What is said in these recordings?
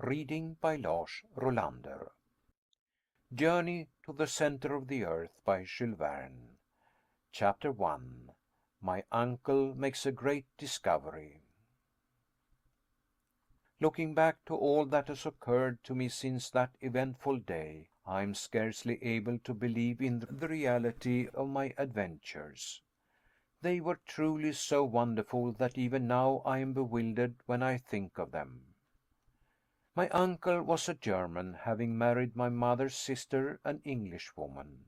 Reading by Lars Rolander. Journey to the Center of the Earth by Jules Verne. Chapter 1. My Uncle Makes a Great Discovery. Looking back to all that has occurred to me since that eventful day, I am scarcely able to believe in the reality of my adventures. They were truly so wonderful that even now I am bewildered when I think of them. My uncle was a German, having married my mother's sister, an Englishwoman.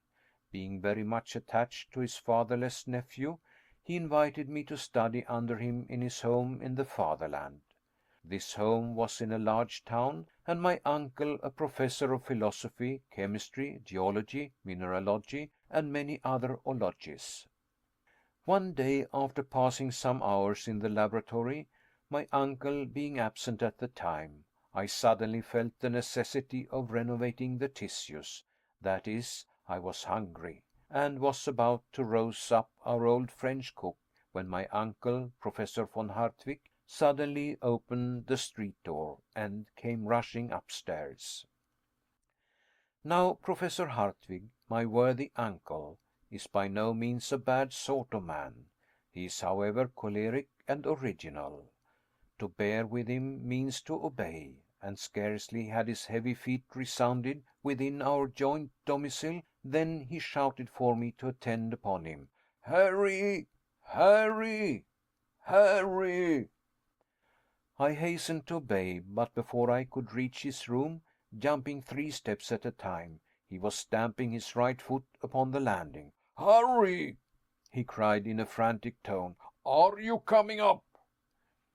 Being very much attached to his fatherless nephew, he invited me to study under him in his home in the fatherland. This home was in a large town, and my uncle a professor of philosophy, chemistry, geology, mineralogy, and many other ologies. One day, after passing some hours in the laboratory, my uncle being absent at the time, I suddenly felt the necessity of renovating the tissues, that is, I was hungry, and was about to rouse up our old French cook, when my uncle, Professor von Hartwig, suddenly opened the street door and came rushing upstairs. Now, Professor Hartwig, my worthy uncle, is by no means a bad sort of man. He is, however, choleric and original. To bear with him means to obey, and scarcely had his heavy feet resounded within our joint domicile than he shouted for me to attend upon him. "Harry! Harry! Harry!" I hastened to obey, but before I could reach his room, jumping 3 steps at a time, he was stamping his right foot upon the landing. "Hurry!" he cried in a frantic tone. "Are you coming up?"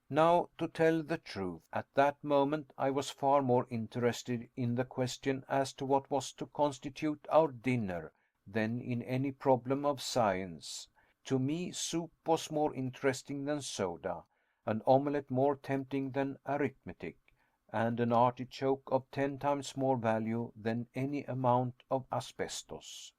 Now, to tell the truth, at that moment I was far more interested in the question as to what was to constitute our dinner than in any problem of science. To me, soup was more interesting than soda, an omelette more tempting than arithmetic, and an artichoke of 10 times more value than any amount of asbestos.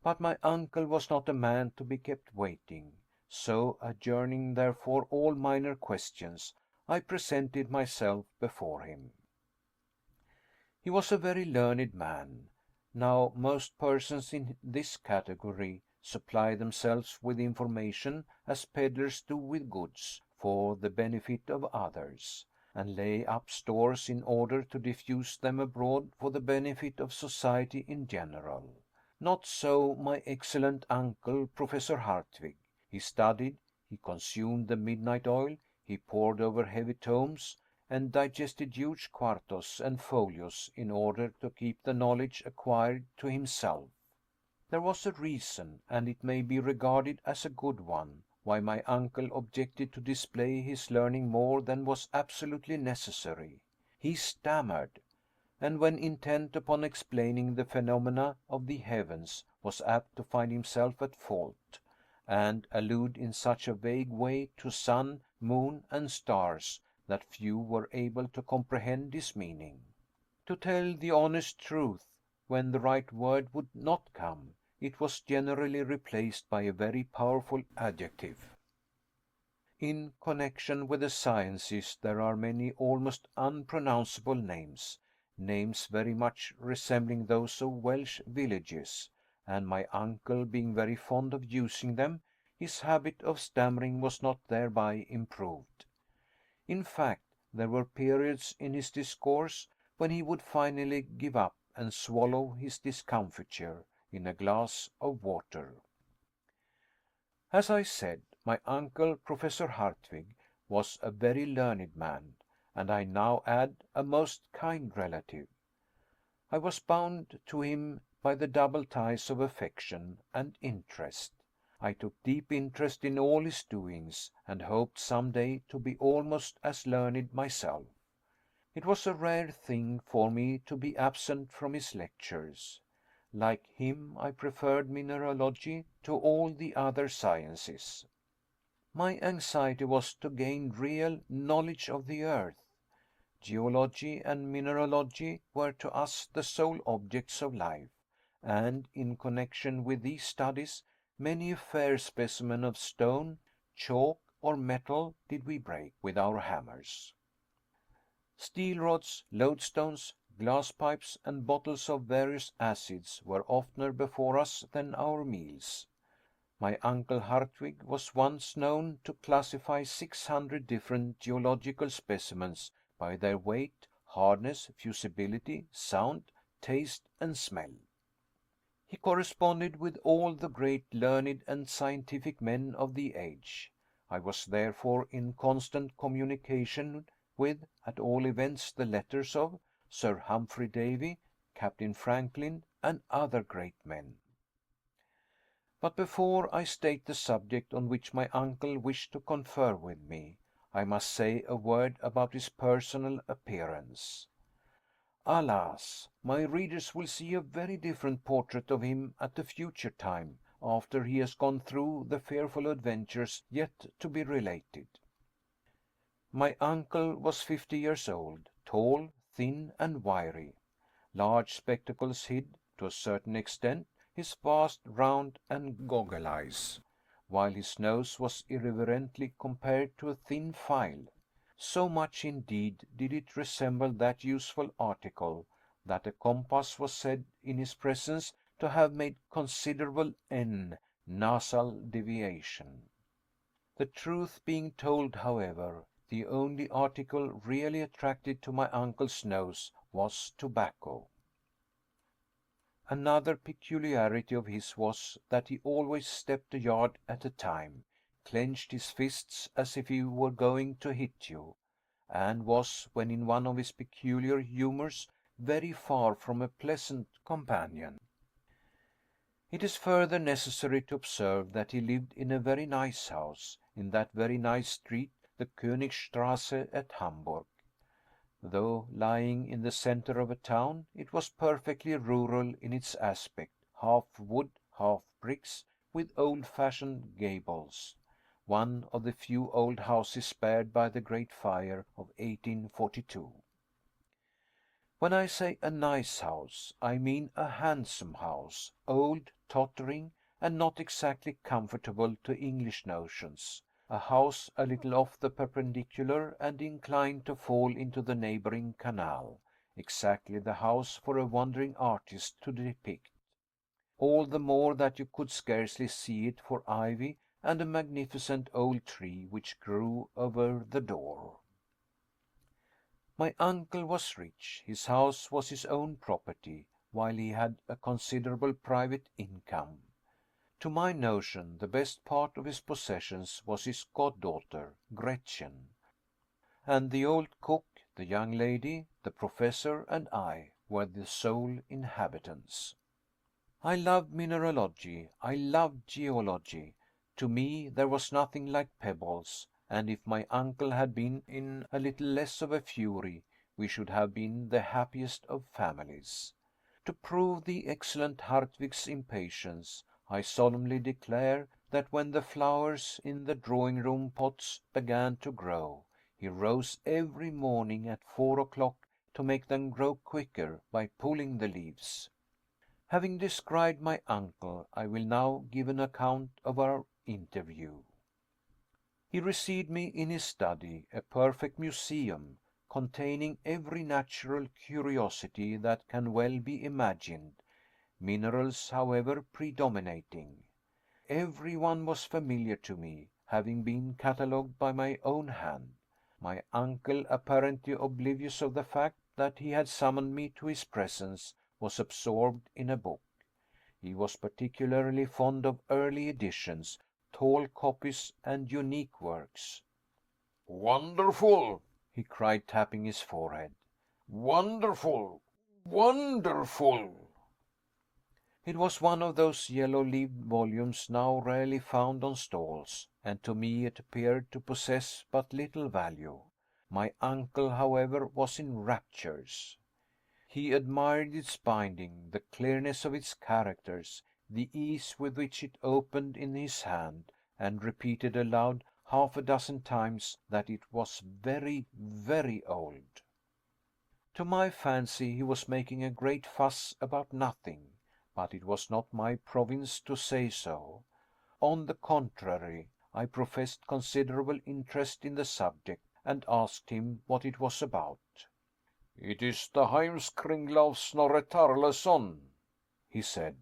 But my uncle was not a man to be kept waiting. So, adjourning therefore all minor questions, I presented myself before him. He was a very learned man. Now, most persons in this category supply themselves with information, as peddlers do with goods, for the benefit of others, and lay up stores in order to diffuse them abroad for the benefit of society in general. Not so my excellent uncle, Professor Hartwig. He studied, he consumed the midnight oil, he pored over heavy tomes, and digested huge quartos and folios in order to keep the knowledge acquired to himself. There was a reason, and it may be regarded as a good one, why my uncle objected to display his learning more than was absolutely necessary. He stammered, and when intent upon explaining the phenomena of the heavens was apt to find himself at fault, and allude in such a vague way to sun, moon, and stars that few were able to comprehend his meaning. To tell the honest truth, when the right word would not come, it was generally replaced by a very powerful adjective. In connection with the sciences there are many almost unpronounceable names, names very much resembling those of Welsh villages, and my uncle being very fond of using them, his habit of stammering was not thereby improved. In fact, there were periods in his discourse when he would finally give up and swallow his discomfiture in a glass of water. As I said, my uncle, Professor Hartwig, was a very learned man, and I now add, a most kind relative. I was bound to him by the double ties of affection and interest. I took deep interest in all his doings, and hoped some day to be almost as learned myself. It was a rare thing for me to be absent from his lectures. Like him, I preferred mineralogy to all the other sciences. My anxiety was to gain real knowledge of the earth. Geology and mineralogy were to us the sole objects of life, and in connection with these studies, many a fair specimen of stone, chalk, or metal did we break with our hammers. Steel rods, lodestones, glass pipes, and bottles of various acids were oftener before us than our meals. My uncle Hartwig was once known to classify 600 different geological specimens by their weight, hardness, fusibility, sound, taste, and smell. He corresponded with all the great learned and scientific men of the age. I was therefore in constant communication with, at all events, the letters of Sir Humphrey Davy, Captain Franklin, and other great men. But before I state the subject on which my uncle wished to confer with me, I must say a word about his personal appearance. Alas! my readers will see a very different portrait of him at a future time, after he has gone through the fearful adventures yet to be related. My uncle was 50 years old, tall, thin, and wiry. Large spectacles hid, to a certain extent, his vast, round, and goggle eyes, while his nose was irreverently compared to a thin file. So much, indeed, did it resemble that useful article, that a compass was said in his presence to have made considerable nasal deviation. The truth being told, however, the only article really attracted to my uncle's nose was tobacco. Another peculiarity of his was that he always stepped a yard at a time, clenched his fists as if he were going to hit you, and was, when in one of his peculiar humors, very far from a pleasant companion. It is further necessary to observe that he lived in a very nice house, in that very nice street, the Königstrasse at Hamburg. Though lying in the center of a town, it was perfectly rural in its aspect, half wood, half bricks, with old-fashioned gables, one of the few old houses spared by the great fire of 1842. When I say a nice house, I mean a handsome house, old, tottering, and not exactly comfortable to English notions, a house a little off the perpendicular and inclined to fall into the neighboring canal, exactly the house for a wandering artist to depict, all the more that you could scarcely see it for ivy and a magnificent old tree which grew over the door. My uncle was rich. His house was his own property, while he had a considerable private income. To my notion, the best part of his possessions was his goddaughter, Gretchen, and the old cook, the young lady, the professor, and I were the sole inhabitants. I loved mineralogy, I loved geology. To me there was nothing like pebbles, and if my uncle had been in a little less of a fury, we should have been the happiest of families. To prove the excellent Hartwig's impatience, I solemnly declare that when the flowers in the drawing room pots began to grow, he rose every morning at 4 o'clock to make them grow quicker by pulling the leaves. Having described my uncle, I will now give an account of our interview. He received me in his study, a perfect museum, containing every natural curiosity that can well be imagined, minerals, however, predominating. Every one was familiar to me, having been catalogued by my own hand. My uncle, apparently oblivious of the fact that he had summoned me to his presence, was absorbed in a book. He was particularly fond of early editions, tall copies, and unique works. "Wonderful!" he cried, tapping his forehead. "Wonderful! Wonderful!" It was one of those yellow-leaved volumes now rarely found on stalls, and to me it appeared to possess but little value. My uncle, however, was in raptures. He admired its binding, the clearness of its characters, the ease with which it opened in his hand, and repeated aloud half a dozen times that it was very, very old. To my fancy he was making a great fuss about nothing, but it was not my province to say so. On the contrary, I professed considerable interest in the subject, and asked him what it was about. It is the Heimskringla of Snorre Tarleson, he said,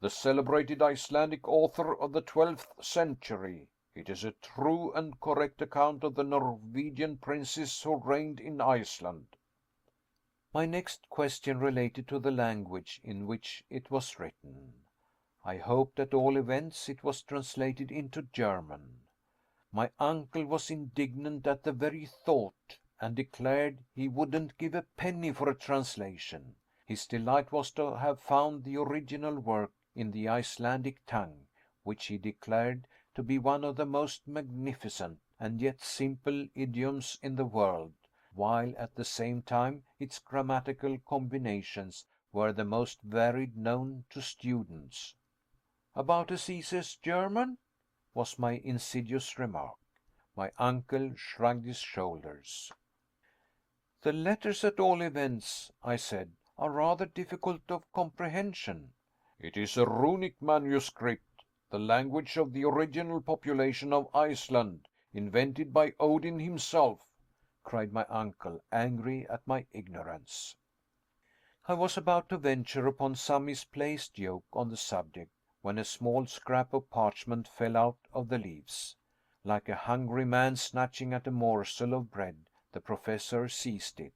the celebrated Icelandic author of the 12th century. It is a true and correct account of the Norwegian princes who reigned in Iceland. My next question related to the language in which it was written. I hoped at all events it was translated into German. My uncle was indignant at the very thought, and declared he wouldn't give a penny for a translation. His delight was to have found the original work in the Icelandic tongue, which he declared to be one of the most magnificent and yet simple idioms in the world, while at the same time its grammatical combinations were the most varied known to students. "About as easy as German?" was my insidious remark. My uncle shrugged his shoulders. "The letters, at all events," I said, "are rather difficult of comprehension." "It is a runic manuscript, the language of the original population of Iceland, invented by Odin himself," cried my uncle, angry at my ignorance. I was about to venture upon some misplaced joke on the subject, when a small scrap of parchment fell out of the leaves. Like a hungry man snatching at a morsel of bread, the Professor seized it.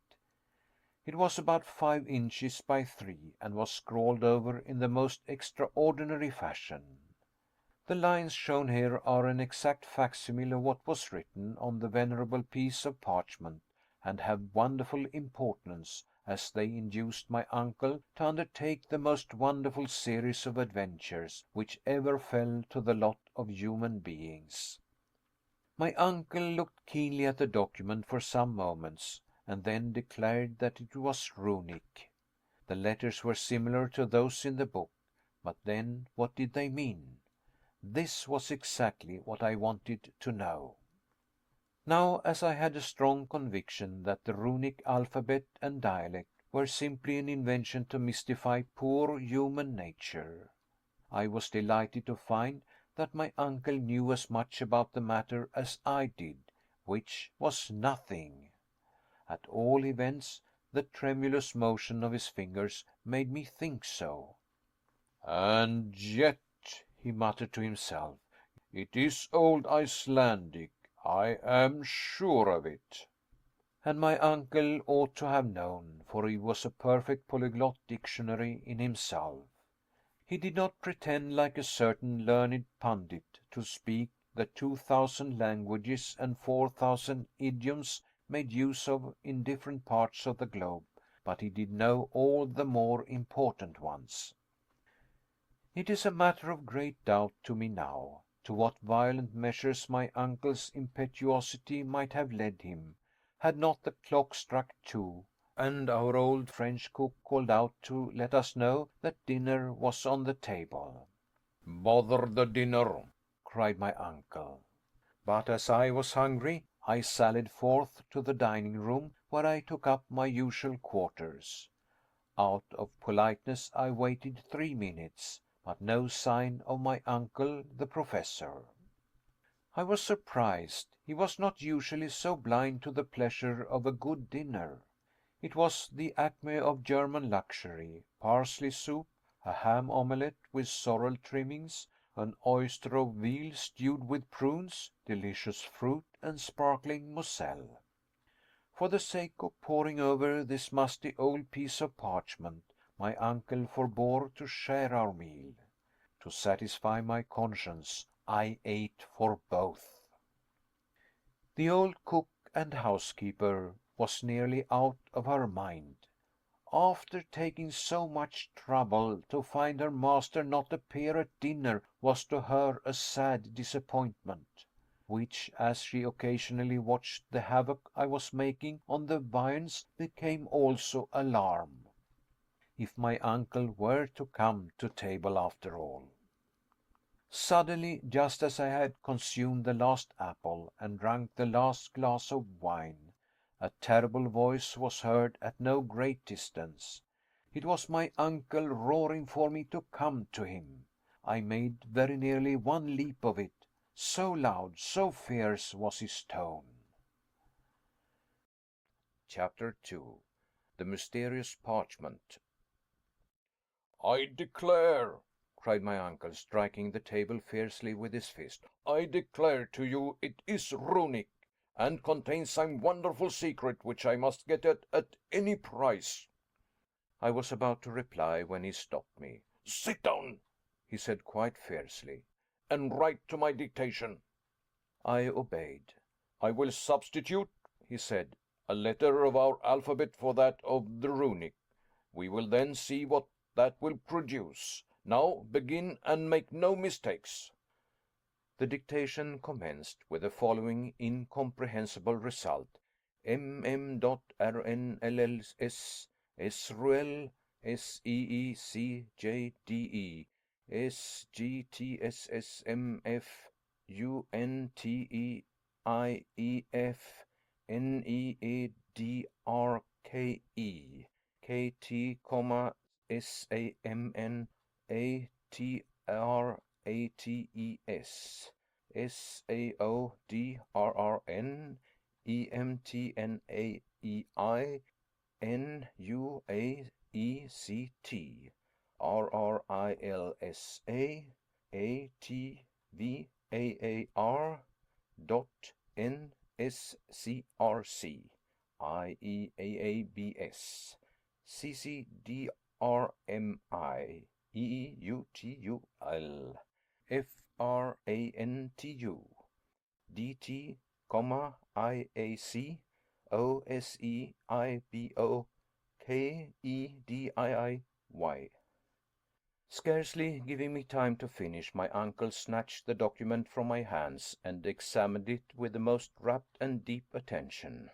It was about 5 inches by 3, and was scrawled over in the most extraordinary fashion. The lines shown here are an exact facsimile of what was written on the venerable piece of parchment, and have wonderful importance, as they induced my uncle to undertake the most wonderful series of adventures which ever fell to the lot of human beings. My uncle looked keenly at the document for some moments, and then declared that it was runic. The letters were similar to those in the book, but then what did they mean? This was exactly what I wanted to know. Now, as I had a strong conviction that the runic alphabet and dialect were simply an invention to mystify poor human nature, I was delighted to find that my uncle knew as much about the matter as I did, which was nothing. At all events, the tremulous motion of his fingers made me think so. "And yet," he muttered to himself, "it is old Icelandic. I am sure of it." And my uncle ought to have known, for he was a perfect polyglot dictionary in himself. He did not pretend, like a certain learned pundit, to speak the 2,000 languages and 4,000 idioms made use of in different parts of the globe, but he did know all the more important ones. It is a matter of great doubt to me now, to what violent measures my uncle's impetuosity might have led him, had not the clock struck 2, and our old French cook called out to let us know that dinner was on the table. "Bother the dinner!" cried my uncle. But as I was hungry, I sallied forth to the dining room, where I took up my usual quarters. Out of politeness I waited 3 minutes, but no sign of my uncle the Professor. I was surprised. He was not usually so blind to the pleasure of a good dinner. It was the acme of German luxury: parsley soup, a ham omelette with sorrel trimmings, an oyster of veal stewed with prunes, delicious fruit, and sparkling Moselle. For the sake of poring over this musty old piece of parchment, my uncle forbore to share our meal. To satisfy my conscience, I ate for both. The old cook and housekeeper was nearly out of her mind. After taking so much trouble, to find her master not appear at dinner was to her a sad disappointment, which, as she occasionally watched the havoc I was making on the viands, became also alarm. If my uncle were to come to table after all. Suddenly, just as I had consumed the last apple and drunk the last glass of wine, a terrible voice was heard at no great distance. It was my uncle roaring for me to come to him. I made very nearly one leap of it, so loud, so fierce was his tone. Chapter 2. the mysterious parchment. I declare, cried my uncle, striking the table fiercely with his fist, I declare to you it is runic, and contains some wonderful secret which I must get at any price. I was about to reply when he stopped me. Sit down, he said quite fiercely, and write to my dictation. I obeyed. I will substitute, he said, a letter of our alphabet for that of the runic. We will then see what that will produce. Now begin, and make no mistakes. The dictation commenced with the following incomprehensible result: mm.rnlls sruel seecijde sgtssmf unteief needrke kt, samn atrates saodrrn emtnaei nuaect rrilsa atvaar dot nscrc IEAABS CCDRMI EEUTUL FRANTU DT, IAC OSEIBO KEDIIY. Scarcely giving me time to finish, my uncle snatched the document from my hands and examined it with the most rapt and deep attention.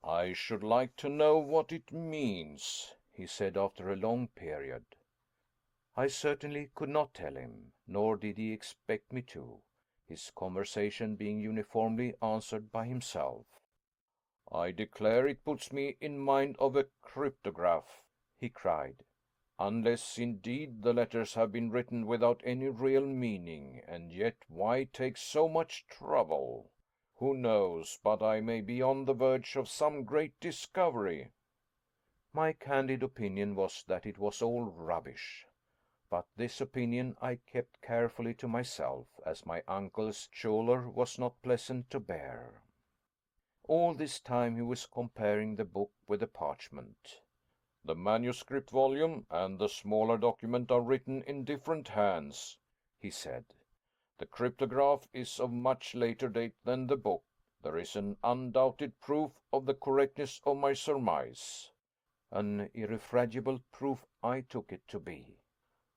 I should like to know what it means, he said after a long period. I certainly could not tell him, nor did he expect me to, his conversation being uniformly answered by himself. I declare it puts me in mind of a cryptograph, he cried. Unless, indeed, the letters have been written without any real meaning, and yet why take so much trouble? Who knows but I may be on the verge of some great discovery? My candid opinion was that it was all rubbish. But this opinion I kept carefully to myself, as my uncle's choler was not pleasant to bear. All this time he was comparing the book with the parchment. The manuscript volume and the smaller document are written in different hands, he said. The cryptograph is of much later date than the book. There is an undoubted proof of the correctness of my surmise. An irrefragable proof I took it to be.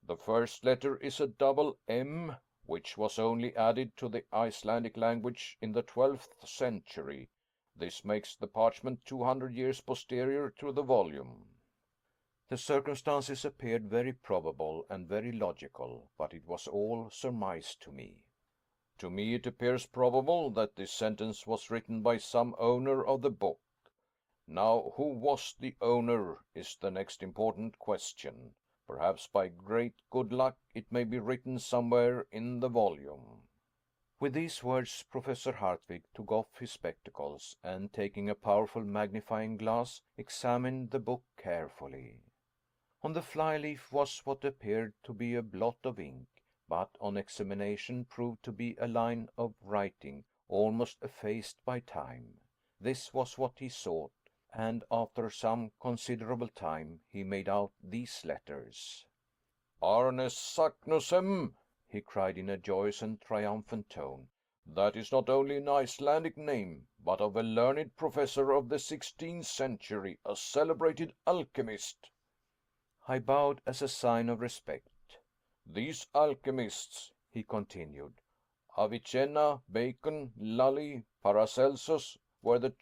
The first letter is a double M, which was only added to the Icelandic language in the 12th century. This makes the parchment 200 years posterior to the volume. The circumstances appeared very probable and very logical, but it was all surmise to me. To me it appears probable that this sentence was written by some owner of the book. Now, who was the owner is the next important question. Perhaps by great good luck it may be written somewhere in the volume. With these words, Professor Hardwigg took off his spectacles, and taking a powerful magnifying glass, examined the book carefully. On the flyleaf was what appeared to be a blot of ink, but on examination proved to be a line of writing almost effaced by time. This was what he sought, and after some considerable time he made out these letters. Arne Saknussemm, he cried in a joyous and triumphant tone. That is not only an Icelandic name, but of a learned professor of the 16th century, a celebrated alchemist. I bowed as a sign of respect. These alchemists, he continued, Avicenna, Bacon, Lully, Paracelsus, were the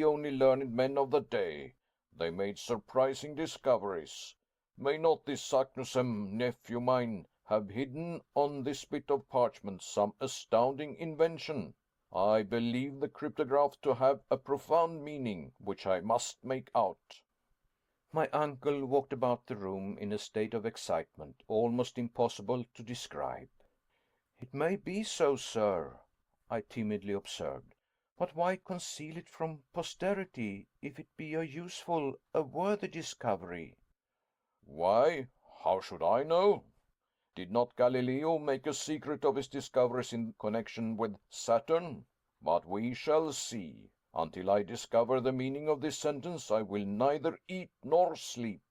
only learned men of the day. They made surprising discoveries. May not this Saknussemm, nephew mine, have hidden on this bit of parchment some astounding invention? I believe the cryptograph to have a profound meaning, which I must make out. My uncle walked about the room in a state of excitement almost impossible to describe. "It may be so, sir," I timidly observed, But why conceal it from posterity, if it be a useful, a worthy discovery? Why, how should I know? Did not Galileo make a secret of his discoveries in connection with Saturn? But we shall see. Until I discover the meaning of this sentence, I will neither eat nor sleep.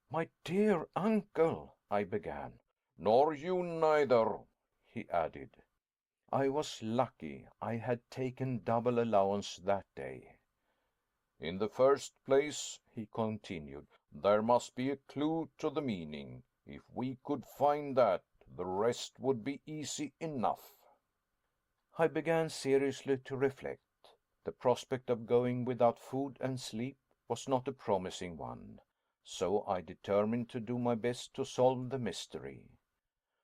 My dear uncle, I began. Nor you neither, he added. I was lucky. I had taken double allowance that day. In the first place, he continued, there must be a clue to the meaning. If we could find that, the rest would be easy enough. I began seriously to reflect. The prospect of going without food and sleep was not a promising one, so I determined to do my best to solve the mystery.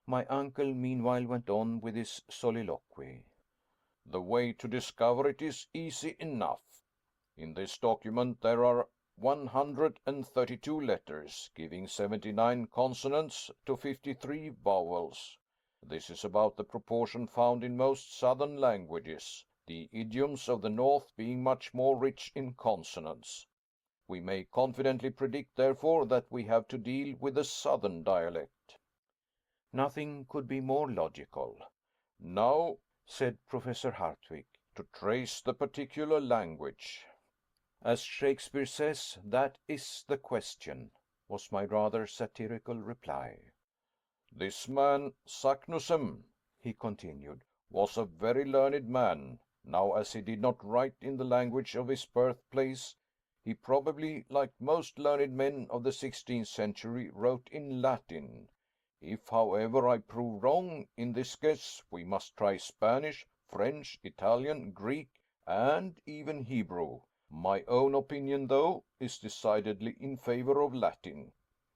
My uncle meanwhile went on with his soliloquy. The way to discover it is easy enough. In this document there are 132 letters, giving 79 consonants to 53 vowels. This is about the proportion found in most southern languages, the idioms of the north being much more rich in consonants. We may confidently predict, therefore, that we have to deal with a southern dialect. Nothing could be more logical. Now, said Professor Hartwig, to trace the particular language. As Shakespeare says, that is the question, was my rather satirical reply. This man, Saknussemm, he continued, was a very learned man. Now, as he did not write in the language of his birthplace, he probably, like most learned men of the 16th century, wrote in Latin. If, however, I prove wrong in this guess, we must try Spanish, French, Italian, Greek, and even Hebrew. My own opinion, though, is decidedly in favor of Latin.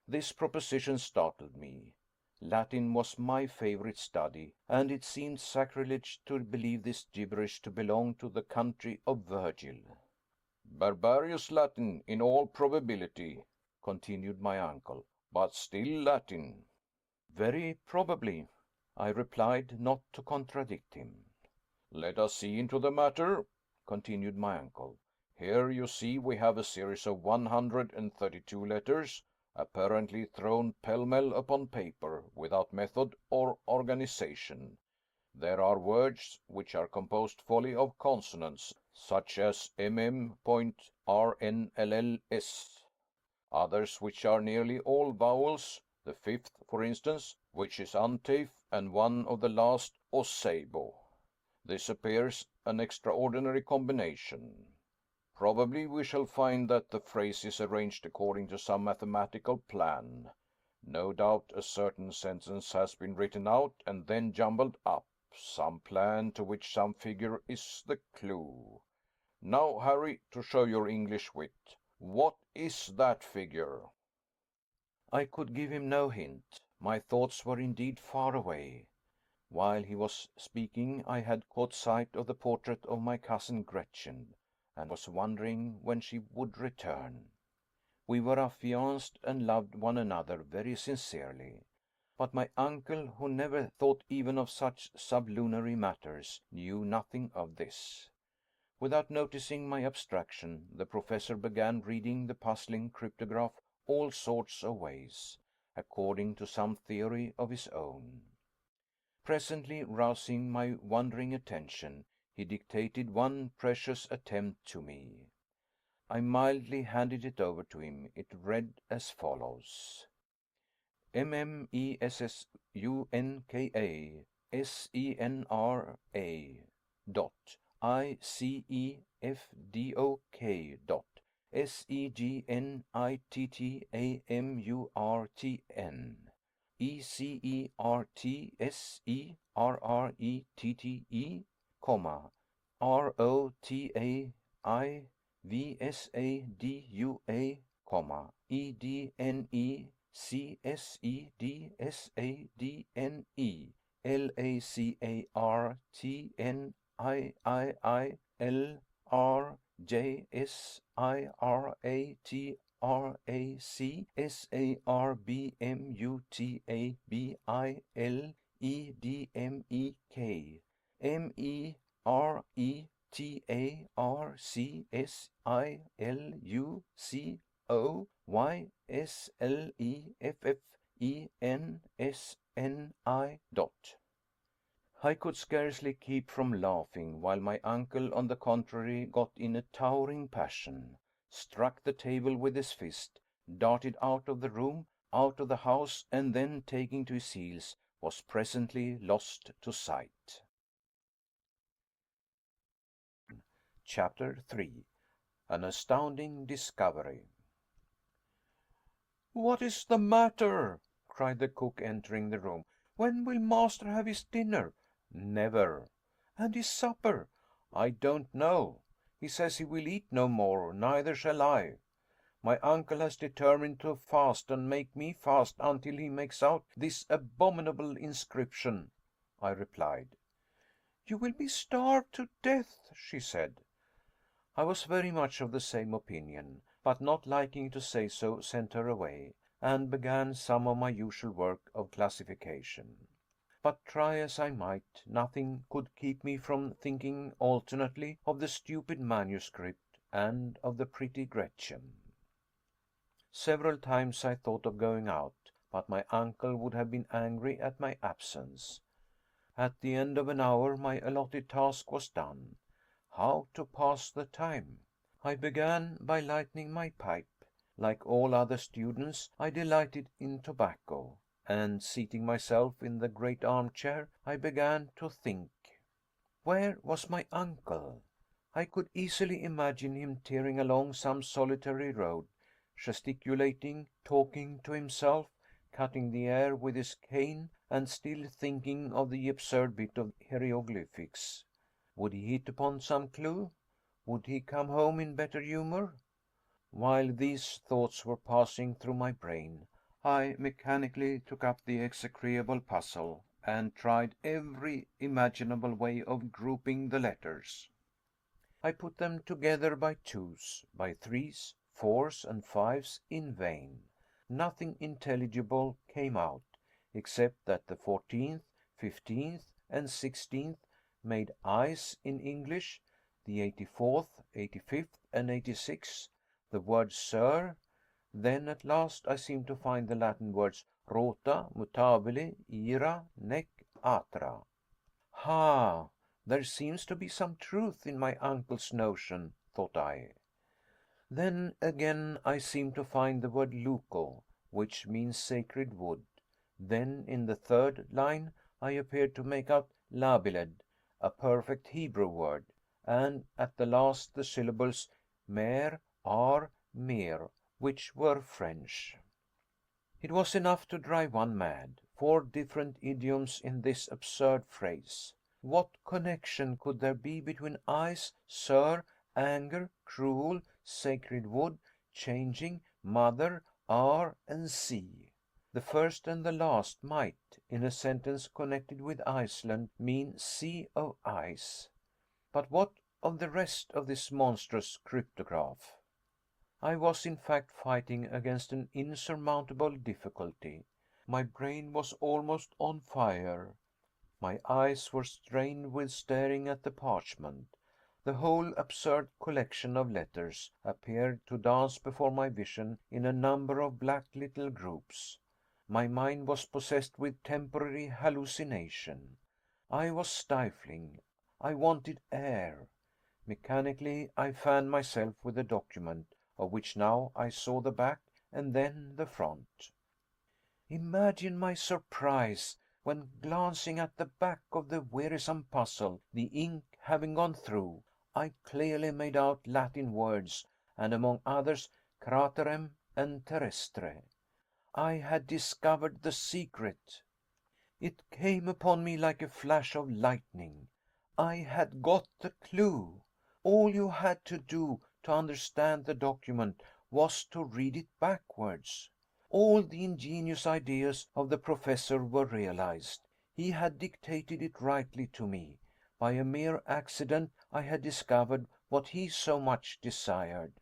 This proposition startled me. Latin was my favorite study, and it seemed sacrilege to believe this gibberish to belong to the country of Virgil. Barbarous Latin, in all probability, continued my uncle, but still Latin. Very probably, I replied, not to contradict him. Let us see into the matter, continued my uncle. Here, you see, we have a series of 132 letters, apparently thrown pell-mell upon paper, without method or organization. There are words which are composed wholly of consonants, such as mm.rnlls. Others which are nearly all vowels, the fifth, for instance, which is unteife, and one of the last oseibo. This appears an extraordinary combination. Probably we shall find that the phrase is arranged according to some mathematical plan. No doubt a certain sentence has been written out and then jumbled up, some plan to which some figure is the clue. Now, Harry, to show your English wit, what is that figure? I could give him no hint. My thoughts were indeed far away. While he was speaking, I had caught sight of the portrait of my cousin Gretchen, and was wondering when she would return. We were affianced and loved one another very sincerely. But my uncle, who never thought even of such sublunary matters, knew nothing of this. Without noticing my abstraction, the professor began reading the puzzling cryptograph all sorts of ways, according to some theory of his own. Presently, rousing my wandering attention, he dictated one precious attempt to me. I mildly handed it over to him. It read as follows: MMESSUNKA SENRA ICEFDOK SEGNITTAMURTN ECERTSERRETTE, ROTAIVSADUA, EDNECSEDSADNE LACRTNIILRJSIRATRACSARBMUTABILEDMEK MERETRICE. TARCSYLUCOYSLEFFENSNI. I could scarcely keep from laughing, while my uncle, on the contrary, got in a towering passion, struck the table with his fist, darted out of the room, out of the house, and then, taking to his heels, was presently lost to sight. Chapter 3. An Astounding Discovery. "What is the matter?" cried the cook, entering the room. "When will master have his dinner?" "Never." "And his supper?" "I don't know. He says he will eat no more, neither shall I. My uncle has determined to fast and make me fast until he makes out this abominable inscription," I replied. "You will be starved to death," she said. I was very much of the same opinion, but not liking to say so, sent her away, and began some of my usual work of classification. But try as I might, nothing could keep me from thinking alternately of the stupid manuscript and of the pretty Gretchen. Several times I thought of going out, but my uncle would have been angry at my absence. At the end of an hour my allotted task was done. How to pass the time? I began by lighting my pipe. Like all other students, I delighted in tobacco, and seating myself in the great armchair, I began to think. Where was my uncle? I could easily imagine him tearing along some solitary road, gesticulating, talking to himself, cutting the air with his cane, and still thinking of the absurd bit of hieroglyphics. Would he hit upon some clue? Would he come home in better humor? While these thoughts were passing through my brain, I mechanically took up the execrable puzzle, and tried every imaginable way of grouping the letters. I put them together by twos, by threes, fours, and fives, in vain. Nothing intelligible came out, except that the 14th, 15th, and 16th made eyes in English, the 84th, 85th, and 86th, the word sir. Then at last I seemed to find the Latin words rota, mutabile, ira, nec, atra. Ha! There seems to be some truth in my uncle's notion, thought I. Then again I seemed to find the word luco, which means sacred wood. Then in the third line I appeared to make out labiled, a perfect Hebrew word, and at the last the syllables mer, ar, mer, which were French. It was enough to drive one mad. 4 different idioms in this absurd phrase. What connection could there be between eyes, sir, anger, cruel, sacred wood, changing, mother, are, and sea? The first and the last might, in a sentence connected with Iceland, mean sea of ice. But what of the rest of this monstrous cryptograph? I was in fact fighting against an insurmountable difficulty. My brain was almost on fire. My eyes were strained with staring at the parchment. The whole absurd collection of letters appeared to dance before my vision in a number of black little groups. My mind was possessed with temporary hallucination. I was stifling. I wanted air. Mechanically I fanned myself with the document, of which now I saw the back and then the front. Imagine my surprise when, glancing at the back of the wearisome puzzle, the ink having gone through, I clearly made out Latin words, and among others craterem and terrestre. I had discovered the secret. It came upon me like a flash of lightning. I had got the clue. All you had to do to understand the document was to read it backwards. All the ingenious ideas of the professor were realized. He had dictated it rightly to me. By a mere accident I had discovered what he so much desired.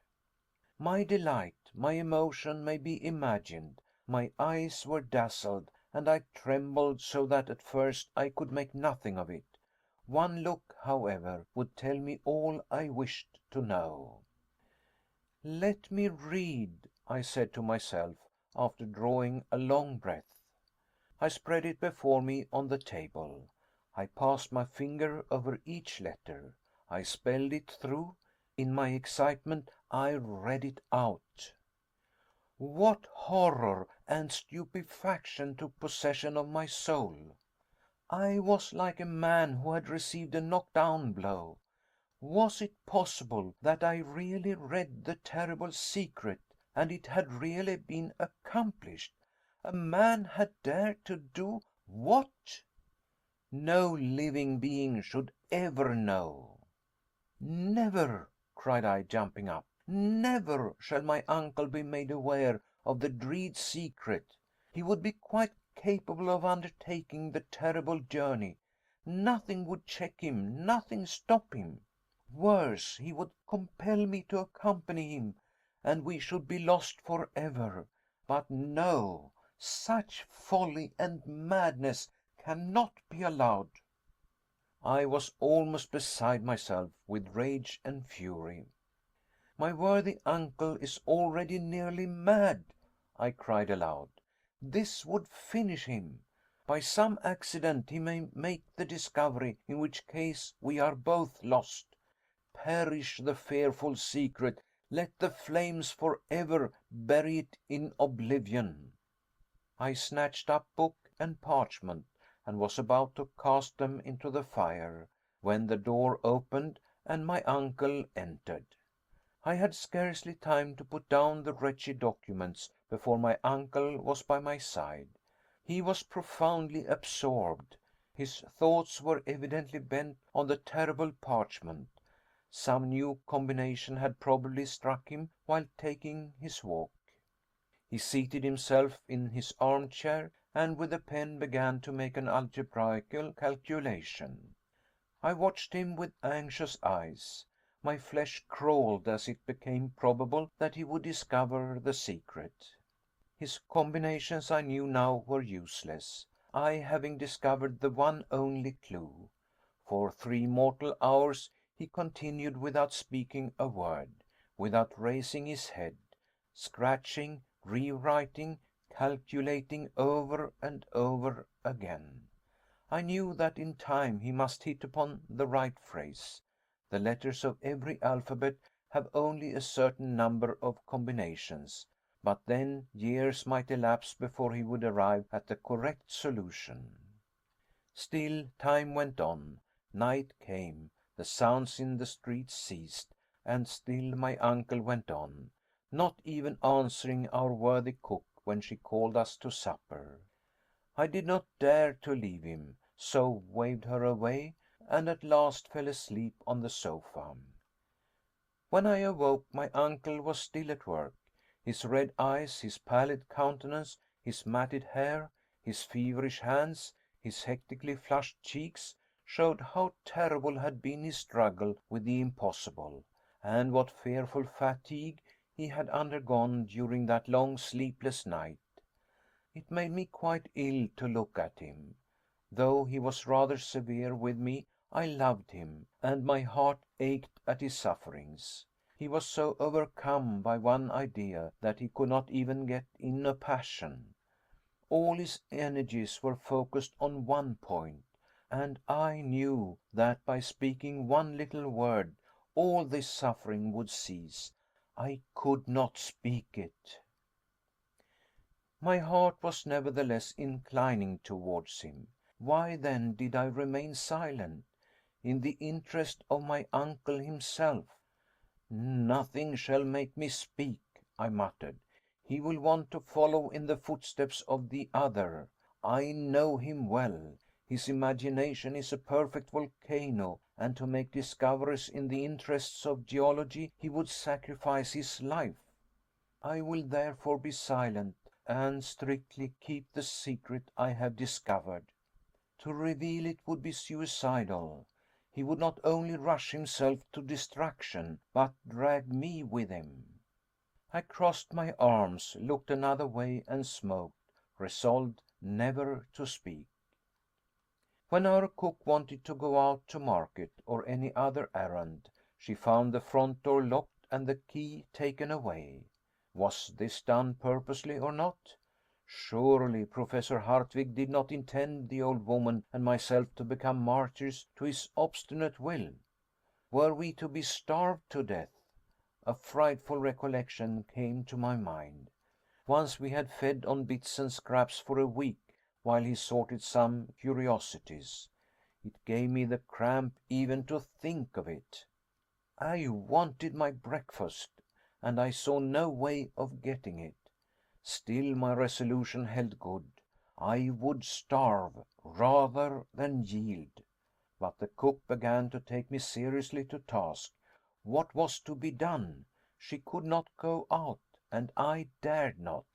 My delight, my emotion may be imagined. My eyes were dazzled, and I trembled so that at first I could make nothing of it. One look, however, would tell me all I wished to know. Let me read, I said to myself, after drawing a long breath. I spread it before me on the table. I passed my finger over each letter. I spelled it through. In my excitement, I read it out. What horror and stupefaction took possession of my soul! I was like a man who had received a knockdown blow. Was it possible that I really read the terrible secret, and it had really been accomplished? A man had dared to do what? No living being should ever know. Never, cried I, jumping up, never shall my uncle be made aware of the dread secret. He would be quite capable of undertaking the terrible journey. Nothing would check him, nothing stop him. Worse, he would compel me to accompany him, and we should be lost for ever. But no, such folly and madness cannot be allowed. I was almost beside myself with rage and fury. My worthy uncle is already nearly mad, I cried aloud. This would finish him. By some accident he may make the discovery, in which case we are both lost. Perish the fearful secret, let the flames for ever bury it in oblivion. I snatched up book and parchment, and was about to cast them into the fire, when the door opened and my uncle entered. I had scarcely time to put down the wretched documents before my uncle was by my side. He was profoundly absorbed. His thoughts were evidently bent on the terrible parchment. Some new combination had probably struck him while taking his walk. He seated himself in his armchair, and with a pen began to make an algebraical calculation. I watched him with anxious eyes. My flesh crawled as it became probable that he would discover the secret. His combinations I knew now were useless, I having discovered the one only clue. For 3 mortal hours he continued without speaking a word, without raising his head, scratching, rewriting, calculating over and over again. I knew that in time he must hit upon the right phrase. The letters of every alphabet have only a certain number of combinations, but then years might elapse before he would arrive at the correct solution. Still time went on. Night came, the sounds in the streets ceased, and still my uncle went on, not even answering our worthy cook when she called us to supper. I did not dare to leave him, so waved her away, and at last fell asleep on the sofa. When I awoke, my uncle was still at work. His red eyes, his pallid countenance, his matted hair, his feverish hands, his hectically flushed cheeks, showed how terrible had been his struggle with the impossible, and what fearful fatigue he had undergone during that long sleepless night. It made me quite ill to look at him. Though he was rather severe with me, I loved him, and my heart ached at his sufferings. He was so overcome by one idea that he could not even get in a passion. All his energies were focused on one point, and I knew that by speaking one little word all this suffering would cease. I could not speak it. My heart was nevertheless inclining towards him. Why then did I remain silent? In the interest of my uncle himself. Nothing shall make me speak, I muttered. He will want to follow in the footsteps of the other. I know him well. His imagination is a perfect volcano, and to make discoveries in the interests of geology he would sacrifice his life. I will therefore be silent, and strictly keep the secret I have discovered. To reveal it would be suicidal. He would not only rush himself to destruction, but drag me with him. I crossed my arms, looked another way, and smoked, resolved never to speak. When our cook wanted to go out to market or any other errand, she found the front door locked and the key taken away. Was this done purposely or not? Surely Professor Hardwigg did not intend the old woman and myself to become martyrs to his obstinate will. Were we to be starved to death? A frightful recollection came to my mind. Once we had fed on bits and scraps for a week while he sorted some curiosities. It gave me the cramp even to think of it. I wanted my breakfast, and I saw no way of getting it. Still my resolution held good. I would starve rather than yield. But the cook began to take me seriously to task. What was to be done? She could not go out, and I dared not.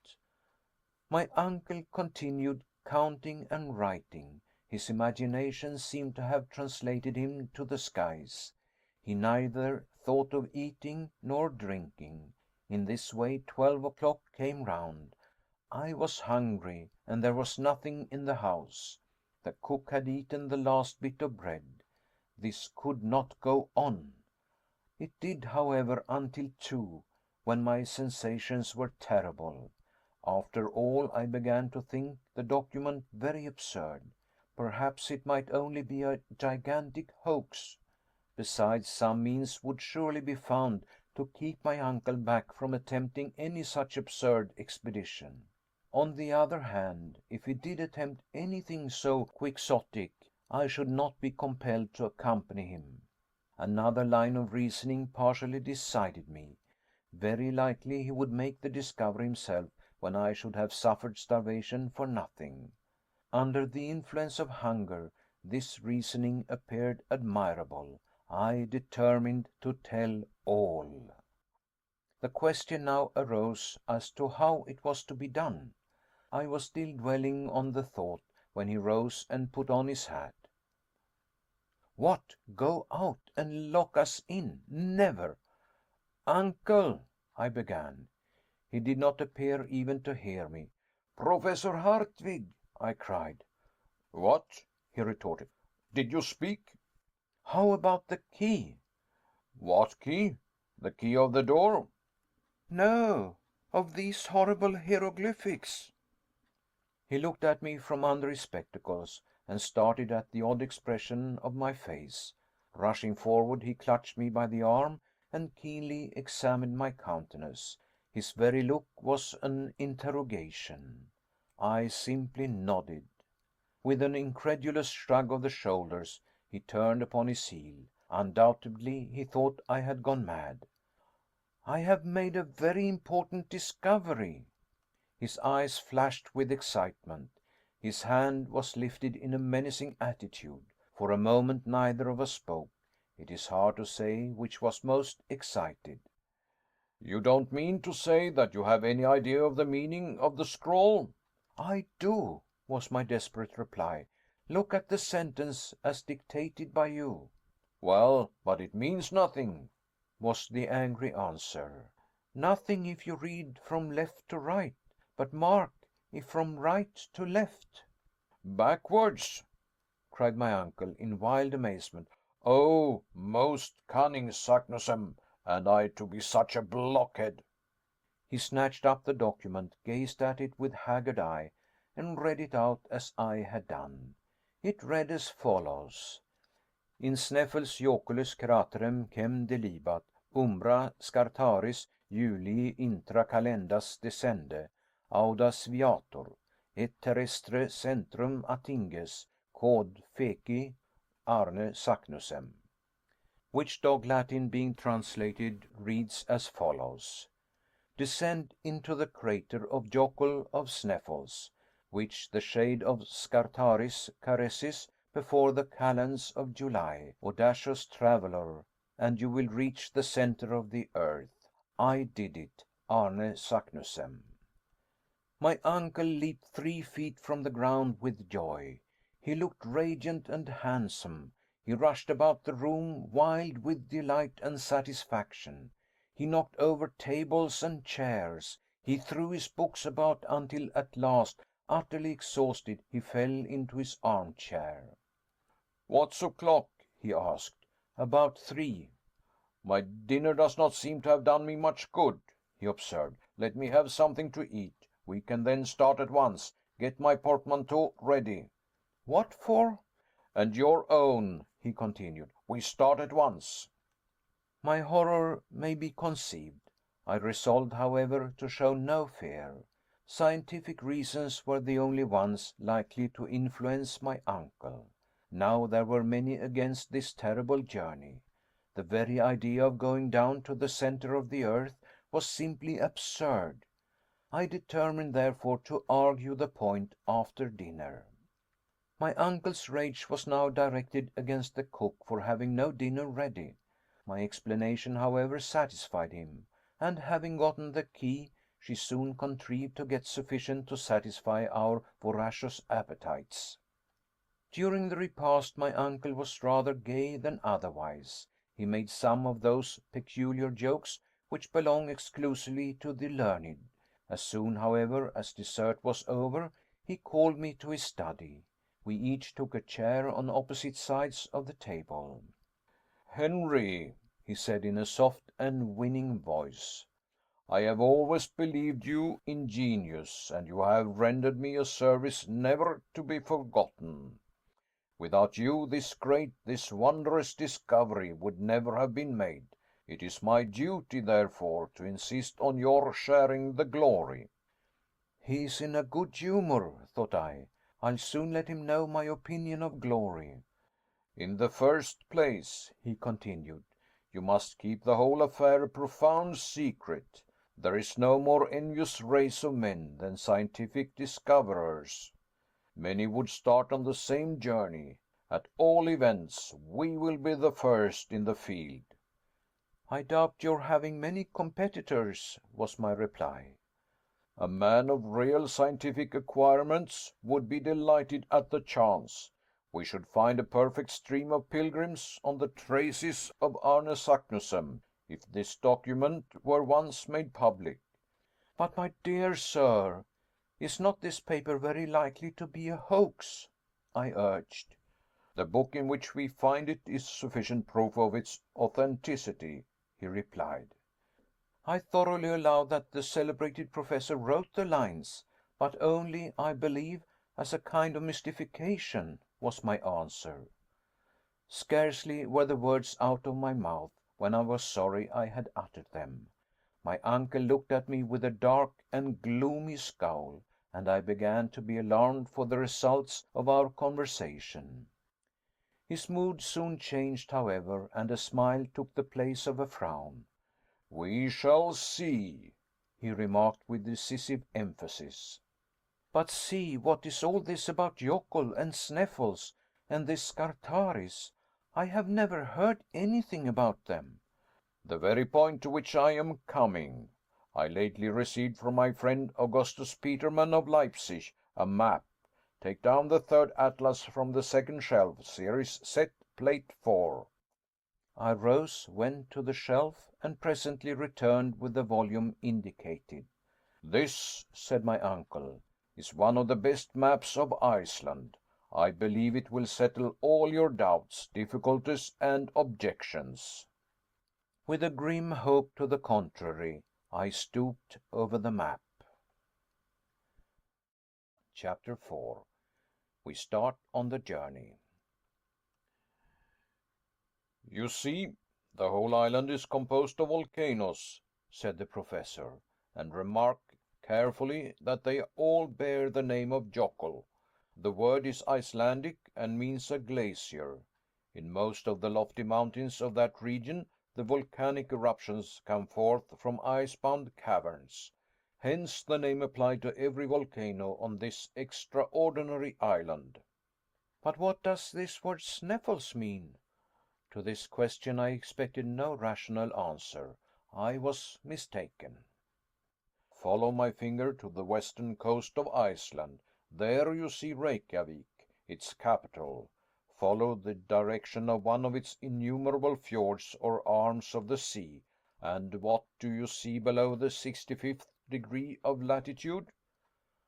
My uncle continued counting and writing. His imagination seemed to have translated him to the skies. He neither thought of eating nor drinking. In this way 12 o'clock came round. I was hungry, and there was nothing in the house. The cook had eaten the last bit of bread. This could not go on. It did, however, until 2, when my sensations were terrible. After all, I began to think the document very absurd. Perhaps it might only be a gigantic hoax. Besides, some means would surely be found to keep my uncle back from attempting any such absurd expedition. On the other hand, if he did attempt anything so quixotic, I should not be compelled to accompany him. Another line of reasoning partially decided me. Very likely he would make the discovery himself when I should have suffered starvation for nothing. Under the influence of hunger, this reasoning appeared admirable. I determined to tell all. The question now arose as to how it was to be done. I was still dwelling on the thought when he rose and put on his hat. What, go out and lock us in? Never! Uncle, I began. He did not appear even to hear me. Professor Hardwigg, I cried. What? He retorted. Did you speak? How about the key? What key? The key of the door? No, of these horrible hieroglyphics. He looked at me from under his spectacles and started at the odd expression of my face. Rushing forward, he clutched me by the arm and keenly examined my countenance. His very look was an interrogation. I simply nodded. With an incredulous shrug of the shoulders, he turned upon his heel. Undoubtedly, he thought I had gone mad. I have made a very important discovery. His eyes flashed with excitement. His hand was lifted in a menacing attitude. For a moment neither of us spoke. It is hard to say which was most excited. You don't mean to say that you have any idea of the meaning of the scroll? I do, was my desperate reply. Look at the sentence as dictated by you. Well, but it means nothing, was the angry answer. Nothing if you read from left to right, but mark, if from right to left. Backwards? Cried my uncle in wild amazement. Oh, most cunning Saknussemm, and I to be such a blockhead! He snatched up the document, gazed at it with haggard eye, and read it out as I had done. It read as follows: In Sneffels joculis craterem chem delibat, umbra scartaris Julii intra calendas descende, audas viator, et terrestre centrum attinges, quod feci Arne Saknussemm. Which dog Latin being translated reads as follows: Descend into the crater of Jokul of Sneffels, which the shade of Scartaris caresses before the calends of July, audacious traveler, and you will reach the center of the earth. I did it, Arne Saknussemm. My uncle leaped 3 feet from the ground with joy. He looked radiant and handsome. He rushed about the room, wild with delight and satisfaction. He knocked over tables and chairs. He threw his books about until at last, utterly exhausted, he fell into his armchair. What's o'clock? he asked. About 3. My dinner does not seem to have done me much good, he observed. Let me have something to eat. We can then start at once. Get my portmanteau ready. What for? And your own, he continued. We start at once. My horror may be conceived. I resolved, however, to show no fear. Scientific reasons were the only ones likely to influence my uncle. Now there were many against this terrible journey. The very idea of going down to the center of the earth was simply absurd. I determined, therefore, to argue the point after dinner. My uncle's rage was now directed against the cook for having no dinner ready. My explanation, however, satisfied him, and having gotten the key, she soon contrived to get sufficient to satisfy our voracious appetites. During the repast my uncle was rather gay than otherwise. He made some of those peculiar jokes which belong exclusively to the learned. As soon, however, as dessert was over, he called me to his study. We each took a chair on opposite sides of the table. Henry, he said in a soft and winning voice, I have always believed you ingenious, and you have rendered me a service never to be forgotten. Without you, this wondrous discovery would never have been made. It is my duty, therefore, to insist on your sharing the glory. He is in a good humor, thought I. I'll soon let him know my opinion of glory. In the first place, he continued, you must keep the whole affair a profound secret. There is no more envious race of men than scientific discoverers. Many would start on the same journey. At all events, we will be the first in the field. I doubt your having many competitors, was my reply. A man of real scientific acquirements would be delighted at the chance. We should find a perfect stream of pilgrims on the traces of Arne Saknussemm if this document were once made public. But, my dear sir, is not this paper very likely to be a hoax? I urged. The book in which we find it is sufficient proof of its authenticity, he replied. I thoroughly allow that the celebrated professor wrote the lines, but only, I believe, as a kind of mystification, was my answer. Scarcely were the words out of my mouth when I was sorry I had uttered them. My uncle looked at me with a dark and gloomy scowl, and I began to be alarmed for the results of our conversation. His mood soon changed, however, and a smile took the place of a frown. We shall see, he remarked with decisive emphasis. But see, what is all this about Jokull and Sneffels and this Scartaris? I have never heard anything about them. The very point to which I am coming. I lately received from my friend Augustus Petermann of Leipzig a map. Take down the third atlas from the second shelf, series set, plate 4. I rose, went to the shelf, and presently returned with the volume indicated. This, said my uncle, is one of the best maps of Iceland. I believe it will settle all your doubts, difficulties, and objections. With a grim hope to the contrary, I stooped over the map. Chapter 4. We start on the journey. You see, the whole island is composed of volcanoes, said the professor, and remark carefully that they all bear the name of Jokull. The word is Icelandic and means a glacier. In most of the lofty mountains of that region, the volcanic eruptions come forth from ice-bound caverns. Hence the name applied to every volcano on this extraordinary island. But what does this word Sneffels mean? To this question I expected no rational answer. I was mistaken. Follow my finger to the western coast of Iceland. There you see Reykjavik, its capital. Follow the direction of one of its innumerable fjords or arms of the sea, and what do you see below the 65th degree of latitude?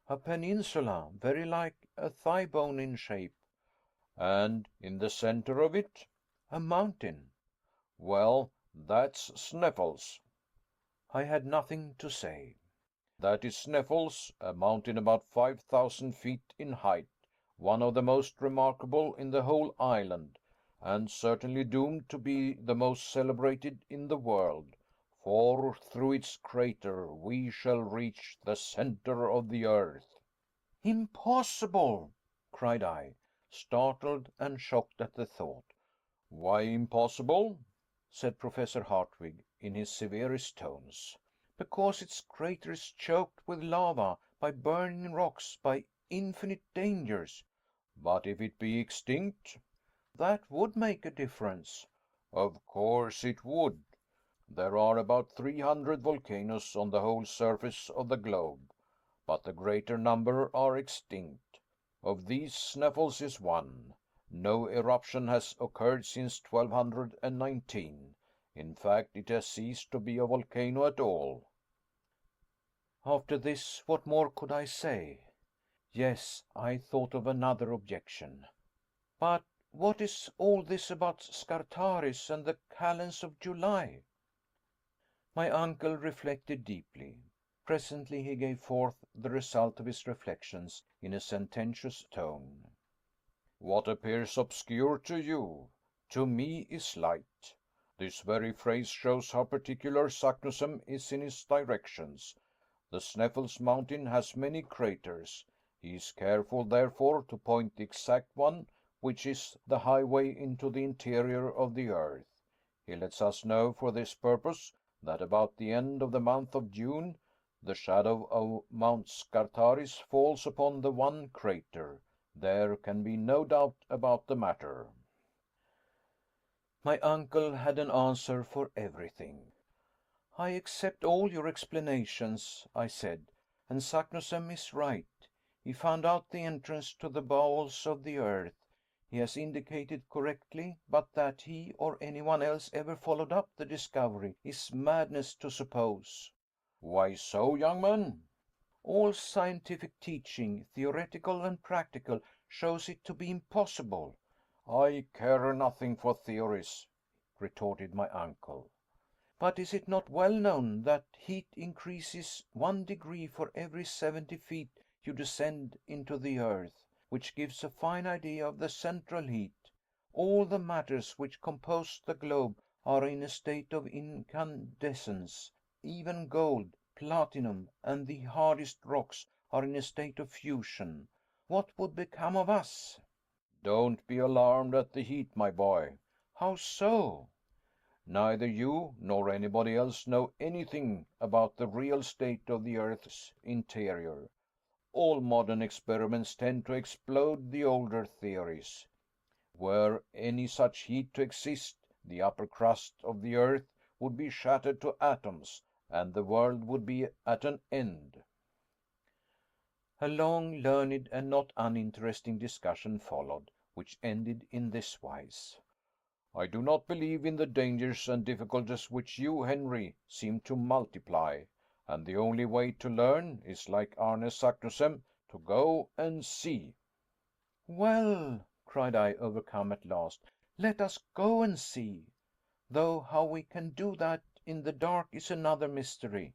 A peninsula, very like a thigh bone in shape. And in the center of it? A mountain. Well, that's Sneffels. I had nothing to say. That is Sneffels, a mountain about 5,000 feet in height, one of the most remarkable in the whole island, and certainly doomed to be the most celebrated in the world, for through its crater we shall reach the center of the earth. Impossible! cried I, startled and shocked at the thought. Why impossible? said Professor Hardwigg in his severest tones. Because its crater is choked with lava, by burning rocks, by infinite dangers. But if it be extinct? That would make a difference. Of course it would. There are about 300 volcanoes on the whole surface of the globe, but the greater number are extinct. Of these Sneffels is one. No eruption has occurred since 1219. In fact, it has ceased to be a volcano at all. After this, what more could I say? Yes, I thought of another objection. But what is all this about Scartaris and the calends of July? My uncle reflected deeply. Presently he gave forth the result of his reflections in a sententious tone. What appears obscure to you, to me is light. This very phrase shows how particular Saknussemm is in his directions. The Sneffels mountain has many craters. He is careful, therefore, to point the exact one, which is the highway into the interior of the earth. He lets us know for this purpose that about the end of the month of June the shadow of Mount Scartaris falls upon the one crater. There can be no doubt about the matter. My uncle had an answer for everything. I accept all your explanations, I said, and Saknussemm is right. He found out the entrance to the bowels of the earth. He has indicated correctly, but that he or anyone else ever followed up the discovery is madness to suppose. Why so, young man? All scientific teaching, theoretical and practical, shows it to be impossible. I care nothing for theories, retorted my uncle. But is it not well known that heat increases 1 degree for every 70 feet you descend into the earth, which gives a fine idea of the central heat? All the matters which compose the globe are in a state of incandescence. Even gold, platinum, and the hardest rocks are in a state of fusion. What would become of us? Don't be alarmed at the heat, my boy. How so? Neither you nor anybody else know anything about the real state of the earth's interior. All modern experiments tend to explode the older theories. Were any such heat to exist, the upper crust of the earth would be shattered to atoms, and the world would be at an end. A long, learned, and not uninteresting discussion followed, which ended in this wise. I do not believe in the dangers and difficulties which you, Henry, seem to multiply, and the only way to learn is, like Arne Saknussemm, to go and see. Well, cried I, overcome at last, let us go and see. Though how we can do that in the dark is another mystery.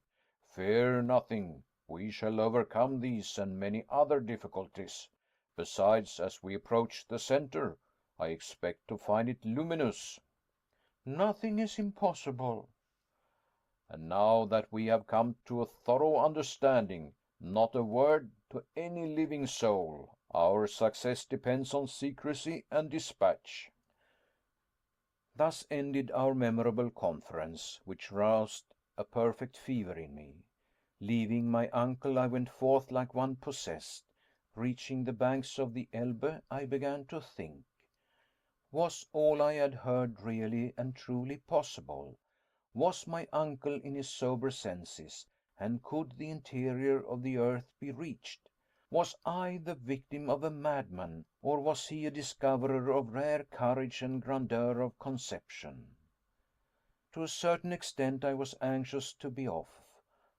Fear nothing. We shall overcome these and many other difficulties. Besides, as we approach the center, I expect to find it luminous. Nothing is impossible. And now that we have come to a thorough understanding, not a word to any living soul. Our success depends on secrecy and dispatch. Thus ended our memorable conference, which roused a perfect fever in me. Leaving my uncle, I went forth like one possessed. Reaching the banks of the Elbe, I began to think. Was all I had heard really and truly possible? Was my uncle in his sober senses, and could the interior of the earth be reached? Was I the victim of a madman, or was he a discoverer of rare courage and grandeur of conception? To a certain extent I was anxious to be off.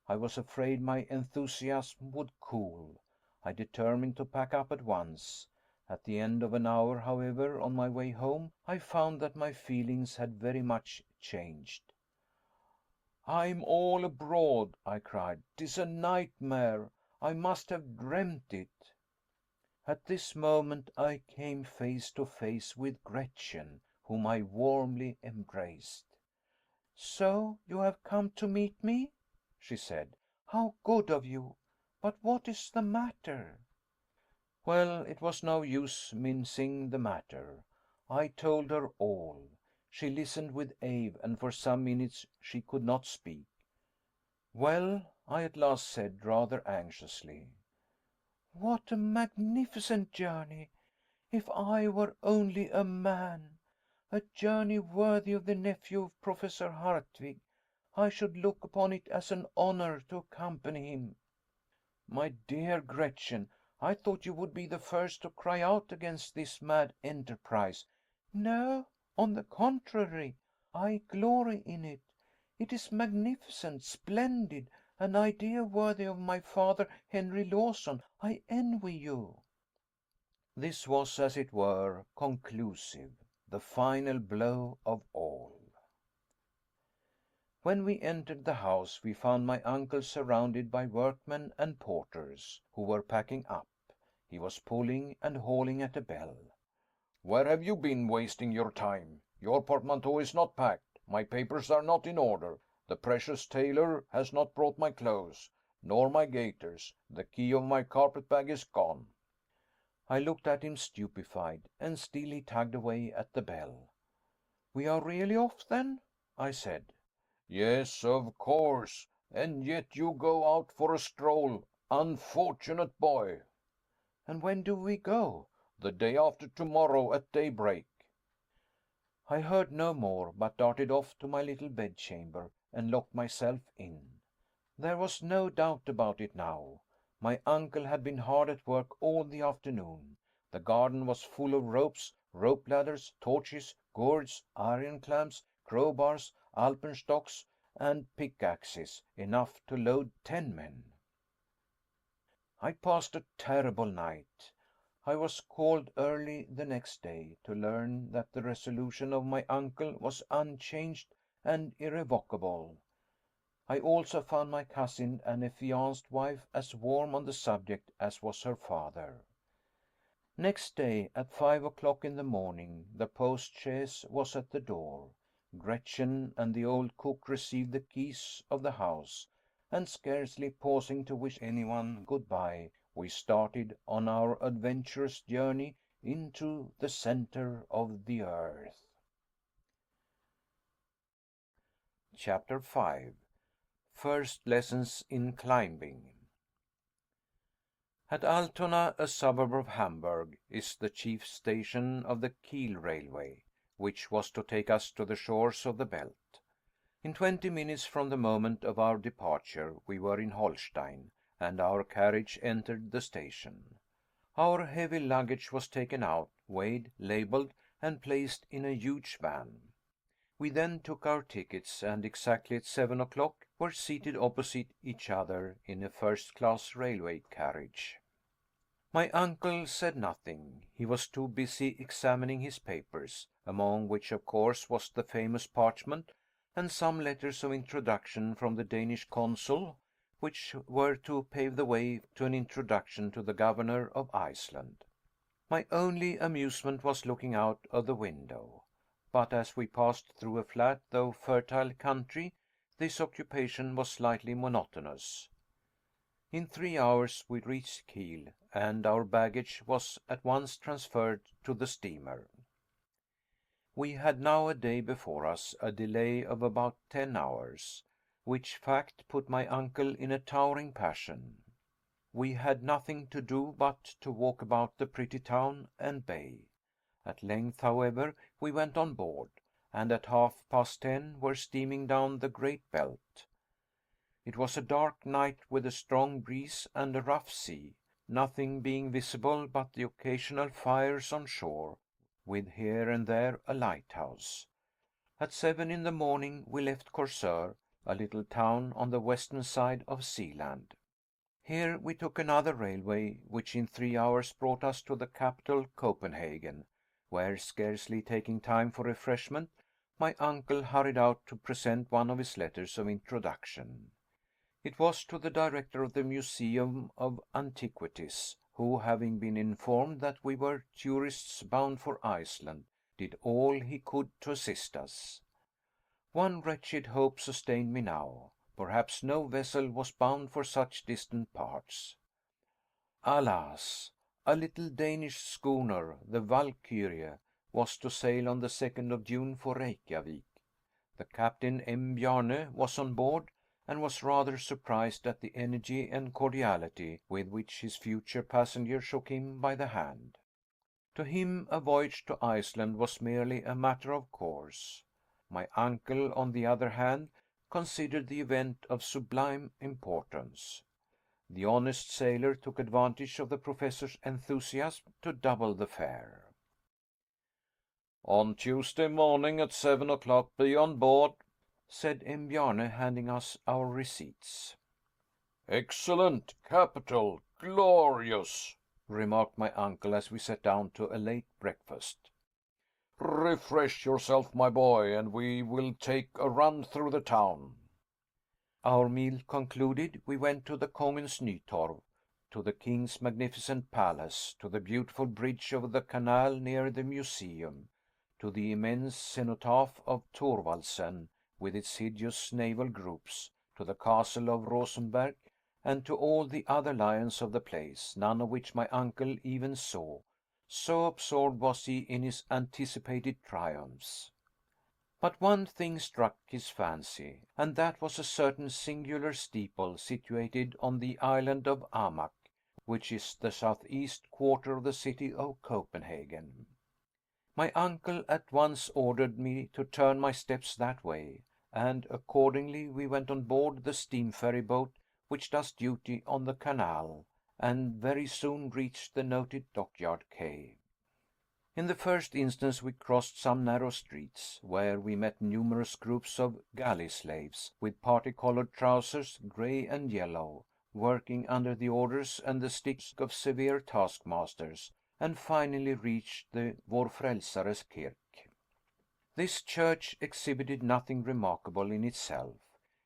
I was afraid my enthusiasm would cool. I determined to pack up at once. At the end of an hour, however, on my way home, I found that my feelings had very much changed. "I'm all abroad," I cried. "'Tis a nightmare. I must have dreamt it." At this moment I came face to face with Gretchen, whom I warmly embraced. "So you have come to meet me?" she said. "How good of you! But what is the matter?" Well, it was no use mincing the matter. I told her all. She listened with awe, and for some minutes she could not speak. "Well," I at last said, rather anxiously. "What a magnificent journey! If I were only a man! A journey worthy of the nephew of Professor Hardwig. I should look upon it as an honor to accompany him." "My dear Gretchen, I thought you would be the first to cry out against this mad enterprise." "No, on the contrary, I glory in it. It is magnificent, splendid, an idea worthy of my father, Henry Lawson. I envy you." This was, as it were, conclusive, the final blow of all. When we entered the house we found my uncle surrounded by workmen and porters, who were packing up. He was pulling and hauling at a bell. Where have you been wasting your time? Your portmanteau is not packed, my papers are not in order, the precious tailor has not brought my clothes, nor my gaiters, the key of my carpet bag is gone." I looked at him stupefied, and still he tugged away at the bell. "We are really off, then?" I said. "Yes, of course, and yet you go out for a stroll, unfortunate boy." "And when do we go?" "The day after tomorrow at daybreak." I heard no more, but darted off to my little bedchamber and locked myself in. There was no doubt about it now. My uncle had been hard at work all the afternoon. The garden was full of ropes, rope ladders, torches, gourds, iron clamps, crowbars, alpenstocks, and pickaxes, enough to load 10 men. I passed a terrible night. I was called early the next day to learn that the resolution of my uncle was unchanged and irrevocable. I also found my cousin and affianced wife as warm on the subject as was her father. Next day, at 5 o'clock in the morning, the post chaise was at the door. Gretchen and the old cook received the keys of the house, and scarcely pausing to wish anyone good bye, we started on our adventurous journey into the center of the earth. Chapter 5. First Lessons in Climbing. At Altona, a suburb of Hamburg, is the chief station of the Kiel railway, which was to take us to the shores of the Belt. In 20 minutes from the moment of our departure we were in Holstein, and our carriage entered the station. Our heavy luggage was taken out, weighed, labeled, and placed in a huge van. We then took our tickets, and exactly at 7 o'clock were seated opposite each other in a first class railway carriage. My uncle said nothing. He was too busy examining his papers, among which of course was the famous parchment and some letters of introduction from the Danish consul, which were to pave the way to an introduction to the governor of Iceland. My only amusement was looking out of the window. But as we passed through a flat though fertile country, this occupation was slightly monotonous. In 3 hours we reached Kiel, and our baggage was at once transferred to the steamer. We had now a day before us, a delay of about 10 hours, which fact put my uncle in a towering passion. We had nothing to do but to walk about the pretty town and bay. At length, however, we went on board, and at 10:30 were steaming down the Great Belt. It was a dark night with a strong breeze and a rough sea, nothing being visible but the occasional fires on shore, with here and there a lighthouse. At 7 in the morning we left Korsør, a little town on the western side of Sealand. Here we took another railway, which in 3 hours brought us to the capital, Copenhagen, where, scarcely taking time for refreshment, my uncle hurried out to present one of his letters of introduction. It was to the director of the Museum of Antiquities, who, having been informed that we were tourists bound for Iceland, did all he could to assist us. One wretched hope sustained me now. Perhaps no vessel was bound for such distant parts. Alas! A little Danish schooner, the Valkyrie, was to sail on the 2nd of June for Reykjavik. The captain, M. Bjarne, was on board, and was rather surprised at the energy and cordiality with which his future passenger shook him by the hand. To him a voyage to Iceland was merely a matter of course. My uncle, on the other hand, considered the event of sublime importance. The honest sailor took advantage of the professor's enthusiasm to double the fare. On Tuesday morning at 7 o'clock be on board, said M. Bjarne, handing us our receipts. Excellent, capital, glorious, remarked my uncle as we sat down to a late breakfast. Refresh yourself, my boy, and we will take a run through the town. Our meal concluded, we went to the Kongens Nytorv, to the king's magnificent palace, to the beautiful bridge over the canal near the museum, to the immense cenotaph of Thorwaldsen with its hideous naval groups, to the castle of Rosenberg, and to all the other lions of the place, none of which my uncle even saw, so absorbed was he in his anticipated triumphs. But one thing struck his fancy, and that was a certain singular steeple situated on the island of Amak, which is the southeast quarter of the city of Copenhagen. My uncle at once ordered me to turn my steps that way, and accordingly we went on board the steam ferry boat which does duty on the canal, and very soon reached the noted dockyard quay. In the first instance we crossed some narrow streets, where we met numerous groups of galley slaves, with parti-colored trousers, grey and yellow, working under the orders and the sticks of severe taskmasters, and finally reached the Vår Frälsares Kirk. This church exhibited nothing remarkable in itself.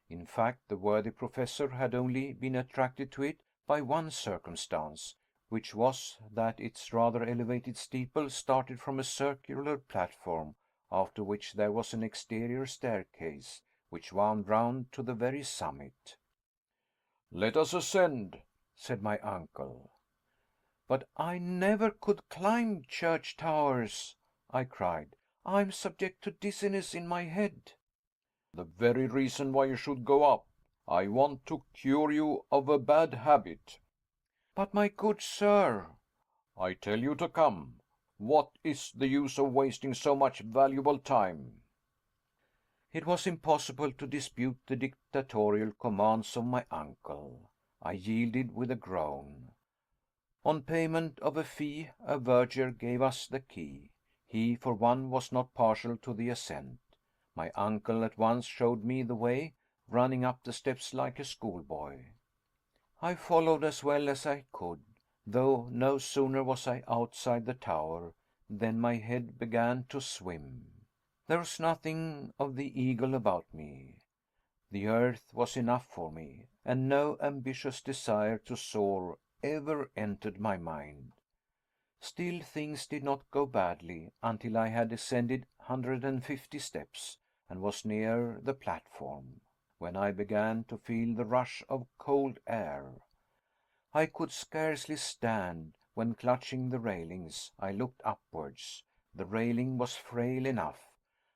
In fact, the worthy professor had only been attracted to it by one circumstance, which was that its rather elevated steeple started from a circular platform, after which there was an exterior staircase, which wound round to the very summit. Let us ascend, said my uncle. But I never could climb church towers, I cried. I am subject to dizziness in my head. The very reason why you should go up. I want to cure you of a bad habit. But my good sir, I tell you to come. What is the use of wasting so much valuable time? It was impossible to dispute the dictatorial commands of my uncle. I yielded with a groan. On payment of a fee, a verger gave us the key. He, for one, was not partial to the ascent. My uncle at once showed me the way, running up the steps like a schoolboy. I followed as well as I could, though no sooner was I outside the tower than my head began to swim. There was nothing of the eagle about me. The earth was enough for me, and no ambitious desire to soar ever entered my mind. Still, things did not go badly until I had ascended 150 steps and was near the platform, when I began to feel the rush of cold air. I could scarcely stand when, clutching the railings, I looked upwards. The railing was frail enough,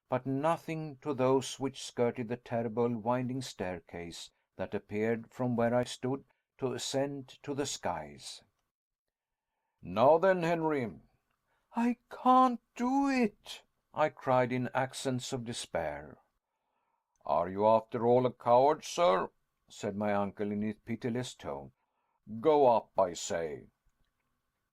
but nothing to those which skirted the terrible winding staircase that appeared from where I stood to ascend to the skies. Now then, Henry. I can't do it, I cried in accents of despair. Are you after all a coward, sir? Said my uncle in a pitiless tone. Go up, I say.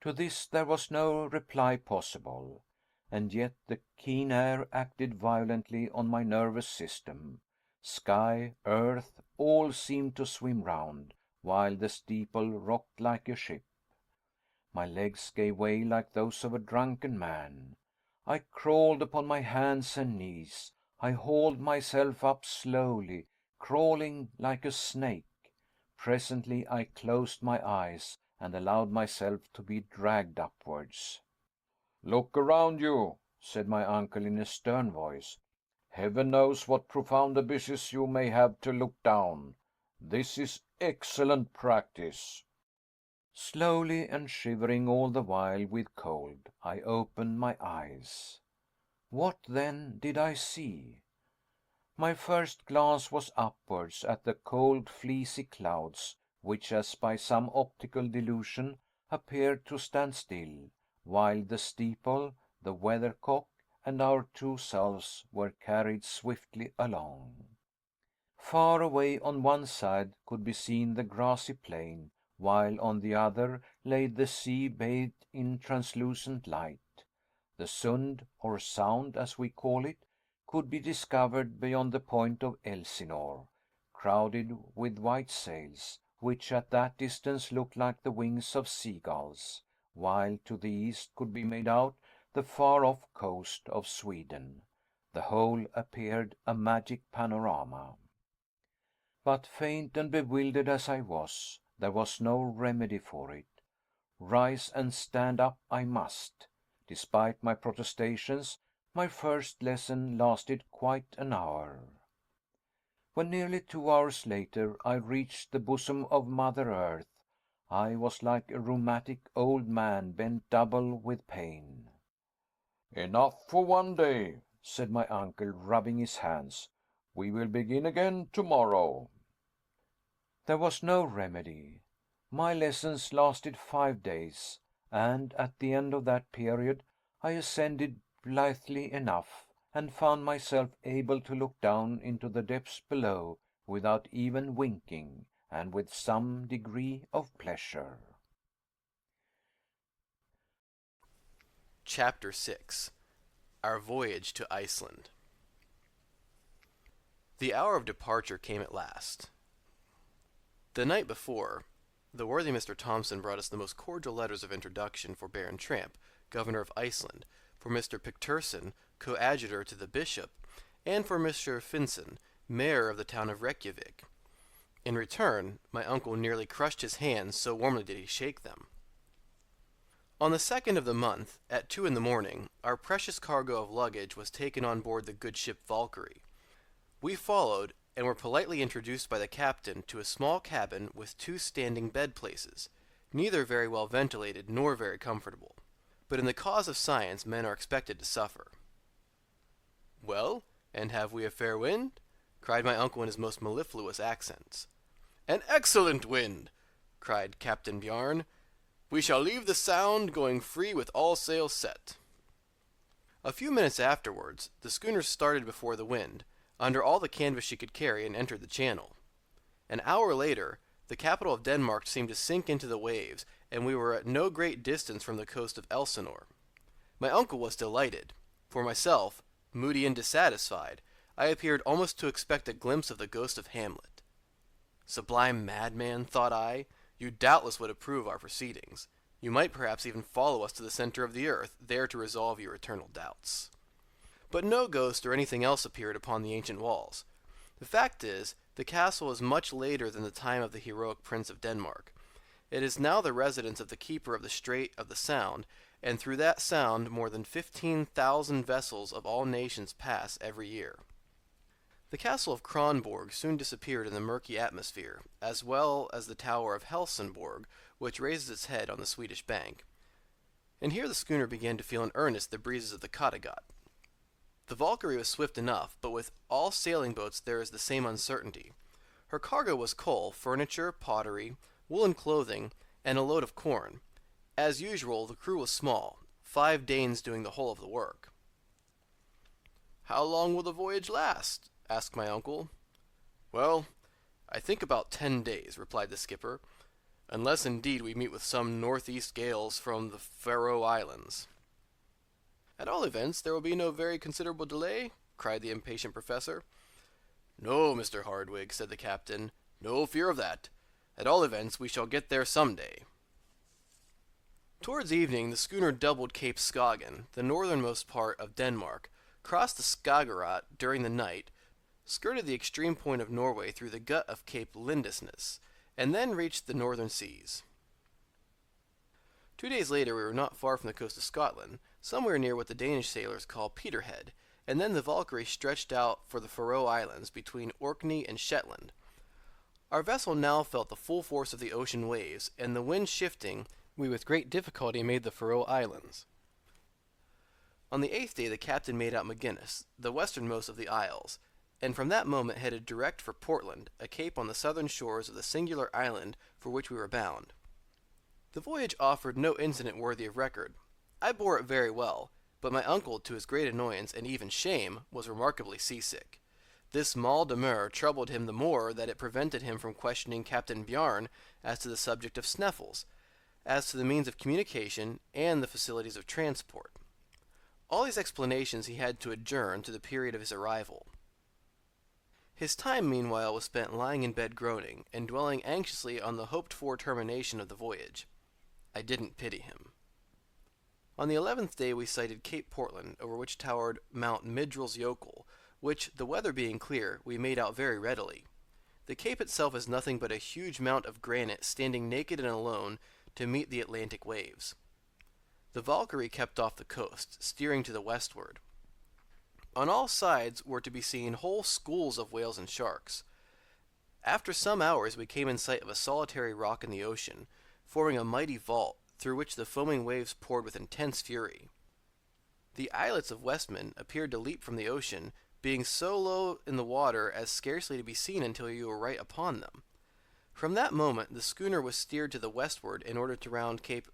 To this there was no reply possible, and yet the keen air acted violently on my nervous system. Sky, earth, all seemed to swim round, while the steeple rocked like a ship. My legs gave way like those of a drunken man. I crawled upon my hands and knees. I hauled myself up slowly, crawling like a snake. Presently I closed my eyes and allowed myself to be dragged upwards. "Look around you," said my uncle in a stern voice. "Heaven knows what profound abysses you may have to look down. This is excellent practice." Slowly, and shivering all the while with cold, I opened my eyes. What then did I see? My first glance was upwards at the cold fleecy clouds, which as by some optical delusion appeared to stand still, while the steeple, the weathercock, and our two selves were carried swiftly along. Far away on one side could be seen the grassy plain, while on the other lay the sea bathed in translucent light. The Sund, or Sound as we call it, could be discovered beyond the point of Elsinore, crowded with white sails, which at that distance looked like the wings of seagulls, while to the east could be made out the far off coast of Sweden. The whole appeared a magic panorama. But faint and bewildered as I was, there was no remedy for it. Rise and stand up I must. Despite my protestations, my first lesson lasted quite an hour. When nearly 2 hours later I reached the bosom of Mother Earth, I was like a rheumatic old man bent double with pain. "Enough for one day," said my uncle, rubbing his hands. "We will begin again tomorrow." There was no remedy. My lessons lasted 5 days, and at the end of that period I ascended blithely enough, and found myself able to look down into the depths below without even winking, and with some degree of pleasure. Chapter 6. Our Voyage to Iceland. The hour of departure came at last. The night before, the worthy Mr. Thompson brought us the most cordial letters of introduction for Baron Tramp, Governor of Iceland, for Mr. Picturson, coadjutor to the bishop, and for Mr. Finson, mayor of the town of Reykjavik. In return, my uncle nearly crushed his hands, so warmly did he shake them. On the 2nd of the month, at 2 in the morning, our precious cargo of luggage was taken on board the good ship Valkyrie. We followed, and were politely introduced by the captain to a small cabin with 2 standing bed places, neither very well ventilated nor very comfortable. But in the cause of science men are expected to suffer. "Well, and have we a fair wind?" cried my uncle in his most mellifluous accents. "An excellent wind!" cried Captain Bjarne. "We shall leave the Sound going free with all sails set." A few minutes afterwards, the schooner started before the wind, under all the canvas she could carry, and entered the channel. An hour later, the capital of Denmark seemed to sink into the waves, and we were at no great distance from the coast of Elsinore. My uncle was delighted. For myself, moody and dissatisfied, I appeared almost to expect a glimpse of the ghost of Hamlet. "Sublime madman," thought I, "you doubtless would approve our proceedings. You might perhaps even follow us to the center of the earth, there to resolve your eternal doubts." But no ghost or anything else appeared upon the ancient walls. The fact is, the castle is much later than the time of the heroic Prince of Denmark. It is now the residence of the keeper of the Strait of the Sound, and through that sound more than 15,000 vessels of all nations pass every year. The castle of Kronborg soon disappeared in the murky atmosphere, as well as the tower of Helsingborg, which raises its head on the Swedish bank. And here the schooner began to feel in earnest the breezes of the Kattegat. The Valkyrie was swift enough, but with all sailing boats there is the same uncertainty. Her cargo was coal, furniture, pottery, woolen clothing, and a load of corn. As usual, the crew was small, 5 Danes doing the whole of the work. "How long will the voyage last?" asked my uncle. "Well, I think about 10 days," replied the skipper, "unless indeed we meet with some northeast gales from the Faroe Islands." "At all events, there will be no very considerable delay?" cried the impatient professor. "No, Mr. Hardwigg," said the captain, "no fear of that. At all events, we shall get there some day. Towards evening, the schooner doubled Cape Skagen, the northernmost part of Denmark, crossed the Skagerrak during the night, skirted the extreme point of Norway through the gut of Cape Lindesnes, and then reached the northern seas. 2 days later, we were not far from the coast of Scotland, somewhere near what the Danish sailors call Peterhead, and then the Valkyrie stretched out for the Faroe Islands between Orkney and Shetland. Our vessel now felt the full force of the ocean waves, and the wind shifting, we with great difficulty made the Faroe Islands. On the 8th day the captain made out Maginnis, the westernmost of the isles, and from that moment headed direct for Portland, a cape on the southern shores of the singular island for which we were bound. The voyage offered no incident worthy of record. I bore it very well, but my uncle, to his great annoyance and even shame, was remarkably seasick. This mal de mer troubled him the more that it prevented him from questioning Captain Bjarne as to the subject of Sneffels, as to the means of communication, and the facilities of transport. All these explanations he had to adjourn to the period of his arrival. His time, meanwhile, was spent lying in bed groaning, and dwelling anxiously on the hoped-for termination of the voyage. I didn't pity him. On the 11th day we sighted Cape Portland, over which towered Mount Midrelsjokel, which, the weather being clear, we made out very readily. The cape itself is nothing but a huge mount of granite standing naked and alone to meet the Atlantic waves. The Valkyrie kept off the coast, steering to the westward. On all sides were to be seen whole schools of whales and sharks. After some hours we came in sight of a solitary rock in the ocean, forming a mighty vault, through which the foaming waves poured with intense fury. The islets of Westman appeared to leap from the ocean, being so low in the water as scarcely to be seen until you were right upon them. From that moment the schooner was steered to the westward in order to round Cape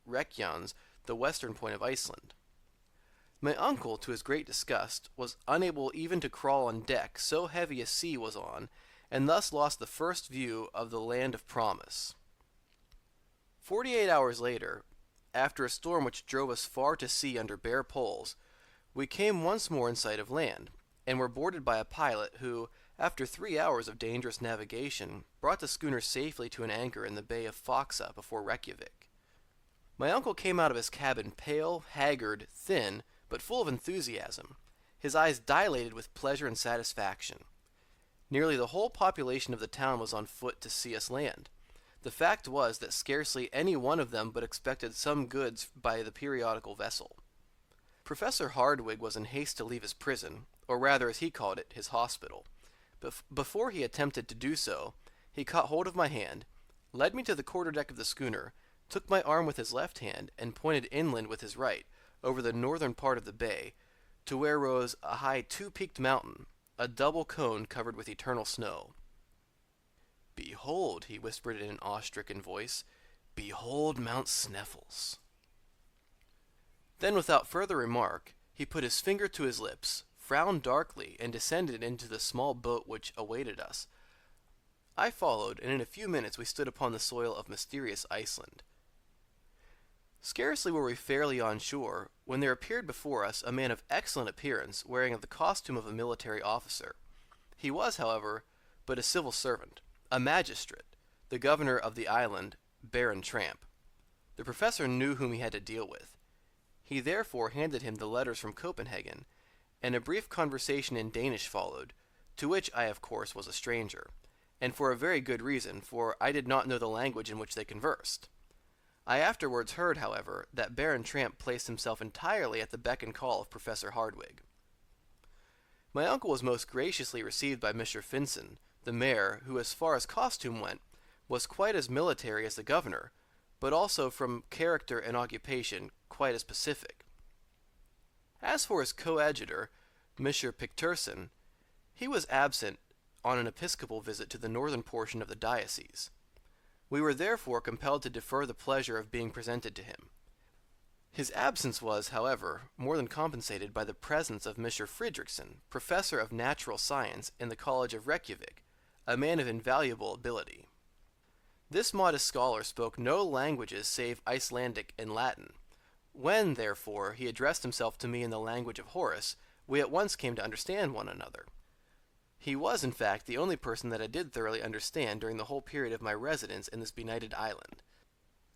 Reykjans, the western point of Iceland. My uncle, to his great disgust, was unable even to crawl on deck, so heavy a sea was on, and thus lost the first view of the land of promise. 48 hours later, after a storm which drove us far to sea under bare poles, we came once more in sight of land, and were boarded by a pilot who, after 3 hours of dangerous navigation, brought the schooner safely to an anchor in the bay of Faxa before Reykjavik. My uncle came out of his cabin pale, haggard, thin, but full of enthusiasm, his eyes dilated with pleasure and satisfaction. Nearly the whole population of the town was on foot to see us land. The fact was that scarcely any one of them but expected some goods by the periodical vessel. Professor Hardwigg was in haste to leave his prison, or rather, as he called it, his hospital. But before he attempted to do so, he caught hold of my hand, led me to the quarter-deck of the schooner, took my arm with his left hand, and pointed inland with his right, over the northern part of the bay, to where rose a high two-peaked mountain, a double cone covered with eternal snow. "Behold," he whispered in an awe-stricken voice, "behold Mount Sneffels." Then, without further remark, he put his finger to his lips, frowned darkly, and descended into the small boat which awaited us. I followed, and in a few minutes we stood upon the soil of mysterious Iceland. Scarcely were we fairly on shore, when there appeared before us a man of excellent appearance, wearing the costume of a military officer. He was, however, but a civil servant, a magistrate, the governor of the island, Baron Tramp. The professor knew whom he had to deal with. He therefore handed him the letters from Copenhagen, and a brief conversation in Danish followed, to which I, of course, was a stranger, and for a very good reason, for I did not know the language in which they conversed. I afterwards heard, however, that Baron Tramp placed himself entirely at the beck and call of Professor Hardwigg. My uncle was most graciously received by Mr. Finson, the mayor, who, as far as costume went, was quite as military as the governor, but also from character and occupation quite as pacific. As for his coadjutor, Mr. Picturson, he was absent on an episcopal visit to the northern portion of the diocese. We were therefore compelled to defer the pleasure of being presented to him. His absence was, however, more than compensated by the presence of Mr. Fridriksson, professor of natural science in the College of Reykjavik, a man of invaluable ability. This modest scholar spoke no languages save Icelandic and Latin. When, therefore, he addressed himself to me in the language of Horace, we at once came to understand one another. He was, in fact, the only person that I did thoroughly understand during the whole period of my residence in this benighted island.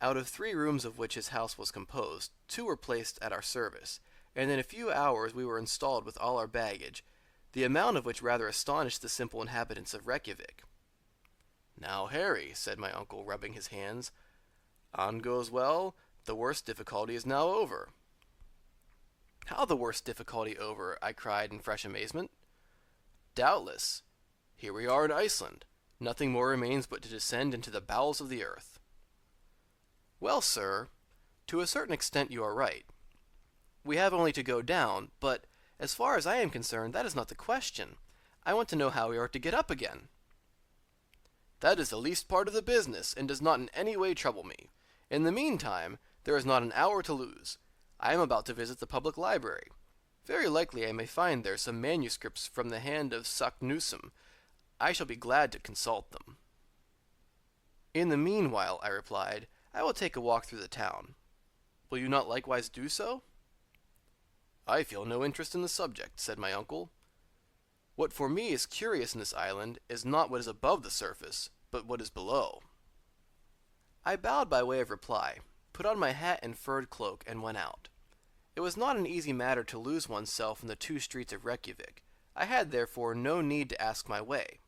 Out of 3 rooms of which his house was composed, 2 were placed at our service, and in a few hours we were installed with all our baggage, the amount of which rather astonished the simple inhabitants of Reykjavik. "Now, Harry," said my uncle, rubbing his hands, "on goes well. The worst difficulty is now over." "How the worst difficulty over?" I cried in fresh amazement. "Doubtless. Here we are in Iceland. Nothing more remains but to descend into the bowels of the earth." "Well, sir, to a certain extent you are right. We have only to go down, but, as far as I am concerned, that is not the question. I want to know how we are to get up again." "That is the least part of the business, and does not in any way trouble me. In the meantime, there is not an hour to lose. I am about to visit the public library. Very likely I may find there some manuscripts from the hand of Saknussemm. I shall be glad to consult them." "In the meanwhile," I replied, "I will take a walk through the town. Will you not likewise do so?" "I feel no interest in the subject," said my uncle. "What for me is curious in this island is not what is above the surface, but what is below." I bowed by way of reply, put on my hat and furred cloak, and went out. It was not an easy matter to lose oneself in the 2 streets of Reykjavik. I had, therefore, no need to ask my way.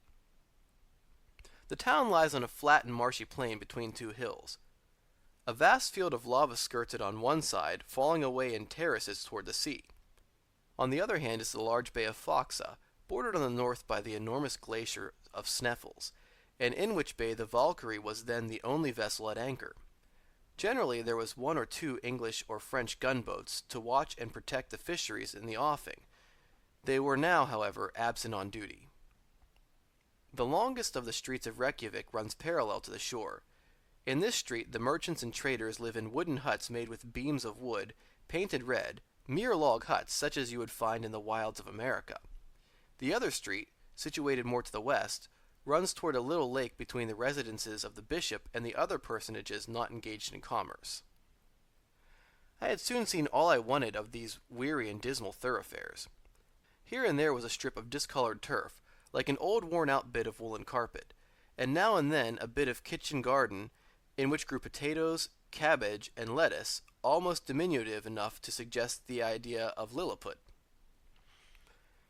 The town lies on a flat and marshy plain between 2 hills. A vast field of lava skirts it on one side, falling away in terraces toward the sea. On the other hand is the large bay of Foxa, bordered on the north by the enormous glacier of Sneffels, and in which bay the Valkyrie was then the only vessel at anchor. Generally there was 1 or 2 English or French gunboats to watch and protect the fisheries in the offing. They were now, however, absent on duty. The longest of the streets of Reykjavik runs parallel to the shore. In this street the merchants and traders live in wooden huts made with beams of wood, painted red, mere log huts such as you would find in the wilds of America. The other street, situated more to the west, runs toward a little lake between the residences of the bishop and the other personages not engaged in commerce. I had soon seen all I wanted of these weary and dismal thoroughfares. Here and there was a strip of discolored turf, like an old worn-out bit of woolen carpet, and now and then a bit of kitchen garden in which grew potatoes, cabbage, and lettuce, almost diminutive enough to suggest the idea of Lilliput.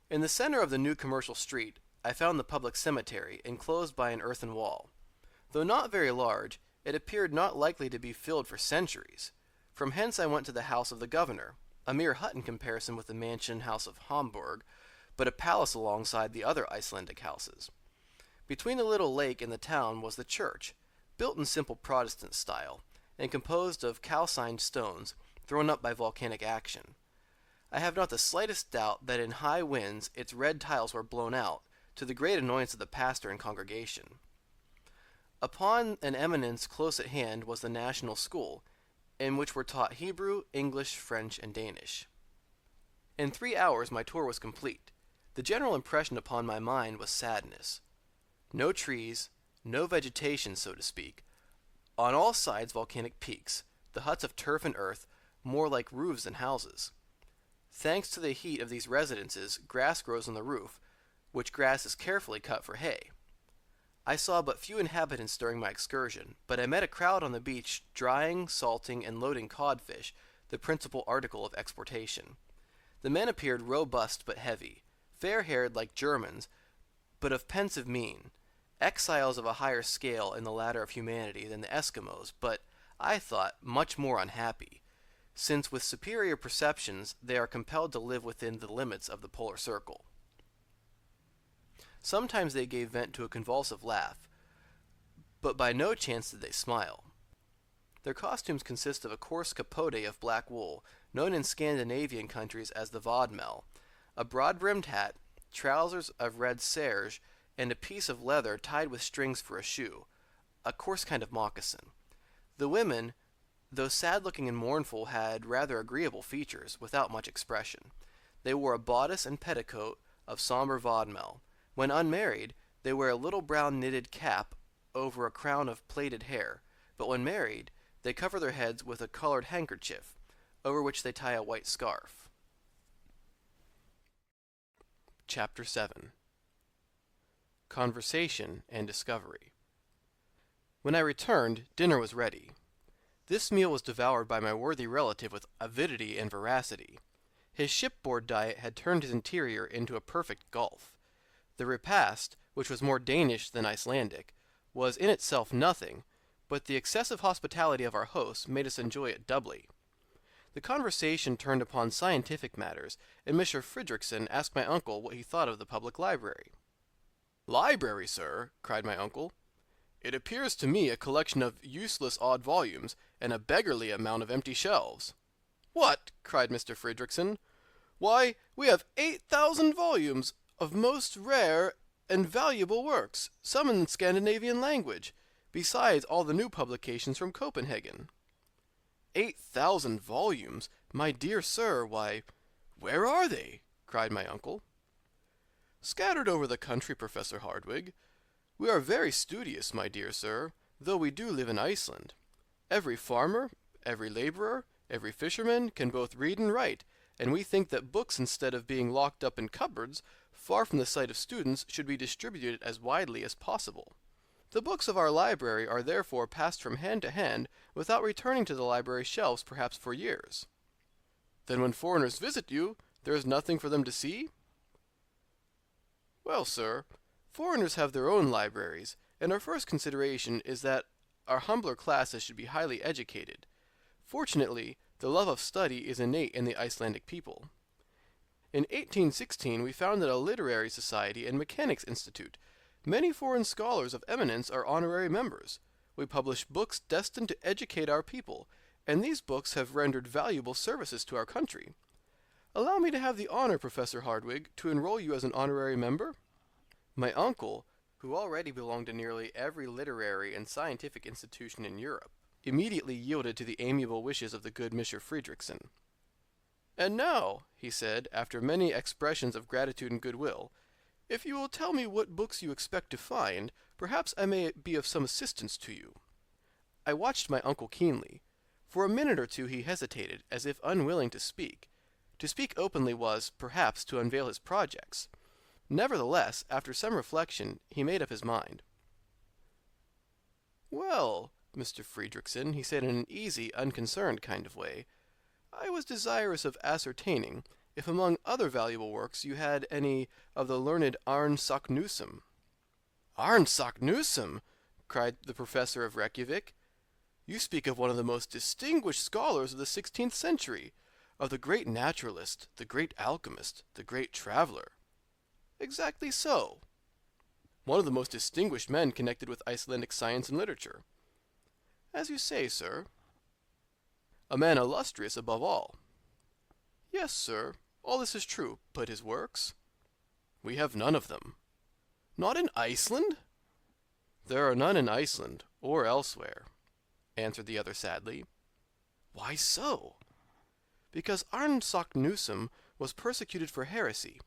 In the center of the new commercial street, I found the public cemetery, enclosed by an earthen wall. Though not very large, it appeared not likely to be filled for centuries. From hence I went to the house of the governor, a mere hut in comparison with the mansion house of Hamburg, but a palace alongside the other Icelandic houses. Between the little lake and the town was the church, built in simple Protestant style, and composed of calcined stones, thrown up by volcanic action. I have not the slightest doubt that in high winds its red tiles were blown out, to the great annoyance of the pastor and congregation. Upon an eminence close at hand was the National School, in which were taught Hebrew, English, French, and Danish. In 3 hours my tour was complete. The general impression upon my mind was sadness. No trees, no vegetation, so to speak. On all sides volcanic peaks, the huts of turf and earth, more like roofs than houses. Thanks to the heat of these residences, grass grows on the roof, which grass is carefully cut for hay. I saw but few inhabitants during my excursion, but I met a crowd on the beach drying, salting, and loading codfish, the principal article of exportation. The men appeared robust but heavy, fair-haired like Germans, but of pensive mien, exiles of a higher scale in the ladder of humanity than the Eskimos, but, I thought, much more unhappy, since with superior perceptions they are compelled to live within the limits of the polar circle. Sometimes they gave vent to a convulsive laugh, but by no chance did they smile. Their costumes consist of a coarse capote of black wool, known in Scandinavian countries as the vodmel, a broad-brimmed hat, trousers of red serge, and a piece of leather tied with strings for a shoe, a coarse kind of moccasin. The women, though sad-looking and mournful, had rather agreeable features, without much expression. They wore a bodice and petticoat of sombre vodmel. When unmarried, they wear a little brown knitted cap over a crown of plaited hair, but when married, they cover their heads with a colored handkerchief, over which they tie a white scarf. Chapter 7. conversation, and discovery. When I returned, dinner was ready. This meal was devoured by my worthy relative with avidity and voracity. His shipboard diet had turned his interior into a perfect gulf. The repast, which was more Danish than Icelandic, was in itself nothing, but the excessive hospitality of our hosts made us enjoy it doubly. The conversation turned upon scientific matters, and Mr. Fridriksson asked my uncle what he thought of the public library. "Library, sir?" cried my uncle. "It appears to me a collection of useless odd volumes, and a beggarly amount of empty shelves." "What?" cried Mr. Fridriksson. "Why, we have 8,000 volumes of most rare and valuable works, some in the Scandinavian language, besides all the new publications from Copenhagen." 8,000 volumes, my dear sir, why, where are they?" cried my uncle. "Scattered over the country, Professor Hardwigg. We are very studious, my dear sir, though we do live in Iceland. Every farmer, every laborer, every fisherman can both read and write, and we think that books, instead of being locked up in cupboards, far from the sight of students, should be distributed as widely as possible. The books of our library are therefore passed from hand to hand without returning to the library shelves perhaps for years." "Then when foreigners visit you, there is nothing for them to see?" "Well, sir, foreigners have their own libraries, and our first consideration is that our humbler classes should be highly educated. Fortunately, the love of study is innate in the Icelandic people. In 1816 we founded a literary society and mechanics institute. Many foreign scholars of eminence are honorary members. We publish books destined to educate our people, and these books have rendered valuable services to our country. Allow me to have the honor, Professor Hardwigg, to enroll you as an honorary member." My uncle, who already belonged to nearly every literary and scientific institution in Europe, immediately yielded to the amiable wishes of the good Mr. Fridriksson. "And now," he said, after many expressions of gratitude and goodwill, "if you will tell me what books you expect to find, perhaps I may be of some assistance to you." I watched my uncle keenly. For a minute or two he hesitated, as if unwilling to speak. To speak openly was, perhaps, to unveil his projects. Nevertheless, after some reflection, he made up his mind. "Well, Mr. Fridriksson," he said in an easy, unconcerned kind of way, "I was desirous of ascertaining if among other valuable works you had any of the learned Arne Saknussemm." "Arne Saknussemm!" cried the professor of Reykjavik. "You speak of one of the most distinguished scholars of the 16th century, of the great naturalist, the great alchemist, the great traveler." "Exactly so." "One of the most distinguished men connected with Icelandic science and literature." "As you say, sir." "A man illustrious above all." "Yes, sir, all this is true, but his works?" "We have none of them." "Not in Iceland?" "There are none in Iceland, or elsewhere," answered the other sadly. "Why so?" "Because Arne Saknussemm was persecuted for heresy,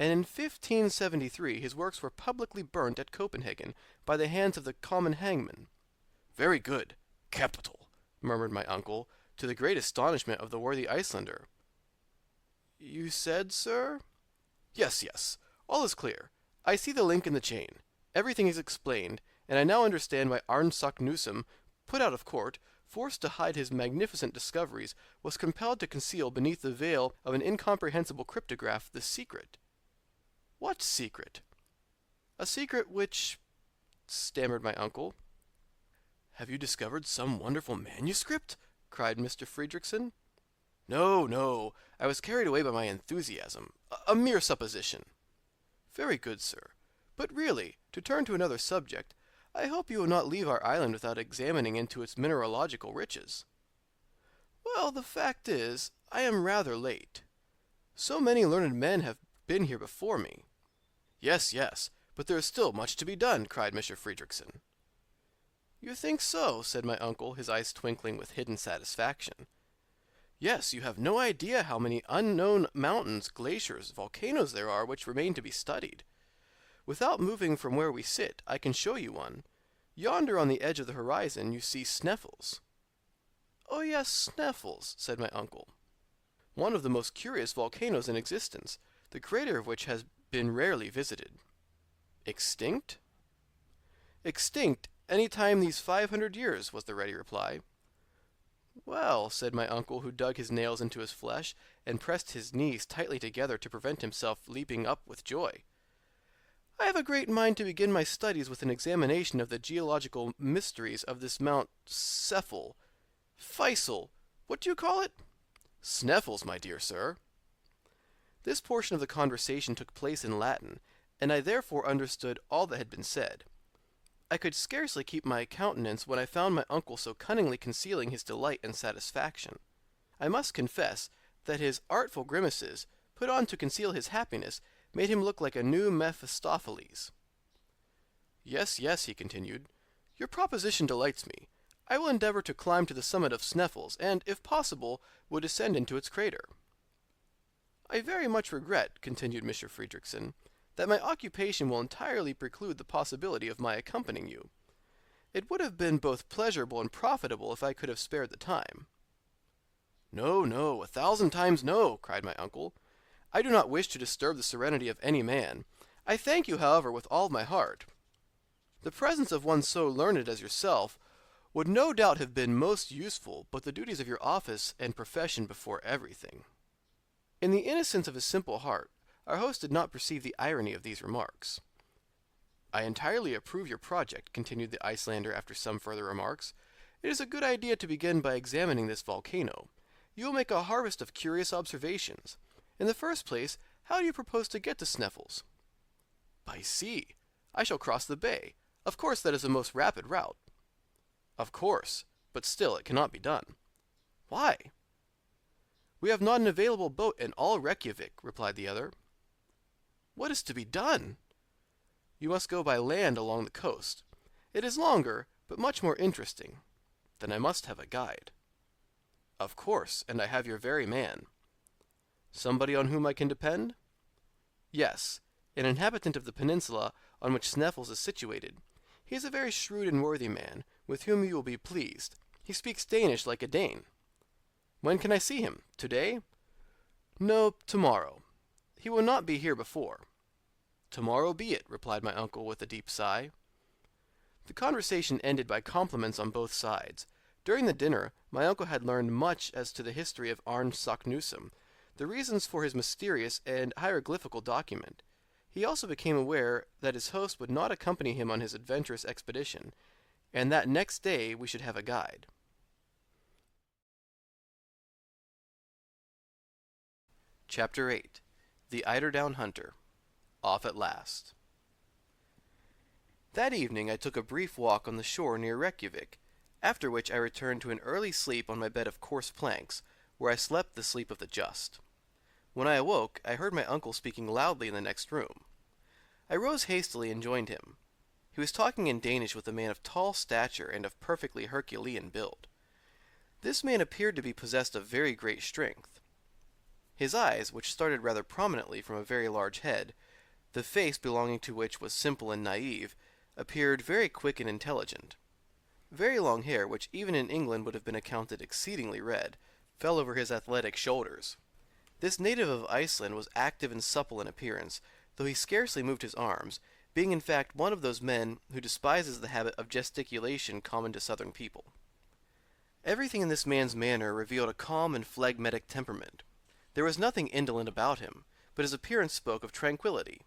and in 1573 his works were publicly burnt at Copenhagen by the hands of the common hangman." "Very good, capital," murmured my uncle, to the great astonishment of the worthy Icelander. "You said, sir?" "Yes, yes, all is clear. I see the link in the chain. Everything is explained, and I now understand why Arne Saknussemm, put out of court, forced to hide his magnificent discoveries, was compelled to conceal beneath the veil of an incomprehensible cryptograph the secret." "What secret?" "A secret which—" stammered my uncle. "Have you discovered some wonderful manuscript?" cried Mr. Fridriksson. "No, no, I was carried away by my enthusiasm. A mere supposition." "Very good, sir. But really, to turn to another subject, I hope you will not leave our island without examining into its mineralogical riches." "Well, the fact is, I am rather late. So many learned men have been here before me." "Yes, yes, but there is still much to be done," cried Mr. Fridriksson. "You think so?" said my uncle, his eyes twinkling with hidden satisfaction. "Yes, you have no idea how many unknown mountains, glaciers, volcanoes there are which remain to be studied. Without moving from where we sit, I can show you one. Yonder on the edge of the horizon you see Sneffels." "Oh yes, Sneffels," said my uncle. "One of the most curious volcanoes in existence, the crater of which has been rarely visited." Extinct? Extinct any time these 500 years, was the ready reply. Well, said my uncle, who dug his nails into his flesh and pressed his knees tightly together to prevent himself leaping up with joy, I have a great mind to begin my studies with an examination of the geological mysteries of this Mount Faisal, what do you call it? Sneffels, my dear sir. This portion of the conversation took place in Latin, and I therefore understood all that had been said. I could scarcely keep my countenance when I found my uncle so cunningly concealing his delight and satisfaction. I must confess that his artful grimaces, put on to conceal his happiness, made him look like a new Mephistopheles. Yes, yes, he continued, your proposition delights me. I will endeavor to climb to the summit of Sneffels, and, if possible, will descend into its crater. I very much regret, continued Mr. Friedrichsen, that my occupation will entirely preclude the possibility of my accompanying you. It would have been both pleasurable and profitable if I could have spared the time. No, no, 1,000 times no, cried my uncle. I do not wish to disturb the serenity of any man. I thank you, however, with all my heart. The presence of one so learned as yourself would no doubt have been most useful, but the duties of your office and profession before everything. In the innocence of his simple heart, our host did not perceive the irony of these remarks. I entirely approve your project, continued the Icelander after some further remarks. It is a good idea to begin by examining this volcano. You will make a harvest of curious observations. In the first place, how do you propose to get to Sneffels? By sea. I shall cross the bay. Of course that is the most rapid route. Of course, but still it cannot be done. Why? We have not an available boat in all Reykjavik, replied the other. What is to be done? You must go by land along the coast. It is longer, but much more interesting. Then I must have a guide. Of course, and I have your very man. Somebody on whom I can depend? Yes, an inhabitant of the peninsula on which Sneffels is situated. He is a very shrewd and worthy man, with whom you will be pleased. He speaks Danish like a Dane. When can I see him? Today? No, tomorrow. He will not be here before. Tomorrow be it, replied my uncle with a deep sigh. The conversation ended by compliments on both sides. During the dinner, my uncle had learned much as to the history of Arne Saknussemm, the reasons for his mysterious and hieroglyphical document. He also became aware that his host would not accompany him on his adventurous expedition, and that next day we should have a guide. Chapter 8. The Eiderdown Hunter. Off at last. That evening I took a brief walk on the shore near Reykjavik, after which I returned to an early sleep on my bed of coarse planks, where I slept the sleep of the just. When I awoke, I heard my uncle speaking loudly in the next room. I rose hastily and joined him. He was talking in Danish with a man of tall stature and of perfectly Herculean build. This man appeared to be possessed of very great strength. His eyes, which started rather prominently from a very large head, the face belonging to which was simple and naive, appeared very quick and intelligent. Very long hair, which even in England would have been accounted exceedingly red, fell over his athletic shoulders. This native of Iceland was active and supple in appearance, though he scarcely moved his arms, being in fact one of those men who despises the habit of gesticulation common to southern people. Everything in this man's manner revealed a calm and phlegmatic temperament. There was nothing indolent about him, but his appearance spoke of tranquillity.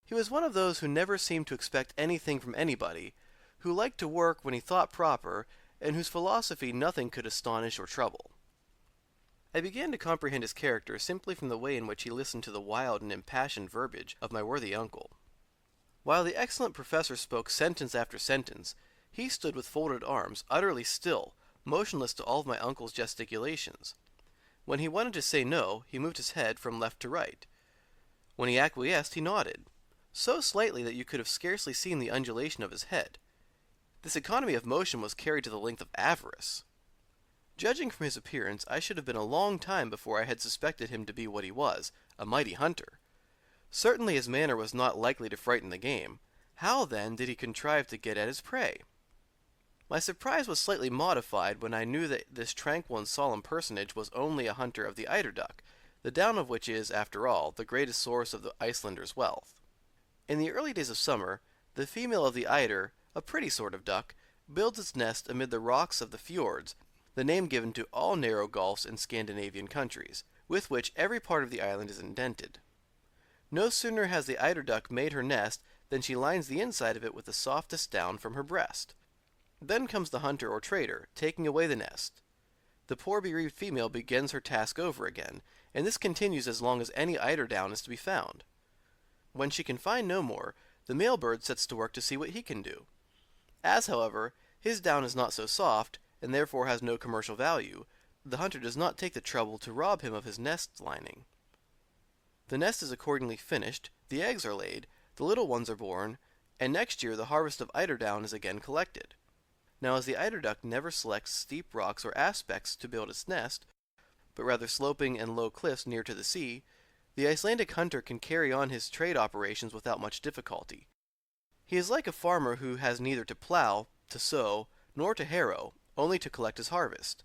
He was one of those who never seemed to expect anything from anybody, who liked to work when he thought proper, and whose philosophy nothing could astonish or trouble. I began to comprehend his character simply from the way in which he listened to the wild and impassioned verbiage of my worthy uncle. While the excellent professor spoke sentence after sentence, he stood with folded arms, utterly still, motionless to all of my uncle's gesticulations. When he wanted to say no, he moved his head from left to right. When he acquiesced, he nodded, so slightly that you could have scarcely seen the undulation of his head. This economy of motion was carried to the length of avarice. Judging from his appearance, I should have been a long time before I had suspected him to be what he was, a mighty hunter. Certainly his manner was not likely to frighten the game. How, then, did he contrive to get at his prey? My surprise was slightly modified when I knew that this tranquil and solemn personage was only a hunter of the eiderduck, the down of which is, after all, the greatest source of the Icelander's wealth. In the early days of summer, the female of the eider, a pretty sort of duck, builds its nest amid the rocks of the fjords, the name given to all narrow gulfs in Scandinavian countries, with which every part of the island is indented. No sooner has the eider duck made her nest than she lines the inside of it with the softest down from her breast. Then comes the hunter or trader, taking away the nest. The poor bereaved female begins her task over again, and this continues as long as any eider down is to be found. When she can find no more, the male bird sets to work to see what he can do. As, however, his down is not so soft, and therefore has no commercial value, the hunter does not take the trouble to rob him of his nest lining. The nest is accordingly finished, the eggs are laid, the little ones are born, and next year the harvest of eider down is again collected. Now, as the eider duck never selects steep rocks or aspects to build its nest, but rather sloping and low cliffs near to the sea, the Icelandic hunter can carry on his trade operations without much difficulty. He is like a farmer who has neither to plow, to sow, nor to harrow, only to collect his harvest.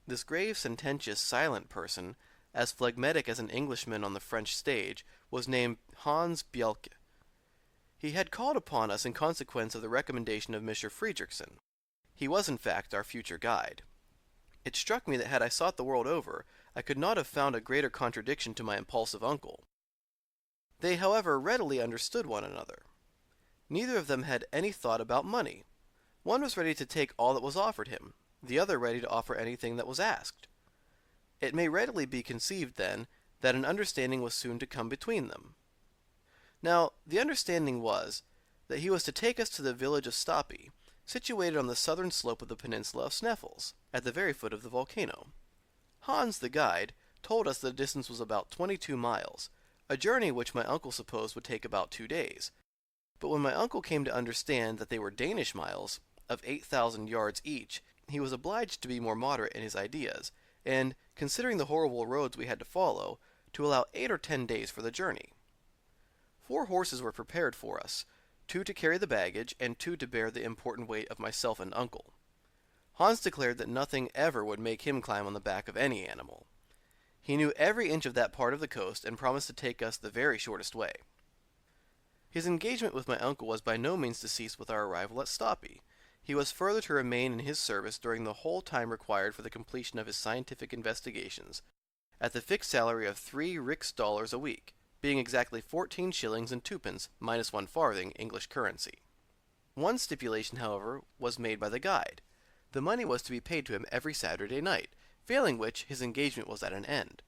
This grave, sententious, silent person, as phlegmatic as an Englishman on the French stage, was named Hans Bjelke. He had called upon us in consequence of the recommendation of Mr. Friedrichsen. He was, in fact, our future guide. It struck me that had I sought the world over, I could not have found a greater contradiction to my impulsive uncle. They, however, readily understood one another. Neither of them had any thought about money. One was ready to take all that was offered him, the other ready to offer anything that was asked. It may readily be conceived, then, that an understanding was soon to come between them. Now, the understanding was, that he was to take us to the village of Stapi, situated on the southern slope of the peninsula of Sneffels, at the very foot of the volcano. Hans, the guide, told us the distance was about 22 miles, a journey which my uncle supposed would take about 2 days. But when my uncle came to understand that they were Danish miles, of 8,000 yards each, he was obliged to be more moderate in his ideas, and, considering the horrible roads we had to follow, to allow 8 or 10 days for the journey. 4 horses were prepared for us, 2 to carry the baggage, and 2 to bear the important weight of myself and uncle. Hans declared that nothing ever would make him climb on the back of any animal. He knew every inch of that part of the coast, and promised to take us the very shortest way. His engagement with my uncle was by no means to cease with our arrival at Stapi. He was further to remain in his service during the whole time required for the completion of his scientific investigations, at the fixed salary of 3 riksdaler a week, being exactly 14 shillings and 2 pence, minus 1 farthing, English currency. One stipulation, however, was made by the guide. The money was to be paid to him every Saturday night, failing which his engagement was at an end.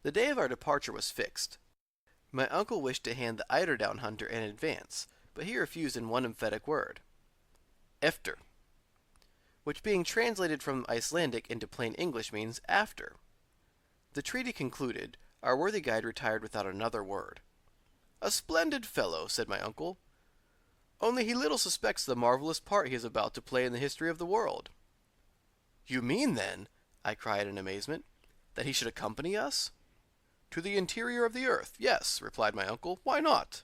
The day of our departure was fixed. My uncle wished to hand the eiderdown hunter in advance, but he refused in one emphatic word, "Efter," which being translated from Icelandic into plain English means after. The treaty concluded, our worthy guide retired without another word. "A splendid fellow," said my uncle. "Only he little suspects the marvelous part he is about to play in the history of the world." "You mean, then," I cried in amazement, "that he should accompany us?" "To the interior of the earth, yes," replied my uncle. "Why not?"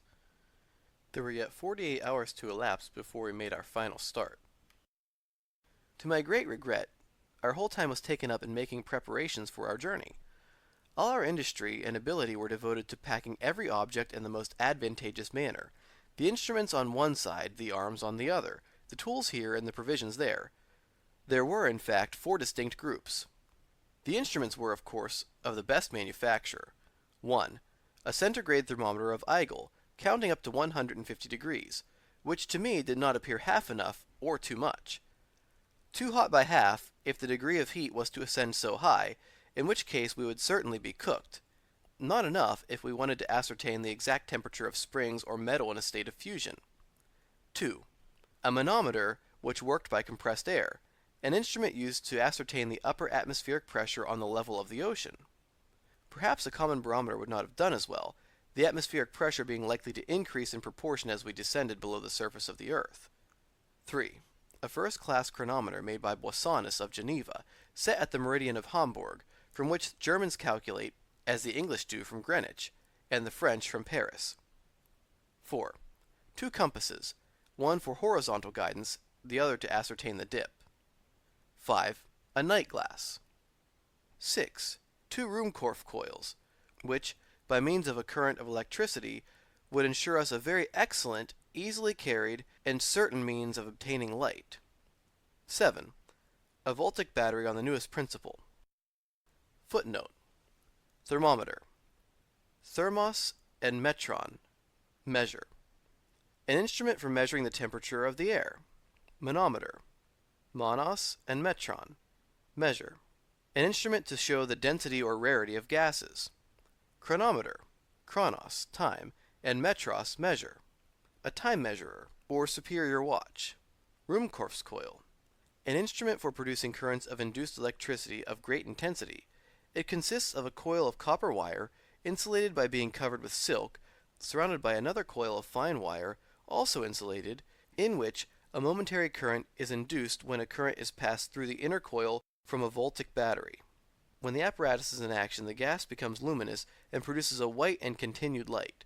There were yet 48 hours to elapse before we made our final start. To my great regret, our whole time was taken up in making preparations for our journey. All our industry and ability were devoted to packing every object in the most advantageous manner, the instruments on one side, the arms on the other, the tools here and the provisions there. There were, in fact, 4 distinct groups. The instruments were, of course, of the best manufacture. 1. A centigrade thermometer of Eigel, counting up to 150 degrees, which to me did not appear half enough or too much. Too hot by half, if the degree of heat was to ascend so high, in which case we would certainly be cooked. Not enough if we wanted to ascertain the exact temperature of springs or metal in a state of fusion. 2. A manometer, which worked by compressed air, an instrument used to ascertain the upper atmospheric pressure on the level of the ocean. Perhaps a common barometer would not have done as well, the atmospheric pressure being likely to increase in proportion as we descended below the surface of the earth. 3. A first-class chronometer made by Boissonnas of Geneva, set at the meridian of Hamburg, from which Germans calculate, as the English do from Greenwich, and the French from Paris. 4. 2 compasses, one for horizontal guidance, the other to ascertain the dip. 5. A night glass. 6. 2 Ruhmkorff coils, which, by means of a current of electricity, would ensure us a very excellent, easily carried, and certain means of obtaining light. 7. A voltaic battery on the newest principle. Footnote. Thermometer. Thermos and metron. Measure. An instrument for measuring the temperature of the air. Manometer. Monos and metron. Measure. An instrument to show the density or rarity of gases. Chronometer. Chronos, time, and metros, measure. A time measurer, or superior watch. Ruhmkorff's coil. An instrument for producing currents of induced electricity of great intensity. It consists of a coil of copper wire, insulated by being covered with silk, surrounded by another coil of fine wire, also insulated, in which a momentary current is induced when a current is passed through the inner coil from a voltaic battery. When the apparatus is in action, the gas becomes luminous and produces a white and continued light.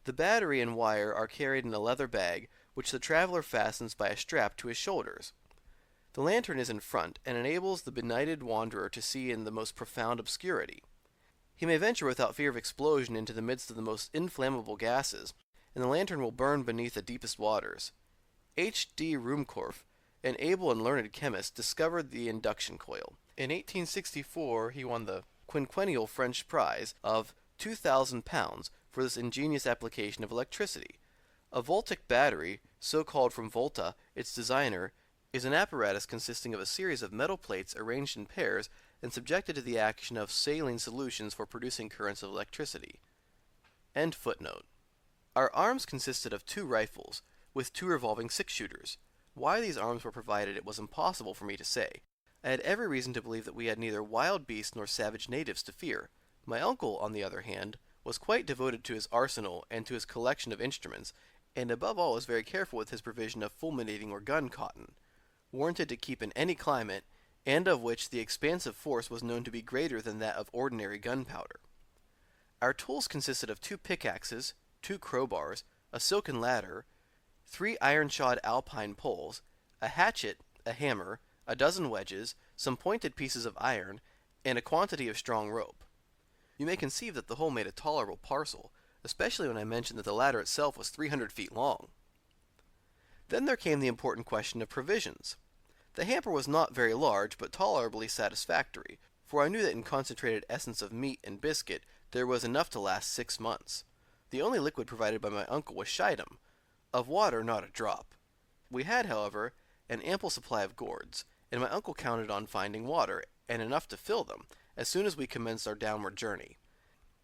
The battery and wire are carried in a leather bag, which the traveler fastens by a strap to his shoulders. The lantern is in front, and enables the benighted wanderer to see in the most profound obscurity. He may venture without fear of explosion into the midst of the most inflammable gases, and the lantern will burn beneath the deepest waters. H. D. Ruhmkorff, an able and learned chemist, discovered the induction coil. In 1864 he won the quinquennial French prize of £2,000 for this ingenious application of electricity. A voltaic battery, so called from Volta, its designer, is an apparatus consisting of a series of metal plates arranged in pairs and subjected to the action of saline solutions for producing currents of electricity. End footnote. Our arms consisted of 2 rifles, with 2 revolving 6-shooters. Why these arms were provided it was impossible for me to say. I had every reason to believe that we had neither wild beasts nor savage natives to fear. My uncle, on the other hand, was quite devoted to his arsenal and to his collection of instruments, and above all was very careful with his provision of fulminating or gun cotton, warranted to keep in any climate, and of which the expansive force was known to be greater than that of ordinary gunpowder. Our tools consisted of 2 pickaxes, 2 crowbars, a silken ladder, 3 iron-shod alpine poles, a hatchet, a hammer, a dozen wedges, some pointed pieces of iron, and a quantity of strong rope. You may conceive that the whole made a tolerable parcel, especially when I mentioned that the ladder itself was 300 feet long. Then there came the important question of provisions. The hamper was not very large, but tolerably satisfactory, for I knew that in concentrated essence of meat and biscuit there was enough to last 6 months. The only liquid provided by my uncle was scheidam. Of water, not a drop. We had, however, an ample supply of gourds, and my uncle counted on finding water, and enough to fill them, as soon as we commenced our downward journey.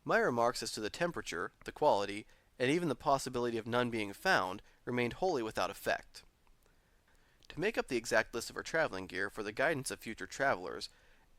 My remarks as to the temperature, the quality, and even the possibility of none being found, remained wholly without effect. To make up the exact list of our traveling gear for the guidance of future travelers,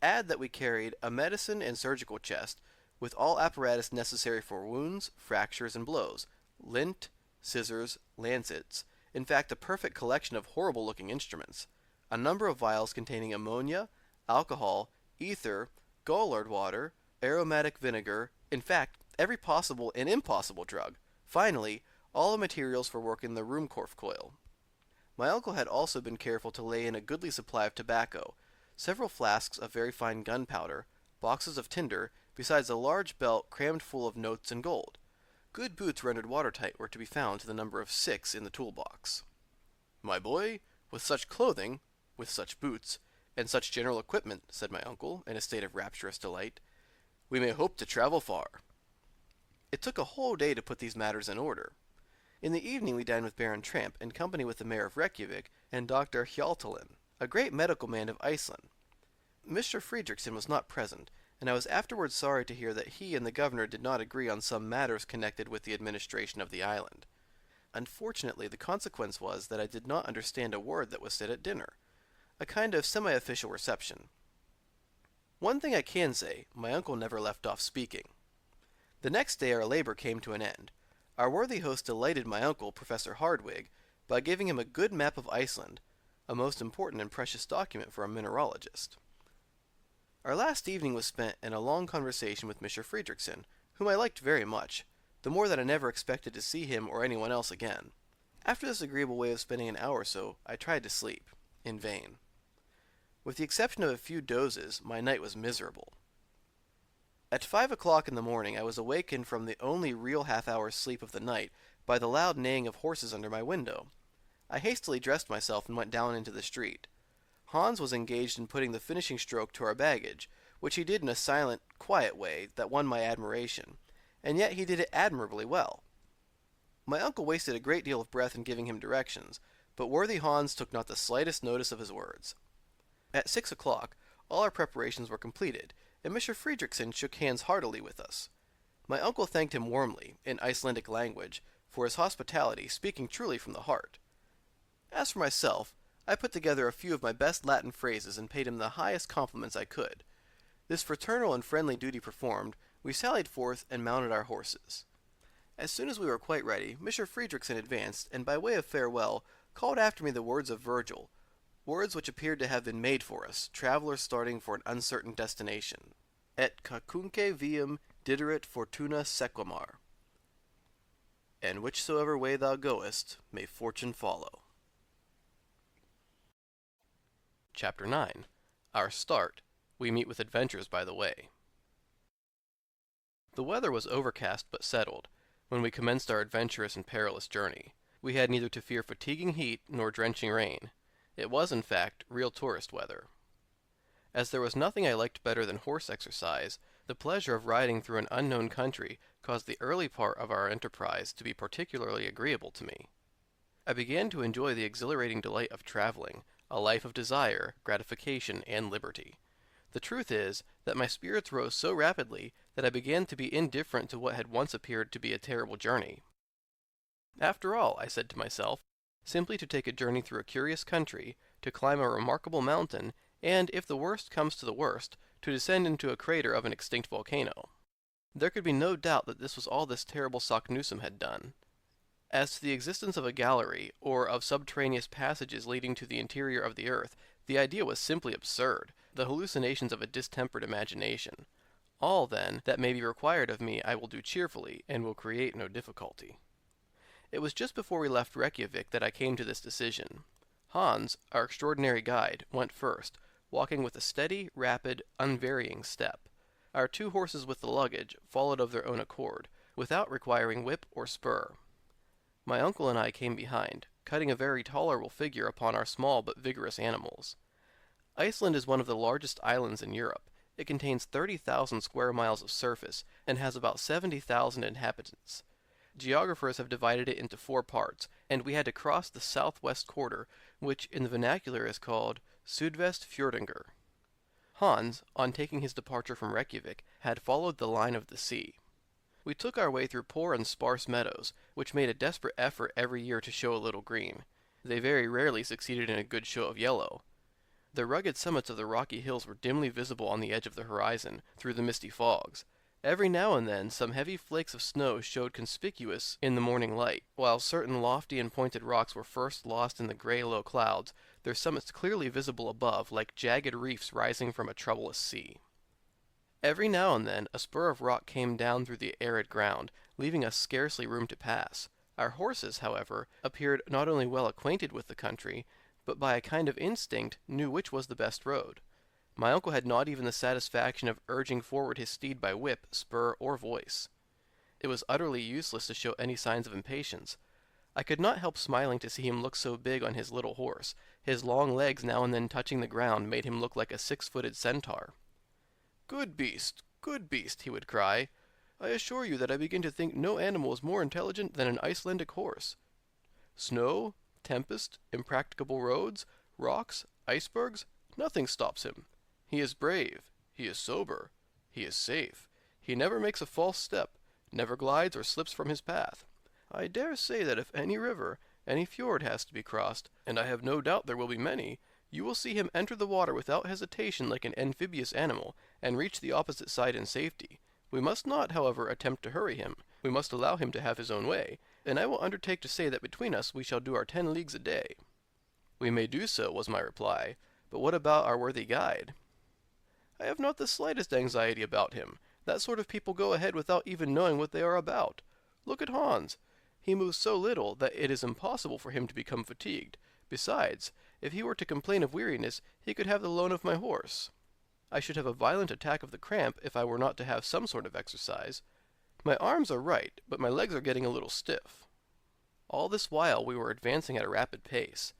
add that we carried a medicine and surgical chest, with all apparatus necessary for wounds, fractures, and blows, lint, scissors, lancets, in fact a perfect collection of horrible-looking instruments, a number of vials containing ammonia, alcohol, ether, gallard water, aromatic vinegar, in fact every possible and impossible drug. Finally, all the materials for working the Ruhmkorff coil. My uncle had also been careful to lay in a goodly supply of tobacco, several flasks of very fine gunpowder, boxes of tinder, besides a large belt crammed full of notes and gold. Good boots rendered watertight were to be found to the number of 6 in the toolbox. "My boy, with such clothing, with such boots, and such general equipment," said my uncle, in a state of rapturous delight, "we may hope to travel far." It took a whole day to put these matters in order. In the evening we dined with Baron Tramp, in company with the mayor of Reykjavik and Dr. Hjaltalin, a great medical man of Iceland. Mr. Friedrichsen was not present, and I was afterwards sorry to hear that he and the governor did not agree on some matters connected with the administration of the island. Unfortunately, the consequence was that I did not understand a word that was said at dinner, a kind of semi-official reception. One thing I can say, my uncle never left off speaking. The next day our labor came to an end. Our worthy host delighted my uncle, Professor Hardwigg, by giving him a good map of Iceland, a most important and precious document for a mineralogist. Our last evening was spent in a long conversation with Mr. Friedrichsen, whom I liked very much, the more that I never expected to see him or anyone else again. After this agreeable way of spending an hour or so, I tried to sleep. In vain. With the exception of a few dozes, my night was miserable. At 5 o'clock in the morning I was awakened from the only real half-hour's sleep of the night by the loud neighing of horses under my window. I hastily dressed myself and went down into the street. Hans was engaged in putting the finishing stroke to our baggage, which he did in a silent, quiet way that won my admiration, and yet he did it admirably well. My uncle wasted a great deal of breath in giving him directions, but worthy Hans took not the slightest notice of his words. At 6 o'clock all our preparations were completed, and Mr. Friedrichsen shook hands heartily with us. My uncle thanked him warmly, in Icelandic language, for his hospitality, speaking truly from the heart. As for myself, I put together a few of my best Latin phrases and paid him the highest compliments I could. This fraternal and friendly duty performed, we sallied forth and mounted our horses. As soon as we were quite ready, Mr. Friedrichsen advanced, and by way of farewell, called after me the words of Virgil, words which appeared to have been made for us, travelers starting for an uncertain destination. Et cacunque viam diderit fortuna sequamar. And whichsoever way thou goest, may fortune follow. Chapter 9. Our Start. We meet with adventures by the way. The weather was overcast but settled when we commenced our adventurous and perilous journey. We had neither to fear fatiguing heat nor drenching rain. It was, in fact, real tourist weather. As there was nothing I liked better than horse exercise, the pleasure of riding through an unknown country caused the early part of our enterprise to be particularly agreeable to me. I began to enjoy the exhilarating delight of traveling, a life of desire, gratification, and liberty. The truth is that my spirits rose so rapidly that I began to be indifferent to what had once appeared to be a terrible journey. After all, I said to myself, simply to take a journey through a curious country, to climb a remarkable mountain, and, if the worst comes to the worst, to descend into a crater of an extinct volcano. There could be no doubt that this was all this terrible Saknussemm had done. As to the existence of a gallery, or of subterraneous passages leading to the interior of the earth, the idea was simply absurd, the hallucinations of a distempered imagination. All, then, that may be required of me I will do cheerfully, and will create no difficulty. It was just before we left Reykjavik that I came to this decision. Hans, our extraordinary guide, went first, walking with a steady, rapid, unvarying step. Our 2 horses with the luggage followed of their own accord, without requiring whip or spur. My uncle and I came behind, cutting a very tolerable figure upon our small but vigorous animals. Iceland is one of the largest islands in Europe. It contains 30,000 square miles of surface, and has about 70,000 inhabitants. Geographers have divided it into 4 parts, and we had to cross the southwest quarter, which in the vernacular is called Sydvestfjordinger. Hans, on taking his departure from Reykjavik, had followed the line of the sea. We took our way through poor and sparse meadows, which made a desperate effort every year to show a little green. They very rarely succeeded in a good show of yellow. The rugged summits of the rocky hills were dimly visible on the edge of the horizon, through the misty fogs. Every now and then some heavy flakes of snow showed conspicuous in the morning light, while certain lofty and pointed rocks were first lost in the grey low clouds, their summits clearly visible above, like jagged reefs rising from a troublous sea. Every now and then a spur of rock came down through the arid ground, leaving us scarcely room to pass. Our horses, however, appeared not only well acquainted with the country, but by a kind of instinct knew which was the best road. My uncle had not even the satisfaction of urging forward his steed by whip, spur, or voice. It was utterly useless to show any signs of impatience. I could not help smiling to see him look so big on his little horse. His long legs now and then touching the ground made him look like a 6-footed centaur. Good beast, he would cry. I assure you that I begin to think no animal is more intelligent than an Icelandic horse. Snow, tempest, impracticable roads, rocks, icebergs, nothing stops him. He is brave, he is sober, he is safe, he never makes a false step, never glides or slips from his path. I dare say that if any river, any fjord has to be crossed, and I have no doubt there will be many, you will see him enter the water without hesitation like an amphibious animal, and reach the opposite side in safety. We must not, however, attempt to hurry him. We must allow him to have his own way, and I will undertake to say that between us we shall do our 10 leagues a day. We may do so, was my reply, but what about our worthy guide? I have not the slightest anxiety about him. That sort of people go ahead without even knowing what they are about. Look at Hans. He moves so little that it is impossible for him to become fatigued. Besides, if he were to complain of weariness, he could have the loan of my horse. I should have a violent attack of the cramp if I were not to have some sort of exercise. My arms are right, but my legs are getting a little stiff. All this while we were advancing at a rapid pace.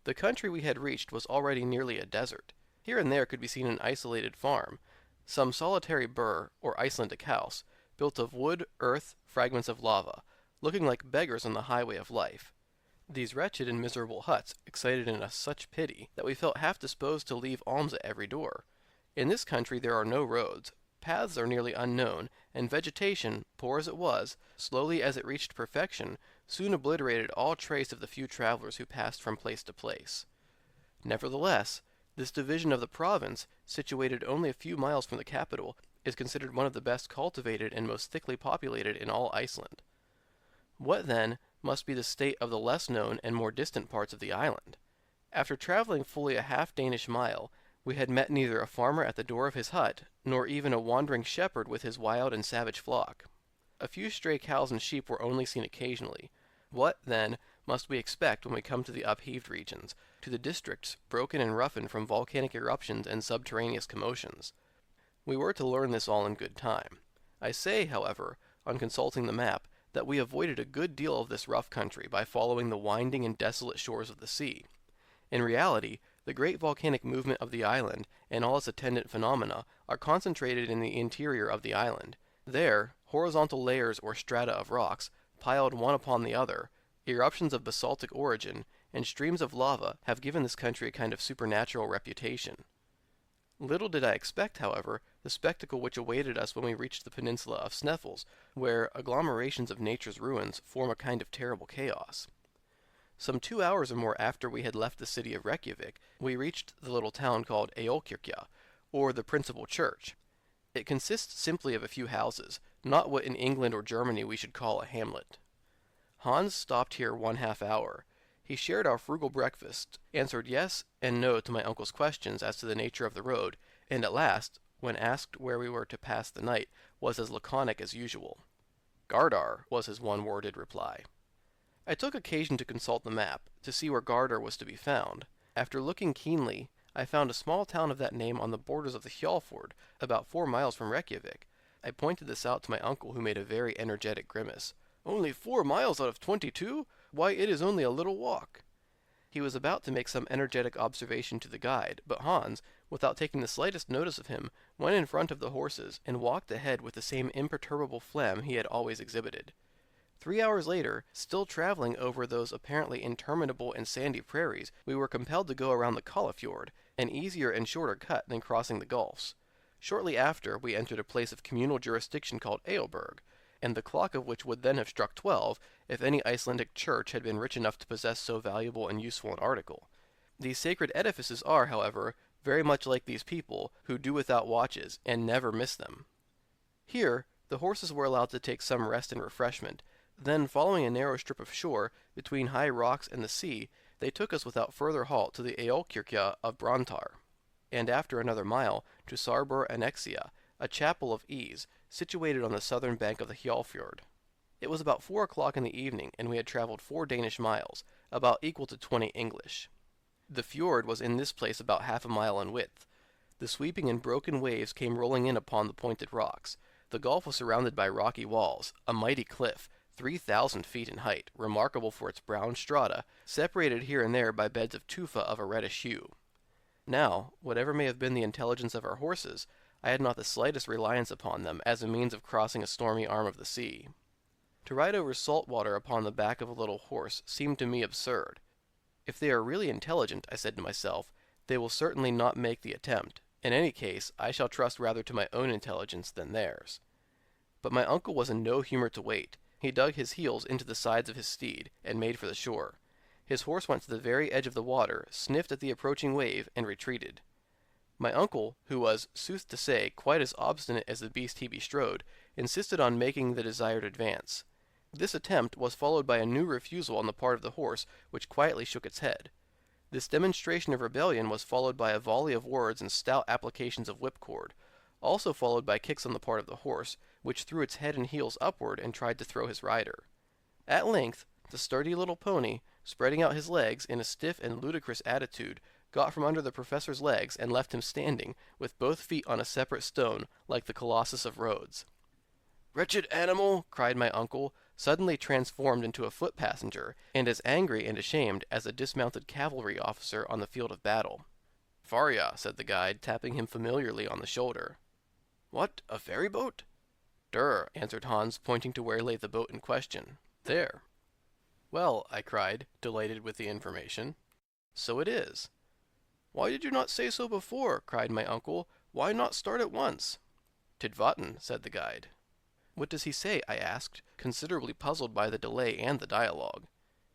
The country we had reached was already nearly a desert. Here and there could be seen an isolated farm, some solitary burr or Icelandic house, built of wood, earth, fragments of lava, looking like beggars on the highway of life. These wretched and miserable huts excited in us such pity that we felt half disposed to leave alms at every door. In this country there are no roads, paths are nearly unknown, and vegetation, poor as it was, slowly as it reached perfection, soon obliterated all trace of the few travelers who passed from place to place. Nevertheless, this division of the province, situated only a few miles from the capital, is considered one of the best cultivated and most thickly populated in all Iceland. What, then, must be the state of the less known and more distant parts of the island? After traveling fully a half-Danish mile, we had met neither a farmer at the door of his hut, nor even a wandering shepherd with his wild and savage flock. A few stray cows and sheep were only seen occasionally. What, then, must we expect when we come to the upheaved regions, to the districts broken and roughened from volcanic eruptions and subterraneous commotions? We were to learn this all in good time. I say, however, on consulting the map, that we avoided a good deal of this rough country by following the winding and desolate shores of the sea. In reality, the great volcanic movement of the island and all its attendant phenomena are concentrated in the interior of the island. There, horizontal layers or strata of rocks, piled one upon the other, eruptions of basaltic origin, and streams of lava have given this country a kind of supernatural reputation. Little did I expect, however, the spectacle which awaited us when we reached the peninsula of Sneffels, where agglomerations of nature's ruins form a kind of terrible chaos. Some 2 hours or more after we had left the city of Reykjavik, we reached the little town called Eolkirkja, or the principal church. It consists simply of a few houses, not what in England or Germany we should call a hamlet. Hans stopped here 1/2 hour. He shared our frugal breakfast, answered yes and no to my uncle's questions as to the nature of the road, and at last, when asked where we were to pass the night, was as laconic as usual. Gardar was his one-worded reply. I took occasion to consult the map, to see where Gardar was to be found. After looking keenly, I found a small town of that name on the borders of the Hjalfjord, about 4 miles from Reykjavik. I pointed this out to my uncle, who made a very energetic grimace. "Only 4 miles out of 22? Why, it is only a little walk." He was about to make some energetic observation to the guide, but Hans, without taking the slightest notice of him, went in front of the horses, and walked ahead with the same imperturbable phlegm he had always exhibited. 3 hours later, still traveling over those apparently interminable and sandy prairies, we were compelled to go around the Kollafjord, an easier and shorter cut than crossing the gulfs. Shortly after, we entered a place of communal jurisdiction called Eoberg, and the clock of which would then have struck 12, if any Icelandic church had been rich enough to possess so valuable and useful an article. These sacred edifices are, however, very much like these people, who do without watches, and never miss them. Here, the horses were allowed to take some rest and refreshment. Then, following a narrow strip of shore, between high rocks and the sea, they took us without further halt to the Eolkirkja of Brantar, and after another mile, to Sarbur Annexia, a chapel of ease, situated on the southern bank of the Hjalfjord. It was about 4 o'clock in the evening, and we had traveled 4 Danish miles, about equal to 20 English. The fjord was in this place about half a mile in width. The sweeping and broken waves came rolling in upon the pointed rocks. The gulf was surrounded by rocky walls, a mighty cliff, 3,000 feet in height, remarkable for its brown strata, separated here and there by beds of tufa of a reddish hue. Now, whatever may have been the intelligence of our horses, I had not the slightest reliance upon them as a means of crossing a stormy arm of the sea. To ride over salt water upon the back of a little horse seemed to me absurd. If they are really intelligent, I said to myself, they will certainly not make the attempt. In any case, I shall trust rather to my own intelligence than theirs. But my uncle was in no humor to wait. He dug his heels into the sides of his steed, and made for the shore. His horse went to the very edge of the water, sniffed at the approaching wave, and retreated. My uncle, who was, sooth to say, quite as obstinate as the beast he bestrode, insisted on making the desired advance. This attempt was followed by a new refusal on the part of the horse, which quietly shook its head. This demonstration of rebellion was followed by a volley of words and stout applications of whipcord, also followed by kicks on the part of the horse, which threw its head and heels upward and tried to throw his rider. At length, the sturdy little pony, spreading out his legs in a stiff and ludicrous attitude, got from under the professor's legs and left him standing, with both feet on a separate stone, like the Colossus of Rhodes. "Wretched animal!" cried my uncle, suddenly transformed into a foot passenger, and as angry and ashamed as a dismounted cavalry officer on the field of battle. "Faria," said the guide, tapping him familiarly on the shoulder. "What, a ferry boat?" "Der," answered Hans, pointing to where lay the boat in question. "There." "Well," I cried, delighted with the information, "so it is." "Why did you not say so before?" cried my uncle. "Why not start at once?" "Tidvatten," said the guide. "What does he say?" I asked, considerably puzzled by the delay and the dialogue.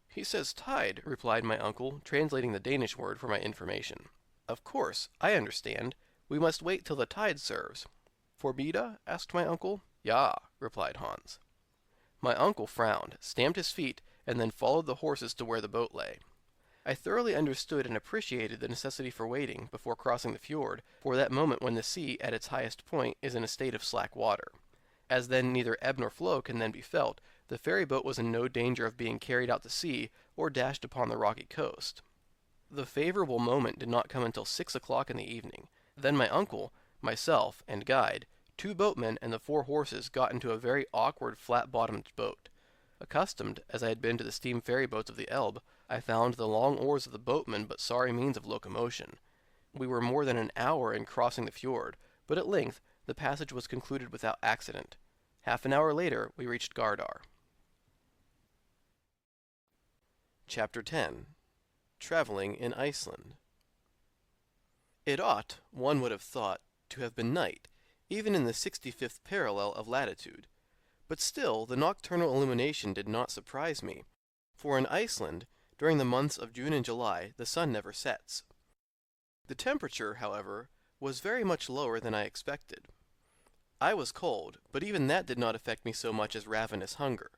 "He says tide," replied my uncle, translating the Danish word for my information. "Of course, I understand. We must wait till the tide serves." "Forbida?" asked my uncle. "Ja," replied Hans. My uncle frowned, stamped his feet, and then followed the horses to where the boat lay. I thoroughly understood and appreciated the necessity for waiting, before crossing the fjord, for that moment when the sea, at its highest point, is in a state of slack water. As then neither ebb nor flow can then be felt, the ferry boat was in no danger of being carried out to sea, or dashed upon the rocky coast. The favorable moment did not come until 6 o'clock in the evening. Then my uncle, myself, and guide, 2 boatmen, and the 4 horses got into a very awkward flat-bottomed boat. Accustomed as I had been to the steam ferry boats of the Elbe, I found the long oars of the boatmen but sorry means of locomotion. We were more than an hour in crossing the fjord, but at length the passage was concluded without accident. Half an hour later we reached Gardar. Chapter 10. Traveling in Iceland. It ought, one would have thought, to have been night, even in the 65th parallel of latitude. But still the nocturnal illumination did not surprise me, for in Iceland, during the months of June and July, the sun never sets. The temperature, however, was very much lower than I expected. I was cold, but even that did not affect me so much as ravenous hunger.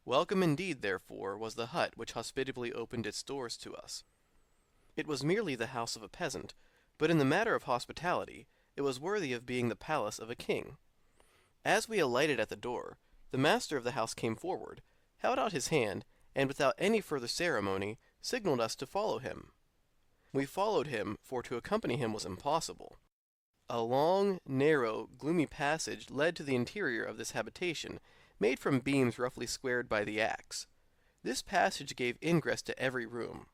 Welcome indeed, therefore, was the hut which hospitably opened its doors to us. It was merely the house of a peasant, but in the matter of hospitality, it was worthy of being the palace of a king. As we alighted at the door, the master of the house came forward, held out his hand, and without any further ceremony, signaled us to follow him. We followed him, for to accompany him was impossible. A long, narrow, gloomy passage led to the interior of this habitation, made from beams roughly squared by the axe. This passage gave ingress to every room.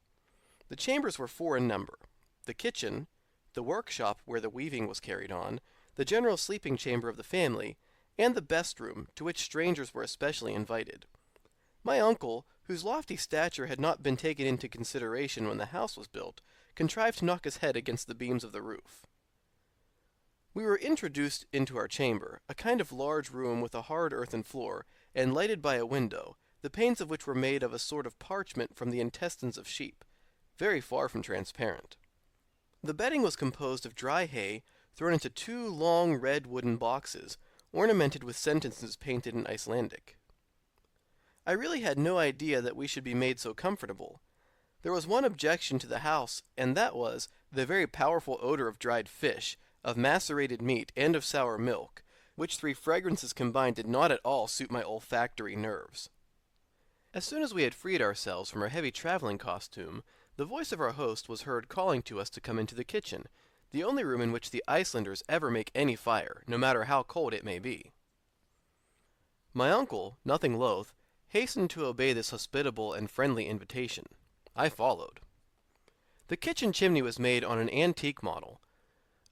The chambers were 4 in number: the kitchen, the workshop where the weaving was carried on, the general sleeping chamber of the family, and the best room, to which strangers were especially invited. My uncle, whose lofty stature had not been taken into consideration when the house was built, contrived to knock his head against the beams of the roof. We were introduced into our chamber, a kind of large room with a hard earthen floor, and lighted by a window, the panes of which were made of a sort of parchment from the intestines of sheep, very far from transparent. The bedding was composed of dry hay, thrown into 2 long red wooden boxes, ornamented with sentences painted in Icelandic. I really had no idea that we should be made so comfortable. There was one objection to the house, and that was the very powerful odor of dried fish, of macerated meat, and of sour milk, which 3 fragrances combined did not at all suit my olfactory nerves. As soon as we had freed ourselves from our heavy traveling costume, the voice of our host was heard calling to us to come into the kitchen, the only room in which the Icelanders ever make any fire, no matter how cold it may be. My uncle, nothing loath, hastened to obey this hospitable and friendly invitation. I followed. The kitchen chimney was made on an antique model.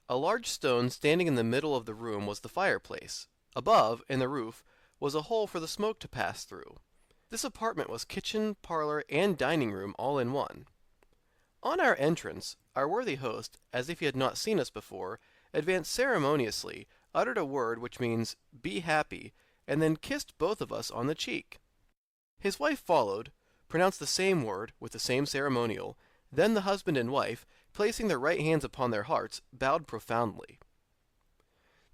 A large stone standing in the middle of the room was the fireplace. Above, in the roof, was a hole for the smoke to pass through. This apartment was kitchen, parlor, and dining room all in one. On our entrance, our worthy host, as if he had not seen us before, advanced ceremoniously, uttered a word which means, "Be happy," and then kissed both of us on the cheek. His wife followed, pronounced the same word, with the same ceremonial, then the husband and wife, placing their right hands upon their hearts, bowed profoundly.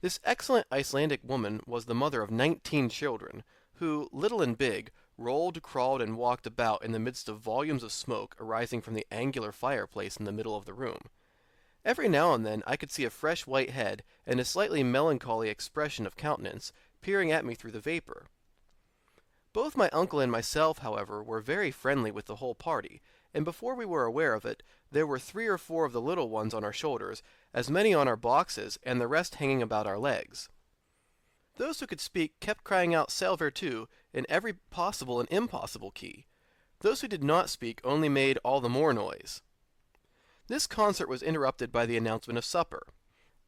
This excellent Icelandic woman was the mother of 19 children, who, little and big, rolled, crawled, and walked about in the midst of volumes of smoke arising from the angular fireplace in the middle of the room. Every now and then I could see a fresh white head and a slightly melancholy expression of countenance peering at me through the vapor. Both my uncle and myself, however, were very friendly with the whole party, and before we were aware of it, there were 3 or 4 of the little ones on our shoulders, as many on our boxes, and the rest hanging about our legs. Those who could speak kept crying out "Salver too" in every possible and impossible key. Those who did not speak only made all the more noise. This concert was interrupted by the announcement of supper.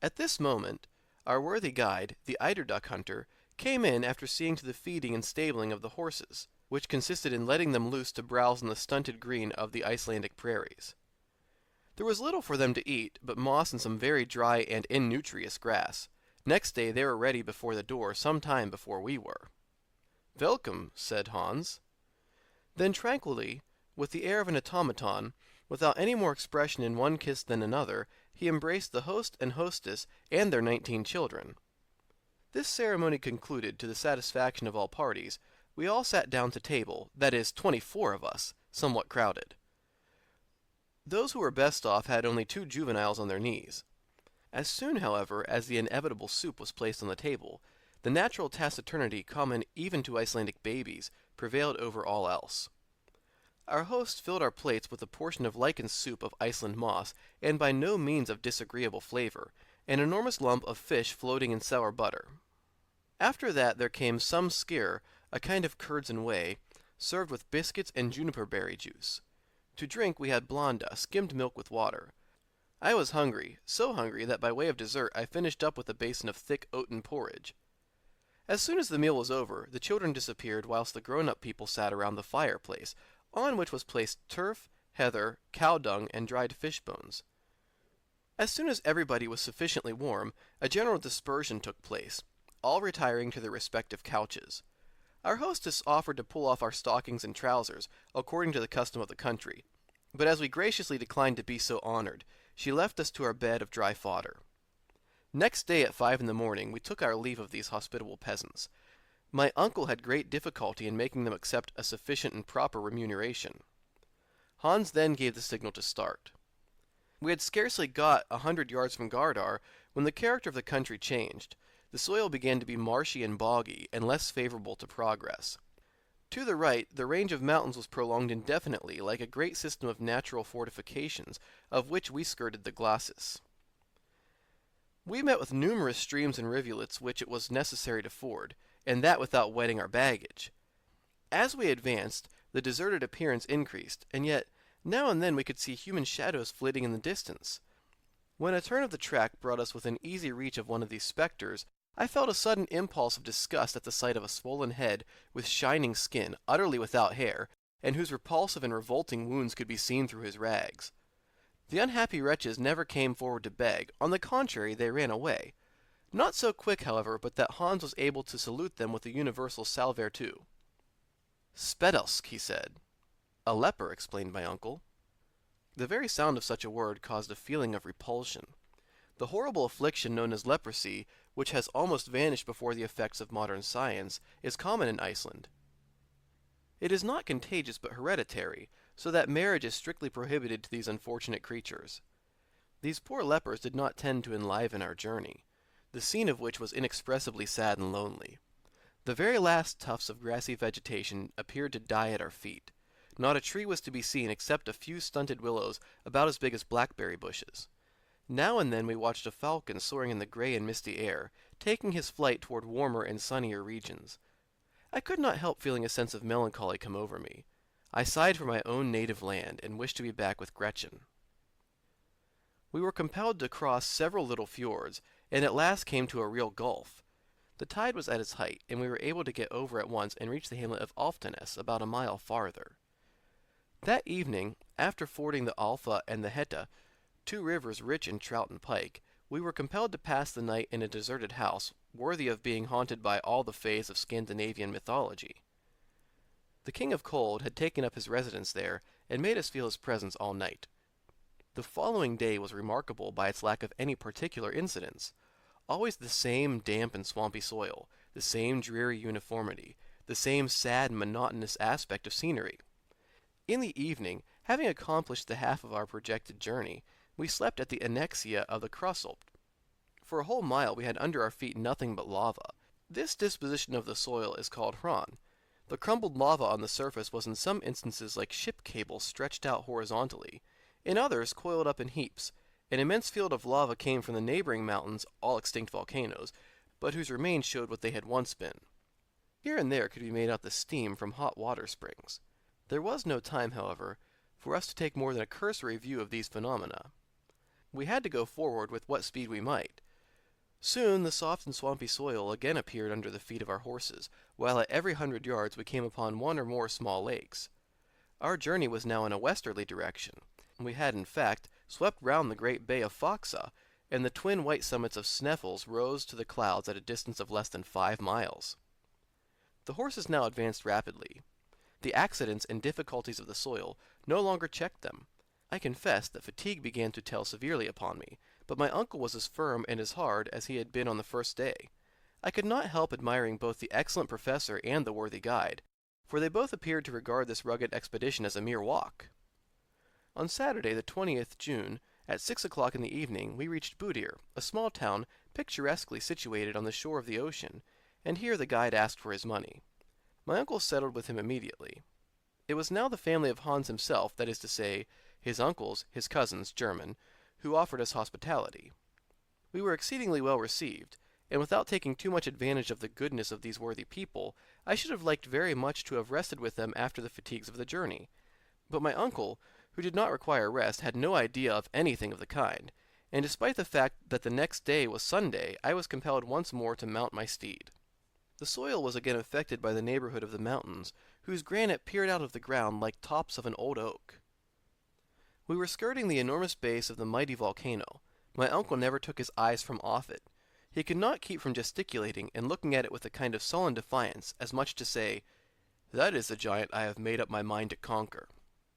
At this moment, our worthy guide, the eiderduck hunter, came in after seeing to the feeding and stabling of the horses, which consisted in letting them loose to browse on the stunted green of the Icelandic prairies. There was little for them to eat, but moss and some very dry and innutritious grass. Next day they were ready before the door some time before we were. "Welcome," said Hans. Then tranquilly, with the air of an automaton, without any more expression in one kiss than another, he embraced the host and hostess and their 19 children. This ceremony concluded, to the satisfaction of all parties, we all sat down to table, that is, 24 of us, somewhat crowded. Those who were best off had only 2 juveniles on their knees. As soon, however, as the inevitable soup was placed on the table, the natural taciturnity common even to Icelandic babies prevailed over all else. Our host filled our plates with a portion of lichened soup of Iceland moss, and by no means of disagreeable flavor, an enormous lump of fish floating in sour butter. After that there came some skyr, a kind of curds and whey, served with biscuits and juniper berry juice. To drink we had blanda, skimmed milk with water. I was hungry, so hungry that by way of dessert I finished up with a basin of thick oaten porridge. As soon as the meal was over, the children disappeared whilst the grown-up people sat around the fireplace, on which was placed turf, heather, cow dung, and dried fish bones. As soon as everybody was sufficiently warm, a general dispersion took place, all retiring to their respective couches. Our hostess offered to pull off our stockings and trousers, according to the custom of the country, but as we graciously declined to be so honored, she left us to our bed of dry fodder. Next day at 5 in the morning we took our leave of these hospitable peasants. My uncle had great difficulty in making them accept a sufficient and proper remuneration. Hans then gave the signal to start. We had scarcely got 100 yards from Gardar when the character of the country changed. The soil began to be marshy and boggy, and less favorable to progress. To the right, the range of mountains was prolonged indefinitely, like a great system of natural fortifications, of which we skirted the glacis. We met with numerous streams and rivulets which it was necessary to ford, and that without wetting our baggage. As we advanced, the deserted appearance increased, and yet now and then we could see human shadows flitting in the distance. When a turn of the track brought us within easy reach of one of these spectres, I felt a sudden impulse of disgust at the sight of a swollen head with shining skin, utterly without hair, and whose repulsive and revolting wounds could be seen through his rags. The unhappy wretches never came forward to beg; on the contrary, they ran away. Not so quick, however, but that Hans was able to salute them with a universal "Salver too." "Spedalsk," he said. "A leper," explained my uncle. The very sound of such a word caused a feeling of repulsion. The horrible affliction known as leprosy, which has almost vanished before the effects of modern science, is common in Iceland. It is not contagious but hereditary, so that marriage is strictly prohibited to these unfortunate creatures. These poor lepers did not tend to enliven our journey, the scene of which was inexpressibly sad and lonely. The very last tufts of grassy vegetation appeared to die at our feet. Not a tree was to be seen except a few stunted willows about as big as blackberry bushes. Now and then we watched a falcon soaring in the gray and misty air, taking his flight toward warmer and sunnier regions. I could not help feeling a sense of melancholy come over me. I sighed for my own native land, and wished to be back with Gretchen. We were compelled to cross several little fjords, and at last came to a real gulf. The tide was at its height, and we were able to get over at once and reach the hamlet of Alftanes about a mile farther. That evening, after fording the Alfa and the Hetta, 2 rivers rich in trout and pike, we were compelled to pass the night in a deserted house, worthy of being haunted by all the fays of Scandinavian mythology. The King of Cold had taken up his residence there, and made us feel his presence all night. The following day was remarkable by its lack of any particular incidents. Always the same damp and swampy soil, the same dreary uniformity, the same sad and monotonous aspect of scenery. In the evening, having accomplished the half of our projected journey, we slept at the annexia of the Krosselt. For a whole mile we had under our feet nothing but lava. This disposition of the soil is called hran. The crumbled lava on the surface was in some instances like ship cables stretched out horizontally. In others, coiled up in heaps. An immense field of lava came from the neighboring mountains, all extinct volcanoes, but whose remains showed what they had once been. Here and there could be made out the steam from hot water springs. There was no time, however, for us to take more than a cursory view of these phenomena. We had to go forward with what speed we might. Soon the soft and swampy soil again appeared under the feet of our horses, while at every 100 yards we came upon one or more small lakes. Our journey was now in a westerly direction. We had, in fact, swept round the great bay of Foxa, and the twin white summits of Sneffels rose to the clouds at a distance of less than 5 miles. The horses now advanced rapidly. The accidents and difficulties of the soil no longer checked them. I confess that fatigue began to tell severely upon me, but my uncle was as firm and as hard as he had been on the first day. I could not help admiring both the excellent professor and the worthy guide, for they both appeared to regard this rugged expedition as a mere walk. On Saturday, the 20th June, at 6 o'clock in the evening, we reached Budir, a small town picturesquely situated on the shore of the ocean, and here the guide asked for his money. My uncle settled with him immediately. It was now the family of Hans himself, that is to say, his uncles, his cousins, German, who offered us hospitality. We were exceedingly well received, and without taking too much advantage of the goodness of these worthy people, I should have liked very much to have rested with them after the fatigues of the journey. But my uncle, who did not require rest, had no idea of anything of the kind, and despite the fact that the next day was Sunday, I was compelled once more to mount my steed. The soil was again affected by the neighborhood of the mountains, whose granite peered out of the ground like tops of an old oak. We were skirting the enormous base of the mighty volcano. My uncle never took his eyes from off it. He could not keep from gesticulating and looking at it with a kind of sullen defiance, as much to say, "That is the giant I have made up my mind to conquer."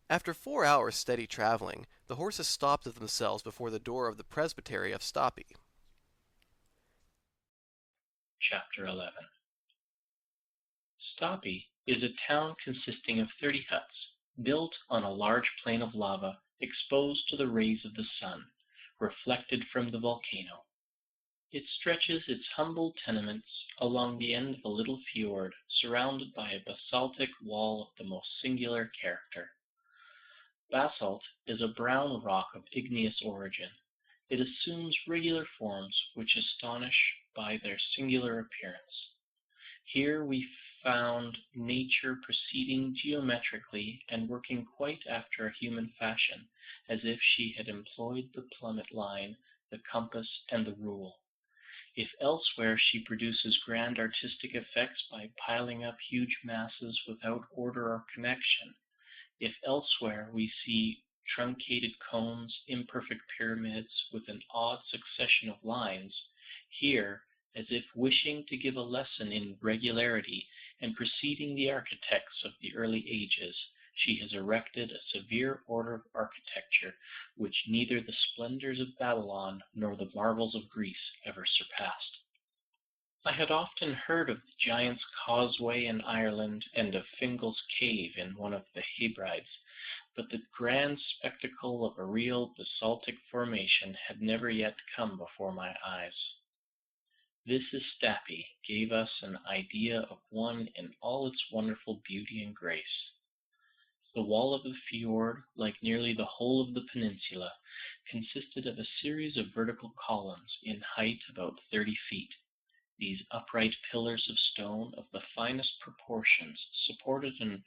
After 4 hours' steady traveling, the horses stopped of themselves before the door of the presbytery of Stapi. Chapter 11. Stapi is a town consisting of 30 huts, built on a large plain of lava exposed to the rays of the sun, reflected from the volcano. It stretches its humble tenements along the end of a little fjord, surrounded by a basaltic wall of the most singular character. Basalt is a brown rock of igneous origin. It assumes regular forms which astonish by their singular appearance. Here we found nature proceeding geometrically and working quite after a human fashion, as if she had employed the plummet line, the compass, and the rule. If elsewhere she produces grand artistic effects by piling up huge masses without order or connection, if elsewhere we see truncated cones, imperfect pyramids with an odd succession of lines, here, as if wishing to give a lesson in regularity, and preceding the architects of the early ages, she has erected a severe order of architecture which neither the splendors of Babylon nor the marvels of Greece ever surpassed. I had often heard of the Giant's Causeway in Ireland and of Fingal's Cave in one of the Hebrides, but the grand spectacle of a real basaltic formation had never yet come before my eyes. This Stapi gave us an idea of one in all its wonderful beauty and grace. The wall of the fjord, like nearly the whole of the peninsula, consisted of a series of vertical columns, in height about 30 feet. These upright pillars of stone of the finest proportions supported an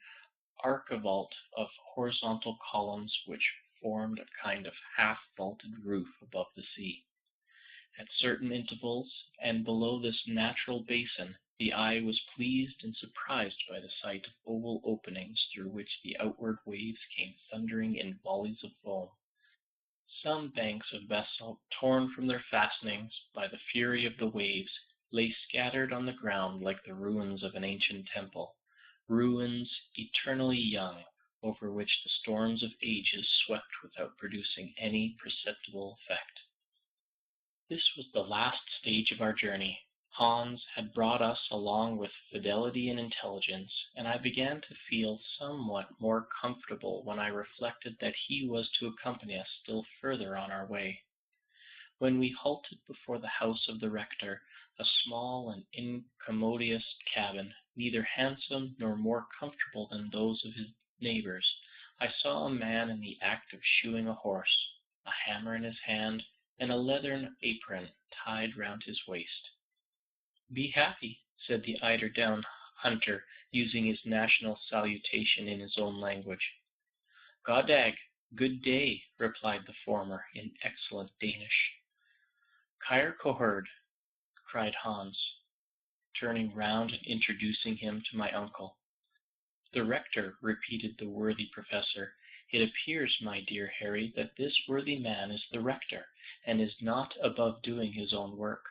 archivolt of horizontal columns which formed a kind of half-vaulted roof above the sea. At certain intervals, and below this natural basin, the eye was pleased and surprised by the sight of oval openings through which the outward waves came thundering in volleys of foam. Some banks of basalt, torn from their fastenings by the fury of the waves, lay scattered on the ground like the ruins of an ancient temple, ruins eternally young, over which the storms of ages swept without producing any perceptible effect. This was the last stage of our journey. Hans had brought us along with fidelity and intelligence, and I began to feel somewhat more comfortable when I reflected that he was to accompany us still further on our way. When we halted before the house of the rector, a small and incommodious cabin, neither handsome nor more comfortable than those of his neighbors, I saw a man in the act of shoeing a horse, a hammer in his hand, and a leathern apron tied round his waist. "Be happy," said the eider down hunter, using his national salutation in his own language. "Goddag, good day," replied the former, in excellent Danish. "Kyr Coherd," cried Hans, turning round and introducing him to my uncle. "The rector," repeated the worthy professor. "It appears, my dear Harry, that this worthy man is the rector, and is not above doing his own work."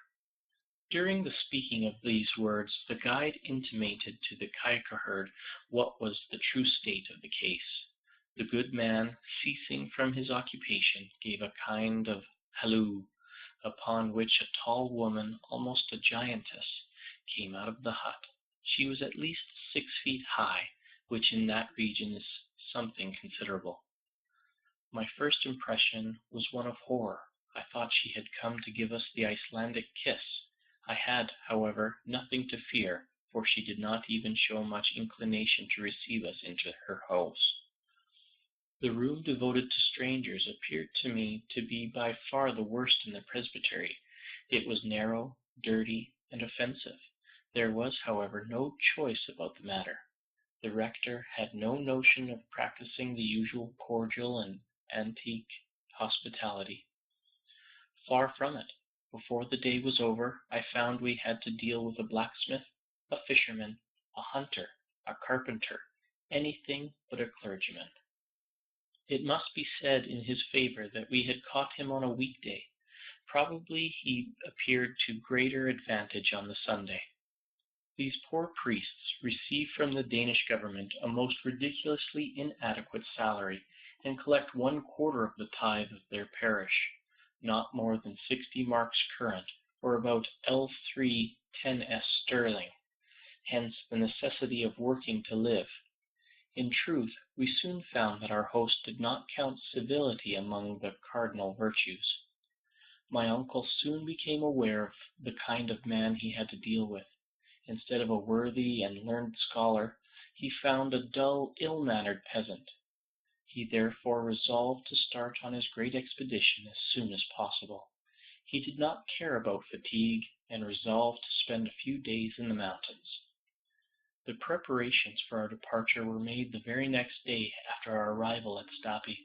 During the speaking of these words, the guide intimated to the Kyrkoherde what was the true state of the case. The good man, ceasing from his occupation, gave a kind of halloo, upon which a tall woman, almost a giantess, came out of the hut. She was at least 6 feet high, which in that region is something considerable. My first impression was one of horror. I thought she had come to give us the Icelandic kiss. I had, however, nothing to fear, for she did not even show much inclination to receive us into her house. The room devoted to strangers appeared to me to be by far the worst in the presbytery. It was narrow, dirty, and offensive. There was, however, no choice about the matter. The rector had no notion of practicing the usual cordial and antique hospitality. Far from it. Before the day was over, I found we had to deal with a blacksmith, a fisherman, a hunter, a carpenter, anything but a clergyman. It must be said in his favor that we had caught him on a weekday. Probably he appeared to greater advantage on the Sunday. These poor priests receive from the Danish government a most ridiculously inadequate salary, and collect 1/4 of the tithe of their parish, not more than 60 marks current, or about L3 10s sterling. Hence the necessity of working to live. In truth, we soon found that our host did not count civility among the cardinal virtues. My uncle soon became aware of the kind of man he had to deal with. Instead of a worthy and learned scholar, he found a dull, ill-mannered peasant. He therefore resolved to start on his great expedition as soon as possible. He did not care about fatigue, and resolved to spend a few days in the mountains. The preparations for our departure were made the very next day after our arrival at Stapi.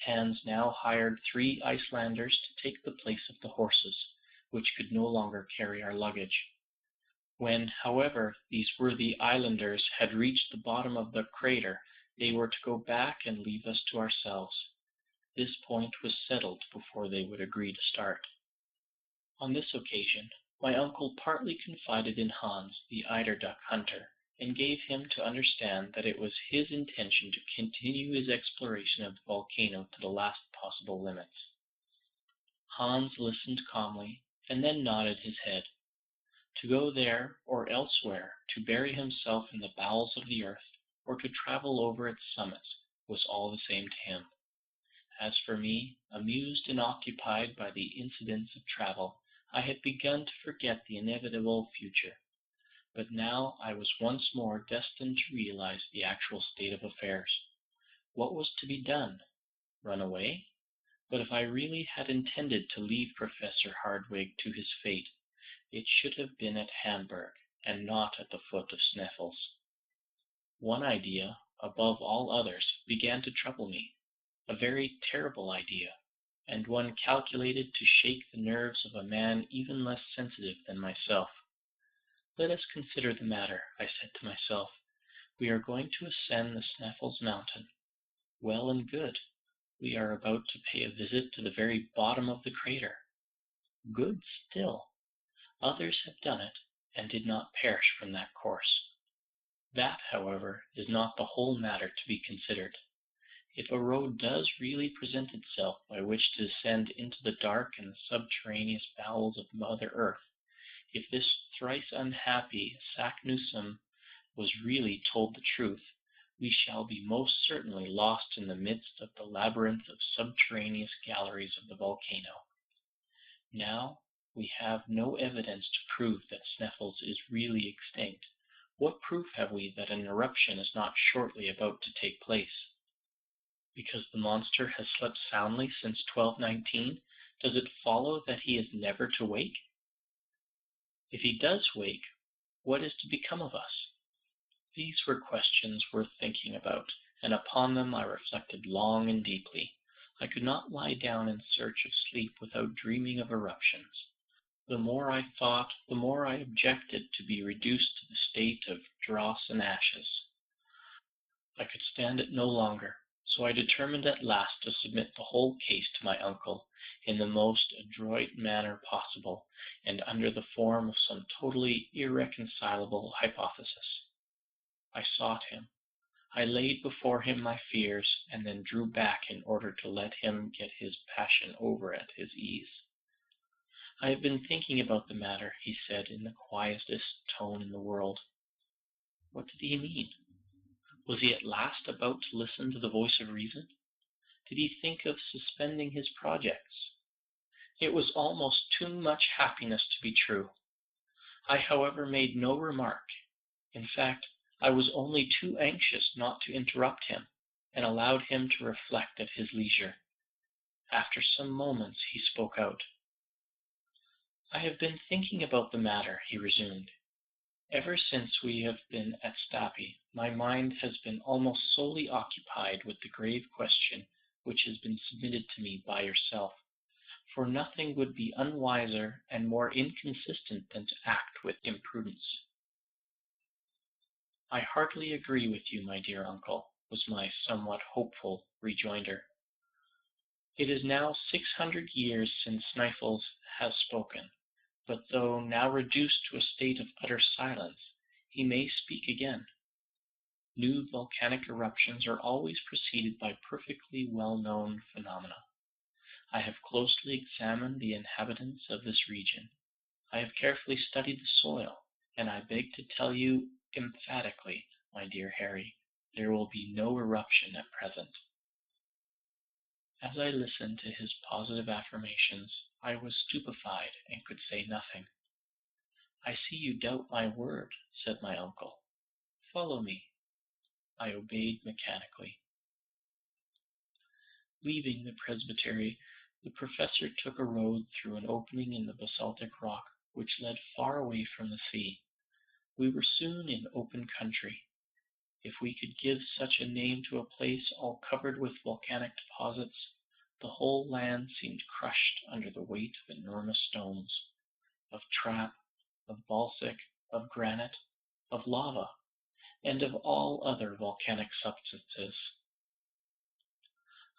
Hans now hired 3 Icelanders to take the place of the horses, which could no longer carry our luggage. When, however, these worthy islanders had reached the bottom of the crater, they were to go back and leave us to ourselves. This point was settled before they would agree to start. On this occasion, my uncle partly confided in Hans, the eider duck hunter, and gave him to understand that it was his intention to continue his exploration of the volcano to the last possible limits. Hans listened calmly, and then nodded his head. To go there or elsewhere, to bury himself in the bowels of the earth, or to travel over its summits, was all the same to him. As for me, amused and occupied by the incidents of travel, I had begun to forget the inevitable future. But now I was once more destined to realize the actual state of affairs. What was to be done? Run away? But if I really had intended to leave Professor Hardwigg to his fate, it should have been at Hamburg, and not at the foot of Sneffels. One idea, above all others, began to trouble me, a very terrible idea, and one calculated to shake the nerves of a man even less sensitive than myself. "Let us consider the matter," I said to myself. "We are going to ascend the Sneffels mountain. Well and good. We are about to pay a visit to the very bottom of the crater. Good still. Others have done it, and did not perish from that course. That, however, is not the whole matter to be considered. If a road does really present itself by which to descend into the dark and subterraneous bowels of Mother Earth, if this thrice unhappy Saknussemm was really told the truth, we shall be most certainly lost in the midst of the labyrinth of subterraneous galleries of the volcano. Now, we have no evidence to prove that Sneffels is really extinct, What proof have we that an eruption is not shortly about to take place? Because the monster has slept soundly since 1219, does it follow that he is never to wake? If he does wake, what is to become of us? These were questions worth thinking about, and upon them I reflected long and deeply. I could not lie down in search of sleep without dreaming of eruptions. The more I thought, the more I objected to be reduced to the state of dross and ashes. I could stand it no longer, so I determined at last to submit the whole case to my uncle, in the most adroit manner possible, and under the form of some totally irreconcilable hypothesis. I sought him. I laid before him my fears, and then drew back in order to let him get his passion over at his ease. "I have been thinking about the matter," he said, in the quietest tone in the world. What did he mean? Was he at last about to listen to the voice of reason? Did he think of suspending his projects? It was almost too much happiness to be true. I, however, made no remark. In fact, I was only too anxious not to interrupt him, and allowed him to reflect at his leisure. After some moments he spoke out. "I have been thinking about the matter," he resumed. "Ever since we have been at Stapi, my mind has been almost solely occupied with the grave question which has been submitted to me by yourself, for nothing would be unwiser and more inconsistent than to act with imprudence." "I heartily agree with you, my dear uncle," was my somewhat hopeful rejoinder. "It is now 600 years since Sneffels has spoken, but though now reduced to a state of utter silence, he may speak again. New volcanic eruptions are always preceded by perfectly well-known phenomena. I have closely examined the inhabitants of this region. I have carefully studied the soil, and I beg to tell you emphatically, my dear Harry, there will be no eruption at present." As I listened to his positive affirmations, I was stupefied and could say nothing. "I see you doubt my word," said my uncle. "Follow me." I obeyed mechanically. Leaving the presbytery, the professor took a road through an opening in the basaltic rock, which led far away from the sea. We were soon in open country, if we could give such a name to a place all covered with volcanic deposits. The whole land seemed crushed under the weight of enormous stones, of trap, of basaltic, of granite, of lava, and of all other volcanic substances.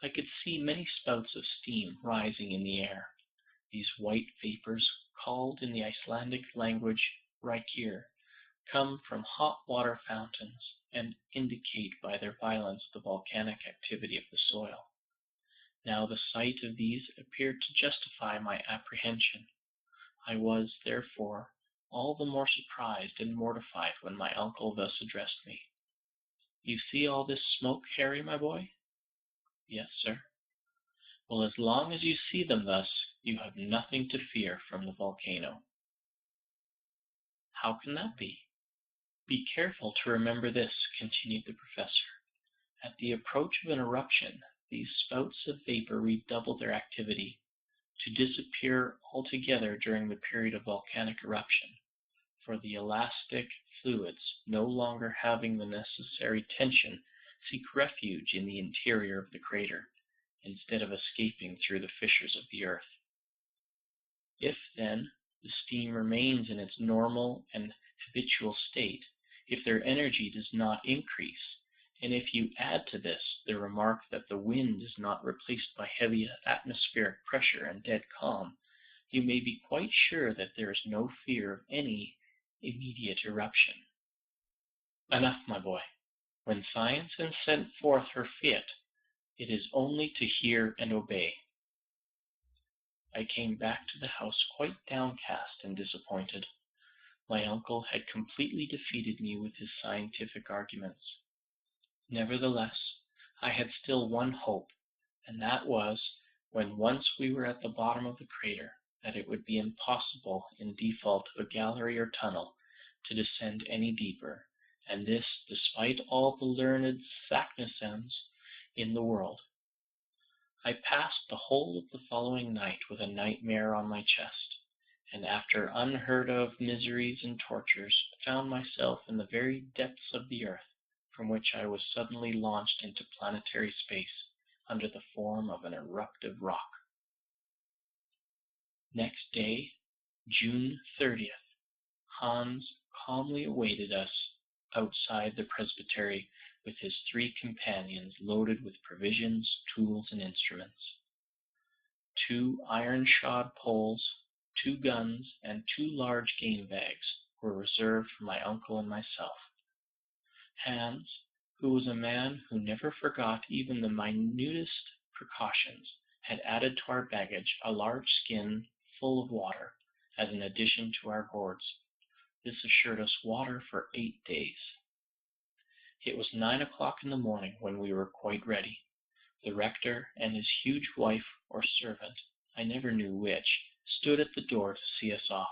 I could see many spouts of steam rising in the air. These white vapors, called in the Icelandic language "rykir," come from hot water fountains, and indicate by their violence the volcanic activity of the soil. Now the sight of these appeared to justify my apprehension. I was, therefore, all the more surprised and mortified when my uncle thus addressed me. "You see all this smoke, Harry, my boy?" "Yes, sir." "Well, as long as you see them thus, you have nothing to fear from the volcano." "How can that be?" "Be careful to remember this," continued the professor. "At the approach of an eruption, these spouts of vapor redouble their activity, to disappear altogether during the period of volcanic eruption, for the elastic fluids, no longer having the necessary tension, seek refuge in the interior of the crater, instead of escaping through the fissures of the earth. If, then, the steam remains in its normal and habitual state, if their energy does not increase, and if you add to this the remark that the wind is not replaced by heavy atmospheric pressure and dead calm, you may be quite sure that there is no fear of any immediate eruption. Enough, my boy. When science has sent forth her fiat, it is only to hear and obey." I came back to the house quite downcast and disappointed. My uncle had completely defeated me with his scientific arguments. Nevertheless, I had still one hope, and that was, when once we were at the bottom of the crater, that it would be impossible, in default of a gallery or tunnel, to descend any deeper, and this despite all the learned Saknussemms in the world. I passed the whole of the following night with a nightmare on my chest, and after unheard of miseries and tortures, found myself in the very depths of the earth, from which I was suddenly launched into planetary space, under the form of an eruptive rock. Next day, June 30th, Hans calmly awaited us outside the presbytery with his 3 companions loaded with provisions, tools, and instruments. 2 iron-shod poles, 2 guns, and 2 large game bags were reserved for my uncle and myself. Hans, who was a man who never forgot even the minutest precautions, had added to our baggage a large skin full of water, as an addition to our gourds. This assured us water for 8 days. It was 9 o'clock in the morning when we were quite ready. The rector and his huge wife or servant, I never knew which, stood at the door to see us off.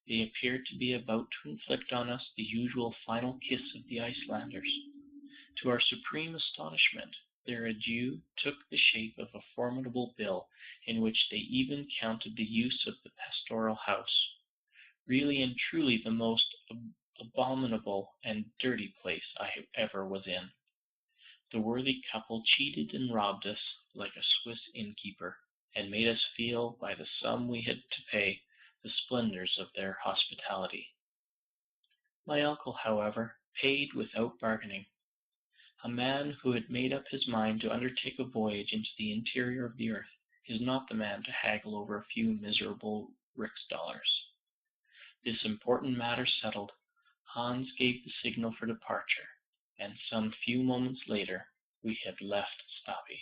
They appeared to be about to inflict on us the usual final kiss of the Icelanders. To our supreme astonishment, their adieu took the shape of a formidable bill, in which they even counted the use of the pastoral house. Really and truly the most abominable and dirty place I ever was in. The worthy couple cheated and robbed us like a Swiss innkeeper, and made us feel by the sum we had to pay the splendors of their hospitality. My uncle, however, paid without bargaining. A man who had made up his mind to undertake a voyage into the interior of the earth is not the man to haggle over a few miserable riksdaler. This important matter settled, Hans gave the signal for departure, and some few moments later we had left Stapi.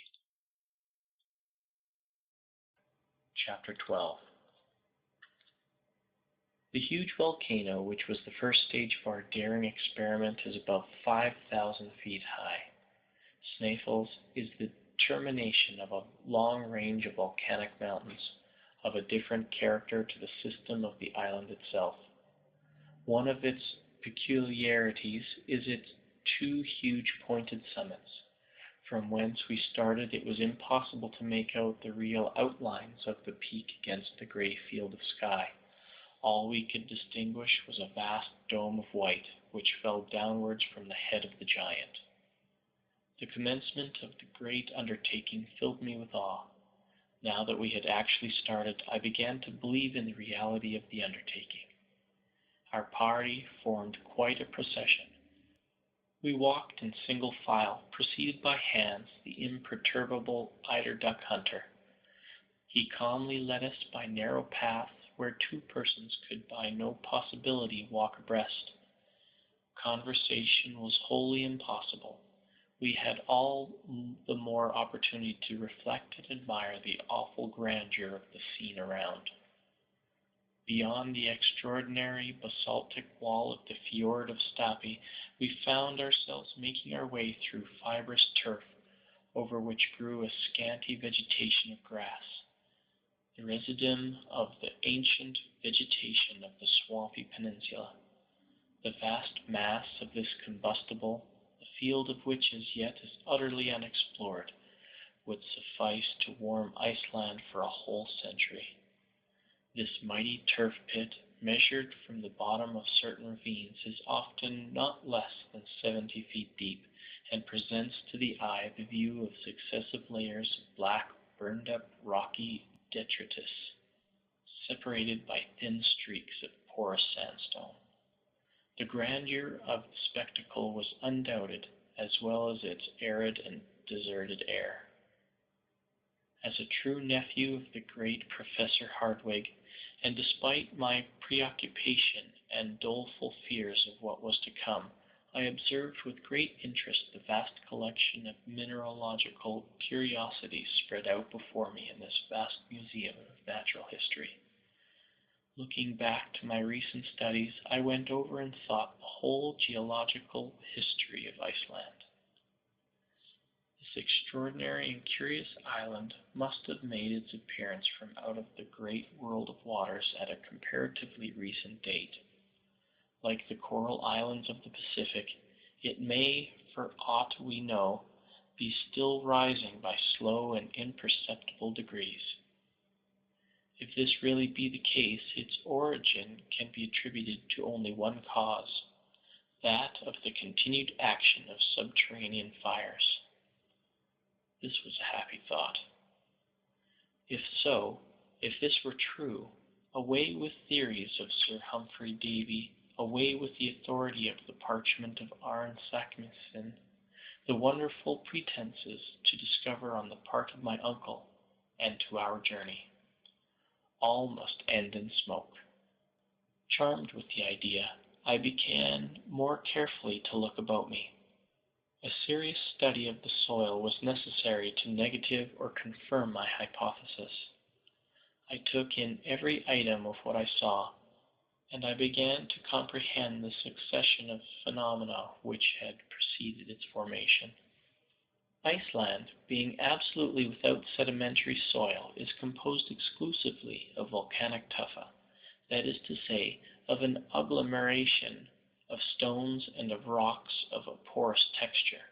Chapter 12. The huge volcano, which was the first stage of our daring experiment, is above 5,000 feet high. Snæfellsnes is the termination of a long range of volcanic mountains, of a different character to the system of the island itself. One of its peculiarities is its 2 huge pointed summits. From whence we started, it was impossible to make out the real outlines of the peak against the grey field of sky. All we could distinguish was a vast dome of white, which fell downwards from the head of the giant. The commencement of the great undertaking filled me with awe. Now that we had actually started, I began to believe in the reality of the undertaking. Our party formed quite a procession. We walked in single file, preceded by Hans, the imperturbable eider-duck hunter. He calmly led us by narrow paths where 2 persons could by no possibility walk abreast. Conversation was wholly impossible. We had all the more opportunity to reflect and admire the awful grandeur of the scene around. Beyond the extraordinary basaltic wall of the fjord of Stapi, we found ourselves making our way through fibrous turf, over which grew a scanty vegetation of grass, the residuum of the ancient vegetation of the swampy peninsula. The vast mass of this combustible, the field of which as yet is utterly unexplored, would suffice to warm Iceland for a whole century. This mighty turf pit, measured from the bottom of certain ravines, is often not less than 70 feet deep, and presents to the eye the view of successive layers of black, burned-up, rocky detritus, separated by thin streaks of porous sandstone. The grandeur of the spectacle was undoubted, as well as its arid and deserted air. As a true nephew of the great Professor Hardwigg, and despite my preoccupation and doleful fears of what was to come, I observed with great interest the vast collection of mineralogical curiosities spread out before me in this vast museum of natural history. Looking back to my recent studies, I went over in thought the whole geological history of Iceland. This extraordinary and curious island must have made its appearance from out of the great world of waters at a comparatively recent date. Like the coral islands of the Pacific, it may, for aught we know, be still rising by slow and imperceptible degrees. If this really be the case, its origin can be attributed to only one cause, that of the continued action of subterranean fires. This was a happy thought. If so, if this were true, away with theories of Sir Humphrey Davy, away with the authority of the parchment of Arne Saknussemm, the wonderful pretenses to discover on the part of my uncle, and to our journey. All must end in smoke. Charmed with the idea, I began more carefully to look about me. A serious study of the soil was necessary to negative or confirm my hypothesis. I took in every item of what I saw, and I began to comprehend the succession of phenomena which had preceded its formation. Iceland, being absolutely without sedimentary soil, is composed exclusively of volcanic tufa, that is to say, of an agglomeration of stones and of rocks of a porous texture.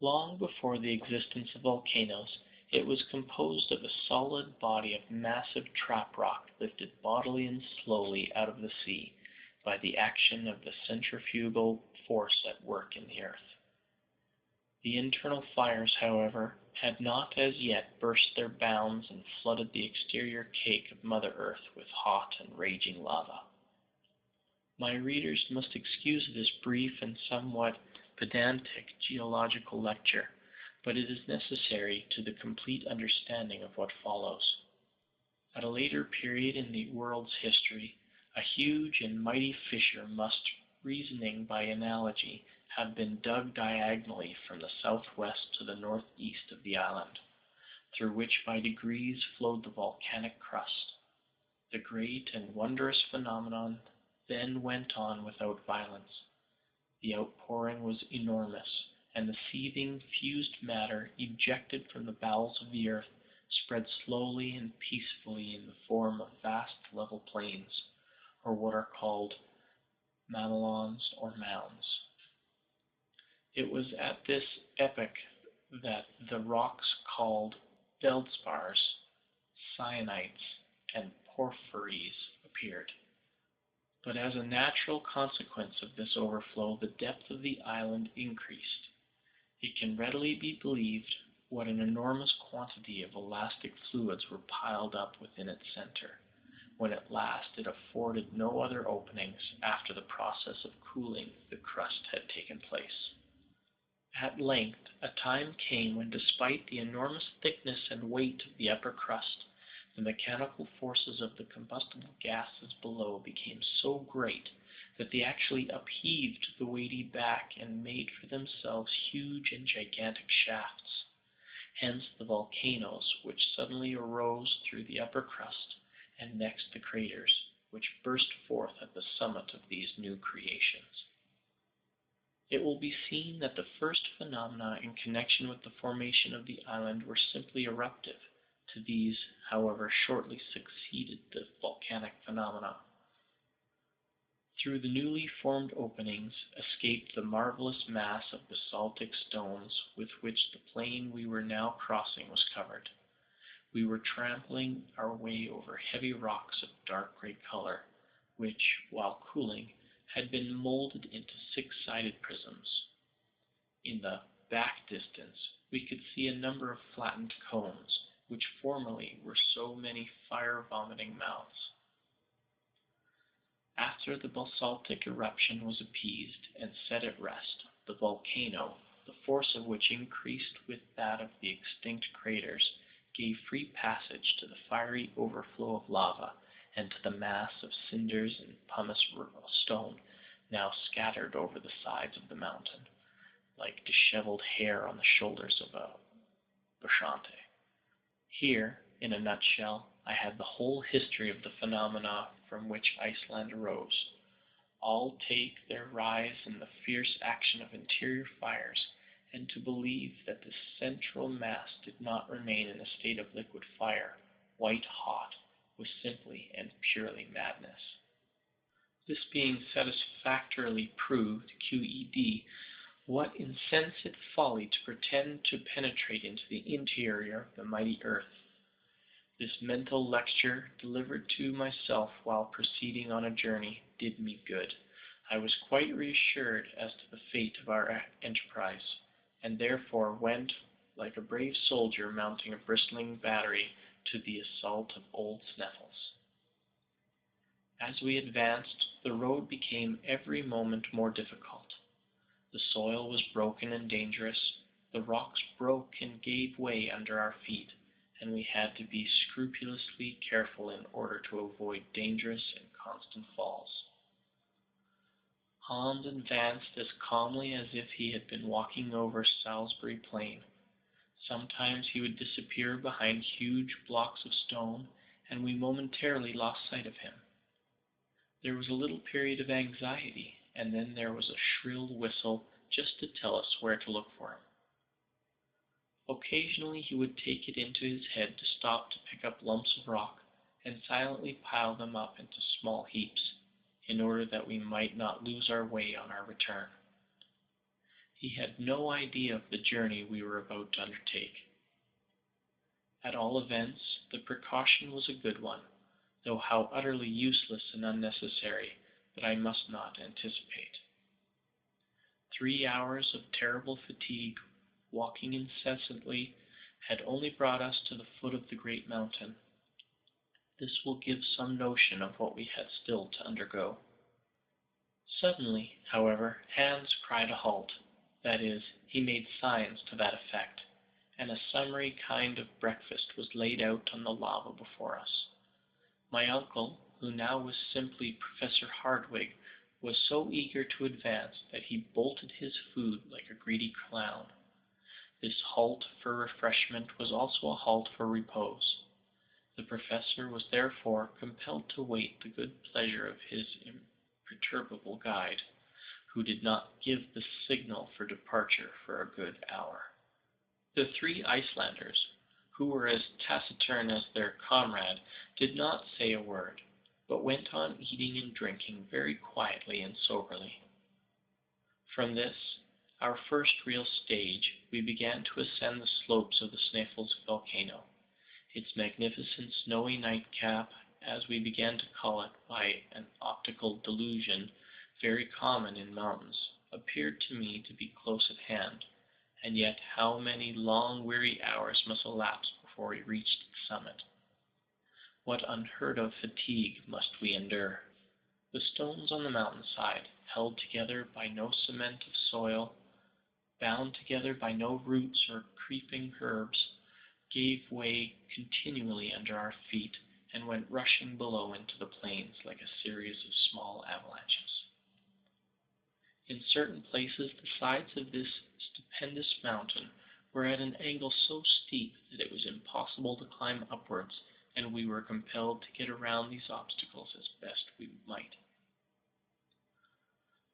Long before the existence of volcanoes, it was composed of a solid body of massive trap rock lifted bodily and slowly out of the sea by the action of the centrifugal force at work in the earth. The internal fires, however, had not as yet burst their bounds and flooded the exterior cake of Mother Earth with hot and raging lava. My readers must excuse this brief and somewhat pedantic geological lecture, but it is necessary to the complete understanding of what follows. At a later period in the world's history, a huge and mighty fissure must, reasoning by analogy, have been dug diagonally from the southwest to the northeast of the island, through which by degrees flowed the volcanic crust. The great and wondrous phenomenon then went on without violence. The outpouring was enormous, and the seething, fused matter ejected from the bowels of the earth spread slowly and peacefully in the form of vast level plains, or what are called mamelons or mounds. It was at this epoch that the rocks called feldspars, syenites, and porphyries appeared. But as a natural consequence of this overflow, the depth of the island increased. It can readily be believed what an enormous quantity of elastic fluids were piled up within its center, when at last it afforded no other openings after the process of cooling the crust had taken place. At length, a time came when, despite the enormous thickness and weight of the upper crust, the mechanical forces of the combustible gases below became so great that they actually upheaved the weighty back and made for themselves huge and gigantic shafts. Hence the volcanoes which suddenly arose through the upper crust, and next the craters, which burst forth at the summit of these new creations. It will be seen that the first phenomena in connection with the formation of the island were simply eruptive. To these, however, shortly succeeded the volcanic phenomena. Through the newly formed openings escaped the marvelous mass of basaltic stones with which the plain we were now crossing was covered. We were trampling our way over heavy rocks of dark gray color, which, while cooling, had been molded into six-sided prisms. In the back distance, we could see a number of flattened cones, which formerly were so many fire-vomiting mouths. After the basaltic eruption was appeased and set at rest, the volcano, the force of which increased with that of the extinct craters, gave free passage to the fiery overflow of lava and to the mass of cinders and pumice stone now scattered over the sides of the mountain, like disheveled hair on the shoulders of a bacchante. Here, in a nutshell, I had the whole history of the phenomena from which Iceland arose. All take their rise in the fierce action of interior fires, and to believe that the central mass did not remain in a state of liquid fire, white hot, was simply and purely madness. This being satisfactorily proved, QED, what insensate folly to pretend to penetrate into the interior of the mighty earth! This mental lecture, delivered to myself while proceeding on a journey, did me good. I was quite reassured as to the fate of our enterprise, and therefore went, like a brave soldier mounting a bristling battery, to the assault of old Sneffels. As we advanced, the road became every moment more difficult. The soil was broken and dangerous, the rocks broke and gave way under our feet, and we had to be scrupulously careful in order to avoid dangerous and constant falls. Hans advanced as calmly as if he had been walking over Salisbury Plain. Sometimes he would disappear behind huge blocks of stone, and we momentarily lost sight of him. There was a little period of anxiety, and then there was a shrill whistle just to tell us where to look for him. Occasionally he would take it into his head to stop to pick up lumps of rock, and silently pile them up into small heaps, in order that we might not lose our way on our return. He had no idea of the journey we were about to undertake. At all events, the precaution was a good one, though how utterly useless and unnecessary, that I must not anticipate. 3 hours of terrible fatigue, walking incessantly, had only brought us to the foot of the great mountain. This will give some notion of what we had still to undergo. Suddenly, however, Hans cried a halt. That is, he made signs to that effect, and a summary kind of breakfast was laid out on the lava before us. My uncle, who now was simply Professor Hardwigg, was so eager to advance that he bolted his food like a greedy clown. This halt for refreshment was also a halt for repose. The Professor was therefore compelled to wait the good pleasure of his imperturbable guide, who did not give the signal for departure for a good hour. The 3 Icelanders, who were as taciturn as their comrade, did not say a word, but went on eating and drinking very quietly and soberly. From this, our first real stage, we began to ascend the slopes of the Sneffels volcano. Its magnificent snowy nightcap, as we began to call it by an optical delusion very common in mountains, appeared to me to be close at hand, and yet how many long weary hours must elapse before we reached its summit! What unheard of fatigue must we endure! The stones on the mountainside, held together by no cement of soil, bound together by no roots or creeping herbs, gave way continually under our feet, and went rushing below into the plains like a series of small avalanches. In certain places the sides of this stupendous mountain were at an angle so steep that it was impossible to climb upwards, and we were compelled to get around these obstacles as best we might.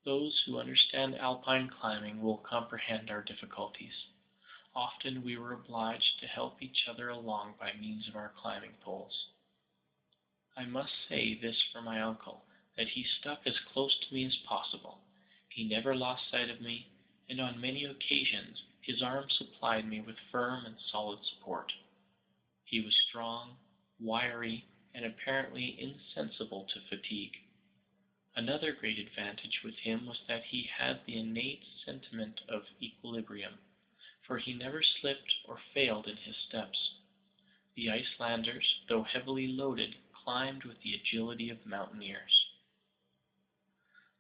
Those who understand alpine climbing will comprehend our difficulties. Often we were obliged to help each other along by means of our climbing poles. I must say this for my uncle, that he stuck as close to me as possible. He never lost sight of me, and on many occasions his arm supplied me with firm and solid support. He was strong, wiry, and apparently insensible to fatigue. Another great advantage with him was that he had the innate sentiment of equilibrium, for he never slipped or failed in his steps. The Icelanders, though heavily loaded, climbed with the agility of mountaineers.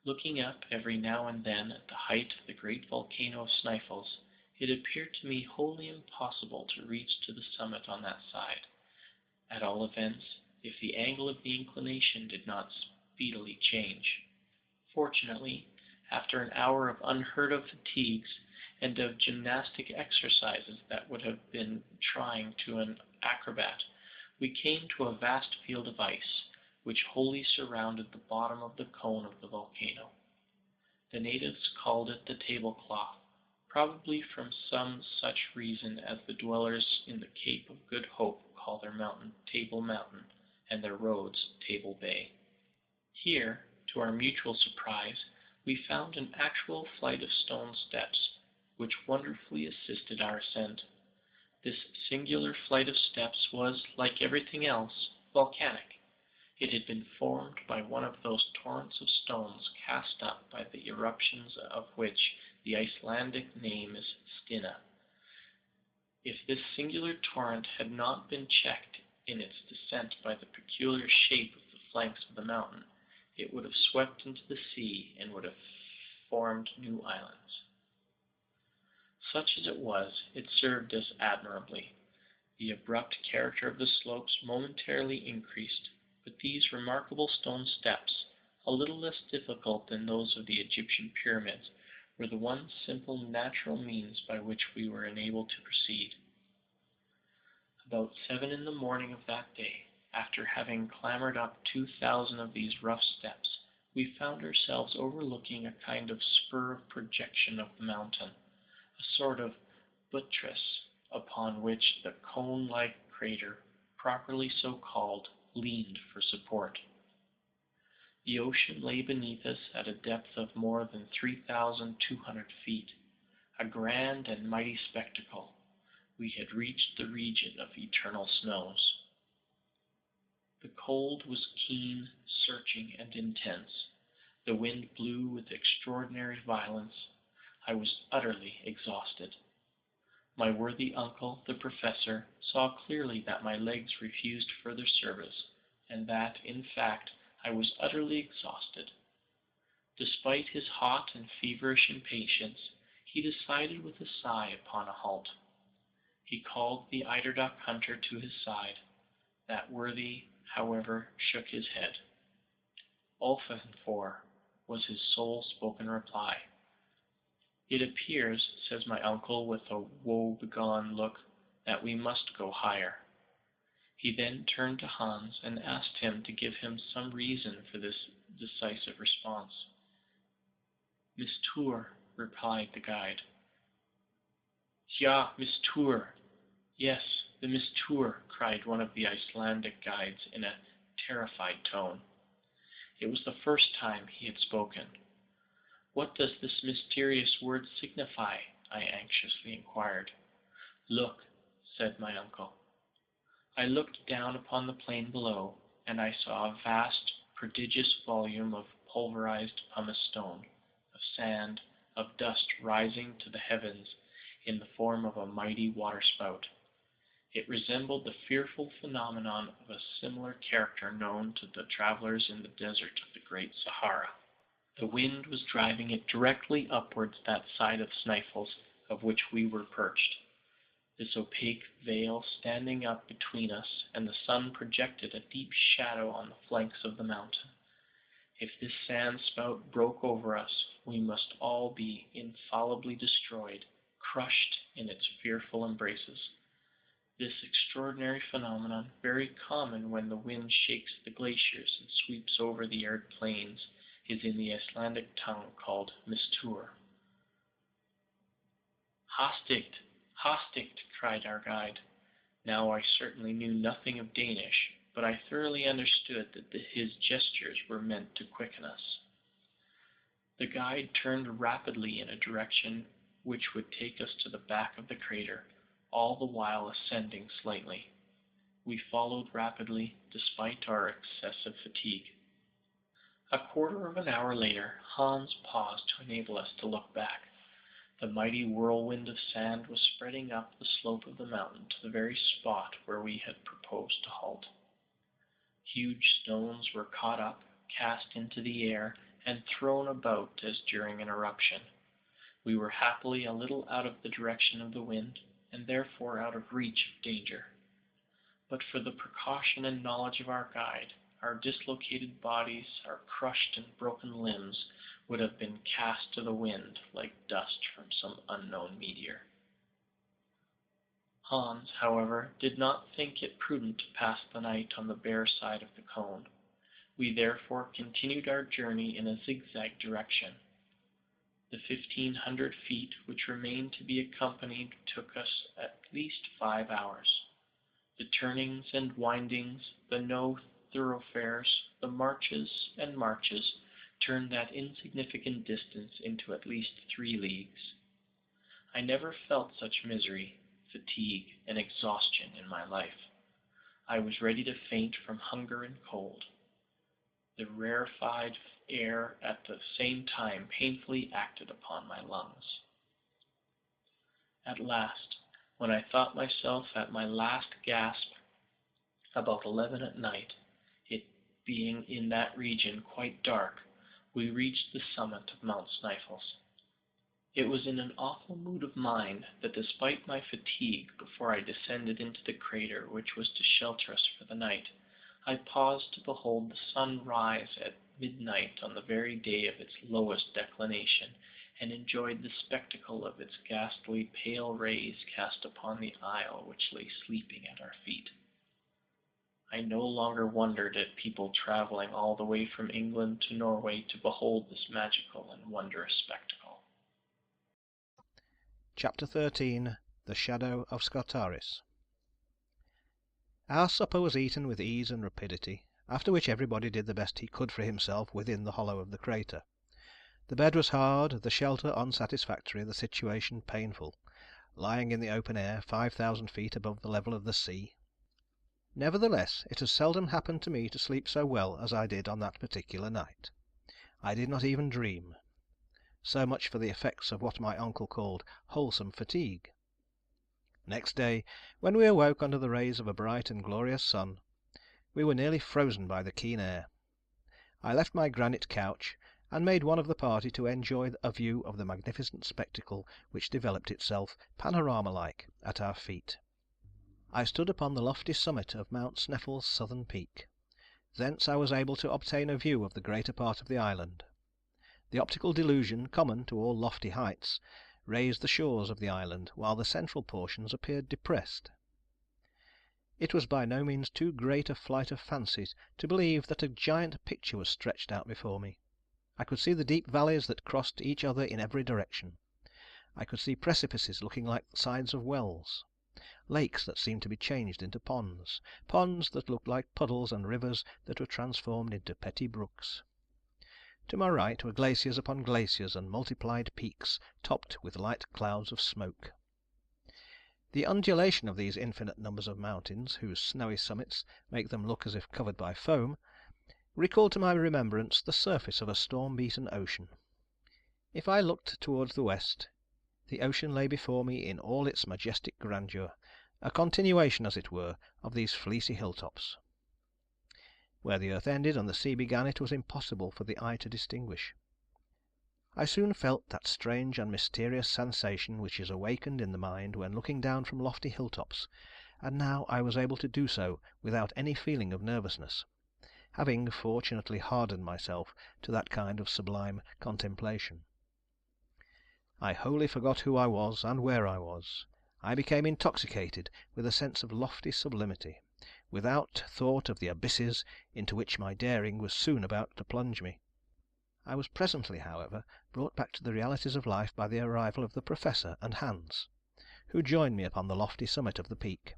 Looking up every now and then at the height of the great volcano of Sneffels, it appeared to me wholly impossible to reach to the summit on that side, at all events, if the angle of the inclination did not speedily change. Fortunately, after an hour of unheard of fatigues, and of gymnastic exercises that would have been trying to an acrobat, we came to a vast field of ice, which wholly surrounded the bottom of the cone of the volcano. The natives called it the tablecloth, probably from some such reason as the dwellers in the Cape of Good Hope call their mountain Table Mountain, and their roads Table Bay. Here, To our mutual surprise, we found an actual flight of stone steps, which wonderfully assisted our ascent. This singular flight of steps was, like everything else, volcanic. It had been formed by one of those torrents of stones cast up by the eruptions of which the Icelandic name is Stinna. If this singular torrent had not been checked in its descent by the peculiar shape of the flanks of the mountain, it would have swept into the sea and would have formed new islands. Such as it was, it served us admirably. The abrupt character of the slopes momentarily increased, but these remarkable stone steps, a little less difficult than those of the Egyptian pyramids, were the one simple natural means by which we were enabled to proceed. About 7 in the morning of that day, after having clambered up 2,000 of these rough steps, we found ourselves overlooking a kind of spur of projection of the mountain, a sort of buttress upon which the cone-like crater, properly so called, leaned for support. The ocean lay beneath us at a depth of more than 3,200 feet, a grand and mighty spectacle. We had reached the region of eternal snows. The cold was keen, searching, and intense. The wind blew with extraordinary violence. I was utterly exhausted. My worthy uncle, the professor, saw clearly that my legs refused further service, and that, in fact, I was utterly exhausted. Despite his hot and feverish impatience, he decided with a sigh upon a halt. He called the eiderduck hunter to his side. That worthy, however, shook his head. "Ofenfor," was his sole-spoken reply. "It appears," says my uncle with a woe-begone look, "that we must go higher." He then turned to Hans and asked him to give him some reason for this decisive response. "Mistour," replied the guide. "Ja, Mistour. Yes, the Mistour," cried one of the Icelandic guides in a terrified tone. It was the first time he had spoken. "What does this mysterious word signify?" I anxiously inquired. "Look," said my uncle. I looked down upon the plain below, and I saw a vast, prodigious volume of pulverized pumice stone, of sand, of dust rising to the heavens in the form of a mighty waterspout. It resembled the fearful phenomenon of a similar character known to the travelers in the desert of the Great Sahara. The wind was driving it directly upwards that side of Sneffels of which we were perched. This opaque veil standing up between us and the sun projected a deep shadow on the flanks of the mountain. If this sand spout broke over us, we must all be infallibly destroyed, crushed in its fearful embraces. This extraordinary phenomenon, very common when the wind shakes the glaciers and sweeps over the arid plains, is in the Icelandic tongue called mistour. "Hastigt! Hastigt!" cried our guide. Now I certainly knew nothing of Danish, but I thoroughly understood that his gestures were meant to quicken us. The guide turned rapidly in a direction which would take us to the back of the crater, all the while ascending slightly. We followed rapidly, despite our excessive fatigue. A quarter of an hour later, Hans paused to enable us to look back. The mighty whirlwind of sand was spreading up the slope of the mountain to the very spot where we had proposed to halt. Huge stones were caught up, cast into the air, and thrown about as during an eruption. We were happily a little out of the direction of the wind, and therefore out of reach of danger. But for the precaution and knowledge of our guide, our dislocated bodies, our crushed and broken limbs, would have been cast to the wind like dust from some unknown meteor. Hans, however, did not think it prudent to pass the night on the bare side of the cone. We therefore continued our journey in a zigzag direction. The 1,500 feet which remained to be accompanied took us at least 5 hours. The turnings and windings, the no thoroughfares, the marches and marches, turned that insignificant distance into at least 3 leagues. I never felt such misery, fatigue, and exhaustion in my life. I was ready to faint from hunger and cold. The rarefied air at the same time painfully acted upon my lungs. At last, when I thought myself at my last gasp, about 11 at night, it being in that region quite dark, we reached the summit of Mount Sneffels. It was in an awful mood of mind that, despite my fatigue before I descended into the crater which was to shelter us for the night, I paused to behold the sun rise at midnight on the very day of its lowest declination, and enjoyed the spectacle of its ghastly pale rays cast upon the isle which lay sleeping at our feet. I no longer wondered at people traveling all the way from England to Norway to behold this magical and wondrous spectacle. Chapter 13. The Shadow of Scartaris. Our supper was eaten with ease and rapidity, after which everybody did the best he could for himself within the hollow of the crater. The bed was hard, the shelter unsatisfactory, the situation painful, lying in the open air 5,000 feet above the level of the sea. Nevertheless, it has seldom happened to me to sleep so well as I did on that particular night. I did not even dream. So much for the effects of what my uncle called wholesome fatigue. Next day, when we awoke under the rays of a bright and glorious sun, we were nearly frozen by the keen air. I left my granite couch, and made one of the party to enjoy a view of the magnificent spectacle which developed itself, panorama-like, at our feet. I stood upon the lofty summit of Mount Sneffels' southern peak. Thence I was able to obtain a view of the greater part of the island. The optical delusion, common to all lofty heights, raised the shores of the island, while the central portions appeared depressed. It was by no means too great a flight of fancy to believe that a giant picture was stretched out before me. I could see the deep valleys that crossed each other in every direction. I could see precipices looking like the sides of wells, lakes that seemed to be changed into ponds, ponds that looked like puddles, and rivers that were transformed into petty brooks. To my right were glaciers upon glaciers and multiplied peaks topped with light clouds of smoke. The undulation of these infinite numbers of mountains, whose snowy summits make them look as if covered by foam, recalled to my remembrance the surface of a storm-beaten ocean. If I looked towards the west, the ocean lay before me in all its majestic grandeur, a continuation, as it were, of these fleecy hilltops. Where the earth ended and the sea began, it was impossible for the eye to distinguish. I soon felt that strange and mysterious sensation which is awakened in the mind when looking down from lofty hilltops, and now I was able to do so without any feeling of nervousness, having fortunately hardened myself to that kind of sublime contemplation. I wholly forgot who I was and where I was. I became intoxicated with a sense of lofty sublimity, without thought of the abysses into which my daring was soon about to plunge me. I was presently, however, brought back to the realities of life by the arrival of the Professor and Hans, who joined me upon the lofty summit of the peak.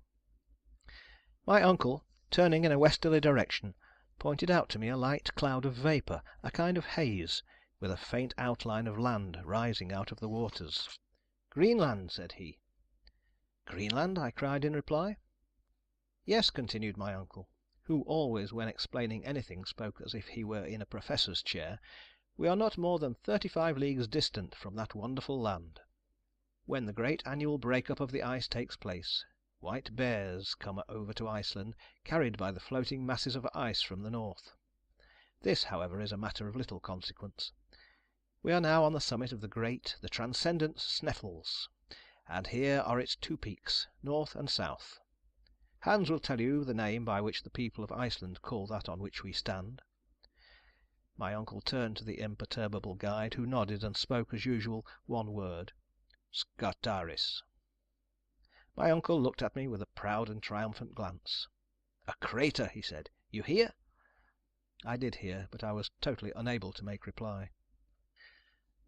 My uncle, turning in a westerly direction, pointed out to me a light cloud of vapour, a kind of haze, with a faint outline of land rising out of the waters. "Greenland," said he. "Greenland?" I cried in reply. "Yes," continued my uncle, who always when explaining anything spoke as if he were in a professor's chair, "we are not more than 35 leagues distant from that wonderful land. When the great annual break-up of the ice takes place, white bears come over to Iceland, carried by the floating masses of ice from the north. This, however, is a matter of little consequence. We are now on the summit of the great, the transcendent Sneffels, and here are its 2 peaks, north and south. Hans will tell you the name by which the people of Iceland call that on which we stand." My uncle turned to the imperturbable guide, who nodded and spoke as usual one word: "Scartaris." My uncle looked at me with a proud and triumphant glance. "A crater," he said. "You hear?" I did hear, but I was totally unable to make reply.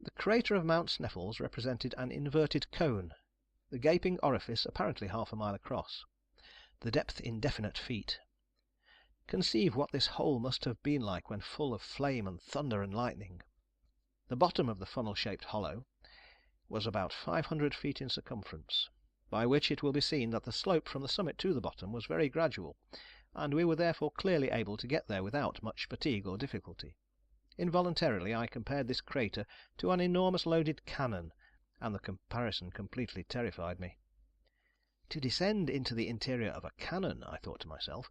The crater of Mount Sneffels represented an inverted cone, the gaping orifice apparently half a mile across, the depth indefinite feet. Conceive what this hole must have been like when full of flame and thunder and lightning. The bottom of the funnel-shaped hollow was about 500 feet in circumference, by which it will be seen that the slope from the summit to the bottom was very gradual, and we were therefore clearly able to get there without much fatigue or difficulty. Involuntarily I compared this crater to an enormous loaded cannon, and the comparison completely terrified me. To descend into the interior of a cannon, I thought to myself,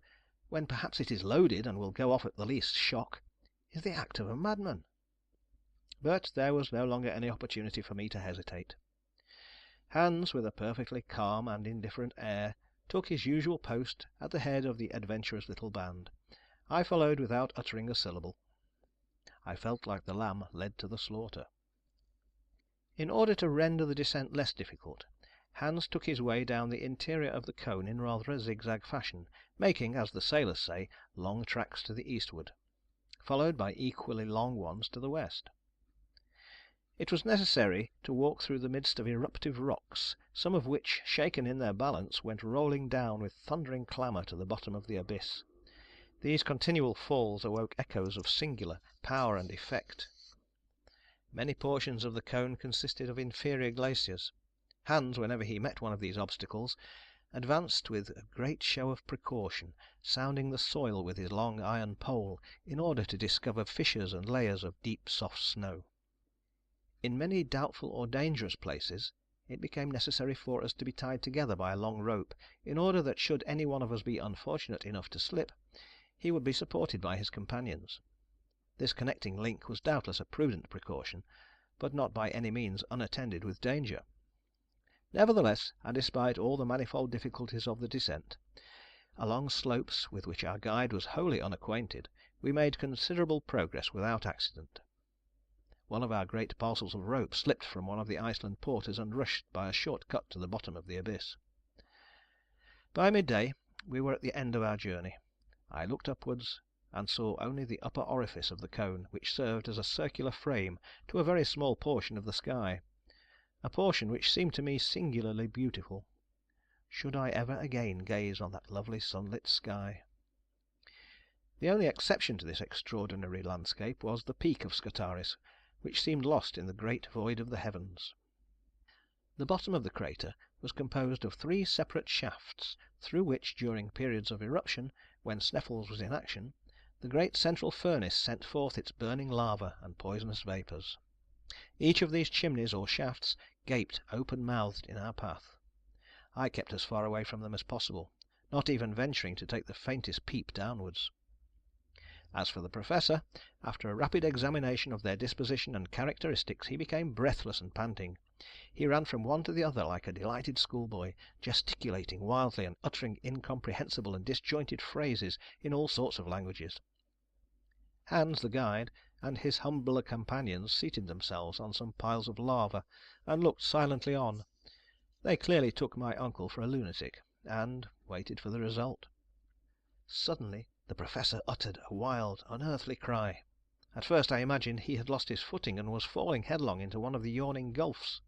when perhaps it is loaded and will go off at the least shock, is the act of a madman. But there was no longer any opportunity for me to hesitate. Hans, with a perfectly calm and indifferent air, took his usual post at the head of the adventurous little band. I followed without uttering a syllable. I felt like the lamb led to the slaughter. In order to render the descent less difficult, Hans took his way down the interior of the cone in rather a zigzag fashion, making, as the sailors say, long tracks to the eastward, followed by equally long ones to the west. It was necessary to walk through the midst of eruptive rocks, some of which, shaken in their balance, went rolling down with thundering clamour to the bottom of the abyss. These continual falls awoke echoes of singular power and effect. Many portions of the cone consisted of inferior glaciers. Hans, whenever he met one of these obstacles, advanced with a great show of precaution, sounding the soil with his long iron pole, in order to discover fissures and layers of deep soft snow. In many doubtful or dangerous places it became necessary for us to be tied together by a long rope, in order that should any one of us be unfortunate enough to slip, he would be supported by his companions. This connecting link was doubtless a prudent precaution, but not by any means unattended with danger. Nevertheless, and despite all the manifold difficulties of the descent, along slopes with which our guide was wholly unacquainted, we made considerable progress without accident. One of our great parcels of rope slipped from one of the Iceland porters and rushed by a short cut to the bottom of the abyss. By midday we were at the end of our journey. I looked upwards and saw only the upper orifice of the cone, which served as a circular frame to a very small portion of the sky, a portion which seemed to me singularly beautiful. Should I ever again gaze on that lovely sunlit sky? The only exception to this extraordinary landscape was the peak of Scartaris, which seemed lost in the great void of the heavens. The bottom of the crater was composed of 3 separate shafts, through which, during periods of eruption, when Sneffels was in action, the great central furnace sent forth its burning lava and poisonous vapours. Each of these chimneys or shafts gaped open-mouthed in our path. I kept as far away from them as possible, not even venturing to take the faintest peep downwards. As for the Professor, after a rapid examination of their disposition and characteristics, he became breathless and panting. He ran from one to the other like a delighted schoolboy, gesticulating wildly and uttering incomprehensible and disjointed phrases in all sorts of languages. Hans, the guide, and his humbler companions seated themselves on some piles of lava, and looked silently on. They clearly took my uncle for a lunatic, and waited for the result. Suddenly the Professor uttered a wild, unearthly cry. At first I imagined he had lost his footing and was falling headlong into one of the yawning gulfs.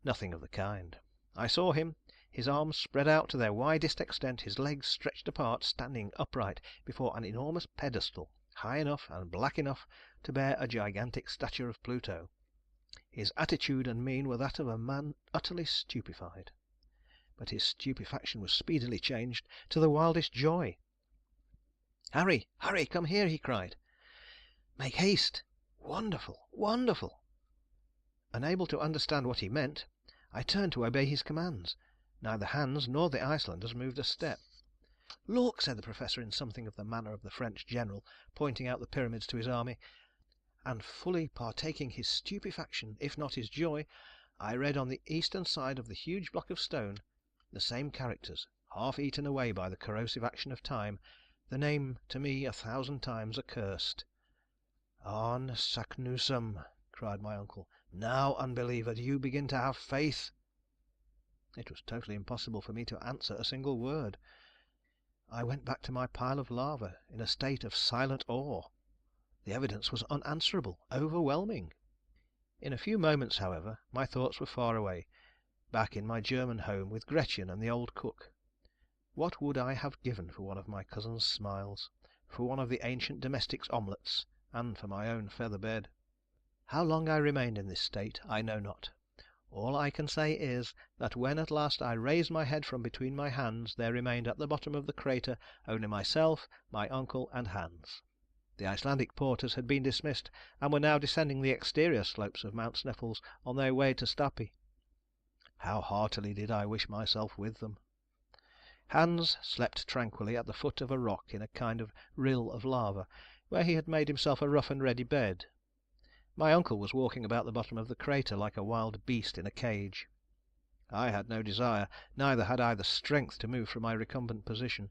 Nothing of the kind. I saw him, his arms spread out to their widest extent, his legs stretched apart, standing upright before an enormous pedestal, high enough and black enough to bear a gigantic statue of Pluto. His attitude and mien were that of a man utterly stupefied. But his stupefaction was speedily changed to the wildest joy. "Harry, Harry, come here!" he cried. "Make haste! Wonderful! Wonderful!" Unable to understand what he meant, I turned to obey his commands. Neither Hans nor the Icelanders moved a step. "Look!" said the Professor in something of the manner of the French general, pointing out the pyramids to his army, and fully partaking his stupefaction, if not his joy, I read on the eastern side of the huge block of stone the same characters, half eaten away by the corrosive action of time, the name to me 1,000 times accursed. "On Saknussemm!" cried my uncle. "Now, unbeliever, do you begin to have faith?" It was totally impossible for me to answer a single word. I went back to my pile of lava in a state of silent awe. The evidence was unanswerable, overwhelming. In a few moments, however, my thoughts were far away, back in my German home with Gretchen and the old cook. What would I have given for one of my cousin's smiles? for one of the ancient domestic's omelettes, and for my own feather bed. How long I remained in this state I know not. All I can say is, that when at last I raised my head from between my hands, there remained at the bottom of the crater only myself, my uncle, and Hans. The Icelandic porters had been dismissed, and were now descending the exterior slopes of Mount Sneffels on their way to Stapi. How heartily did I wish myself with them! Hans slept tranquilly at the foot of a rock in a kind of rill of lava, where he had made himself a rough and ready bed. My uncle was walking about the bottom of the crater like a wild beast in a cage. I had no desire, neither had I the strength to move from my recumbent position.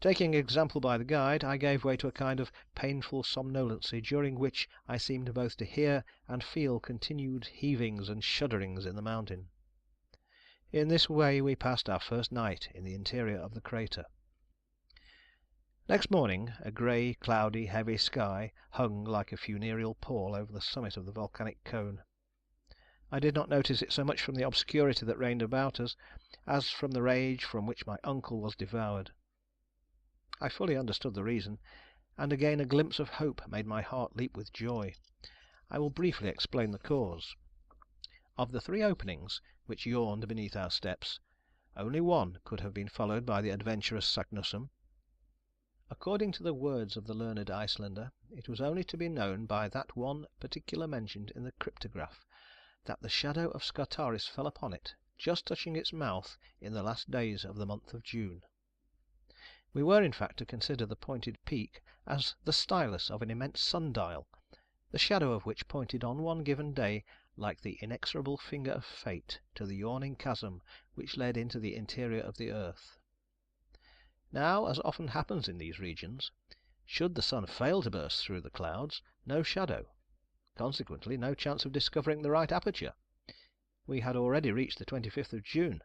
Taking example by the guide, I gave way to a kind of painful somnolency, during which I seemed both to hear and feel continued heavings and shudderings in the mountain. In this way we passed our first night in the interior of the crater. Next morning a grey, cloudy, heavy sky hung like a funereal pall over the summit of the volcanic cone. I did not notice it so much from the obscurity that reigned about us, as from the rage from which my uncle was devoured. I fully understood the reason, and again a glimpse of hope made my heart leap with joy. I will briefly explain the cause. Of the 3 openings which yawned beneath our steps, only one could have been followed by the adventurous Saknussemm. According to the words of the learned Icelander, it was only to be known by that one particular mentioned in the cryptograph, that the shadow of Scartaris fell upon it, just touching its mouth in the last days of the month of June. We were, in fact, to consider the pointed peak as the stylus of an immense sundial, the shadow of which pointed on one given day like the inexorable finger of fate to the yawning chasm which led into the interior of the earth. Now, as often happens in these regions, should the sun fail to burst through the clouds, no shadow, consequently no chance of discovering the right aperture. We had already reached the 25th of June.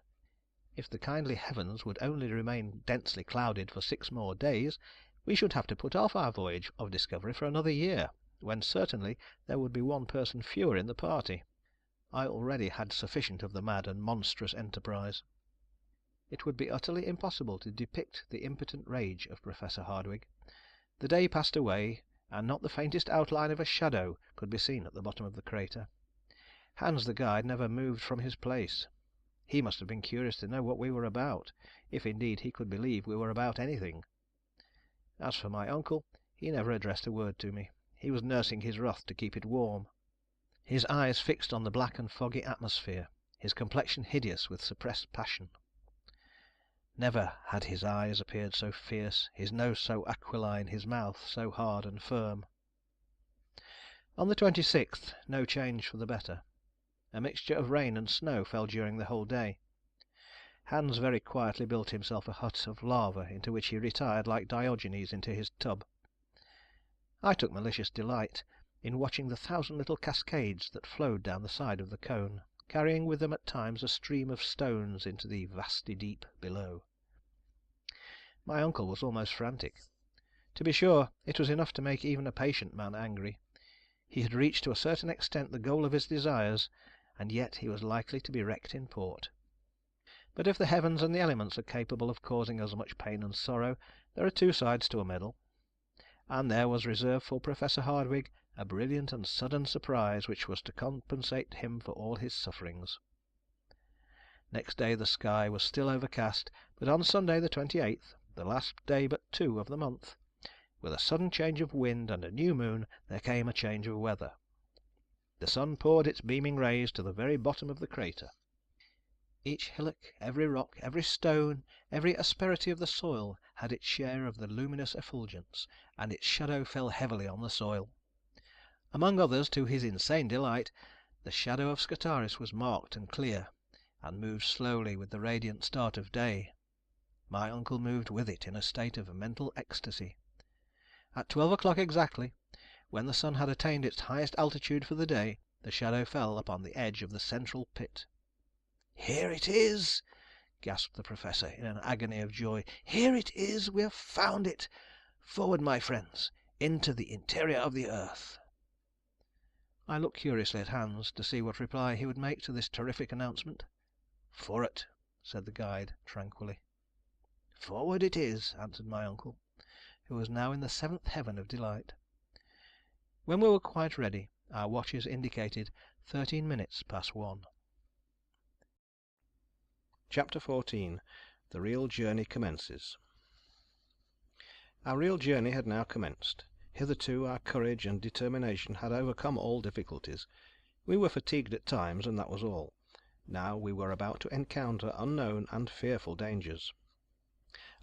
If the kindly heavens would only remain densely clouded for 6 more days, we should have to put off our voyage of discovery for another year, when certainly there would be 1 person fewer in the party. I already had sufficient of the mad and monstrous enterprise. It would be utterly impossible to depict the impotent rage of Professor Hardwigg. The day passed away, and not the faintest outline of a shadow could be seen at the bottom of the crater. Hans the guide never moved from his place. He must have been curious to know what we were about, if indeed he could believe we were about anything. As for my uncle, he never addressed a word to me. He was nursing his wrath to keep it warm, his eyes fixed on the black and foggy atmosphere, his complexion hideous with suppressed passion. Never had his eyes appeared so fierce, his nose so aquiline, his mouth so hard and firm. On the 26th no change for the better. A mixture of rain and snow fell during the whole day. Hans very quietly built himself a hut of lava, into which he retired like Diogenes into his tub. I took malicious delight in watching the 1,000 little cascades that flowed down the side of the cone, carrying with them at times a stream of stones into the vasty deep below. My uncle was almost frantic. To be sure, it was enough to make even a patient man angry. He had reached to a certain extent the goal of his desires, and yet he was likely to be wrecked in port. But if the heavens and the elements are capable of causing us much pain and sorrow, there are 2 sides to a medal, and there was reserved for Professor Hardwigg a brilliant and sudden surprise which was to compensate him for all his sufferings. Next day the sky was still overcast, but on Sunday the 28th, the last day but 2 of the month, with a sudden change of wind and a new moon, there came a change of weather. The sun poured its beaming rays to the very bottom of the crater. Each hillock, every rock, every stone, every asperity of the soil had its share of the luminous effulgence, and its shadow fell heavily on the soil. Among others, to his insane delight, the shadow of Scartaris was marked and clear, and moved slowly with the radiant start of day. My uncle moved with it in a state of mental ecstasy. At 12 o'clock exactly, when the sun had attained its highest altitude for the day, the shadow fell upon the edge of the central pit. "Here it is!" gasped the Professor in an agony of joy. "Here it is! We have found it! Forward, my friends, into the interior of the earth!" I looked curiously at Hans to see what reply he would make to this terrific announcement. "Forward," said the guide tranquilly. "Forward it is," answered my uncle. who was now in the seventh heaven of delight. When we were quite ready, our watches indicated 13 minutes past 1. Chapter 14. The Real Journey Commences. Our real journey had now commenced. Hitherto our courage and determination had overcome all difficulties. We were fatigued at times, and that was all. Now we were about to encounter unknown and fearful dangers.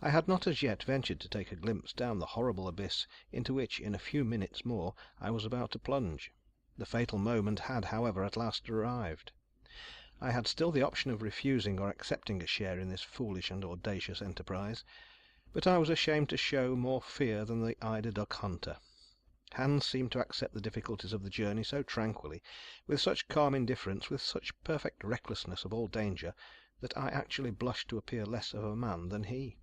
I had not as yet ventured to take a glimpse down the horrible abyss into which, in a few minutes more, I was about to plunge. The fatal moment had, however, at last arrived. I had still the option of refusing or accepting a share in this foolish and audacious enterprise, but I was ashamed to show more fear than the eider duck hunter. Hans seemed to accept the difficulties of the journey so tranquilly, with such calm indifference, with such perfect recklessness of all danger, that I actually blushed to appear less of a man than he.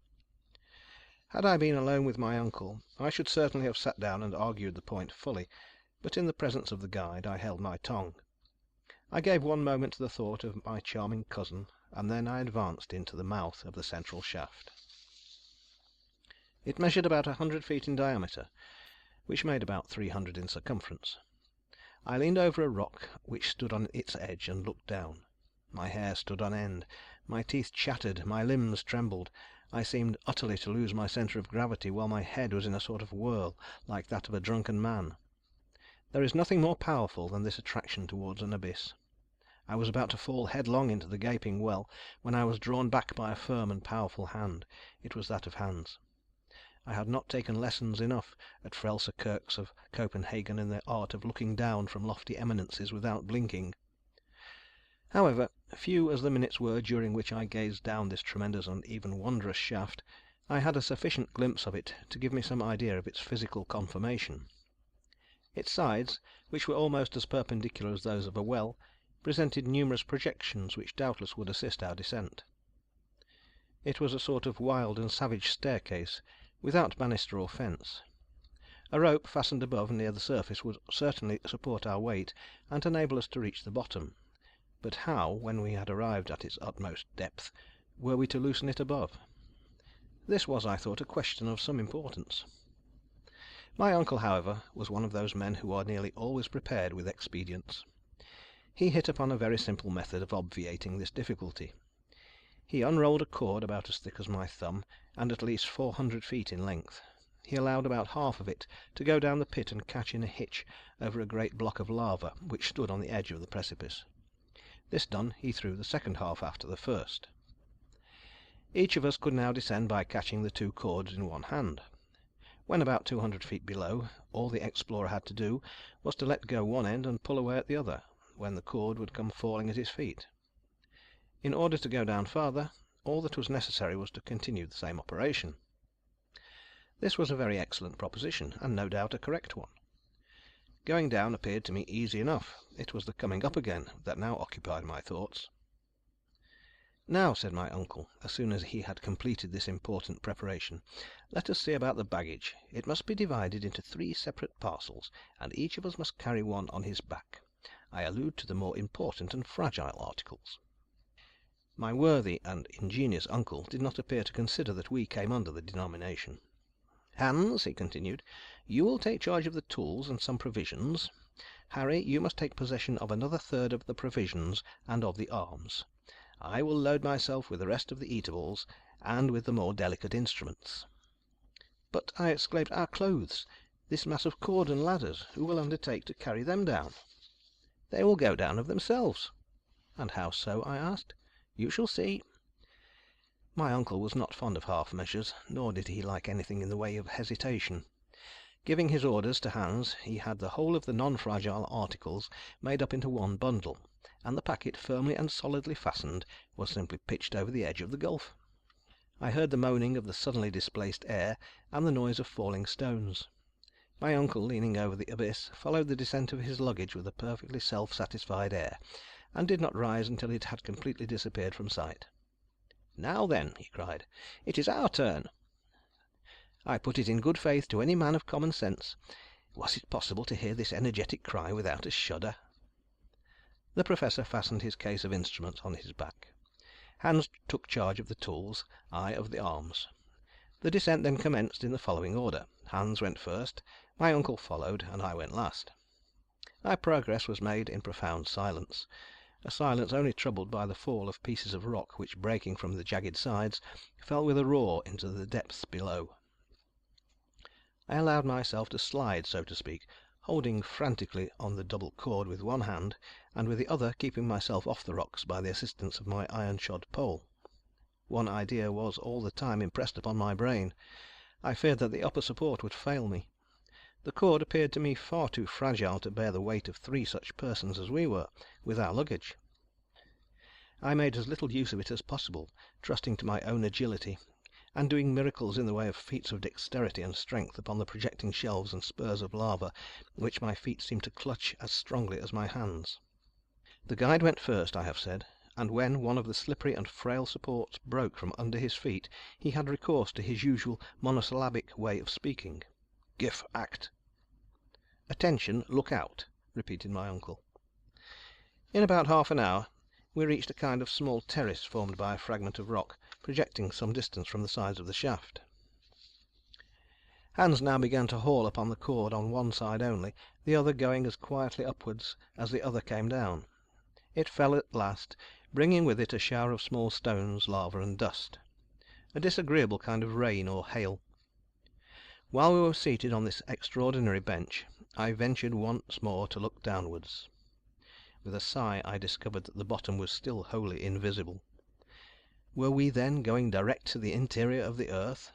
Had I been alone with my uncle, I should certainly have sat down and argued the point fully, but in the presence of the guide I held my tongue. I gave one moment to the thought of my charming cousin, and then I advanced into the mouth of the central shaft. It measured about 100 feet in diameter, which made about 300 in circumference. I leaned over a rock which stood on its edge and looked down. My hair stood on end, my teeth chattered, my limbs trembled. I seemed utterly to lose my centre of gravity, while my head was in a sort of whirl, like that of a drunken man. There is nothing more powerful than this attraction towards an abyss. I was about to fall headlong into the gaping well, when I was drawn back by a firm and powerful hand. It was that of Hans. I had not taken lessons enough at Frelse Kirks of Copenhagen in the art of looking down from lofty eminences without blinking. However, few as the minutes were during which I gazed down this tremendous and even wondrous shaft, I had a sufficient glimpse of it to give me some idea of its physical conformation. Its sides, which were almost as perpendicular as those of a well, presented numerous projections which doubtless would assist our descent. It was a sort of wild and savage staircase, without banister or fence. A rope fastened above near the surface would certainly support our weight and enable us to reach the bottom. But how, when we had arrived at its utmost depth, were we to loosen it above? This was, I thought, a question of some importance. My uncle, however, was one of those men who are nearly always prepared with expedients. He hit upon a very simple method of obviating this difficulty. He unrolled a cord about as thick as my thumb, and at least 400 feet in length. He allowed about half of it to go down the pit and catch in a hitch over a great block of lava which stood on the edge of the precipice. This done, he threw the second half after the first. Each of us could now descend by catching the two cords in one hand. When about 200 feet below, all the explorer had to do was to let go one end and pull away at the other, when the cord would come falling at his feet. In order to go down farther, all that was necessary was to continue the same operation. This was a very excellent proposition, and no doubt a correct one. Going down appeared to me easy enough. It was the coming up again that now occupied my thoughts. "Now," said my uncle, as soon as he had completed this important preparation, "let us see about the baggage. It must be divided into 3 separate parcels, and each of us must carry one on his back. I allude to the more important and fragile articles." My worthy and ingenious uncle did not appear to consider that we came under the denomination. "Hans," he continued, "you will take charge of the tools and some provisions. Harry, you must take possession of another third of the provisions and of the arms. I will load myself with the rest of the eatables, and with the more delicate instruments." "But," I exclaimed, "our clothes, this mass of cord and ladders, who will undertake to carry them down?" "They will go down of themselves." "And how so?" I asked. "You shall see." My uncle was not fond of half measures, nor did he like anything in the way of hesitation. Giving his orders to Hans, he had the whole of the non-fragile articles made up into one bundle, and the packet, firmly and solidly fastened, was simply pitched over the edge of the gulf. I heard the moaning of the suddenly displaced air, and the noise of falling stones. My uncle, leaning over the abyss, followed the descent of his luggage with a perfectly self-satisfied air, and did not rise until it had completely disappeared from sight. "Now then," he cried, "it is our turn." I put it in good faith to any man of common sense. Was it possible to hear this energetic cry without a shudder? The Professor fastened his case of instruments on his back. Hans took charge of the tools, I of the arms. The descent then commenced in the following order. Hans went first, my uncle followed, and I went last. Our progress was made in profound silence, a silence only troubled by the fall of pieces of rock which, breaking from the jagged sides, fell with a roar into the depths below. I allowed myself to slide, so to speak, holding frantically on the double cord with one hand, and with the other keeping myself off the rocks by the assistance of my iron-shod pole. One idea was all the time impressed upon my brain. I feared that the upper support would fail me. The cord appeared to me far too fragile to bear the weight of 3 such persons as we were, with our luggage. I made as little use of it as possible, trusting to my own agility, and doing miracles in the way of feats of dexterity and strength upon the projecting shelves and spurs of lava, which my feet seemed to clutch as strongly as my hands. The guide went first, I have said, and when one of the slippery and frail supports broke from under his feet, he had recourse to his usual monosyllabic way of speaking. "Gif act." "Attention, look out," repeated my uncle. In about half an hour we reached a kind of small terrace formed by a fragment of rock, projecting some distance from the sides of the shaft. Hans now began to haul upon the cord on one side only, the other going as quietly upwards as the other came down. It fell at last, bringing with it a shower of small stones, lava, and dust, a disagreeable kind of rain or hail. While we were seated on this extraordinary bench, I ventured once more to look downwards. With a sigh I discovered that the bottom was still wholly invisible. Were we then going direct to the interior of the earth?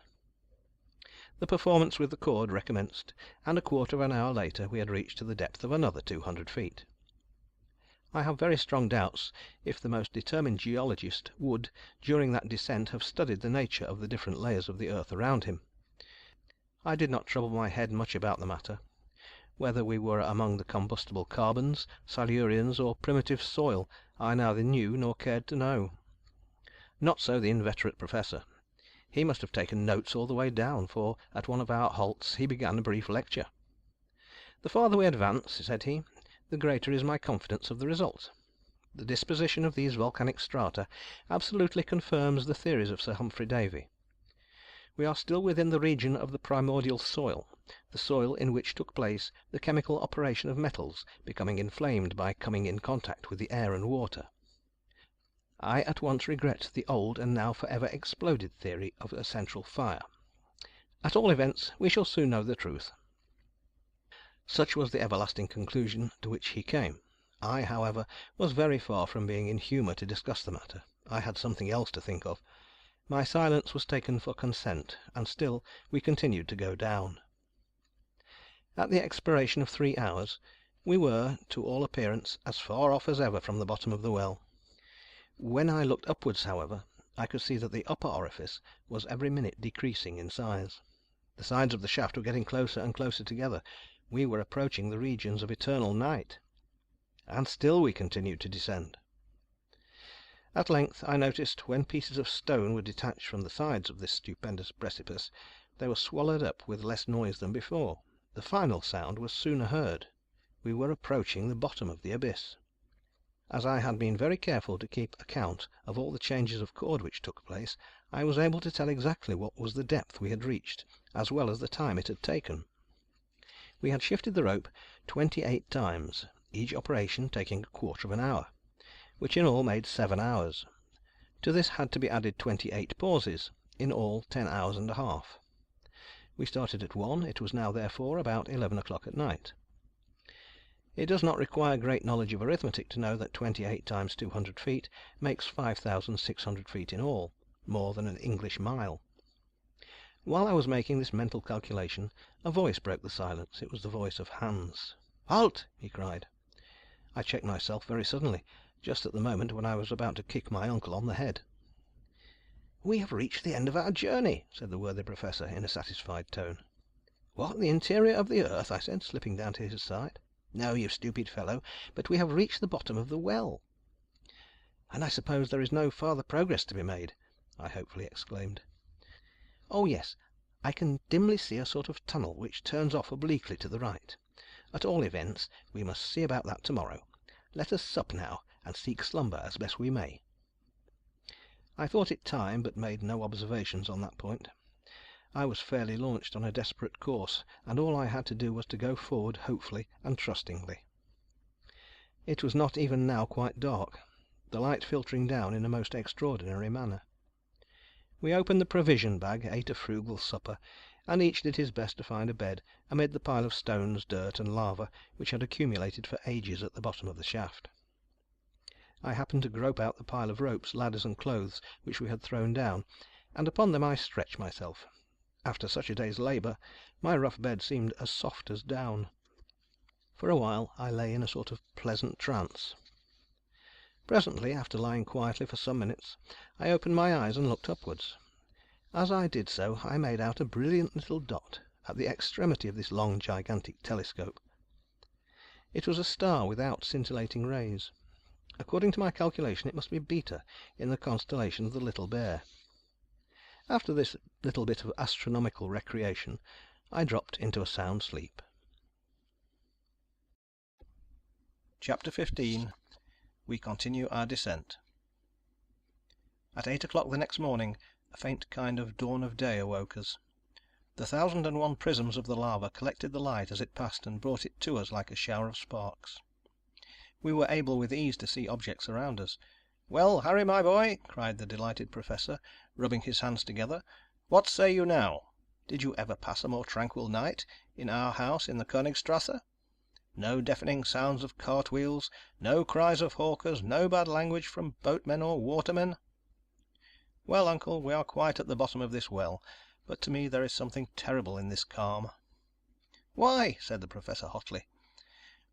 The performance with the cord recommenced, and a quarter of an hour later we had reached to the depth of another 200 feet. I have very strong doubts if the most determined geologist would, during that descent, have studied the nature of the different layers of the earth around him. I did not trouble my head much about the matter. Whether we were among the combustible carbons, Silurians, or primitive soil, I neither knew nor cared to know. Not so the inveterate Professor. He must have taken notes all the way down, for at one of our halts he began a brief lecture. "The farther we advance," said he, "the greater is my confidence of the result. The disposition of these volcanic strata absolutely confirms the theories of Sir Humphry Davy. We are still within the region of the primordial soil, the soil in which took place the chemical operation of metals becoming inflamed by coming in contact with the air and water. I at once regret the old and now forever exploded theory of a central fire. At all events, we shall soon know the truth." Such was the everlasting conclusion to which he came. I, however, was very far from being in humour to discuss the matter. I had something else to think of. My silence was taken for consent, and still we continued to go down. At the expiration of 3 hours, we were, to all appearance, as far off as ever from the bottom of the well. When I looked upwards, however, I could see that the upper orifice was every minute decreasing in size. The sides of the shaft were getting closer and closer together. We were approaching the regions of eternal night. And still we continued to descend. At length I noticed, when pieces of stone were detached from the sides of this stupendous precipice, they were swallowed up with less noise than before. The final sound was sooner heard. We were approaching the bottom of the abyss. As I had been very careful to keep account of all the changes of cord which took place, I was able to tell exactly what was the depth we had reached, as well as the time it had taken. We had shifted the rope 28 times, each operation taking a quarter of an hour, which in all made 7 hours. To this had to be added 28 pauses, in all 10 hours and a half. We started at 1, it was now therefore about 11 o'clock at night. It does not require great knowledge of arithmetic to know that 28 times 200 feet makes 5,600 feet in all, more than an English mile. While I was making this mental calculation, a voice broke the silence. It was the voice of Hans. "Halt!" he cried. I checked myself very suddenly, just at the moment when I was about to kick my uncle on the head. "We have reached the end of our journey," said the worthy Professor in a satisfied tone. "What, the interior of the earth?" I said, slipping down to his side. "No, you stupid fellow, but we have reached the bottom of the well." "And I suppose there is no farther progress to be made?" I hopefully exclaimed. "Oh yes, I can dimly see a sort of tunnel which turns off obliquely to the right. At all events, we must see about that tomorrow. Let us sup now, and seek slumber as best we may." I thought it time, but made no observations on that point. I was fairly launched on a desperate course, and all I had to do was to go forward hopefully and trustingly. It was not even now quite dark, the light filtering down in a most extraordinary manner. We opened the provision bag, ate a frugal supper, and each did his best to find a bed amid the pile of stones, dirt, and lava which had accumulated for ages at the bottom of the shaft. I happened to grope out the pile of ropes, ladders, and clothes which we had thrown down, and upon them I stretched myself. After such a day's labour, my rough bed seemed as soft as down. For a while I lay in a sort of pleasant trance. Presently, after lying quietly for some minutes, I opened my eyes and looked upwards. As I did so, I made out a brilliant little dot at the extremity of this long, gigantic telescope. It was a star without scintillating rays. According to my calculation, it must be Beta, in the constellation of the Little Bear. After this little bit of astronomical recreation, I dropped into a sound sleep. Chapter 15. We continue our descent. At 8 o'clock the next morning, a faint kind of dawn of day awoke us. The 1,001 prisms of the lava collected the light as it passed and brought it to us like a shower of sparks. We were able with ease to see objects around us. "Well, Harry, my boy," cried the delighted Professor, rubbing his hands together, "what say you now? Did you ever pass a more tranquil night in our house in the Königstrasse? No deafening sounds of cartwheels, no cries of hawkers, no bad language from boatmen or watermen?" "Well, uncle, we are quite at the bottom of this well, but to me there is something terrible in this calm." "Why?" said the Professor hotly.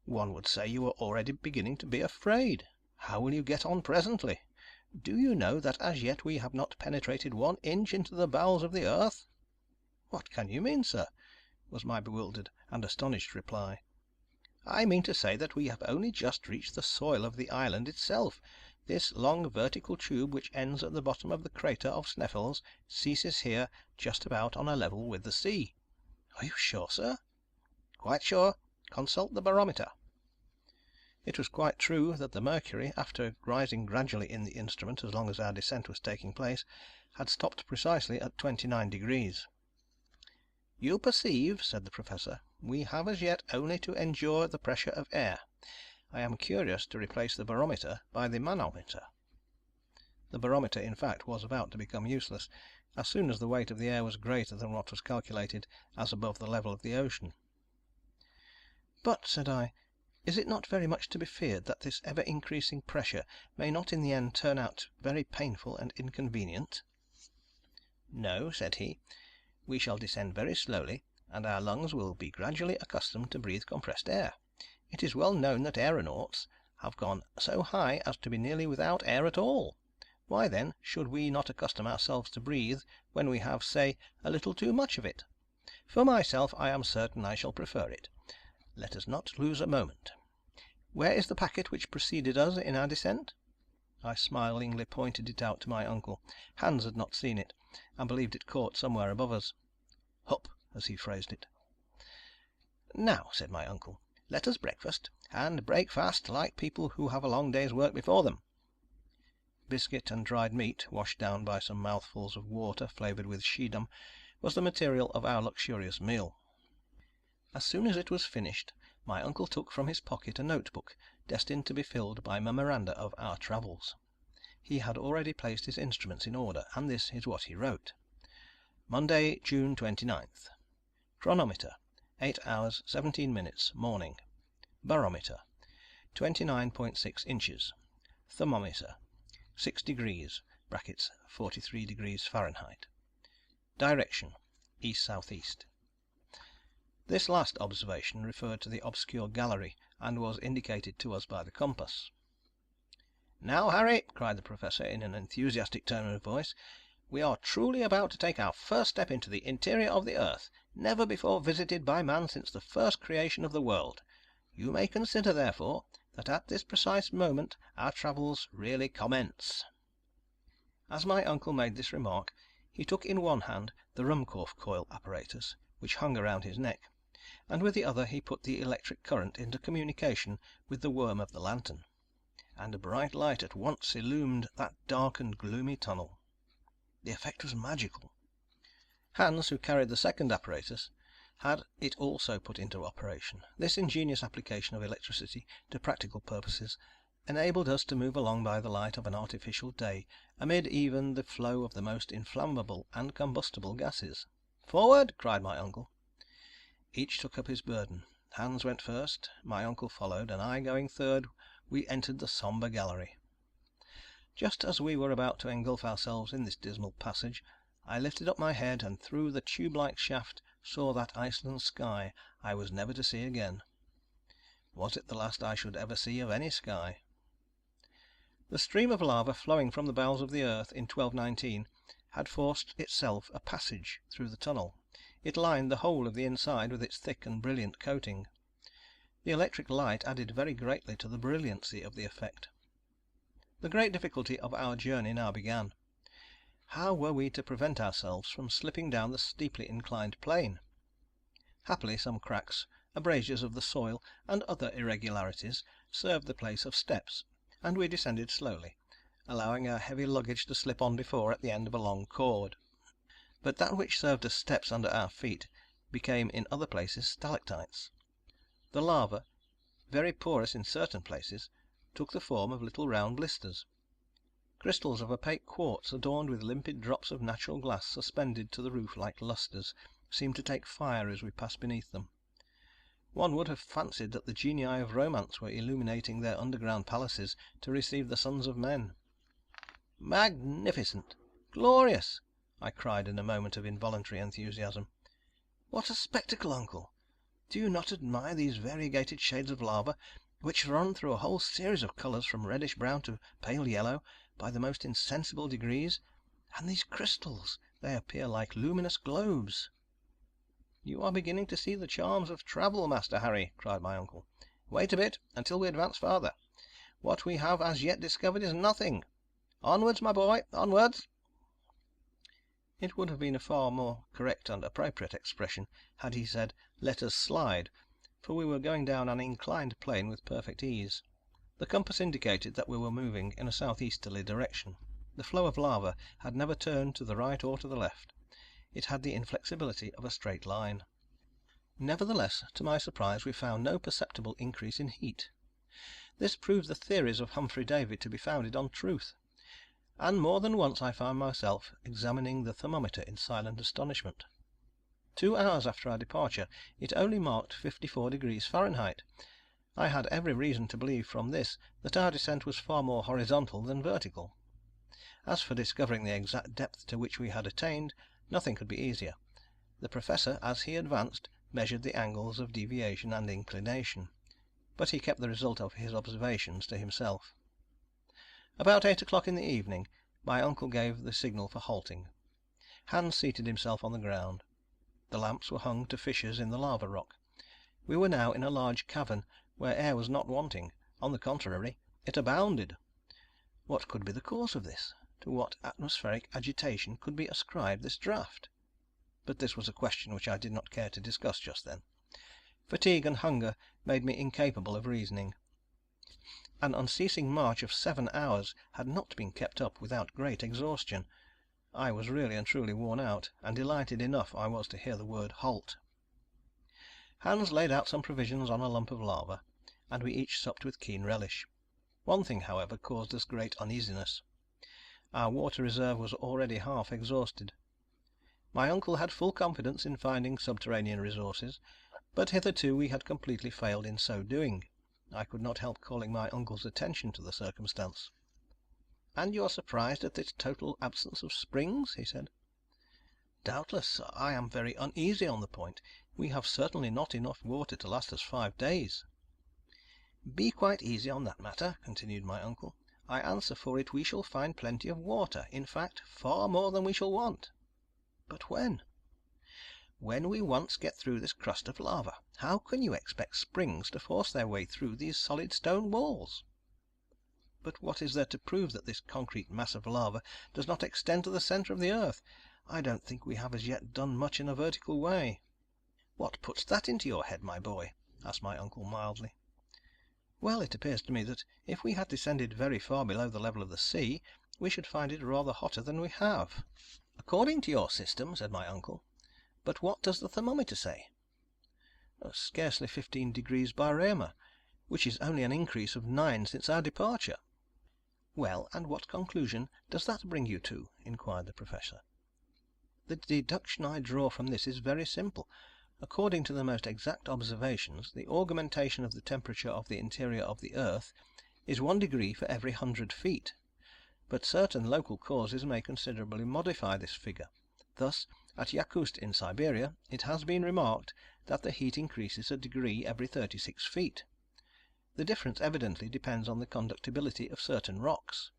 "One would say you were already beginning to be afraid. How will you get on presently? Do you know that as yet we have not penetrated 1 inch into the bowels of the earth?" "What can you mean, sir?" was my bewildered and astonished reply. "I mean to say that we have only just reached the soil of the island itself. This long vertical tube which ends at the bottom of the crater of Sneffels ceases here just about on a level with the sea." "Are you sure, sir?" "Quite sure. Consult the barometer." It was quite true that the mercury, after rising gradually in the instrument as long as our descent was taking place, had stopped precisely at 29 degrees. "You perceive," said the Professor, "we have as yet only to endure the pressure of air. I am curious to replace the barometer by the manometer." The barometer, in fact, was about to become useless, as soon as the weight of the air was greater than what was calculated as above the level of the ocean. "But," said I, "is it not very much to be feared that this ever increasing pressure may not in the end turn out very painful and inconvenient?" "No," said he. "We shall descend very slowly, and our lungs will be gradually accustomed to breathe compressed air. It is well known that aeronauts have gone so high as to be nearly without air at all. Why, then, should we not accustom ourselves to breathe when we have, say, a little too much of it? For myself, I am certain I shall prefer it. Let us not lose a moment. Where is the packet which preceded us in our descent?" I smilingly pointed it out to my uncle. Hans had not seen it, and believed it caught somewhere above us. "Hup," as he phrased it. "Now," said my uncle, "let us breakfast, and break fast like people who have a long day's work before them." Biscuit and dried meat, washed down by some mouthfuls of water flavoured with Schiedam, was the material of our luxurious meal. As soon as it was finished, my uncle took from his pocket a notebook destined to be filled by memoranda of our travels. He had already placed his instruments in order, and this is what he wrote: "Monday, June 29th. Chronometer, 8 hours 17 minutes, morning. Barometer, 29.6 inches. Thermometer, 6 degrees (43 degrees Fahrenheit). Direction, east-southeast." This last observation referred to the obscure gallery, and was indicated to us by the compass. "Now, Harry," cried the Professor in an enthusiastic tone of voice, "we are truly about to take our first step into the interior of the earth, never before visited by man since the first creation of the world. You may consider, therefore, that at this precise moment our travels really commence." As my uncle made this remark, he took in one hand the Ruhmkorff coil apparatus, which hung around his neck, and with the other he put the electric current into communication with the worm of the lantern, and a bright light at once illumined that dark and gloomy tunnel. The effect was magical. Hans, who carried the second apparatus, had it also put into operation. This ingenious application of electricity to practical purposes enabled us to move along by the light of an artificial day, amid even the flow of the most inflammable and combustible gases. "Forward!" cried my uncle. Each took up his burden. Hans went first, my uncle followed, and I going third, we entered the sombre gallery. Just as we were about to engulf ourselves in this dismal passage, I lifted up my head, and through the tube-like shaft saw that Iceland sky I was never to see again. Was it the last I should ever see of any sky? The stream of lava flowing from the bowels of the earth in 1219 had forced itself a passage through the tunnel. It lined the whole of the inside with its thick and brilliant coating. The electric light added very greatly to the brilliancy of the effect. The great difficulty of our journey now began. How were we to prevent ourselves from slipping down the steeply inclined plane? Happily some cracks, abrasures of the soil, and other irregularities served the place of steps, and we descended slowly, allowing our heavy luggage to slip on before at the end of a long cord. But that which served as steps under our feet became in other places stalactites. The lava, very porous in certain places, took the form of little round blisters. Crystals of opaque quartz, adorned with limpid drops of natural glass suspended to the roof like lustres, seemed to take fire as we passed beneath them. One would have fancied that the genii of romance were illuminating their underground palaces to receive the sons of men. "Magnificent! Glorious!" I cried in a moment of involuntary enthusiasm. "What a spectacle, uncle! Do you not admire these variegated shades of lava, which run through a whole series of colours from reddish brown to pale yellow, by the most insensible degrees? And these crystals, they appear like luminous globes." "You are beginning to see the charms of travel, Master Harry," cried my uncle. "Wait a bit, until we advance farther. What we have as yet discovered is nothing. Onwards, my boy, onwards!" It would have been a far more correct and appropriate expression had he said, "Let us slide," for we were going down an inclined plane with perfect ease. The compass indicated that we were moving in a southeasterly direction. The flow of lava had never turned to the right or to the left. It had the inflexibility of a straight line. Nevertheless, to my surprise, we found no perceptible increase in heat. This proved the theories of Humphrey Davy to be founded on truth, and more than once I found myself examining the thermometer in silent astonishment. 2 hours after our departure it only marked 54 degrees Fahrenheit. I had every reason to believe from this that our descent was far more horizontal than vertical. As for discovering the exact depth to which we had attained, nothing could be easier. The Professor, as he advanced, measured the angles of deviation and inclination, but he kept the result of his observations to himself. About 8 o'clock in the evening, my uncle gave the signal for halting. Hans seated himself on the ground. The lamps were hung to fissures in the lava rock. We were now in a large cavern where air was not wanting. On the contrary, it abounded. What could be the cause of this? To what atmospheric agitation could be ascribed this draught? But this was a question which I did not care to discuss just then. Fatigue and hunger made me incapable of reasoning. An unceasing march of 7 hours had not been kept up without great exhaustion. I was really and truly worn out, and delighted enough I was to hear the word halt. Hans laid out some provisions on a lump of lava, and we each supped with keen relish. One thing, however, caused us great uneasiness. Our water reserve was already half exhausted. My uncle had full confidence in finding subterranean resources, but hitherto we had completely failed in so doing. I could not help calling my uncle's attention to the circumstance. "And you are surprised at this total absence of springs?" he said. "Doubtless. I am very uneasy on the point. We have certainly not enough water to last us 5 days." "Be quite easy on that matter," continued my uncle. "I answer for it we shall find plenty of water, in fact, far more than we shall want." "But when?" "When we once get through this crust of lava. How can you expect springs to force their way through these solid stone walls?" "But what is there to prove that this concrete mass of lava does not extend to the centre of the earth? I don't think we have as yet done much in a vertical way." "What puts that into your head, my boy?" asked my uncle mildly. "Well, it appears to me that if we had descended very far below the level of the sea, we should find it rather hotter than we have." "According to your system," said my uncle. "But what does the thermometer say?" "Scarcely 15 degrees by Reaumur, which is only an increase of 9 since our departure." "Well, and what conclusion does that bring you to?" inquired the Professor. "The deduction I draw from this is very simple. According to the most exact observations, the augmentation of the temperature of the interior of the earth is 1 degree for every 100 feet. But certain local causes may considerably modify this figure. Thus, at Yakutsk in Siberia, it has been remarked that the heat increases a degree every 36 feet. The difference evidently depends on the conductibility of certain rocks.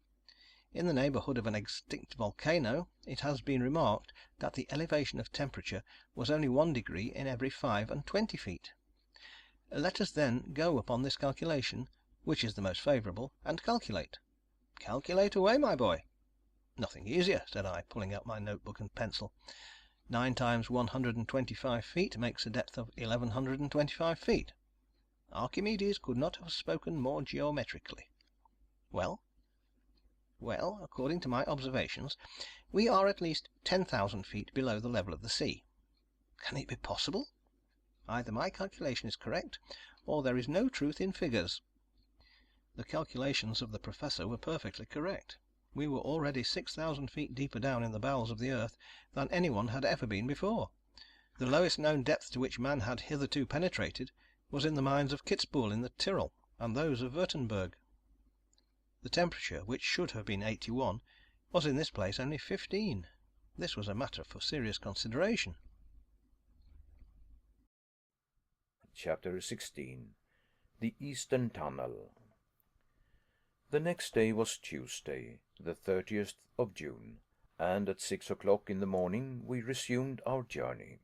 In the neighbourhood of an extinct volcano, it has been remarked that the elevation of temperature was only 1 degree in every 25 feet. Let us then go upon this calculation, which is the most favourable, and calculate." "Calculate away, my boy." "Nothing easier," said I, pulling out my notebook and pencil. 9 times 125 feet makes a depth of 1125 feet. Archimedes could not have spoken more geometrically. "Well?" "Well, according to my observations, we are at least 10,000 feet below the level of the sea." "Can it be possible?" "Either my calculation is correct, or there is no truth in figures." The calculations of the Professor were perfectly correct. We were already 6,000 feet deeper down in the bowels of the earth than anyone had ever been before. The lowest known depth to which man had hitherto penetrated was in the mines of Kitzbühel in the Tyrol, and those of Würtemberg. The temperature, which should have been 81, was in this place only 15. This was a matter for serious consideration. Chapter 16. The Eastern Tunnel. The next day was Tuesday, the 30th of June, and at 6 o'clock in the morning we resumed our journey.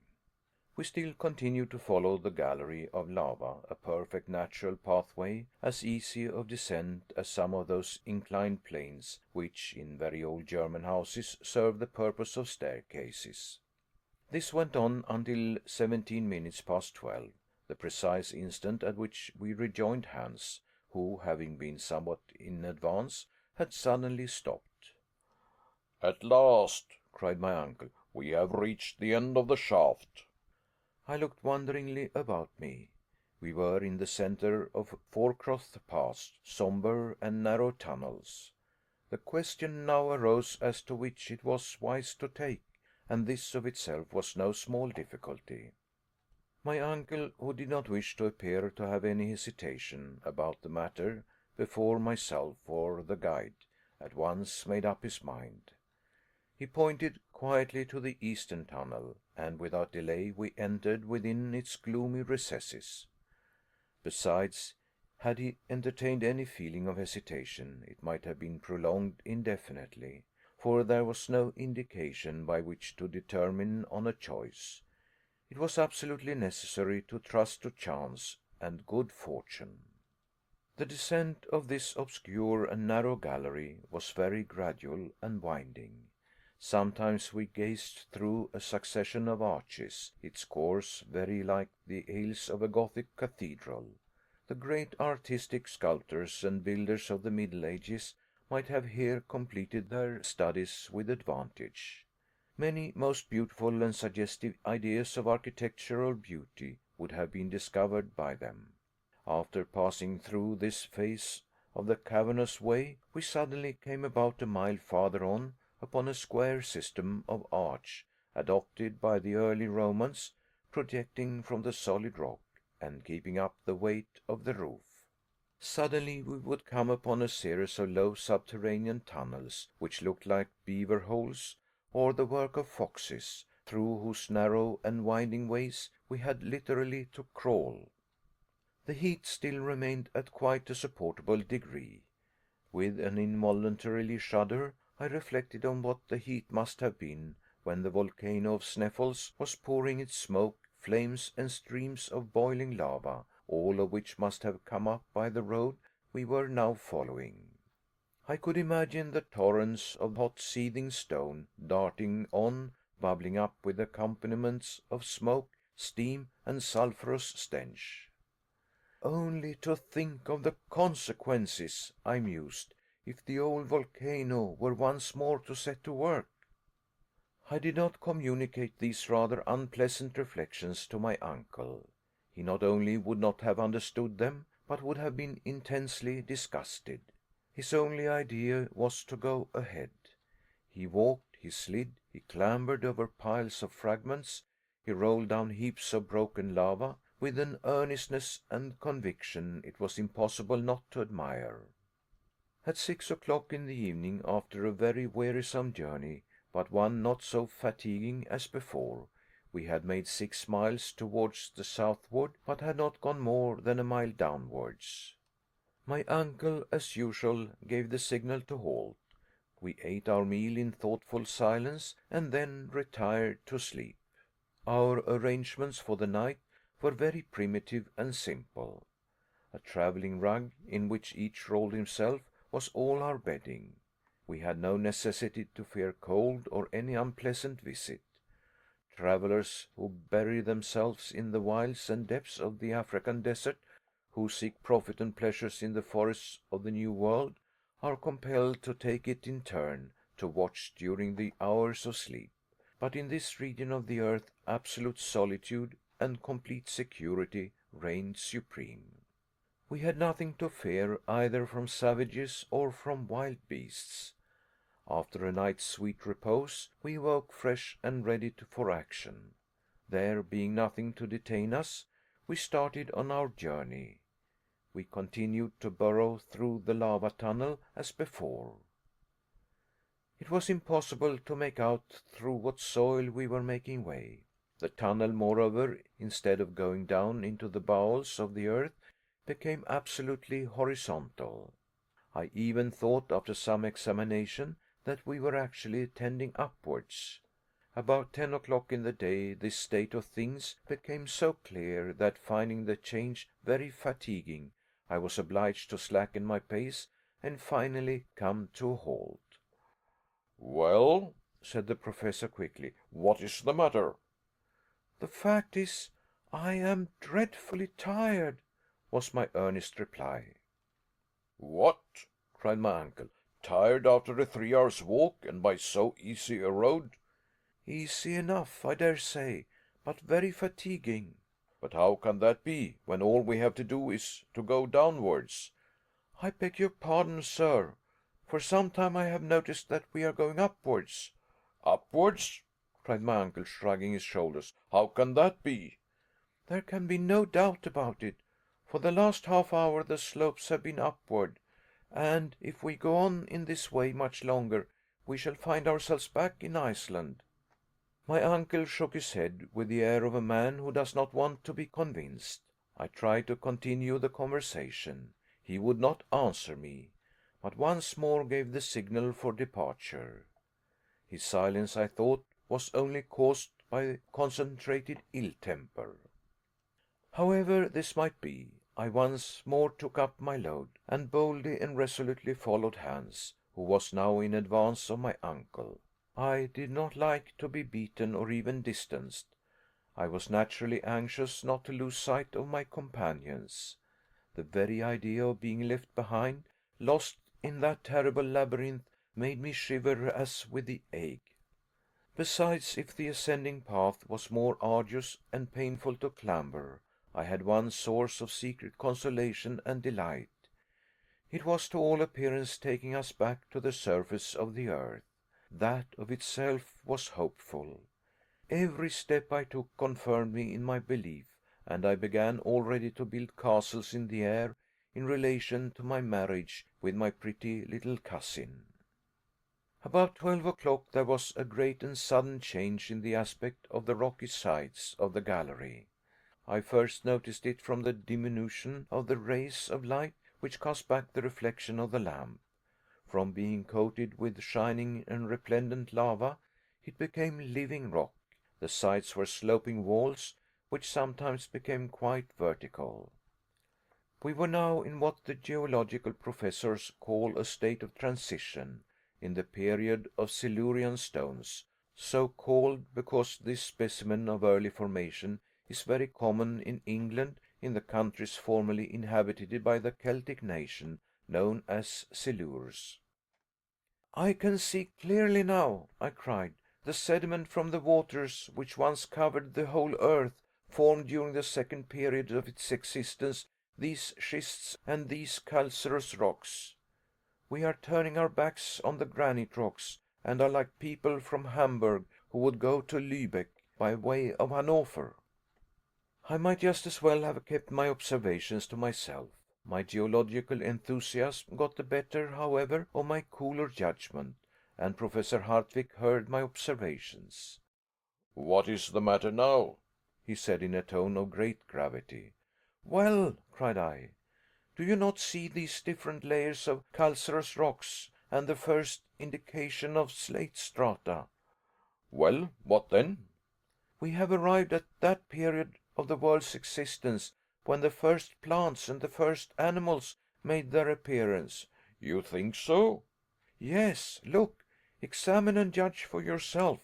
We still continued to follow the gallery of lava, a perfect natural pathway, as easy of descent as some of those inclined planes which, in very old German houses, serve the purpose of staircases. This went on until 17 minutes past 12, the precise instant at which we rejoined Hans, who, having been somewhat in advance, had suddenly stopped. "At last," cried my uncle, "we have reached the end of the shaft." I looked wonderingly about me. We were in the center of Forecroft Pass, somber and narrow tunnels. The question now arose as to which it was wise to take, and this of itself was no small difficulty. My uncle, who did not wish to appear to have any hesitation about the matter before myself or the guide, at once made up his mind. He pointed quietly to the eastern tunnel, and without delay we entered within its gloomy recesses. Besides, had he entertained any feeling of hesitation, it might have been prolonged indefinitely, for there was no indication by which to determine on a choice. It was absolutely necessary to trust to chance and good fortune. The descent of this obscure and narrow gallery was very gradual and winding. Sometimes we gazed through a succession of arches, its course very like the aisles of a Gothic cathedral. The great artistic sculptors and builders of the Middle Ages might have here completed their studies with advantage. Many most beautiful and suggestive ideas of architectural beauty would have been discovered by them. After passing through this phase of the cavernous way, we suddenly came about a mile farther on upon a square system of arch, adopted by the early Romans, projecting from the solid rock, and keeping up the weight of the roof. Suddenly we would come upon a series of low subterranean tunnels, which looked like beaver holes, or the work of foxes, through whose narrow and winding ways we had literally to crawl. The heat still remained at quite a supportable degree. With an involuntary shudder, I reflected on what the heat must have been when the volcano of Sneffels was pouring its smoke, flames, and streams of boiling lava, all of which must have come up by the road we were now following. I could imagine the torrents of hot seething stone darting on, bubbling up with accompaniments of smoke, steam, and sulphurous stench. Only to think of the consequences, I mused, if the old volcano were once more to set to work? I did not communicate these rather unpleasant reflections to my uncle. He not only would not have understood them, but would have been intensely disgusted. His only idea was to go ahead. He walked, he slid, he clambered over piles of fragments, he rolled down heaps of broken lava, with an earnestness and conviction it was impossible not to admire. At 6 o'clock in the evening, after a very wearisome journey, but one not so fatiguing as before, we had made 6 miles towards the southward, but had not gone more than a mile downwards. My uncle, as usual, gave the signal to halt. We ate our meal in thoughtful silence, and then retired to sleep. Our arrangements for the night were very primitive and simple. A traveling rug, in which each rolled himself, was all our bedding. We had no necessity to fear cold or any unpleasant visit. Travelers who bury themselves in the wilds and depths of the African desert, who seek profit and pleasures in the forests of the New World, are compelled to take it in turn to watch during the hours of sleep. But in this region of the earth absolute solitude and complete security reigned supreme. We had nothing to fear either from savages or from wild beasts. After a night's sweet repose, we woke fresh and ready for action. There being nothing to detain us, we started on our journey. We continued to burrow through the lava tunnel as before. It was impossible to make out through what soil we were making way. The tunnel, moreover, instead of going down into the bowels of the earth, became absolutely horizontal. I even thought, after some examination, that we were actually tending upwards. About 10 o'clock in the day, this state of things became so clear that, finding the change very fatiguing, I was obliged to slacken my pace and finally come to a halt. "Well," said the professor quickly, "what is the matter?" "The fact is, I am dreadfully tired," was my earnest reply. "What!" cried my uncle. "Tired after a 3 hours' walk, and by so easy a road?" "Easy enough, I dare say, but very fatiguing." "But how can that be, when all we have to do is to go downwards?" "I beg your pardon, sir. For some time I have noticed that we are going upwards." "Upwards!" cried my uncle, shrugging his shoulders. "How can that be?" "There can be no doubt about it. For the last half hour the slopes have been upward, and if we go on in this way much longer, we shall find ourselves back in Iceland." My uncle shook his head with the air of a man who does not want to be convinced. I tried to continue the conversation. He would not answer me, but once more gave the signal for departure. His silence, I thought, was only caused by concentrated ill temper. However this might be, I once more took up my load, and boldly and resolutely followed Hans, who was now in advance of my uncle. I did not like to be beaten or even distanced. I was naturally anxious not to lose sight of my companions. The very idea of being left behind, lost in that terrible labyrinth, made me shiver as with the ague. Besides, if the ascending path was more arduous and painful to clamber, I had one source of secret consolation and delight. It was to all appearance taking us back to the surface of the earth. That of itself was hopeful. Every step I took confirmed me in my belief, and I began already to build castles in the air in relation to my marriage with my pretty little cousin. About 12 o'clock there was a great and sudden change in the aspect of the rocky sides of the gallery. I first noticed it from the diminution of the rays of light which cast back the reflection of the lamp. From being coated with shining and resplendent lava, it became living rock. The sides were sloping walls, which sometimes became quite vertical. We were now in what the geological professors call a state of transition, in the period of Silurian stones, so called because this specimen of early formation is very common in England, in the countries formerly inhabited by the Celtic nation known as silures. "I can see clearly now," I cried. "The sediment from the waters which once covered the whole earth formed during the second period of its existence these schists and these calcareous rocks. We are turning our backs on the granite rocks, and are like people from Hamburg who would go to Lübeck by way of Hanover." I might just as well have kept my observations to myself. My geological enthusiasm got the better, however, of my cooler judgment, and Professor Hardwigg heard my observations. "What is the matter now?" he said in a tone of great gravity. "Well," cried I, "do you not see these different layers of calcareous rocks, and the first indication of slate strata?" "Well, what then?" "We have arrived at that period of the world's existence when the first plants and the first animals made their appearance." "You think so?" "Yes, look, examine and judge for yourself."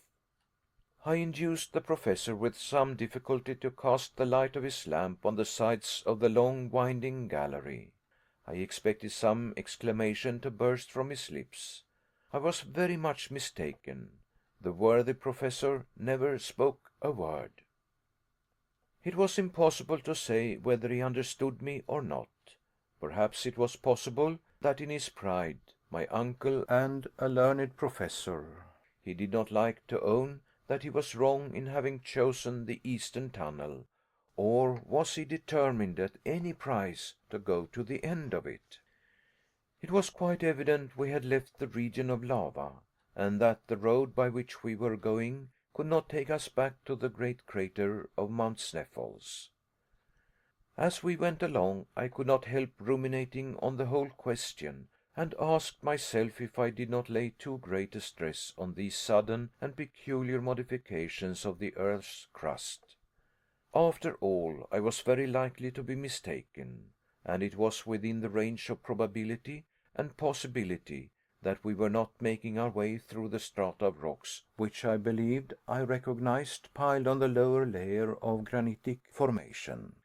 I induced the Professor with some difficulty to cast the light of his lamp on the sides of the long winding gallery. I expected some exclamation to burst from his lips. I was very much mistaken. The worthy Professor never spoke a word. It was impossible to say whether he understood me or not. Perhaps it was possible that in his pride, my uncle and a learned professor, he did not like to own that he was wrong in having chosen the eastern tunnel, or was he determined at any price to go to the end of it? It was quite evident we had left the region of lava, and that the road by which we were going could not take us back to the great crater of Mount Sneffels. As we went along, I could not help ruminating on the whole question, and asked myself if I did not lay too great a stress on these sudden and peculiar modifications of the earth's crust. After all, I was very likely to be mistaken, and it was within the range of probability and possibility that we were not making our way through the strata of rocks which I believed I recognized piled on the lower layer of granitic formation.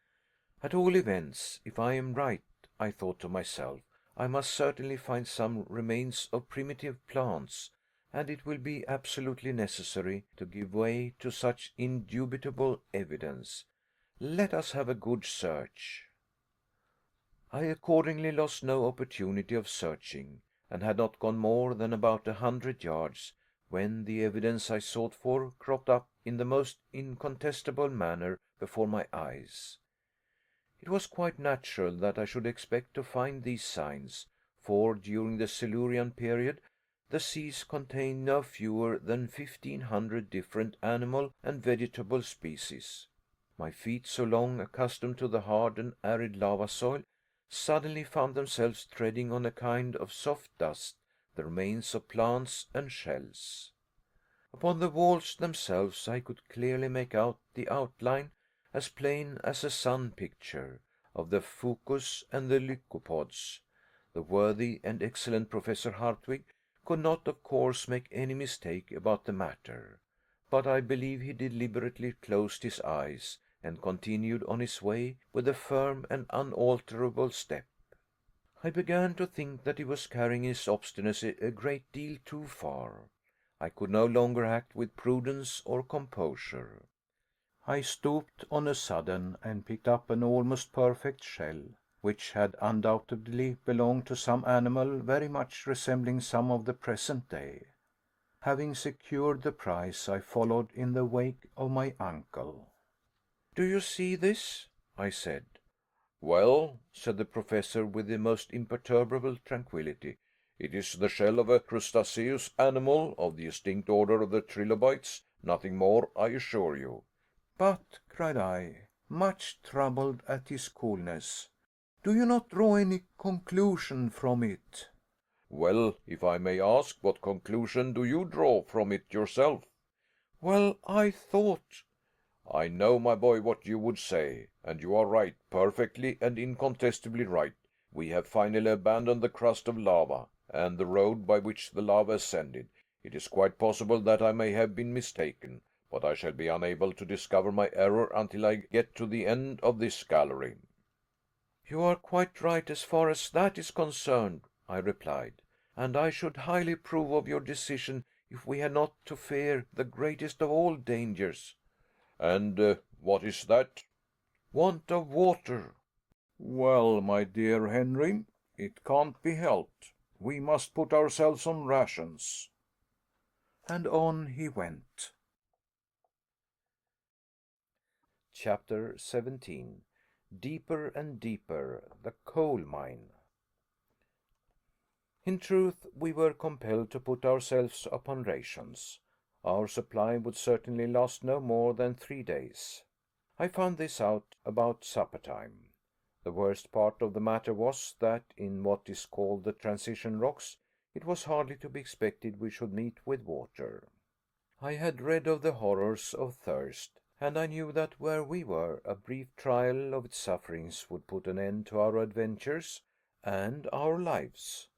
At all events, if I am right, I thought to myself, I must certainly find some remains of primitive plants, and it will be absolutely necessary to give way to such indubitable evidence. Let us have a good search. I accordingly lost no opportunity of searching, and had not gone more than about 100 yards, when the evidence I sought for cropped up in the most incontestable manner before my eyes. It was quite natural that I should expect to find these signs, for during the Silurian period the seas contained no fewer than 1,500 different animal and vegetable species. My feet, so long accustomed to the hard and arid lava soil, suddenly found themselves treading on a kind of soft dust, the remains of plants and shells. Upon the walls themselves I could clearly make out the outline, as plain as a sun picture, of the fucus and the lycopods. The worthy and excellent Professor Hardwigg could not, of course, make any mistake about the matter, but I believe he deliberately closed his eyes and continued on his way with a firm and unalterable step. I began to think that he was carrying his obstinacy a great deal too far. I could no longer act with prudence or composure. I stooped on a sudden and picked up an almost perfect shell, which had undoubtedly belonged to some animal very much resembling some of the present day. Having secured the prize, I followed in the wake of my uncle. "Do you see this?" I said. "Well," said the Professor with the most imperturbable tranquillity, "it is the shell of a crustaceous animal of the extinct order of the trilobites, nothing more, I assure you." "But," cried I, much troubled at his coolness, "do you not draw any conclusion from it?" "Well, if I may ask, what conclusion do you draw from it yourself?" "Well, I thought—" "I know, my boy, what you would say, and you are right, perfectly and incontestably right. We have finally abandoned the crust of lava, and the road by which the lava ascended. It is quite possible that I may have been mistaken, but I shall be unable to discover my error until I get to the end of this gallery." "You are quite right as far as that is concerned," I replied, "and I should highly approve of your decision if we had not to fear the greatest of all dangers." "And what is that?" "Want of water." "Well, my dear Henry, it can't be helped. We must put ourselves on rations." And on he went. Chapter 17. Deeper and Deeper, the Coal Mine. In truth, we were compelled to put ourselves upon rations. Our supply would certainly last no more than 3 days. I found this out about supper time. The worst part of the matter was that in what is called the transition rocks, it was hardly to be expected we should meet with water. I had read of the horrors of thirst, and I knew that where we were, a brief trial of its sufferings would put an end to our adventures and our lives.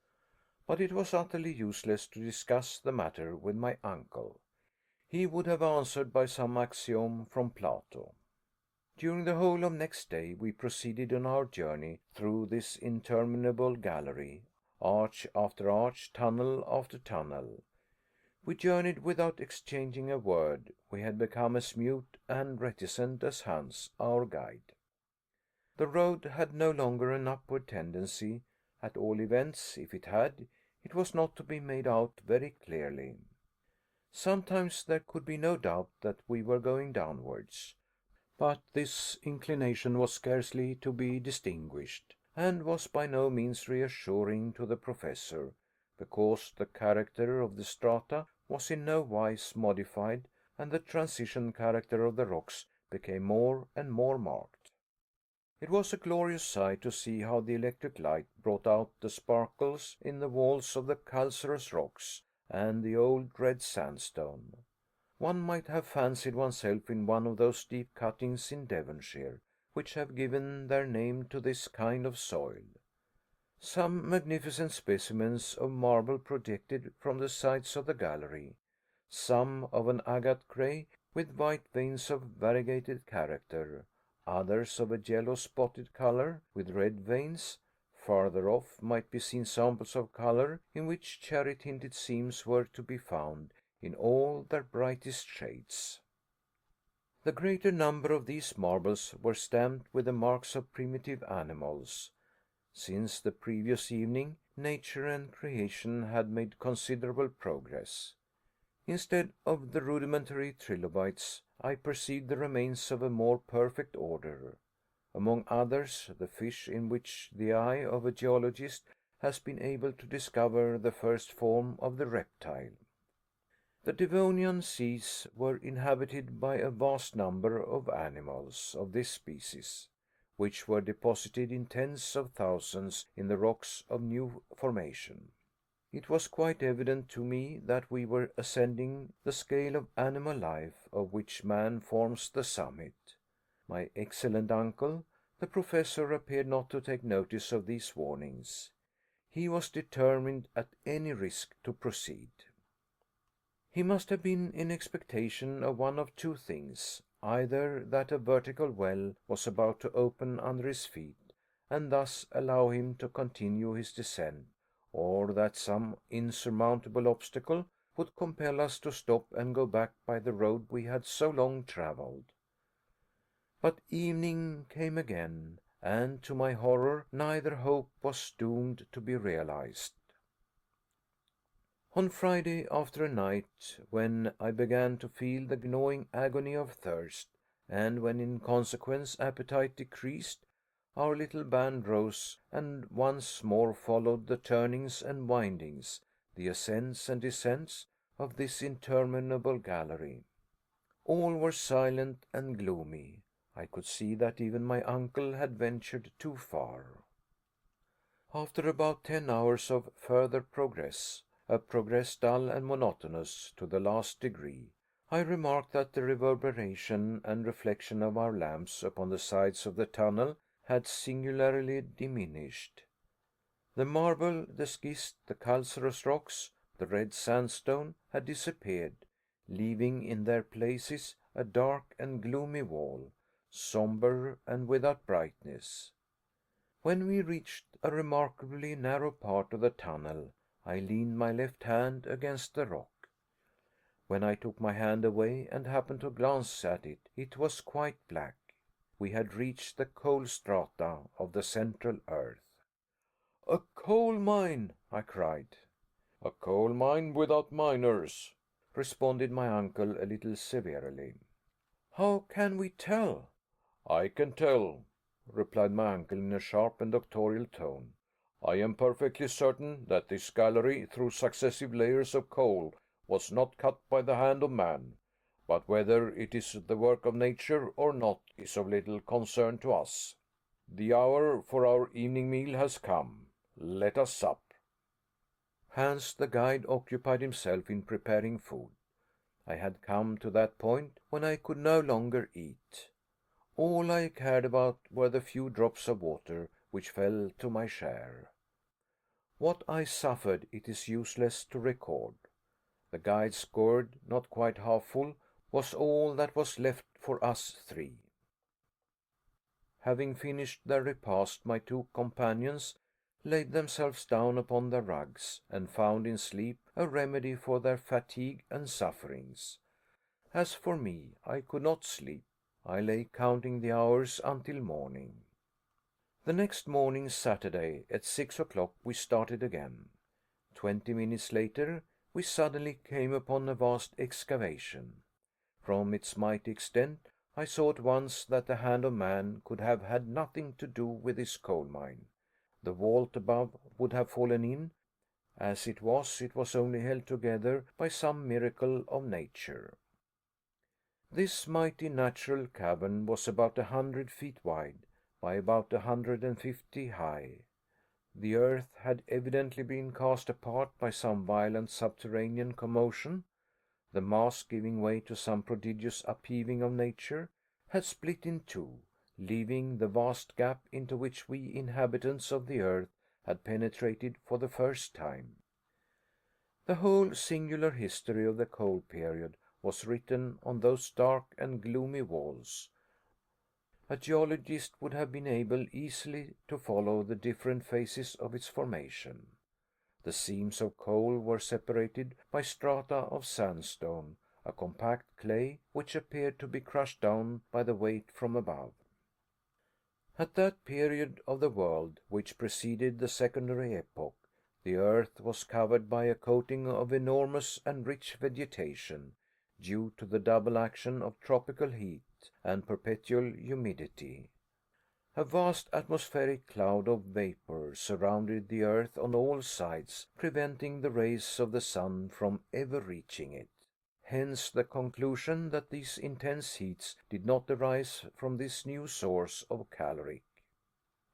But it was utterly useless to discuss the matter with my uncle. He would have answered by some axiom from Plato. During the whole of next day we proceeded on our journey through this interminable gallery, arch after arch, tunnel after tunnel. We journeyed without exchanging a word. We had become as mute and reticent as Hans, our guide. The road had no longer an upward tendency. At all events, if it had, it was not to be made out very clearly. Sometimes there could be no doubt that we were going downwards, but this inclination was scarcely to be distinguished, and was by no means reassuring to the Professor, because the character of the strata was in no wise modified, and the transition character of the rocks became more and more marked. It was a glorious sight to see how the electric light brought out the sparkles in the walls of the calcareous rocks and the old red sandstone. One might have fancied oneself in one of those deep cuttings in Devonshire, which have given their name to this kind of soil. Some magnificent specimens of marble projected from the sides of the gallery, some of an agate gray with white veins of variegated character, others of a yellow spotted color with red veins. Farther off might be seen samples of color in which cherry tinted seams were to be found in all their brightest shades. The greater number of these marbles were stamped with the marks of primitive animals. Since the previous evening, nature and creation had made considerable progress. Instead of the rudimentary trilobites, I perceived the remains of a more perfect order. Among others, the fish in which the eye of a geologist has been able to discover the first form of the reptile. The Devonian seas were inhabited by a vast number of animals of this species, which were deposited in tens of thousands in the rocks of new formation. It was quite evident to me that we were ascending the scale of animal life of which man forms the summit. My excellent uncle, the Professor, appeared not to take notice of these warnings. He was determined at any risk to proceed. He must have been in expectation of one of two things: either that a vertical well was about to open under his feet, and thus allow him to continue his descent, or that some insurmountable obstacle would compel us to stop and go back by the road we had so long traveled. But evening came again, and to my horror neither hope was doomed to be realized. On Friday, after a night when I began to feel the gnawing agony of thirst, and when in consequence appetite decreased, our little band rose and once more followed the turnings and windings, the ascents and descents of this interminable gallery. All were silent and gloomy. I could see that even my uncle had ventured too far. After about 10 hours of further progress, a progress dull and monotonous to the last degree, I remarked that the reverberation and reflection of our lamps upon the sides of the tunnel had singularly diminished. The marble, the schist, the calcareous rocks, the red sandstone had disappeared, leaving in their places a dark and gloomy wall, somber and without brightness. When we reached a remarkably narrow part of the tunnel, I leaned my left hand against the rock. When I took my hand away and happened to glance at it, it was quite black. We had reached the coal strata of the central earth. "A coal mine!" I cried. A coal mine without miners, responded my uncle a little severely. "How can we tell?" I can tell, replied my uncle in a sharp and doctorial tone. I am perfectly certain that this gallery, through successive layers of coal, was not cut by the hand of man. But whether it is the work of nature or not is of little concern to us. The hour for our evening meal has come. Let us sup. Hans, the guide, occupied himself in preparing food. I had come to that point when I could no longer eat. All I cared about were the few drops of water which fell to my share. What I suffered it is useless to record. The guide's gourd, not quite half full, was all that was left for us three. Having finished their repast, my two companions laid themselves down upon their rugs, and found in sleep a remedy for their fatigue and sufferings. As for me, I could not sleep. I lay counting the hours until morning. The next morning, Saturday, at 6 o'clock, we started again. 20 minutes later, we suddenly came upon a vast excavation. From its mighty extent, I saw at once that the hand of man could have had nothing to do with this coal mine. The vault above would have fallen in. As it was only held together by some miracle of nature. This mighty natural cavern was about 100 feet wide, by about 150 high. The earth had evidently been cast apart by some violent subterranean commotion. The mass, giving way to some prodigious upheaving of nature, had split in two, leaving the vast gap into which we inhabitants of the earth had penetrated for the first time. The whole singular history of the coal period was written on those dark and gloomy walls. A geologist would have been able easily to follow the different phases of its formation. The seams of coal were separated by strata of sandstone, a compact clay which appeared to be crushed down by the weight from above. At that period of the world which preceded the secondary epoch, the earth was covered by a coating of enormous and rich vegetation, due to the double action of tropical heat and perpetual humidity. A vast atmospheric cloud of vapor surrounded the earth on all sides, preventing the rays of the sun from ever reaching it. Hence the conclusion that these intense heats did not arise from this new source of caloric.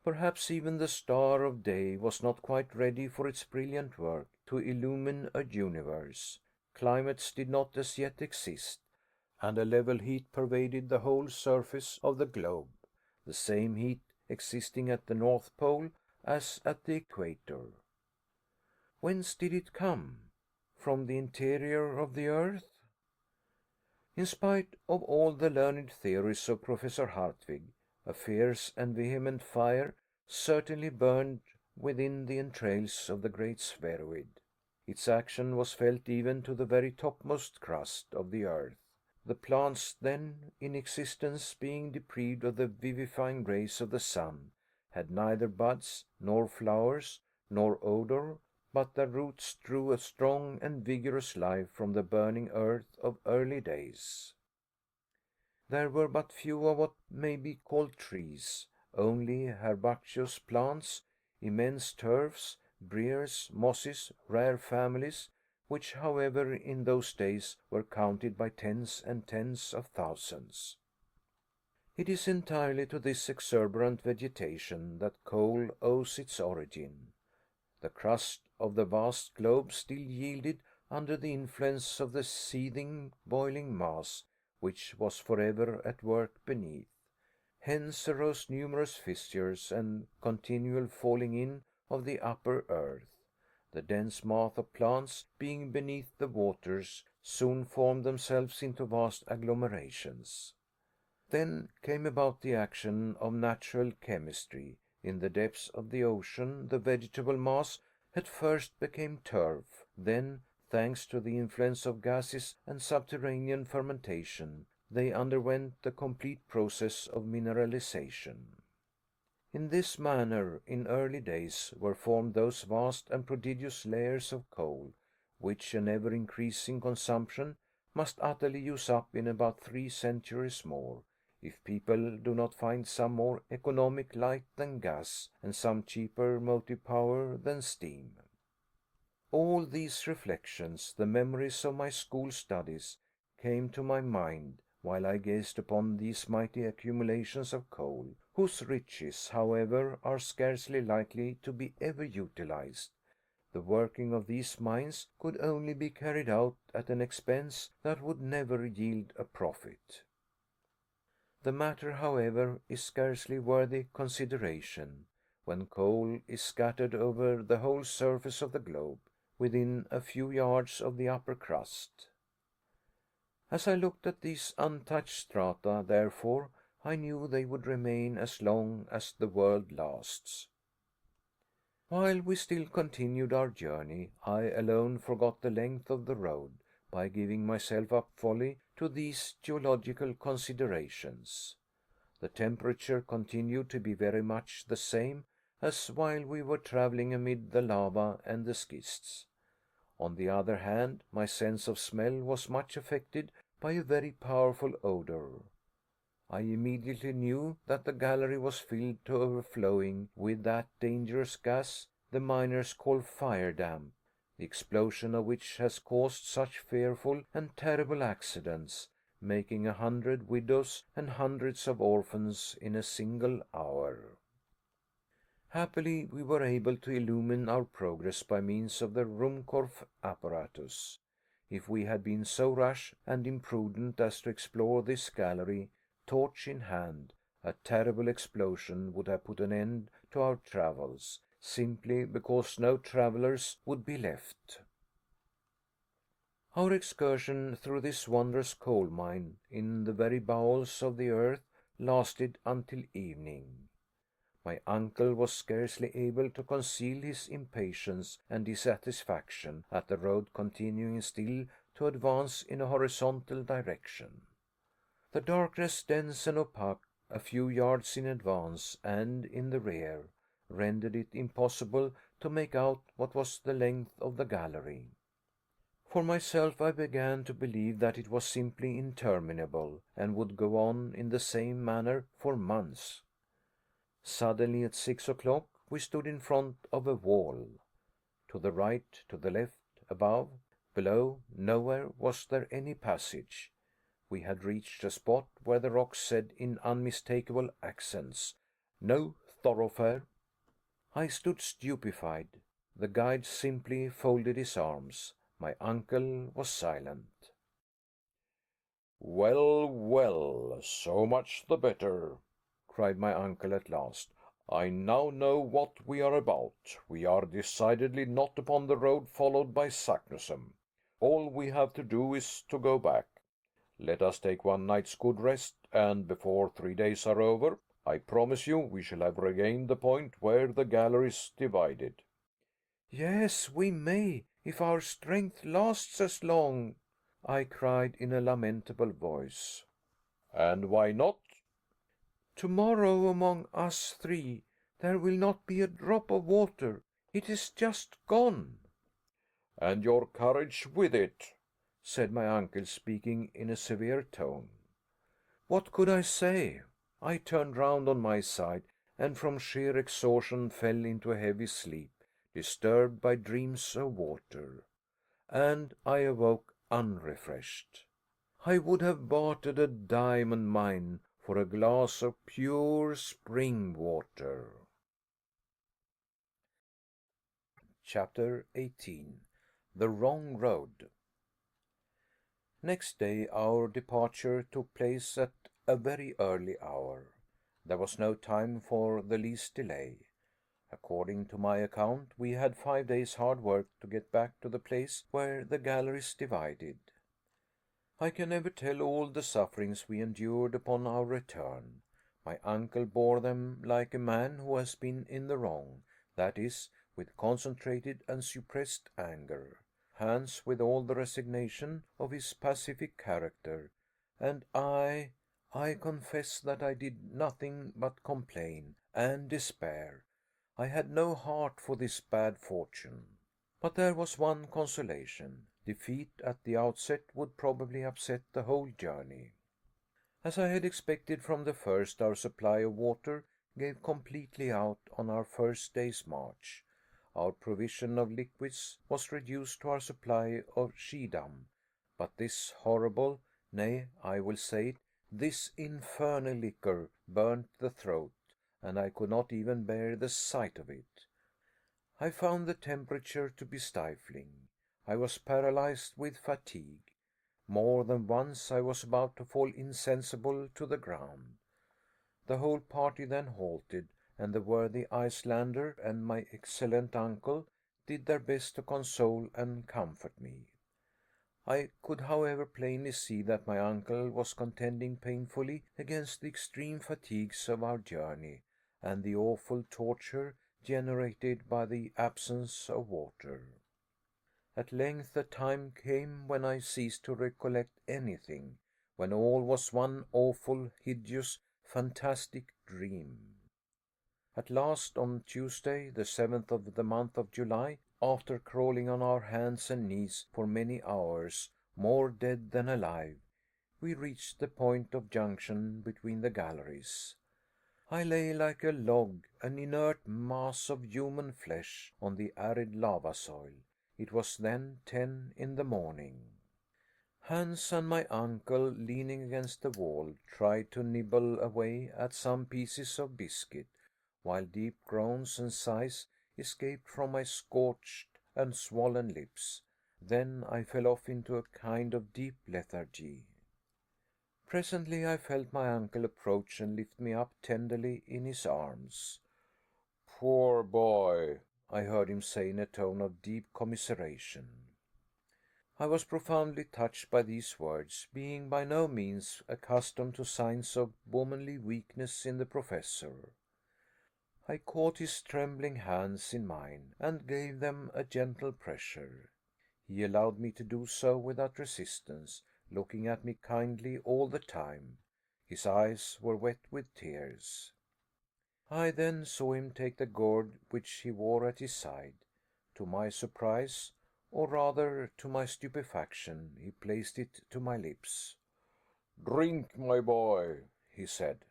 Perhaps even the star of day was not quite ready for its brilliant work to illumine a universe. Climates did not as yet exist, and a level heat pervaded the whole surface of the globe, the same heat existing at the North Pole as at the equator. Whence did it come? From the interior of the earth? In spite of all the learned theories of Professor Hartwig, a fierce and vehement fire certainly burned within the entrails of the great spheroid. Its action was felt even to the very topmost crust of the earth. The plants then in existence, being deprived of the vivifying rays of the sun, had neither buds, nor flowers, nor odor, but their roots drew a strong and vigorous life from the burning earth of early days. There were but few of what may be called trees, only herbaceous plants, immense turfs, briers, mosses, rare families, which, however, in those days were counted by tens and tens of thousands. It is entirely to this exuberant vegetation that coal owes its origin. The crust of the vast globe still yielded under the influence of the seething, boiling mass which was forever at work beneath. Hence arose numerous fissures and continual falling in of the upper earth. The dense mass of plants, being beneath the waters, soon formed themselves into vast agglomerations. Then came about the action of natural chemistry, In the depths of the ocean the vegetable mass at first became turf, then, thanks to the influence of gases and subterranean fermentation, they underwent the complete process of mineralization. In this manner, in early days, were formed those vast and prodigious layers of coal, which an ever increasing consumption must utterly use up in about 3 centuries more, if people do not find some more economic light than gas, and some cheaper motive power than steam. All these reflections, the memories of my school studies, came to my mind while I gazed upon these mighty accumulations of coal, whose riches, however, are scarcely likely to be ever utilized. The working of these mines could only be carried out at an expense that would never yield a profit. The matter, however, is scarcely worthy consideration, when coal is scattered over the whole surface of the globe, within a few yards of the upper crust. As I looked at these untouched strata, therefore, I knew they would remain as long as the world lasts. While we still continued our journey, I alone forgot the length of the road by giving myself up wholly to these geological considerations. The temperature continued to be very much the same as while we were traveling amid the lava and the schists. On the other hand, my sense of smell was much affected by a very powerful odor. I immediately knew that the gallery was filled to overflowing with that dangerous gas the miners call fire damp, the explosion of which has caused such fearful and terrible accidents, making 100 widows and hundreds of orphans in a single hour. Happily, we were able to illumine our progress by means of the Ruhmkorff apparatus. If we had been so rash and imprudent as to explore this gallery, torch in hand, a terrible explosion would have put an end to our travels, simply because no travelers would be left. Our excursion through this wondrous coal mine in the very bowels of the earth lasted until evening. My uncle was scarcely able to conceal his impatience and dissatisfaction at the road continuing still to advance in a horizontal direction. The darkness, dense and opaque, a few yards in advance and in the rear, rendered it impossible to make out what was the length of the gallery. For myself, I began to believe that it was simply interminable, and would go on in the same manner for months. Suddenly, at 6 o'clock, we stood in front of a wall. To the right, to the left, above, below, nowhere was there any passage. We had reached a spot where the rocks said in unmistakable accents, "No thoroughfare." I stood stupefied. The guide simply folded his arms. My uncle was silent. Well, well, so much the better, cried my uncle at last. I now know what we are about. We are decidedly not upon the road followed by Saknussemm. All we have to do is to go back. Let us take one night's good rest, and before 3 days are over, I promise you we shall have regained the point where the galleries divided. Yes, we may, if our strength lasts as long, I cried in a lamentable voice. And why not? Tomorrow, among us three, there will not be a drop of water. It is just gone. And your courage with it, said my uncle, speaking in a severe tone. What could I say? I turned round on my side, and from sheer exhaustion fell into a heavy sleep, disturbed by dreams of water. And I awoke unrefreshed. I would have bartered a diamond mine for a glass of pure spring water. Chapter 18. The Wrong Road. Next day our departure took place at a very early hour. There was no time for the least delay. According to my account, we had 5 days' hard work to get back to the place where the galleries divided. I can never tell all the sufferings we endured upon our return. My uncle bore them like a man who has been in the wrong, that is, with concentrated and suppressed anger. Hans with all the resignation of his pacific character, and I confess that I did nothing but complain and despair. I had no heart for this bad fortune. But there was one consolation. Defeat at the outset would probably upset the whole journey. As I had expected from the first, our supply of water gave completely out on our first day's march. Our provision of liquids was reduced to our supply of Schiedam, but this horrible, nay, I will say it, this infernal liquor burnt the throat, and I could not even bear the sight of it. I found the temperature to be stifling. I was paralyzed with fatigue. More than once I was about to fall insensible to the ground. The whole party then halted, and the worthy Icelander and my excellent uncle did their best to console and comfort me. I could, however, plainly see that my uncle was contending painfully against the extreme fatigues of our journey and the awful torture generated by the absence of water. At length a time came when I ceased to recollect anything, when all was one awful, hideous, fantastic dream. At last, on Tuesday, the 7th of the month of July, after crawling on our hands and knees for many hours, more dead than alive, we reached the point of junction between the galleries. I lay like a log, an inert mass of human flesh, on the arid lava soil. It was then 10 in the morning. Hans and my uncle, leaning against the wall, tried to nibble away at some pieces of biscuit, while deep groans and sighs escaped from my scorched and swollen lips. Then I fell off into a kind of deep lethargy. Presently I felt my uncle approach and lift me up tenderly in his arms. Poor boy, I heard him say in a tone of deep commiseration. I was profoundly touched by these words, being by no means accustomed to signs of womanly weakness in the professor. I caught his trembling hands in mine and gave them a gentle pressure. He allowed me to do so without resistance, looking at me kindly all the time. His eyes were wet with tears. I then saw him take the gourd which he wore at his side. To my surprise, or rather to my stupefaction, he placed it to my lips. "Drink, my boy," he said.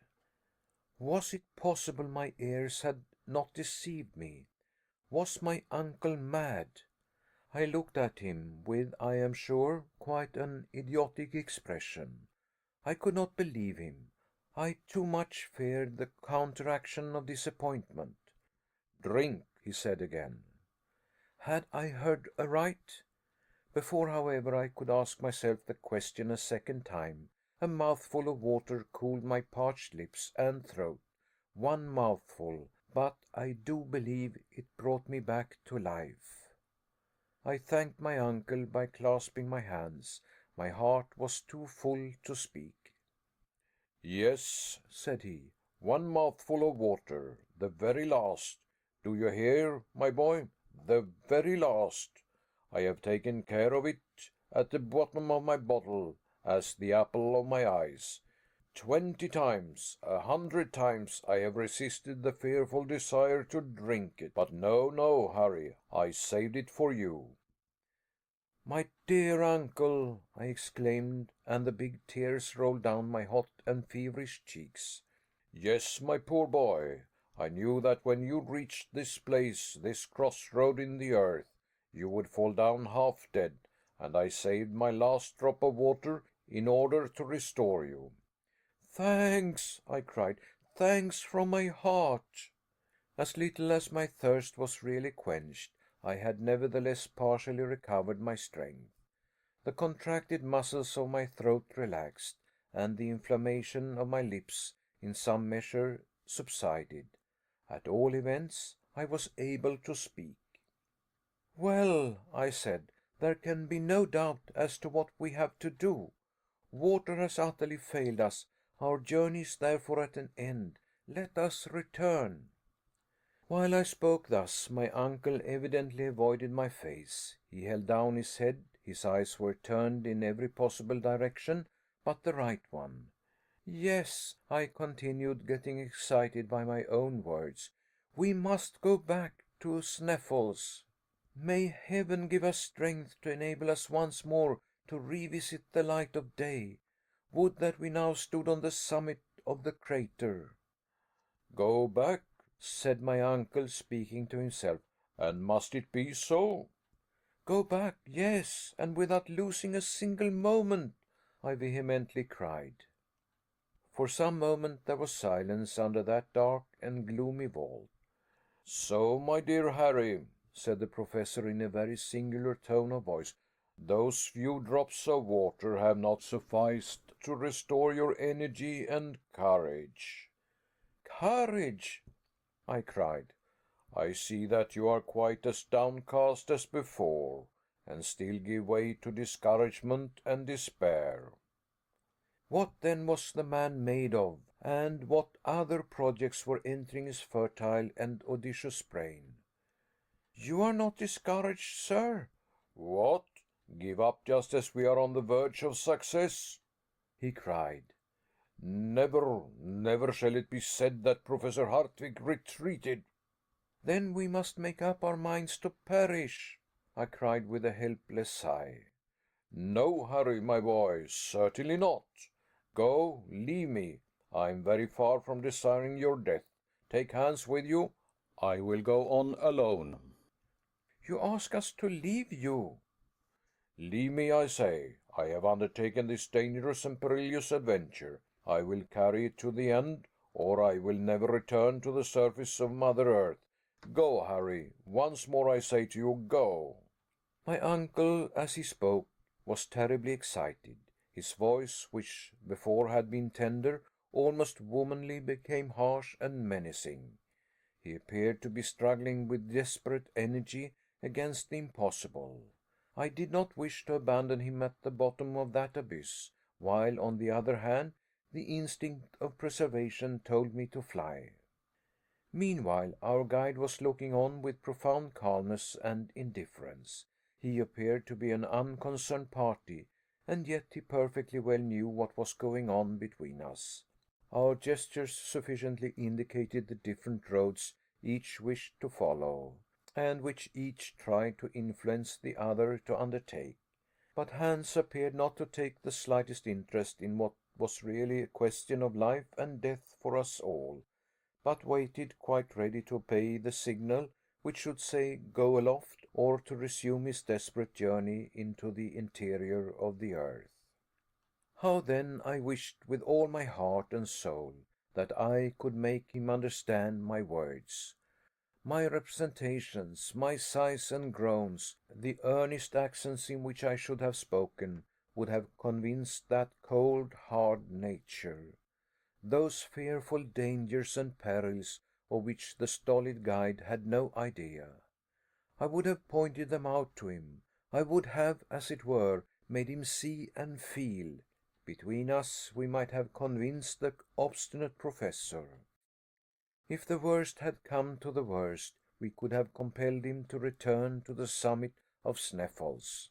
Was it possible my ears had not deceived me? Was my uncle mad? I looked at him with, I am sure, quite an idiotic expression. I could not believe him. I too much feared the counteraction of disappointment. "Drink," he said again. Had I heard aright? Before, however, I could ask myself the question a second time, a mouthful of water cooled my parched lips and throat. One mouthful, but I do believe it brought me back to life. I thanked my uncle by clasping my hands. My heart was too full to speak. "Yes," said he, "one mouthful of water, the very last. Do you hear, my boy? The very last. I have taken care of it at the bottom of my bottle, as the apple of my eyes. 20 times, 100 times I have resisted the fearful desire to drink it. But no, Harry, I saved it for you." My dear uncle, I exclaimed, and the big tears rolled down my hot and feverish cheeks. "Yes, my poor boy. I knew that when you reached this place, this crossroad in the earth, you would fall down half dead, and I saved my last drop of water in order to restore you." "Thanks," I cried, "thanks from my heart." As little as my thirst was really quenched, I had nevertheless partially recovered my strength. The contracted muscles of my throat relaxed, and the inflammation of my lips in some measure subsided. At all events, I was able to speak. "Well," I said, "there can be no doubt as to what we have to do. Water has utterly failed us. Our journey is therefore at an end. Let us return." While I spoke thus, my uncle evidently avoided my face. He held down his head, his eyes were turned in every possible direction but the right one. "Yes," I continued, getting excited by my own words, "we must go back to Sneffels. May Heaven give us strength to enable us once more to revisit the light of day. Would that we now stood on the summit of the crater." Go back, said my uncle, speaking to himself, and must it be so? "Go back, yes, and without losing a single moment," I vehemently cried. For some moment there was silence under that dark and gloomy vault. "So, my dear Harry," said the Professor in a very singular tone of voice, "those few drops of water have not sufficed to restore your energy and courage." "Courage!" I cried. "I see that you are quite as downcast as before, and still give way to discouragement and despair." What then was the man made of, and what other projects were entering his fertile and audacious brain? "You are not discouraged, sir?" "What? Give up just as we are on the verge of success?" he cried. "Never, never shall it be said that Professor Hardwigg retreated." "Then we must make up our minds to perish," I cried with a helpless sigh. "No, Harry, my boy, certainly not. Go, leave me. I am very far from desiring your death. Take Hans with you. I will go on alone." "You ask us to leave you?" "Leave me, I say. I have undertaken this dangerous and perilous adventure. I will carry it to the end, or I will never return to the surface of Mother Earth. Go, Harry. Once more I say to you, go." My uncle, as he spoke, was terribly excited. His voice, which before had been tender, almost womanly, became harsh and menacing. He appeared to be struggling with desperate energy against the impossible. I did not wish to abandon him at the bottom of that abyss, while, on the other hand, the instinct of preservation told me to fly. Meanwhile, our guide was looking on with profound calmness and indifference. He appeared to be an unconcerned party, and yet he perfectly well knew what was going on between us. Our gestures sufficiently indicated the different roads each wished to follow, and which each tried to influence the other to undertake. But Hans appeared not to take the slightest interest in what was really a question of life and death for us all, but waited quite ready to obey the signal which should say go aloft, or to resume his desperate journey into the interior of the earth. How then I wished with all my heart and soul that I could make him understand my words. My representations, my sighs and groans, the earnest accents in which I should have spoken, would have convinced that cold, hard nature. Those fearful dangers and perils of which the stolid guide had no idea. I would have pointed them out to him. I would have, as it were, made him see and feel. Between us we might have convinced the obstinate professor. If the worst had come to the worst, we could have compelled him to return to the summit of Sneffels.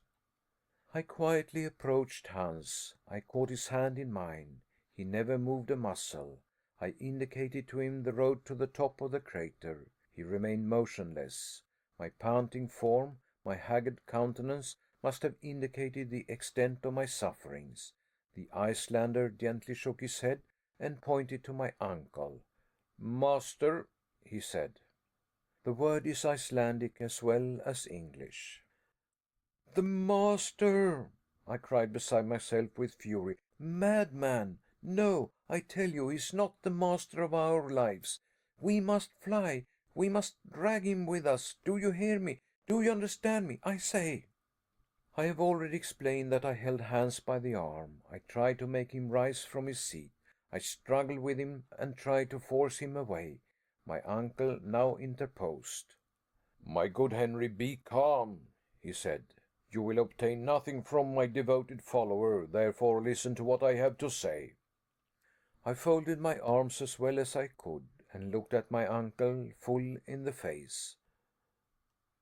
I quietly approached Hans. I caught his hand in mine. He never moved a muscle. I indicated to him the road to the top of the crater. He remained motionless. My panting form, my haggard countenance, must have indicated the extent of my sufferings. The Icelander gently shook his head and pointed to my uncle. "Master," he said. The word is Icelandic as well as English. "The master!" I cried beside myself with fury. "Madman! No, I tell you, he is not the master of our lives. We must fly. We must drag him with us. Do you hear me? Do you understand me? I say." I have already explained that I held Hans by the arm. I tried to make him rise from his seat. I struggled with him and tried to force him away. My uncle now interposed. "My good Henry, be calm," he said. "You will obtain nothing from my devoted follower, therefore listen to what I have to say." I folded my arms as well as I could, and looked at my uncle full in the face.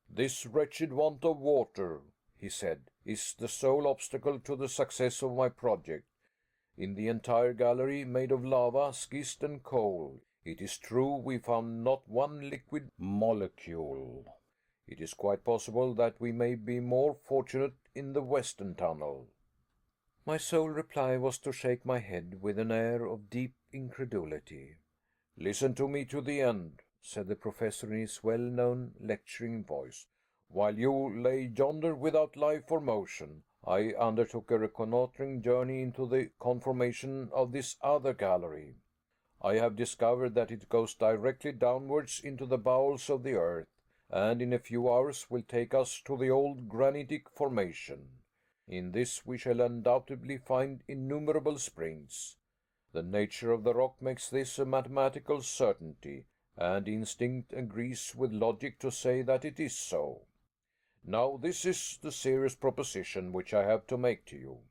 "This wretched want of water," he said, "is the sole obstacle to the success of my project. In the entire gallery, made of lava, schist, and coal, it is true we found not one liquid molecule. It is quite possible that we may be more fortunate in the western tunnel." My sole reply was to shake my head with an air of deep incredulity. "Listen to me to the end," said the professor in his well-known lecturing voice. "While you lay yonder without life or motion, I undertook a reconnoitring journey into the conformation of this other gallery. I have discovered that it goes directly downwards into the bowels of the earth, and in a few hours will take us to the old granitic formation. In this we shall undoubtedly find innumerable springs. The nature of the rock makes this a mathematical certainty, and instinct agrees with logic to say that it is so. Now this is the serious proposition which I have to make to you.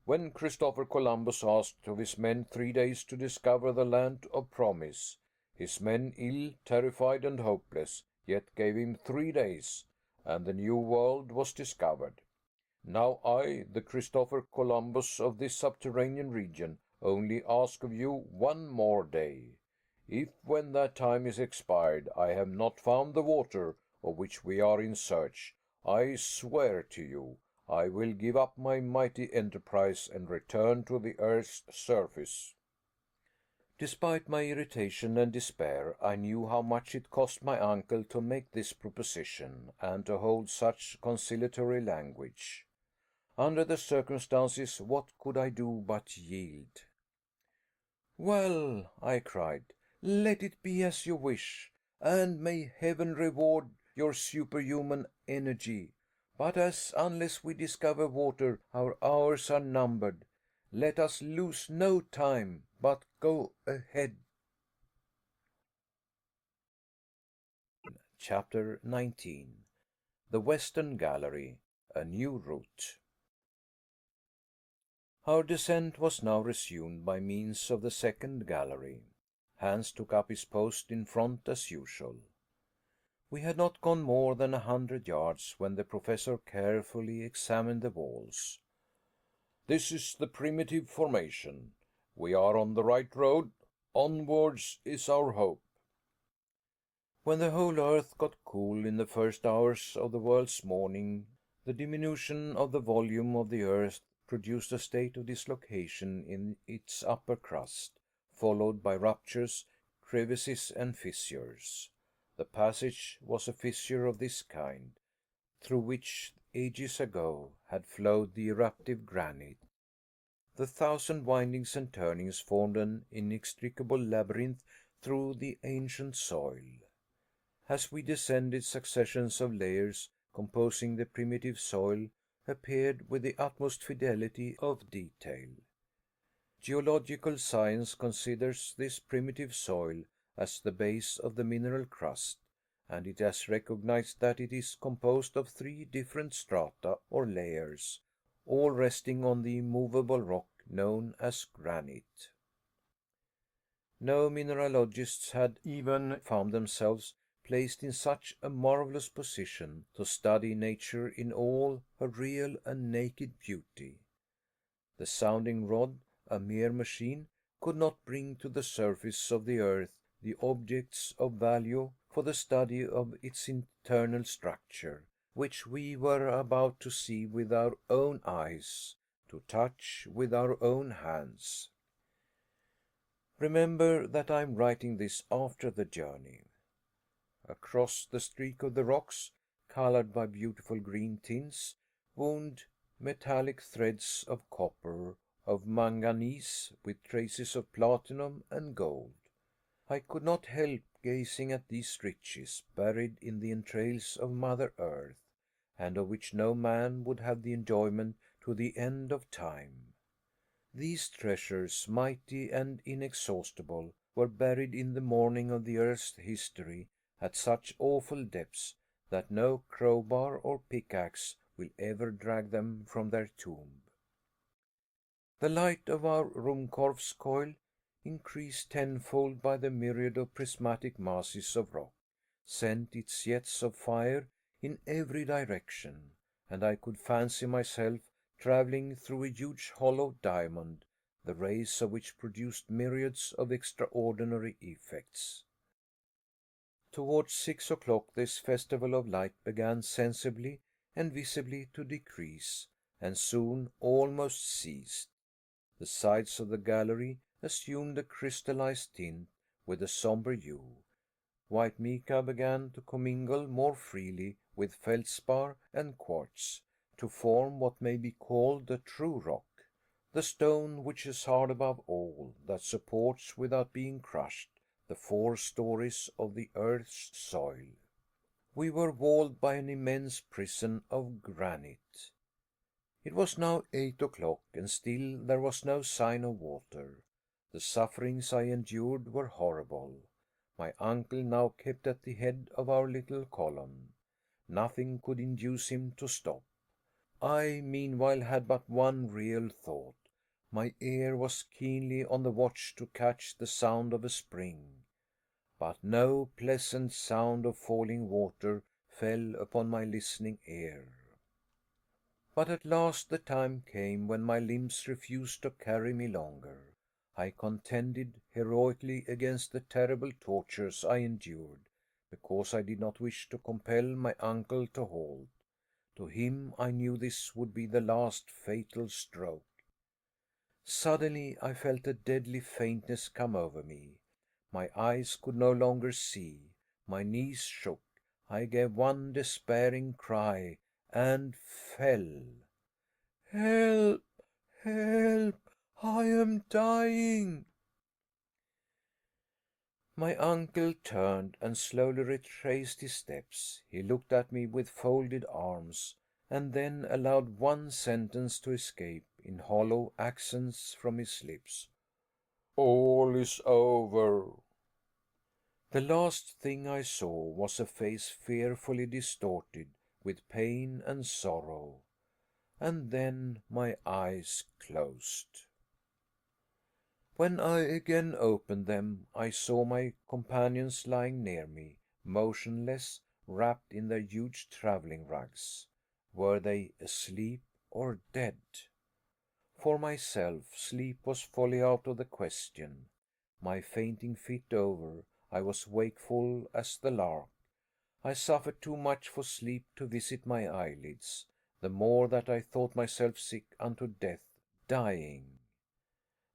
When Christopher Columbus asked of his men 3 days to discover the land of promise, his men, ill, terrified, and hopeless, yet gave him 3 days, and the New World was discovered. Now I, the Christopher Columbus of this subterranean region, only ask of you 1 more day. If, when that time is expired, I have not found the water of which we are in search, I swear to you, I will give up my mighty enterprise and return to the earth's surface." Despite my irritation and despair, I knew how much it cost my uncle to make this proposition, and to hold such conciliatory language. Under the circumstances, what could I do but yield? "Well," I cried, "let it be as you wish, and may Heaven reward your superhuman energy. But as, unless we discover water, our hours are numbered, let us lose no time, but go ahead." Chapter 19. The Western Gallery, a New Route. Our descent was now resumed by means of the second gallery. Hans took up his post in front as usual. We had not gone more than 100 yards when the professor carefully examined the walls. "This is the primitive formation. We are on the right road. Onwards is our hope." When the whole earth got cool in the first hours of the world's morning, the diminution of the volume of the earth produced a state of dislocation in its upper crust, followed by ruptures, crevices, and fissures. The passage was a fissure of this kind, through which, ages ago, had flowed the eruptive granite. The thousand windings and turnings formed an inextricable labyrinth through the ancient soil. As we descended, successions of layers composing the primitive soil appeared with the utmost fidelity of detail. Geological science considers this primitive soil as the base of the mineral crust, and it has recognized that it is composed of 3 different strata or layers, all resting on the immovable rock known as granite. No mineralogists had even found themselves placed in such a marvelous position to study nature in all her real and naked beauty. The sounding rod, a mere machine, could not bring to the surface of the earth the objects of value for the study of its internal structure, which we were about to see with our own eyes, to touch with our own hands. Remember that I am writing this after the journey. Across the streak of the rocks, colored by beautiful green tints, wound metallic threads of copper, of manganese, with traces of platinum and gold. I could not help gazing at these riches buried in the entrails of Mother Earth, and of which no man would have the enjoyment to the end of time. These treasures, mighty and inexhaustible, were buried in the morning of the earth's history at such awful depths that no crowbar or pickaxe will ever drag them from their tomb. The light of our Ruhmkorff's coil increased tenfold by the myriad of prismatic masses of rock, sent its jets of fire in every direction, and I could fancy myself traveling through a huge hollow diamond, the rays of which produced myriads of extraordinary effects. Towards 6 o'clock this festival of light began sensibly and visibly to decrease, and soon almost ceased. The sides of the gallery assumed a crystallized tint with a somber hue. White mica began to commingle more freely with feldspar and quartz, to form what may be called the true rock, the stone which is hard above all, that supports without being crushed the 4 stories of the earth's soil. We were walled by an immense prison of granite. It was now 8 o'clock, and still there was no sign of water. The sufferings I endured were horrible. My uncle now kept at the head of our little column. Nothing could induce him to stop. I, meanwhile, had but one real thought. My ear was keenly on the watch to catch the sound of a spring. But no pleasant sound of falling water fell upon my listening ear. But at last the time came when my limbs refused to carry me longer. I contended heroically against the terrible tortures I endured, because I did not wish to compel my uncle to halt. To him I knew this would be the last fatal stroke. Suddenly I felt a deadly faintness come over me. My eyes could no longer see. My knees shook. I gave one despairing cry and fell. Help! Help! I am dying! My uncle turned and slowly retraced his steps. He looked at me with folded arms, and then allowed one sentence to escape in hollow accents from his lips. "All is over." The last thing I saw was a face fearfully distorted with pain and sorrow, and then my eyes closed. When I again opened them, I saw my companions lying near me, motionless, wrapped in their huge traveling rugs. Were they asleep or dead? For myself, sleep was wholly out of the question. My fainting fit over, I was wakeful as the lark. I suffered too much for sleep to visit my eyelids, the more that I thought myself sick unto death, dying.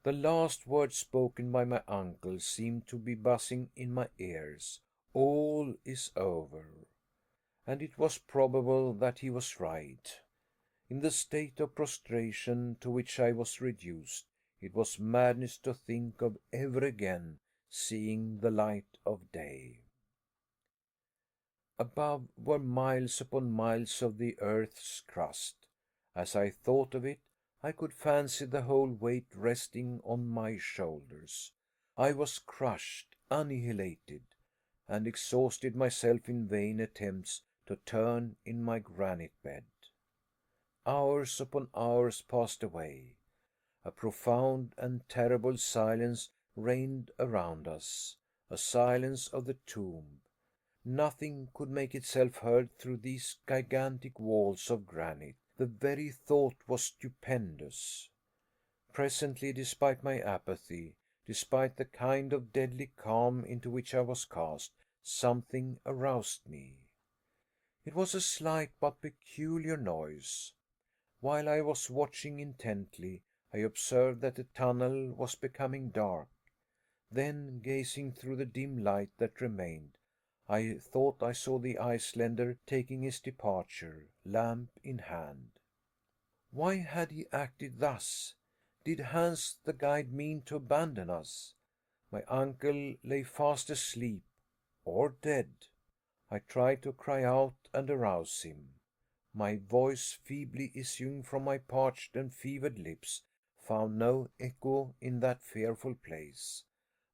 The last words spoken by my uncle seemed to be buzzing in my ears. All is over. And it was probable that he was right. In the state of prostration to which I was reduced, it was madness to think of ever again seeing the light of day. Above were miles upon miles of the earth's crust. As I thought of it, I could fancy the whole weight resting on my shoulders. I was crushed, annihilated, and exhausted myself in vain attempts to turn in my granite bed. Hours upon hours passed away. A profound and terrible silence reigned around us, a silence of the tomb. Nothing could make itself heard through these gigantic walls of granite. The very thought was stupendous. Presently, despite my apathy, despite the kind of deadly calm into which I was cast, something aroused me. It was a slight but peculiar noise. While I was watching intently, I observed that the tunnel was becoming dark. Then, gazing through the dim light that remained, I thought I saw the Icelander taking his departure, lamp in hand. Why had he acted thus? Did Hans the guide mean to abandon us? My uncle lay fast asleep, or dead. I tried to cry out and arouse him. My voice, feebly issuing from my parched and fevered lips, found no echo in that fearful place.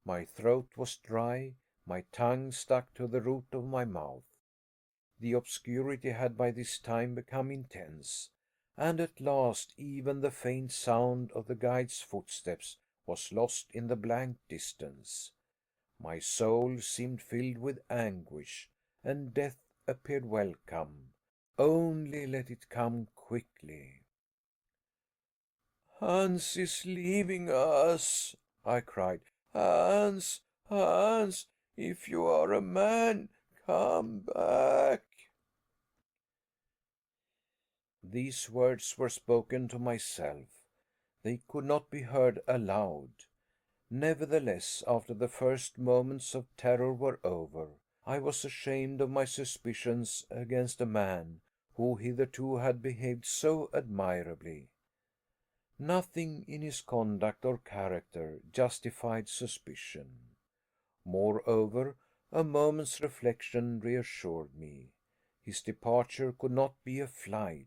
My throat was dry, my tongue stuck to the roof of my mouth. The obscurity had by this time become intense, and at last even the faint sound of the guide's footsteps was lost in the blank distance. My soul seemed filled with anguish, and death appeared welcome. Only let it come quickly. Hans is leaving us, I cried. Hans, Hans, if you are a man, come back. These words were spoken to myself. They could not be heard aloud. Nevertheless, after the first moments of terror were over, I was ashamed of my suspicions against a man who hitherto had behaved so admirably. Nothing in his conduct or character justified suspicion. Moreover, a moment's reflection reassured me. His departure could not be a flight.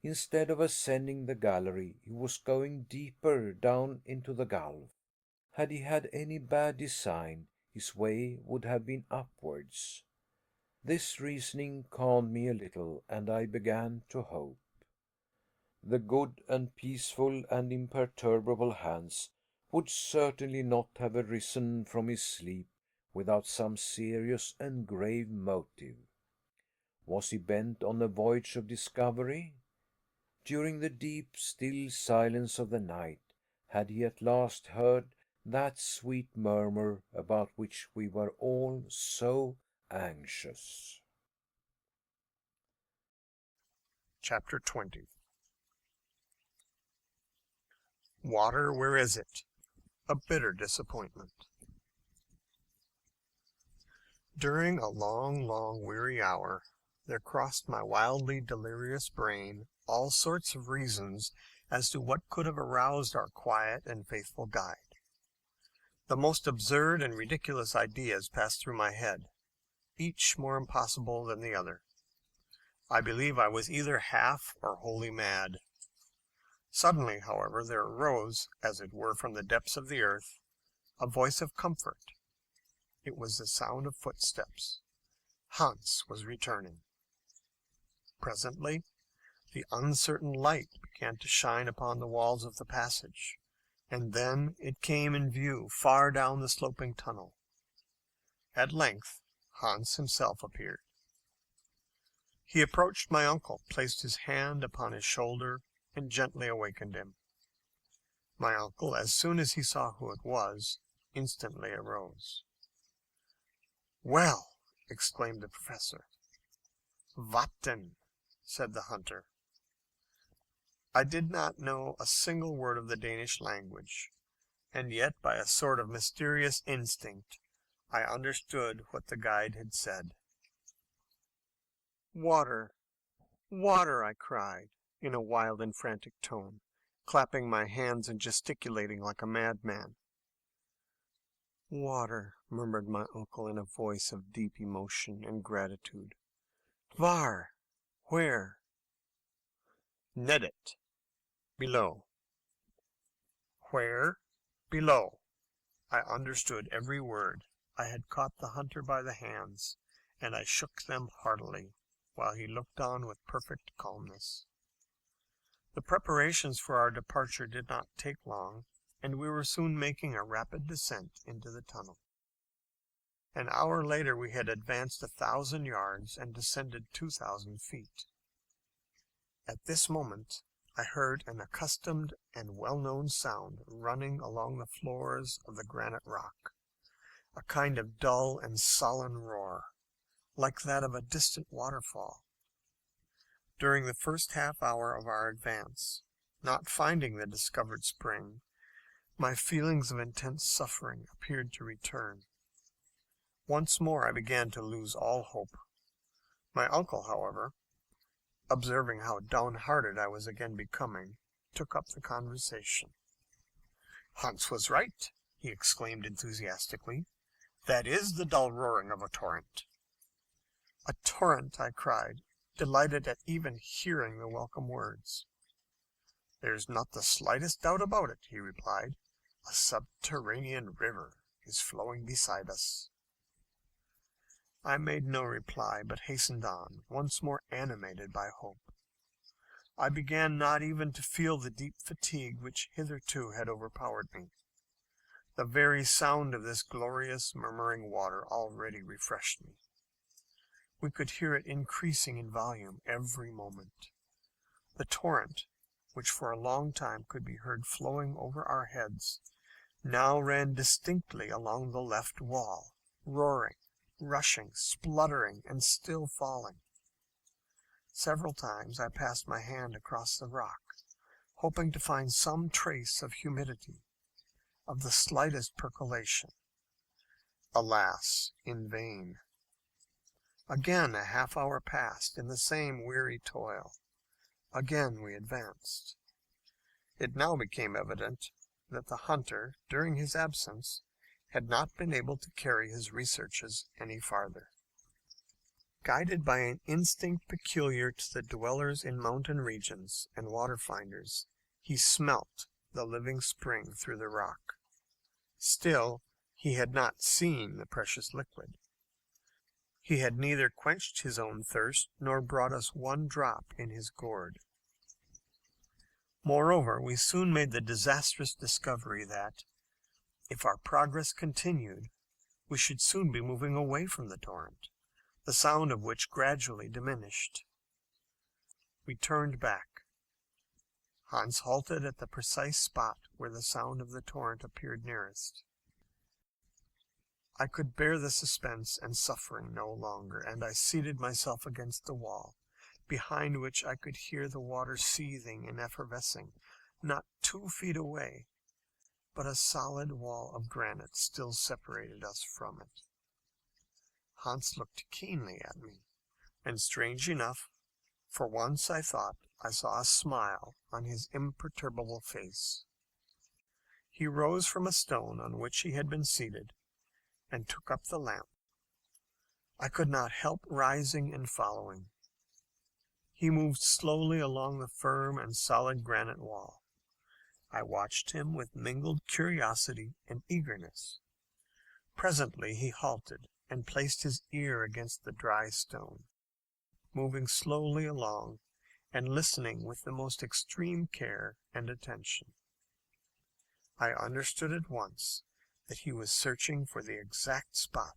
Instead of ascending the gallery, he was going deeper down into the gulf. Had he had any bad design, his way would have been upwards. This reasoning calmed me a little, and I began to hope. The good and peaceful and imperturbable Hans would certainly not have arisen from his sleep without some serious and grave motive. Was he bent on a voyage of discovery? During the deep, still silence of the night, had he at last heard that sweet murmur about which we were all so anxious? Chapter 20. Water, where is it? A bitter disappointment. During a long, weary hour, there crossed my wildly delirious brain all sorts of reasons as to what could have aroused our quiet and faithful guide. The most absurd and ridiculous ideas passed through my head, each more impossible than the other. I believe I was either half or wholly mad. Suddenly, however, there arose, as it were from the depths of the earth, a voice of comfort. It was the sound of footsteps. Hans was returning. Presently, the uncertain light began to shine upon the walls of the passage, and then it came in view far down the sloping tunnel. At length, Hans himself appeared. He approached my uncle, placed his hand upon his shoulder, and gently awakened him. My uncle, as soon as he saw who it was, instantly arose. "Well!" exclaimed the professor. "Wat denn?" said the hunter. I did not know a single word of the Danish language, and yet by a sort of mysterious instinct I understood what the guide had said. "Water! Water!" I cried, in a wild and frantic tone, clapping my hands and gesticulating like a madman. "Water," murmured my uncle in a voice of deep emotion and gratitude. "Var? Where?" "Nedet. Below." Where? Below. I understood every word. I had caught the hunter by the hands, and I shook them heartily, while he looked on with perfect calmness. The preparations for our departure did not take long, and we were soon making a rapid descent into the tunnel. An hour later we had advanced 1,000 yards and descended 2,000 feet. At this moment I heard an accustomed and well-known sound running along the floors of the granite rock, a kind of dull and sullen roar, like that of a distant waterfall. During the first half hour of our advance, not finding the discovered spring, my feelings of intense suffering appeared to return. Once more I began to lose all hope. My uncle, however, observing how downhearted I was again becoming, took up the conversation. "Hans was right," he exclaimed enthusiastically. "That is the dull roaring of a torrent." "A torrent!" I cried, delighted at even hearing the welcome words. "There's not the slightest doubt about it," he replied. "A subterranean river is flowing beside us." I made no reply, but hastened on, once more animated by hope. I began not even to feel the deep fatigue which hitherto had overpowered me. The very sound of this glorious murmuring water already refreshed me. We could hear it increasing in volume every moment. The torrent, which for a long time could be heard flowing over our heads, now ran distinctly along the left wall, roaring, rushing, spluttering, and still falling. Several times I passed my hand across the rock, hoping to find some trace of humidity, of the slightest percolation. Alas, in vain. Again a half-hour passed in the same weary toil. Again we advanced. It now became evident that the hunter, during his absence, had not been able to carry his researches any farther. Guided by an instinct peculiar to the dwellers in mountain regions and water-finders, he smelt the living spring through the rock. Still, he had not seen the precious liquid. He had neither quenched his own thirst nor brought us one drop in his gourd. Moreover, we soon made the disastrous discovery that, if our progress continued, we should soon be moving away from the torrent, the sound of which gradually diminished. We turned back. Hans halted at the precise spot where the sound of the torrent appeared nearest. I could bear the suspense and suffering no longer, and I seated myself against the wall, behind which I could hear the water seething and effervescing, not 2 feet away, but a solid wall of granite still separated us from it. Hans looked keenly at me, and strange enough, for once I thought I saw a smile on his imperturbable face. He rose from a stone on which he had been seated, and took up the lamp. I could not help rising and following. He moved slowly along the firm and solid granite wall. I watched him with mingled curiosity and eagerness. Presently he halted and placed his ear against the dry stone, moving slowly along and listening with the most extreme care and attention. I understood at once that he was searching for the exact spot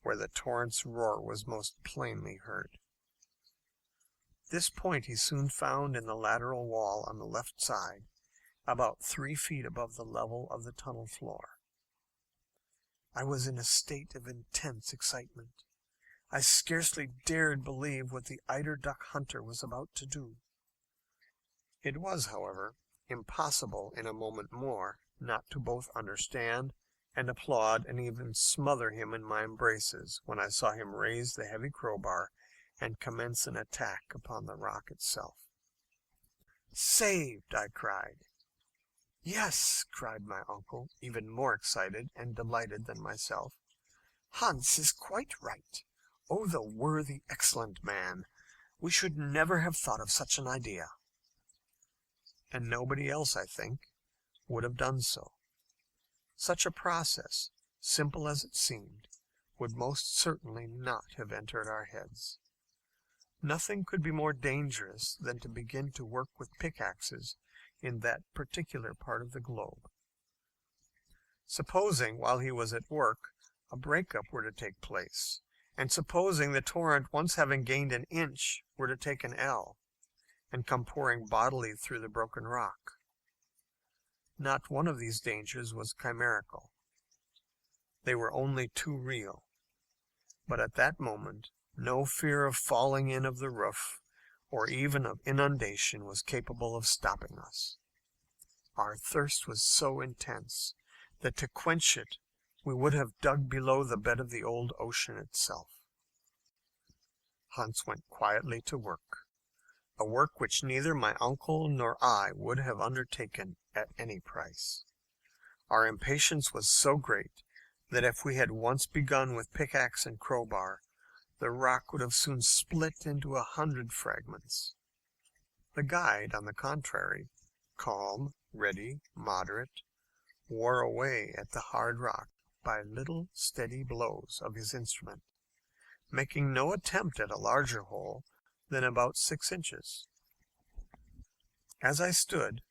where the torrent's roar was most plainly heard. This point he soon found in the lateral wall on the left side, about 3 feet above the level of the tunnel floor. I was in a state of intense excitement. I scarcely dared believe what the eider-duck hunter was about to do. It was, however, impossible in a moment more not to both understand and applaud and even smother him in my embraces when I saw him raise the heavy crowbar and commence an attack upon the rock itself. "Saved!" I cried. "Yes," cried my uncle, even more excited and delighted than myself. "Hans is quite right. Oh, the worthy, excellent man! We should never have thought of such an idea." And nobody else, I think, would have done so. Such a process, simple as it seemed, would most certainly not have entered our heads. Nothing could be more dangerous than to begin to work with pickaxes in that particular part of the globe. Supposing, while he was at work, a break-up were to take place, and supposing the torrent, once having gained an inch, were to take an ell, and come pouring bodily through the broken rock. Not one of these dangers was chimerical. They were only too real. But at that moment, no fear of falling in of the roof, or even of inundation, was capable of stopping us. Our thirst was so intense that to quench it we would have dug below the bed of the old ocean itself. Hans went quietly to work, a work which neither my uncle nor I would have undertaken at any price. Our impatience was so great that if we had once begun with pickaxe and crowbar, the rock would have soon split into 100 fragments. The guide, on the contrary, calm, ready, moderate, wore away at the hard rock by little steady blows of his instrument, making no attempt at a larger hole than about 6 inches. As I stood,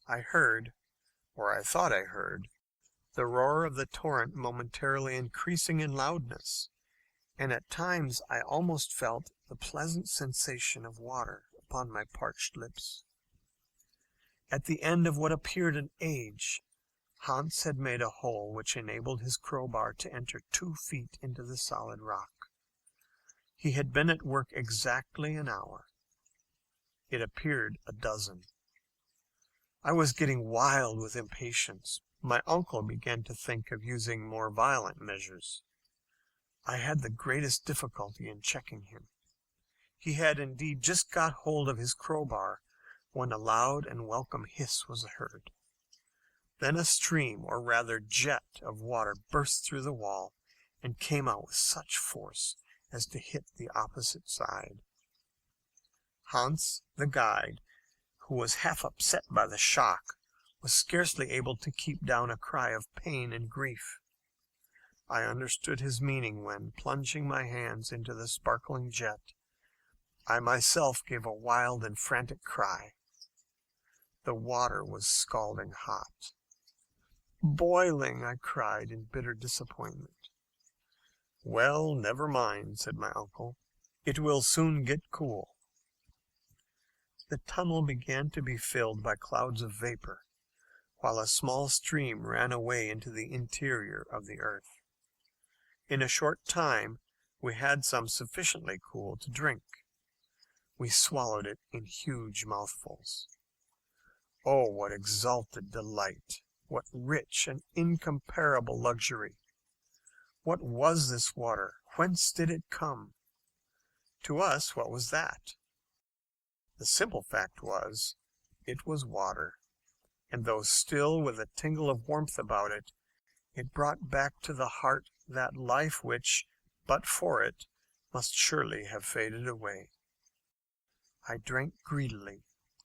I heard, or I thought I heard, the roar of the torrent momentarily increasing in loudness, and at times I almost felt the pleasant sensation of water upon my parched lips. At the end of what appeared an age, Hans had made a hole which enabled his crowbar to enter 2 feet into the solid rock. He had been at work exactly an hour. It appeared a dozen. I was getting wild with impatience. My uncle began to think of using more violent measures. I had the greatest difficulty in checking him. He had indeed just got hold of his crowbar when a loud and welcome hiss was heard. Then a stream, or rather jet, of water burst through the wall and came out with such force as to hit the opposite side. Hans, the guide, who was half upset by the shock, was scarcely able to keep down a cry of pain and grief. I understood his meaning when, plunging my hands into the sparkling jet, I myself gave a wild and frantic cry. The water was scalding hot. "Boiling!" I cried in bitter disappointment. "Well, never mind," said my uncle. "It will soon get cool." The tunnel began to be filled by clouds of vapor, while a small stream ran away into the interior of the earth. In a short time we had some sufficiently cool to drink. We swallowed it in huge mouthfuls. Oh, what exalted delight! What rich and incomparable luxury! What was this water? Whence did it come? To us, what was that? The simple fact was, it was water, and though still with a tingle of warmth about it, it brought back to the heart that life which, but for it, must surely have faded away. I drank greedily,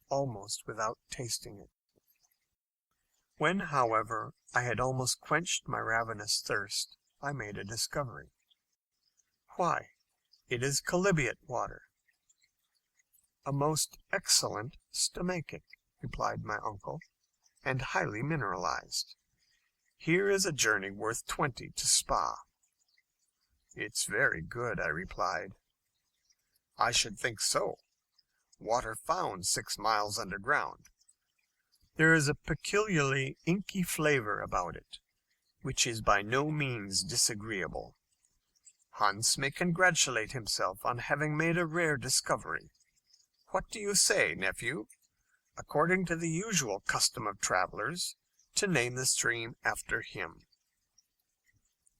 almost without tasting it. When, however, I had almost quenched my ravenous thirst, I made a discovery. Why, it is chalybeate water. A most excellent stomachic, replied my uncle, and highly mineralized. Here is a journey worth 20 to Spa. It's very good, I replied. I should think so. Water found 6 miles underground. There is a peculiarly inky flavor about it, which is by no means disagreeable. Hans may congratulate himself on having made a rare discovery. What do you say, nephew, according to the usual custom of travelers, to name the stream after him?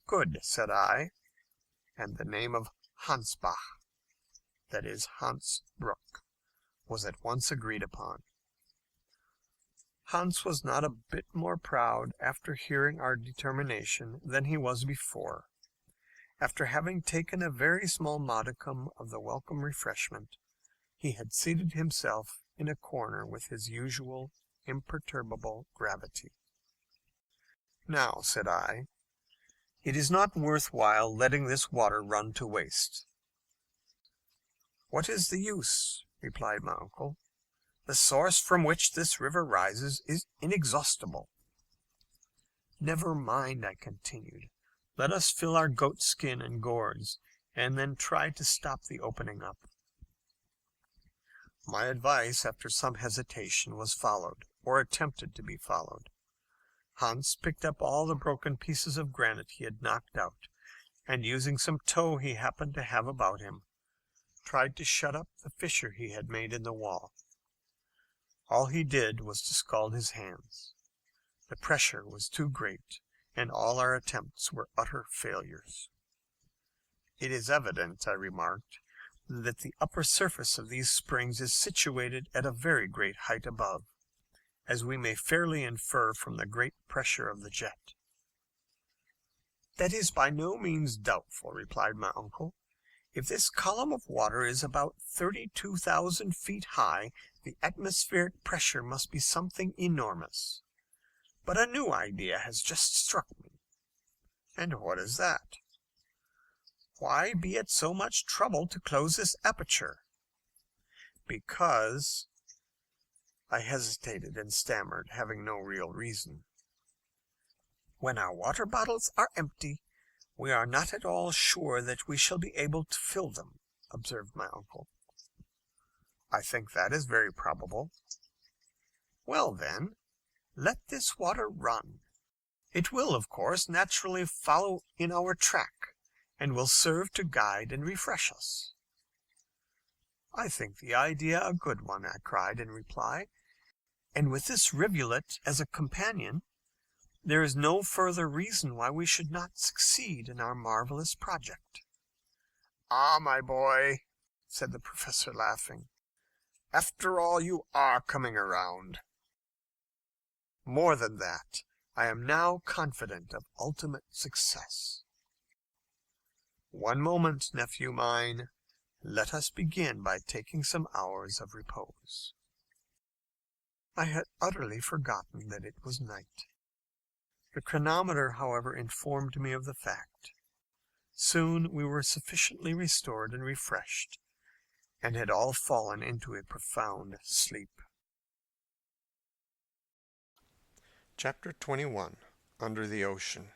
Good, said I, and the name of Hansbach, that is Hans Brook, was at once agreed upon. Hans was not a bit more proud after hearing our determination than he was before. After having taken a very small modicum of the welcome refreshment, he had seated himself in a corner with his usual imperturbable gravity. Now, said I, it is not worth while letting this water run to waste. What is the use? Replied my uncle. The source from which this river rises is inexhaustible. Never mind, I continued. Let us fill our goat skin and gourds, and then try to stop the opening up. My advice, after some hesitation, was followed, or attempted to be followed. Hans picked up all the broken pieces of granite he had knocked out, and using some tow he happened to have about him, tried to shut up the fissure he had made in the wall. All he did was to scald his hands. The pressure was too great, and all our attempts were utter failures. It is evident, I remarked, that the upper surface of these springs is situated at a very great height above, as we may fairly infer from the great pressure of the jet. That is by no means doubtful, replied my uncle. If this column of water is about 32,000 feet high, the atmospheric pressure must be something enormous. But a new idea has just struck me. And what is that? Why be at so much trouble to close this aperture? Because... I hesitated and stammered, having no real reason. When our water bottles are empty, we are not at all sure that we shall be able to fill them, observed my uncle. I think that is very probable. Well, then, let this water run. It will, of course, naturally follow in our track, and will serve to guide and refresh us. I think the idea a good one, I cried in reply, and with this rivulet as a companion, there is no further reason why we should not succeed in our marvelous project. Ah, my boy, said the professor, laughing, after all, you are coming around. More than that, I am now confident of ultimate success. One moment, nephew mine. Let us begin by taking some hours of repose. I had utterly forgotten that it was night. The chronometer, however, informed me of the fact. Soon we were sufficiently restored and refreshed, and had all fallen into a profound sleep. Chapter 21. Under the Ocean.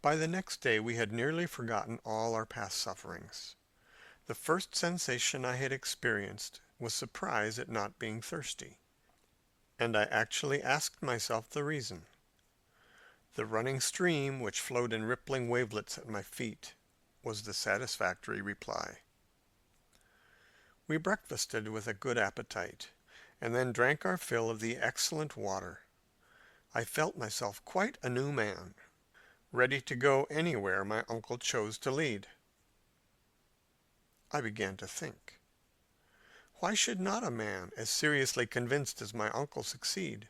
By the next day we had nearly forgotten all our past sufferings. The first sensation I had experienced was surprise at not being thirsty, and I actually asked myself the reason. The running stream, which flowed in rippling wavelets at my feet, was the satisfactory reply. We breakfasted with a good appetite, and then drank our fill of the excellent water. I felt myself quite a new man, ready to go anywhere my uncle chose to lead. I began to think. Why should not a man as seriously convinced as my uncle succeed,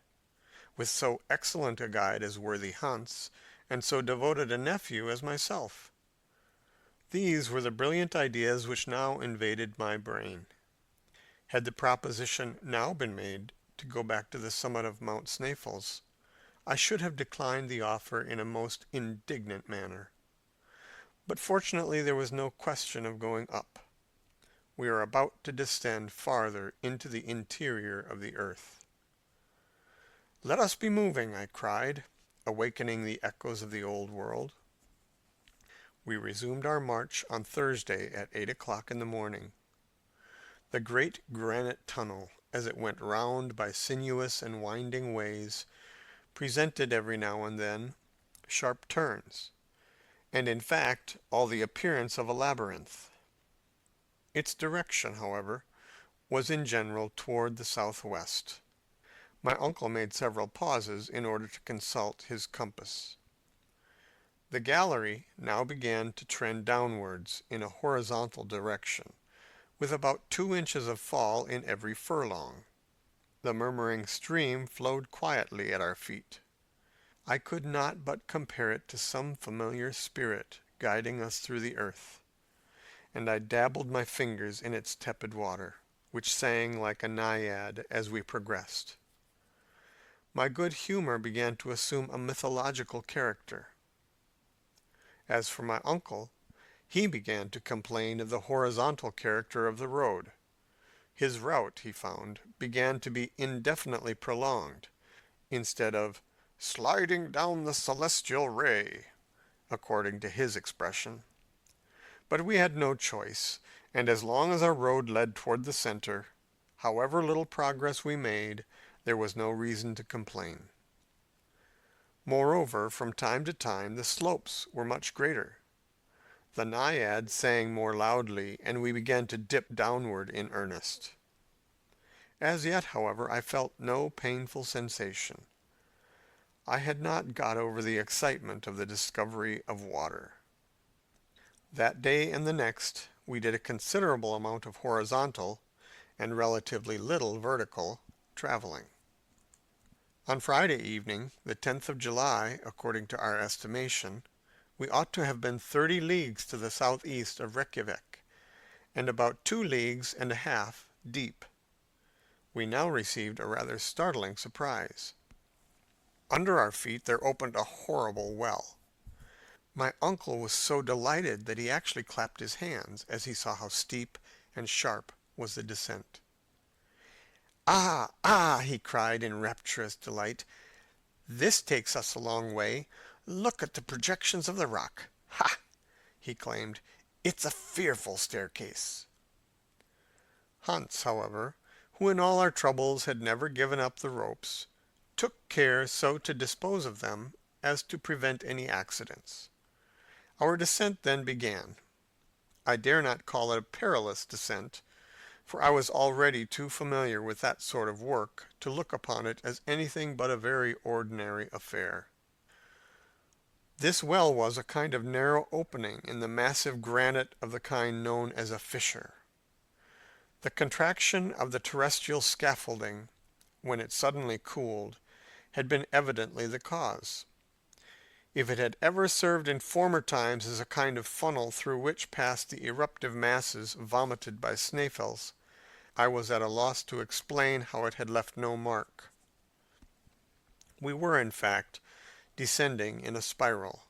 with so excellent a guide as worthy Hans, and so devoted a nephew as myself? These were the brilliant ideas which now invaded my brain. Had the proposition now been made to go back to the summit of Mount Sneffels, I should have declined the offer in a most indignant manner. But fortunately there was no question of going up. We are about to descend farther into the interior of the earth. Let us be moving, I cried, awakening the echoes of the old world. We resumed our march on Thursday at 8 o'clock in the morning. The great granite tunnel, as it went round by sinuous and winding ways, presented every now and then sharp turns, and in fact all the appearance of a labyrinth. Its direction, however, was in general toward the southwest. My uncle made several pauses in order to consult his compass. The gallery now began to trend downwards in a horizontal direction, with about 2 inches of fall in every furlong. The murmuring stream flowed quietly at our feet. I could not but compare it to some familiar spirit guiding us through the earth, and I dabbled my fingers in its tepid water, which sang like a naiad as we progressed. My good humor began to assume a mythological character. As for my uncle, he began to complain of the horizontal character of the road. His route, he found, began to be indefinitely prolonged, instead of sliding down the celestial ray, according to his expression. But we had no choice, and as long as our road led toward the center, however little progress we made, there was no reason to complain. Moreover, from time to time the slopes were much greater. The naiad sang more loudly, and we began to dip downward in earnest. As yet, however, I felt no painful sensation. I had not got over the excitement of the discovery of water. That day and the next we did a considerable amount of horizontal, and relatively little vertical, traveling. On Friday evening, the 10th of July, according to our estimation, we ought to have been 30 leagues to the southeast of Reykjavik, and about 2 leagues and a half deep. We now received a rather startling surprise. Under our feet there opened a horrible well. My uncle was so delighted that he actually clapped his hands as he saw how steep and sharp was the descent. "Ah, ah!" he cried in rapturous delight. "This takes us a long way. Look at the projections of the rock. Ha!" he claimed. "It's a fearful staircase." Hans, however, who in all our troubles had never given up the ropes, took care so to dispose of them as to prevent any accidents. Our descent then began. I dare not call it a perilous descent, for I was already too familiar with that sort of work to look upon it as anything but a very ordinary affair. This well was a kind of narrow opening in the massive granite of the kind known as a fissure. The contraction of the terrestrial scaffolding, when it suddenly cooled, had been evidently the cause. If it had ever served in former times as a kind of funnel through which passed the eruptive masses vomited by Snæfell's, I was at a loss to explain how it had left no mark. We were, in fact, descending in a spiral,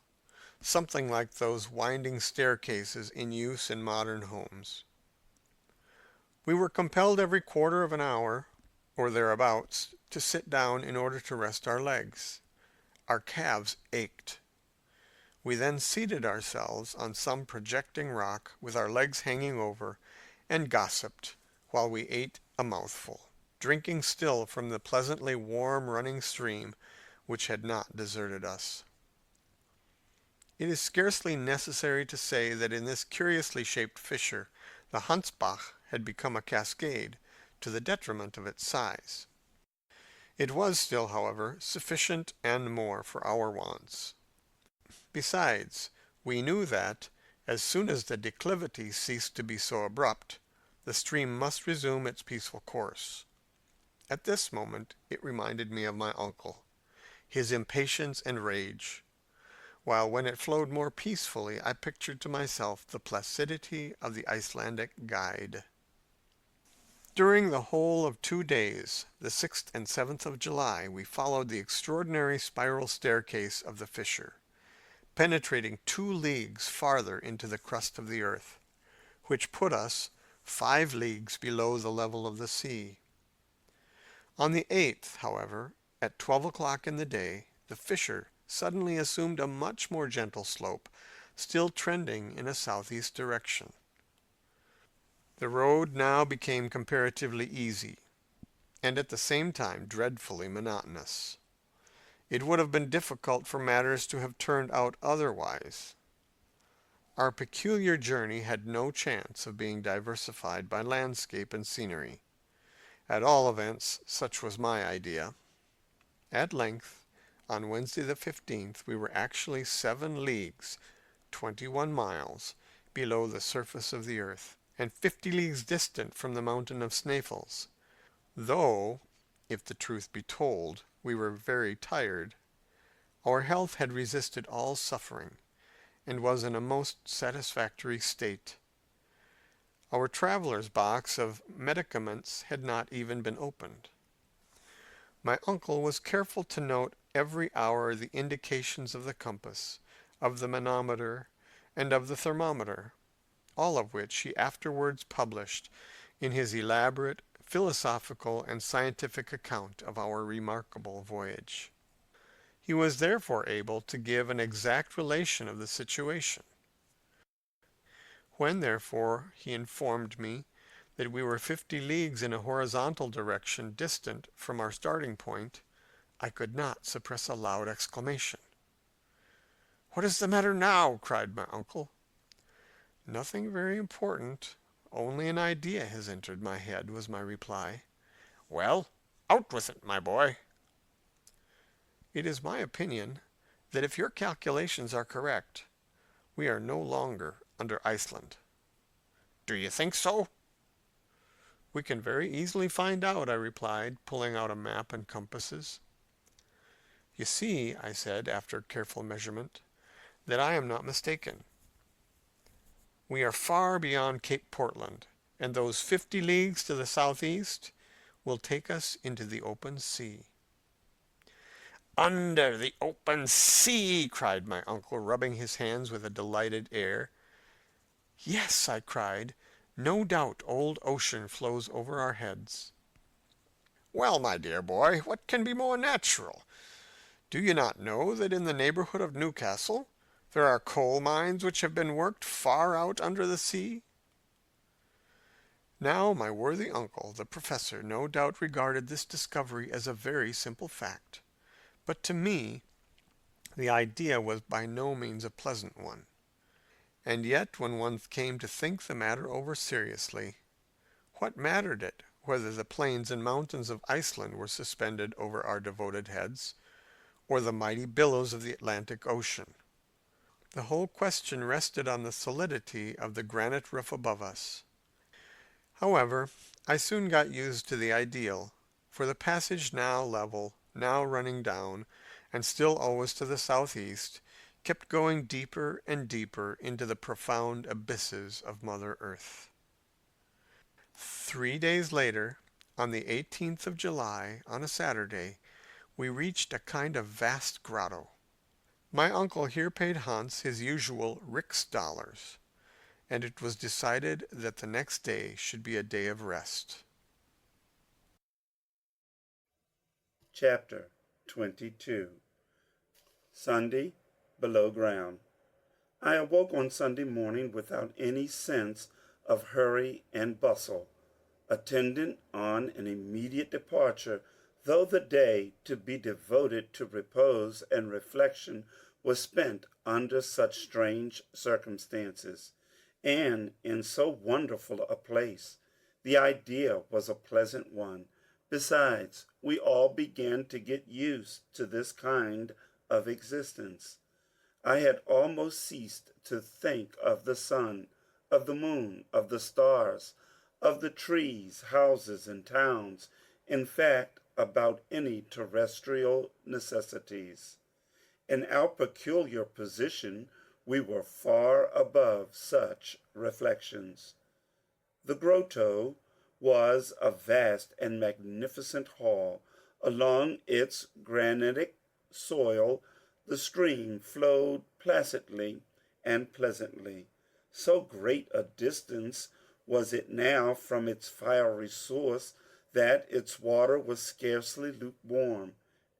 something like those winding staircases in use in modern homes. We were compelled every quarter of an hour, or thereabouts, to sit down in order to rest our legs. Our calves ached. We then seated ourselves on some projecting rock with our legs hanging over, and gossiped while we ate a mouthful, drinking still from the pleasantly warm running stream which had not deserted us. It is scarcely necessary to say that in this curiously shaped fissure the Hansbach had become a cascade, to the detriment of its size. It was still, however, sufficient and more for our wants. Besides, we knew that, as soon as the declivity ceased to be so abrupt, the stream must resume its peaceful course. At this moment it reminded me of my uncle, his impatience and rage, while when it flowed more peacefully I pictured to myself the placidity of the Icelandic guide. During the whole of 2 days, the 6th and 7th of July, we followed the extraordinary spiral staircase of the fissure, penetrating 2 leagues farther into the crust of the earth, which put us 5 leagues below the level of the sea. On the 8th, however, at 12 o'clock in the day, the fissure suddenly assumed a much more gentle slope, still trending in a southeast direction. The road now became comparatively easy, and at the same time dreadfully monotonous. It would have been difficult for matters to have turned out otherwise. Our peculiar journey had no chance of being diversified by landscape and scenery. At all events, such was my idea. At length, on Wednesday the 15th, we were actually 7 leagues, 21 miles, below the surface of the earth, and 50 leagues distant from the mountain of Snæfell's. Though, if the truth be told, we were very tired, our health had resisted all suffering, and was in a most satisfactory state. Our traveller's box of medicaments had not even been opened. My uncle was careful to note every hour the indications of the compass, of the manometer, and of the thermometer, all of which he afterwards published in his elaborate philosophical and scientific account of our remarkable voyage. He was therefore able to give an exact relation of the situation. When, therefore, he informed me that we were 50 leagues in a horizontal direction distant from our starting point, I could not suppress a loud exclamation. "What is the matter now?" cried my uncle. "Nothing very important. Only an idea has entered my head," was my reply. "Well, out with it, my boy." "It is my opinion that if your calculations are correct, we are no longer under Iceland." "Do you think so?" "We can very easily find out," I replied, pulling out a map and compasses. "You see," I said, after careful measurement, "that I am not mistaken. We are far beyond Cape Portland, and those 50 leagues to the southeast will take us into the open sea." "Under the open sea!" cried my uncle, rubbing his hands with a delighted air. "Yes," I cried, "no doubt old ocean flows over our heads." "Well, my dear boy, what can be more natural? Do you not know that in the neighborhood of Newcastle there are coal mines which have been worked far out under the sea? Now my worthy uncle, the professor, no doubt regarded this discovery as a very simple fact, but to me the idea was by no means a pleasant one. And yet, when one came to think the matter over seriously, what mattered it whether the plains and mountains of Iceland were suspended over our devoted heads, or the mighty billows of the Atlantic Ocean? The whole question rested on the solidity of the granite roof above us. However, I soon got used to the ideal, for the passage, now level, now running down, and still always to the southeast, kept going deeper and deeper into the profound abysses of Mother Earth. 3 days later, on the 18th of July, on a Saturday, we reached a kind of vast grotto. My uncle here paid Hans his usual rix dollars, and it was decided that the next day should be a day of rest. Chapter 22. Sunday, below ground. I awoke on Sunday morning without any sense of hurry and bustle, attendant on an immediate departure, though the day to be devoted to repose and reflection was spent under such strange circumstances, and in so wonderful a place. The idea was a pleasant one. Besides, we all began to get used to this kind of existence. I had almost ceased to think of the sun, of the moon, of the stars, of the trees, houses, and towns, in fact, about any terrestrial necessities. In our peculiar position, we were far above such reflections. The grotto was a vast and magnificent hall. Along its granitic soil the stream flowed placidly and pleasantly. So great a distance was it now from its fiery source that its water was scarcely lukewarm,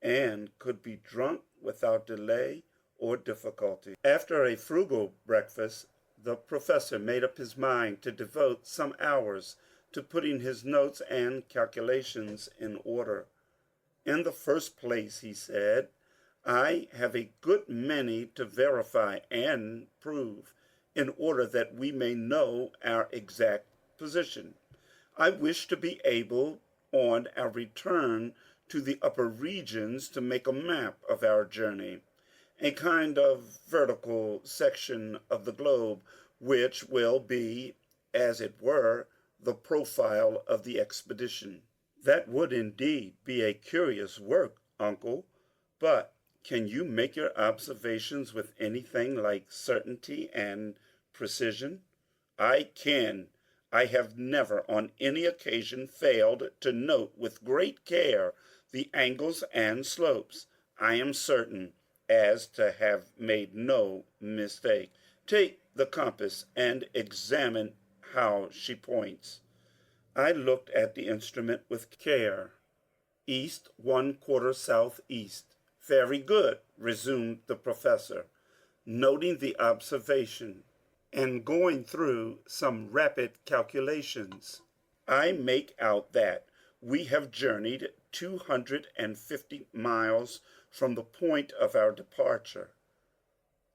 and could be drunk without delay or difficulty. After a frugal breakfast, the professor made up his mind to devote some hours to putting his notes and calculations in order. In the first place, he said, I have a good many to verify and prove, in order that we may know our exact position. I wish to be able, on our return to the upper regions, to make a map of our journey, a kind of vertical section of the globe, which will be, as it were, the profile of the expedition. That would indeed be a curious work, uncle, but can you make your observations with anything like certainty and precision? I can. I have never on any occasion failed to note with great care the angles and slopes. I am certain as to have made no mistake. Take the compass and examine how she points. I looked at the instrument with care. East 1/4 southeast. Very good, resumed the professor, noting the observation and going through some rapid calculations. I make out that we have journeyed 250 miles from the point of our departure.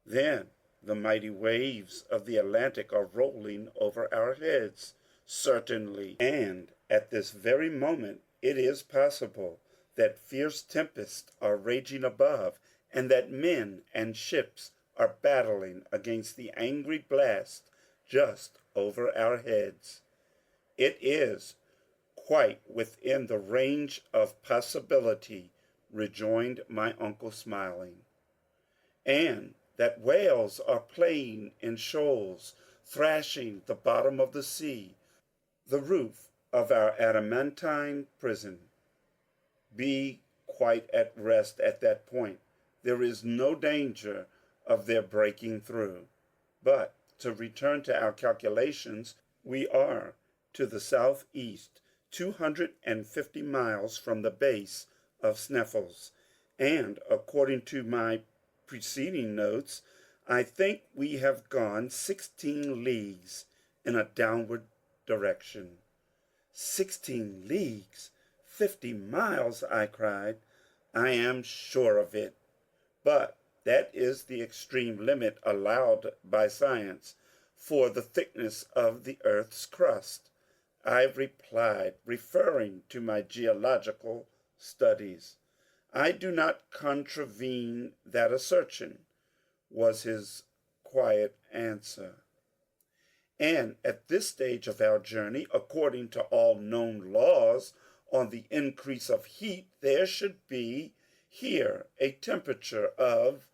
Then the mighty waves of the Atlantic are rolling over our heads, certainly, and at this very moment it is possible that fierce tempests are raging above, and that men and ships are battling against the angry blast just over our heads. It is quite within the range of possibility, rejoined my uncle, smiling. And that whales are playing in shoals, thrashing the bottom of the sea, the roof of our adamantine prison. Be quite at rest at that point. There is no danger of their breaking through. But to return to our calculations, we are to the southeast, 250 miles from the base of Sneffels, and according to my preceding notes, I think we have gone 16 leagues in a downward direction. 16 leagues, 50 miles, I cried. I am sure of it. But that is the extreme limit allowed by science for the thickness of the earth's crust, I replied, referring to my geological studies. I do not contravene that assertion, was his quiet answer. And at this stage of our journey, according to all known laws on the increase of heat, there should be here a temperature of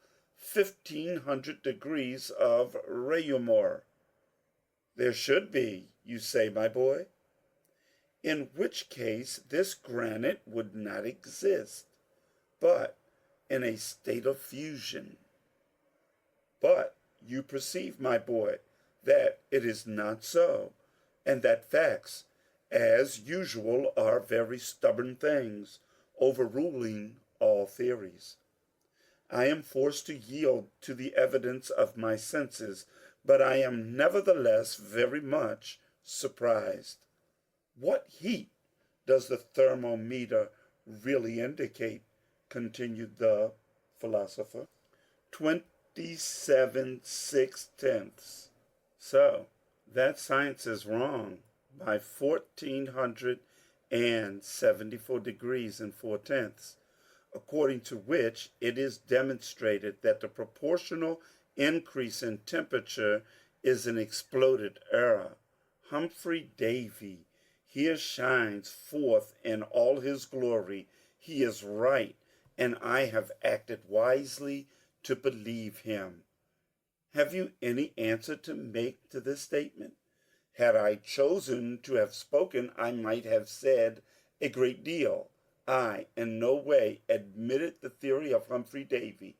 1500 degrees of Reaumur. There should be, you say, my boy? In which case this granite would not exist, but in a state of fusion. But you perceive, my boy, that it is not so, and that facts, as usual, are very stubborn things, overruling all theories. I am forced to yield to the evidence of my senses, but I am nevertheless very much surprised. What heat does the thermometer really indicate? Continued the philosopher. 27/6. So that science is wrong by 1474 degrees and 4/10, according to which it is demonstrated that the proportional increase in temperature is an exploded error. Humphrey Davy here shines forth in all his glory. He is right, and I have acted wisely to believe him. Have you any answer to make to this statement? Had I chosen to have spoken, I might have said a great deal. I in no way admitted the theory of Humphrey Davy.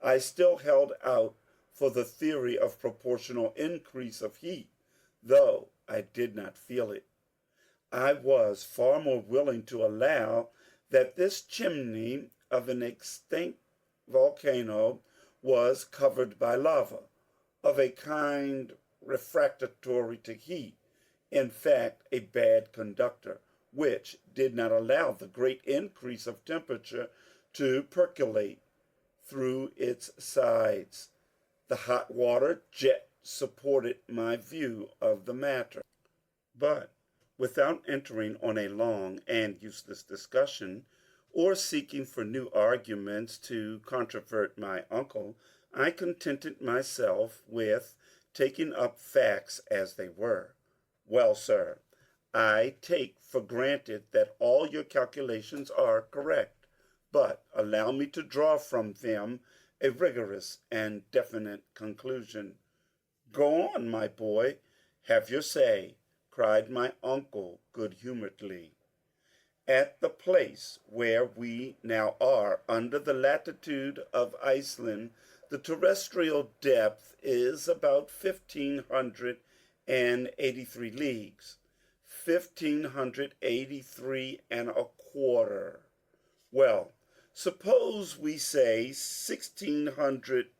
I still held out for the theory of proportional increase of heat, though I did not feel it. I was far more willing to allow that this chimney of an extinct volcano was covered by lava, of a kind refractory to heat, in fact, a bad conductor, which did not allow the great increase of temperature to percolate through its sides. The hot water jet supported my view of the matter. But without entering on a long and useless discussion, or seeking for new arguments to controvert my uncle, I contented myself with taking up facts as they were. Well, sir, I take for granted that all your calculations are correct, but allow me to draw from them a rigorous and definite conclusion. Go on, my boy, have your say, cried my uncle good-humoredly. At the place where we now are, under the latitude of Iceland, the terrestrial depth is about 1,583 leagues, 1,583 and a quarter. Well, suppose we say 1,600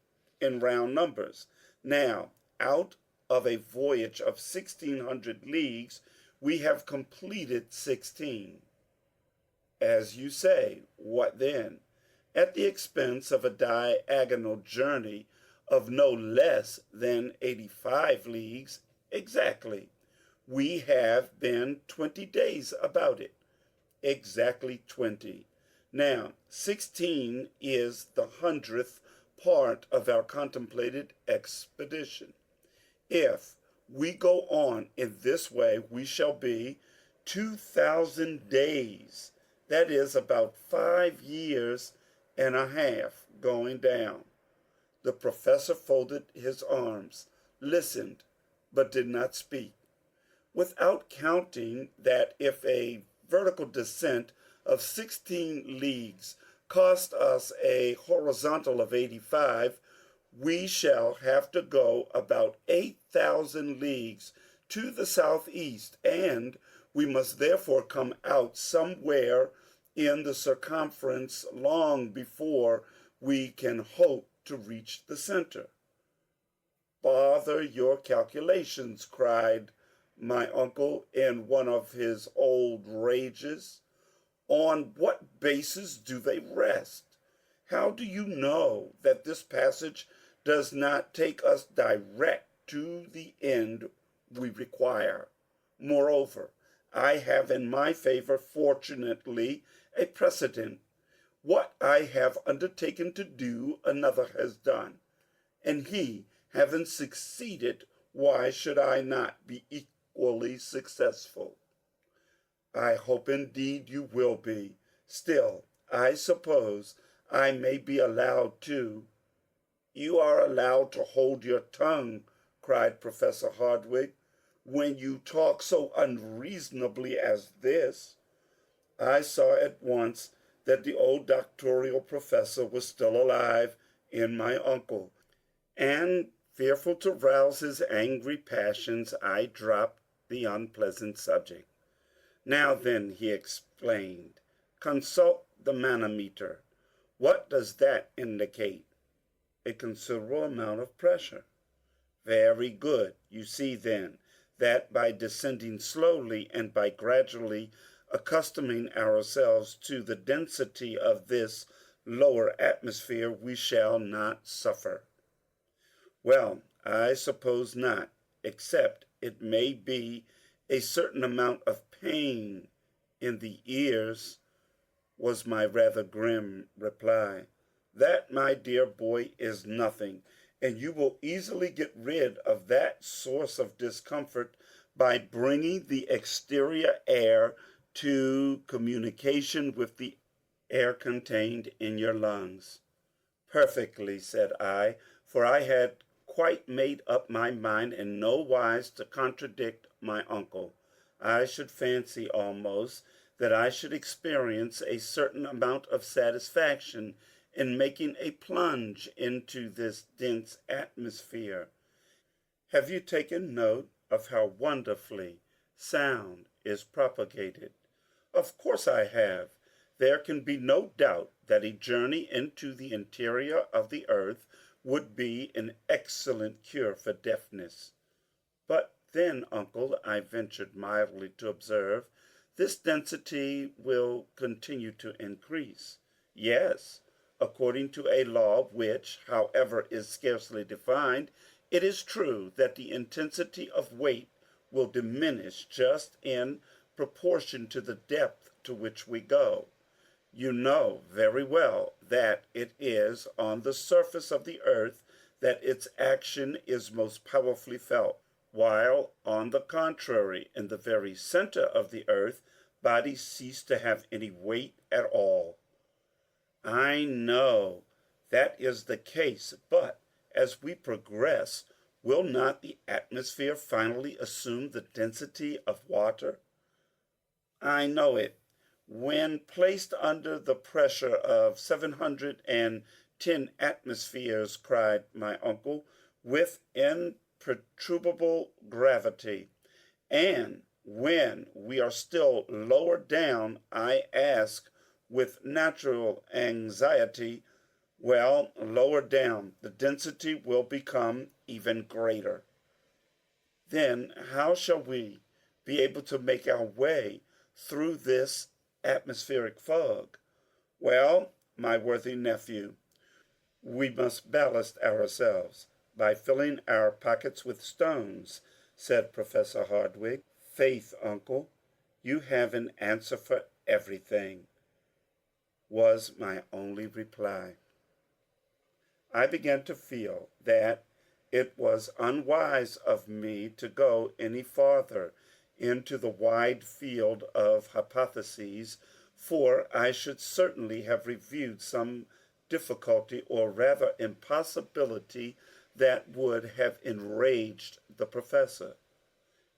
in round numbers. Now, out of a voyage of 1,600 leagues, we have completed 16. As you say, what then? At the expense of a diagonal journey of no less than 85 leagues, exactly. We have been 20 days about it. Exactly 20. Now, 16 is the 100th part of our contemplated expedition. If we go on in this way, we shall be 2,000 days. That is about 5 years and a half going down. The professor folded his arms, listened, but did not speak. Without counting that if a vertical descent of 16 leagues cost us a horizontal of 85, we shall have to go about 8,000 leagues to the southeast, and we must therefore come out somewhere in the circumference long before we can hope to reach the center. Bother your calculations, cried my uncle in one of his old rages. On what basis do they rest? How do you know that this passage does not take us direct to the end we require? Moreover, I have in my favor, fortunately, a precedent. What I have undertaken to do, another has done, and he having succeeded, why should I not be equally successful? I hope indeed you will be. Still, I suppose I may be allowed to. You are allowed to hold your tongue, cried Professor Hardwigg, when you talk so unreasonably as this. I saw at once that the old doctorial professor was still alive in my uncle, and fearful to rouse his angry passions, I dropped the unpleasant subject. Now then, he explained, consult the manometer. What does that indicate? A considerable amount of pressure. Very good. You see then that by descending slowly and by gradually accustoming ourselves to the density of this lower atmosphere, we shall not suffer. Well, I suppose not, except it may be a certain amount of pain in the ears, was my rather grim reply. That, my dear boy, is nothing, and you will easily get rid of that source of discomfort by bringing the exterior air to communication with the air contained in your lungs. Perfectly, said I, for I had quite made up my mind in no wise to contradict my uncle. I should fancy almost that I should experience a certain amount of satisfaction in making a plunge into this dense atmosphere. Have you taken note of how wonderfully sound is propagated? Of course I have. There can be no doubt that a journey into the interior of the earth would be an excellent cure for deafness. But then, uncle, I ventured mildly to observe, this density will continue to increase. Yes, according to a law which, however, is scarcely defined, it is true that the intensity of weight will diminish just in proportion to the depth to which we go. You know very well that it is on the surface of the earth that its action is most powerfully felt, while, on the contrary, in the very center of the earth, bodies cease to have any weight at all. I know that is the case, but as we progress, will not the atmosphere finally assume the density of water? I know it. When placed under the pressure of 710 atmospheres, cried my uncle, with imperturbable gravity, and when we are still lower down, I ask with natural anxiety, well, lower down, the density will become even greater. Then how shall we be able to make our way through this atmospheric fog? Well, my worthy nephew, we must ballast ourselves by filling our pockets with stones, said Professor Hardwigg. Faith, uncle, you have an answer for everything, was my only reply. I began to feel that it was unwise of me to go any farther into the wide field of hypotheses, for I should certainly have reviewed some difficulty, or rather impossibility, that would have enraged the professor.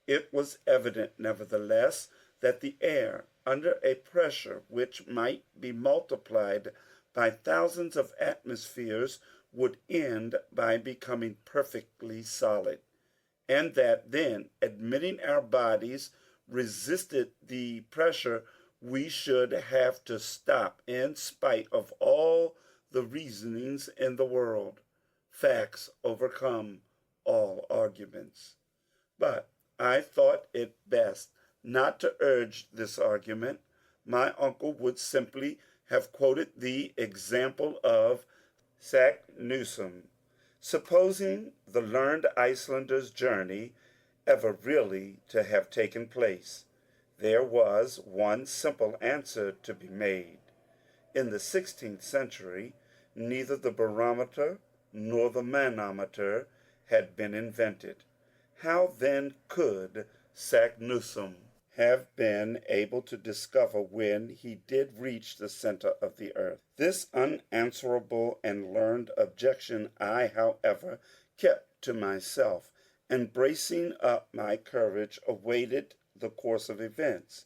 It was evident, nevertheless, that the air, under a pressure which might be multiplied by thousands of atmospheres, would end by becoming perfectly solid, and that then, admitting our bodies resisted the pressure, we should have to stop in spite of all the reasonings in the world. Facts overcome all arguments. But I thought it best not to urge this argument. My uncle would simply have quoted the example of Saknussemm. Supposing the learned Icelander's journey ever really to have taken place, there was one simple answer to be made. In the 16th century, neither the barometer nor the manometer had been invented. How then could Saknussemm have been able to discover when he did reach the center of the earth? This unanswerable and learned objection I, however, kept to myself, and bracing up my courage, awaited the course of events,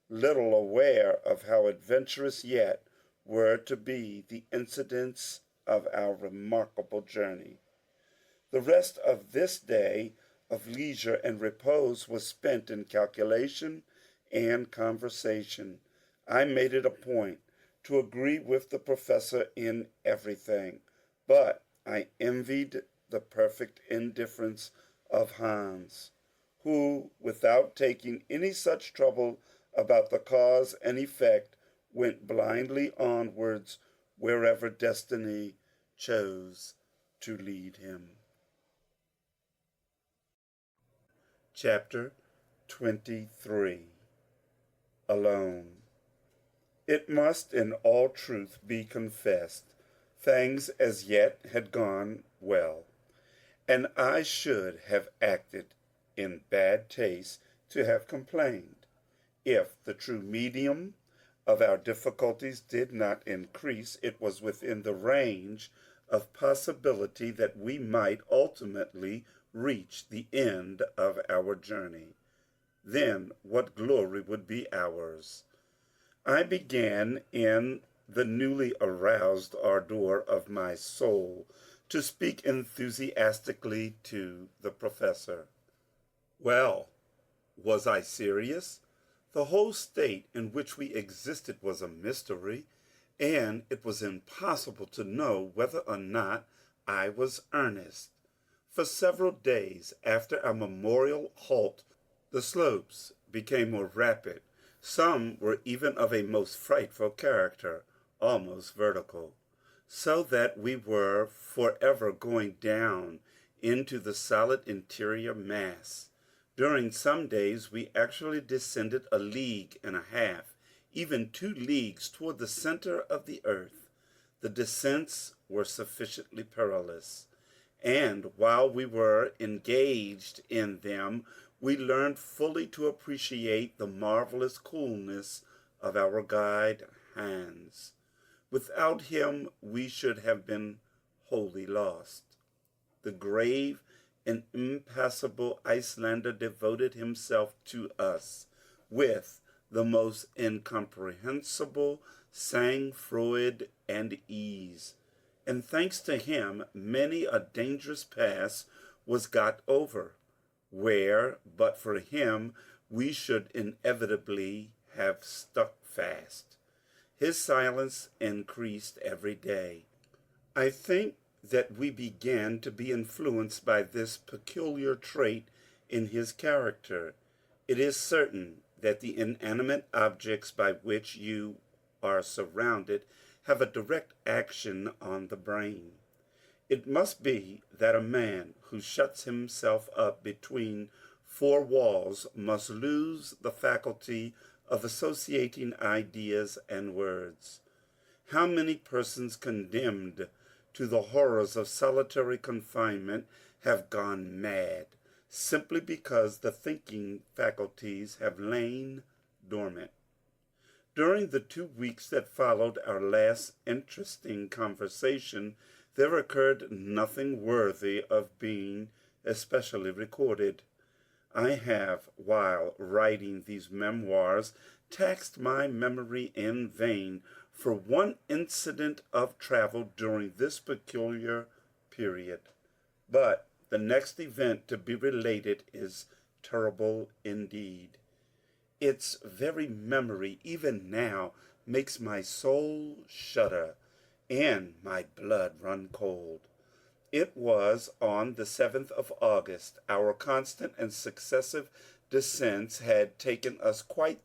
little aware of how adventurous yet were to be the incidents of our remarkable journey. The rest of this day of leisure and repose was spent in calculation and conversation. I made it a point to agree with the professor in everything, but I envied the perfect indifference of Hans, who, without taking any such trouble about the cause and effect, went blindly onwards wherever destiny chose to lead him. Chapter 23. Alone. It must in all truth be confessed, things as yet had gone well, and I should have acted in bad taste to have complained, if the true medium of our difficulties did not increase. It was within the range of possibility that we might ultimately reach the end of our journey. Then what glory would be ours! I began, in the newly aroused ardor of my soul, to speak enthusiastically to the professor. Well, was I serious? The whole state in which we existed was a mystery, and it was impossible to know whether or not I was earnest. For several days after our memorable halt, the slopes became more rapid. Some were even of a most frightful character, almost vertical, so that we were forever going down into the solid interior mass. During some days we actually descended 1.5 leagues, even 2 leagues toward the center of the earth. The descents were sufficiently perilous, and while we were engaged in them, we learned fully to appreciate the marvelous coolness of our guide Hans. Without him we should have been wholly lost. The grave and impassible Icelander devoted himself to us with the most incomprehensible sang-froid and ease, and thanks to him many a dangerous pass was got over, where but for him we should inevitably have stuck fast. His silence increased every day. I think that we began to be influenced by this peculiar trait in his character. It is certain that the inanimate objects by which you are surrounded have a direct action on the brain. It must be that a man who shuts himself up between 4 walls must lose the faculty of associating ideas and words. How many persons condemned to the horrors of solitary confinement have gone mad, simply because the thinking faculties have lain dormant. During the 2 weeks that followed our last interesting conversation, there occurred nothing worthy of being especially recorded. I have, while writing these memoirs, taxed my memory in vain for one incident of travel during this peculiar period. But the next event to be related is terrible indeed. Its very memory, even now, makes my soul shudder and my blood run cold. It was on the 7th of August. Our constant and successive descents had taken us quite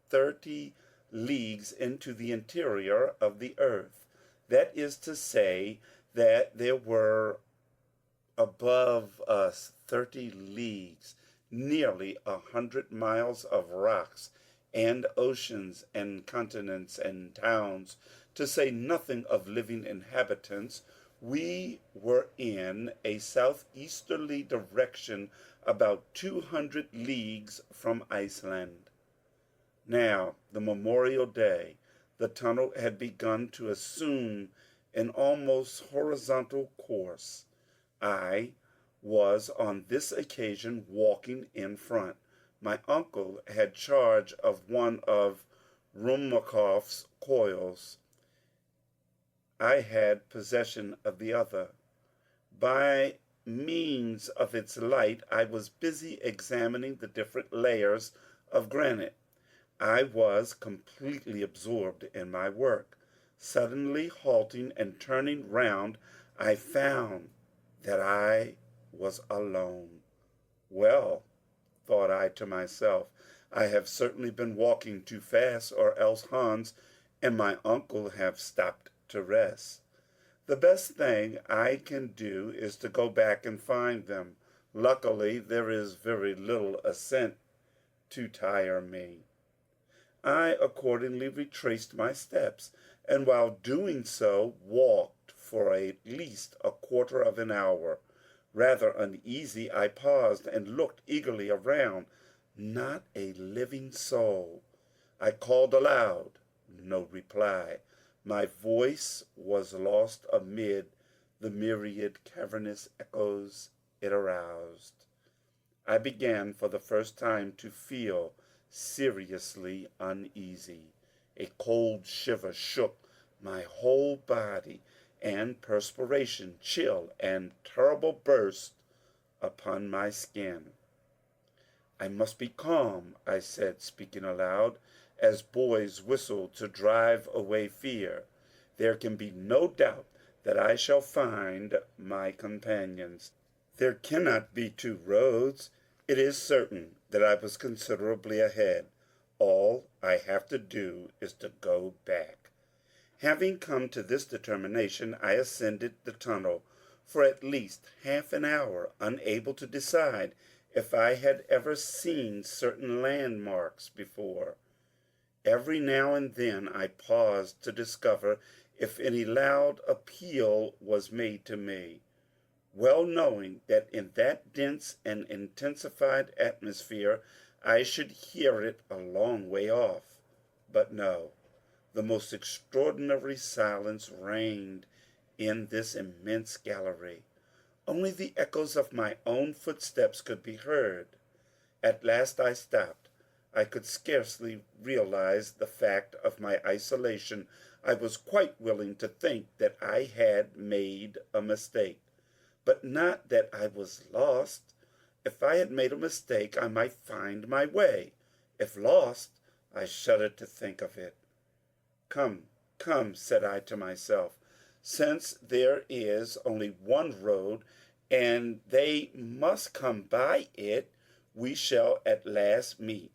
30 leagues into the interior of the earth. That is to say, that there were above us 30 leagues, nearly 100 miles of rocks and oceans and continents and towns, to say nothing of living inhabitants. We were in a southeasterly direction, about 200 leagues from Iceland. Now, the Memorial Day, the tunnel had begun to assume an almost horizontal course. I was on this occasion walking in front. My uncle had charge of one of Ruhmkorff's coils. I had possession of the other. By means of its light I was busy examining the different layers of granite. I was completely absorbed in my work. Suddenly halting and turning round, I found that I was alone. Well, thought I to myself, I have certainly been walking too fast, or else Hans and my uncle have stopped to rest. The best thing I can do is to go back and find them. Luckily, there is very little ascent to tire me. I accordingly retraced my steps, and while doing so walked for at least a quarter of an hour. Rather uneasy, I paused and looked eagerly around. Not a living soul. I called aloud. No reply. My voice was lost amid the myriad cavernous echoes it aroused. I began for the first time to feel seriously uneasy. A cold shiver shook my whole body, and perspiration, chill and terrible, burst upon my skin. I must be calm, I said, speaking aloud, as boys whistle to drive away fear. There can be no doubt that I shall find my companions. There cannot be two roads. It is certain that I was considerably ahead. All I have to do is to go back. Having come to this determination, I ascended the tunnel for at least half an hour, unable to decide if I had ever seen certain landmarks before. Every now and then I paused to discover if any loud appeal was made to me, well knowing that in that dense and intensified atmosphere I should hear it a long way off. But no. The most extraordinary silence reigned in this immense gallery. Only the echoes of my own footsteps could be heard. At last I stopped. I could scarcely realize the fact of my isolation. I was quite willing to think that I had made a mistake, but not that I was lost. If I had made a mistake, I might find my way. If lost, I shuddered to think of it. Come, come, said I to myself, since there is only one road, and they must come by it, we shall at last meet.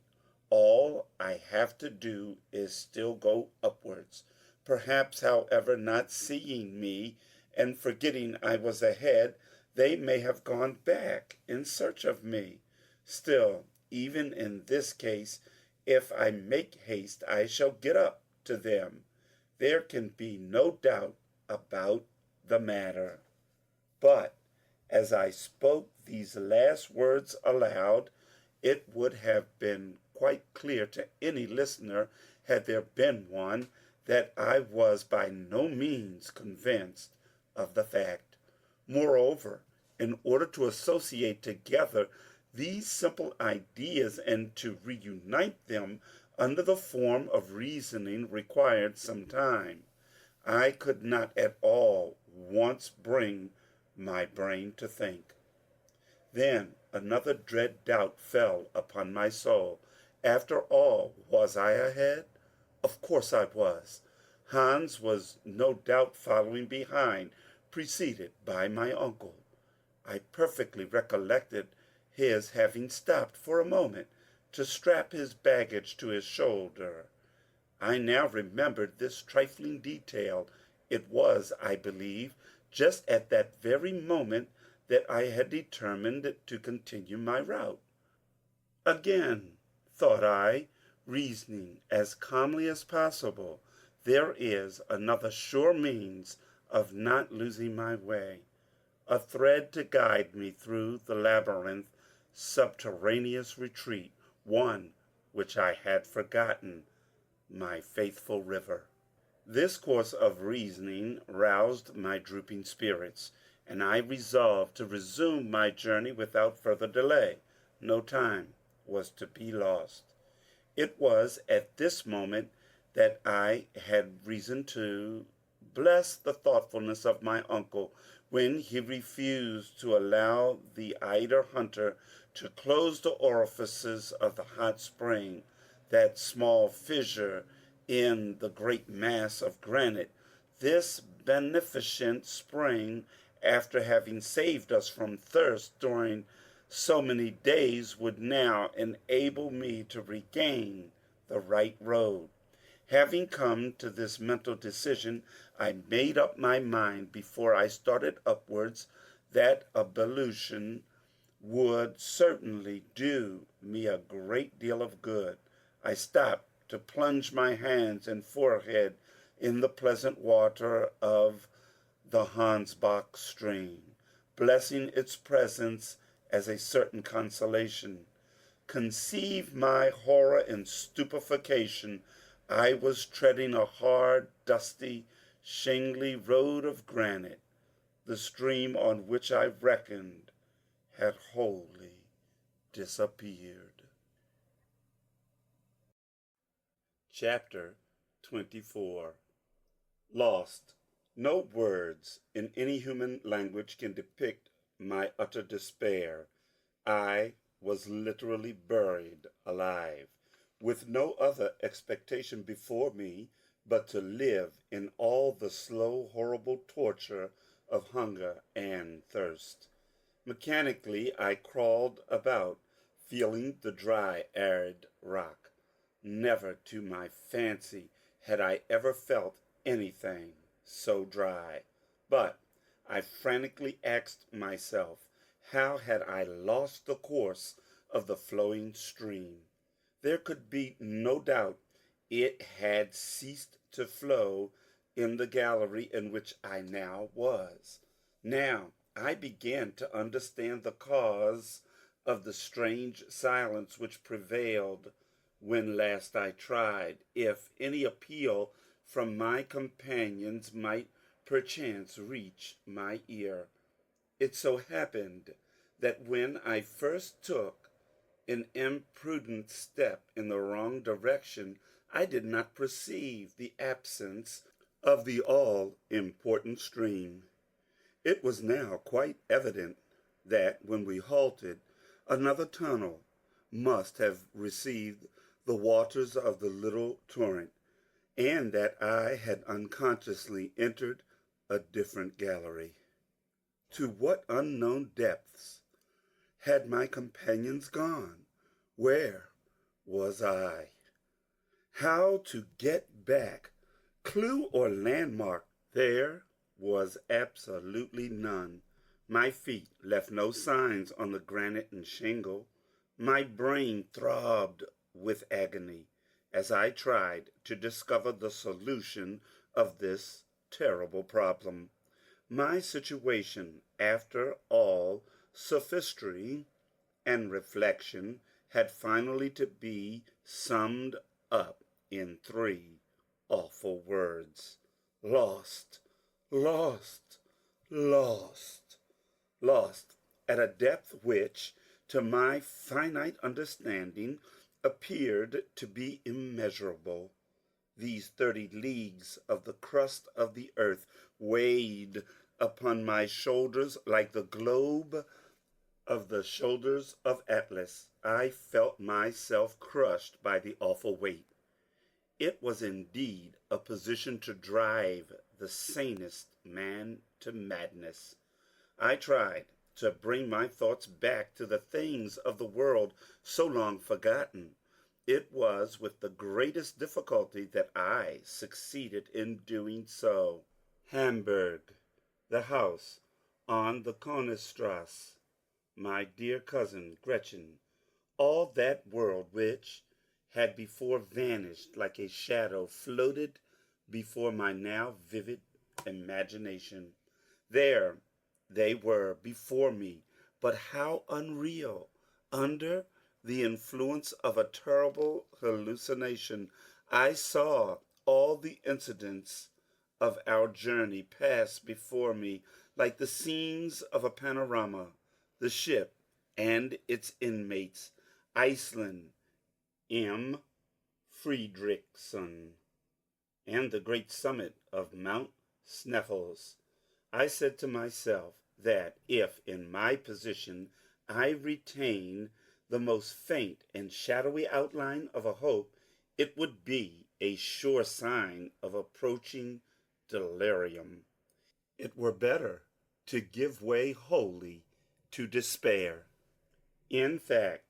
All I have to do is still go upwards. Perhaps, however, not seeing me and forgetting I was ahead, they may have gone back in search of me. Still, even in this case, if I make haste, I shall get up to them. There can be no doubt about the matter. But as I spoke these last words aloud, it would have been quite clear to any listener, had there been one, that I was by no means convinced of the fact. Moreover, in order to associate together these simple ideas and to reunite them under the form of reasoning required some time. I could not at all once bring my brain to think. Then another dread doubt fell upon my soul, After all, was I ahead? Of course I was. Hans was no doubt following behind, preceded by my uncle. I perfectly recollected his having stopped for a moment to strap his baggage to his shoulder. I now remembered this trifling detail. It was, I believe, just at that very moment that I had determined to continue my route. Again, thought I, reasoning as calmly as possible, there is another sure means of not losing my way, a thread to guide me through the labyrinth subterraneous retreat, one which I had forgotten, my faithful river. This course of reasoning roused my drooping spirits, and I resolved to resume my journey without further delay. No time was to be lost. It was at this moment that I had reason to bless the thoughtfulness of my uncle when he refused to allow the eider hunter to close the orifices of the hot spring, that small fissure in the great mass of granite. This beneficent spring, after having saved us from thirst during so many days, would now enable me to regain the right road. Having come to this mental decision, I made up my mind before I started upwards that ablution would certainly do me a great deal of good. I stopped to plunge my hands and forehead in the pleasant water of the Hansbach stream, blessing its presence as a certain consolation. Conceive my horror and stupefaction. I was treading a hard, dusty, shingly road of granite. The stream on which I reckoned had wholly disappeared. Chapter 24. Lost. No words in any human language can depict my utter despair. I was literally buried alive, with no other expectation before me but to live in all the slow, horrible torture of hunger and thirst. Mechanically I crawled about, feeling the dry, arid rock. Never to my fancy had I ever felt anything so dry. But I frantically asked myself, how had I lost the course of the flowing stream? There could be no doubt it had ceased to flow in the gallery in which I now was. Now I began to understand the cause of the strange silence which prevailed when last I tried, if any appeal from my companions might perchance reach my ear. It so happened that when I first took an imprudent step in the wrong direction, I did not perceive the absence of the all-important stream. It was now quite evident that when we halted, another tunnel must have received the waters of the little torrent, and that I had unconsciously entered a different gallery. To what unknown depths had my companions gone? Where was I? How to get back? Clue or landmark? There was absolutely none. My feet left no signs on the granite and shingle. My brain throbbed with agony as I tried to discover the solution of this terrible problem. My situation, after all sophistry and reflection, had finally to be summed up in three awful words: lost, lost, lost, lost at a depth which, to my finite understanding, appeared to be immeasurable. These 30 leagues of the crust of the earth weighed upon my shoulders like the globe of the shoulders of Atlas, I felt myself crushed by the awful weight. It was indeed a position to drive the sanest man to madness. I tried to bring my thoughts back to the things of the world so long forgotten. It was with the greatest difficulty that I succeeded in doing so. Hamburg, the house on the Konigstrasse, my dear cousin Gretchen, all that world which had before vanished like a shadow floated before my now vivid imagination. There they were before me, but how unreal! Under the influence of a terrible hallucination, I saw all the incidents of our journey pass before me like the scenes of a panorama. The ship and its inmates, Iceland, M. Friedrichsson, and the great summit of Mount Sneffels. I said to myself that if in my position I retain the most faint and shadowy outline of a hope, it would be a sure sign of approaching delirium. It were better to give way wholly to despair. In fact,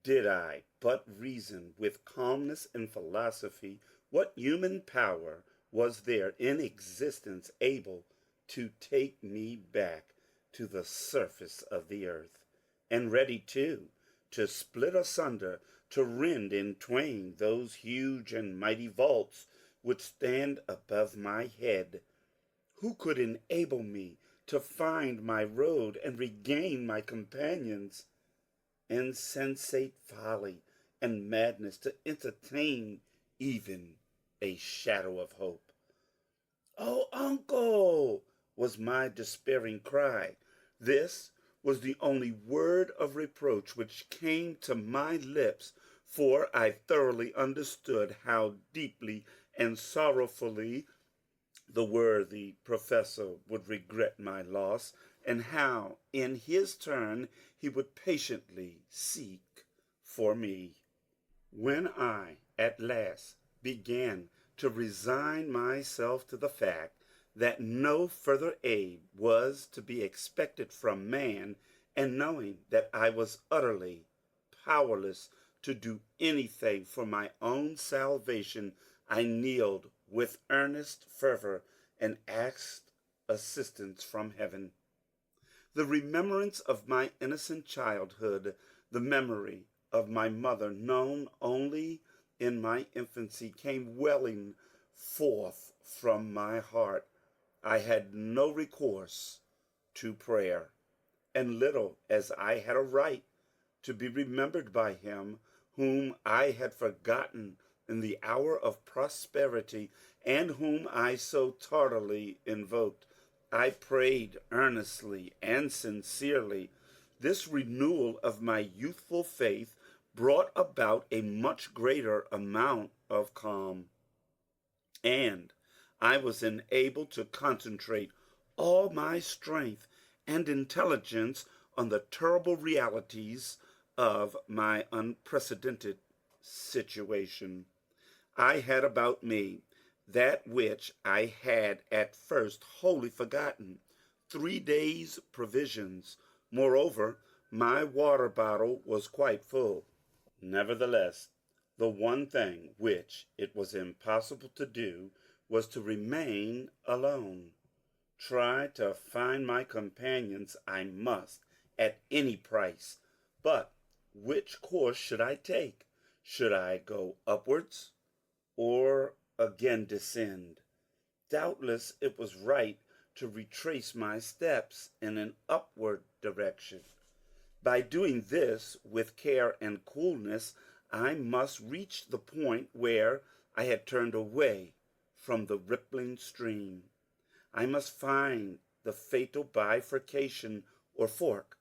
did I but reason with calmness and philosophy, what human power was there in existence able to take me back to the surface of the earth, and ready, too, to split asunder, to rend in twain those huge and mighty vaults which stand above my head? Who could enable me to find my road and regain my companions? Insensate folly and madness to entertain even a shadow of hope. "Oh, uncle!" was my despairing cry. This was the only word of reproach which came to my lips, for I thoroughly understood how deeply and sorrowfully the worthy professor would regret my loss, and how in his turn he would patiently seek for me. When I at last began to resign myself to the fact that no further aid was to be expected from man, and knowing that I was utterly powerless to do anything for my own salvation, I kneeled with earnest fervor and asked assistance from heaven. The remembrance of my innocent childhood, the memory of my mother, known only in my infancy, came welling forth from my heart. I had no recourse to prayer, and little as I had a right to be remembered by him whom I had forgotten in the hour of prosperity, and whom I so tardily invoked. I prayed earnestly and sincerely. This renewal of my youthful faith brought about a much greater amount of calm, and I was enabled to concentrate all my strength and intelligence on the terrible realities of my unprecedented situation. I had about me that which I had at first wholly forgotten, 3 days' provisions. Moreover, my water bottle was quite full. Nevertheless, the one thing which it was impossible to do was to remain alone. Try to find my companions I must, at any price. But which course should I take? Should I go upwards or again descend? Doubtless it was right to retrace my steps in an upward direction. By doing this with care and coolness, I must reach the point where I had turned away from the rippling stream. I must find the fatal bifurcation or fork.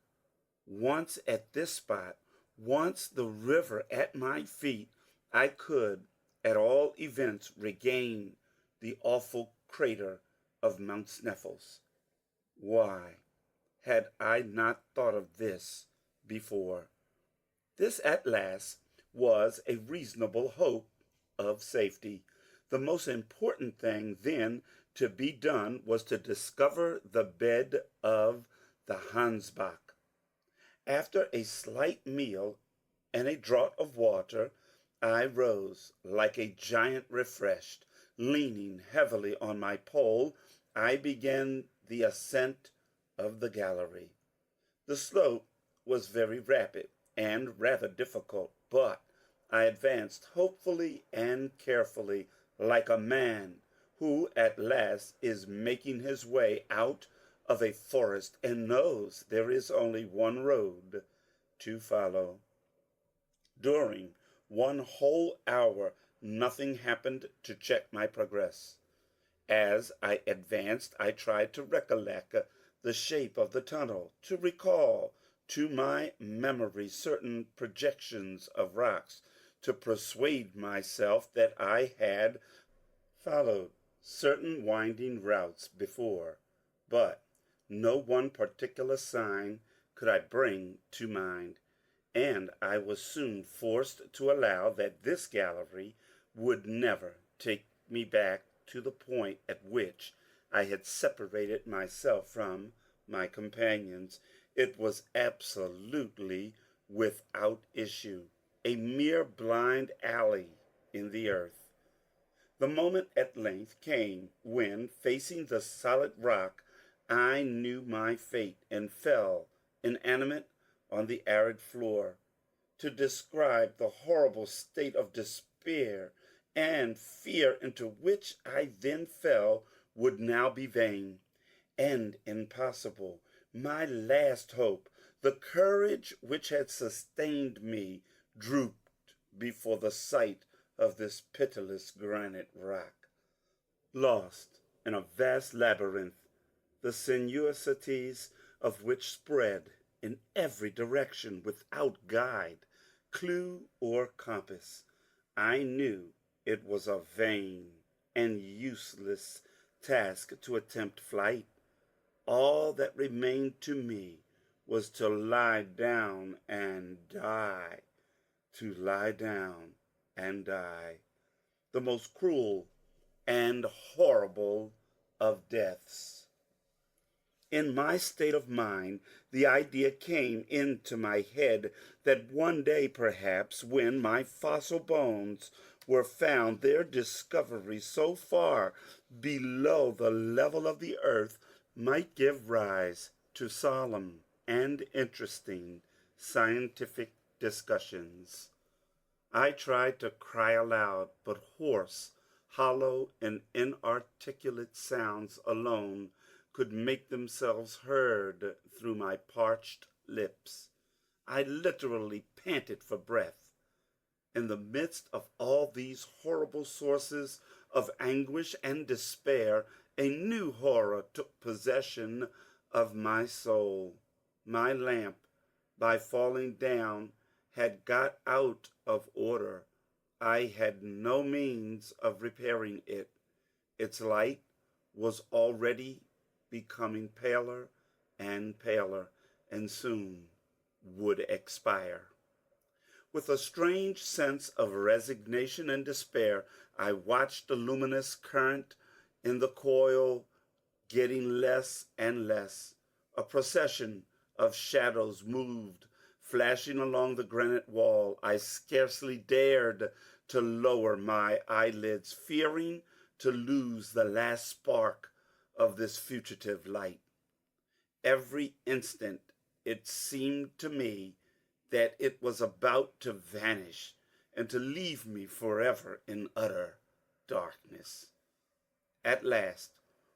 Once at this spot, once the river at my feet, I could at all events regain the awful crater of Mount Sneffels. Why had I not thought of this before. This at last was a reasonable hope of safety. The most important thing then to be done was to discover the bed of the Hansbach. After a slight meal and a draught of water, I rose like a giant refreshed. Leaning heavily on my pole, I began the ascent of the gallery. The slope was very rapid and rather difficult, but I advanced hopefully and carefully, like a man who at last is making his way out of a forest and knows there is only one road to follow. During one whole hour nothing happened to check my progress. As I advanced, I tried to recollect the shape of the tunnel, to recall to my memory certain projections of rocks, to persuade myself that I had followed certain winding routes before, but no one particular sign could I bring to mind, and I was soon forced to allow that this gallery would never take me back to the point at which I had separated myself from my companions. It was absolutely without issue, a mere blind alley in the earth. The moment at length came when, facing the solid rock, I knew my fate and fell inanimate on the arid floor. To describe the horrible state of despair and fear into which I then fell would now be vain and impossible. My last hope, the courage which had sustained me, drooped before the sight of this pitiless granite rock. Lost in a vast labyrinth, the sinuosities of which spread in every direction without guide, clue, or compass, I knew it was a vain and useless task to attempt flight. All that remained to me was to lie down and die, to lie down and die. The most cruel and horrible of deaths. In my state of mind, the idea came into my head that one day, perhaps, when my fossil bones were found, their discovery so far below the level of the earth might give rise to solemn and interesting scientific discussions. I tried to cry aloud, but hoarse, hollow, and inarticulate sounds alone could make themselves heard through my parched lips. I literally panted for breath. In the midst of all these horrible sources of anguish and despair, a new horror took possession of my soul. My lamp, by falling down, had got out of order. I had no means of repairing it. Its light was already becoming paler and paler, and soon would expire. With a strange sense of resignation and despair, I watched the luminous current in the coil getting less and less. A procession of shadows moved, flashing along the granite wall. I scarcely dared to lower my eyelids, fearing to lose the last spark of this fugitive light. Every instant it seemed to me that it was about to vanish and to leave me forever in utter darkness. At last,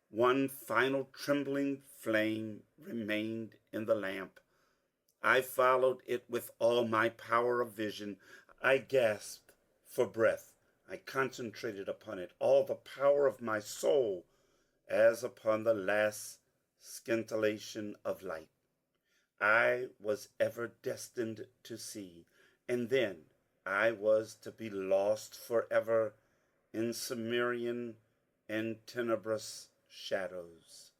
one final trembling flame remained in the lamp. I followed it with all my power of vision. I gasped for breath. I concentrated upon it all the power of my soul, as upon the last scintillation of light I was ever destined to see, and then I was to be lost forever in Cimmerian and tenebrous shadows.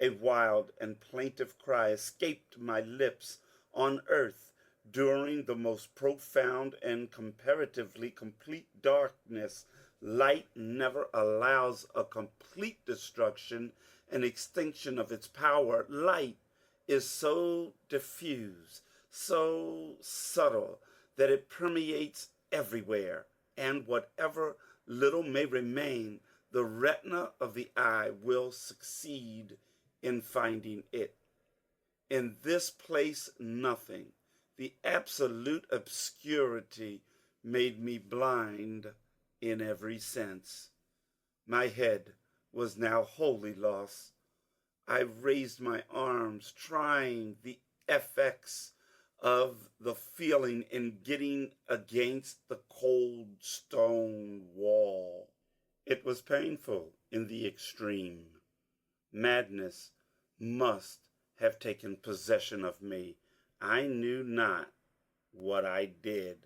A wild and plaintive cry escaped my lips on earth during the most profound and comparatively complete darkness. Light never allows a complete destruction and extinction of its power. Light is so diffuse, so subtle, that it permeates everywhere, and whatever little may remain, the retina of the eye will succeed in finding it. In this place, nothing, the absolute obscurity, made me blind in every sense. My head was now wholly lost. I raised my arms, trying the effects of the feeling in getting against the cold stone wall. It was painful in the extreme. Madness must have taken possession of me. I knew not what I did.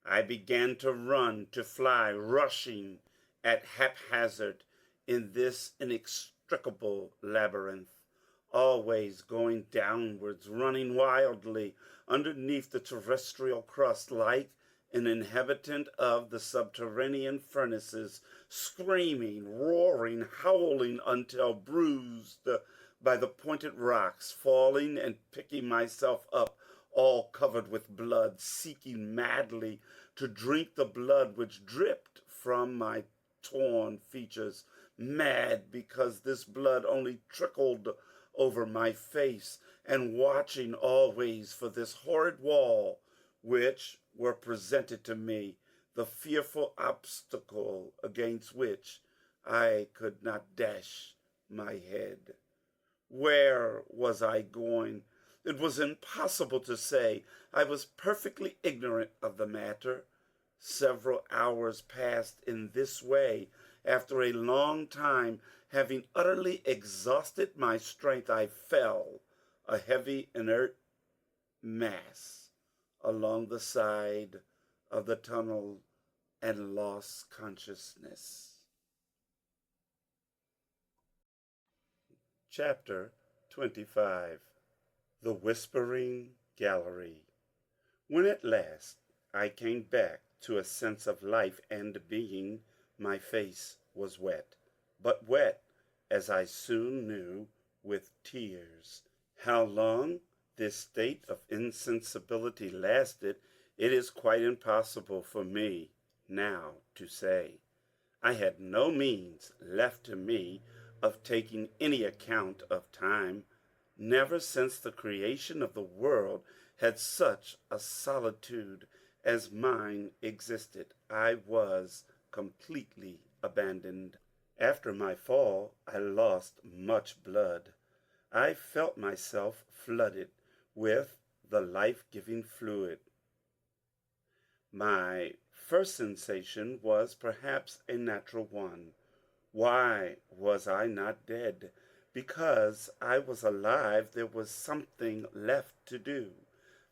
I began to run, to fly, rushing at haphazard in this inextricable labyrinth, always going downwards, running wildly underneath the terrestrial crust like an inhabitant of the subterranean furnaces, screaming, roaring, howling until bruised by the pointed rocks, falling and picking myself up, all covered with blood, seeking madly to drink the blood which dripped from my torn features, mad because this blood only trickled over my face, and watching always for this horrid wall which were presented to me, the fearful obstacle against which I could not dash my head. Where was I going? It was impossible to say. I was perfectly ignorant of the matter. Several hours passed in this way. After a long time, having utterly exhausted my strength, I fell, a heavy, inert mass, along the side of the tunnel and lost consciousness. Chapter 25. The Whispering Gallery. When at last I came back to a sense of life and being, my face was wet, but wet, as I soon knew, with tears. How long this state of insensibility lasted, it is quite impossible for me now to say. I had no means left to me of taking any account of time. Never since the creation of the world had such a solitude as mine existed. I was completely abandoned. After my fall, I lost much blood. I felt myself flooded with the life-giving fluid. My first sensation was perhaps a natural one. Why was I not dead? Because I was alive, there was something left to do.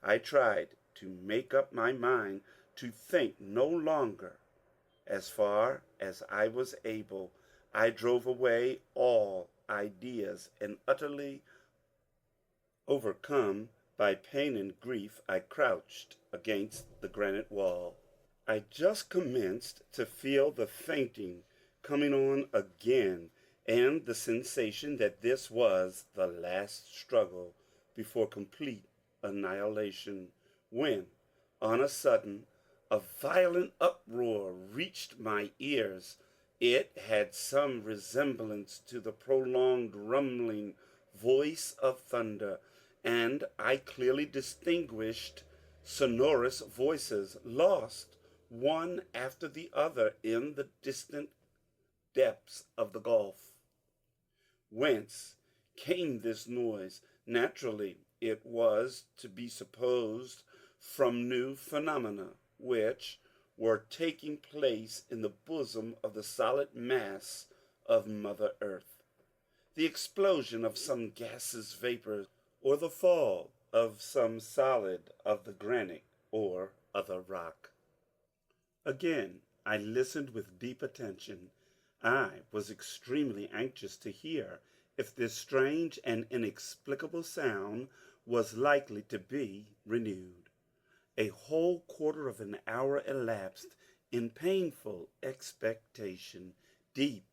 I tried to make up my mind to think no longer. As far as I was able, I drove away all ideas, and utterly overcome by pain and grief, I crouched against the granite wall. I just commenced to feel the fainting coming on again, and the sensation that this was the last struggle before complete annihilation, when, on a sudden, a violent uproar reached my ears. It had some resemblance to the prolonged rumbling voice of thunder, and I clearly distinguished sonorous voices, lost one after the other in the distant depths of the gulf. Whence came this noise? Naturally, it was to be supposed from new phenomena which were taking place in the bosom of the solid mass of Mother Earth. The explosion of some gaseous vapor, or the fall of some solid of the granite or other rock. Again I listened with deep attention. I was extremely anxious to hear if this strange and inexplicable sound was likely to be renewed. A whole quarter of an hour elapsed in painful expectation. Deep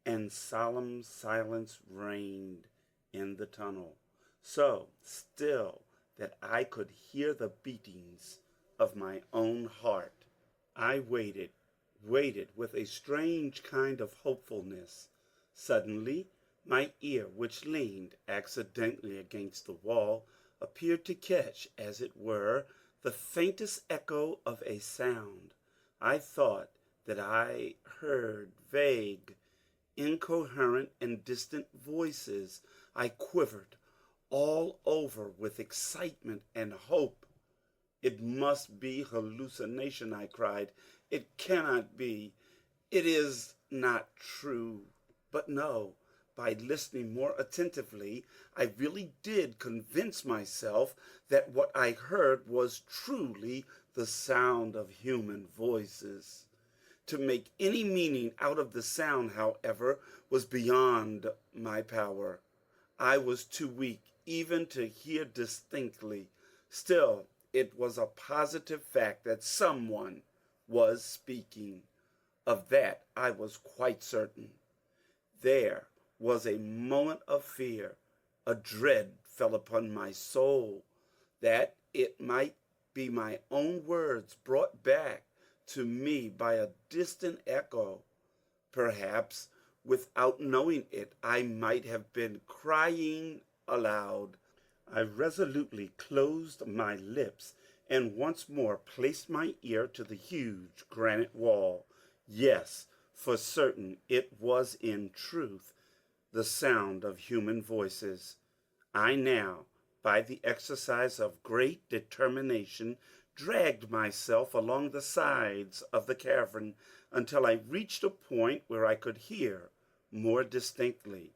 and solemn silence reigned in the tunnel, so still that I could hear the beatings of my own heart. I waited with a strange kind of hopefulness. Suddenly my ear, which leaned accidentally against the wall, appeared to catch, as it were, the faintest echo of a sound. I thought that I heard vague, incoherent, and distant voices. I quivered all over with excitement and hope. "It must be hallucination," I cried. "It cannot be. It is not true." But no, by listening more attentively, I really did convince myself that what I heard was truly the sound of human voices. To make any meaning out of the sound, however, was beyond my power. I was too weak even to hear distinctly. Still, it was a positive fact that someone was speaking. Of that I was quite certain. There was a moment of fear. A dread fell upon my soul that it might be my own words brought back to me by a distant echo. Perhaps, without knowing it, I might have been crying aloud. I resolutely closed my lips and once more placed my ear to the huge granite wall. Yes, for certain it was in truth the sound of human voices. I now, by the exercise of great determination, dragged myself along the sides of the cavern until I reached a point where I could hear more distinctly.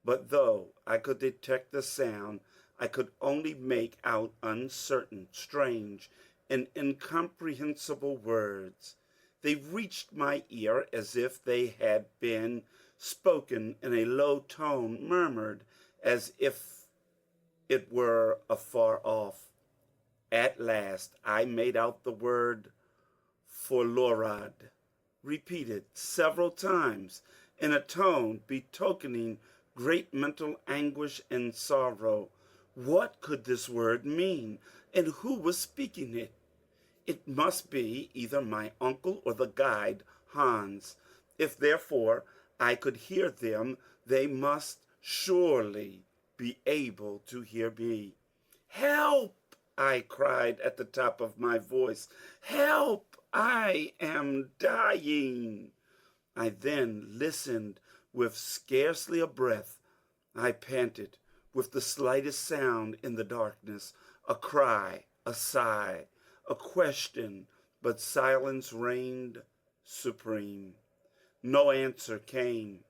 But though I could detect the sound, I could only make out uncertain, strange, and incomprehensible words. They reached my ear as if they had been spoken in a low tone, murmured as if it were afar off. At last I made out the word "Forlorad," repeated several times in a tone betokening great mental anguish and sorrow. What could this word mean, and who was speaking it? It must be either my uncle or the guide, Hans. If, therefore, I could hear them, they must surely be able to hear me. "Help!" I cried at the top of my voice. "Help! I am dying!" I then listened with scarcely a breath. I panted with the slightest sound in the darkness, a cry, a sigh, a question, but silence reigned supreme. No answer came.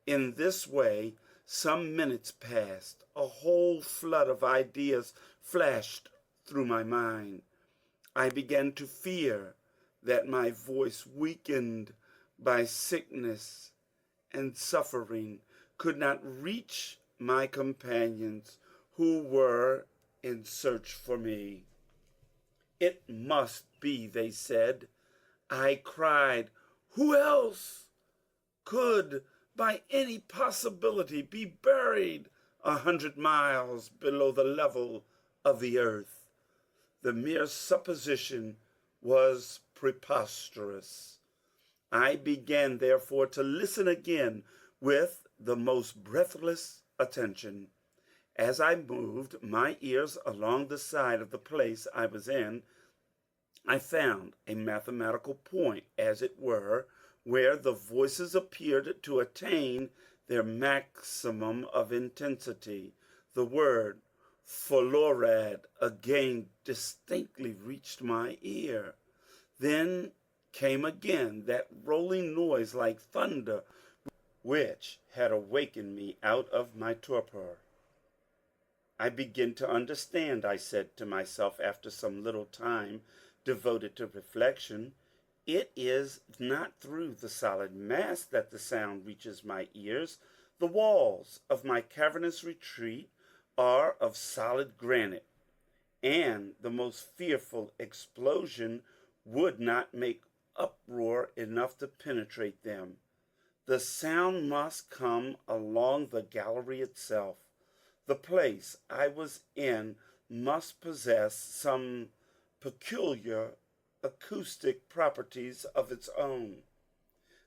In this way some minutes passed. A whole flood of ideas flashed through my mind. I began to fear that my voice, weakened by sickness and suffering, could not reach my companions who were in search for me. "It must be," they said. I cried, "Who else could by any possibility be buried 100 miles below the level of the earth?" The mere supposition was preposterous. I began, therefore, to listen again with the most breathless attention. As I moved my ears along the side of the place I was in, I found a mathematical point, as it were, where the voices appeared to attain their maximum of intensity. The word "Forlorad" again distinctly reached my ear. Then came again that rolling noise like thunder which had awakened me out of my torpor. "I begin to understand," I said to myself after some little time devoted to reflection. "It is not through the solid mass that the sound reaches my ears. The walls of my cavernous retreat are of solid granite, and the most fearful explosion would not make uproar enough to penetrate them. The sound must come along the gallery itself. The place I was in must possess some peculiar acoustic properties of its own.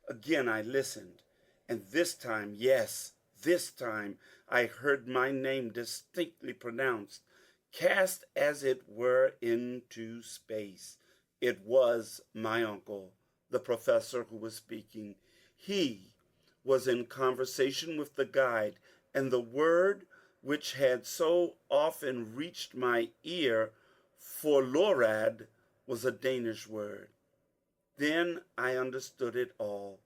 Again I listened, and this time, yes, this time, I heard my name distinctly pronounced, cast as it were into space. It was my uncle, the professor, who was speaking. He was in conversation with the guide, and the word which had so often reached my ear, forlorad, was a Danish word. Then I understood it all.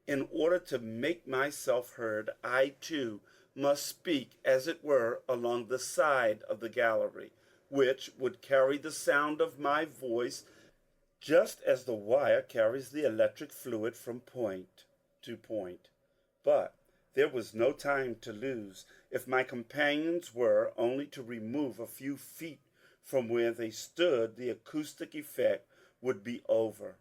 In order to make myself heard, I too must speak, as it were, along the side of the gallery, which would carry the sound of my voice just as the wire carries the electric fluid from point to point. But there was no time to lose. If my companions were only to remove a few feet from where they stood, the acoustic effect would be over.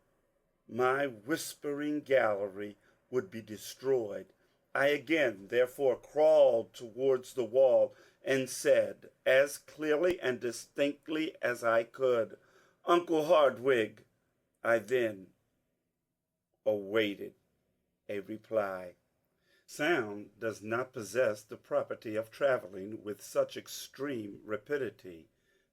My whispering gallery would be destroyed. I again, therefore, crawled towards the wall and said, as clearly and distinctly as I could, "Uncle Hardwigg." I then awaited a reply. Sound does not possess the property of traveling with such extreme rapidity.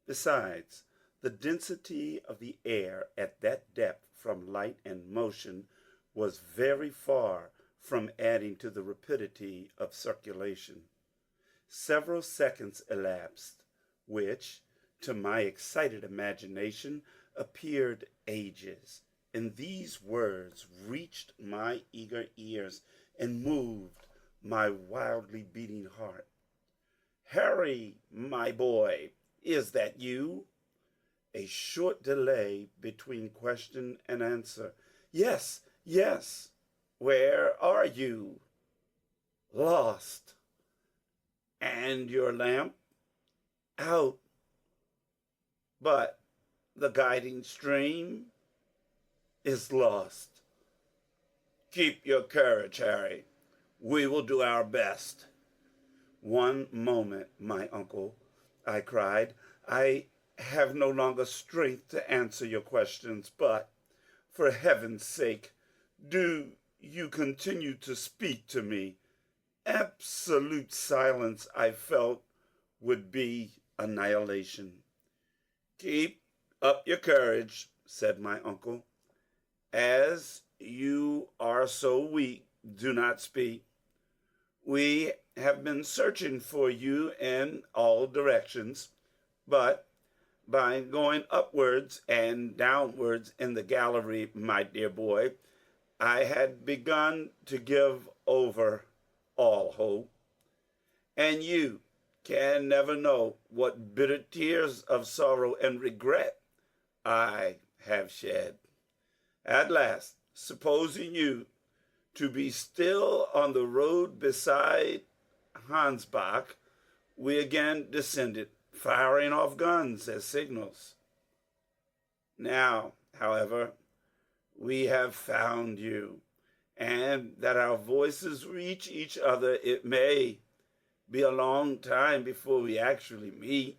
Besides, the density of the air at that depth from light and motion was very far from adding to the rapidity of circulation. Several seconds elapsed, which, to my excited imagination, appeared ages, and these words reached my eager ears and moved my wildly beating heart. "Harry, my boy, is that you?" A short delay between question and answer. "Yes, yes." "Where are you?" "Lost." "And your lamp?" "Out." "But the guiding stream?" "Is lost." "Keep your courage, Harry. We will do our best." "One moment, my uncle," I cried. "I have no longer strength to answer your questions, but for heaven's sake, do you continue to speak to me. Absolute silence, I felt, would be annihilation." "Keep up your courage," said my uncle. "As you are so weak, do not speak. We have been searching for you in all directions, but by going upwards and downwards in the gallery, my dear boy, I had begun to give over all hope. And you can never know what bitter tears of sorrow and regret I have shed. At last, supposing you to be still on the road beside Hansbach, we again descended, firing off guns as signals. Now, however, we have found you, and that our voices reach each other, it may be a long time before we actually meet.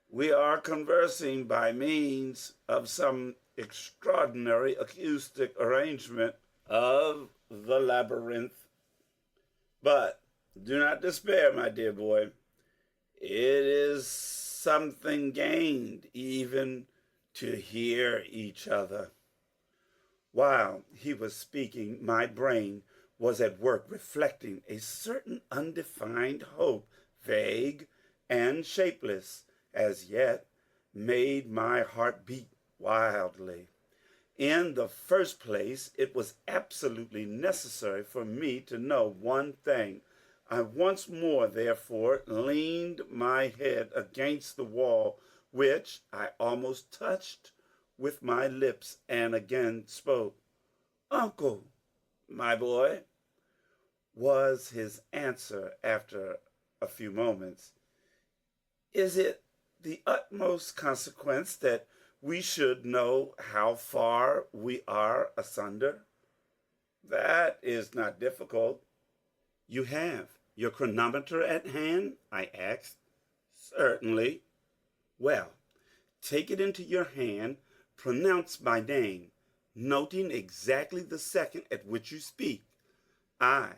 We are conversing by means of some extraordinary acoustic arrangement of the labyrinth. But do not despair, my dear boy. It is something gained even to hear each other." While he was speaking, my brain was at work reflecting a certain undefined hope, vague and shapeless as yet, made my heart beat wildly. In the first place, it was absolutely necessary for me to know one thing. I once more, therefore, leaned my head against the wall, which I almost touched with my lips, and again spoke. "Uncle, my boy," was his answer after a few moments. Is it the utmost consequence that we should know how far we are asunder? That is not difficult. You have your chronometer at hand? I asked. Certainly. Well, take it into your hand, pronounce my name, noting exactly the second at which you speak. I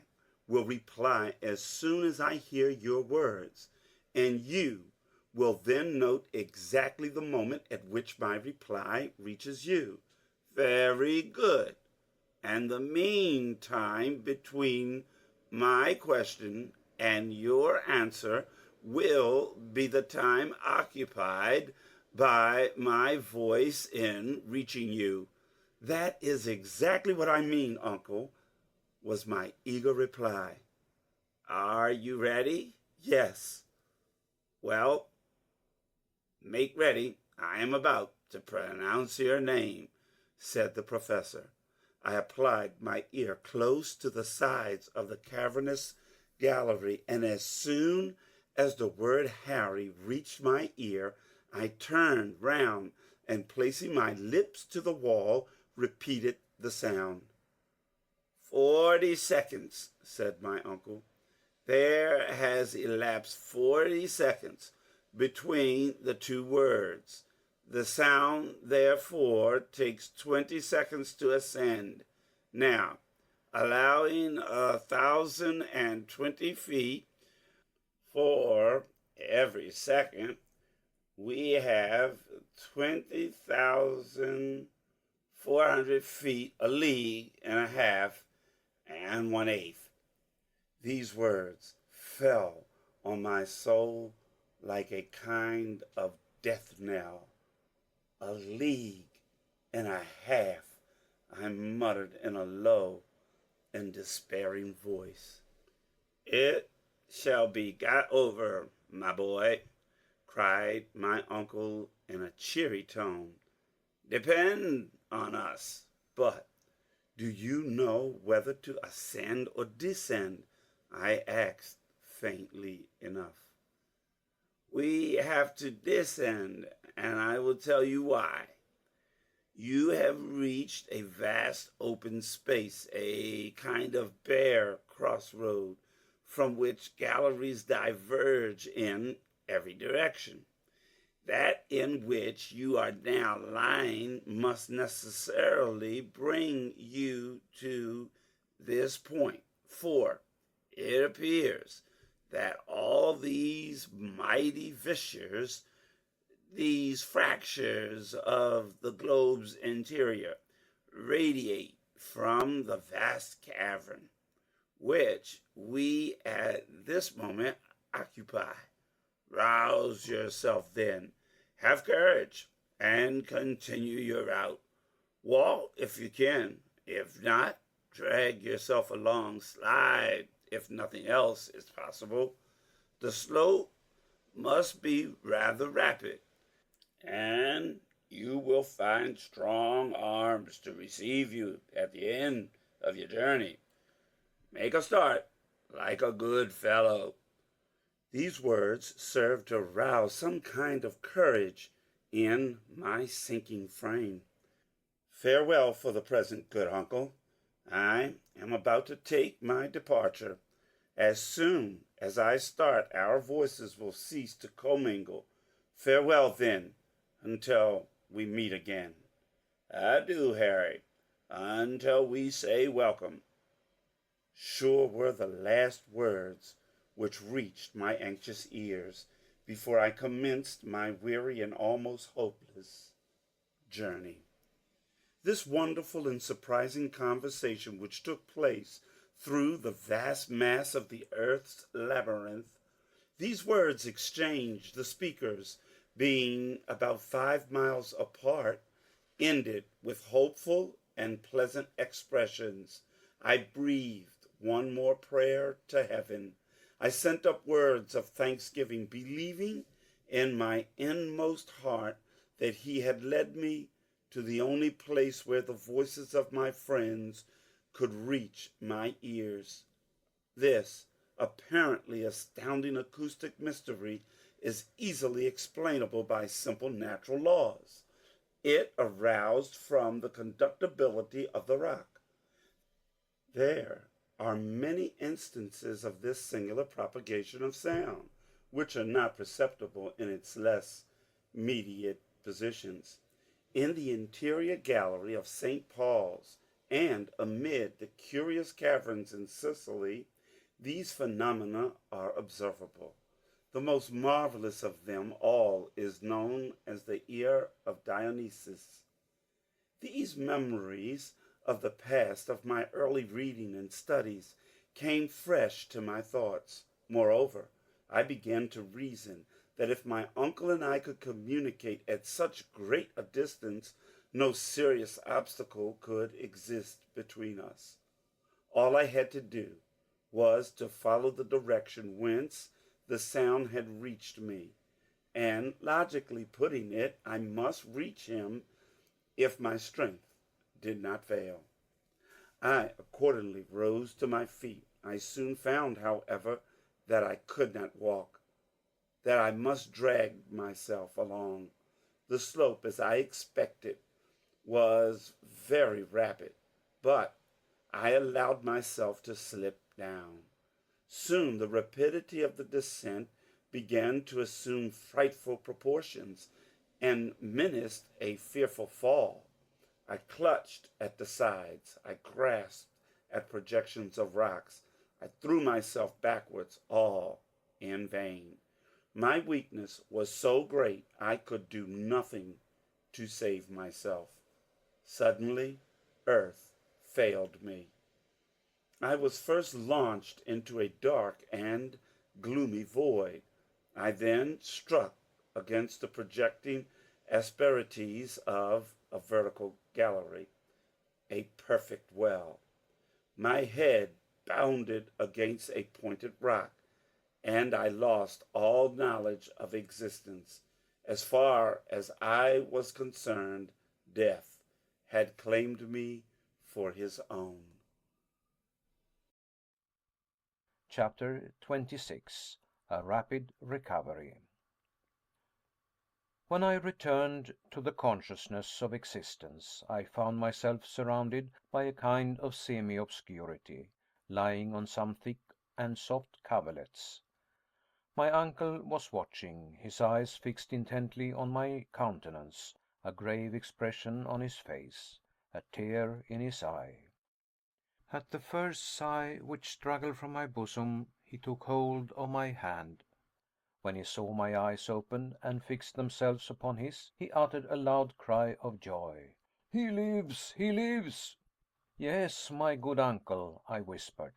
will reply as soon as I hear your words, and you will then note exactly the moment at which my reply reaches you. Very good. And the mean time between my question and your answer will be the time occupied by my voice in reaching you. That is exactly what I mean, Uncle, was my eager reply. Are you ready? Yes. Well, make ready. I am about to pronounce your name, said the professor. I applied my ear close to the sides of the cavernous gallery, and as soon as the word Harry reached my ear, I turned round and, placing my lips to the wall, repeated the sound. 40 seconds, said my uncle. There has elapsed 40 seconds between the two words. The sound, therefore, takes 20 seconds to ascend. Now, allowing 1,020 feet for every second, we have 20,400 feet, a league and a half, and 1/8. These words fell on my soul like a kind of death knell. A league and a half, I muttered in a low and despairing voice. It shall be got over, my boy, cried my uncle in a cheery tone. Depend on us. But do you know whether to ascend or descend? I asked faintly enough. We have to descend, and I will tell you why. You have reached a vast open space, a kind of bare crossroad from which galleries diverge in every direction. That in which you are now lying must necessarily bring you to this point, for it appears that all these mighty fissures, these fractures of the globe's interior, radiate from the vast cavern which we at this moment occupy. Rouse yourself then, have courage, and continue your route. Walk if you can. If not, drag yourself along, slide if nothing else is possible. The slope must be rather rapid, and you will find strong arms to receive you at the end of your journey. Make a start, like a good fellow. These words served to rouse some kind of courage in my sinking frame. Farewell for the present, good uncle. I am about to take my departure. As soon as I start, our voices will cease to commingle. Farewell, then, until we meet again. Adieu, Harry, until we say welcome. Sure were the last words which reached my anxious ears before I commenced my weary and almost hopeless journey. This wonderful and surprising conversation which took place through the vast mass of the earth's labyrinth, these words exchanged, the speakers being about 5 miles apart, ended with hopeful and pleasant expressions. I breathed one more prayer to heaven. I sent up words of thanksgiving, believing in my inmost heart that he had led me to the only place where the voices of my friends could reach my ears. This apparently astounding acoustic mystery is easily explainable by simple natural laws. It aroused from the conductibility of the rock. There are many instances of this singular propagation of sound, which are not perceptible in its less mediate positions. In the interior gallery of St. Paul's and amid the curious caverns in Sicily, these phenomena are observable. The most marvelous of them all is known as the ear of Dionysus. These memories of the past, of my early reading and studies, came fresh to my thoughts. Moreover, I began to reason that if my uncle and I could communicate at such great a distance, no serious obstacle could exist between us. All I had to do was to follow the direction whence the sound had reached me, and logically putting it, I must reach him if my strength did not fail. I accordingly rose to my feet. I soon found, however, that I could not walk, that I must drag myself along. The slope, as I expected, was very rapid, but I allowed myself to slip down. Soon the rapidity of the descent began to assume frightful proportions and menaced a fearful fall. I clutched at the sides. I grasped at projections of rocks. I threw myself backwards, all in vain. My weakness was so great I could do nothing to save myself. Suddenly, earth failed me. I was first launched into a dark and gloomy void. I then struck against the projecting asperities of a vertical gallery, a perfect well. My head bounded against a pointed rock, and I lost all knowledge of existence. As far as I was concerned, death had claimed me for his own. Chapter 26. A Rapid Recovery. When I returned to the consciousness of existence, I found myself surrounded by a kind of semi-obscurity, lying on some thick and soft coverlets. My uncle was watching, his eyes fixed intently on my countenance, a grave expression on his face, a tear in his eye. At the first sigh which struggled from my bosom, he took hold of my hand. When he saw my eyes open and fix themselves upon his, he uttered a loud cry of joy. "He lives! He lives!" "Yes, my good uncle," I whispered.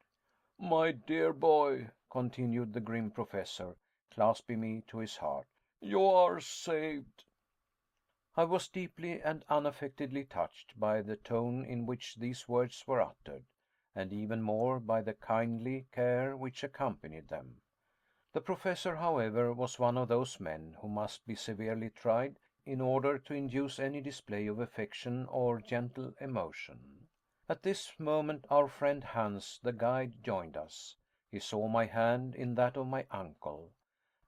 "My dear boy," continued the grim professor, clasping me to his heart, "you are saved." I was deeply and unaffectedly touched by the tone in which these words were uttered, and even more by the kindly care which accompanied them. The professor, however, was one of those men who must be severely tried in order to induce any display of affection or gentle emotion. At this moment our friend Hans, the guide, joined us. He saw my hand in that of my uncle,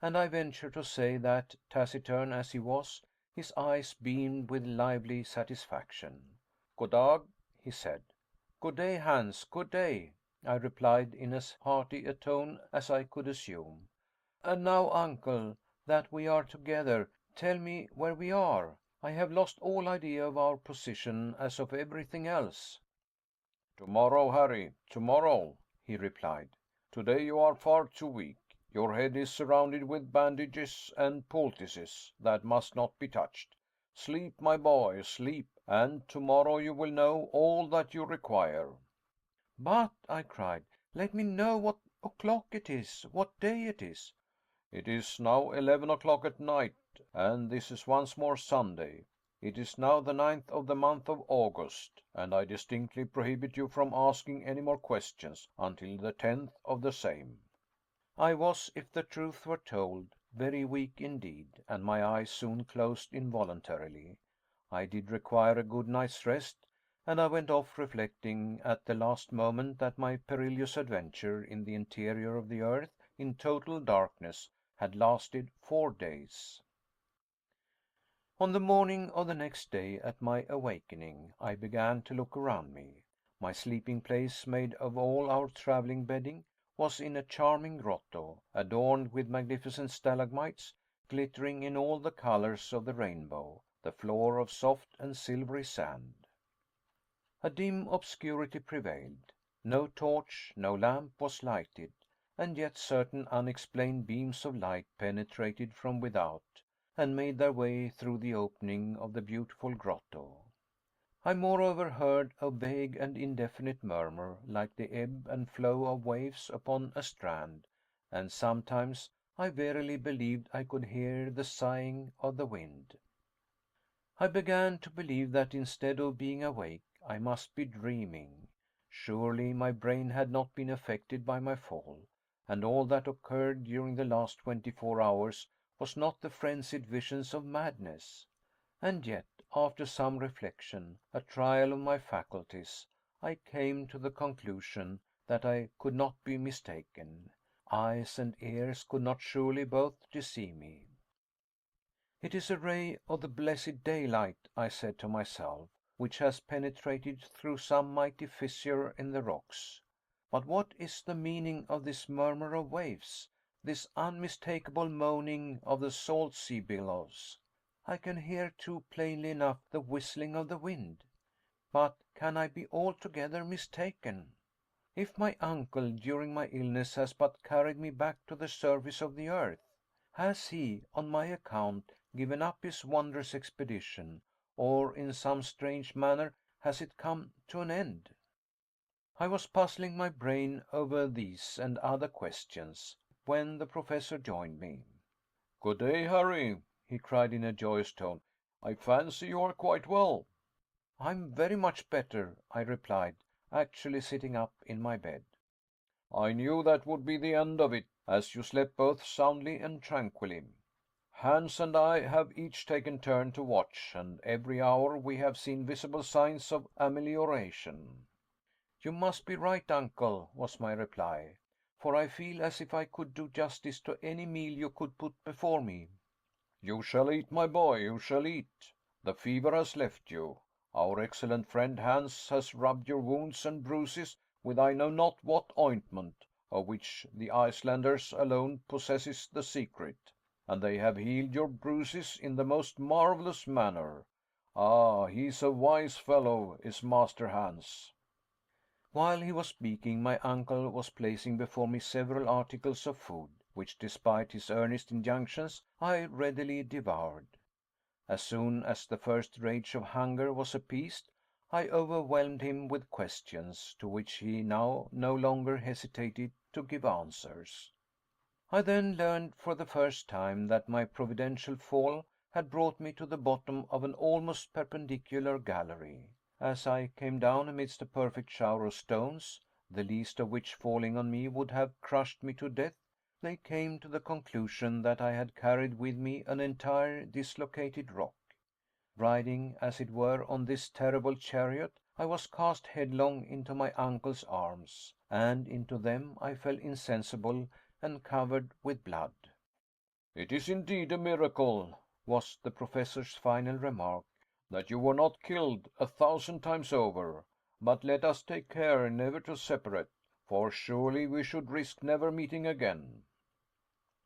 and I venture to say that, taciturn as he was, his eyes beamed with lively satisfaction. "Goddag," he said. "Good day, Hans, good day," I replied in as hearty a tone as I could assume. "And now, uncle, that we are together, tell me where we are. I have lost all idea of our position, as of everything else." "Tomorrow, Harry, tomorrow," he replied. "Today you are far too weak. Your head is surrounded with bandages and poultices that must not be touched. Sleep, my boy, sleep, and tomorrow you will know all that you require." "But," I cried, "let me know what o'clock it is, what day it is." "It is now 11 o'clock at night, and this is once more Sunday. It is now the 9th of the month of August, and I distinctly prohibit you from asking any more questions until the 10th of the same." I was, if the truth were told, very weak indeed, and my eyes soon closed involuntarily. I did require a good night's rest, and I went off reflecting at the last moment that my perilous adventure in the interior of the earth in total darkness had lasted 4 days. On the morning of the next day, at my awakening, I began to look around me. My sleeping place, made of all our traveling bedding, was in a charming grotto, adorned with magnificent stalagmites, glittering in all the colors of the rainbow, the floor of soft and silvery sand. A dim obscurity prevailed. No torch, no lamp was lighted, and yet certain unexplained beams of light penetrated from without, and made their way through the opening of the beautiful grotto. I moreover heard a vague and indefinite murmur like the ebb and flow of waves upon a strand, and sometimes I verily believed I could hear the sighing of the wind. I began to believe that instead of being awake I must be dreaming. Surely my brain had not been affected by my fall, and all that occurred during the last 24 hours was not the frenzied visions of madness. And yet, after some reflection, a trial of my faculties, I came to the conclusion that I could not be mistaken. Eyes and ears could not surely both deceive me. It is a ray of the blessed daylight, I said to myself, which has penetrated through some mighty fissure in the rocks. But what is the meaning of this murmur of waves, this unmistakable moaning of the salt sea billows? I can hear too plainly enough the whistling of the wind. But can I be altogether mistaken? If my uncle during my illness has but carried me back to the surface of the earth, has he, on my account, given up his wondrous expedition, or in some strange manner has it come to an end? I was puzzling my brain over these and other questions when the Professor joined me. "Good day, Harry," he cried in a joyous tone. "I fancy you are quite well." "I'm very much better," I replied, actually sitting up in my bed. "I knew that would be the end of it, as you slept both soundly and tranquilly. Hans and I have each taken turn to watch, and every hour we have seen visible signs of amelioration." "You must be right, uncle," was my reply, "for I feel as if I could do justice to any meal you could put before me." "You shall eat, my boy, you shall eat. The fever has left you. Our excellent friend Hans has rubbed your wounds and bruises with I know not what ointment, of which the Icelanders alone possesses the secret, and they have healed your bruises in the most marvelous manner. Ah, he is a wise fellow, is Master Hans." While he was speaking, my uncle was placing before me several articles of food, which, despite his earnest injunctions, I readily devoured. As soon as the first rage of hunger was appeased, I overwhelmed him with questions, to which he now no longer hesitated to give answers. I then learned for the first time that my providential fall had brought me to the bottom of an almost perpendicular gallery. As I came down amidst a perfect shower of stones, the least of which falling on me would have crushed me to death, they came to the conclusion that I had carried with me an entire dislocated rock. Riding, as it were, on this terrible chariot, I was cast headlong into my uncle's arms, and into them I fell insensible and covered with blood. "It is indeed a miracle," was the Professor's final remark, "that you were not killed 1,000 times over. But let us take care never to separate, for surely we should risk never meeting again."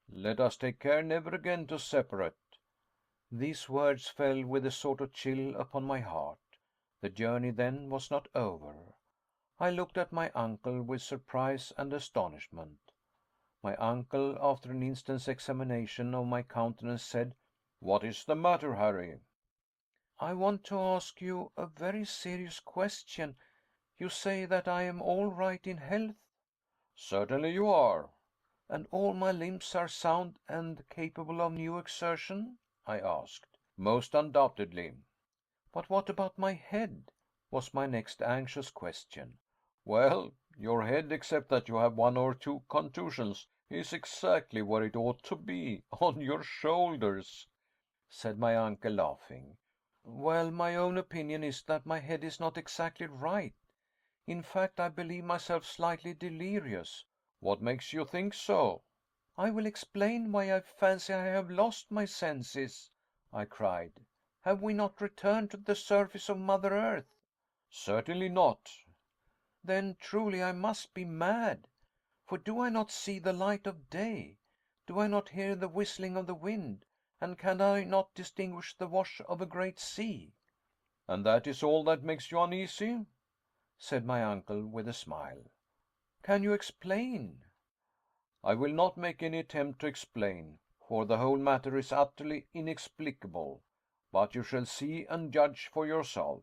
"Let us take care never again to separate." These words fell with a sort of chill upon my heart. The journey, then, was not over. I looked at my uncle with surprise and astonishment. My uncle, after an instant's examination of my countenance, said, "What is the matter, Harry?" "I want to ask you a very serious question. You say that I am all right in health?" "Certainly you are." "And all my limbs are sound and capable of new exertion?" I asked. "Most undoubtedly." "But what about my head?" was my next anxious question. "Well, your head, except that you have one or two contusions, is exactly where it ought to be, on your shoulders," said my uncle, laughing. Well, my own opinion is that my head is not exactly right. In fact, I believe myself slightly delirious. What makes you think so? I will explain why I fancy I have lost my senses, I cried. Have we not returned to the surface of Mother Earth? Certainly not. Then truly I must be mad. For do I not see the light of day? Do I not hear the whistling of the wind? And can I not distinguish the wash of a great sea? And that is all that makes you uneasy? Said my uncle with a smile. Can you explain? I will not make any attempt to explain, for the whole matter is utterly inexplicable, but you shall see and judge for yourself.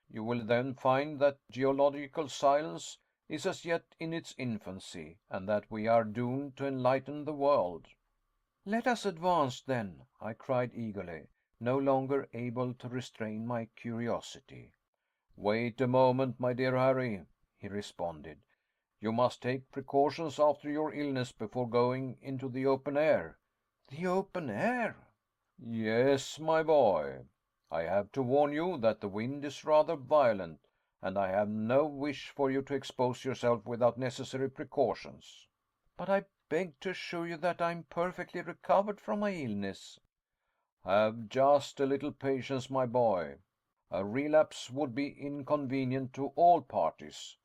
You will then find that geological science is as yet in its infancy, and that we are doomed to enlighten the world. Let us advance, then, I cried eagerly, no longer able to restrain my curiosity. Wait a moment, my dear Harry, he responded. You must take precautions after your illness before going into the open air. The open air? Yes, my boy. I have to warn you that the wind is rather violent, and I have no wish for you to expose yourself without necessary precautions. But I beg to assure you that I am perfectly recovered from my illness. Have just a little patience, my boy. A relapse would be inconvenient to all parties.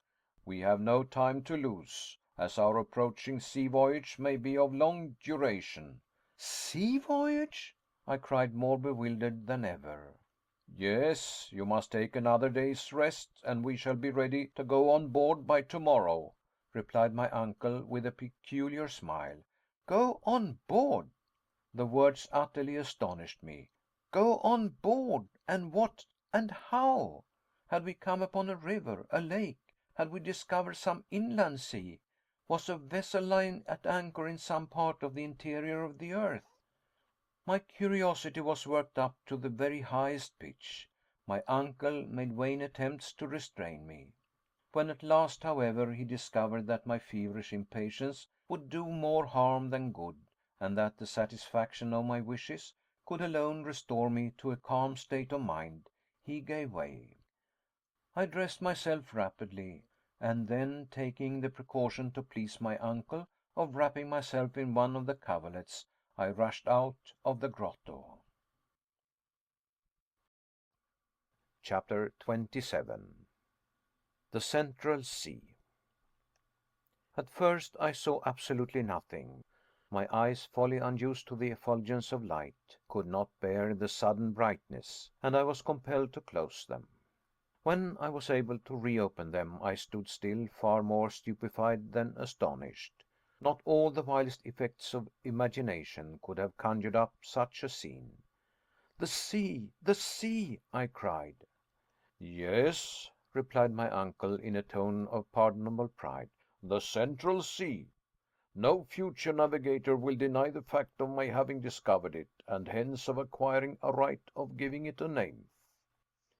We have no time to lose, as our approaching sea voyage may be of long duration. Sea voyage? I cried, more bewildered than ever. Yes, you must take another day's rest, and we shall be ready to go on board by tomorrow, replied my uncle with a peculiar smile. Go on board? The words utterly astonished me. Go on board! And what and how? Had we come upon a river, a lake? Had we discovered some inland sea? Was a vessel lying at anchor in some part of the interior of the earth? My curiosity was worked up to the very highest pitch. My uncle made vain attempts to restrain me. When at last, however, he discovered that my feverish impatience would do more harm than good, and that the satisfaction of my wishes could alone restore me to a calm state of mind, he gave way. I dressed myself rapidly, and then, taking the precaution to please my uncle of wrapping myself in one of the coverlets, I rushed out of the grotto. Chapter 27. The Central Sea. At first I saw absolutely nothing. My eyes, wholly unused to the effulgence of light, could not bear the sudden brightness, and I was compelled to close them. When I was able to reopen them, I stood still, far more stupefied than astonished. Not all the wildest effects of imagination could have conjured up such a scene. "The sea! The sea!" I cried. Yes, replied my uncle in a tone of pardonable pride, the Central Sea. No future navigator will deny the fact of my having discovered it, and hence of acquiring a right of giving it a name.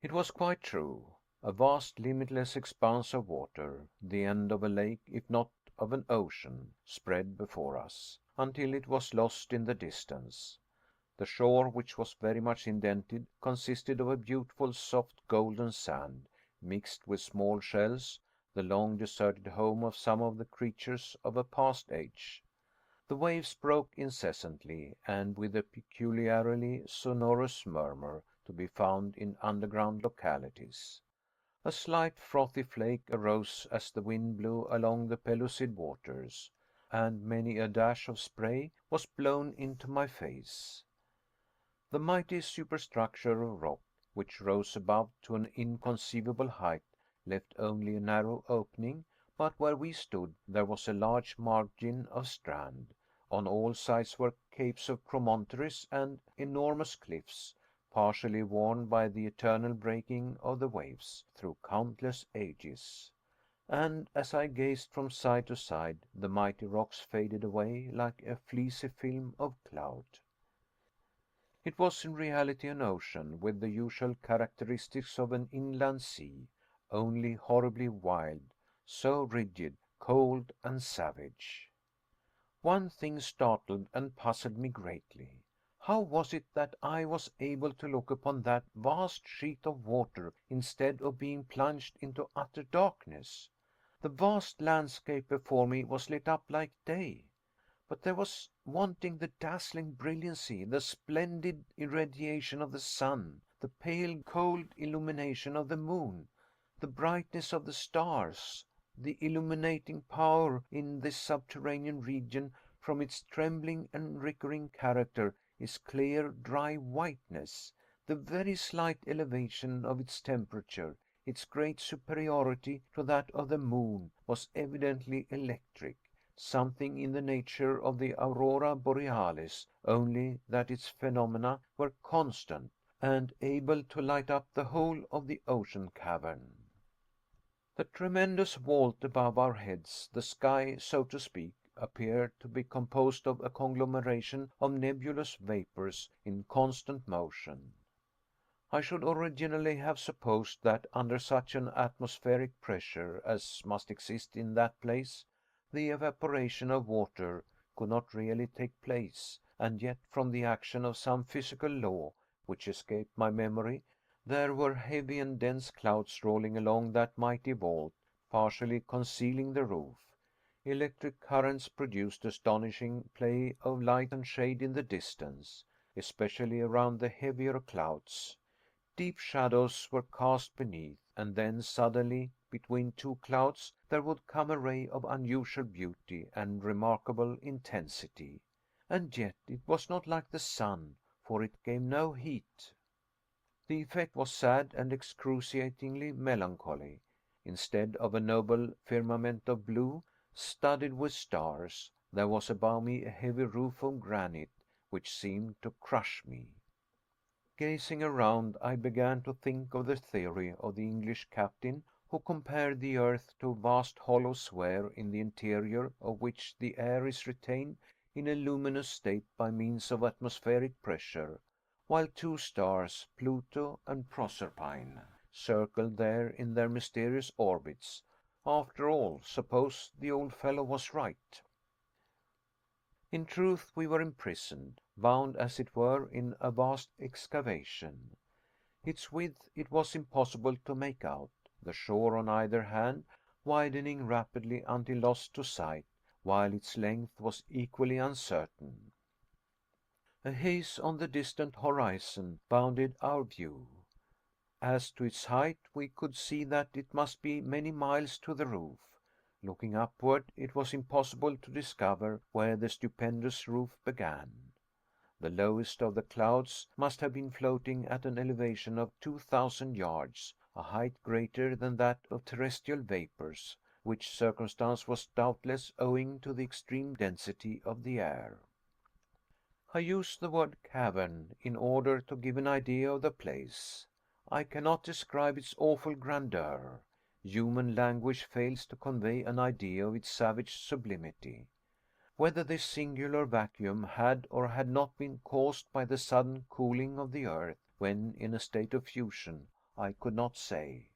It was quite true. A vast, limitless expanse of water, the end of a lake, if not of an ocean, spread before us, until it was lost in the distance. The shore, which was very much indented, consisted of a beautiful soft golden sand, mixed with small shells, the long deserted home of some of the creatures of a past age. The waves broke incessantly, and with a peculiarly sonorous murmur to be found in underground localities. A slight frothy flake arose as the wind blew along the pellucid waters, and many a dash of spray was blown into my face. The mighty superstructure of rock, which rose above to an inconceivable height, left only a narrow opening, but where we stood there was a large margin of strand. On all sides were capes of promontories and enormous cliffs, partially worn by the eternal breaking of the waves through countless ages. And as I gazed from side to side, the mighty rocks faded away like a fleecy film of cloud. It was in reality an ocean with the usual characteristics of an inland sea, only horribly wild, so rigid, cold, and savage. One thing startled and puzzled me greatly. How was it that I was able to look upon that vast sheet of water instead of being plunged into utter darkness? The vast landscape before me was lit up like day, but there was wanting the dazzling brilliancy, the splendid irradiation of the sun, the pale cold illumination of the moon, the brightness of the stars. The illuminating power in this subterranean region, from its trembling and recurring character, is clear dry whiteness. The very slight elevation of its temperature, its great superiority to that of the moon, was evidently electric, something in the nature of the aurora borealis, only that its phenomena were constant, and able to light up the whole of the ocean cavern. The tremendous vault above our heads, the sky, so to speak, appeared to be composed of a conglomeration of nebulous vapors in constant motion. I should originally have supposed that under such an atmospheric pressure as must exist in that place, the evaporation of water could not really take place, and yet from the action of some physical law, which escaped my memory, there were heavy and dense clouds rolling along that mighty vault, partially concealing the roof. Electric currents produced astonishing play of light and shade in the distance, especially around the heavier clouds. Deep shadows were cast beneath, and then suddenly, between two clouds, there would come a ray of unusual beauty and remarkable intensity. And yet it was not like the sun, for it gave no heat. The effect was sad and excruciatingly melancholy. Instead of a noble firmament of blue, studded with stars, there was above me a heavy roof of granite, which seemed to crush me. Gazing around, I began to think of the theory of the English captain who compared the earth to a vast hollow sphere in the interior of which the air is retained in a luminous state by means of atmospheric pressure, while two stars, Pluto and Proserpine, circled there in their mysterious orbits. After all, suppose the old fellow was right. In truth, we were imprisoned, bound as it were in a vast excavation. Its width it was impossible to make out, the shore on either hand widening rapidly until lost to sight, while its length was equally uncertain. A haze on the distant horizon bounded our view. As to its height, we could see that it must be many miles to the roof. Looking upward, it was impossible to discover where the stupendous roof began. The lowest of the clouds must have been floating at an elevation of 2,000 yards, a height greater than that of terrestrial vapors, which circumstance was doubtless owing to the extreme density of the air. I use the word cavern in order to give an idea of the place. I cannot describe its awful grandeur. Human language fails to convey an idea of its savage sublimity. Whether this singular vacuum had or had not been caused by the sudden cooling of the earth when in a state of fusion, I could not say.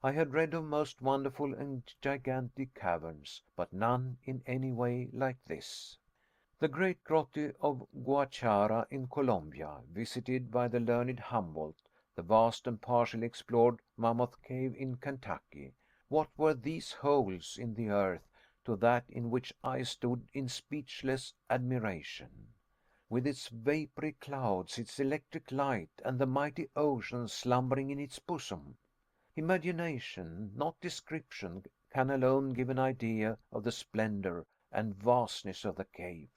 I had read of most wonderful and gigantic caverns, but none in any way like this. The great grotto of Guachara in Colombia, visited by the learned Humboldt, the vast and partially explored Mammoth Cave in Kentucky, what were these holes in the earth to that in which I stood in speechless admiration? With its vapory clouds, its electric light, and the mighty ocean slumbering in its bosom. Imagination, not description, can alone give an idea of the splendor and vastness of the cave.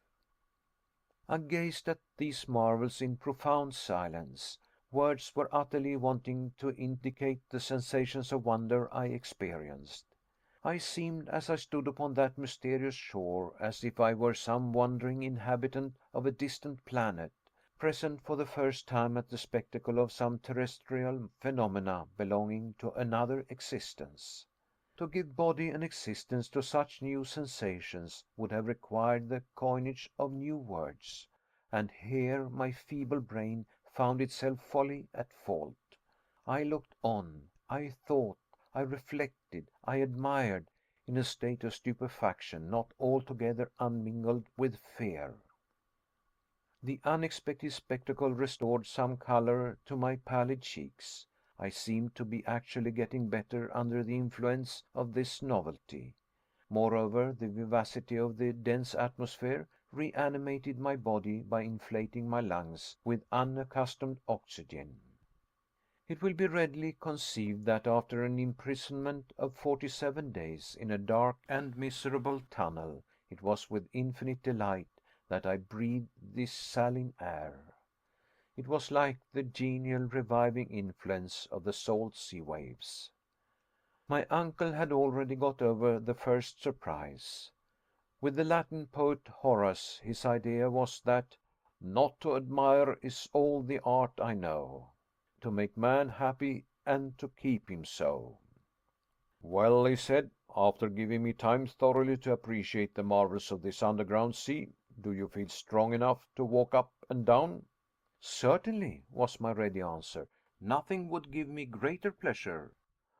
I gazed at these marvels in profound silence. Words were utterly wanting to indicate the sensations of wonder I experienced. I seemed, as I stood upon that mysterious shore, as if I were some wandering inhabitant of a distant planet, present for the first time at the spectacle of some terrestrial phenomena belonging to another existence. To give body and existence to such new sensations would have required the coinage of new words, and here my feeble brain found itself wholly at fault. I looked on, I thought, I reflected, I admired, in a state of stupefaction not altogether unmingled with fear. The unexpected spectacle restored some color to my pallid cheeks. I seemed to be actually getting better under the influence of this novelty. Moreover, the vivacity of the dense atmosphere reanimated my body by inflating my lungs with unaccustomed oxygen. It will be readily conceived that after an imprisonment of 47 days in a dark and miserable tunnel, it was with infinite delight that I breathed this saline air. It was like the genial reviving influence of the salt sea waves. My uncle had already got over the first surprise. With the Latin poet Horace, his idea was that not to admire is all the art I know, to make man happy and to keep him so. Well, he said, after giving me time thoroughly to appreciate the marvels of this underground sea, do you feel strong enough to walk up and down? Certainly, was my ready answer. Nothing would give me greater pleasure.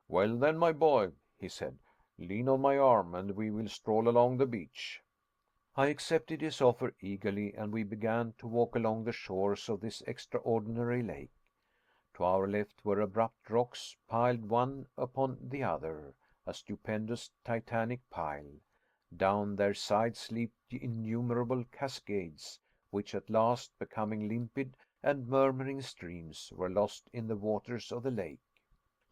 Well, then, my boy, he said, lean on my arm and we will stroll along the beach. I accepted his offer eagerly, and we began to walk along the shores of this extraordinary lake. To our left were abrupt rocks piled one upon the other, a stupendous titanic pile. Down their sides leaped innumerable cascades, which at last, becoming limpid and murmuring streams, were lost in the waters of the lake.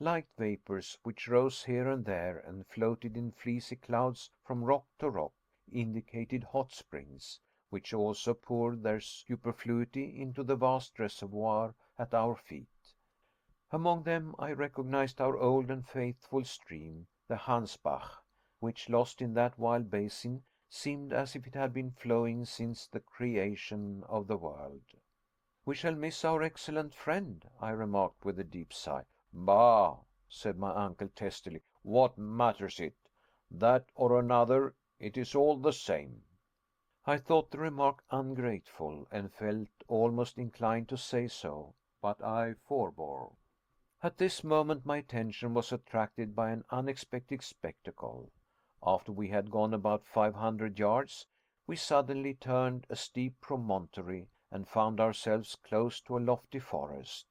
Light vapors, which rose here and there and floated in fleecy clouds from rock to rock, indicated hot springs, which also poured their superfluity into the vast reservoir at our feet. Among them I recognized our old and faithful stream, the Hansbach, which, lost in that wild basin, seemed as if it had been flowing since the creation of the world. We shall miss our excellent friend, I remarked with a deep sigh. Bah, said my uncle testily, what matters it? That or another, it is all the same. I thought the remark ungrateful, and felt almost inclined to say so, but I forbore. At this moment my attention was attracted by an unexpected spectacle. After we had gone about 500 yards, we suddenly turned a steep promontory and found ourselves close to a lofty forest.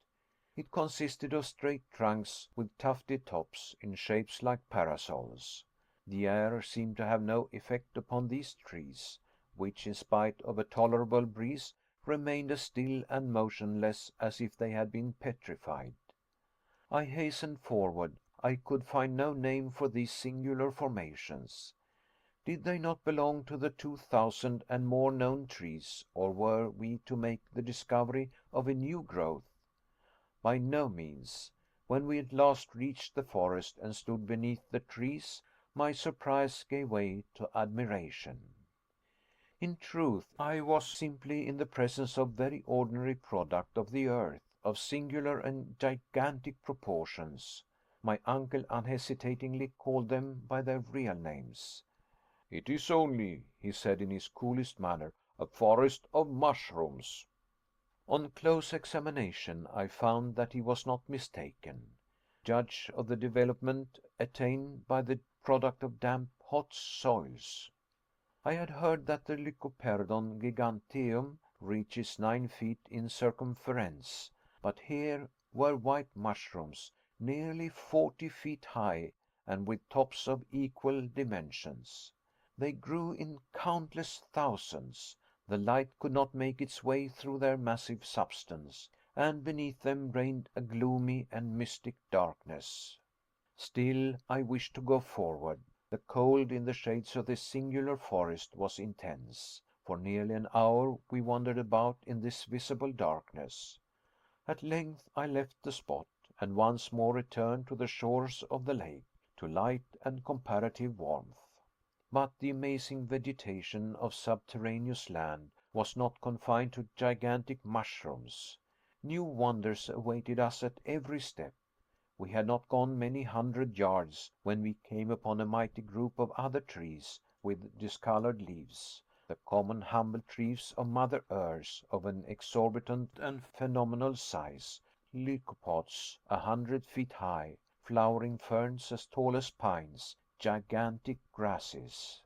It consisted of straight trunks with tufted tops in shapes like parasols. The air seemed to have no effect upon these trees, which, in spite of a tolerable breeze, remained as still and motionless as if they had been petrified. I hastened forward. I could find no name for these singular formations. Did they not belong to the 2,000 and more known trees, or were we to make the discovery of a new growth? By no means. When we at last reached the forest and stood beneath the trees, my surprise gave way to admiration. In truth, I was simply in the presence of very ordinary product of the earth, of singular and gigantic proportions. My uncle unhesitatingly called them by their real names. It is only, he said in his coolest manner, a forest of mushrooms. On close examination, I found that he was not mistaken. Judge of the development attained by the product of damp, hot soils. I had heard that the Lycoperdon giganteum reaches 9 feet in circumference, but here were white mushrooms nearly 40 feet high and with tops of equal dimensions. They grew in countless thousands. The light could not make its way through their massive substance, and beneath them reigned a gloomy and mystic darkness. Still I wished to go forward. The cold in the shades of this singular forest was intense. For nearly an hour we wandered about in this visible darkness. At length I left the spot, and once more returned to the shores of the lake, to light and comparative warmth. But the amazing vegetation of subterraneous land was not confined to gigantic mushrooms. New wonders awaited us at every step. We had not gone many hundred yards when we came upon a mighty group of other trees with discolored leaves, the common humble trees of Mother Earth, of an exorbitant and phenomenal size, lycopods 100 feet high, flowering ferns as tall as pines, gigantic grasses.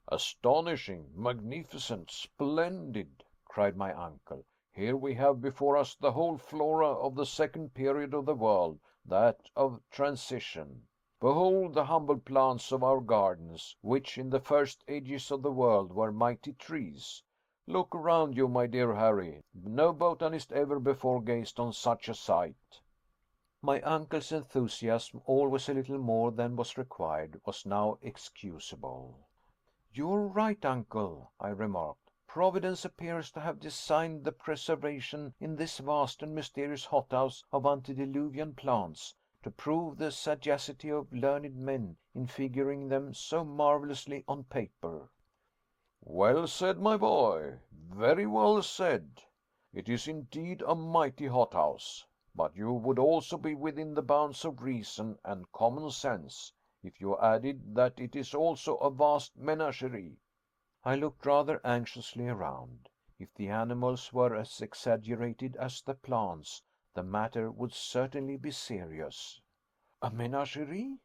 Astonishing, magnificent, splendid, cried my uncle. Here we have before us the whole flora of the second period of the world, that of transition. Behold the humble plants of our gardens, which in the first ages of the world were mighty trees. Look around you, my dear Harry. No botanist ever before gazed on such a sight." My uncle's enthusiasm, always a little more than was required, was now excusable. "You are right, uncle," I remarked. "Providence appears to have designed the preservation in this vast and mysterious hothouse of antediluvian plants, to prove the sagacity of learned men in figuring them so marvelously on paper." "Well said, my boy, very well said. It is indeed a mighty hothouse. But you would also be within the bounds of reason and common sense if you added that it is also a vast menagerie." I looked rather anxiously around. If the animals were as exaggerated as the plants, the matter would certainly be serious. A menagerie?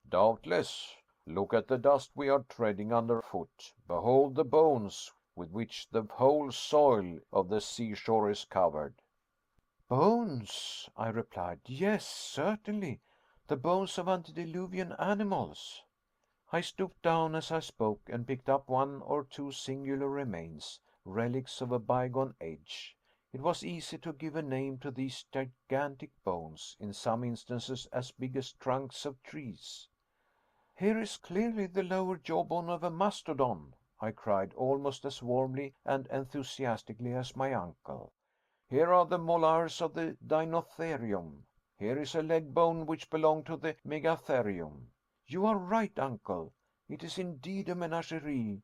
"Doubtless. Look at the dust we are treading underfoot. Behold the bones with which the whole soil of the seashore is covered." Bones, I replied. Yes, certainly, the bones of antediluvian animals. I stooped down as I spoke and picked up one or two singular remains, relics of a bygone age. It was easy to give a name to these gigantic bones, in some instances as big as trunks of trees. "Here is clearly the lower jawbone of a mastodon," I cried, almost as warmly and enthusiastically as my uncle. "Here are the molars of the Dinotherium. Here is a leg bone which belonged to the Megatherium." "You are right, uncle. It is indeed a menagerie,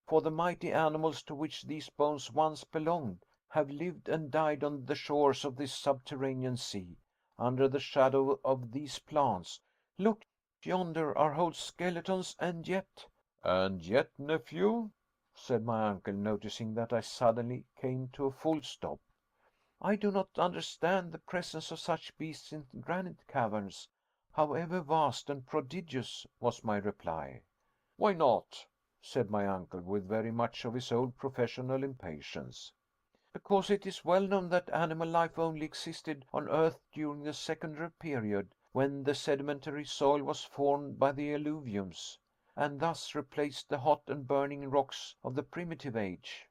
for the mighty animals to which these bones once belonged have lived and died on the shores of this subterranean sea, under the shadow of these plants. Look, yonder are whole skeletons, and yet—" "And yet, nephew?" said my uncle, noticing that I suddenly came to a full stop. "I do not understand the presence of such beasts in granite caverns, however vast and prodigious," was my reply. "Why not?" said my uncle, with very much of his old professional impatience. "Because it is well known that animal life only existed on earth during the secondary period, when the sedimentary soil was formed by the alluviums, and thus replaced the hot and burning rocks of the primitive age."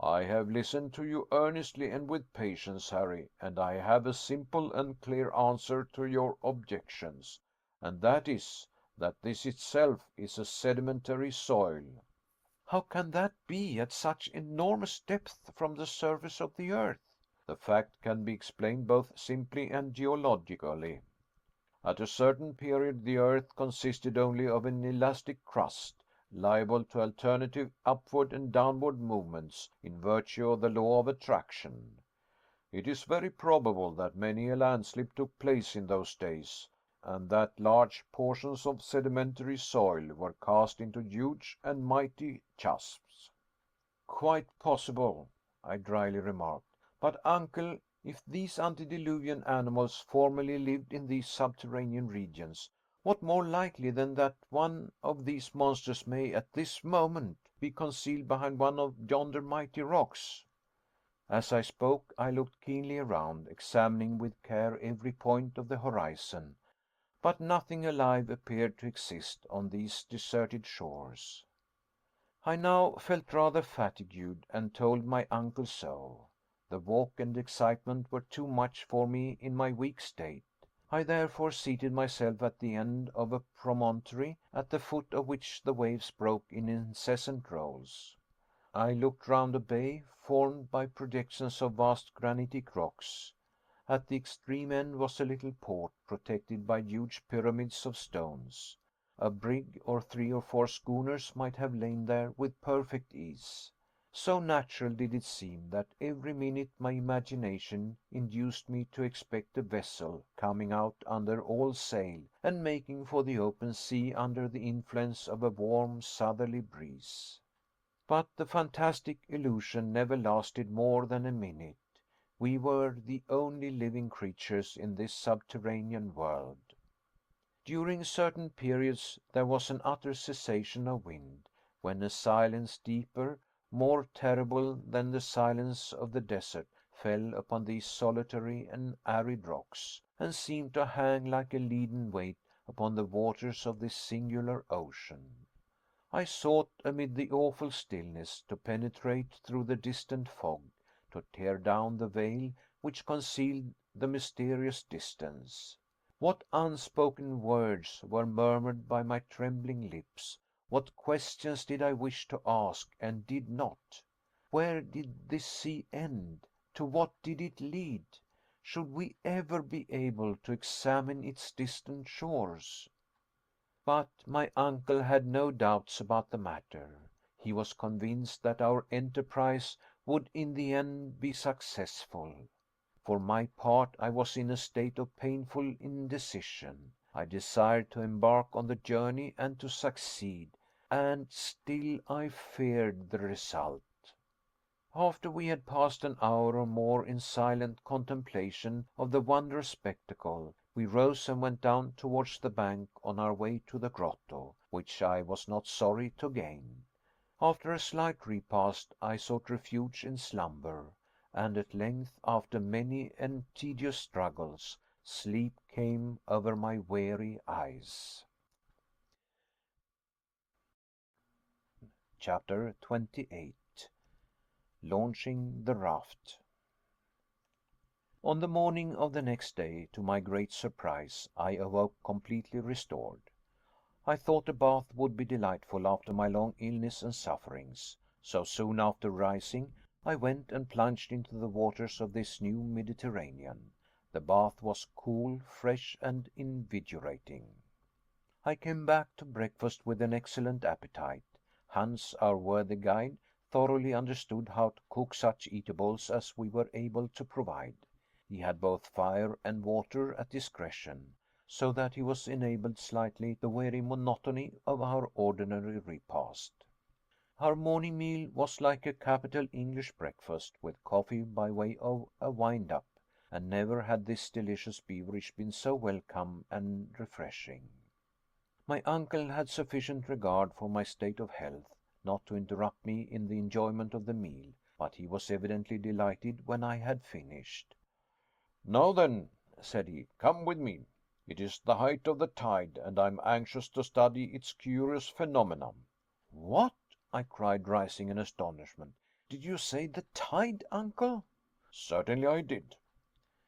"I have listened to you earnestly and with patience, Harry, and I have a simple and clear answer to your objections, and that is, that this itself is a sedimentary soil." "How can that be, at such enormous depth from the surface of the earth?" "The fact can be explained both simply and geologically. At a certain period the earth consisted only of an elastic crust, liable to alternative upward and downward movements in virtue of the law of attraction. It is very probable that many a landslip took place in those days, and that large portions of sedimentary soil were cast into huge and mighty chasms." "Quite possible," I dryly remarked. "But, uncle, if these antediluvian animals formerly lived in these subterranean regions, what more likely than that one of these monsters may at this moment be concealed behind one of yonder mighty rocks?" As I spoke, I looked keenly around, examining with care every point of the horizon, but nothing alive appeared to exist on these deserted shores. I now felt rather fatigued, and told my uncle so. The walk and excitement were too much for me in my weak state. I therefore seated myself at the end of a promontory, at the foot of which the waves broke in incessant rolls. I looked round a bay, formed by projections of vast granitic rocks. At the extreme end was a little port, protected by huge pyramids of stones. A brig or 3 or 4 schooners might have lain there with perfect ease. So natural did it seem, that every minute my imagination induced me to expect a vessel coming out under all sail, and making for the open sea under the influence of a warm southerly breeze. But the fantastic illusion never lasted more than a minute. We were the only living creatures in this subterranean world. During certain periods there was an utter cessation of wind, when a silence deeper, more terrible than the silence of the desert, fell upon these solitary and arid rocks, and seemed to hang like a leaden weight upon the waters of this singular ocean. I sought, amid the awful stillness, to penetrate through the distant fog, to tear down the veil which concealed the mysterious distance. What unspoken words were murmured by my trembling lips? What questions did I wish to ask, and did not? Where did this sea end? To what did it lead? Should we ever be able to examine its distant shores? But my uncle had no doubts about the matter. He was convinced that our enterprise would in the end be successful. For my part, I was in a state of painful indecision. I desired to embark on the journey and to succeed, and still I feared the result. After we had passed an hour or more in silent contemplation of the wondrous spectacle, we rose and went down towards the bank on our way to the grotto, which I was not sorry to gain. After a slight repast, I sought refuge in slumber, and at length, after many and tedious struggles, sleep came over my weary eyes. Chapter 28. Launching the Raft. On the morning of the next day, to my great surprise, I awoke completely restored. I thought a bath would be delightful after my long illness and sufferings. So soon after rising, I went and plunged into the waters of this new Mediterranean. The bath was cool, fresh, and invigorating. I came back to breakfast with an excellent appetite. Hans, our worthy guide, thoroughly understood how to cook such eatables as we were able to provide. He had both fire and water at discretion, so that he was enabled slightly to weary monotony of our ordinary repast. Our morning meal was like a capital English breakfast, with coffee by way of a wind up, and never had this delicious beverage been so welcome and refreshing. My uncle had sufficient regard for my state of health not to interrupt me in the enjoyment of the meal, but he was evidently delighted when I had finished. Now then, said he, come with me. It is the height of the tide, and I am anxious to study its curious phenomena. What? I cried, rising in astonishment. Did you say the tide, uncle? Certainly I did.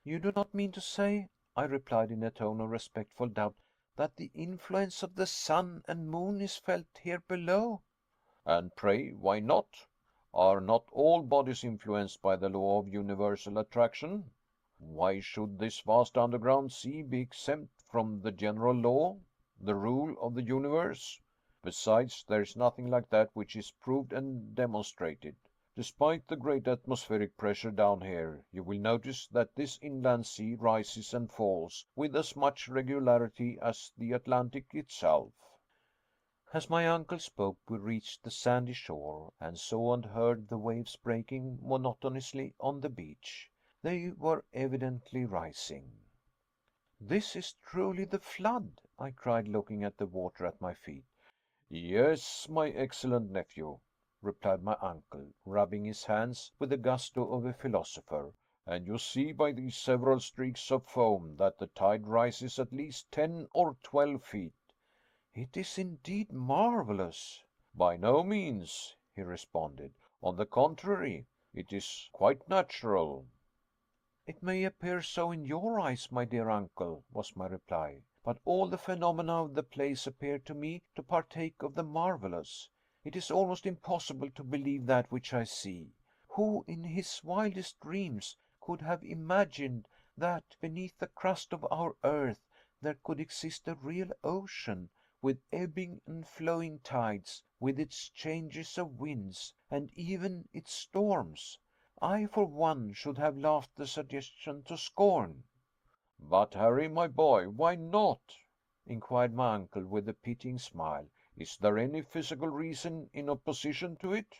You do not mean to say, I replied in a tone of respectful doubt, that the influence of the sun and moon is felt here below? And pray, why not? Are not all bodies influenced by the law of universal attraction? Why should this vast underground sea be exempt from the general law, the rule of the universe? Besides, there is nothing like that which is proved and demonstrated. Despite the great atmospheric pressure down here, you will notice that this inland sea rises and falls with as much regularity as the Atlantic itself. As my uncle spoke, we reached the sandy shore, and saw and heard the waves breaking monotonously on the beach. They were evidently rising. This is truly the flood, I cried, looking at the water at my feet. Yes, my excellent nephew, replied my uncle, rubbing his hands with the gusto of a philosopher, and you see by these several streaks of foam that the tide rises at least 10 or 12 feet. It is indeed marvelous. By no means, he responded. On the contrary, it is quite natural. It may appear so in your eyes, my dear uncle, was my reply, but all the phenomena of the place appear to me to partake of the marvelous. It is almost impossible to believe that which I see. Who in his wildest dreams could have imagined that beneath the crust of our earth there could exist a real ocean, with ebbing and flowing tides, with its changes of winds, and even its storms? I, for one, should have laughed the suggestion to scorn. But, Harry, my boy, why not? Inquired my uncle with a pitying smile. Is there any physical reason in opposition to it?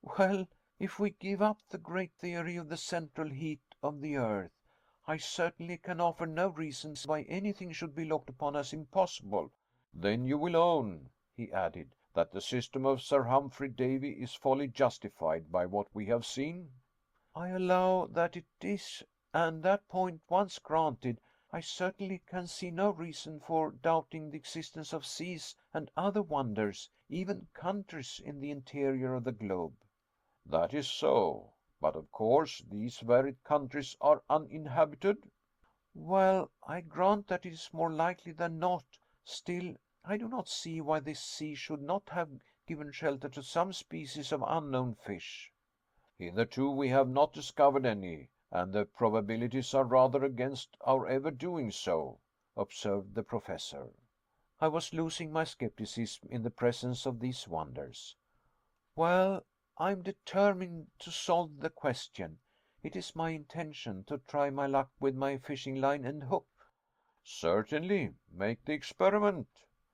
Well, if we give up the great theory of the central heat of the earth, I certainly can offer no reasons why anything should be looked upon as impossible. Then you will own, he added, that the system of Sir Humphry Davy is fully justified by what we have seen? I allow that it is, and that point once granted, I certainly can see no reason for doubting the existence of seas and other wonders, even countries in the interior of the globe. That is so, but of course these varied countries are uninhabited? Well, I grant that it is more likely than not. Still, I do not see why this sea should not have given shelter to some species of unknown fish. Hitherto we have not discovered any, and the probabilities are rather against our ever doing so, observed the Professor. I was losing my skepticism in the presence of these wonders. Well, I am determined to solve the question. It is my intention to try my luck with my fishing line and hook. Certainly, make the experiment,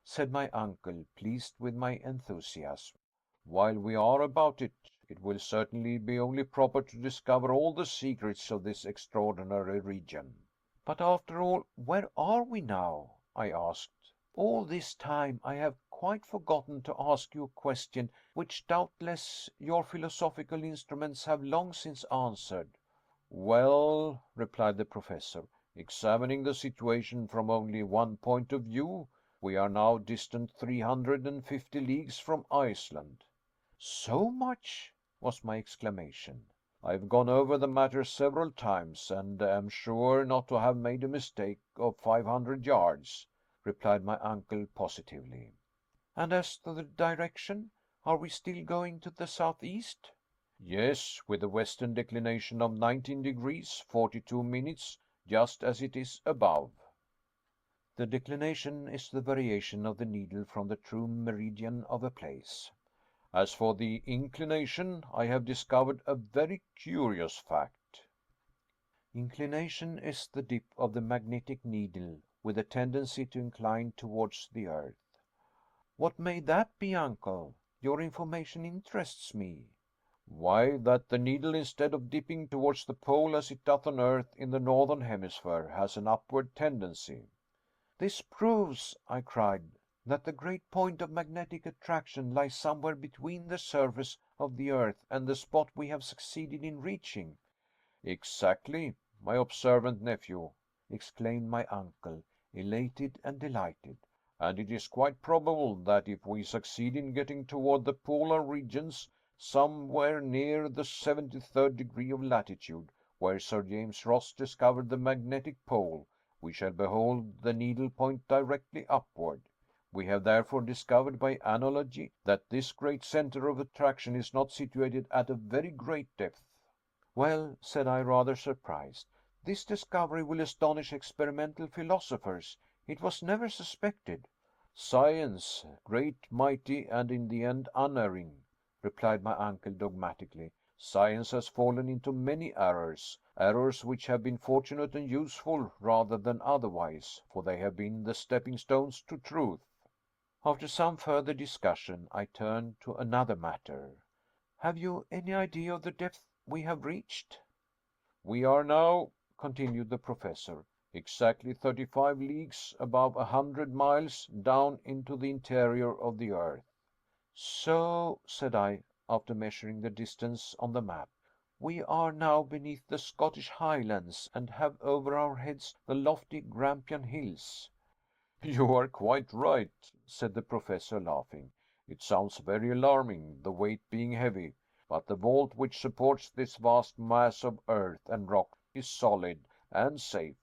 said my uncle, pleased with my enthusiasm. While we are about it, it will certainly be only proper to discover all the secrets of this extraordinary region. But after all, where are we now? I asked. All this time I have quite forgotten to ask you a question which doubtless your philosophical instruments have long since answered. Well, replied the Professor, examining the situation from only one point of view, we are now distant 350 leagues from Iceland. So much? Was my exclamation. I have gone over the matter several times, and am sure not to have made a mistake of 500 yards, replied my uncle positively. And as to the direction, are we still going to the southeast? Yes, with a western declination of 19 degrees 42 minutes, just as it is above. The declination is the variation of the needle from the true meridian of a place. As for the inclination, I have discovered a very curious fact. Inclination is the dip of the magnetic needle with a tendency to incline towards the earth. What may that be, uncle? Your information interests me. Why, that the needle, instead of dipping towards the pole as it doth on earth in the northern hemisphere, has an upward tendency. This proves, I cried, that the great point of magnetic attraction lies somewhere between the surface of the earth and the spot we have succeeded in reaching. Exactly, my observant nephew, exclaimed my uncle, elated and delighted. And it is quite probable that if we succeed in getting toward the polar regions, somewhere near the 73rd degree of latitude, where Sir James Ross discovered the magnetic pole, we shall behold the needle point directly upward. We have therefore discovered by analogy that this great center of attraction is not situated at a very great depth. Well, said I, rather surprised, this discovery will astonish experimental philosophers. It was never suspected. Science, great, mighty, and in the end unerring, replied my uncle dogmatically. Science has fallen into many errors, errors which have been fortunate and useful rather than otherwise, for they have been the stepping stones to truth. After some further discussion, I turned to another matter. Have you any idea of the depth we have reached? We are now, continued the Professor, exactly 35 leagues above 100 miles down into the interior of the earth. So, said I, after measuring the distance on the map, we are now beneath the Scottish Highlands and have over our heads the lofty Grampian Hills. You are quite right, said the Professor, laughing. It sounds very alarming, the weight being heavy, but the vault which supports this vast mass of earth and rock is solid and safe.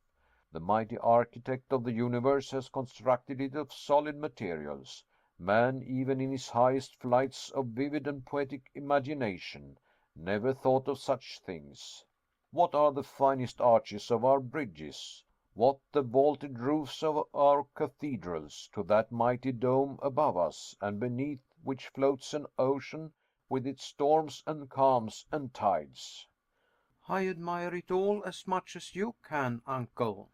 The mighty architect of the universe has constructed it of solid materials. Man, even in his highest flights of vivid and poetic imagination, never thought of such things. What are the finest arches of our bridges? What the vaulted roofs of our cathedrals, to that mighty dome above us, and beneath which floats an ocean with its storms and calms and tides? I admire it all as much as you can, uncle,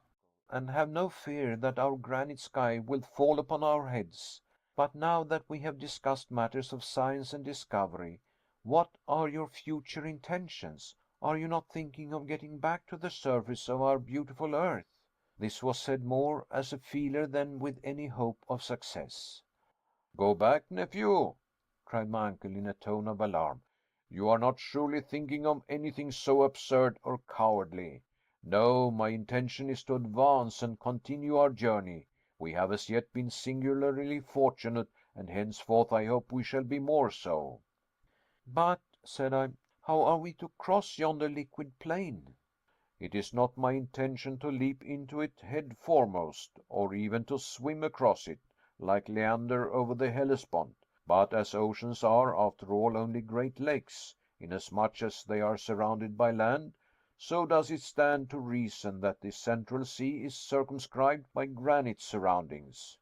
and have no fear that our granite sky will fall upon our heads. But now that we have discussed matters of science and discovery, what are your future intentions? Are you not thinking of getting back to the surface of our beautiful earth? This was said more as a feeler than with any hope of success. Go back, nephew, cried my uncle in a tone of alarm. You are not surely thinking of anything so absurd or cowardly. No, my intention is to advance and continue our journey. We have as yet been singularly fortunate, and henceforth I hope we shall be more so. But, said I, how are we to cross yonder liquid plain? It is not my intention to leap into it head foremost, or even to swim across it, like Leander over the Hellespont. But as oceans are, after all, only great lakes, inasmuch as they are surrounded by land, so does it stand to reason that the Central Sea is circumscribed by granite surroundings.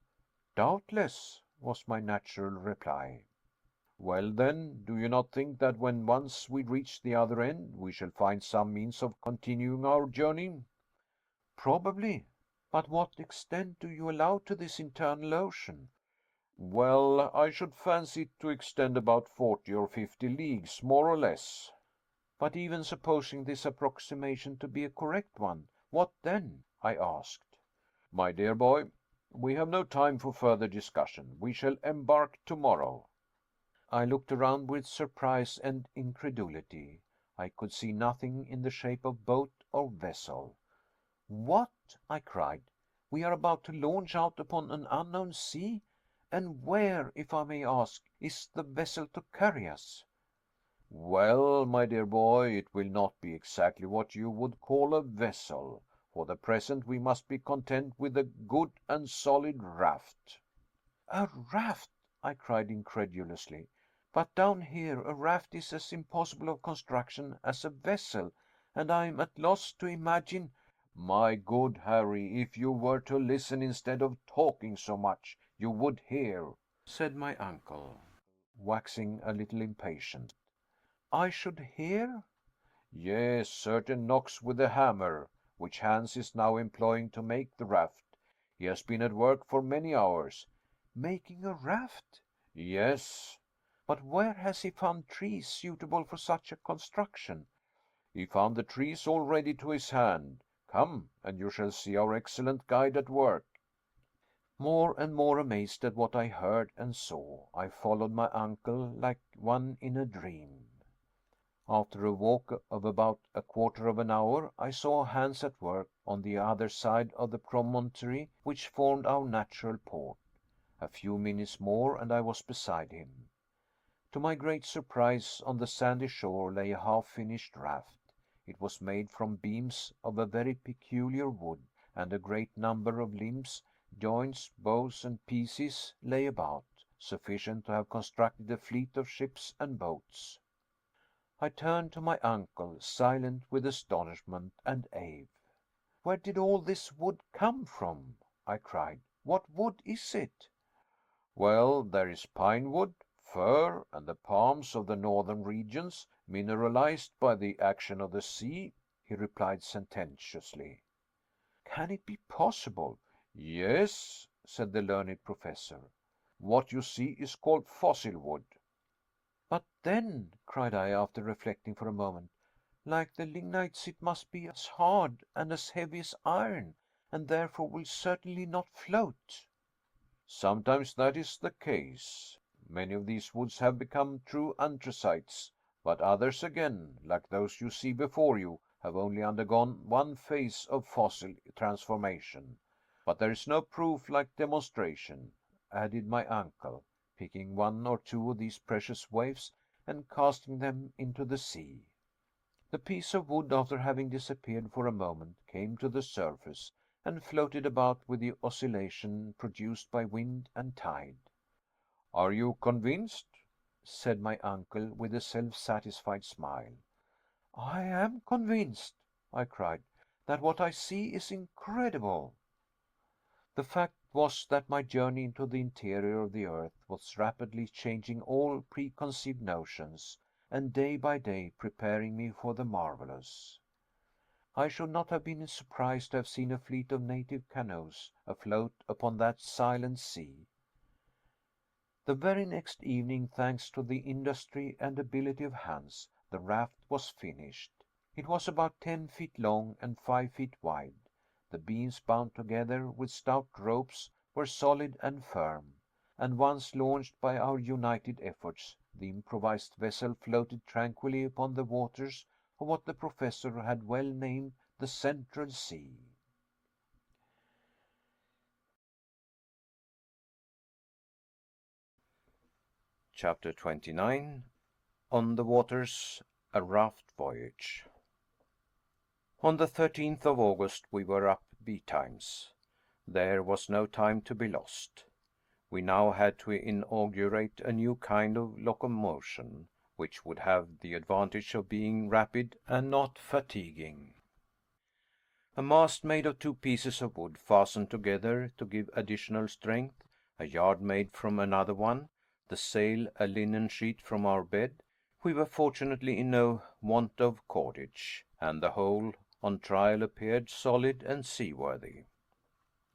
Doubtless, was my natural reply. Well, then, do you not think that when once we reach the other end, we shall find some means of continuing our journey? Probably. But what extent do you allow to this internal ocean? Well, I should fancy it to extend about 40 or 50 leagues, more or less. But even supposing this approximation to be a correct one, what then? I asked. My dear boy, we have no time for further discussion. We shall embark tomorrow. I looked around with surprise and incredulity. I could see nothing in the shape of boat or vessel. What? I cried. We are about to launch out upon an unknown sea? And where, if I may ask, is the vessel to carry us? Well, my dear boy, it will not be exactly what you would call a vessel. For the present, we must be content with a good and solid raft. A raft! I cried incredulously. But down here a raft is as impossible of construction as a vessel, and I am at loss to imagine. My good Harry, if you were to listen instead of talking so much, you would hear, said my uncle, waxing a little impatient. I should hear? Yes, certain knocks with the hammer, which Hans is now employing to make the raft. He has been at work for many hours. Making a raft? Yes. But where has he found trees suitable for such a construction? He found the trees all ready to his hand. Come, and you shall see our excellent guide at work. More and more amazed at what I heard and saw, I followed my uncle like one in a dream. After a walk of about a quarter of an hour, I saw Hans at work on the other side of the promontory which formed our natural port. A few minutes more and I was beside him. To my great surprise, on the sandy shore lay a half finished raft. It was made from beams of a very peculiar wood, and a great number of limbs, joints, bows, and pieces lay about, sufficient to have constructed a fleet of ships and boats. I turned to my uncle, silent with astonishment and awe. "Where did all this wood come from?" I cried. "What wood is it?" Well, there is pine wood, fir, and the palms of the northern regions, mineralized by the action of the sea," he replied sententiously. "Can it be possible?" "Yes," said the learned professor. "What you see is called fossil wood." "But then," cried I, after reflecting for a moment, "like the lignites, it must be as hard and as heavy as iron, and therefore will certainly not float." "Sometimes that is the case. Many of these woods have become true anthracites, but others again, like those you see before you, have only undergone one phase of fossil transformation. But there is no proof like demonstration," added my uncle, picking one or two of these precious waifs and casting them into the sea. The piece of wood, after having disappeared for a moment, came to the surface and floated about with the oscillation produced by wind and tide. "Are you convinced?" said my uncle with a self-satisfied smile. "I am convinced," I cried, "that what I see is incredible." The fact was that my journey into the interior of the earth was rapidly changing all preconceived notions, and day by day preparing me for the marvelous. I should not have been surprised to have seen a fleet of native canoes afloat upon that silent sea. The very next evening, thanks to the industry and ability of Hans, the raft was finished. It was about 10 feet long and 5 feet wide. The beams, bound together with stout ropes, were solid and firm. and once launched by our united efforts, the improvised vessel floated tranquilly upon the waters of what the Professor had well named the Central Sea. Chapter 29. On the Waters, a Raft Voyage. On the 13th of August we were up betimes. There was no time to be lost. We now had to inaugurate a new kind of locomotion, which would have the advantage of being rapid and not fatiguing. A mast made of two pieces of wood fastened together to give additional strength, a yard made from another one, the sail a linen sheet from our bed. We were fortunately in no want of cordage, and the whole on trial appeared solid and seaworthy.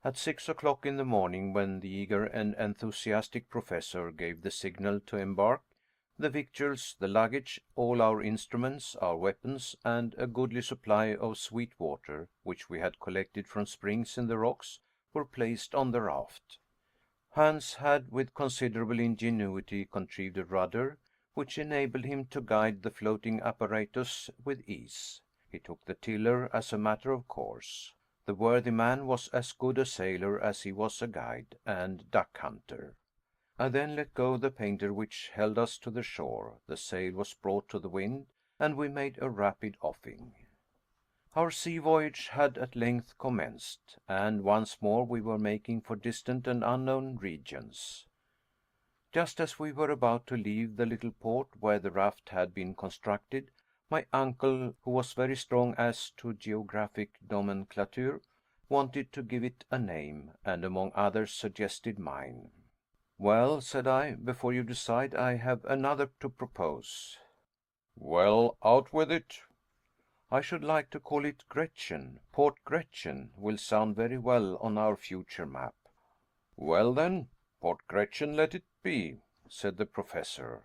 At 6 o'clock in the morning, when the eager and enthusiastic Professor gave the signal to embark, the victuals, the luggage, all our instruments, our weapons, and a goodly supply of sweet water, which we had collected from springs in the rocks, were placed on the raft. Hans had with considerable ingenuity contrived a rudder, which enabled him to guide the floating apparatus with ease. He took the tiller as a matter of course. The worthy man was as good a sailor as he was a guide and duck hunter. I then let go the painter which held us to the shore, the sail was brought to the wind, and we made a rapid offing. Our sea voyage had at length commenced, and once more we were making for distant and unknown regions. Just as we were about to leave the little port where the raft had been constructed, my uncle, who was very strong as to geographic nomenclature, wanted to give it a name, and among others suggested mine. "Well," said I, "before you decide, I have another to propose." Well, out with it. "I should like to call it Gretchen. Port Gretchen will sound very well on our future map." Well then, Port Gretchen let it be, said the Professor.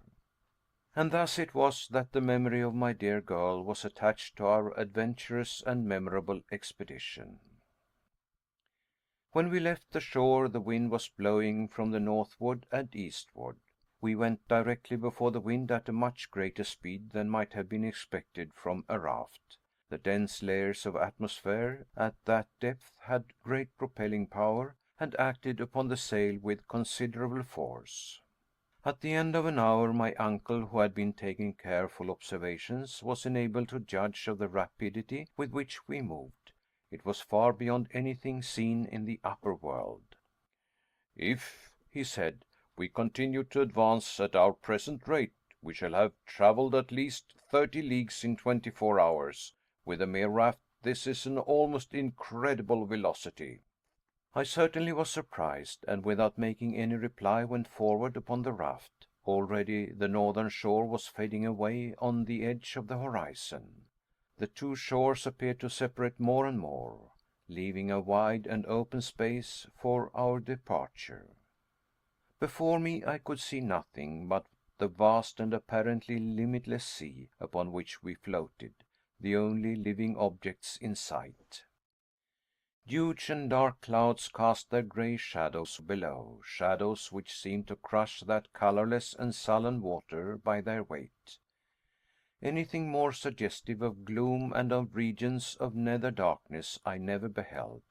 And thus it was that the memory of my dear girl was attached to our adventurous and memorable expedition. When we left the shore, the wind was blowing from the northward and eastward. We went directly before the wind at a much greater speed than might have been expected from a raft. The dense layers of atmosphere at that depth had great propelling power, and acted upon the sail with considerable force. At the end of an hour, my uncle, who had been taking careful observations, was enabled to judge of the rapidity with which we moved. It was far beyond anything seen in the upper world. "If," he said, "we continue to advance at our present rate, we shall have traveled at least 30 leagues in 24 hours. With a mere raft, this is an almost incredible velocity." I certainly was surprised, and without making any reply went forward upon the raft. Already the northern shore was fading away on the edge of the horizon. The two shores appeared to separate more and more, leaving a wide and open space for our departure. Before me I could see nothing but the vast and apparently limitless sea upon which we floated, the only living objects in sight. Huge and dark clouds cast their gray shadows below, shadows which seemed to crush that colorless and sullen water by their weight. Anything more suggestive of gloom and of regions of nether darkness I never beheld.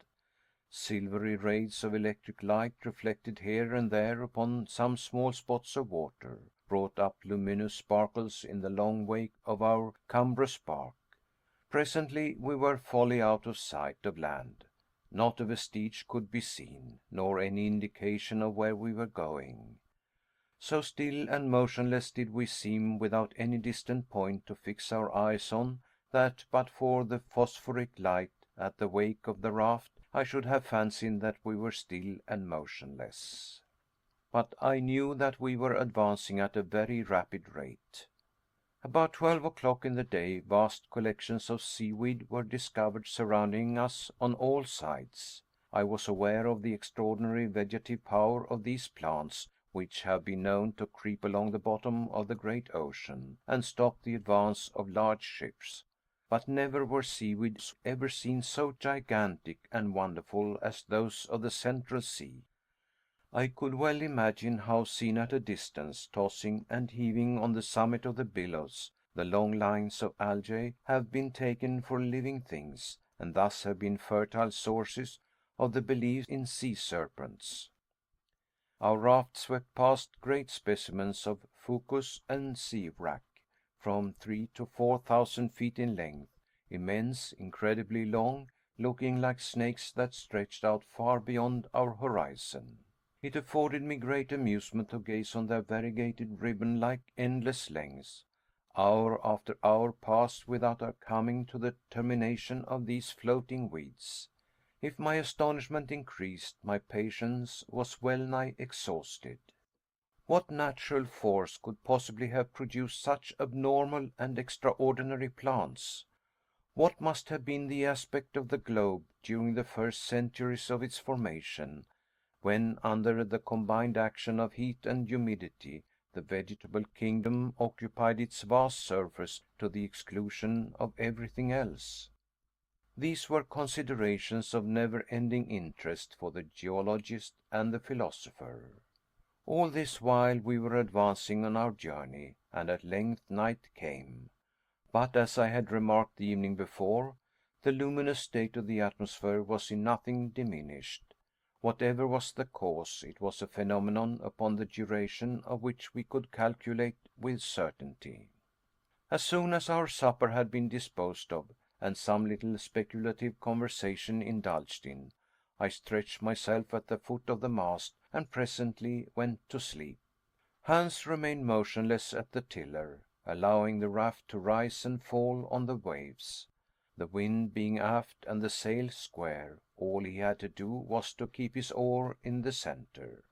Silvery rays of electric light, reflected here and there upon some small spots of water, brought up luminous sparkles in the long wake of our cumbrous bark. Presently we were wholly out of sight of land. Not a vestige could be seen, nor any indication of where we were going. So still and motionless did we seem, without any distant point to fix our eyes on, that but for the phosphoric light at the wake of the raft, I should have fancied that we were still and motionless. But I knew that we were advancing at a very rapid rate. About 12 o'clock in the day, vast collections of seaweed were discovered surrounding us on all sides. I was aware of the extraordinary vegetative power of these plants, which have been known to creep along the bottom of the great ocean, and stop the advance of large ships. But never were seaweeds ever seen so gigantic and wonderful as those of the Central Sea. I could well imagine how, seen at a distance, tossing and heaving on the summit of the billows, the long lines of algae have been taken for living things, and thus have been fertile sources of the belief in sea serpents. Our raft swept past great specimens of fucus and sea wrack, from 3 to 4 thousand feet in length, immense, incredibly long, looking like snakes that stretched out far beyond our horizon. It afforded me great amusement to gaze on their variegated ribbon-like endless lengths. Hour after hour passed without our coming to the termination of these floating weeds. If my astonishment increased, my patience was well nigh exhausted. What natural force could possibly have produced such abnormal and extraordinary plants? What must have been the aspect of the globe during the first centuries of its formation, when, under the combined action of heat and humidity, the vegetable kingdom occupied its vast surface to the exclusion of everything else? These were considerations of never-ending interest for the geologist and the philosopher. All this while we were advancing on our journey, and at length night came. But, as I had remarked the evening before, the luminous state of the atmosphere was in nothing diminished. Whatever was the cause, it was a phenomenon upon the duration of which we could calculate with certainty. As soon as our supper had been disposed of, and some little speculative conversation indulged in, I stretched myself at the foot of the mast, and presently went to sleep. Hans remained motionless at the tiller, allowing the raft to rise and fall on the waves. The wind being aft and the sail square, all he had to do was to keep his oar in the center.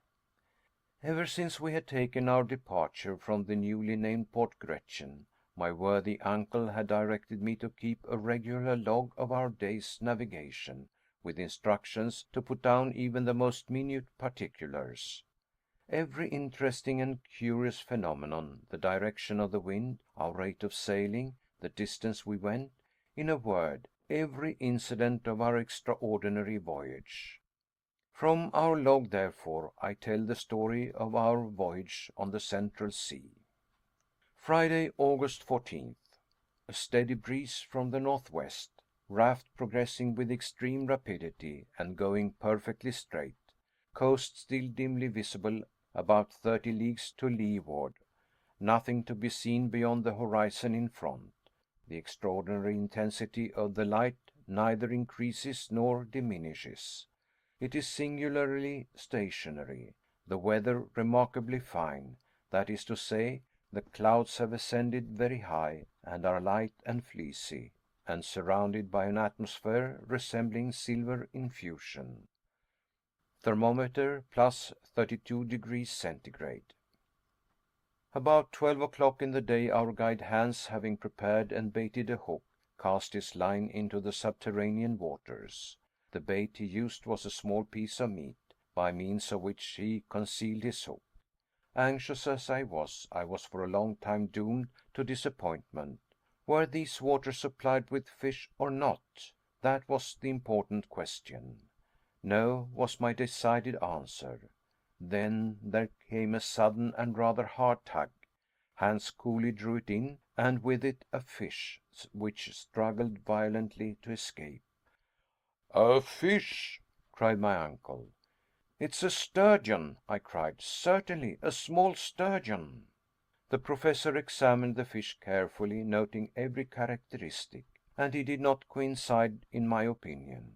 Ever since we had taken our departure from the newly named Port Gretchen, my worthy uncle had directed me to keep a regular log of our day's navigation, with instructions to put down even the most minute particulars. Every interesting and curious phenomenon, the direction of the wind, our rate of sailing, the distance we went, in a word, every incident of our extraordinary voyage. From our log, therefore, I tell the story of our voyage on the Central Sea. Friday, August 14th. A steady breeze from the northwest. Raft progressing with extreme rapidity and going perfectly straight. Coast still dimly visible about 30 leagues to leeward. Nothing to be seen beyond the horizon in front. The extraordinary intensity of the light neither increases nor diminishes. It is singularly stationary. The weather remarkably fine. That is to say, the clouds have ascended very high, and are light and fleecy, and surrounded by an atmosphere resembling silver infusion. Thermometer plus 32 degrees centigrade. About 12 o'clock in the day, our guide Hans, having prepared and baited a hook, cast his line into the subterranean waters. The bait he used was a small piece of meat, by means of which he concealed his hook. Anxious as I was for a long time doomed to disappointment. Were these waters supplied with fish or not? That was the important question. No, was my decided answer. Then there came a sudden and rather hard tug. Hans coolly drew it in, and with it a fish, which struggled violently to escape. A fish! Cried my uncle. It's a sturgeon, I cried. Certainly, a small sturgeon. The professor examined the fish carefully, noting every characteristic, and he did not coincide in my opinion.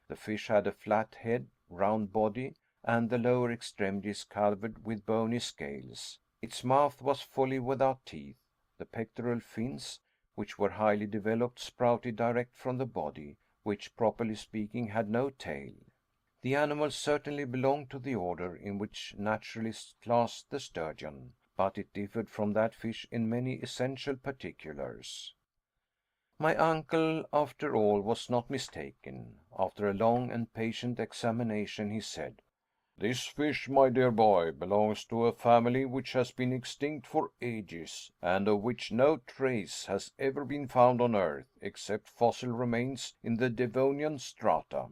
The fish had a flat head, round body, and the lower extremities covered with bony scales. Its mouth was fully without teeth. The pectoral fins, which were highly developed, sprouted direct from the body, which, properly speaking, had no tail. The animal certainly belonged to the order in which naturalists class the sturgeon, but it differed from that fish in many essential particulars. My uncle, after all, was not mistaken. After a long and patient examination, he said, "This fish, my dear boy, belongs to a family which has been extinct for ages, and of which no trace has ever been found on earth, except fossil remains in the Devonian strata."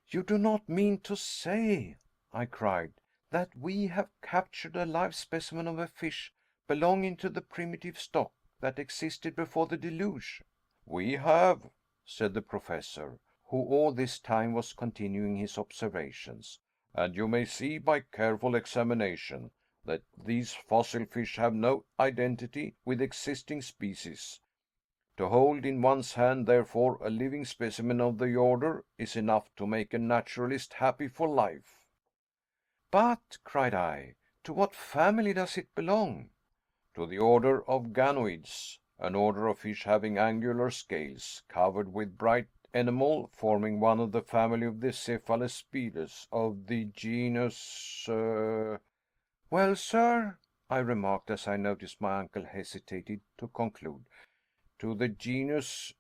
"You do not mean to say," I cried, that we have captured a live specimen of a fish belonging to the primitive stock that existed before the deluge?" "We have," said the Professor, who all this time was continuing his observations, "and you may see by careful examination that these fossil fish have no identity with existing species. To hold in one's hand, therefore, a living specimen of the order is enough to make a naturalist happy for life." "But," cried I, "to what family does it belong?" "To the order of ganoids, an order of fish having angular scales, covered with bright enamel, forming one of the family of the Cephalaspides, of the genus "Well, sir?" I remarked, as I noticed my uncle hesitated to conclude. to the genus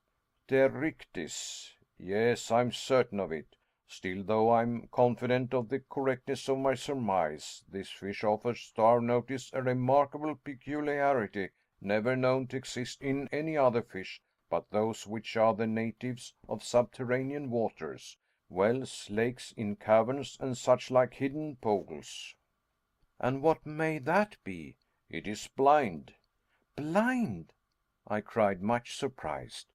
Pteryctis. Yes, I'm certain of it. Still, though I'm confident of the correctness of my surmise, this fish offers to our notice a remarkable peculiarity never known to exist in any other fish but those which are the natives of subterranean waters, wells, lakes, in caverns, and such like hidden pools." "And what may that be?" It is blind." "Blind!" I cried, much surprised.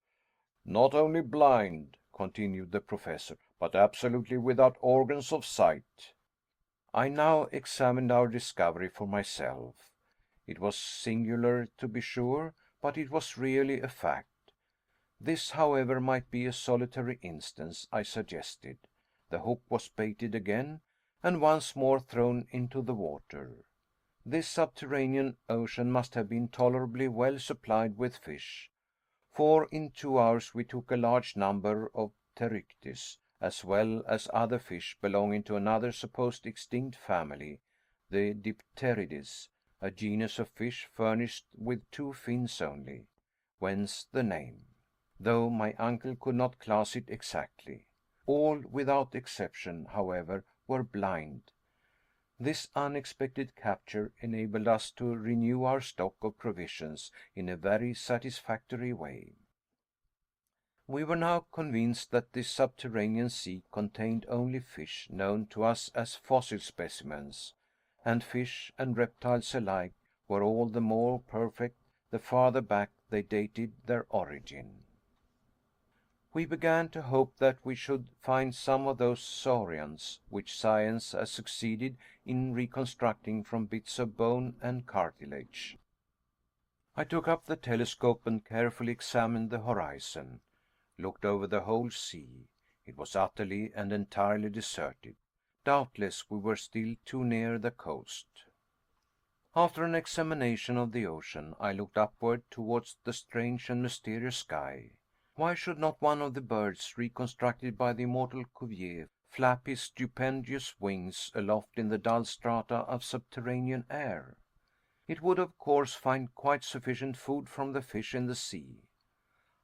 "Not only blind," continued the Professor, "but absolutely without organs of sight." I now examined our discovery for myself. It was singular, to be sure, but it was really a fact. This, however, might be a solitary instance, I suggested. The hook was baited again, and once more thrown into the water. This subterranean ocean must have been tolerably well supplied with fish, for in 2 hours we took a large number of pteryctis, as well as other fish belonging to another supposed extinct family, the Dipterides, a genus of fish furnished with 2 fins only, whence the name, though my uncle could not class it exactly. All, without exception, however, were blind. This unexpected capture enabled us to renew our stock of provisions in a very satisfactory way. We were now convinced that this subterranean sea contained only fish known to us as fossil specimens, and fish and reptiles alike were all the more perfect the farther back they dated their origin. We began to hope that we should find some of those saurians which science has succeeded in reconstructing from bits of bone and cartilage. I took up the telescope and carefully examined the horizon, looked over the whole sea. It was utterly and entirely deserted. Doubtless we were still too near the coast. After an examination of the ocean, I looked upward towards the strange and mysterious sky. Why should not one of the birds reconstructed by the immortal Cuvier flap his stupendous wings aloft in the dull strata of subterranean air? It would, of course, find quite sufficient food from the fish in the sea.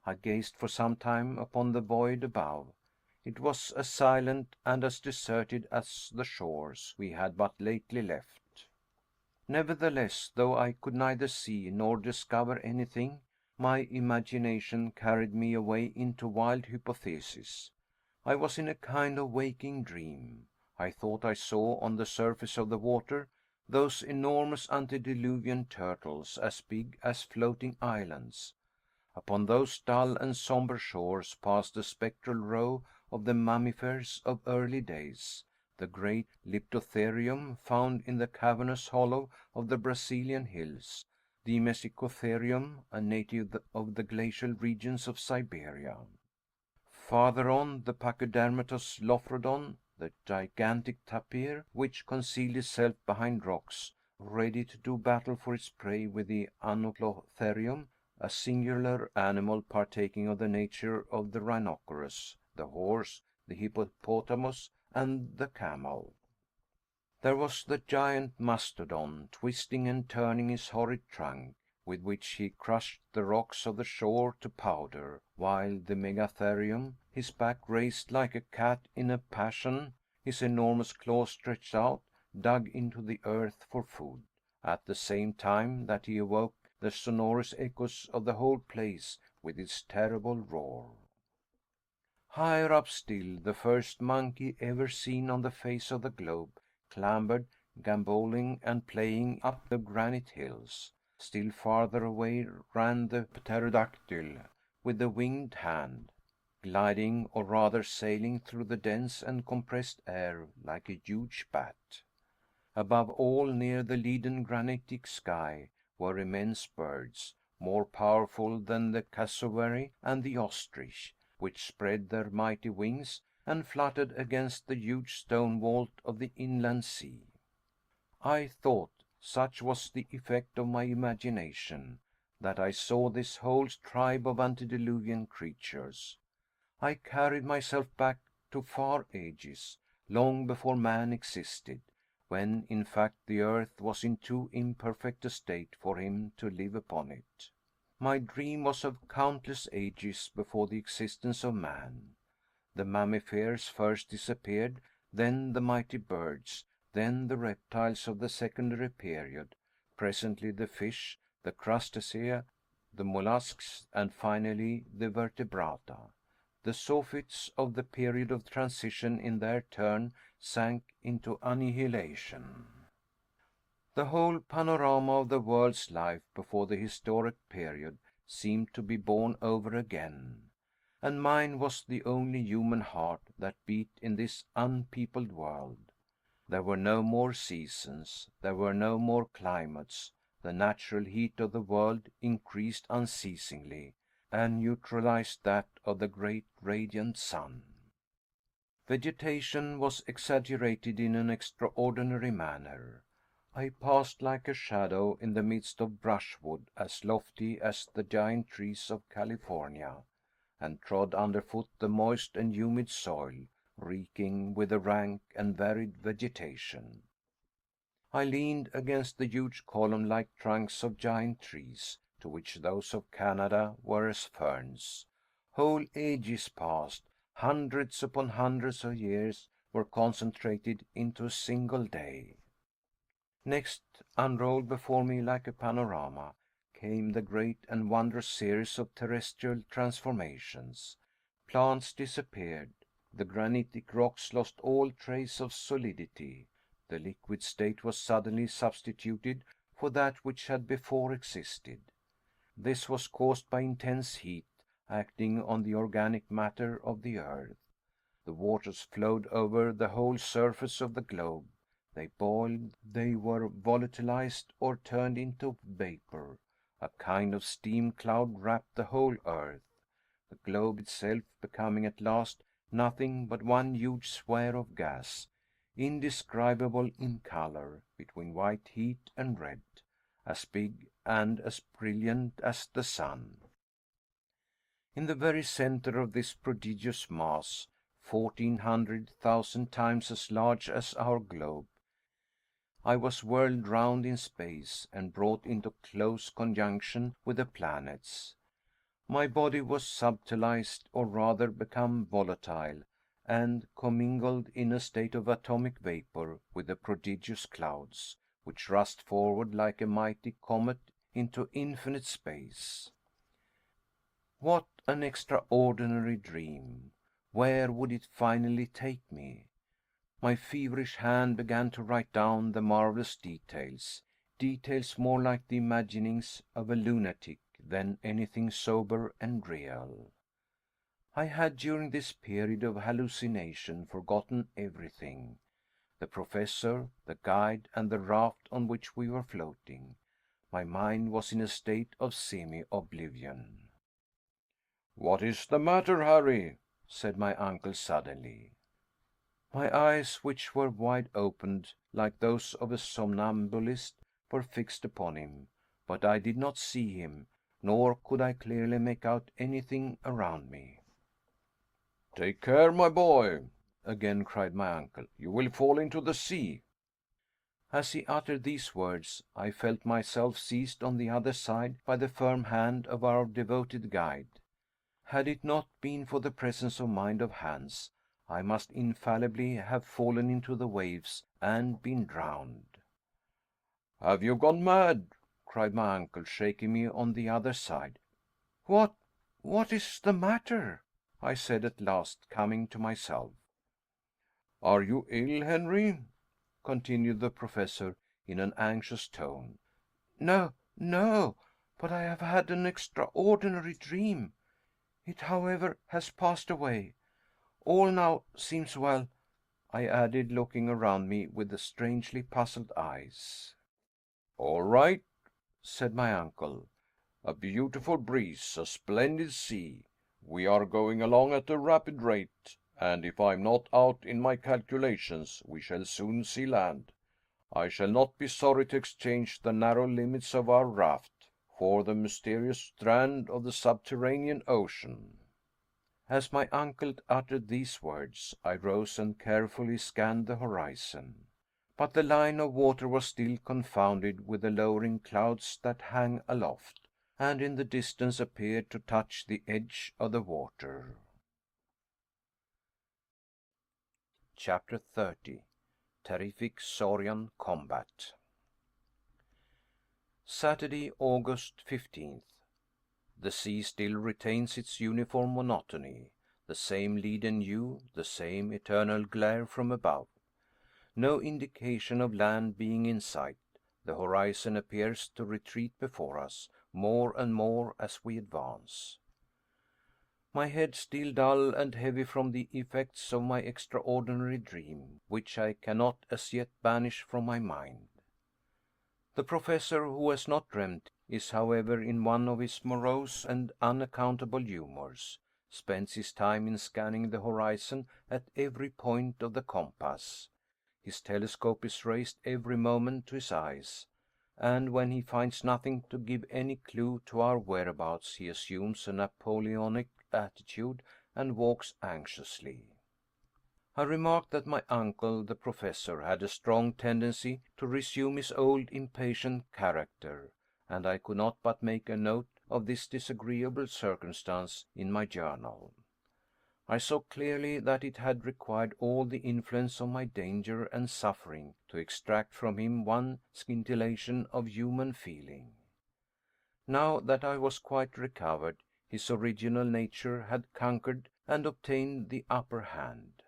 I gazed for some time upon the void above. It was as silent and as deserted as the shores we had but lately left. Nevertheless, though I could neither see nor discover anything, my imagination carried me away into wild hypotheses. I was in a kind of waking dream. I thought I saw on the surface of the water those enormous antediluvian turtles as big as floating islands. Upon those dull and somber shores passed a spectral row of the mammifers of early days, the great Leptotherium found in the cavernous hollow of the Brazilian hills, the Mesicotherium, a native of the glacial regions of Siberia. Farther on, the Pachydermatous Lophrodon, the gigantic tapir, which concealed itself behind rocks, ready to do battle for its prey with the Anoplotherium, a singular animal partaking of the nature of the rhinoceros, the horse, the hippopotamus, and the camel. There was the giant Mastodon, twisting and turning his horrid trunk, with which he crushed the rocks of the shore to powder, while the Megatherium, his back raised like a cat in a passion, his enormous claws stretched out, dug into the earth for food, at the same time that he awoke the sonorous echoes of the whole place with its terrible roar. Higher up still, the first monkey ever seen on the face of the globe clambered gambolling and playing up the granite hills. Still farther away ran the pterodactyl with the winged hand, gliding or rather sailing through the dense and compressed air like a huge bat. Above all, near the leaden granitic sky, were immense birds, more powerful than the cassowary and the ostrich, which spread their mighty wings and fluttered against the huge stone vault of the inland sea. I thought, such was the effect of my imagination, that I saw this whole tribe of antediluvian creatures. I carried myself back to far ages, long before man existed, when in fact the earth was in too imperfect a state for him to live upon it. My dream was of countless ages before the existence of man. The mammifers first disappeared, then the mighty birds, then the reptiles of the secondary period, presently the fish, the crustacea, the mollusks, and finally the vertebrata. The zoophytes of the period of transition in their turn sank into annihilation. The whole panorama of the world's life before the historic period seemed to be born over again, and mine was the only human heart that beat in this unpeopled world. There were no more seasons, there were no more climates, the natural heat of the world increased unceasingly, and neutralized that of the great radiant sun. Vegetation was exaggerated in an extraordinary manner. I passed like a shadow in the midst of brushwood as lofty as the giant trees of California, and trod underfoot the moist and humid soil, reeking with the rank and varied vegetation. I leaned against the huge column-like trunks of giant trees, to which those of Canada were as ferns. Whole ages passed, hundreds upon hundreds of years were concentrated into a single day. Next, unrolled before me like a panorama, came the great and wondrous series of terrestrial transformations. Plants disappeared, the granitic rocks lost all trace of solidity, the liquid state was suddenly substituted for that which had before existed. This was caused by intense heat acting on the organic matter of the earth. The waters flowed over the whole surface of the globe. They boiled, they were volatilized or turned into vapor. A kind of steam cloud wrapped the whole earth, the globe itself becoming at last nothing but one huge sphere of gas, indescribable in color, between white heat and red, as big and as brilliant as the sun. In the very center of this prodigious mass, 1,400,000 times as large as our globe, I was whirled round in space and brought into close conjunction with the planets. My body was subtilized, or rather become volatile, and commingled in a state of atomic vapor with the prodigious clouds, which rushed forward like a mighty comet into infinite space. What an extraordinary dream! Where would it finally take me? My feverish hand began to write down the marvelous details, details more like the imaginings of a lunatic than anything sober and real. I had during this period of hallucination forgotten everything, the professor, the guide, and the raft on which we were floating. My mind was in a state of semi-oblivion. "What is the matter, Harry?" said my uncle suddenly. My eyes, which were wide opened like those of a somnambulist, were fixed upon him, but I did not see him, nor could I clearly make out anything around me. "Take care, my boy!" again cried my uncle. "You will fall into the sea." As he uttered these words, I felt myself seized on the other side by the firm hand of our devoted guide. Had it not been for the presence of mind of Hans, I must infallibly have fallen into the waves and been drowned. "Have you gone mad?" cried my uncle, shaking me on the other side. What is the matter?" I said at last, coming to myself. "Are you ill, Henry?" continued the Professor in an anxious tone. "No, no, but I have had an extraordinary dream. It, however, has passed away. All now seems well," I added, looking around me with strangely puzzled eyes. All right, said my uncle. A beautiful breeze, a splendid sea. We are going along at a rapid rate, and if I'm not out in my calculations, we shall soon see land. I shall not be sorry to exchange the narrow limits of our raft for the mysterious strand of the subterranean ocean. As my uncle uttered these words, I rose and carefully scanned the horizon. But the line of water was still confounded with the lowering clouds that hang aloft, and in the distance appeared to touch the edge of the water. Chapter 30. Terrific Saurian Combat. Saturday, August 15th. The sea still retains its uniform monotony, the same leaden hue, the same eternal glare from above. No indication of land being in sight, the horizon appears to retreat before us, more and more as we advance. My head still dull and heavy from the effects of my extraordinary dream, which I cannot as yet banish from my mind. The Professor, who has not dreamt, is, however, in one of his morose and unaccountable humors, spends his time in scanning the horizon at every point of the compass. His telescope is raised every moment to his eyes, and when he finds nothing to give any clue to our whereabouts, he assumes a Napoleonic attitude and walks anxiously. I remarked that my uncle, the Professor, had a strong tendency to resume his old impatient character, and I could not but make a note of this disagreeable circumstance in my journal. I saw clearly that it had required all the influence of my danger and suffering to extract from him one scintillation of human feeling. Now that I was quite recovered, his original nature had conquered and obtained the upper hand.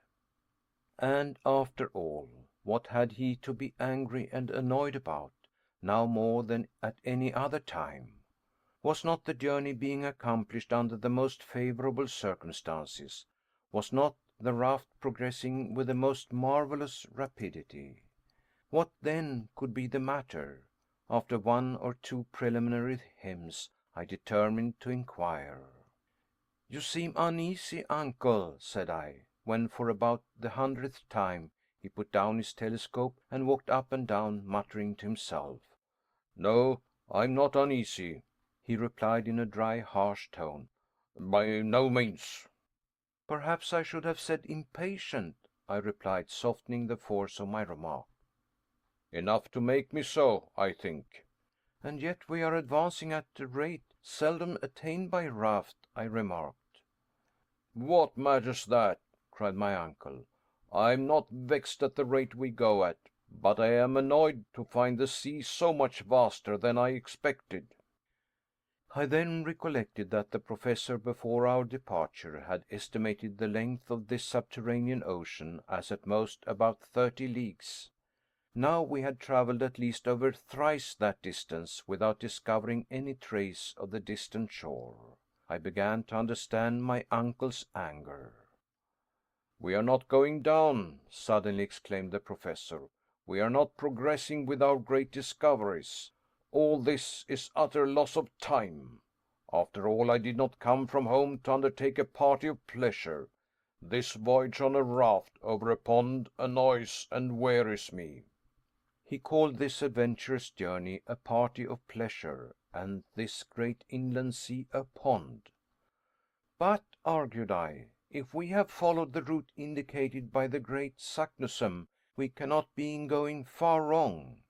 And after all, what had he to be angry and annoyed about, now more than at any other time? Was not the journey being accomplished under the most favorable circumstances? Was not the raft progressing with the most marvelous rapidity? What then could be the matter? After one or two preliminary hems, I determined to inquire. "You seem uneasy, uncle," said I, when for about the 100th time he put down his telescope and walked up and down, muttering to himself. No, I'm not uneasy, he replied in a dry, harsh tone. By no means. "Perhaps I should have said impatient," I replied, softening the force of my remark. Enough to make me so, I think. "And yet we are advancing at a rate seldom attained by raft," I remarked. "What matters that?" cried my uncle. "I'm not vexed at the rate we go at, but I am annoyed to find the sea so much vaster than I expected." I then recollected that the Professor, before our departure, had estimated the length of this subterranean ocean as at most about 30 leagues. Now we had traveled at least over thrice that distance without discovering any trace of the distant shore. I began to understand my uncle's anger. "We are not going down," suddenly exclaimed the Professor. "We are not progressing with our great discoveries. All this is utter loss of time. After all, I did not come from home to undertake a party of pleasure. This voyage on a raft over a pond annoys and wearies me." He called this adventurous journey a party of pleasure, and this great inland sea a pond. "But," argued I, "if we have followed the route indicated by the great Saknussemm, we cannot be in going far wrong."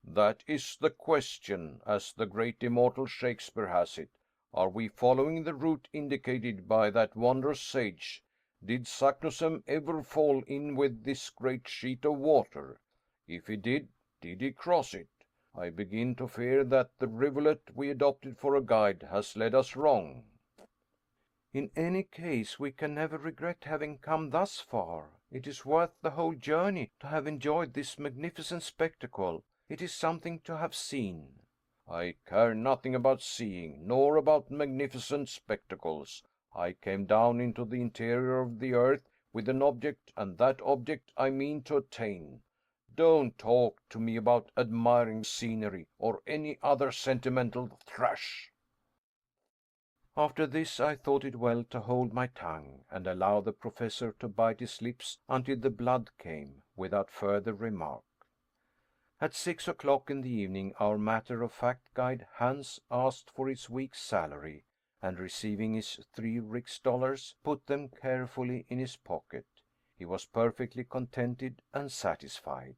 "That is the question, as the great immortal Shakespeare has it. Are we following the route indicated by that wondrous sage? Did Saknussemm ever fall in with this great sheet of water? If he did he cross it? I begin to fear that the rivulet we adopted for a guide has led us wrong." "In any case, we can never regret having come thus far. It is worth the whole journey to have enjoyed this magnificent spectacle. It is something to have seen." "I care nothing about seeing, nor about magnificent spectacles. I came down into the interior of the earth with an object, and that object I mean to attain. Don't talk to me about admiring scenery, or any other sentimental trash." After this I thought it well to hold my tongue, and allow the Professor to bite his lips until the blood came, without further remark. At 6 o'clock in the evening our matter-of-fact guide, Hans, asked for his week's salary, and receiving his 3 rix dollars, put them carefully in his pocket. He was perfectly contented and satisfied.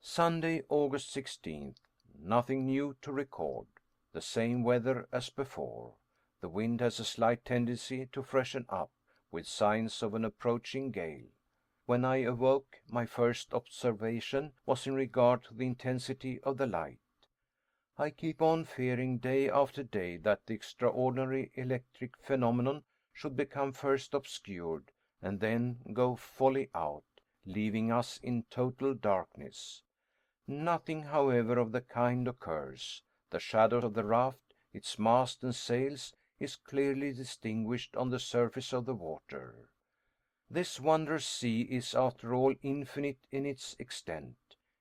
Sunday, August 16th. Nothing new to record. The same weather as before. The wind has a slight tendency to freshen up, with signs of an approaching gale. When I awoke, my first observation was in regard to the intensity of the light. I keep on fearing day after day that the extraordinary electric phenomenon should become first obscured, and then go wholly out, leaving us in total darkness. Nothing, however, of the kind occurs. The shadow of the raft, its mast and sails, is clearly distinguished on the surface of the water. This wondrous sea is, after all, infinite in its extent.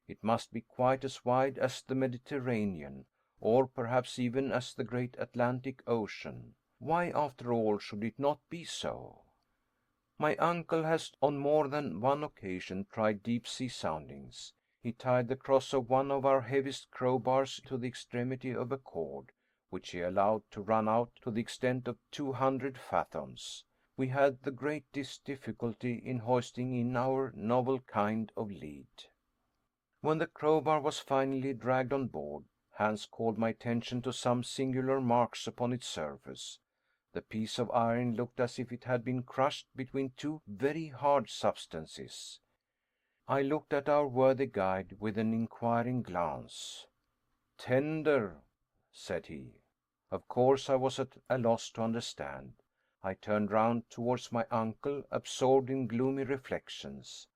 It must be quite as wide as the Mediterranean, or perhaps even as the great Atlantic Ocean. Why, after all, should it not be so? My uncle has on more than one occasion tried deep sea soundings. He tied the cross of one of our heaviest crowbars to the extremity of a cord, which he allowed to run out to the extent of 200 fathoms. We had the greatest difficulty in hoisting in our novel kind of lead. When the crowbar was finally dragged on board, Hans called my attention to some singular marks upon its surface. The piece of iron looked as if it had been crushed between two very hard substances. I looked at our worthy guide with an inquiring glance. "Tender," said he. Of course I was at a loss to understand. I turned round towards my uncle, absorbed in gloomy reflections.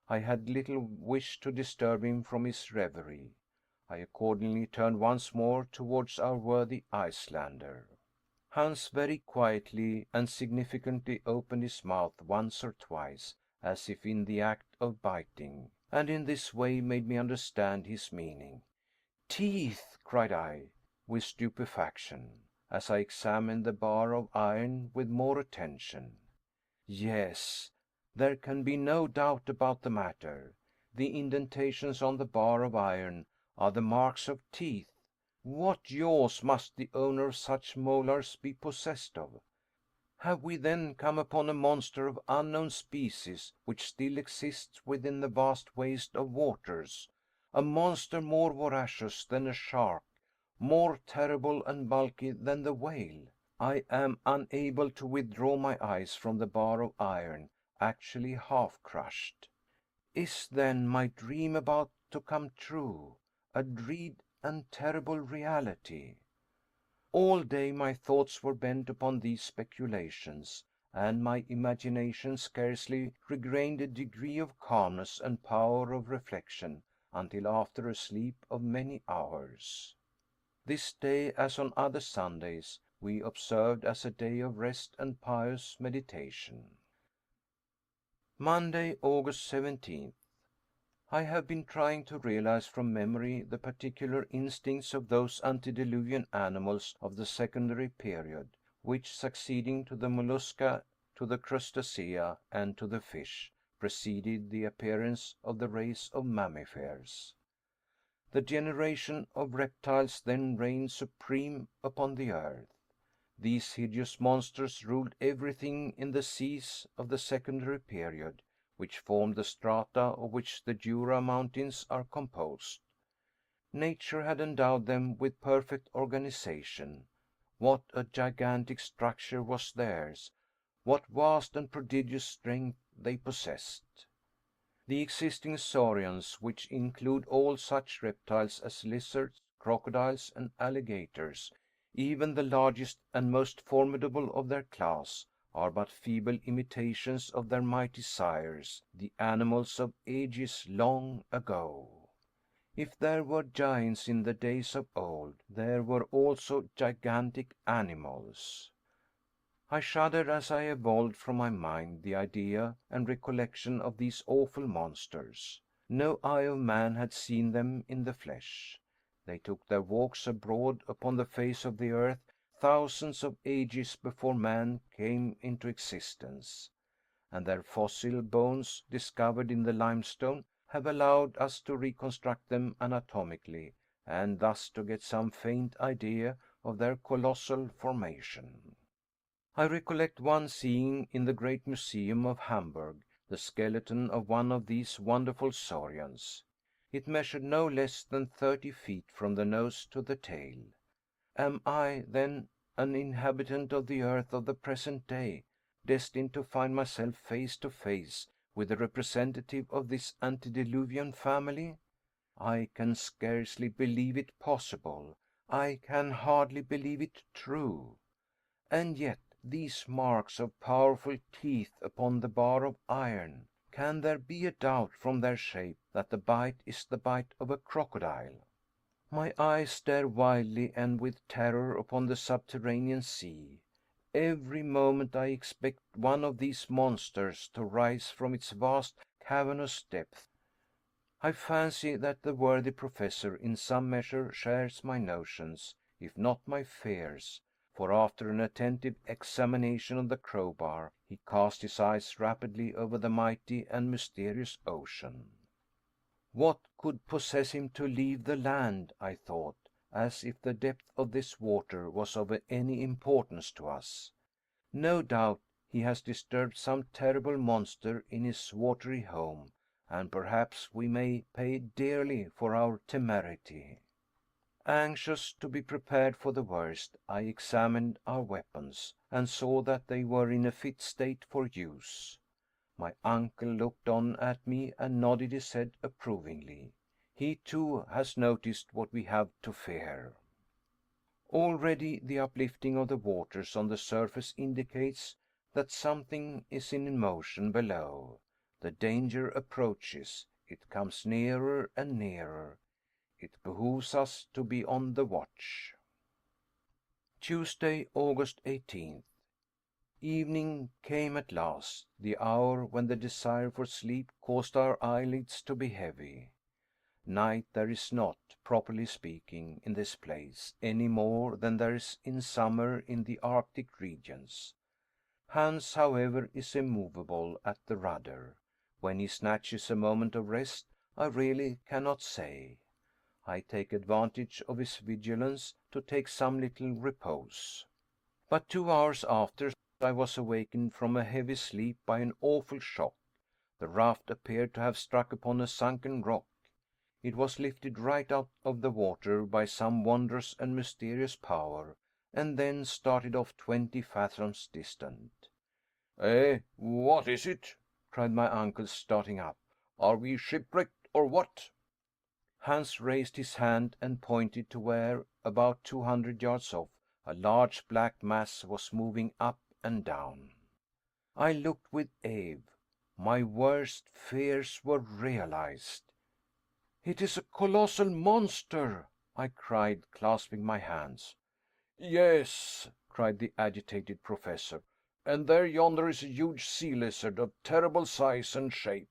I had little wish to disturb him from his reverie. I accordingly turned once more towards our worthy Icelander. Hans very quietly and significantly opened his mouth once or twice, as if in the act of biting, and in this way made me understand his meaning. "Teeth!" cried I, with stupefaction, as I examined the bar of iron with more attention. Yes, there can be no doubt about the matter. The indentations on the bar of iron are the marks of teeth. What jaws must the owner of such molars be possessed of? Have we then come upon a monster of unknown species, which still exists within the vast waste of waters? A monster more voracious than a shark, more terrible and bulky than the whale? I am unable to withdraw my eyes from the bar of iron, actually half crushed. Is then my dream about to come true, a dread and terrible reality? All day my thoughts were bent upon these speculations, and my imagination scarcely regained a degree of calmness and power of reflection until after a sleep of many hours. This day, as on other Sundays, we observed as a day of rest and pious meditation. Monday, August 17th. I have been trying to realize from memory the particular instincts of those antediluvian animals of the secondary period, which, succeeding to the mollusca, to the crustacea, and to the fish, preceded the appearance of the race of mammifers. The generation of reptiles then reigned supreme upon the earth. These hideous monsters ruled everything in the seas of the secondary period, which formed the strata of which the Jura mountains are composed. Nature had endowed them with perfect organization. What a gigantic structure was theirs! What vast and prodigious strength they possessed! The existing saurians, which include all such reptiles as lizards, crocodiles, and alligators, even the largest and most formidable of their class, are but feeble imitations of their mighty sires, the animals of ages long ago. If there were giants in the days of old, there were also gigantic animals. I shuddered as I evolved from my mind the idea and recollection of these awful monsters. No eye of man had seen them in the flesh. They took their walks abroad upon the face of the earth thousands of ages before man came into existence, and their fossil bones, discovered in the limestone, have allowed us to reconstruct them anatomically, and thus to get some faint idea of their colossal formation. I recollect once seeing in the great museum of Hamburg the skeleton of one of these wonderful saurians. It measured no less than 30 feet from the nose to the tail. Am I, then, an inhabitant of the earth of the present day, destined to find myself face to face with a representative of this antediluvian family? I can scarcely believe it possible. I can hardly believe it true. And yet these marks of powerful teeth upon the bar of iron, can there be a doubt from their shape that the bite is the bite of a crocodile? My eyes stare wildly and with terror upon the subterranean sea. Every moment I expect one of these monsters to rise from its vast cavernous depth. I fancy that the worthy professor in some measure shares my notions, if not my fears, for after an attentive examination of the crowbar, he cast his eyes rapidly over the mighty and mysterious ocean. What could possess him to leave the land, I thought, as if the depth of this water was of any importance to us. No doubt he has disturbed some terrible monster in his watery home, and perhaps we may pay dearly for our temerity. Anxious to be prepared for the worst, I examined our weapons, and saw that they were in a fit state for use. My uncle looked on at me and nodded his head approvingly. He too has noticed what we have to fear. Already the uplifting of the waters on the surface indicates that something is in motion below. The danger approaches. It comes nearer and nearer. It behooves us to be on the watch. Tuesday, August 18th. Evening came at last, the hour when the desire for sleep caused our eyelids to be heavy. Night there is not, properly speaking, in this place, any more than there is in summer in the Arctic regions. Hans, however, is immovable at the rudder. When he snatches a moment of rest, I really cannot say. I take advantage of his vigilance to take some little repose. But 2 hours after, I was awakened from a heavy sleep by an awful shock. The raft appeared to have struck upon a sunken rock. It was lifted right out of the water by some wondrous and mysterious power, and then started off 20 fathoms distant. What is it? Cried my uncle, starting up. Are we shipwrecked, or what? Hans raised his hand and pointed to where, about 200 yards off, a large black mass was moving up and down. I looked with awe. My worst fears were realized. "It is a colossal monster!" I cried, clasping my hands. Yes, cried the agitated professor, and there yonder is a huge sea lizard of terrible size and shape.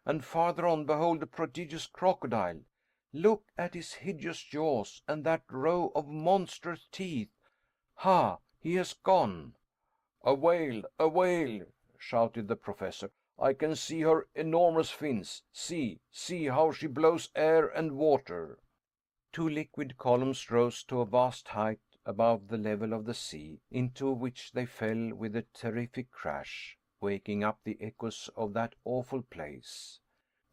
And farther on, behold a prodigious crocodile. Look at his hideous jaws and that row of monstrous teeth. Ha! He has gone. A whale! A whale! Shouted the professor. I can see her enormous fins. See how she blows air and water. Two liquid columns rose to a vast height above the level of the sea, into which they fell with a terrific crash, waking up the echoes of that awful place.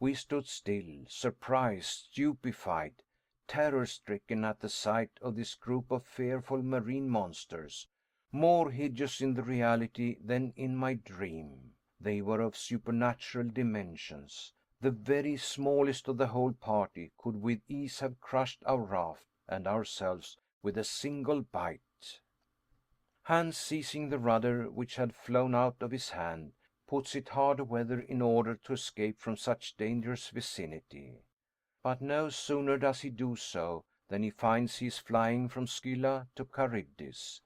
We stood still, surprised, stupefied, terror-stricken at the sight of this group of fearful marine monsters, more hideous in the reality than in my dream. They were of supernatural dimensions. The very smallest of the whole party could with ease have crushed our raft and ourselves with a single bite. Hans, seizing the rudder which had flown out of his hand, puts it hard aweather in order to escape from such dangerous vicinity. But no sooner does he do so than he finds he is flying from Scylla to Charybdis.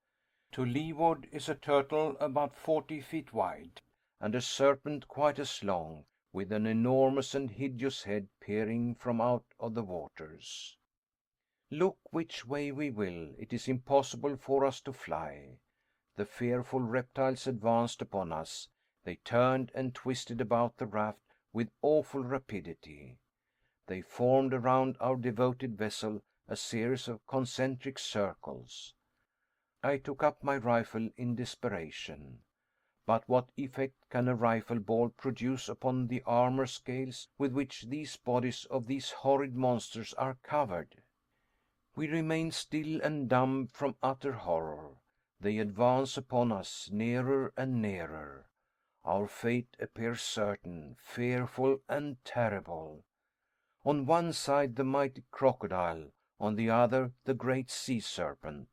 To leeward is a turtle about 40 feet wide, and a serpent quite as long, with an enormous and hideous head peering from out of the waters. Look which way we will, it is impossible for us to fly. The fearful reptiles advanced upon us. They turned and twisted about the raft with awful rapidity. They formed around our devoted vessel a series of concentric circles. I took up my rifle in desperation. But what effect can a rifle ball produce upon the armor scales with which these bodies of these horrid monsters are covered? We remain still and dumb from utter horror. They advance upon us, nearer and nearer. Our fate appears certain, fearful and terrible. On one side the mighty crocodile, on the other the great sea serpent.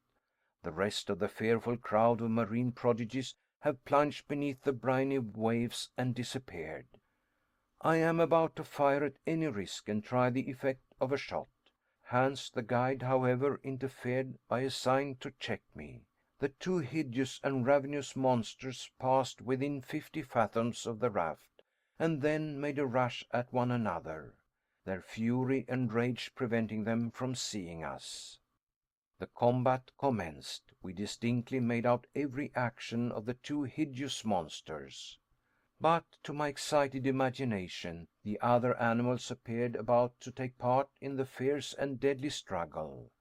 The rest of the fearful crowd of marine prodigies have plunged beneath the briny waves and disappeared. I am about to fire at any risk and try the effect of a shot. Hans, the guide, however, interfered by a sign to check me. The two hideous and ravenous monsters passed within 50 fathoms of the raft, and then made a rush at one another, their fury and rage preventing them from seeing us. The combat commenced. We distinctly made out every action of the two hideous monsters. But to my excited imagination, the other animals appeared about to take part in the fierce and deadly struggle.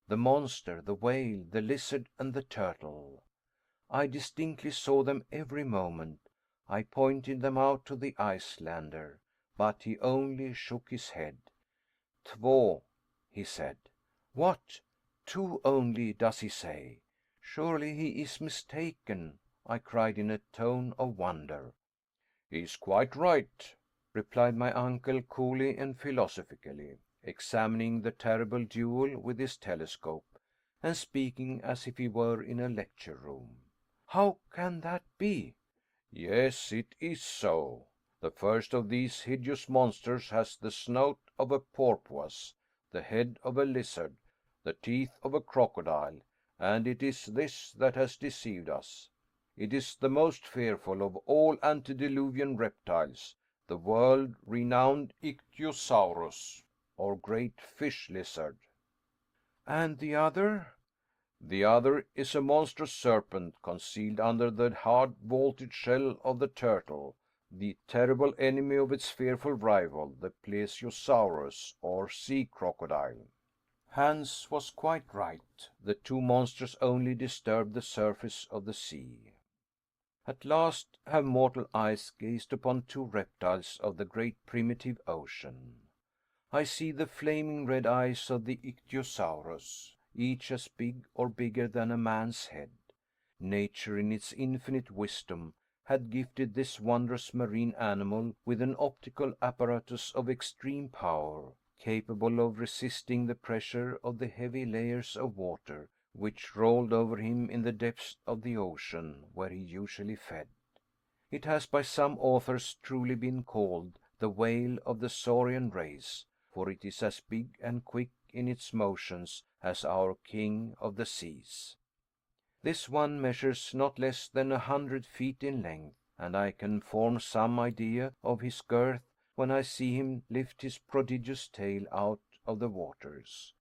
The monster, the whale, the lizard, and the turtle. I distinctly saw them every moment. I pointed them out to the Icelander, but he only shook his head. Två, he said. What? Two only, does he say? Surely he is mistaken, I cried in a tone of wonder. He is quite right, replied my uncle coolly and philosophically, examining the terrible duel with his telescope, and speaking as if he were in a lecture room. How can that be? Yes, it is so. The first of these hideous monsters has the snout of a porpoise, the head of a lizard, the teeth of a crocodile, and it is this that has deceived us. It is the most fearful of all antediluvian reptiles, the world-renowned Ichthyosaurus, or great fish lizard. And the other? The other is a monstrous serpent concealed under the hard vaulted shell of the turtle, the terrible enemy of its fearful rival, the Plesiosaurus, or sea crocodile. Hans was quite right. The two monsters only disturbed the surface of the sea. At last have mortal eyes gazed upon two reptiles of the great primitive ocean. I see the flaming red eyes of the Ichthyosaurus, each as big or bigger than a man's head. Nature, in its infinite wisdom, had gifted this wondrous marine animal with an optical apparatus of extreme power, capable of resisting the pressure of the heavy layers of water which rolled over him in the depths of the ocean where he usually fed. It has by some authors truly been called the whale of the saurian race, for it is as big and quick in its motions as our king of the seas. This one measures not less than 100 feet in length, and I can form some idea of his girth when I see him lift his prodigious tail out of the waters.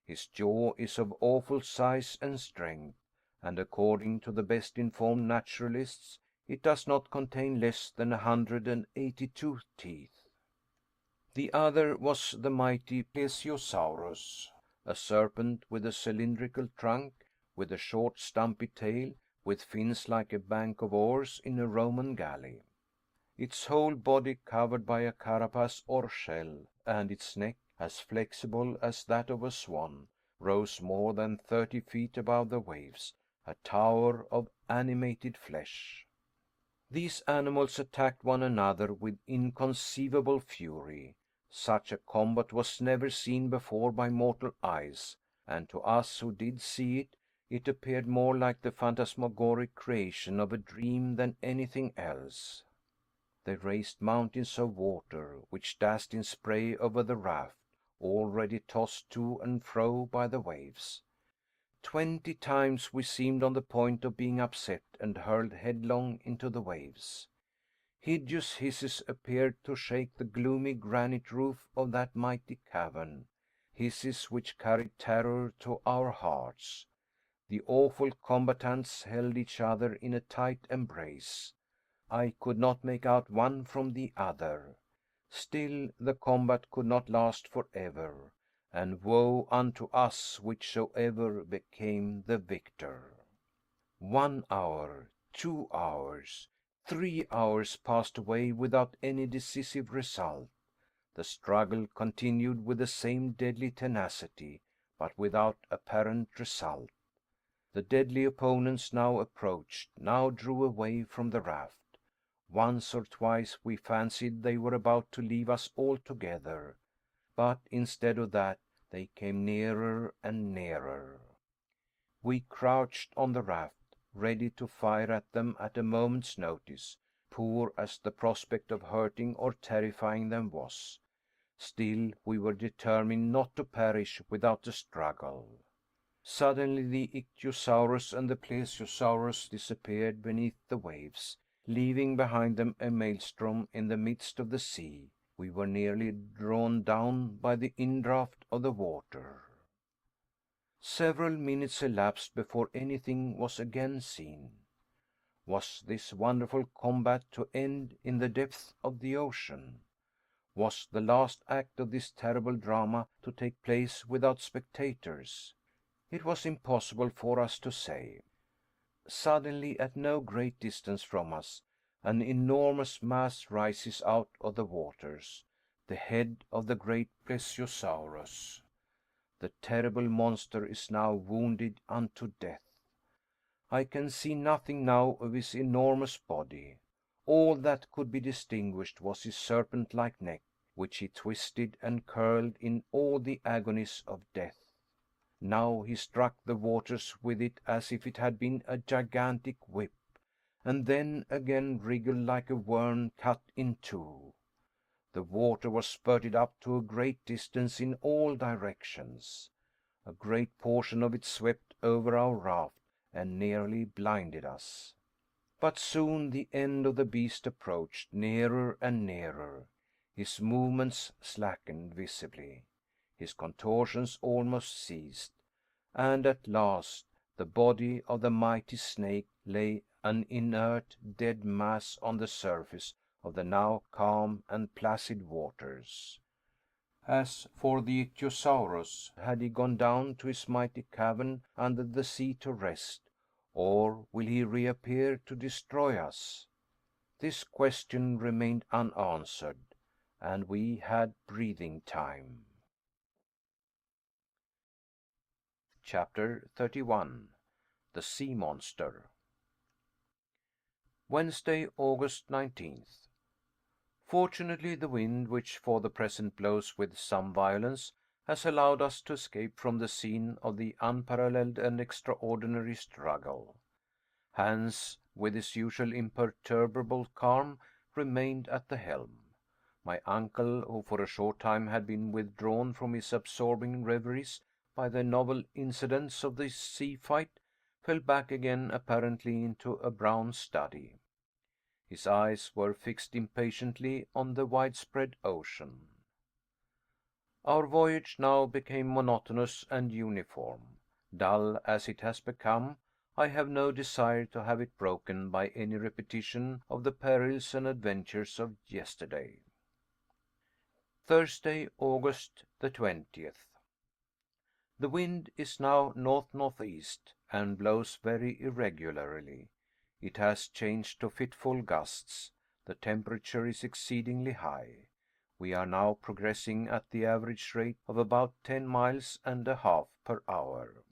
His jaw is of awful size and strength, and according to the best informed naturalists, it does not contain less than 182 teeth. The other was the mighty Plesiosaurus, a serpent with a cylindrical trunk, with a short stumpy tail, with fins like a bank of oars in a Roman galley. Its whole body covered by a carapace or shell, and its neck, as flexible as that of a swan, rose more than 30 feet above the waves, a tower of animated flesh. These animals attacked one another with inconceivable fury. Such a combat was never seen before by mortal eyes, and to us who did see it, It appeared more like the phantasmagoric creation of a dream than anything else. They raised mountains of water, which dashed in spray over the raft, already tossed to and fro by the waves. 20 times we seemed on the point of being upset and hurled headlong into the waves. Hideous hisses appeared to shake the gloomy granite roof of that mighty cavern, hisses which carried terror to our hearts. The awful combatants held each other in a tight embrace. I could not make out one from the other. Still the combat could not last forever, and woe unto us whichsoever became the victor. 1 hour, 2 hours, 3 hours passed away without any decisive result. The struggle continued with the same deadly tenacity, but without apparent result. The deadly opponents now approached, now drew away from the raft. Once or twice we fancied they were about to leave us altogether, but instead of that they came nearer and nearer. We crouched on the raft, ready to fire at them at a moment's notice, poor as the prospect of hurting or terrifying them was. Still we were determined not to perish without a struggle. Suddenly the Ichthyosaurus and the Plesiosaurus disappeared beneath the waves, leaving behind them a maelstrom in the midst of the sea. We were nearly drawn down by the indraft of the water. Several minutes elapsed before anything was again seen. Was this wonderful combat to end in the depths of the ocean? Was the last act of this terrible drama to take place without spectators? It was impossible for us to say. Suddenly, at no great distance from us, an enormous mass rises out of the waters, the head of the great Plesiosaurus. The terrible monster is now wounded unto death. I can see nothing now of his enormous body. All that could be distinguished was his serpent-like neck, which he twisted and curled in all the agonies of death. Now he struck the waters with it as if it had been a gigantic whip, and then again wriggled like a worm cut in two. The water was spurted up to a great distance in all directions. A great portion of it swept over our raft and nearly blinded us. But soon the end of the beast approached nearer and nearer. His movements slackened visibly. His contortions almost ceased, and at last the body of the mighty snake lay an inert, dead mass on the surface of the now calm and placid waters. As for the Ichthyosaurus, had he gone down to his mighty cavern under the sea to rest, or will he reappear to destroy us? This question remained unanswered, and we had breathing time. Chapter 31. The Sea Monster. Wednesday, August 19th. Fortunately, the wind, which for the present blows with some violence, has allowed us to escape from the scene of the unparalleled and extraordinary struggle. Hans, with his usual imperturbable calm, remained at the helm. My uncle, who for a short time had been withdrawn from his absorbing reveries by the novel incidents of the sea fight, fell back again apparently into a brown study. His eyes were fixed impatiently on the widespread ocean. Our voyage now became monotonous and uniform. Dull as it has become, I have no desire to have it broken by any repetition of the perils and adventures of yesterday. Thursday, August the 20th. The wind is now north-northeast, and blows very irregularly. It has changed to fitful gusts. The temperature is exceedingly high. We are now progressing at the average rate of about 10 miles and a half per hour.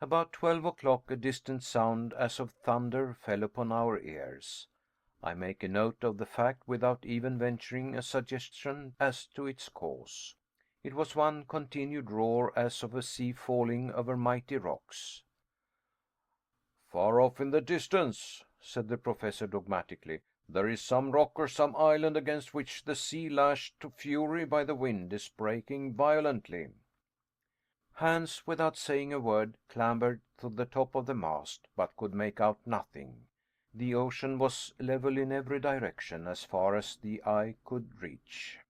About 12 o'clock a distant sound as of thunder fell upon our ears. I make a note of the fact without even venturing a suggestion as to its cause. It was one continued roar, as of a sea falling over mighty rocks. Far off in the distance, said the Professor dogmatically, there is some rock or some island against which the sea, lashed to fury by the wind, is breaking violently. Hans, without saying a word, clambered to the top of the mast, but could make out nothing. The ocean was level in every direction as far as the eye could reach.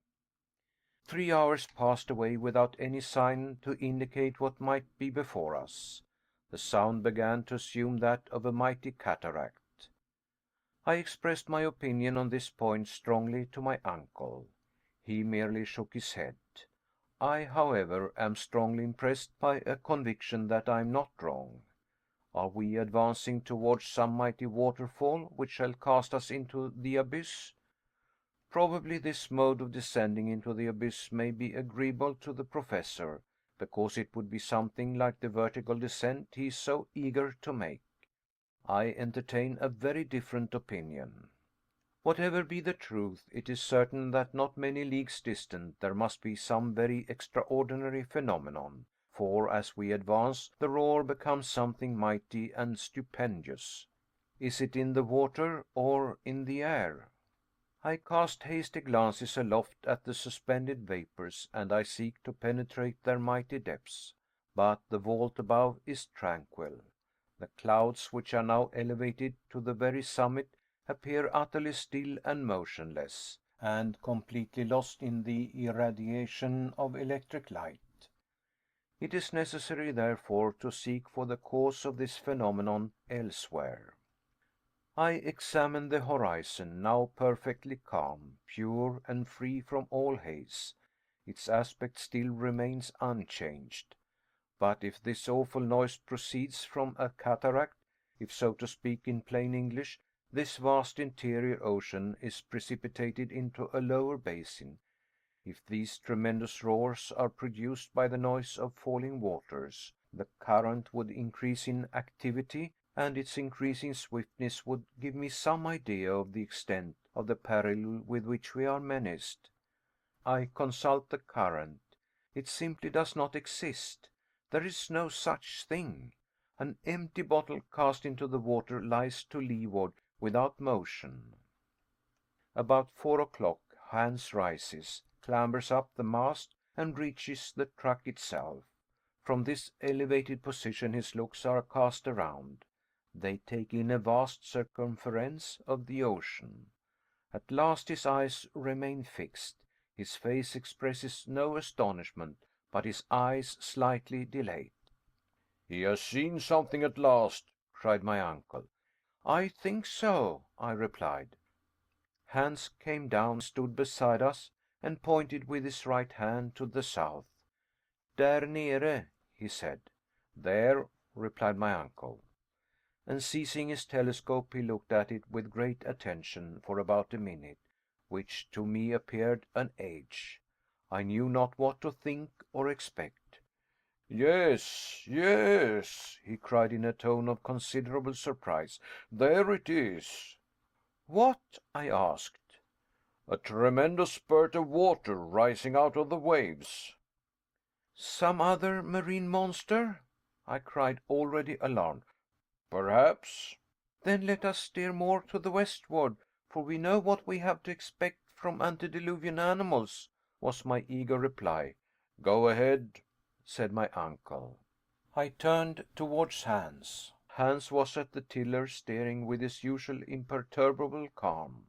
3 hours passed away without any sign to indicate what might be before us. The sound began to assume that of a mighty cataract. I expressed my opinion on this point strongly to my uncle. He merely shook his head. I, however, am strongly impressed by a conviction that I am not wrong. Are we advancing towards some mighty waterfall which shall cast us into the abyss? Probably this mode of descending into the abyss may be agreeable to the Professor, because it would be something like the vertical descent he is so eager to make. I entertain a very different opinion. Whatever be the truth, it is certain that not many leagues distant there must be some very extraordinary phenomenon, for as we advance the roar becomes something mighty and stupendous. Is it in the water or in the air? I cast hasty glances aloft at the suspended vapors, and I seek to penetrate their mighty depths. But the vault above is tranquil. The clouds, which are now elevated to the very summit, appear utterly still and motionless, and completely lost in the irradiation of electric light. It is necessary, therefore, to seek for the cause of this phenomenon elsewhere. I examine the horizon, now perfectly calm, pure, and free from all haze. Its aspect still remains unchanged. But if this awful noise proceeds from a cataract, if, so to speak in plain English, this vast interior ocean is precipitated into a lower basin, if these tremendous roars are produced by the noise of falling waters, the current would increase in activity, and its increasing swiftness would give me some idea of the extent of the peril with which we are menaced. I consult the current. It simply does not exist. There is no such thing. An empty bottle cast into the water lies to leeward without motion. About 4 o'clock, Hans rises, clambers up the mast, and reaches the truck itself. From this elevated position his looks are cast around. They take in a vast circumference of the ocean. At last his eyes remain fixed. His face expresses no astonishment, but his eyes slightly dilate. He has seen something at last, cried my uncle. I think so, I replied. Hans came down, stood beside us, and pointed with his right hand to the south. Där nere, he said. There, replied my uncle. And seizing his telescope, he looked at it with great attention for about a minute, which to me appeared an age. I knew not what to think or expect. Yes, yes, he cried in a tone of considerable surprise. There it is. What? I asked. A tremendous spurt of water rising out of the waves. Some other marine monster? I cried, already alarmed. Perhaps. Then let us steer more to the westward, for we know what we have to expect from antediluvian animals, was my eager reply. Go ahead, said my uncle. I turned towards Hans. Hans was at the tiller, steering with his usual imperturbable calm.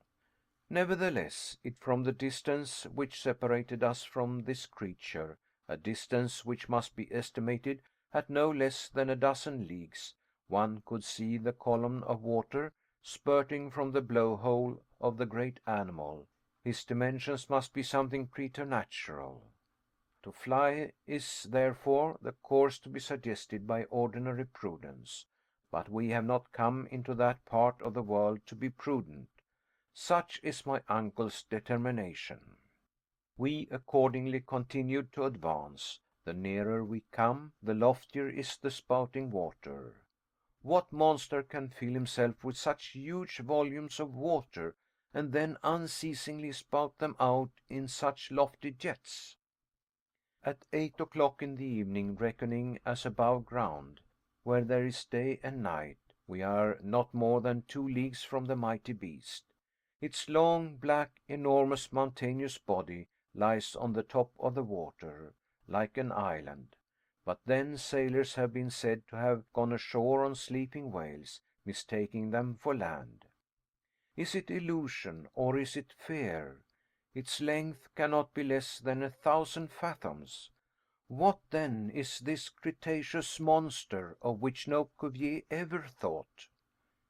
Nevertheless, from the distance which separated us from this creature, a distance which must be estimated at no less than a dozen leagues, one could see the column of water spurting from the blowhole of the great animal. His dimensions must be something preternatural. To fly is, therefore, the course to be suggested by ordinary prudence. But we have not come into that part of the world to be prudent. Such is my uncle's determination. We accordingly continued to advance. The nearer we come, the loftier is the spouting water. What monster can fill himself with such huge volumes of water, and then unceasingly spout them out in such lofty jets? At 8 o'clock in the evening, reckoning as above ground, where there is day and night, we are not more than 2 leagues from the mighty beast. Its long, black, enormous, mountainous body lies on the top of the water, like an island. But then sailors have been said to have gone ashore on sleeping whales, mistaking them for land. Is it illusion, or is it fear? Its length cannot be less than 1,000 fathoms. What, then, is this Cretaceous monster of which no Cuvier ever thought?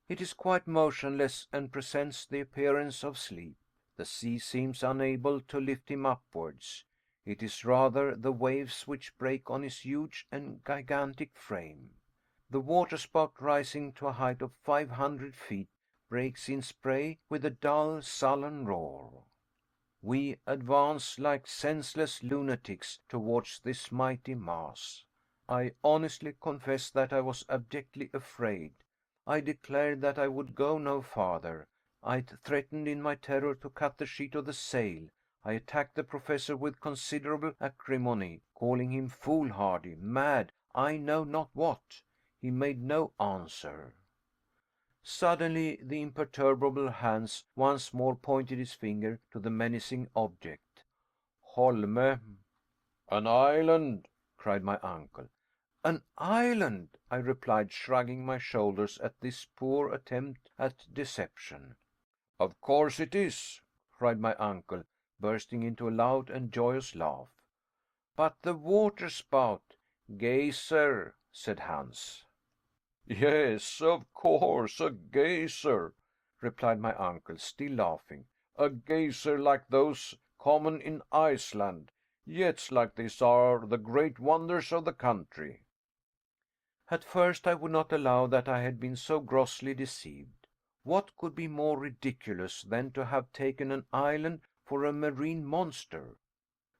It is quite motionless and presents the appearance of sleep. The sea seems unable to lift him upwards. It is rather the waves which break on his huge and gigantic frame. The waterspout, rising to a height of 500 feet, breaks in spray with a dull, sullen roar. We advance like senseless lunatics towards this mighty mass. I honestly confess that I was abjectly afraid. I declared that I would go no farther. I threatened in my terror to cut the sheet of the sail. I attacked the professor with considerable acrimony, calling him foolhardy, mad, I know not what. He made no answer. Suddenly the imperturbable Hans once more pointed his finger to the menacing object. Holme. An island, cried my uncle. An island, I replied, shrugging my shoulders at this poor attempt at deception. Of course it is, cried my uncle, bursting into a loud and joyous laugh. But the water spout. Geyser, said Hans. Yes, of course, a geyser, replied my uncle, still laughing. A geyser like those common in Iceland. Jets like this are the great wonders of the country. At first I would not allow that I had been so grossly deceived. What could be more ridiculous than to have taken an island for a marine monster?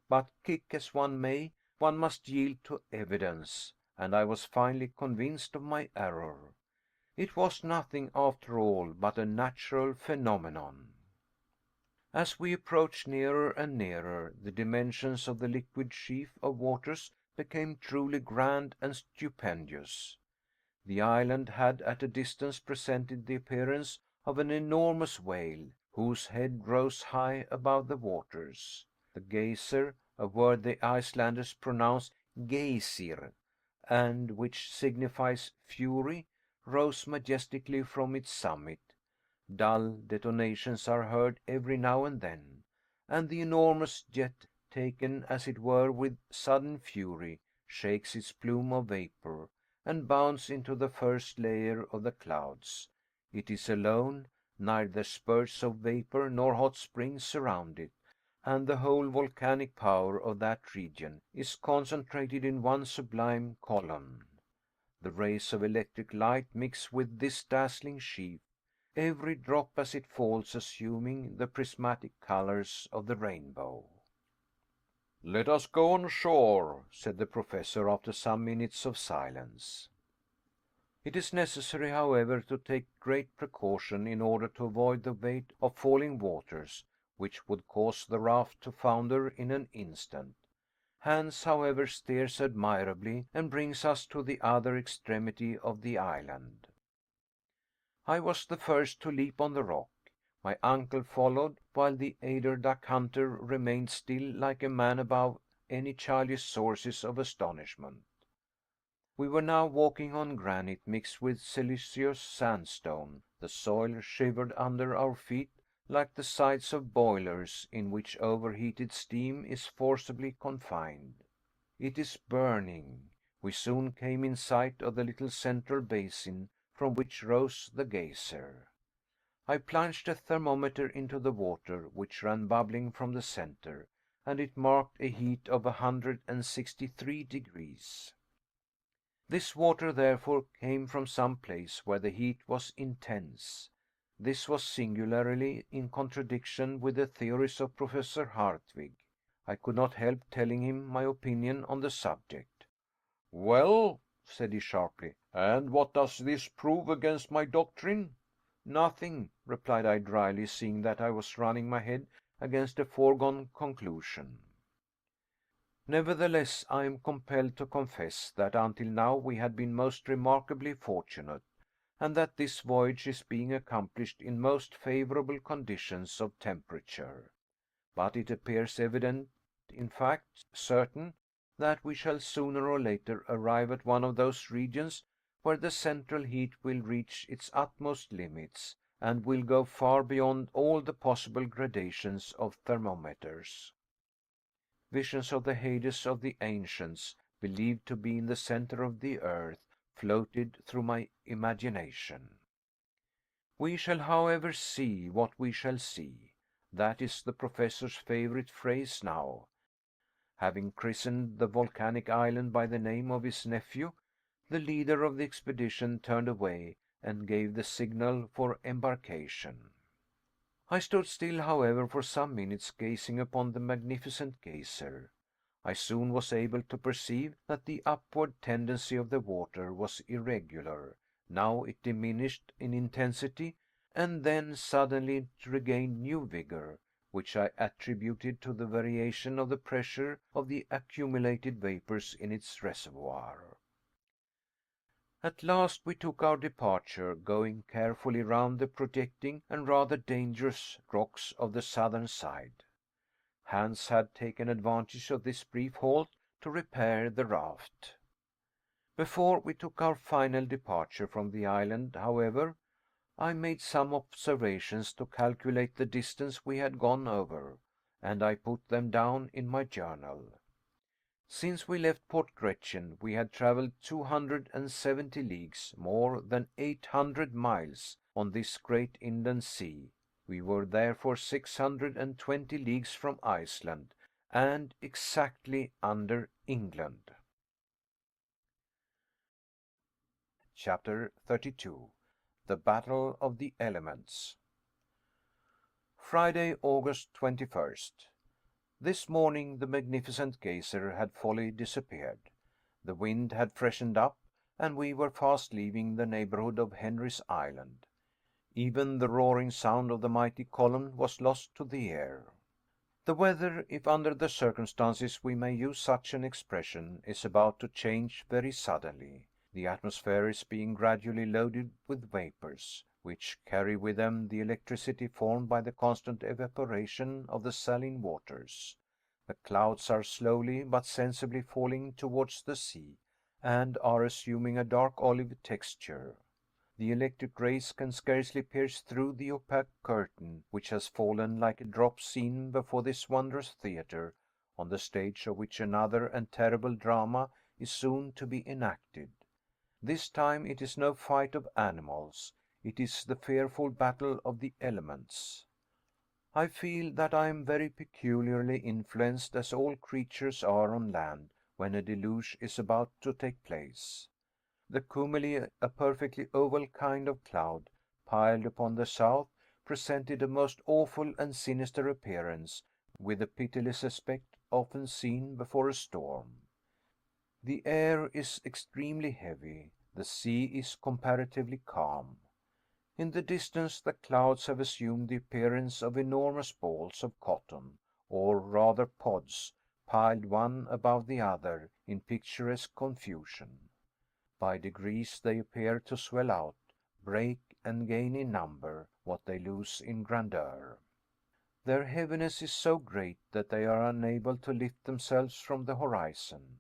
But kick as one may, one must yield to evidence, and I was finally convinced of my error. It was nothing, after all, but a natural phenomenon. As we approached nearer and nearer, the dimensions of the liquid sheaf of waters became truly grand and stupendous. The island had at a distance presented the appearance of an enormous whale, whose head rose high above the waters. The geyser, a word the Icelanders pronounce geysir, and which signifies fury, rose majestically from its summit. Dull detonations are heard every now and then, and the enormous jet, taken as it were with sudden fury, shakes its plume of vapor, and bounds into the first layer of the clouds. It is alone, neither spurts of vapor nor hot springs surround it, and the whole volcanic power of that region is concentrated in one sublime column. The rays of electric light mix with this dazzling sheaf, every drop as it falls assuming the prismatic colors of the rainbow. Let us go on shore, said the professor after some minutes of silence. It is necessary, however, to take great precaution in order to avoid the weight of falling waters, which would cause the raft to founder in an instant. Hans, however, steers admirably, and brings us to the other extremity of the island. I was the first to leap on the rock. My uncle followed, while the eider duck hunter remained still like a man above any childish sources of astonishment. We were now walking on granite mixed with silicious sandstone. The soil shivered under our feet like the sides of boilers in which overheated steam is forcibly confined. It is burning. We soon came in sight of the little central basin from which rose the geyser. I plunged a thermometer into the water, which ran bubbling from the center, and it marked a heat of 163 degrees. This water, therefore, came from some place where the heat was intense. This was singularly in contradiction with the theories of Professor Hartwig. I could not help telling him my opinion on the subject. Well, said he sharply, and what does this prove against my doctrine? Nothing, replied I dryly, seeing that I was running my head against a foregone conclusion. Nevertheless, I am compelled to confess that until now we had been most remarkably fortunate, and that this voyage is being accomplished in most favorable conditions of temperature. But it appears evident, in fact certain, that we shall sooner or later arrive at one of those regions where the central heat will reach its utmost limits, and will go far beyond all the possible gradations of thermometers. Visions of the Hades of the ancients, believed to be in the center of the earth, floated through my imagination. We shall, however, see what we shall see. That is the Professor's favorite phrase now. Having christened the volcanic island by the name of his nephew, the leader of the expedition turned away and gave the signal for embarkation. I stood still, however, for some minutes gazing upon the magnificent geyser. I soon was able to perceive that the upward tendency of the water was irregular. Now it diminished in intensity, and then suddenly it regained new vigor, which I attributed to the variation of the pressure of the accumulated vapors in its reservoir. At last we took our departure, going carefully round the projecting and rather dangerous rocks of the southern side. Hans had taken advantage of this brief halt to repair the raft. Before we took our final departure from the island, however, I made some observations to calculate the distance we had gone over, and I put them down in my journal. Since we left Port Gretchen, we had traveled 270 leagues, more than 800 miles, on this great inland sea. We were therefore 620 leagues from Iceland, and exactly under England. Chapter 32. The Battle of the Elements. Friday, August 21st. This morning the magnificent geyser had wholly disappeared. The wind had freshened up, and we were fast leaving the neighborhood of Henry's Island. Even the roaring sound of the mighty column was lost to the ear. The weather, if under the circumstances we may use such an expression, is about to change very suddenly. The atmosphere is being gradually loaded with vapors, which carry with them the electricity formed by the constant evaporation of the saline waters. The clouds are slowly but sensibly falling towards the sea, and are assuming a dark olive texture. The electric rays can scarcely pierce through the opaque curtain, which has fallen like a drop seen before this wondrous theater, on the stage of which another and terrible drama is soon to be enacted. This time it is no fight of animals. It is the fearful battle of the elements. I feel that I am very peculiarly influenced, as all creatures are on land, when a deluge is about to take place. The cumuli, a perfectly oval kind of cloud, piled upon the south, presented a most awful and sinister appearance, with the pitiless aspect often seen before a storm. The air is extremely heavy, the sea is comparatively calm. In the distance the clouds have assumed the appearance of enormous balls of cotton, or rather pods, piled one above the other in picturesque confusion. By degrees they appear to swell out, break, and gain in number what they lose in grandeur. Their heaviness is so great that they are unable to lift themselves from the horizon.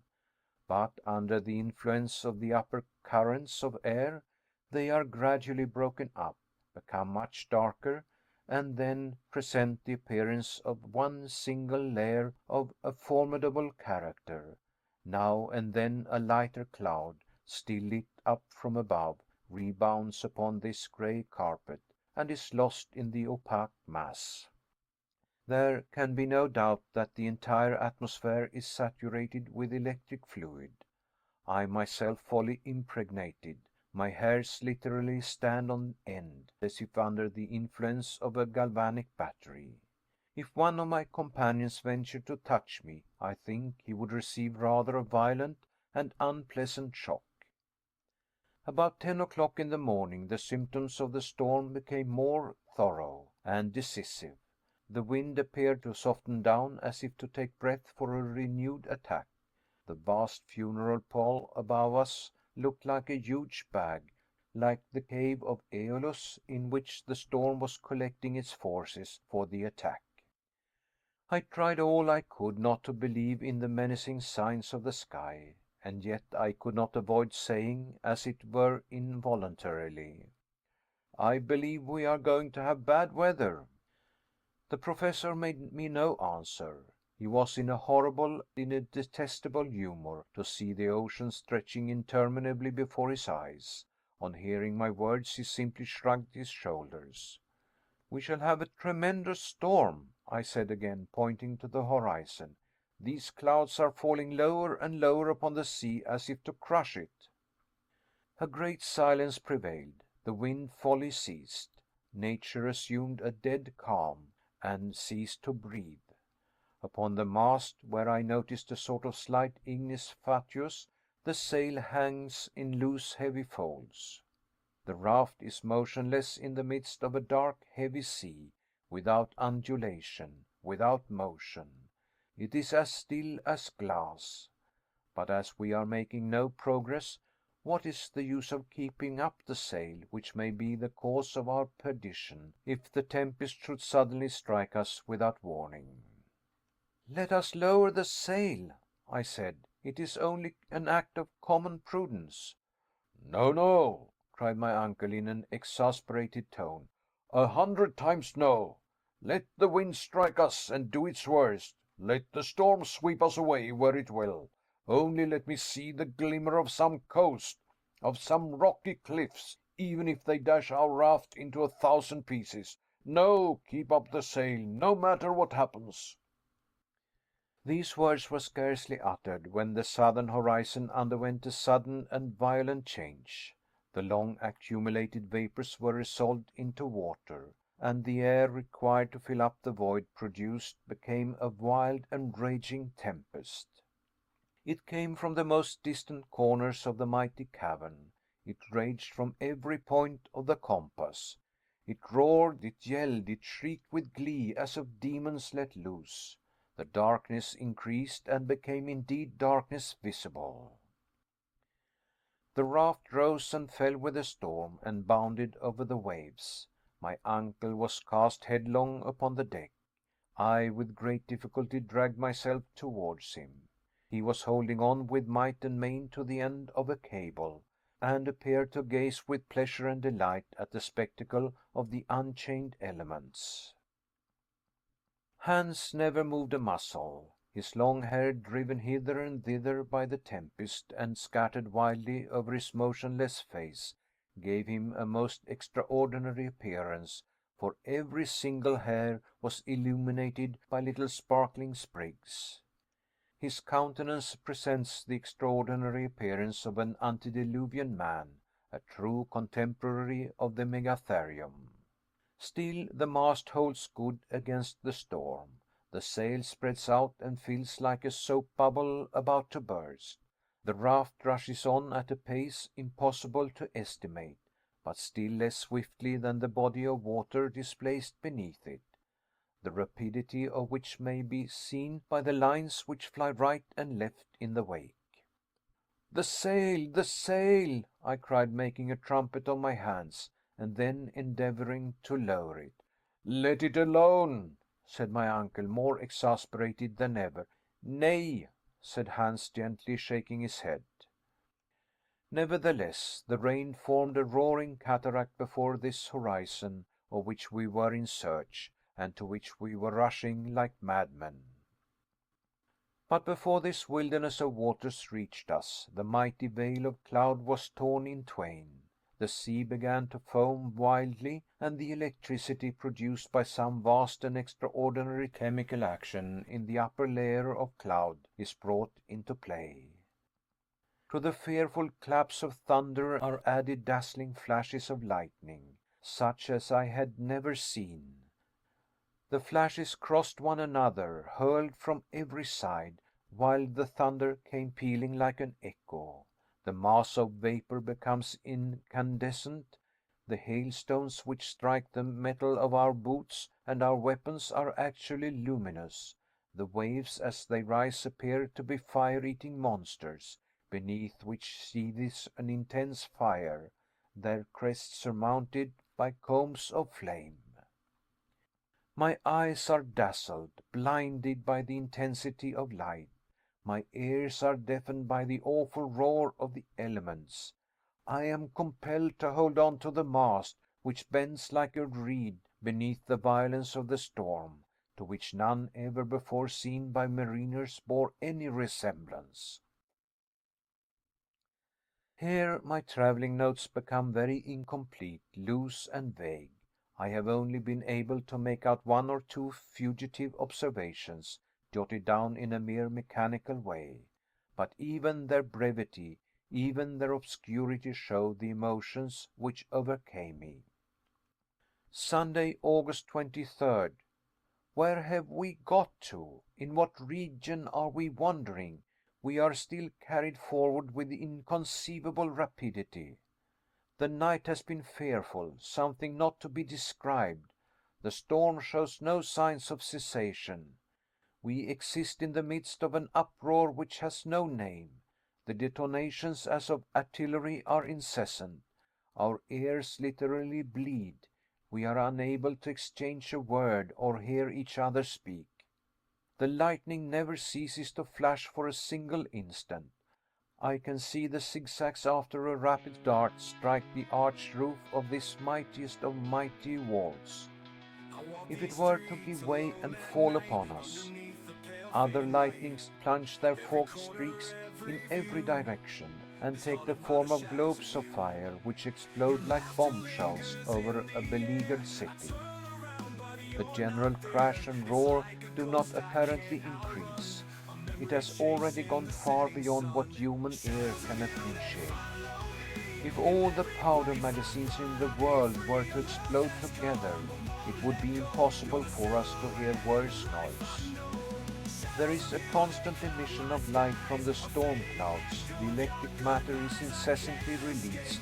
But under the influence of the upper currents of air, they are gradually broken up, become much darker, and then present the appearance of one single layer of a formidable character. Now and then a lighter cloud, still lit up from above, rebounds upon this gray carpet, and is lost in the opaque mass. There can be no doubt that the entire atmosphere is saturated with electric fluid. I myself fully impregnated. My hairs literally stand on end, as if under the influence of a galvanic battery. If one of my companions ventured to touch me, I think he would receive rather a violent and unpleasant shock. About 10 o'clock in the morning the symptoms of the storm became more thorough and decisive. The wind appeared to soften down as if to take breath for a renewed attack. The vast funeral pall above us looked like a huge bag, like the cave of Aeolus in which the storm was collecting its forces for the attack. I tried all I could not to believe in the menacing signs of the sky, and yet I could not avoid saying, as it were involuntarily, "I believe we are going to have bad weather." The Professor made me no answer. He was in a horrible, in a detestable humor to see the ocean stretching interminably before his eyes. On hearing my words, he simply shrugged his shoulders. "We shall have a tremendous storm," I said again, pointing to the horizon. "These clouds are falling lower and lower upon the sea as if to crush it." A great silence prevailed. The wind wholly ceased. Nature assumed a dead calm, and ceased to breathe. Upon the mast, where I noticed a sort of slight ignis fatuus, the sail hangs in loose heavy folds. The raft is motionless in the midst of a dark heavy sea, without undulation, without motion. It is as still as glass. But as we are making no progress, what is the use of keeping up the sail, which may be the cause of our perdition, if the tempest should suddenly strike us without warning? "Let us lower the sail," I said. "It is only an act of common prudence." No, no, cried my uncle in an exasperated tone. 100 times no. Let the wind strike us and do its worst. Let the storm sweep us away where it will. Only let me see the glimmer of some coast, of some rocky cliffs, even if they dash our raft into 1,000 pieces. No, keep up the sail, no matter what happens. These words were scarcely uttered when the southern horizon underwent a sudden and violent change. The long accumulated vapors were resolved into water, and the air required to fill up the void produced became a wild and raging tempest. It came from the most distant corners of the mighty cavern. It raged from every point of the compass. It roared, it yelled, it shrieked with glee as of demons let loose. The darkness increased and became indeed darkness visible. The raft rose and fell with the storm and bounded over the waves. My uncle was cast headlong upon the deck. I with great difficulty dragged myself towards him. He was holding on with might and main to the end of a cable, and appeared to gaze with pleasure and delight at the spectacle of the unchained elements. Hans never moved a muscle. His long hair, driven hither and thither by the tempest and scattered wildly over his motionless face, gave him a most extraordinary appearance, for every single hair was illuminated by little sparkling sprigs. His countenance presents the extraordinary appearance of an antediluvian man, a true contemporary of the megatherium. Still the mast holds good against the storm. The sail spreads out and feels like a soap bubble about to burst. The raft rushes on at a pace impossible to estimate, but still less swiftly than the body of water displaced beneath it, the rapidity of which may be seen by the lines which fly right and left in the wake. "The sail! The sail!" I cried, making a trumpet of my hands, and then endeavoring to lower it. Let it alone, said my uncle, more exasperated than ever. "Nay," said Hans, gently shaking his head. Nevertheless, the rain formed a roaring cataract before this horizon of which we were in search, and to which we were rushing like madmen. But before this wilderness of waters reached us, the mighty veil of cloud was torn in twain. The sea began to foam wildly, and the electricity produced by some vast and extraordinary chemical action in the upper layer of cloud is brought into play. To the fearful claps of thunder are added dazzling flashes of lightning, such as I had never seen. The flashes crossed one another, hurled from every side, while the thunder came pealing like an echo. The mass of vapor becomes incandescent, The hailstones which strike the metal of our boots and our weapons are actually luminous. The waves as they rise appear to be fire-eating monsters, beneath which seethes an intense fire, their crests surmounted by combs of flame. My eyes are dazzled, blinded by the intensity of light. My ears are deafened by the awful roar of the elements. I am compelled to hold on to the mast, which bends like a reed beneath the violence of the storm, to which none ever before seen by mariners bore any resemblance. Here my traveling notes become very incomplete, loose, and vague. I have only been able to make out one or two fugitive observations, jotted down in a mere mechanical way. But even their brevity, even their obscurity show the emotions which overcame me. Sunday, August 23rd. Where have we got to? In what region are we wandering? We are still carried forward with inconceivable rapidity. The night has been fearful, something not to be described. The storm shows no signs of cessation. We exist in the midst of an uproar which has no name. The detonations as of artillery are incessant. Our ears literally bleed. We are unable to exchange a word or hear each other speak. The lightning never ceases to flash for a single instant. I can see the zigzags after a rapid dart strike the arched roof of this mightiest of mighty walls. If it were to give way and fall upon us, other lightnings plunge their forked streaks in every direction and take the form of globes of fire which explode like bombshells over a beleaguered city. The general crash and roar do not apparently increase. It has already gone far beyond what human ear can appreciate. If all the powder magazines in the world were to explode together, it would be impossible for us to hear worse noise. There is a constant emission of light from the storm clouds. The electric matter is incessantly released.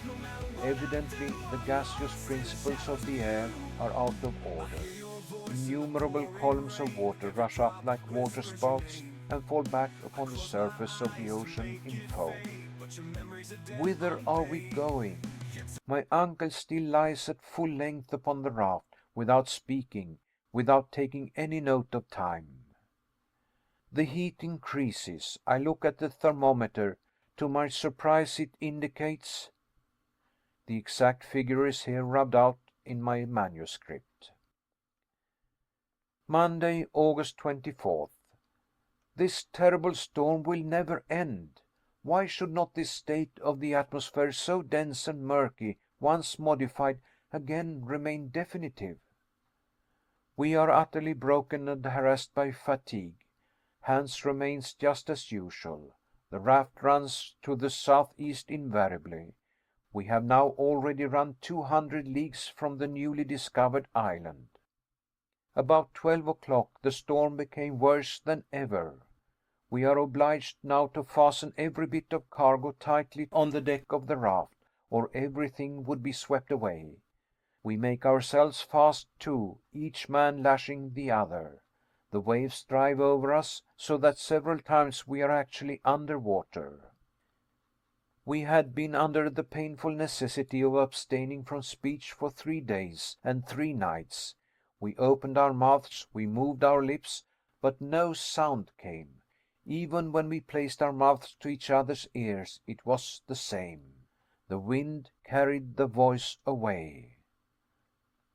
Evidently, the gaseous principles of the air are out of order. Innumerable columns of water rush up like waterspouts and fall back upon the surface of the ocean in foam. Whither are we going? My uncle still lies at full length upon the raft, without speaking, without taking any note of time. The heat increases. I look at the thermometer. To my surprise, it indicates. The exact figure is here rubbed out in my manuscript. Monday, August 24th. This terrible storm will never end. Why should not this state of the atmosphere, so dense and murky, once modified, again remain definitive? We are utterly broken and harassed by fatigue. Hans remains just as usual. The raft runs to the southeast invariably. We have now already run 200 leagues from the newly discovered island. About 12 o'clock the storm became worse than ever. We are obliged now to fasten every bit of cargo tightly on the deck of the raft, or everything would be swept away. We make ourselves fast too, each man lashing the other. The waves drive over us, so that several times we are actually under water. We had been under the painful necessity of abstaining from speech for 3 days and 3 nights. We opened our mouths, we moved our lips, but no sound came. Even when we placed our mouths to each other's ears, it was the same. The wind carried the voice away.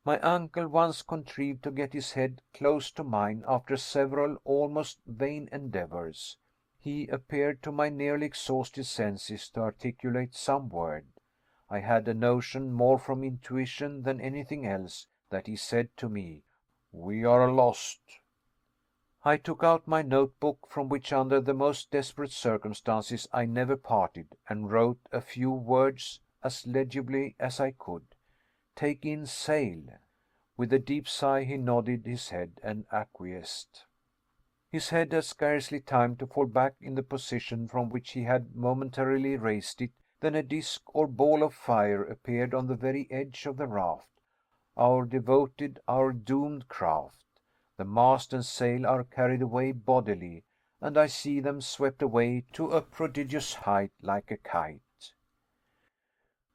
My uncle once contrived to get his head close to mine after several almost vain endeavors. He appeared to my nearly exhausted senses to articulate some word. I had a notion, more from intuition than anything else, that he said to me, "We are lost." I took out my notebook, from which under the most desperate circumstances I never parted, and wrote a few words as legibly as I could. "Take in sail." With a deep sigh he nodded his head and acquiesced. His head had scarcely time to fall back in the position from which he had momentarily raised it then a disk or ball of fire appeared on the very edge of the raft. Our devoted, our doomed craft. The mast and sail are carried away bodily, and I see them swept away to a prodigious height like a kite.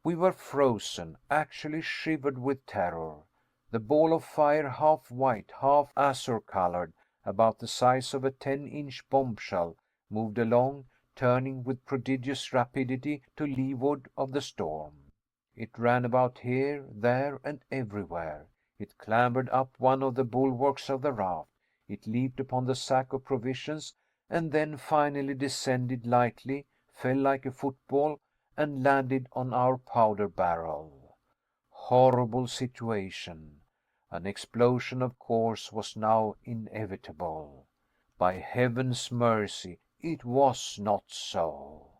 We were frozen, actually shivered with terror. The ball of fire, half white, half azure colored, about the size of a 10-inch bombshell, moved along, turning with prodigious rapidity to leeward of the storm. It ran about here, there, and everywhere. It clambered up one of the bulwarks of the raft. It leaped upon the sack of provisions, and then finally descended lightly, fell like a football, and landed on our powder barrel. Horrible situation. An explosion, of course, was now inevitable. By heaven's mercy, it was not so.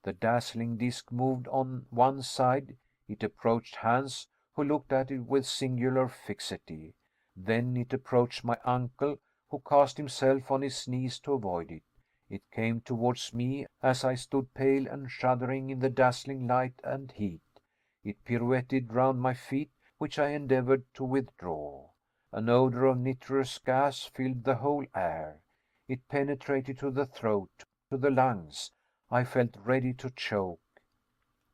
The dazzling disk moved on one side. It approached Hans, who looked at it with singular fixity. Then it approached my uncle, who cast himself on his knees to avoid it. It came towards me as I stood pale and shuddering in the dazzling light and heat. It pirouetted round my feet, which I endeavored to withdraw. An odor of nitrous gas filled the whole air. It penetrated to the throat, to the lungs. I felt ready to choke.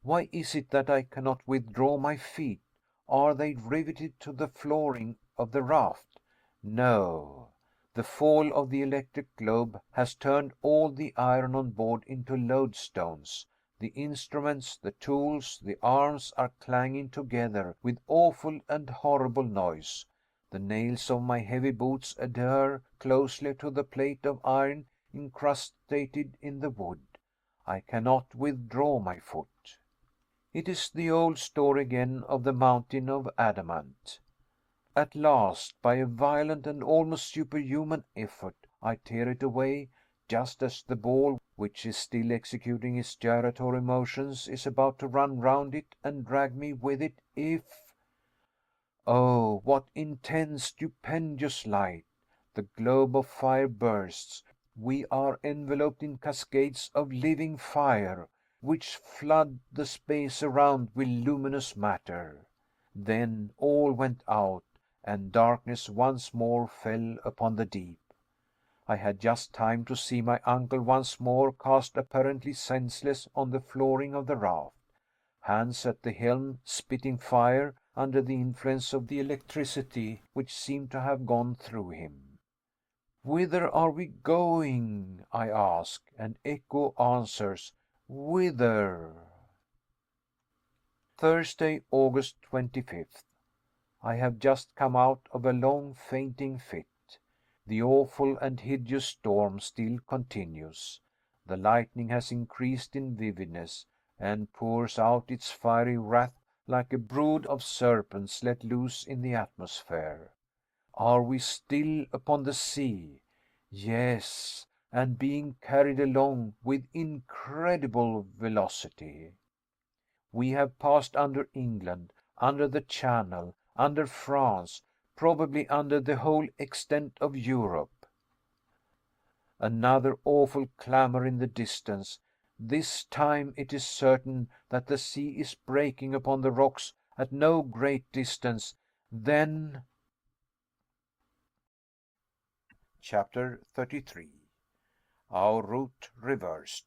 Why is it that I cannot withdraw my feet? Are they riveted to the flooring of the raft? No. The fall of the electric globe has turned all the iron on board into loadstones. The instruments, the tools, the arms are clanging together with awful and horrible noise. The nails of my heavy boots adhere closely to the plate of iron incrustated in the wood. I cannot withdraw my foot. It is the old story again of the mountain of adamant. At last, by a violent and almost superhuman effort, I tear it away, just as the ball, which is still executing its gyratory motions, is about to run round it and drag me with it if... Oh, what intense, stupendous light! The globe of fire bursts. We are enveloped in cascades of living fire, which flood the space around with luminous matter. Then all went out, and darkness once more fell upon the deep. I had just time to see my uncle once more cast apparently senseless on the flooring of the raft. Hans at the helm, spitting fire under the influence of the electricity which seemed to have gone through him. Whither are we going? I ask, and echo answers, whither? Thursday, August 25th. I have just come out of a long fainting fit. The awful and hideous storm still continues. The lightning has increased in vividness, and pours out its fiery wrath like a brood of serpents let loose in the atmosphere. Are we still upon the sea? Yes, and being carried along with incredible velocity. We have passed under England, under the Channel, under France, probably under the whole extent of Europe. Another awful clamor in the distance. This time it is certain that the sea is breaking upon the rocks at no great distance. Then... Chapter 33. Our route reversed.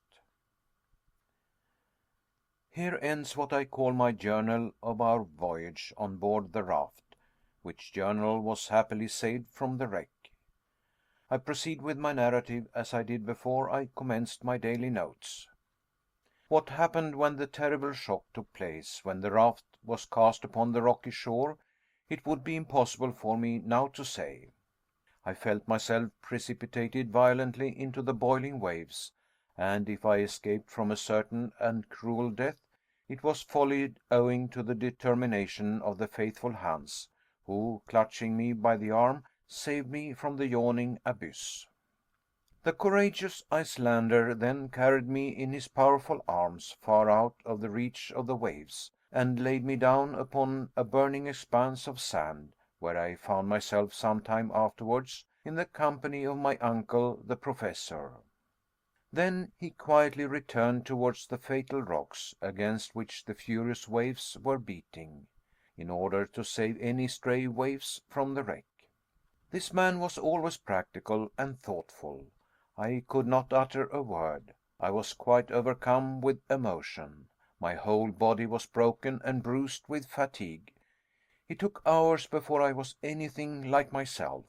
Here ends what I call my journal of our voyage on board the raft, which journal was happily saved from the wreck. I proceed with my narrative as I did before I commenced my daily notes. What happened when the terrible shock took place, when the raft was cast upon the rocky shore, it would be impossible for me now to say. I felt myself precipitated violently into the boiling waves, and if I escaped from a certain and cruel death, it was wholly owing to the determination of the faithful Hans, who, clutching me by the arm, saved me from the yawning abyss. The courageous Icelander then carried me in his powerful arms far out of the reach of the waves, and laid me down upon a burning expanse of sand, where I found myself some time afterwards in the company of my uncle the professor. Then he quietly returned towards the fatal rocks against which the furious waves were beating, in order to save any stray waifs from the wreck. This man was always practical and thoughtful. I could not utter a word. I was quite overcome with emotion. My whole body was broken and bruised with fatigue. It took hours before I was anything like myself.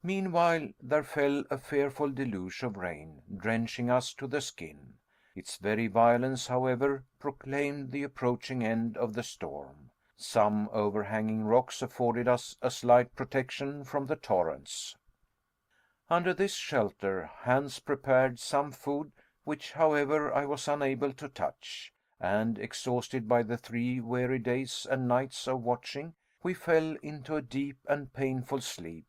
Meanwhile, there fell a fearful deluge of rain, drenching us to the skin. Its very violence, however, proclaimed the approaching end of the storm. Some overhanging rocks afforded us a slight protection from the torrents. Under this shelter, Hans prepared some food, which, however, I was unable to touch, and, exhausted by the 3 weary days and nights of watching, we fell into a deep and painful sleep.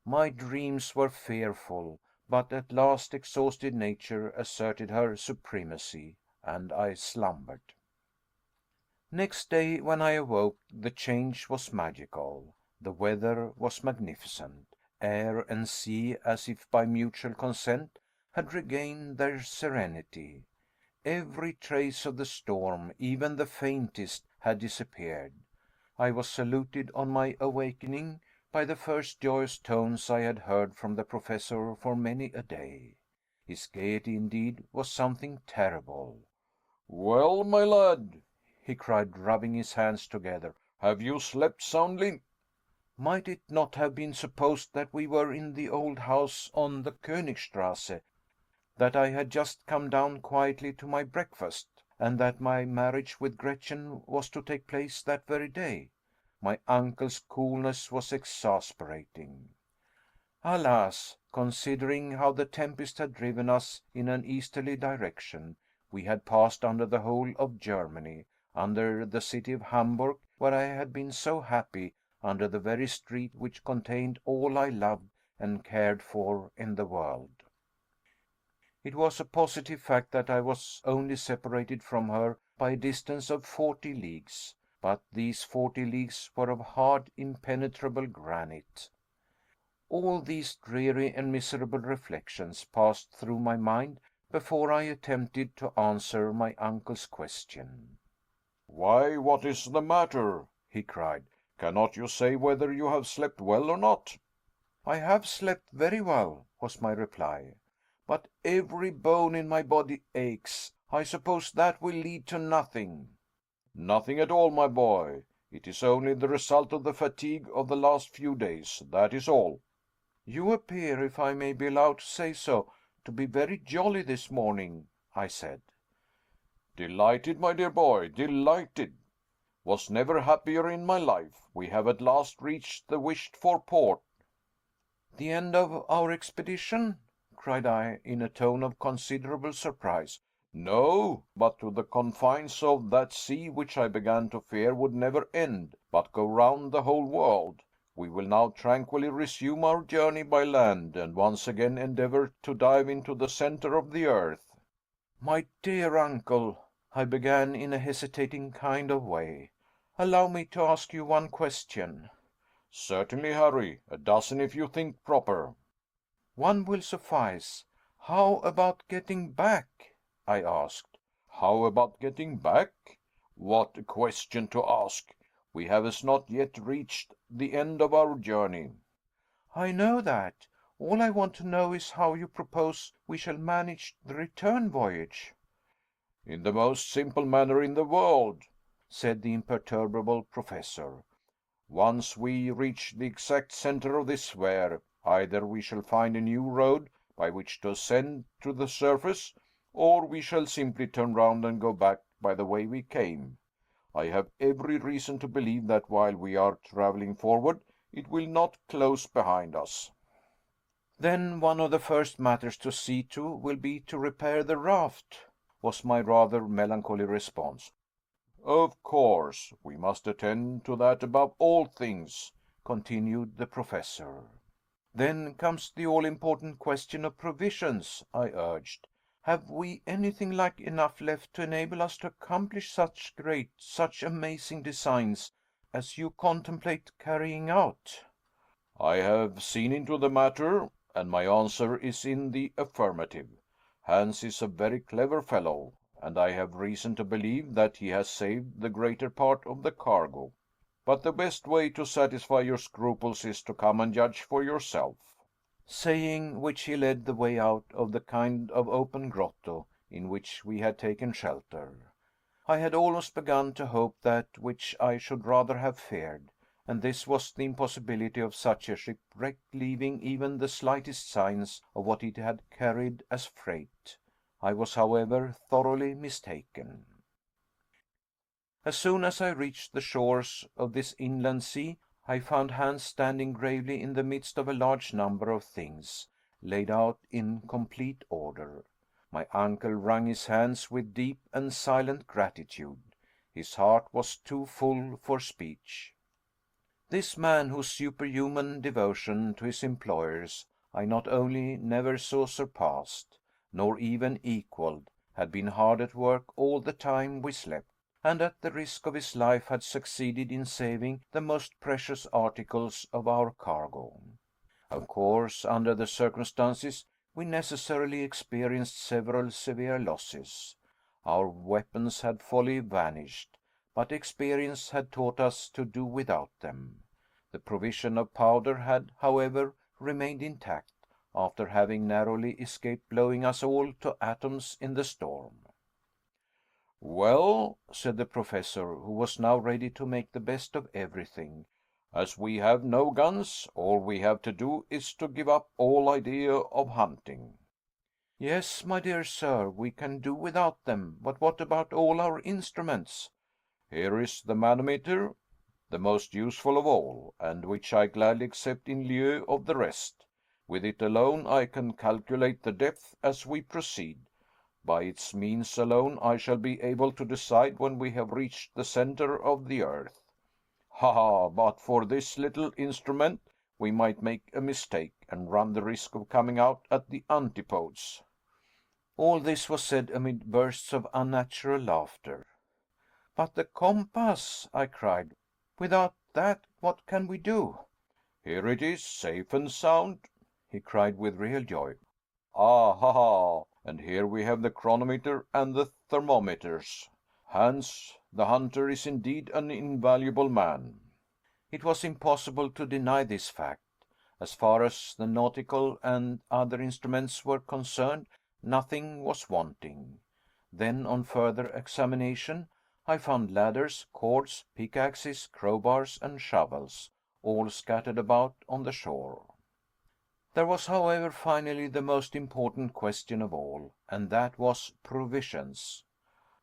My dreams were fearful, but at last exhausted nature asserted her supremacy, and I slumbered. Next day, when I awoke, the change was magical. The weather was magnificent. Air and sea, as if by mutual consent, had regained their serenity. Every trace of the storm, even the faintest, had disappeared. I was saluted on my awakening by the first joyous tones I had heard from the Professor for many a day. His gaiety, indeed, was something terrible. Well, my lad, he cried, rubbing his hands together, have you slept soundly? Might it not have been supposed that we were in the old house on the Königstrasse, that I had just come down quietly to my breakfast, and that my marriage with Gretchen was to take place that very day? My uncle's coolness was exasperating. Alas, considering how the tempest had driven us in an easterly direction, we had passed under the whole of Germany, under the city of Hamburg, where I had been so happy, under the very street which contained all I loved and cared for in the world. It was a positive fact that I was only separated from her by a distance of 40 leagues, but these 40 leagues were of hard, impenetrable granite. All these dreary and miserable reflections passed through my mind before I attempted to answer my uncle's question. Why, what is the matter? He cried. Cannot you say whether you have slept well or not? I have slept very well, was my reply, but every bone in my body aches. I suppose that will lead to nothing. Nothing at all, my boy. It is only the result of the fatigue of the last few days, that is all. You appear, if I may be allowed to say so, to be very jolly this morning, I said. Delighted, my dear boy, delighted. Was never happier in my life. We have at last reached the wished for port. The end of our expedition? Cried I, in a tone of considerable surprise. No, but to the confines of that sea which I began to fear would never end, but go round the whole world. We will now tranquilly resume our journey by land, and once again endeavor to dive into the center of the earth. My dear uncle, I began in a hesitating kind of way, allow me to ask you one question. Certainly, Harry, a dozen if you think proper. One will suffice. How about getting back? I asked. How about getting back? What a question to ask. We have as not yet reached the end of our journey. I know that. All I want to know is how you propose we shall manage the return voyage. In the most simple manner in the world, said the imperturbable Professor. Once we reach the exact center of this sphere, either we shall find a new road by which to ascend to the surface, or we shall simply turn round and go back by the way we came. I have every reason to believe that while we are traveling forward, it will not close behind us. Then one of the first matters to see to will be to repair the raft, was my rather melancholy response. Of course, we must attend to that above all things, continued the Professor. Then comes the all-important question of provisions, I urged. Have we anything like enough left to enable us to accomplish such great, such amazing designs as you contemplate carrying out? I have seen into the matter, and my answer is in the affirmative. Hans is a very clever fellow, and I have reason to believe that he has saved the greater part of the cargo. But the best way to satisfy your scruples is to come and judge for yourself." Saying which, he led the way out of the kind of open grotto in which we had taken shelter. I had almost begun to hope that which I should rather have feared, and this was the impossibility of such a shipwreck leaving even the slightest signs of what it had carried as freight. I was, however, thoroughly mistaken. As soon as I reached the shores of this inland sea, I found Hans standing gravely in the midst of a large number of things, laid out in complete order. My uncle wrung his hands with deep and silent gratitude. His heart was too full for speech. This man, whose superhuman devotion to his employers I not only never saw surpassed, nor even equaled, had been hard at work all the time we slept, and at the risk of his life had succeeded in saving the most precious articles of our cargo. Of course, under the circumstances, we necessarily experienced several severe losses. Our weapons had wholly vanished, but experience had taught us to do without them. The provision of powder had, however, remained intact, after having narrowly escaped blowing us all to atoms in the storm. "Well," said the Professor, who was now ready to make the best of everything, "as we have no guns, all we have to do is to give up all idea of hunting." "Yes, my dear sir, we can do without them, but what about all our instruments?" "Here is the manometer, the most useful of all, and which I gladly accept in lieu of the rest. With it alone I can calculate the depth as we proceed. By its means alone I shall be able to decide when we have reached the center of the earth. Ha! But for this little instrument we might make a mistake, and run the risk of coming out at the antipodes." All this was said amid bursts of unnatural laughter. "But the compass!" I cried. "Without that, what can we do?" "Here it is, safe and sound," he cried with real joy. "Ah, ha, ha! And here we have the chronometer and the thermometers. Hans, the hunter, is indeed an invaluable man." It was impossible to deny this fact. As far as the nautical and other instruments were concerned, nothing was wanting. Then, on further examination, I found ladders, cords, pickaxes, crowbars, and shovels, all scattered about on the shore. There was, however, finally the most important question of all, and that was provisions.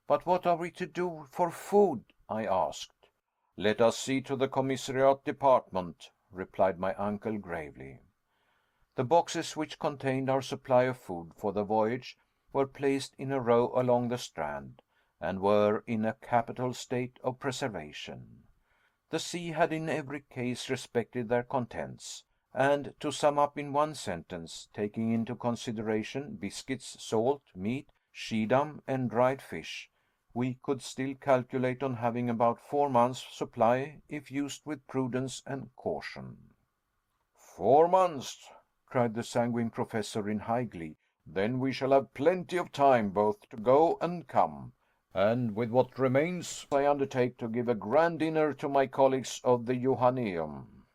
"But what are we to do for food?" I asked. "Let us see to the commissariat department," replied my uncle gravely. The boxes which contained our supply of food for the voyage were placed in a row along the strand, and were in a capital state of preservation. The sea had in every case respected their contents, and, to sum up in one sentence, taking into consideration biscuits, salt, meat, Schiedam, and dried fish, we could still calculate on having about 4 months' supply if used with prudence and caution. 4 months!" cried the sanguine Professor in high glee. "Then we shall have plenty of time both to go and come. And with what remains I undertake to give a grand dinner to my colleagues of the Johanneum."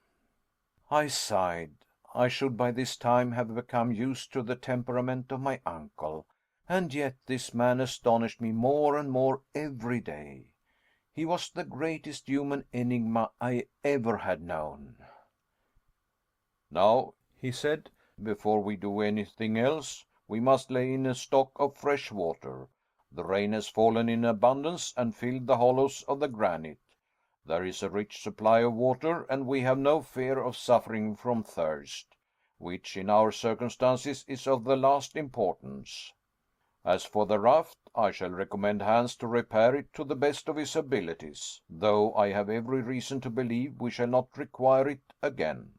I sighed. I should by this time have become used to the temperament of my uncle, and yet this man astonished me more and more every day. He was the greatest human enigma I ever had known. "Now," he said, "before we do anything else, we must lay in a stock of fresh water. The rain has fallen in abundance and filled the hollows of the granite. There is a rich supply of water, and we have no fear of suffering from thirst, which in our circumstances is of the last importance. As for the raft, I shall recommend Hans to repair it to the best of his abilities, though I have every reason to believe we shall not require it again."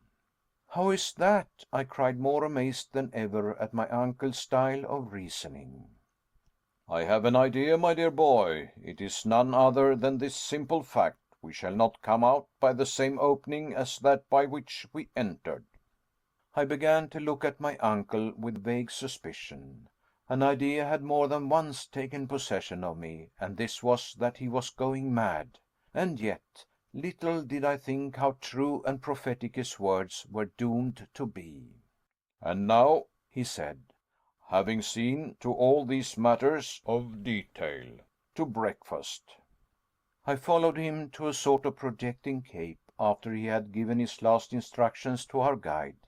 "How is that?" I cried, more amazed than ever at my uncle's style of reasoning. "I have an idea, my dear boy. It is none other than this simple fact: we shall not come out by the same opening as that by which we entered." I began to look at my uncle with vague suspicion. An idea had more than once taken possession of me, and this was that he was going mad. And yet, little did I think how true and prophetic his words were doomed to be. "And now," he said, "having seen to all these matters of detail, to breakfast." I followed him to a sort of projecting cape, after he had given his last instructions to our guide.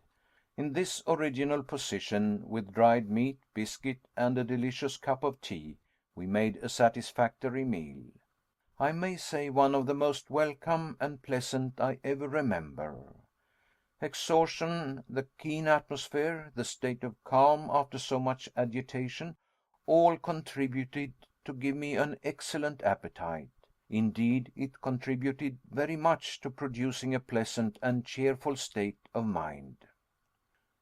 In this original position, with dried meat, biscuit, and a delicious cup of tea, we made a satisfactory meal. I may say one of the most welcome and pleasant I ever remember. Exhaustion, the keen atmosphere, the state of calm after so much agitation, all contributed to give me an excellent appetite. Indeed, it contributed very much to producing a pleasant and cheerful state of mind.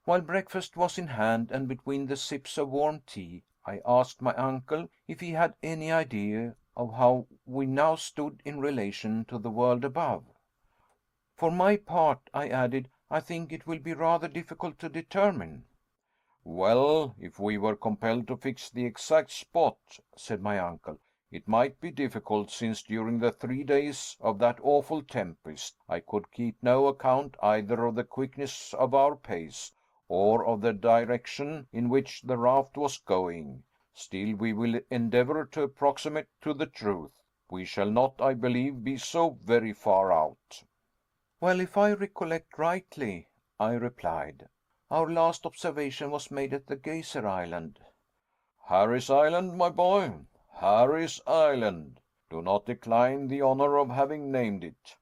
While breakfast was in hand, and between the sips of warm tea, I asked my uncle if he had any idea of how we now stood in relation to the world above. For my part, I added, I think it will be rather difficult to determine. "Well, if we were compelled to fix the exact spot," said my uncle, "it might be difficult, since during the 3 days of that awful tempest I could keep no account either of the quickness of our pace, or of the direction in which the raft was going. Still, we will endeavor to approximate to the truth. We shall not, I believe, be so very far out." Well, if I recollect rightly, I replied, our last observation was made at the Geyser Island. "Harry's Island, my boy, Harry's Island. Do not decline the honor of having named it.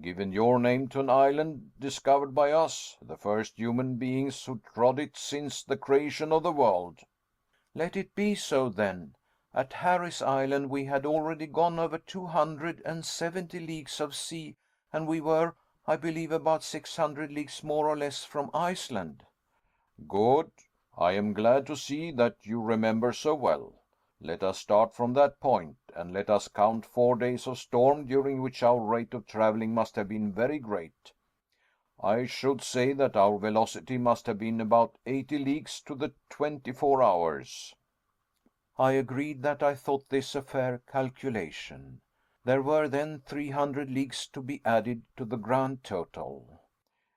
Given your name to an island discovered by us, the first human beings who trod it since the creation of the world." Let it be so, then. At Harry's Island we had already gone over 270 leagues of sea, and we were, I believe, about 600 leagues more or less from Iceland. "Good. I am glad to see that you remember so well. Let us start from that point, and let us count 4 days of storm during which our rate of traveling must have been very great. I should say that our velocity must have been about 80 leagues to the 24 hours. I agreed that I thought this a fair calculation. There were then 300 leagues to be added to the grand total.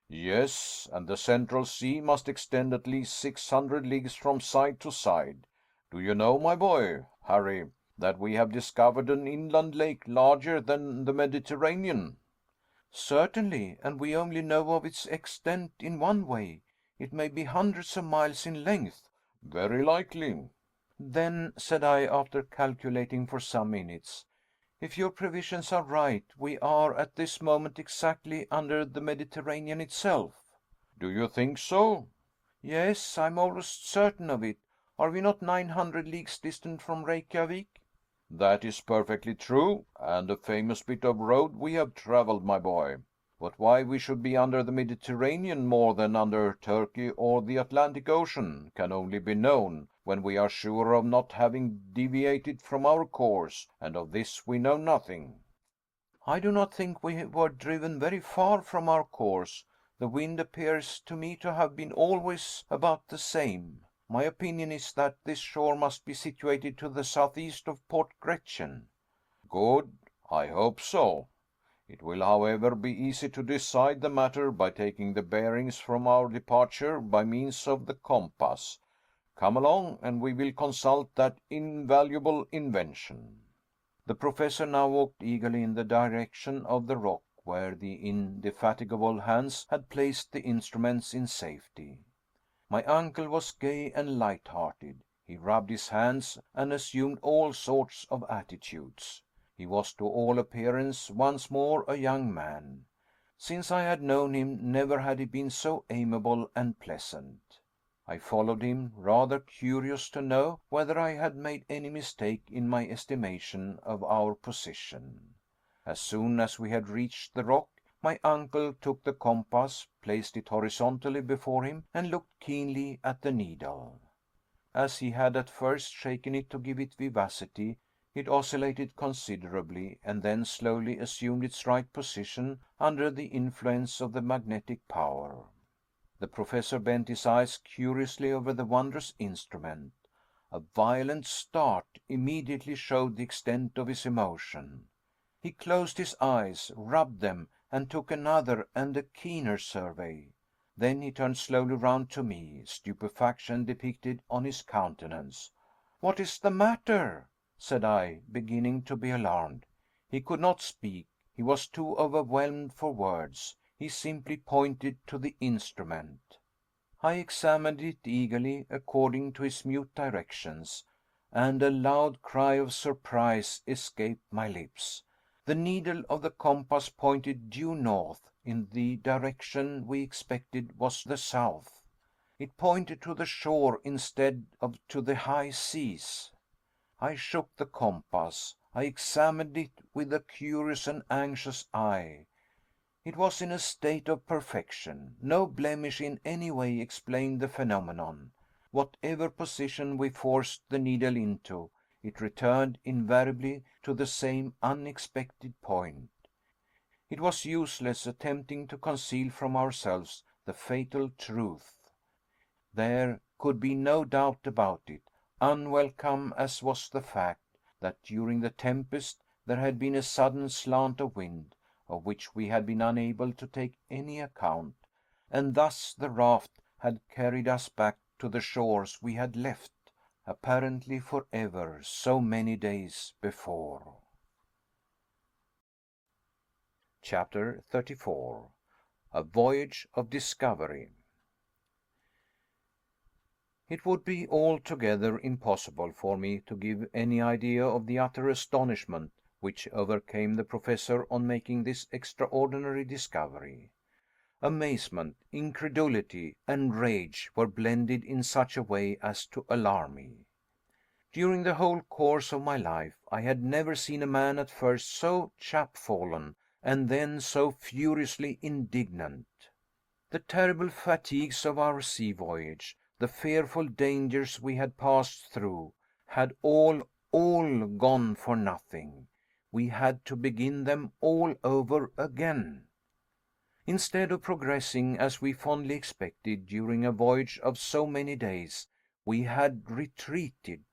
Yes, and the Central Sea must extend at least 600 leagues from side to side. Do you know, my boy, Harry, that we have discovered an inland lake larger than the Mediterranean?" Certainly, and we only know of its extent in one way. It may be hundreds of miles in length. "Very likely." Then, said I, after calculating for some minutes, if your previsions are right, we are at this moment exactly under the Mediterranean itself. "Do you think so?" Yes, I am almost certain of it. Are we not 900 leagues distant from Reykjavik? "That is perfectly true, and a famous bit of road we have traveled, my boy. But why we should be under the Mediterranean more than under Turkey or the Atlantic Ocean can only be known when we are sure of not having deviated from our course, and of this we know nothing." I do not think we were driven very far from our course. The wind appears to me to have been always about the same. My opinion is that this shore must be situated to the southeast of Port Gretchen. "Good. I hope so. It will, however, be easy to decide the matter by taking the bearings from our departure by means of the compass. Come along, and we will consult that invaluable invention." The Professor now walked eagerly in the direction of the rock where the indefatigable Hans had placed the instruments in safety. My uncle was gay and light-hearted. He rubbed his hands and assumed all sorts of attitudes. He was to all appearance once more a young man. Since I had known him, never had he been so amiable and pleasant. I followed him, rather curious to know whether I had made any mistake in my estimation of our position. As soon as we had reached the rock, my uncle took the compass, placed it horizontally before him, and looked keenly at the needle. As he had at first shaken it to give it vivacity, it oscillated considerably, and then slowly assumed its right position under the influence of the magnetic power. The Professor bent his eyes curiously over the wondrous instrument. A violent start immediately showed the extent of his emotion. He closed his eyes, rubbed them, and took another and a keener survey. Then he turned slowly round to me, stupefaction depicted on his countenance. "What is the matter?" said I, beginning to be alarmed. He could not speak. He was too overwhelmed for words. He simply pointed to the instrument. I examined it eagerly, according to his mute directions, and a loud cry of surprise escaped my lips. The needle of the compass pointed due north, in the direction we expected was the south. It pointed to the shore instead of to the high seas. I shook the compass. I examined it with a curious and anxious eye. It was in a state of perfection. No blemish in any way explained the phenomenon. Whatever position we forced the needle into, it returned invariably to the same unexpected point. It was useless attempting to conceal from ourselves the fatal truth. There could be no doubt about it, unwelcome as was the fact, that during the tempest there had been a sudden slant of wind, of which we had been unable to take any account, and thus the raft had carried us back to the shores we had left, apparently forever, so many days before. Chapter 34. A Voyage of Discovery. It would be altogether impossible for me to give any idea of the utter astonishment which overcame the Professor on making this extraordinary discovery. Amazement, incredulity, and rage were blended in such a way as to alarm me. During the whole course of my life I had never seen a man at first so chapfallen, and then so furiously indignant. The terrible fatigues of our sea voyage, the fearful dangers we had passed through, had all gone for nothing. We had to begin them all over again. Instead of progressing as we fondly expected during a voyage of so many days, we had retreated.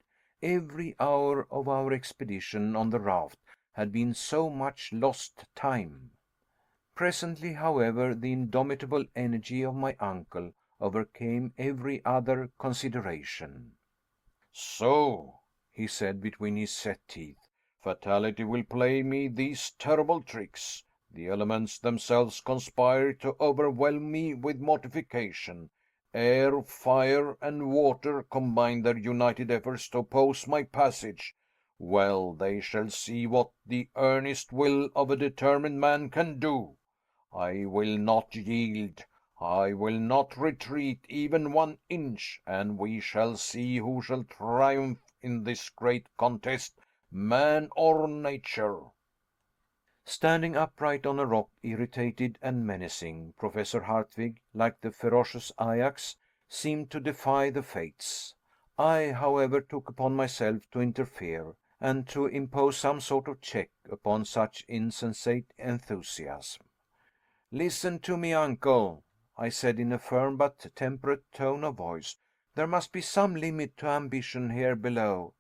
Every hour of our expedition on the raft had been so much lost time. Presently, however, the indomitable energy of my uncle overcame every other consideration. "So," he said between his set teeth, "fatality will play me these terrible tricks. The elements themselves conspire to overwhelm me with mortification. Air, fire, and water combine their united efforts to oppose my passage. Well, they shall see what the earnest will of a determined man can do. I will not yield. I will not retreat even 1 inch, and we shall see who shall triumph in this great contest, man or nature." Standing upright on a rock, irritated and menacing, Professor Hardwigg, like the ferocious Ajax, seemed to defy the fates. I, however, took upon myself to interfere, and to impose some sort of check upon such insensate enthusiasm. "Listen to me, uncle," I said in a firm but temperate tone of voice. "There must be some limit to ambition here below.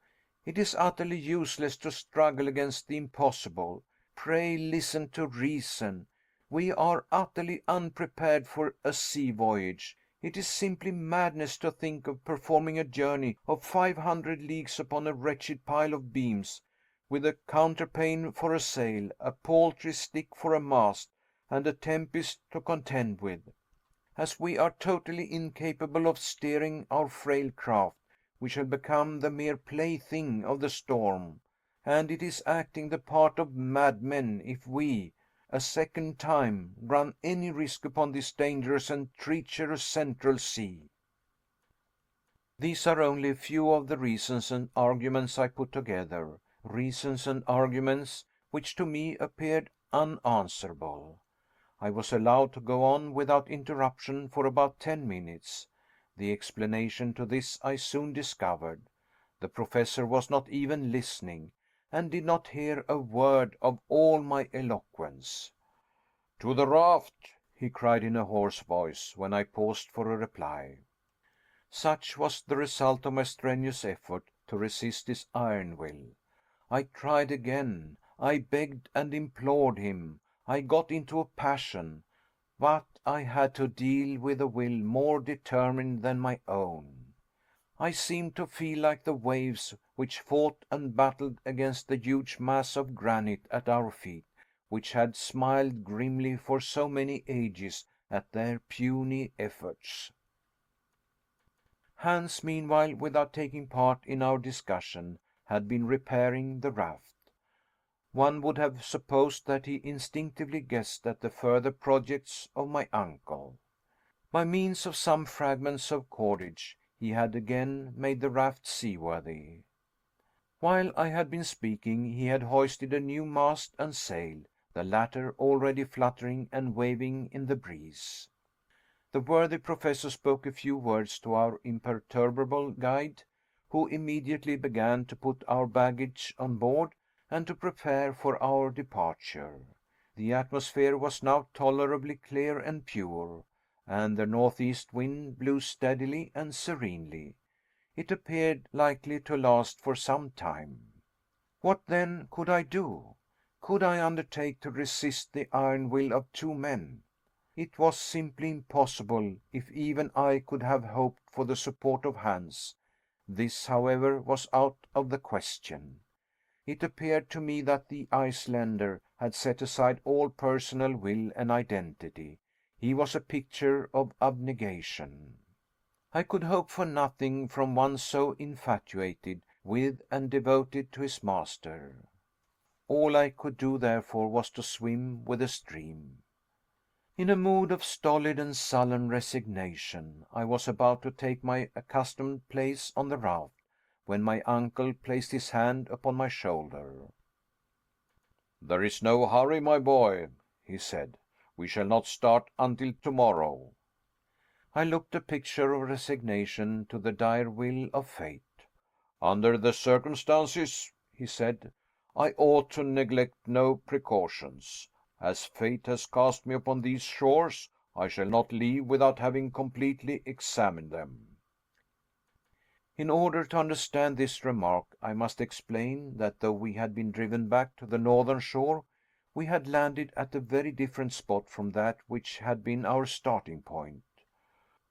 It is utterly useless to struggle against the impossible. Pray listen to reason. We are utterly unprepared for a sea voyage. It is simply madness to think of performing a journey of 500 leagues upon a wretched pile of beams, with a counterpane for a sail, a paltry stick for a mast, and a tempest to contend with. As we are totally incapable of steering our frail craft, we shall become the mere plaything of the storm, and it is acting the part of madmen if we, a second time, run any risk upon this dangerous and treacherous Central Sea." These are only a few of the reasons and arguments I put together, reasons and arguments which to me appeared unanswerable. I was allowed to go on without interruption for about 10 minutes. The explanation to this I soon discovered. The Professor was not even listening, and did not hear a word of all my eloquence. "To the raft!" he cried in a hoarse voice, when I paused for a reply. Such was the result of my strenuous effort to resist his iron will. I tried again, I begged and implored him, I got into a passion, but I had to deal with a will more determined than my own. I seemed to feel like the waves which fought and battled against the huge mass of granite at our feet, which had smiled grimly for so many ages at their puny efforts. Hans, meanwhile, without taking part in our discussion, had been repairing the raft. One would have supposed that he instinctively guessed at the further projects of my uncle. By means of some fragments of cordage, he had again made the raft seaworthy. While I had been speaking, he had hoisted a new mast and sail, the latter already fluttering and waving in the breeze. The worthy Professor spoke a few words to our imperturbable guide, who immediately began to put our baggage on board and to prepare for our departure. The atmosphere was now tolerably clear and pure, and the northeast wind blew steadily and serenely. It appeared likely to last for some time. What then could I do? Could I undertake to resist the iron will of two men? It was simply impossible, if even I could have hoped for the support of Hans. This, however, was out of the question. It appeared to me that the Icelander had set aside all personal will and identity. He was a picture of abnegation. I could hope for nothing from one so infatuated with and devoted to his master. All I could do, therefore, was to swim with the stream. In a mood of stolid and sullen resignation, I was about to take my accustomed place on the raft, when my uncle placed his hand upon my shoulder. "There is no hurry, my boy," he said. "We shall not start until tomorrow." I looked a picture of resignation to the dire will of fate. "Under the circumstances," he said, "I ought to neglect no precautions. As fate has cast me upon these shores, I shall not leave without having completely examined them." In order to understand this remark, I must explain that though we had been driven back to the northern shore, we had landed at a very different spot from that which had been our starting point.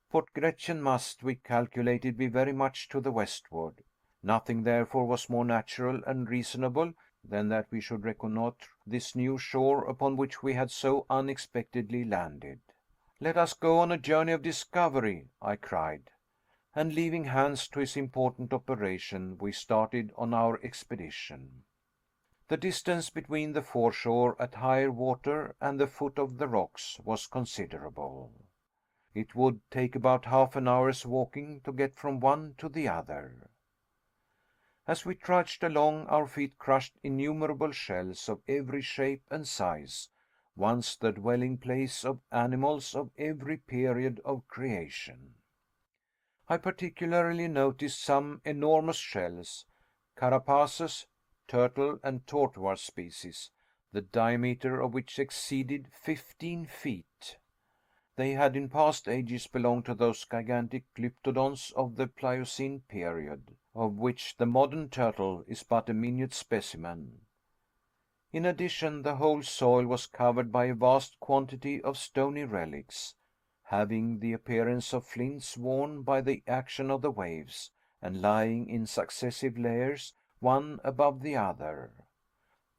Port Gretchen must, we calculated, be very much to the westward. Nothing, therefore, was more natural and reasonable than that we should reconnoitre this new shore upon which we had so unexpectedly landed. "Let us go on a journey of discovery," I cried. And leaving Hans to his important operation, we started on our expedition. The distance between the foreshore at higher water and the foot of the rocks was considerable. It would take about half an hour's walking to get from one to the other. As we trudged along, our feet crushed innumerable shells of every shape and size, once the dwelling place of animals of every period of creation. I particularly noticed some enormous shells, carapaces, turtle and tortoise species, the diameter of which exceeded 15 feet. They had in past ages belonged to those gigantic glyptodons of the Pliocene period, of which the modern turtle is but a minute specimen. In addition, the whole soil was covered by a vast quantity of stony relics, having the appearance of flints worn by the action of the waves, and lying in successive layers, one above the other.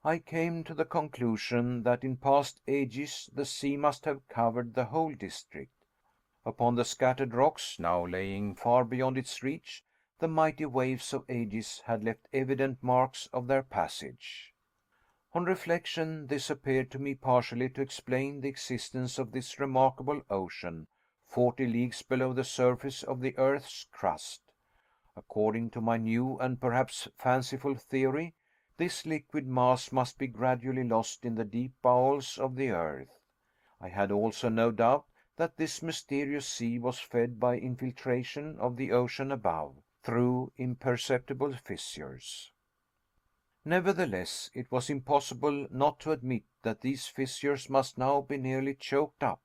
I came to the conclusion that in past ages the sea must have covered the whole district. Upon the scattered rocks, now laying far beyond its reach, the mighty waves of ages had left evident marks of their passage. On reflection, this appeared to me partially to explain the existence of this remarkable ocean, 40 leagues below the surface of the earth's crust. According to my new and perhaps fanciful theory, this liquid mass must be gradually lost in the deep bowels of the earth. I had also no doubt that this mysterious sea was fed by infiltration of the ocean above, through imperceptible fissures. Nevertheless, it was impossible not to admit that these fissures must now be nearly choked up,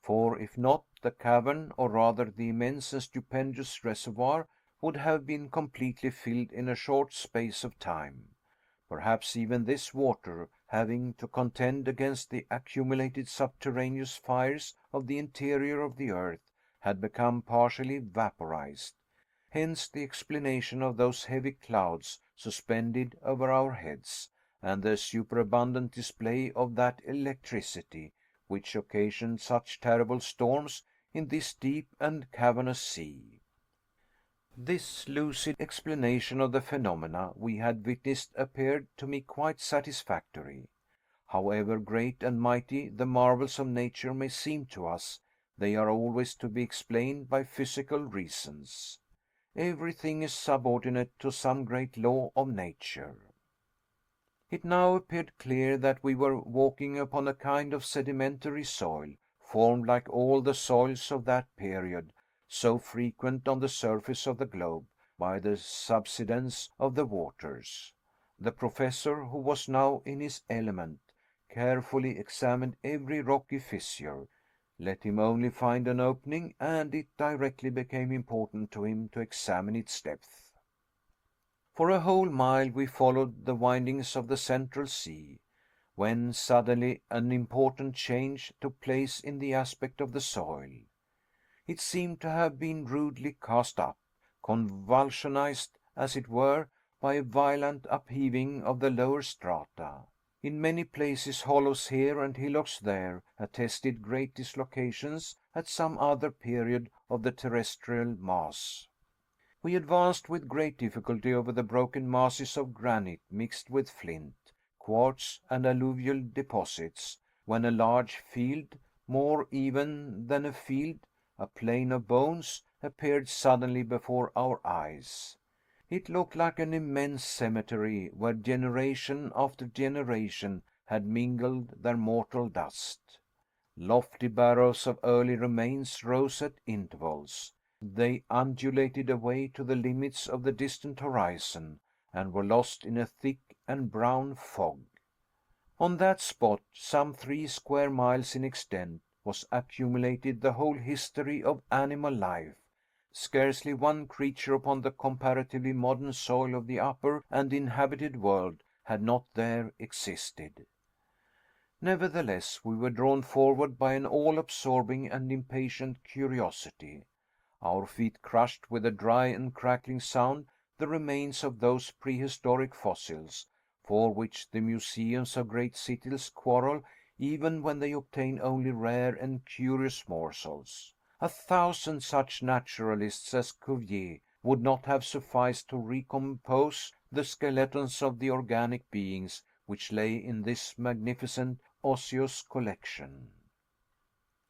for if not, the cavern, or rather the immense and stupendous reservoir, would have been completely filled in a short space of time. Perhaps even this water, having to contend against the accumulated subterraneous fires of the interior of the earth, had become partially vaporized. Hence the explanation of those heavy clouds suspended over our heads, and the superabundant display of that electricity which occasioned such terrible storms in this deep and cavernous sea. This lucid explanation of the phenomena we had witnessed appeared to me quite satisfactory. However great and mighty the marvels of nature may seem to us, they are always to be explained by physical reasons. Everything is subordinate to some great law of nature. It now appeared clear that we were walking upon a kind of sedimentary soil, formed like all the soils of that period, so frequent on the surface of the globe, by the subsidence of the waters. The Professor, who was now in his element, carefully examined every rocky fissure. Let him only find an opening, and it directly became important to him to examine its depth. For a whole mile we followed the windings of the Central Sea, when suddenly an important change took place in the aspect of the soil. It seemed to have been rudely cast up, convulsionized, as it were, by a violent upheaving of the lower strata. In many places hollows here and hillocks there attested great dislocations at some other period of the terrestrial mass. We advanced with great difficulty over the broken masses of granite mixed with flint, quartz, and alluvial deposits, when a large field, more even than a field, a plain of bones, appeared suddenly before our eyes. It looked like an immense cemetery where generation after generation had mingled their mortal dust. Lofty barrows of early remains rose at intervals. They undulated away to the limits of the distant horizon, and were lost in a thick and brown fog. On that spot, some 3 square miles in extent, was accumulated the whole history of animal life. Scarcely one creature upon the comparatively modern soil of the upper and inhabited world had not there existed. Nevertheless, we were drawn forward by an all-absorbing and impatient curiosity. Our feet crushed with a dry and crackling sound the remains of those prehistoric fossils, for which the museums of great cities quarrel even when they obtain only rare and curious morsels. 1,000 such naturalists as Cuvier would not have sufficed to recompose the skeletons of the organic beings which lay in this magnificent osseous collection.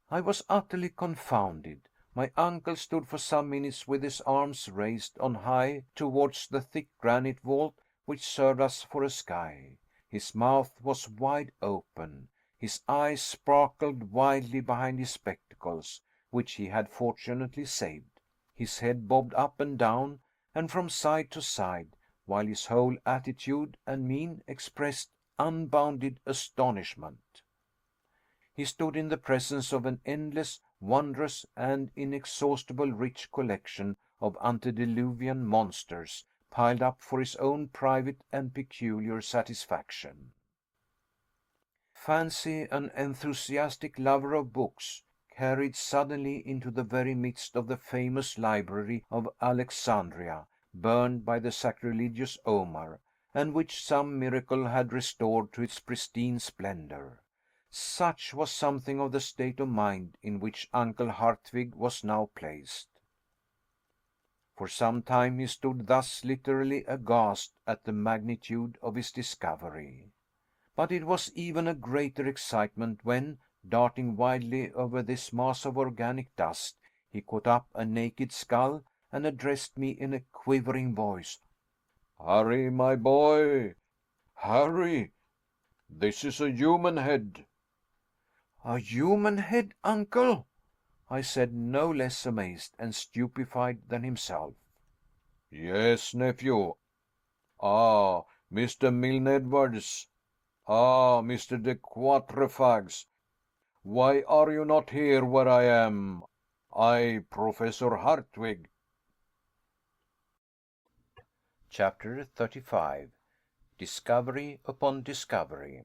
I was utterly confounded. My uncle stood for some minutes with his arms raised on high towards the thick granite vault which served us for a sky. His mouth was wide open. His eyes sparkled wildly behind his spectacles, which he had fortunately saved. His head bobbed up and down, and from side to side, while his whole attitude and mien expressed unbounded astonishment. He stood in the presence of an endless, wondrous, and inexhaustible rich collection of antediluvian monsters, piled up for his own private and peculiar satisfaction. Fancy an enthusiastic lover of books carried suddenly into the very midst of the famous library of Alexandria, burned by the sacrilegious Omar, and which some miracle had restored to its pristine splendor. Such was something of the state of mind in which Uncle Hartwig was now placed. For some time he stood thus literally aghast at the magnitude of his discovery. But it was even a greater excitement when, darting wildly over this mass of organic dust, he caught up a naked skull and addressed me in a quivering voice. "Harry, my boy, Harry, this is a human head." "A human head, uncle?" I said, no less amazed and stupefied than himself. "Yes, nephew. Ah, Mr. Milne Edwards. Ah, Mr. de Quatrefages. Why are you not here where I am? I, Professor Hartwig. Chapter 35. Discovery upon Discovery.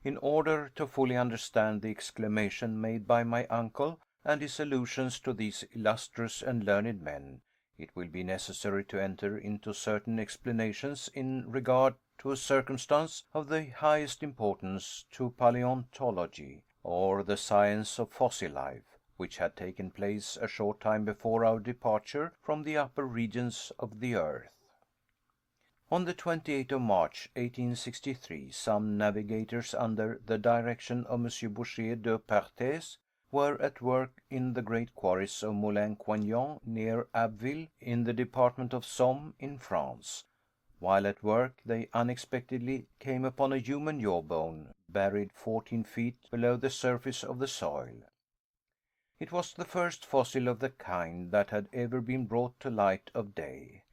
In order to fully understand the exclamation made by my uncle, and his allusions to these illustrious and learned men, it will be necessary to enter into certain explanations in regard to a circumstance of the highest importance to paleontology, or the science of fossil life, which had taken place a short time before our departure from the upper regions of the earth. On the 28th of March, 1863, some navigators under the direction of M. Boucher de Perthes were at work in the great quarries of Moulin-Quignon near Abbeville in the department of Somme in France. While at work they unexpectedly came upon a human jawbone buried 14 feet below the surface of the soil. It was the first fossil of the kind that had ever been brought to light of day.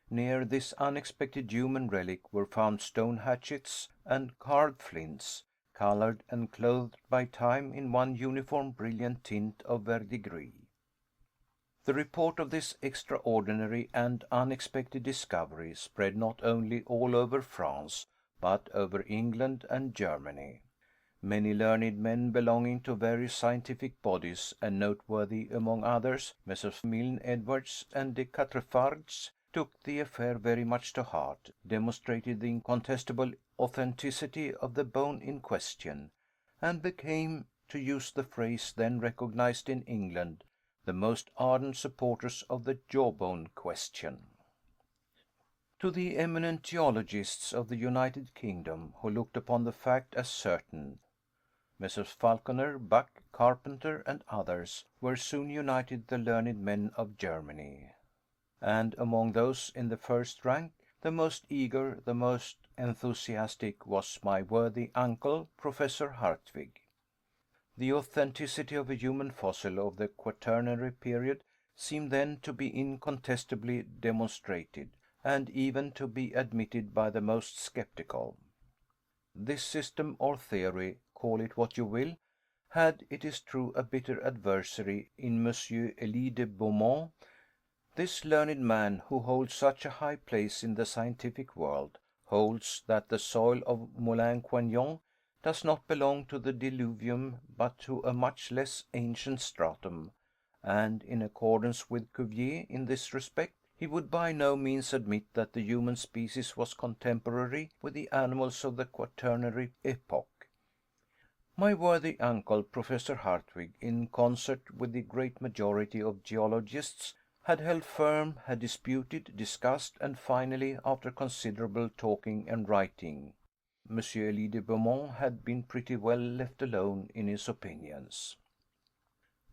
Near this unexpected human relic were found stone hatchets and carved flints, colored and clothed by time in one uniform brilliant tint of verdigris. The report of this extraordinary and unexpected discovery spread not only all over France, but over England and Germany. Many learned men belonging to various scientific bodies, and noteworthy among others Messrs. Milne Edwards and de Quatrefages, took the affair very much to heart, demonstrated the incontestable authenticity of the bone in question, and became, to use the phrase then recognized in England, the most ardent supporters of the jawbone question. To the eminent geologists of the United Kingdom, who looked upon the fact as certain, Messrs. Falconer, Buck, Carpenter, and others, were soon united the learned men of Germany. And among those in the first rank, the most eager, the most enthusiastic, was my worthy uncle, Professor Hartwig. The authenticity of a human fossil of the Quaternary period seemed then to be incontestably demonstrated, and even to be admitted by the most skeptical. This system or theory, call it what you will, had, it is true, a bitter adversary in Monsieur Elie de Beaumont. This learned man, who holds such a high place in the scientific world, holds that the soil of Moulin-Quignon does not belong to the diluvium, but to a much less ancient stratum, and, in accordance with Cuvier in this respect, he would by no means admit that the human species was contemporary with the animals of the Quaternary epoch. My worthy uncle, Professor Hartwig, in concert with the great majority of geologists, had held firm, had disputed, discussed, and finally, after considerable talking and writing, Monsieur Elie de Beaumont had been pretty well left alone in his opinions.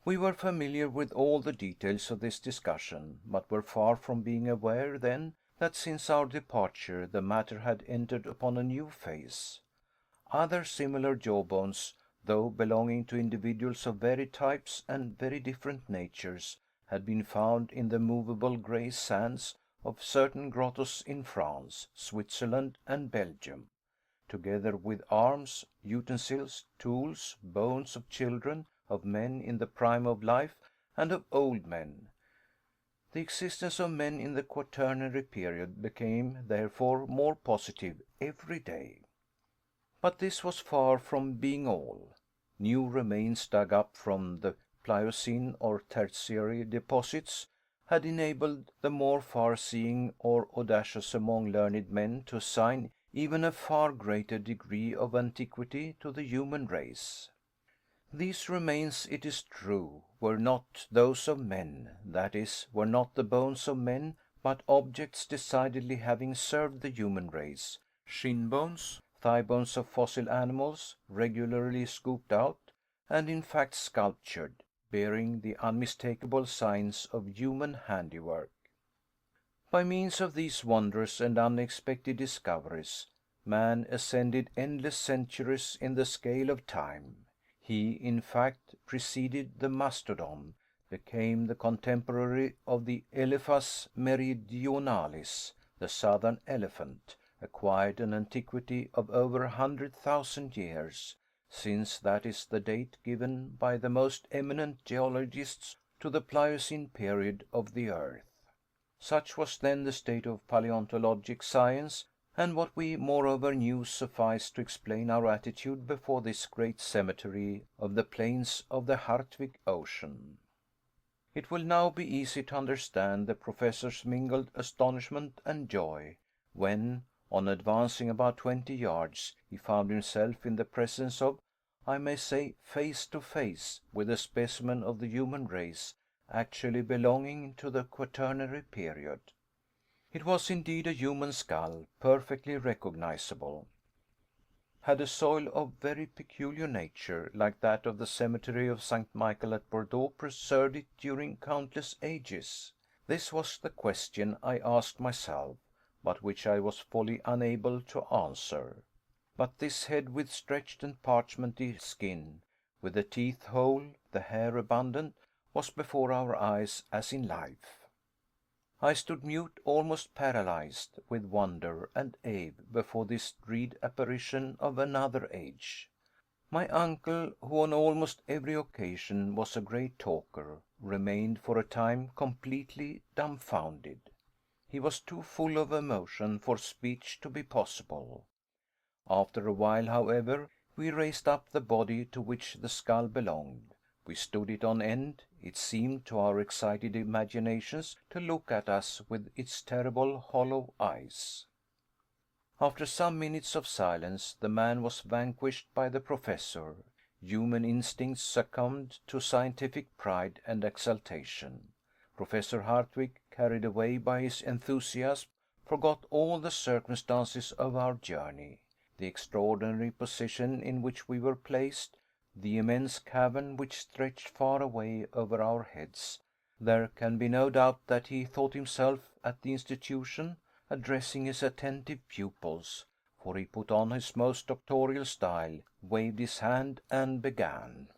We were familiar with all the details of this discussion, but were far from being aware then that since our departure the matter had entered upon a new phase. Other similar jawbones, though belonging to individuals of varied types and very different natures, had been found in the movable grey sands of certain grottos in France, Switzerland, and Belgium, together with arms, utensils, tools, bones of children, of men in the prime of life, and of old men. The existence of men in the Quaternary period became, therefore, more positive every day. But this was far from being all. New remains dug up from the Pliocene or Tertiary deposits had enabled the more far-seeing or audacious among learned men to assign even a far greater degree of antiquity to the human race. These remains, it is true, were not those of men, that is, were not the bones of men, but objects decidedly having served the human race, shin bones, thigh bones of fossil animals, regularly scooped out, and in fact sculptured, bearing the unmistakable signs of human handiwork. By means of these wondrous and unexpected discoveries, man ascended endless centuries in the scale of time. He, in fact, preceded the mastodon, became the contemporary of the Elephas meridionalis, the southern elephant, acquired an antiquity of over 100,000 years, since that is the date given by the most eminent geologists to the Pliocene period of the earth. Such was then the state of paleontologic science, and what we moreover knew sufficed to explain our attitude before this great cemetery of the plains of the Hartwig Ocean. It will now be easy to understand the Professor's mingled astonishment and joy when, on advancing about 20 yards, he found himself in the presence of, I may say, face to face with a specimen of the human race actually belonging to the Quaternary period. It was indeed a human skull, perfectly recognizable. Had a soil of very peculiar nature, like that of the cemetery of St. Michael at Bordeaux, preserved it during countless ages? This was the question I asked myself, but which I was wholly unable to answer. But this head with stretched and parchmenty skin, with the teeth whole, the hair abundant, was before our eyes as in life. I stood mute, almost paralyzed with wonder and awe before this dread apparition of another age. My uncle, who on almost every occasion was a great talker, remained for a time completely dumbfounded. He was too full of emotion for speech to be possible. After a while, however, we raised up the body to which the skull belonged. We stood it on end. It seemed to our excited imaginations to look at us with its terrible hollow eyes. After some minutes of silence, the man was vanquished by the Professor. Human instincts succumbed to scientific pride and exultation. Professor Hartwig, carried away by his enthusiasm, forgot all the circumstances of our journey, the extraordinary position in which we were placed, the immense cavern which stretched far away over our heads. There can be no doubt that he thought himself at the institution, addressing his attentive pupils, for he put on his most doctorial style, waved his hand, and began: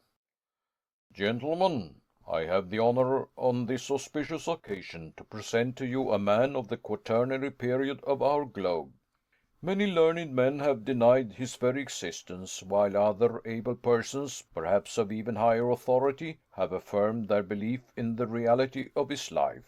Gentlemen, I have the honor on this auspicious occasion to present to you a man of the Quaternary period of our globe. Many learned men have denied his very existence, while other able persons, perhaps of even higher authority, have affirmed their belief in the reality of his life.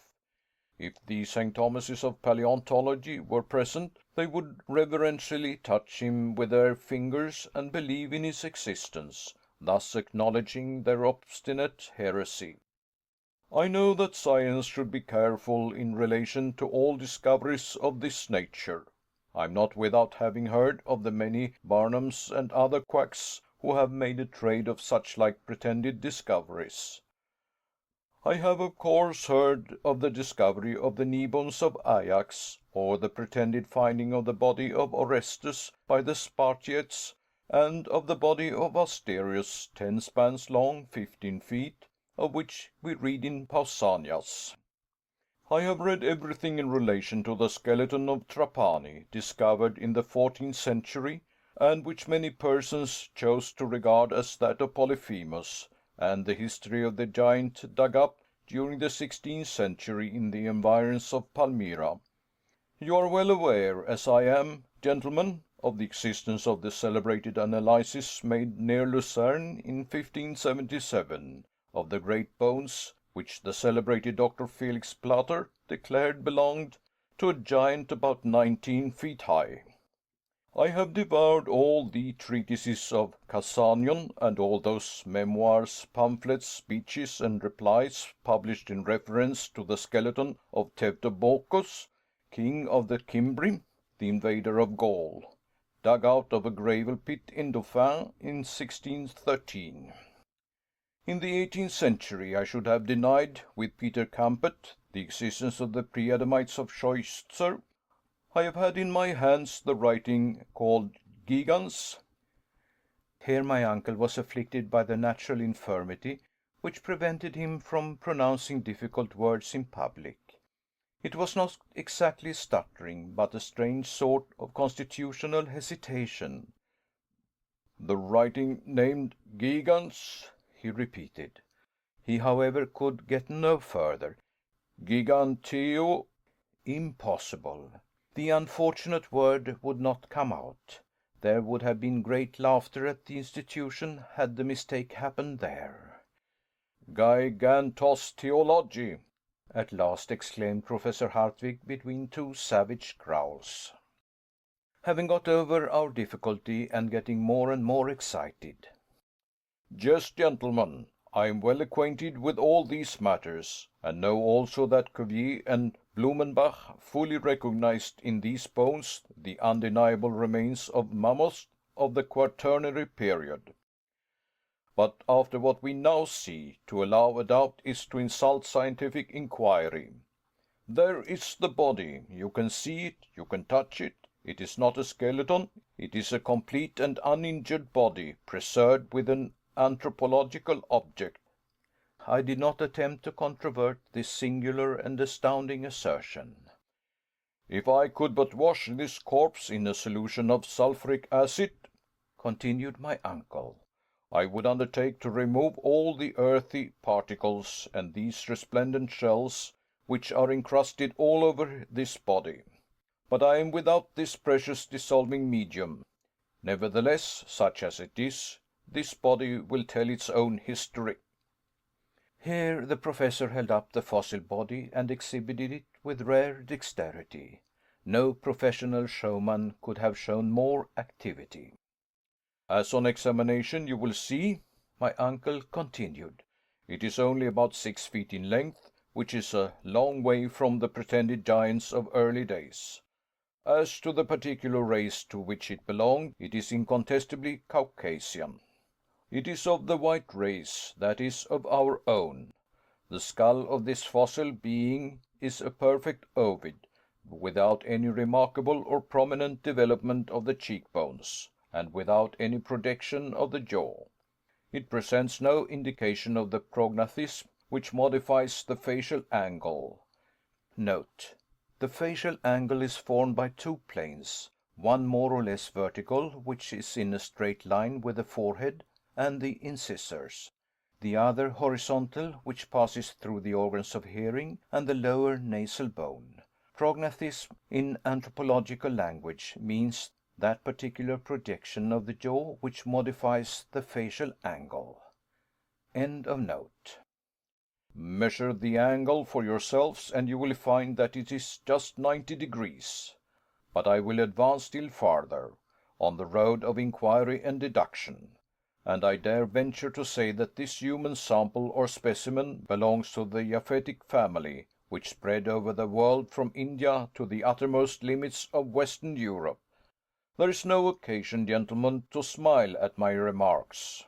If the St. Thomases of paleontology were present, they would reverentially touch him with their fingers and believe in his existence, thus acknowledging their obstinate heresy. I know that science should be careful in relation to all discoveries of this nature. I am not without having heard of the many Barnums and other quacks who have made a trade of such like pretended discoveries. I have of course heard of the discovery of the knee bones of Ajax, or the pretended finding of the body of Orestes by the Spartiates, and of the body of Asterius, 10 spans long, 15 feet, of which we read in Pausanias. I have read everything in relation to the skeleton of Trapani, discovered in the 14th century, and which many persons chose to regard as that of Polyphemus, and the history of the giant dug up during the 16th century in the environs of Palmyra. You are well aware, as I am, gentlemen, of the existence of the celebrated analysis made near Lucerne in 1577, of the great bones which the celebrated Dr. Felix Plater declared belonged to a giant about 19 feet high. I have devoured all the treatises of Cassanion, and all those memoirs, pamphlets, speeches, and replies published in reference to the skeleton of Teutobochus, king of the Cimbri, the invader of Gaul, dug out of a gravel pit in Dauphin in 1613. In the 18th century I should have denied, with Peter Campet, the existence of the pre-Adamites of Scheuchzer. I have had in my hands the writing called Gigans. Here my uncle was afflicted by the natural infirmity which prevented him from pronouncing difficult words in public. It was not exactly stuttering, but a strange sort of constitutional hesitation. The writing named Gigans, he repeated. He, however, could get no further. Giganteo. Impossible. The unfortunate word would not come out. There would have been great laughter at the institution had the mistake happened there. Gigantosteology, At last exclaimed Professor Hartwig between two savage growls. Having got over our difficulty and getting more and more excited. yes, gentlemen, I am well acquainted with all these matters, and know also that Cuvier and Blumenbach fully recognized in these bones the undeniable remains of mammoths of the Quaternary period. But after what we now see, to allow a doubt is to insult scientific inquiry. There is the body. You can see it, you can touch it. It is not a skeleton. It is a complete and uninjured body, preserved with an anthropological object. I did not attempt to controvert this singular and astounding assertion. If I could but wash this corpse in a solution of sulphuric acid, continued my uncle, I would undertake to remove all the earthy particles and these resplendent shells which are encrusted all over this body. But I am without this precious dissolving medium. Nevertheless, such as it is, this body will tell its own history. Here the Professor held up the fossil body and exhibited it with rare dexterity. No professional showman could have shown more activity. As on examination you will see, my uncle continued, it is only about 6 feet in length, which is a long way from the pretended giants of early days. As to the particular race to which it belonged, it is incontestably Caucasian. It is of the white race, that is, of our own. The skull of this fossil being is a perfect ovid, without any remarkable or prominent development of the cheekbones, and without any projection of the jaw. It presents no indication of the prognathism, which modifies the facial angle. Note. The facial angle is formed by two planes, one more or less vertical, which is in a straight line with the forehead and the incisors, the other horizontal, which passes through the organs of hearing and the lower nasal bone. Prognathism, in anthropological language, means that particular projection of the jaw which modifies the facial angle. End of note. Measure the angle for yourselves, and you will find that it is just 90 degrees. But I will advance still farther, on the road of inquiry and deduction, and I dare venture to say that this human sample or specimen belongs to the Japhetic family, which spread over the world from India to the uttermost limits of Western Europe. There is no occasion, gentlemen, to smile at my remarks.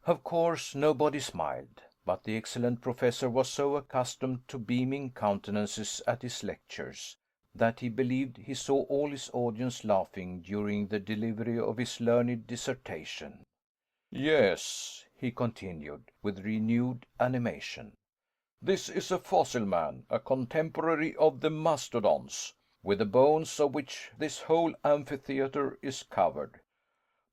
Of course, nobody smiled, but the excellent Professor was so accustomed to beaming countenances at his lectures, that he believed he saw all his audience laughing during the delivery of his learned dissertation. Yes, he continued, with renewed animation. This is a fossil man, a contemporary of the mastodons, with the bones of which this whole amphitheatre is covered.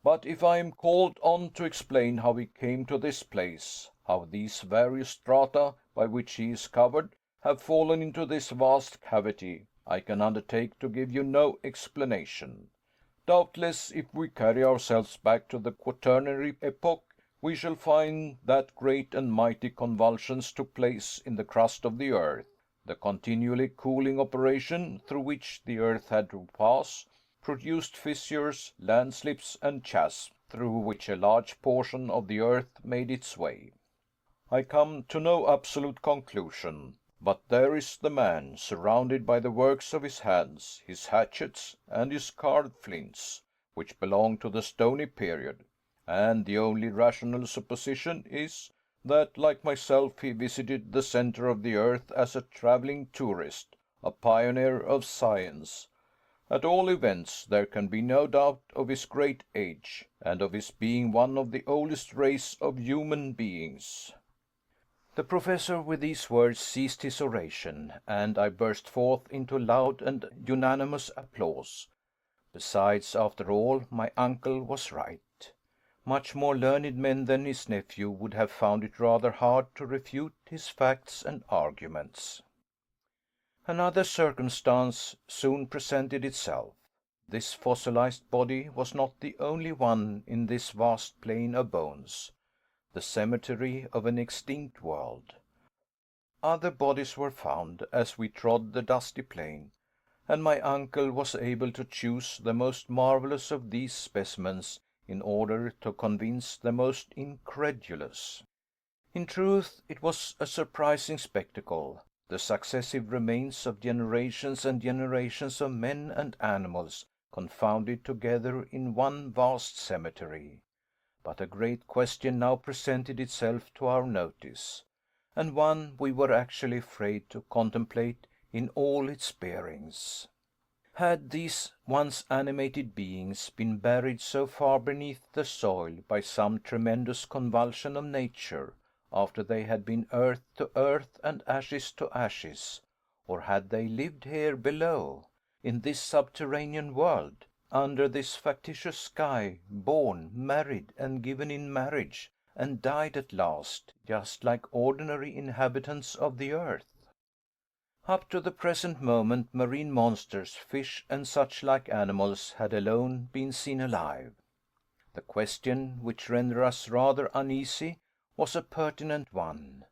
But if I am called on to explain how he came to this place, how these various strata by which he is covered have fallen into this vast cavity, I can undertake to give you no explanation. Doubtless, if we carry ourselves back to the Quaternary epoch, we shall find that great and mighty convulsions took place in the crust of the earth. The continually cooling operation through which the earth had to pass produced fissures, landslips, and chasms, through which a large portion of the earth made its way. I come to no absolute conclusion, but there is the man, surrounded by the works of his hands, his hatchets, and his carved flints, which belong to the stony period, and the only rational supposition is, that, like myself, he visited the centre of the earth as a travelling tourist, a pioneer of science. At all events, there can be no doubt of his great age, and of his being one of the oldest race of human beings. The Professor with these words ceased his oration, and I burst forth into loud and unanimous applause. Besides, after all, my uncle was right. Much more learned men than his nephew would have found it rather hard to refute his facts and arguments. Another circumstance soon presented itself. This fossilized body was not the only one in this vast plain of bones, the cemetery of an extinct world. Other bodies were found as we trod the dusty plain, and my uncle was able to choose the most marvelous of these specimens in order to convince the most incredulous. In truth, it was a surprising spectacle, the successive remains of generations and generations of men and animals confounded together in one vast cemetery. But a great question now presented itself to our notice, and one we were actually afraid to contemplate in all its bearings. Had these once animated beings been buried so far beneath the soil by some tremendous convulsion of nature, after they had been earth to earth and ashes to ashes, or had they lived here below, in this subterranean world, under this factitious sky, born, married, and given in marriage, and died at last, just like ordinary inhabitants of the earth? Up to the present moment, marine monsters, fish, and such like animals had alone been seen alive. The question, which rendered us rather uneasy, was a pertinent one.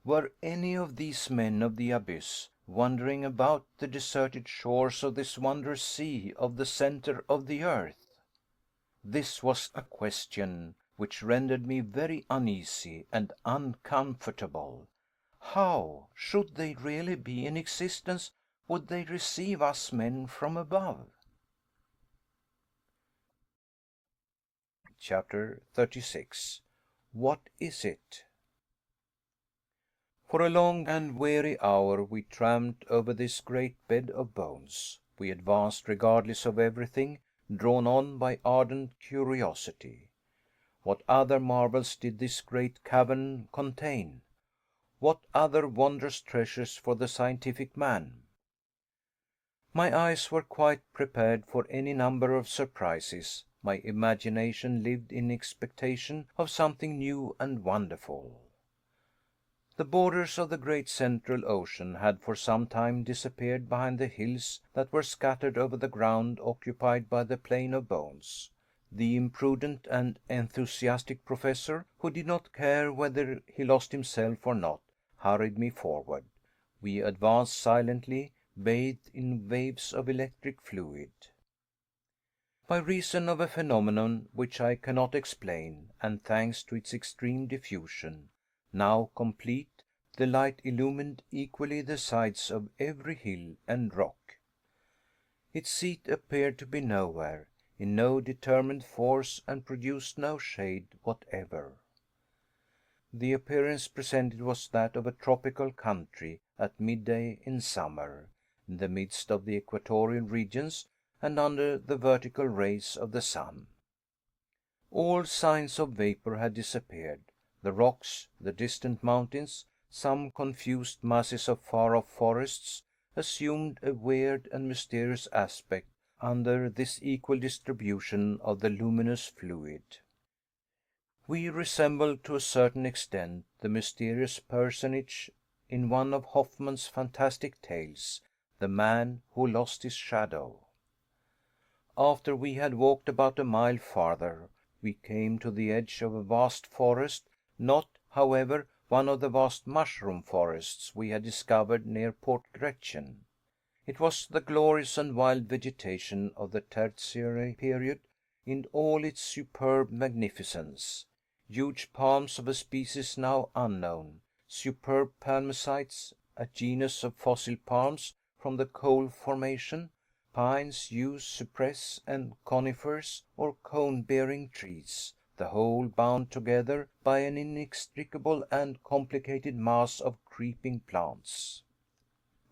Were any of these men of the abyss wandering about the deserted shores of this wondrous sea of the centre of the earth? This was a question which rendered me very uneasy and uncomfortable. How, should they really be in existence, would they receive us men from above? Chapter 36. What is it? For a long and weary hour we tramped over this great bed of bones. We advanced regardless of everything, drawn on by ardent curiosity. What other marvels did this great cavern contain? What other wondrous treasures for the scientific man? My eyes were quite prepared for any number of surprises. My imagination lived in expectation of something new and wonderful. The borders of the great central ocean had for some time disappeared behind the hills that were scattered over the ground occupied by the plain of bones. The imprudent and enthusiastic professor, who did not care whether he lost himself or not, hurried me forward. We advanced silently, bathed in waves of electric fluid. By reason of a phenomenon which I cannot explain, and thanks to its extreme diffusion, now complete, the light illumined equally the sides of every hill and rock. Its seat appeared to be nowhere, in no determined force, and produced no shade whatever. The appearance presented was that of a tropical country at midday in summer, in the midst of the equatorial regions, and under the vertical rays of the sun. All signs of vapor had disappeared. The rocks, the distant mountains, some confused masses of far-off forests, assumed a weird and mysterious aspect under this equal distribution of the luminous fluid. We resembled to a certain extent the mysterious personage in one of Hoffmann's fantastic tales, the man who lost his shadow. After we had walked about a mile farther, we came to the edge of a vast forest, not, however, one of the vast mushroom forests we had discovered near Port Gretchen. It was the glorious and wild vegetation of the Tertiary period in all its superb magnificence. Huge palms of a species now unknown, superb palmacites, a genus of fossil palms from the coal formation, pines, yews, cypress, and conifers or cone-bearing trees, the whole bound together by an inextricable and complicated mass of creeping plants.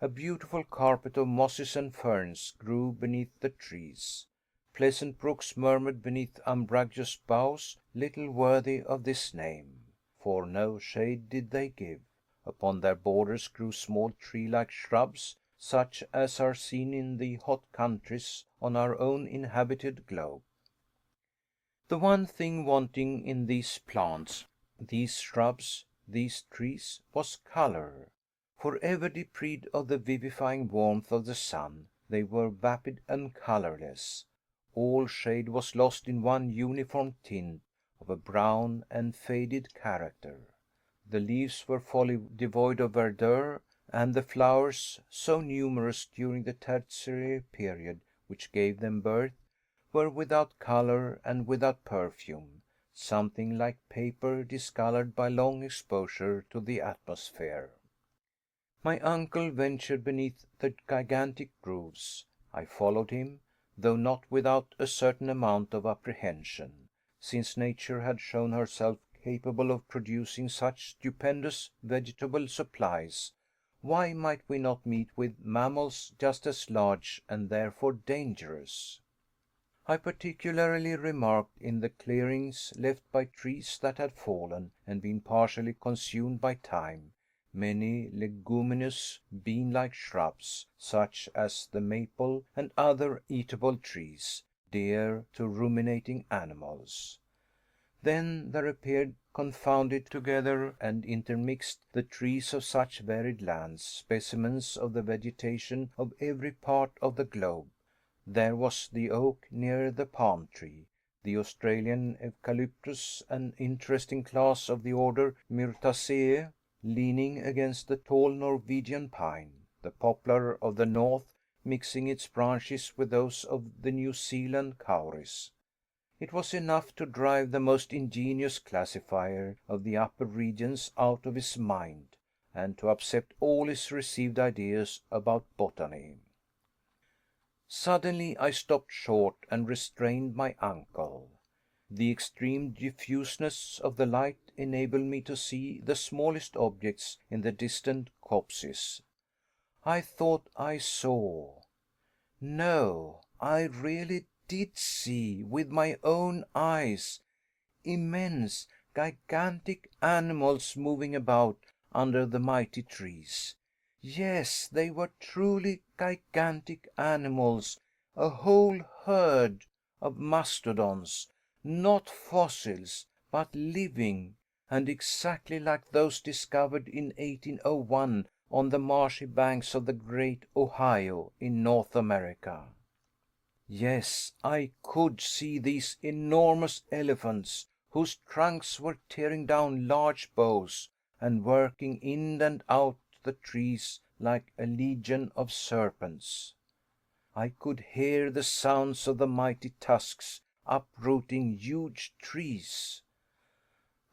A beautiful carpet of mosses and ferns grew beneath the trees. Pleasant brooks murmured beneath umbrageous boughs, little worthy of this name, for no shade did they give. Upon their borders grew small tree-like shrubs, such as are seen in the hot countries on our own inhabited globe. The one thing wanting in these plants, these shrubs, these trees, was color. Forever deprived of the vivifying warmth of the sun, They were vapid and colorless. All shade was lost in one uniform tint of a brown and faded character. The leaves were wholly devoid of verdure, and the flowers, so numerous during the tertiary period which gave them birth, were without color and without perfume, something like paper discolored by long exposure to the atmosphere. My uncle ventured beneath the gigantic groves. I followed him, though not without a certain amount of apprehension. Since nature had shown herself capable of producing such stupendous vegetable supplies, why might we not meet with mammals just as large and therefore dangerous? I particularly remarked in the clearings left by trees that had fallen and been partially consumed by time, many leguminous, bean-like shrubs, such as the maple and other eatable trees, dear to ruminating animals. Then there appeared, confounded together and intermixed, the trees of such varied lands, specimens of the vegetation of every part of the globe. There was the oak near the palm tree, the Australian eucalyptus, an interesting class of the order Myrtaceae, leaning against the tall Norwegian pine, the poplar of the north mixing its branches with those of the New Zealand kauris. It was enough to drive the most ingenious classifier of the upper regions out of his mind, and to upset all his received ideas about botany. Suddenly I stopped short and restrained my uncle. The extreme diffuseness of the light enabled me to see the smallest objects in the distant copses. I thought I saw. No, I really did see, with my own eyes, immense, gigantic animals moving about under the mighty trees. Yes, they were truly gigantic animals, a whole herd of mastodons, not fossils, but living, and exactly like those discovered in 1801 on the marshy banks of the great Ohio in North America. Yes, I could see these enormous elephants, whose trunks were tearing down large boughs and working in and out the trees like a legion of serpents. I could hear the sounds of the mighty tusks uprooting huge trees.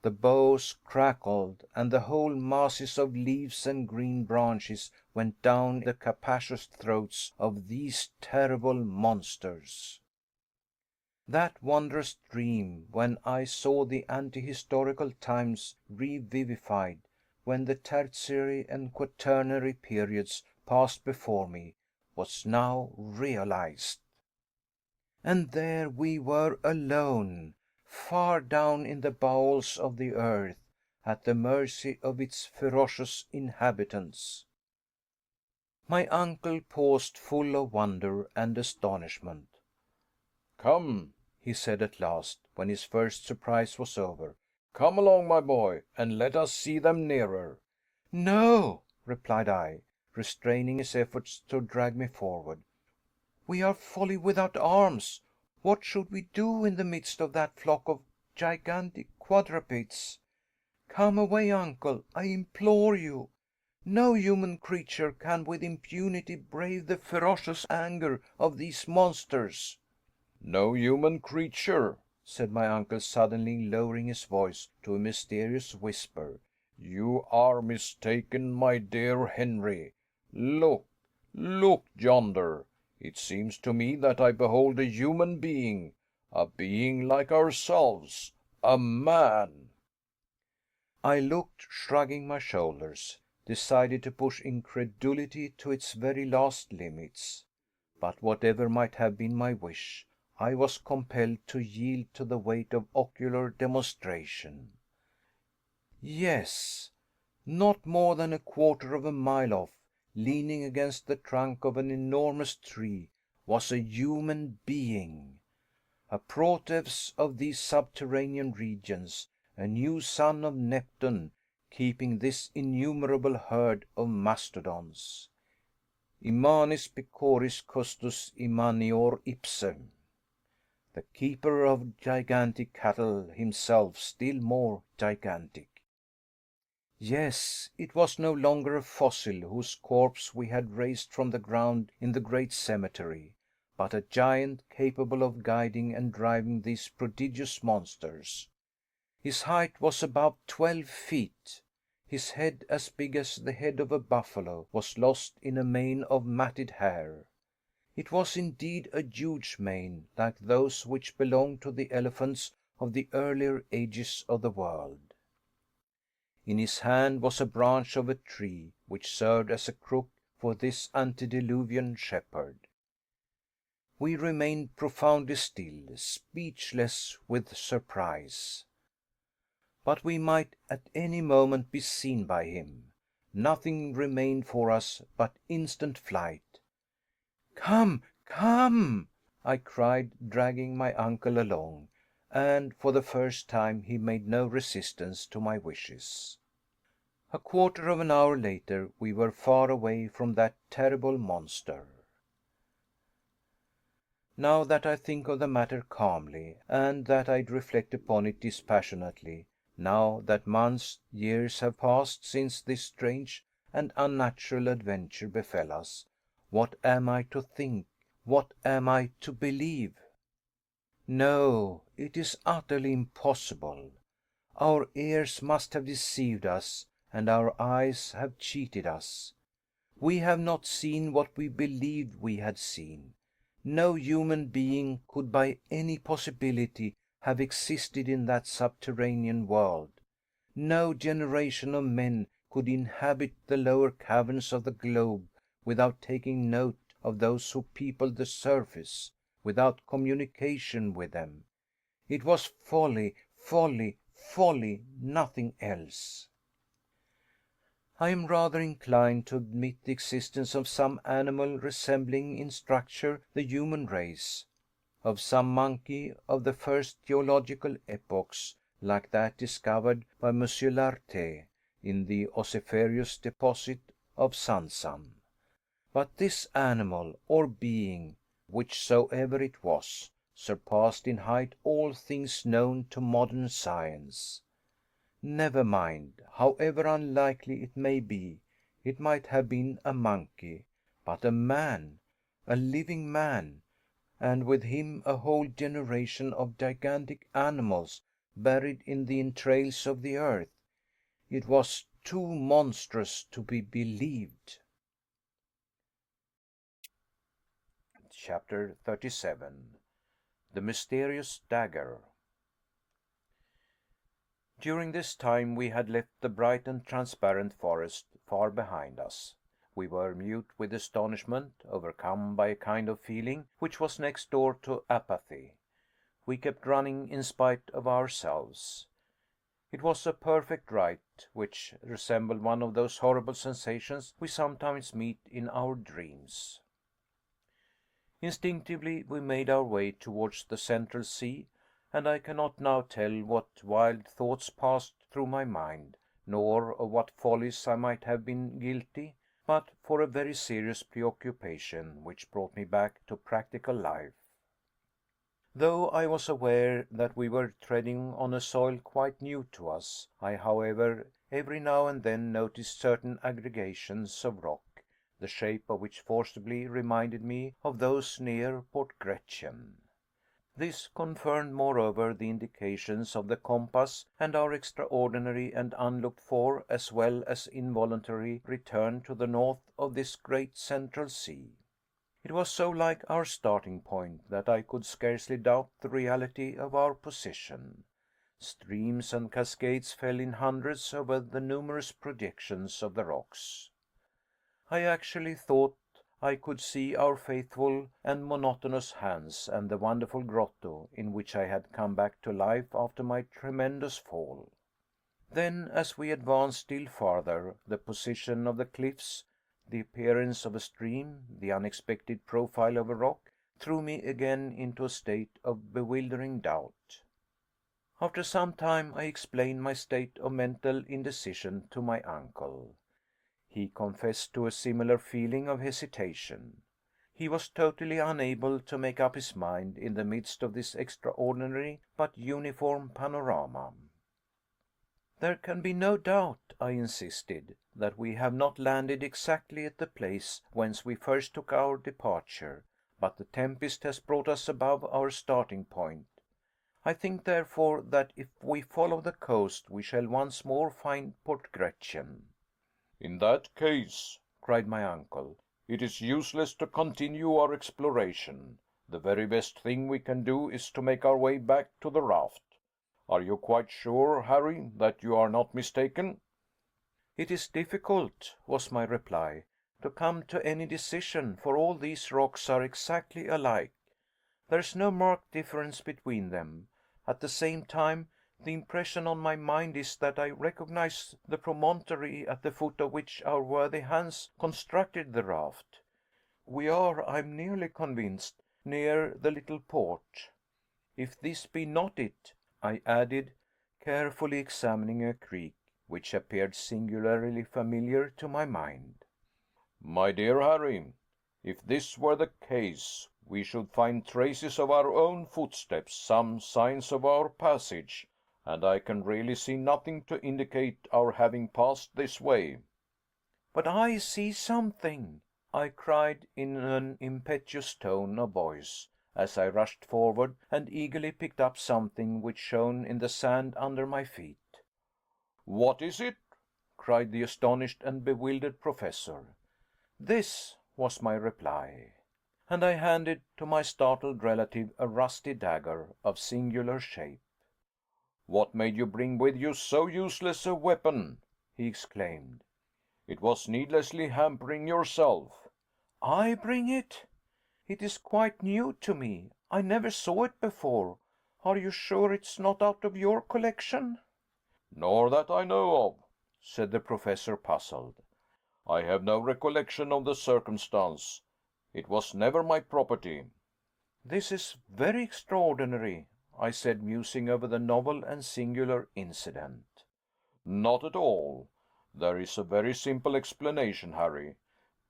The boughs crackled, and the whole masses of leaves and green branches went down the capacious throats of these terrible monsters. That wondrous dream, when I saw the anti-historical times revivified, when the tertiary and quaternary periods passed before me, was now realized. And there we were alone, far down in the bowels of the earth, at the mercy of its ferocious inhabitants. My uncle paused, full of wonder and astonishment. Come, he said at last, when his first surprise was over. Come along, my boy, and let us see them nearer. No, replied I, restraining his efforts to drag me forward. We are wholly without arms. What should we do in the midst of that flock of gigantic quadrupeds? Come away, uncle, I implore you. No human creature can with impunity brave the ferocious anger of these monsters. No human creature, said my uncle, suddenly lowering his voice to a mysterious whisper. You are mistaken, my dear Henry. Look, look yonder. It seems to me that I behold a human being, a being like ourselves, a man. I looked, shrugging my shoulders, decided to push incredulity to its very last limits. But whatever might have been my wish, I was compelled to yield to the weight of ocular demonstration. Yes, not more than a quarter of a mile off, leaning against the trunk of an enormous tree, was a human being. A Proteus of these subterranean regions, a new son of Neptune, keeping this innumerable herd of mastodons. Immanis pecoris custos immanior ipse. The keeper of gigantic cattle, himself still more gigantic. Yes, it was no longer a fossil whose corpse we had raised from the ground in the great cemetery, but a giant capable of guiding and driving these prodigious monsters. His height was above 12 feet. His head, as big as the head of a buffalo, was lost in a mane of matted hair. It was indeed a huge mane, like those which belonged to the elephants of the earlier ages of the world. In his hand was a branch of a tree, which served as a crook for this antediluvian shepherd. We remained profoundly still, speechless with surprise. But we might at any moment be seen by him. Nothing remained for us but instant flight. "Come, come!" I cried, dragging my uncle along, and for the first time he made no resistance to my wishes. A quarter of an hour later we were far away from that terrible monster. Now that I think of the matter calmly, and that I reflect upon it dispassionately, now that months, years have passed since this strange and unnatural adventure befell us, what am I to think? What am I to believe? No, it is utterly impossible. Our ears must have deceived us, and our eyes have cheated us. We have not seen what we believed we had seen. No human being could by any possibility have existed in that subterranean world. No generation of men could inhabit the lower caverns of the globe without taking note of those who peopled the surface, without communication with them. It was folly, folly, folly, nothing else. I am rather inclined to admit the existence of some animal resembling in structure the human race, of some monkey of the first geological epochs, like that discovered by Monsieur Lartet in the ossiferous deposit of Sansan. But this animal, or being, whichsoever it was, surpassed in height all things known to modern science. Never mind, however unlikely it may be, it might have been a monkey, but a man, a living man, and with him a whole generation of gigantic animals buried in the entrails of the earth. It was too monstrous to be believed. Chapter 37. The Mysterious Dagger. During this time we had left the bright and transparent forest far behind us. We were mute with astonishment, overcome by a kind of feeling which was next door to apathy. We kept running in spite of ourselves. It was a perfect right, which resembled one of those horrible sensations we sometimes meet in our dreams. Instinctively we made our way towards the Central Sea, and I cannot now tell what wild thoughts passed through my mind, nor of what follies I might have been guilty, but for a very serious preoccupation which brought me back to practical life. Though I was aware that we were treading on a soil quite new to us, I, however, every now and then noticed certain aggregations of rock, the shape of which forcibly reminded me of those near Port Gretchen. This confirmed, moreover, the indications of the compass and our extraordinary and unlooked for, as well as involuntary, return to the north of this great Central Sea. It was so like our starting point that I could scarcely doubt the reality of our position. Streams and cascades fell in hundreds over the numerous projections of the rocks. I actually thought I could see our faithful and monotonous Hans and the wonderful grotto in which I had come back to life after my tremendous fall. Then, as we advanced still farther, the position of the cliffs, the appearance of a stream, the unexpected profile of a rock, threw me again into a state of bewildering doubt. After some time I explained my state of mental indecision to my uncle. He confessed to a similar feeling of hesitation. He was totally unable to make up his mind in the midst of this extraordinary but uniform panorama. "There can be no doubt," I insisted, "that we have not landed exactly at the place whence we first took our departure, but the tempest has brought us above our starting point. I think, therefore, that if we follow the coast we shall once more find Port Gretchen." "In that case," cried my uncle, "it is useless to continue our exploration. The very best thing we can do is to make our way back to the raft. Are you quite sure, Harry, that you are not mistaken?" "It is difficult," was my reply, "to come to any decision, for all these rocks are exactly alike. There is no marked difference between them. At the same time, the impression on my mind is that I recognize the promontory at the foot of which our worthy Hans constructed the raft. We are, I am nearly convinced, near the little port. If this be not it," I added, carefully examining a creek which appeared singularly familiar to my mind. "My dear Harry, if this were the case, we should find traces of our own footsteps, some signs of our passage, and I can really see nothing to indicate our having passed this way." "But I see something," I cried in an impetuous tone of voice, as I rushed forward and eagerly picked up something which shone in the sand under my feet. "What is it?" cried the astonished and bewildered Professor. "This," was my reply, and I handed to my startled relative a rusty dagger of singular shape. "What made you bring with you so useless a weapon?" he exclaimed. "It was needlessly hampering yourself." "I bring it? It is quite new to me. I never saw it before. Are you sure it's not out of your collection?" "Nor that I know of," said the Professor, puzzled. "I have no recollection of the circumstance. It was never my property." "This is very extraordinary," I said, musing over the novel and singular incident. "Not at all. There is a very simple explanation, Harry.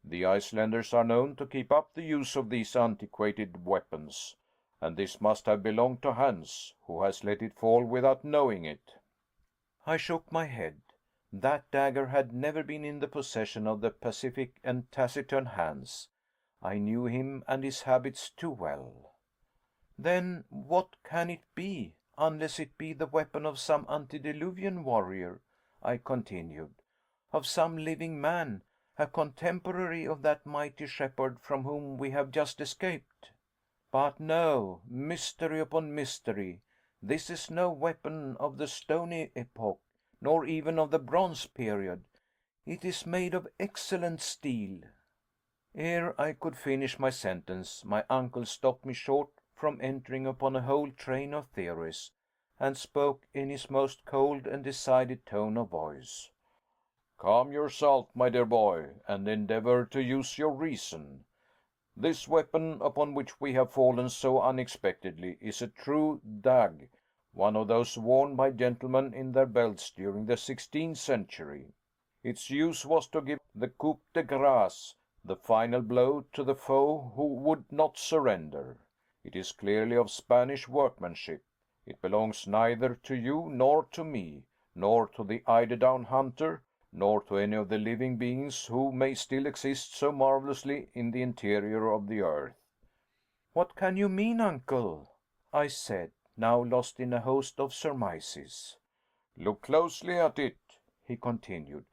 The Icelanders are known to keep up the use of these antiquated weapons, and this must have belonged to Hans, who has let it fall without knowing it." I shook my head. That dagger had never been in the possession of the pacific and taciturn Hans. I knew him and his habits too well. "Then what can it be, unless it be the weapon of some antediluvian warrior," I continued, "of some living man, a contemporary of that mighty shepherd from whom we have just escaped? But no, mystery upon mystery, this is no weapon of the stony epoch, nor even of the bronze period. It is made of excellent steel." Ere I could finish my sentence, my uncle stopped me short from entering upon a whole train of theories, and spoke in his most cold and decided tone of voice. "Calm yourself, my dear boy, and endeavor to use your reason. This weapon upon which we have fallen so unexpectedly is a true dag, one of those worn by gentlemen in their belts during the 16th century. Its use was to give the coup de grace, the final blow, to the foe who would not surrender. It is clearly of Spanish workmanship. It belongs neither to you nor to me, nor to the eider-down hunter, nor to any of the living beings who may still exist so marvelously in the interior of the earth." "What can you mean, uncle?" I said, now lost in a host of surmises. "Look closely at it," he continued.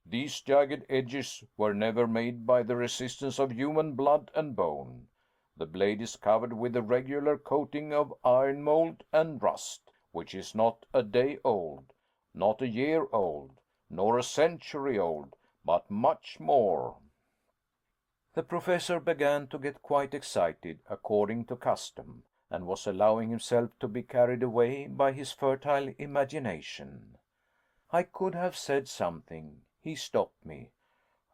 "These jagged edges were never made by the resistance of human blood and bone. The blade is covered with a regular coating of iron mold and rust, which is not a day old, not a year old, nor a century old, but much more." The Professor began to get quite excited, according to custom, and was allowing himself to be carried away by his fertile imagination. I could have said something. He stopped me.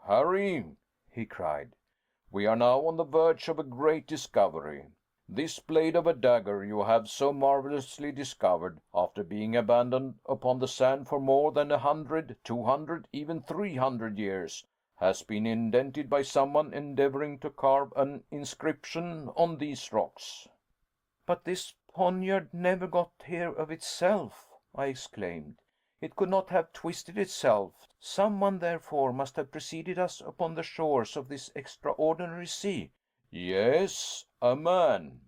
"Harry," he cried, "we are now on the verge of a great discovery. This blade of a dagger you have so marvelously discovered, after being abandoned upon the sand for more than 100, 200, even 300 years, has been indented by someone endeavoring to carve an inscription on these rocks." "But this poniard never got here of itself," I exclaimed. "It could not have twisted itself. Someone, therefore, must have preceded us upon the shores of this extraordinary sea." "Yes, a man."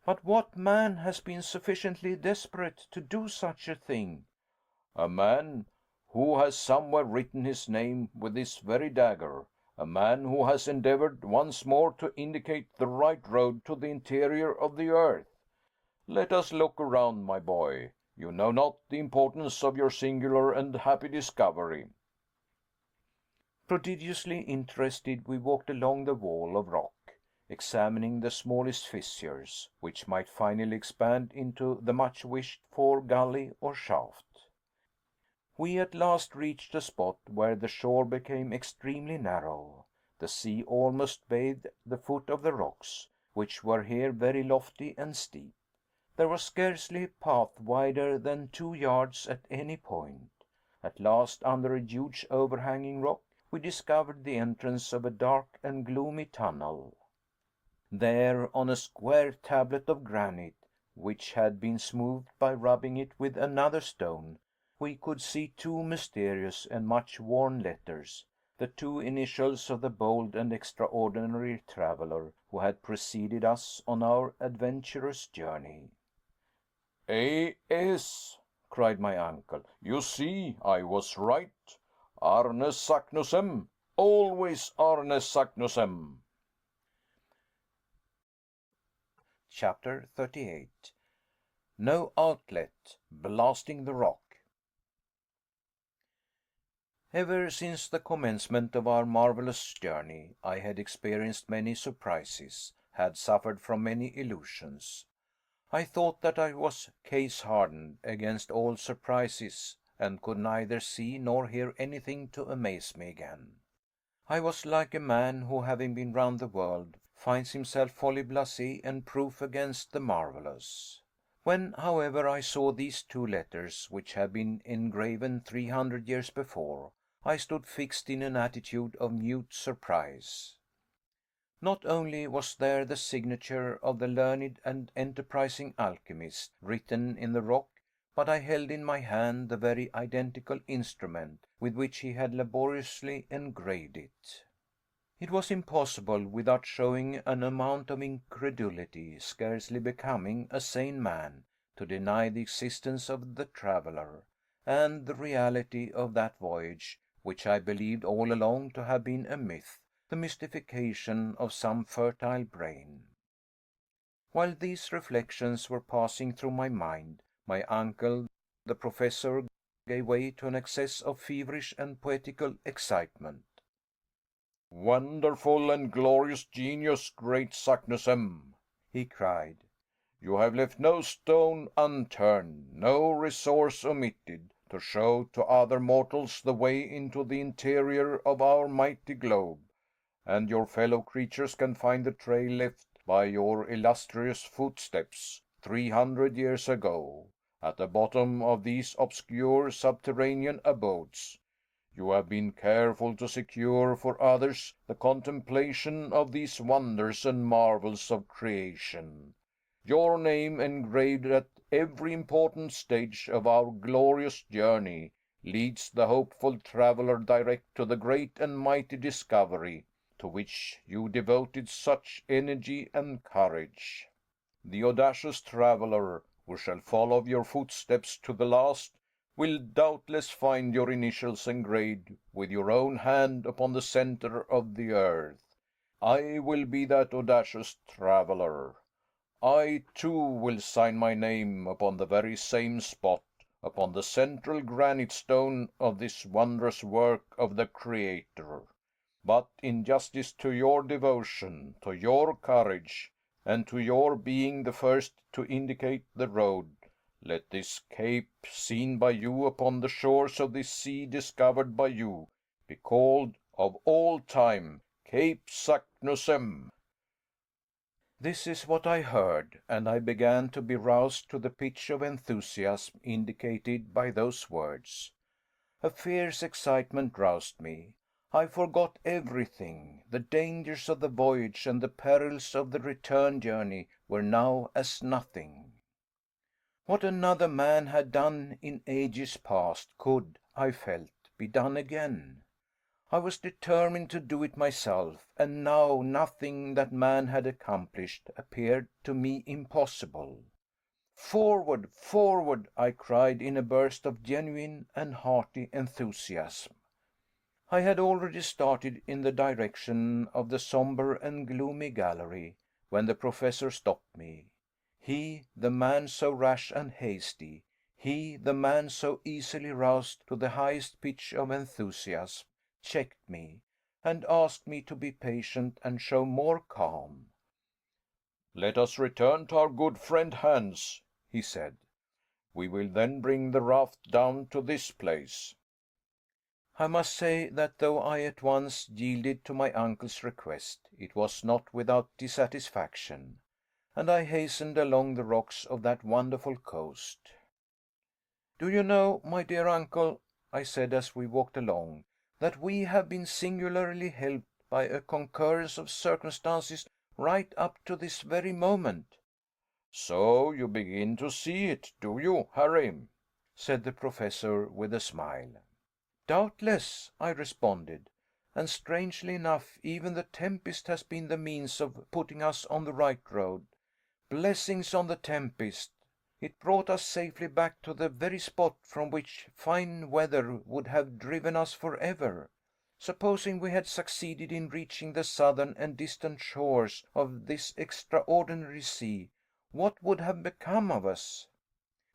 "But what man has been sufficiently desperate to do such a thing?" "A man who has somewhere written his name with this very dagger. A man who has endeavored once more to indicate the right road to the interior of the earth. Let us look around, my boy. You know not the importance of your singular and happy discovery." Prodigiously interested, we walked along the wall of rock, examining the smallest fissures, which might finally expand into the much wished for gully or shaft. We at last reached a spot where the shore became extremely narrow. The sea almost bathed the foot of the rocks, which were here very lofty and steep. There was scarcely a path wider than 2 yards at any point. At last, under a huge overhanging rock, we discovered the entrance of a dark and gloomy tunnel. There, on a square tablet of granite, which had been smoothed by rubbing it with another stone, we could see two mysterious and much worn letters, the two initials of the bold and extraordinary traveler who had preceded us on our adventurous journey. "A.S.," cried my uncle. "You see, I was right. Arne Saknussemm, always Arne Saknussemm." Chapter 38. No Outlet. Blasting the Rock. Ever since the commencement of our marvelous journey, I had experienced many surprises, had suffered from many illusions. I thought that I was case hardened against all surprises, and could neither see nor hear anything to amaze me again. I was like a man who, having been round the world, finds himself wholly blasé and proof against the marvelous. When, however, I saw these two letters, which had been engraven 300 years before, I stood fixed in an attitude of mute surprise. Not only was there the signature of the learned and enterprising alchemist written in the rock, but I held in my hand the very identical instrument with which he had laboriously engraved it. It was impossible, without showing an amount of incredulity scarcely becoming a sane man, to deny the existence of the traveler, and the reality of that voyage, which I believed all along to have been a myth, the mystification of some fertile brain. While these reflections were passing through my mind, my uncle, the professor, gave way to an excess of feverish and poetical excitement. "Wonderful and glorious genius, great Saknussemm!" he cried. "You have left no stone unturned, no resource omitted, to show to other mortals the way into the interior of our mighty globe, and your fellow creatures can find the trail left by your illustrious footsteps 300 years ago, at the bottom of these obscure subterranean abodes. You have been careful to secure for others the contemplation of these wonders and marvels of creation. Your name engraved at every important stage of our glorious journey leads the hopeful traveler direct to the great and mighty discovery to which you devoted such energy and courage. The audacious traveler who shall follow your footsteps to the last will doubtless find your initials engraved with your own hand upon the center of the earth. I will be that audacious traveler. I, too, will sign my name upon the very same spot, upon the central granite stone of this wondrous work of the Creator. But in justice to your devotion, to your courage, and to your being the first to indicate the road, let this cape, seen by you upon the shores of this sea discovered by you, be called, of all time, Cape Saknussemm." This is what I heard, and I began to be roused to the pitch of enthusiasm indicated by those words. A fierce excitement roused me. I forgot everything. The dangers of the voyage and the perils of the return journey were now as nothing. What another man had done in ages past could, I felt, be done again. I was determined to do it myself, and now nothing that man had accomplished appeared to me impossible. Forward, forward, I cried in a burst of genuine and hearty enthusiasm. I had already started in the direction of the somber and gloomy gallery, when the Professor stopped me. He, the man so rash and hasty, he, the man so easily roused to the highest pitch of enthusiasm, checked me, and asked me to be patient and show more calm. Let us return to our good friend Hans, he said. We will then bring the raft down to this place. I must say that though I at once yielded to my uncle's request, it was not without dissatisfaction, and I hastened along the rocks of that wonderful coast. Do you know, my dear uncle, I said as we walked along, that we have been singularly helped by a concurrence of circumstances right up to this very moment. So you begin to see it, do you, Harry? Said the Professor with a smile. Doubtless, I responded, and strangely enough, even the tempest has been the means of putting us on the right road. Blessings on the tempest! It brought us safely back to the very spot from which fine weather would have driven us forever. Supposing we had succeeded in reaching the southern and distant shores of this extraordinary sea, what would have become of us?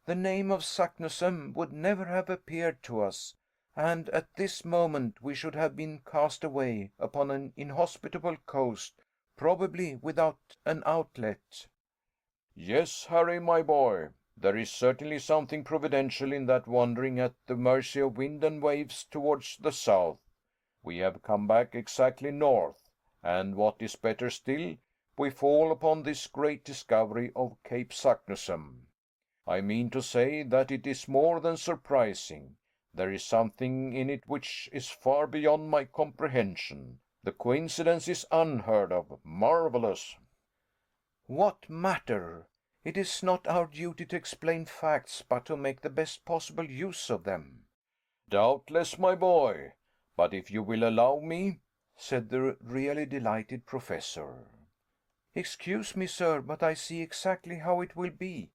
The name of Saknussemm would never have appeared to us, and at this moment we should have been cast away upon an inhospitable coast, probably without an outlet. Yes, Harry, my boy, there is certainly something providential in that wandering at the mercy of wind and waves towards the south. We have come back exactly north, and what is better still, we fall upon this great discovery of Cape Saknussemm. I mean to say that it is more than surprising. There is something in it which is far beyond my comprehension. The coincidence is unheard of, marvelous. What matter? It is not our duty to explain facts, but to make the best possible use of them. Doubtless, my boy, but if you will allow me, said the really delighted Professor. Excuse me, sir, but I see exactly how it will be.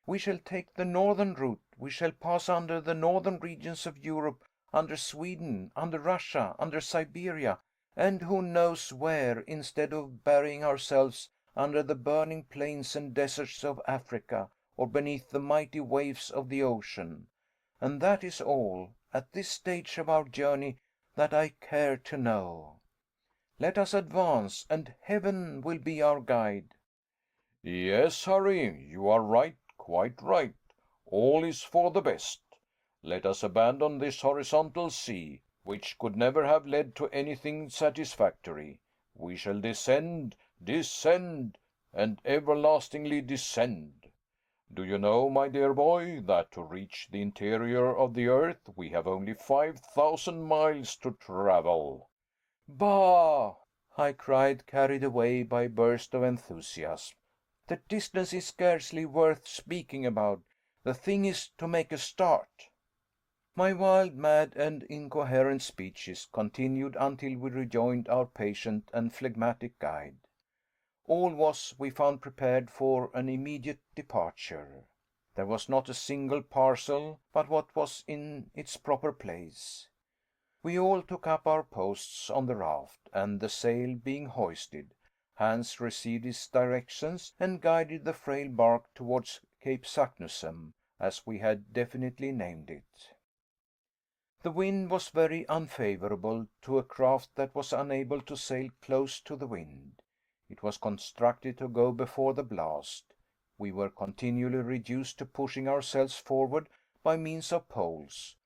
We shall take the northern route. We shall pass under the northern regions of Europe, under Sweden, under Russia, under Siberia, and who knows where, instead of burying ourselves under the burning plains and deserts of Africa, or beneath the mighty waves of the ocean. And that is all, at this stage of our journey, that I care to know. Let us advance, and heaven will be our guide. Yes, Harry, you are right, quite right. All is for the best. Let us abandon this horizontal sea, which could never have led to anything satisfactory. We shall descend, descend, and everlastingly descend. Do you know, my dear boy, that to reach the interior of the earth we have only 5,000 miles to travel? Bah! I cried, carried away by a burst of enthusiasm. The distance is scarcely worth speaking about. The thing is to make a start. My wild, mad, and incoherent speeches continued until we rejoined our patient and phlegmatic guide. All was, we found, prepared for an immediate departure. There was not a single parcel but what was in its proper place. We all took up our posts on the raft, and the sail being hoisted, Hans received his directions and guided the frail bark towards Cape Saknussemm, as we had definitely named it. The wind was very unfavorable to a craft that was unable to sail close to the wind. It was constructed to go before the blast. We were continually reduced to pushing ourselves forward by means of poles.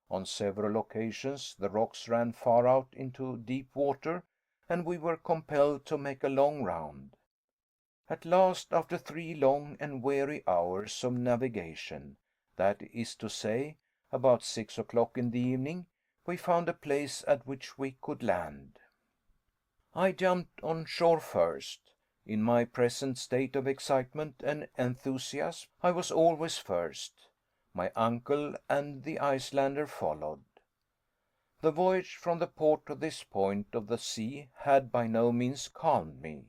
On several occasions the rocks ran far out into deep water, and we were compelled to make a long round. At last, after 3 long and weary hours of navigation, that is to say, about 6 o'clock in the evening, we found a place at which we could land. I jumped on shore first. In my present state of excitement and enthusiasm, I was always first. My uncle and the Icelander followed. The voyage from the port to this point of the sea had by no means calmed me.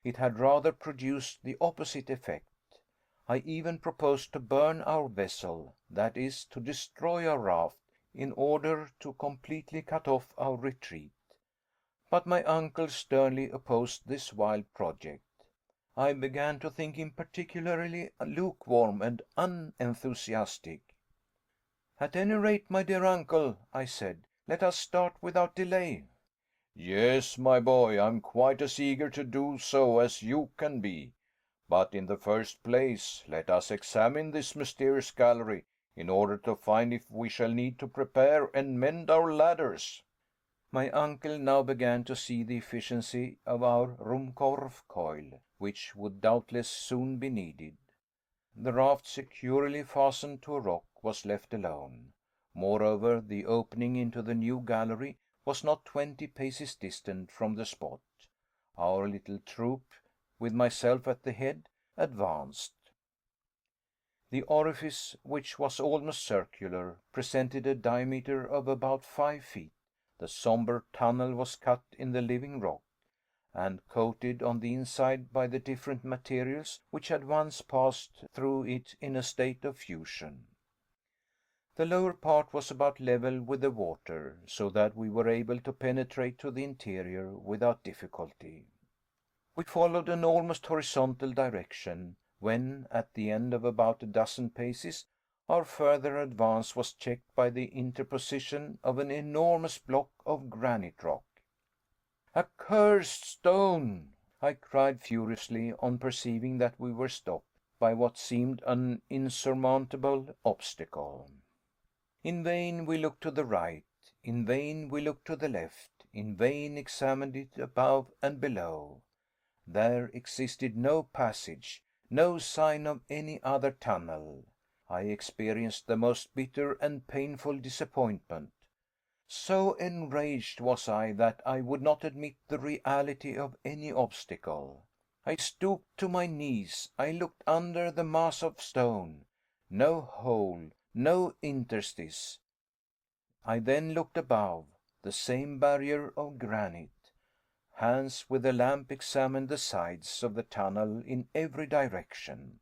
It had rather produced the opposite effect. I even proposed to burn our vessel, that is, to destroy our raft, in order to completely cut off our retreat. But my uncle sternly opposed this wild project. I began to think him particularly lukewarm and unenthusiastic. "At any rate, my dear uncle," I said, "let us start without delay." Yes, my boy, I'm quite as eager to do so as you can be. But in the first place, let us examine this mysterious gallery in order to find if we shall need to prepare and mend our ladders." My uncle now began to see the efficiency of our Ruhmkorff coil, which would doubtless soon be needed. The raft, securely fastened to a rock, was left alone. Moreover, the opening into the new gallery was not 20 paces distant from the spot. Our little troop, with myself at the head, advanced. The orifice, which was almost circular, presented a diameter of about 5 feet. The somber tunnel was cut in the living rock, and coated on the inside by the different materials which had once passed through it in a state of fusion. The lower part was about level with the water, so that we were able to penetrate to the interior without difficulty. We followed an almost horizontal direction, when, at the end of about a dozen paces, our further advance was checked by the interposition of an enormous block of granite rock. "A cursed stone!" I cried furiously, on perceiving that we were stopped by what seemed an insurmountable obstacle. In vain we looked to the right, in vain we looked to the left, in vain examined it above and below. There existed no passage, no sign of any other tunnel. I experienced the most bitter and painful disappointment. So enraged was I that I would not admit the reality of any obstacle. I stooped to my knees. I looked under the mass of stone. No hole, no interstice. I then looked above. The same barrier of granite. Hans with the lamp examined the sides of the tunnel in every direction.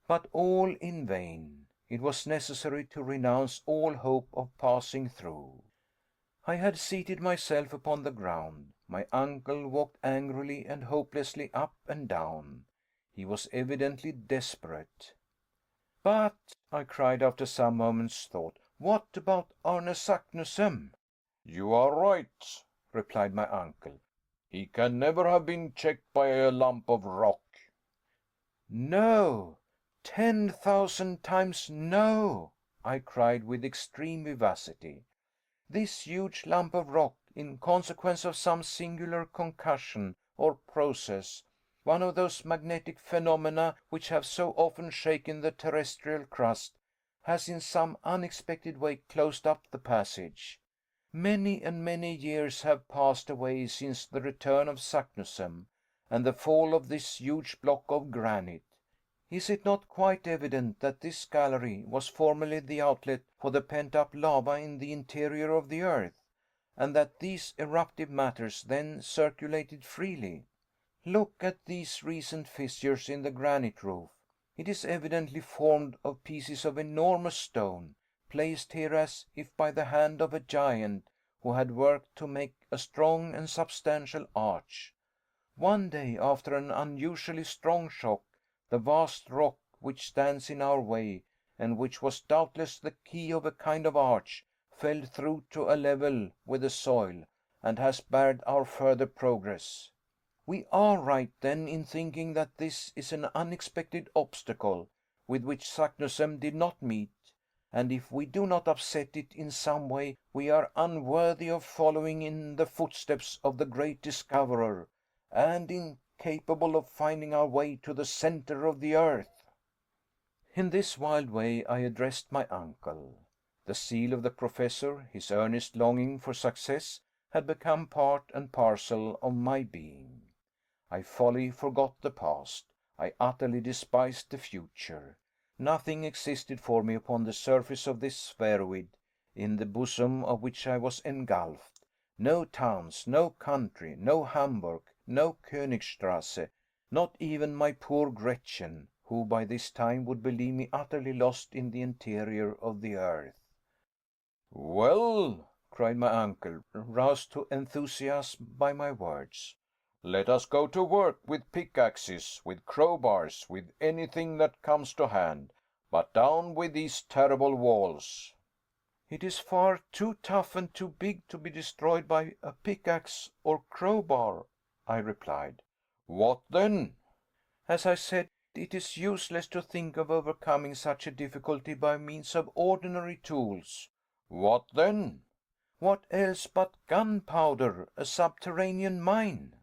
But all in vain. It was necessary to renounce all hope of passing through. I had seated myself upon the ground. My uncle walked angrily and hopelessly up and down. He was evidently desperate. "But," I cried after some moments' thought, "what about Arne Saknussemm?" "You are right," replied my uncle. "He can never have been checked by a lump of rock." "No, 10,000 times no!" I cried with extreme vivacity. "This huge lump of rock, in consequence of some singular concussion or process, one of those magnetic phenomena which have so often shaken the terrestrial crust, has in some unexpected way closed up the passage. Many and many years have passed away since the return of Saknussemm and the fall of this huge block of granite. Is it not quite evident that this gallery was formerly the outlet for the pent-up lava in the interior of the earth, and that these eruptive matters then circulated freely? Look at these recent fissures in the granite roof. It is evidently formed of pieces of enormous stone, placed here as if by the hand of a giant who had worked to make a strong and substantial arch. One day, after an unusually strong shock, the vast rock which stands in our way, and which was doubtless the key of a kind of arch, fell through to a level with the soil, and has barred our further progress. We are right, then, in thinking that this is an unexpected obstacle, with which Saknussemm did not meet, and if we do not upset it in some way, we are unworthy of following in the footsteps of the great discoverer, and incapable of finding our way to the center of the earth." In this wild way I addressed my uncle. The zeal of the Professor, his earnest longing for success, had become part and parcel of my being. I wholly forgot the past. I utterly despised the future. Nothing existed for me upon the surface of this spheroid, in the bosom of which I was engulfed. No towns, no country, no Hamburg, no Königstrasse, not even my poor Gretchen, who by this time would believe me utterly lost in the interior of the earth. "Well," cried my uncle, Roused to enthusiasm by my words, "let us go to work with pickaxes, with crowbars, with anything that comes to hand, but down with these terrible walls." "It is far too tough and too big to be destroyed by a pickaxe or crowbar," I replied. "What then?" "As I said, it is useless to think of overcoming such a difficulty by means of ordinary tools." "What then?" "What else but gunpowder, a subterranean mine?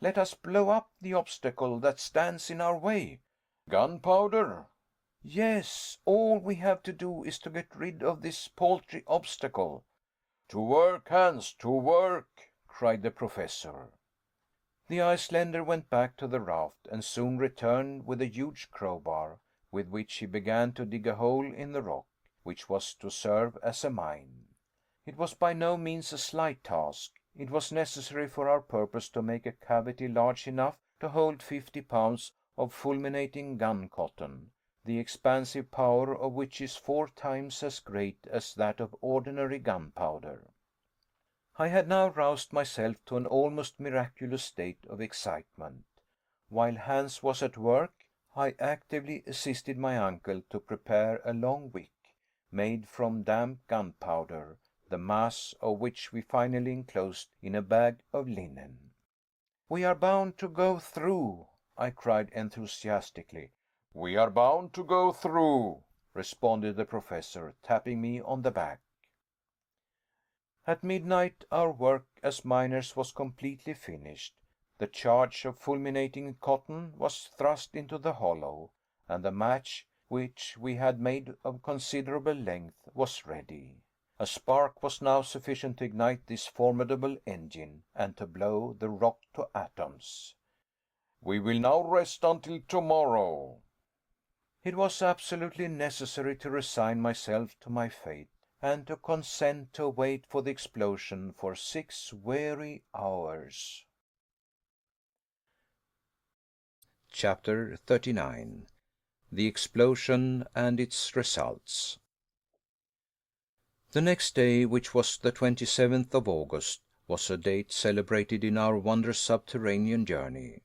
Let us blow up the obstacle that stands in our way." "Gunpowder?" "Yes, all we have to do is to get rid of this paltry obstacle." "To work, Hans, to work!" cried the Professor. The Icelander went back to the raft and soon returned with a huge crowbar, with which he began to dig a hole in the rock, which was to serve as a mine. It was by no means a slight task. It was necessary for our purpose to make a cavity large enough to hold 50 pounds of fulminating gun cotton, the expansive power of which is 4 times as great as that of ordinary gunpowder. I had now roused myself to an almost miraculous state of excitement. While Hans was at work, I actively assisted my uncle to prepare a long wick, made from damp gunpowder, the mass of which we finally enclosed in a bag of linen. "We are bound to go through," I cried enthusiastically. "We are bound to go through," responded the Professor, tapping me on the back. At midnight our work as miners was completely finished. The charge of fulminating cotton was thrust into the hollow, and the match, which we had made of considerable length, was ready. A spark was now sufficient to ignite this formidable engine, and to blow the rock to atoms. "We will now rest until tomorrow." It was absolutely necessary to resign myself to my fate, and to consent to wait for the explosion for 6 weary hours. Chapter 39. The Explosion and its Results. The next day, which was the 27th of August, was a date celebrated in our wondrous subterranean journey.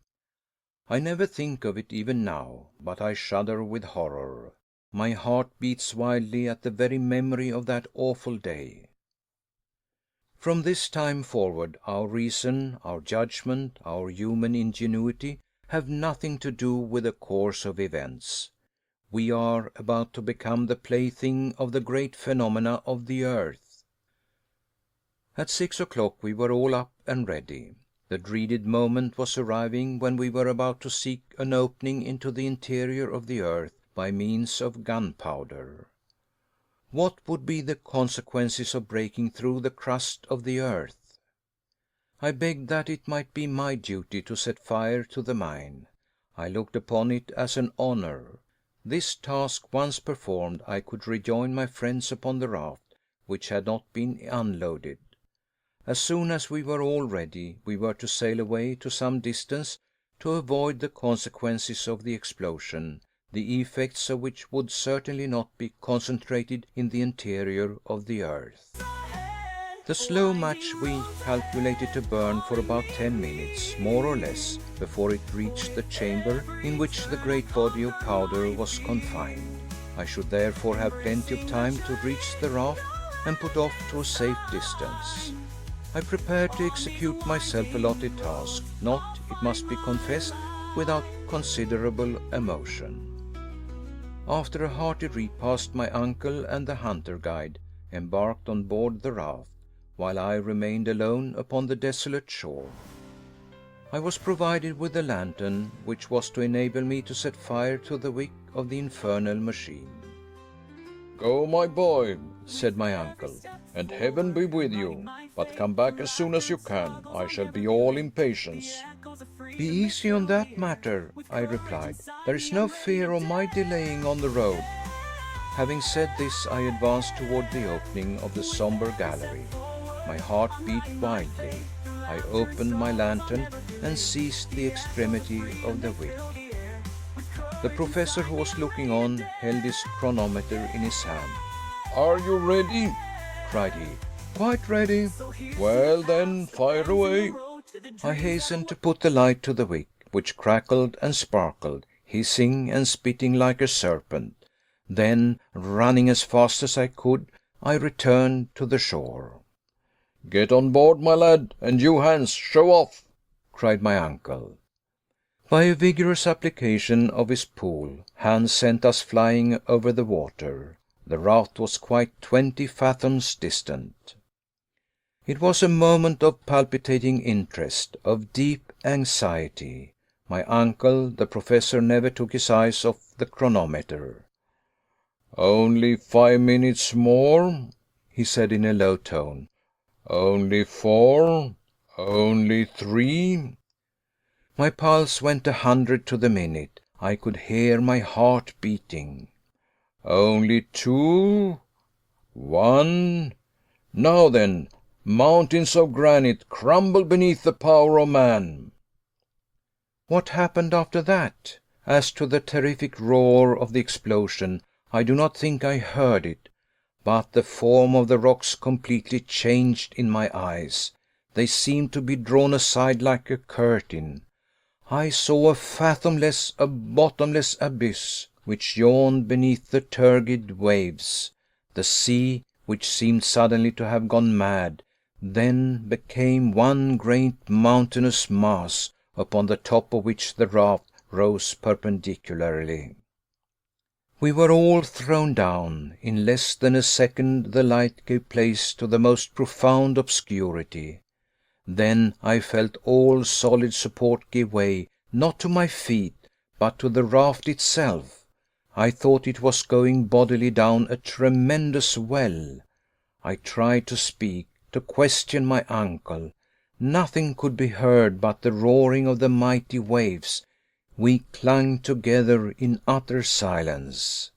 I never think of it even now, but I shudder with horror. My heart beats wildly at the very memory of that awful day. From this time forward, our reason, our judgment, our human ingenuity have nothing to do with the course of events. We are about to become the plaything of the great phenomena of the earth. At 6 o'clock we were all up and ready. The dreaded moment was arriving when we were about to seek an opening into the interior of the earth by means of gunpowder. What would be the consequences of breaking through the crust of the earth? I begged that it might be my duty to set fire to the mine. I looked upon it as an honor. This task once performed, I could rejoin my friends upon the raft, which had not been unloaded. As soon as we were all ready, we were to sail away to some distance to avoid the consequences of the explosion, the effects of which would certainly not be concentrated in the interior of the earth. The slow match we calculated to burn for about 10 minutes, more or less, before it reached the chamber in which the great body of powder was confined. I should therefore have plenty of time to reach the raft and put off to a safe distance. I prepared to execute my self-allotted task, not, it must be confessed, without considerable emotion. After a hearty repast, my uncle and the hunter guide embarked on board the raft, while I remained alone upon the desolate shore. I was provided with a lantern, which was to enable me to set fire to the wick of the infernal machine. Go, my boy, said my uncle, and heaven be with you. But come back as soon as you can. I shall be all impatience. Be easy on that matter, I replied. There is no fear of my delaying on the road. Having said this, I advanced toward the opening of the somber gallery. My heart beat wildly. I opened my lantern and seized the extremity of the wick. The professor, who was looking on, held his chronometer in his hand. Are you ready? Cried he. Quite ready. Well then, fire away. I hastened to put the light to the wick, which crackled and sparkled, hissing and spitting like a serpent. Then, running as fast as I could, I returned to the shore. Get on board, my lad, and you, Hans, show off, cried my uncle. By a vigorous application of his pole, Hans sent us flying over the water. The raft was quite 20 fathoms distant. It was a moment of palpitating interest, of deep anxiety. My uncle, the professor, never took his eyes off the chronometer. Only 5 minutes more, he said in a low tone. Only 4, only 3. My pulse went 100 to the minute. I could hear my heart beating. Only 2, 1. Now then, mountains of granite, crumble beneath the power of man. What happened after that? As to the terrific roar of the explosion, I do not think I heard it. But the form of the rocks completely changed in my eyes. They seemed to be drawn aside like a curtain. I saw a fathomless, a bottomless abyss, which yawned beneath the turgid waves. The sea, which seemed suddenly to have gone mad, then became one great mountainous mass, upon the top of which the raft rose perpendicularly. We were all thrown down. In less than a second the light gave place to the most profound obscurity. Then I felt all solid support give way, not to my feet, but to the raft itself. I thought it was going bodily down a tremendous well. I tried to speak, to question my uncle. Nothing could be heard but the roaring of the mighty waves. We clung together in utter silence.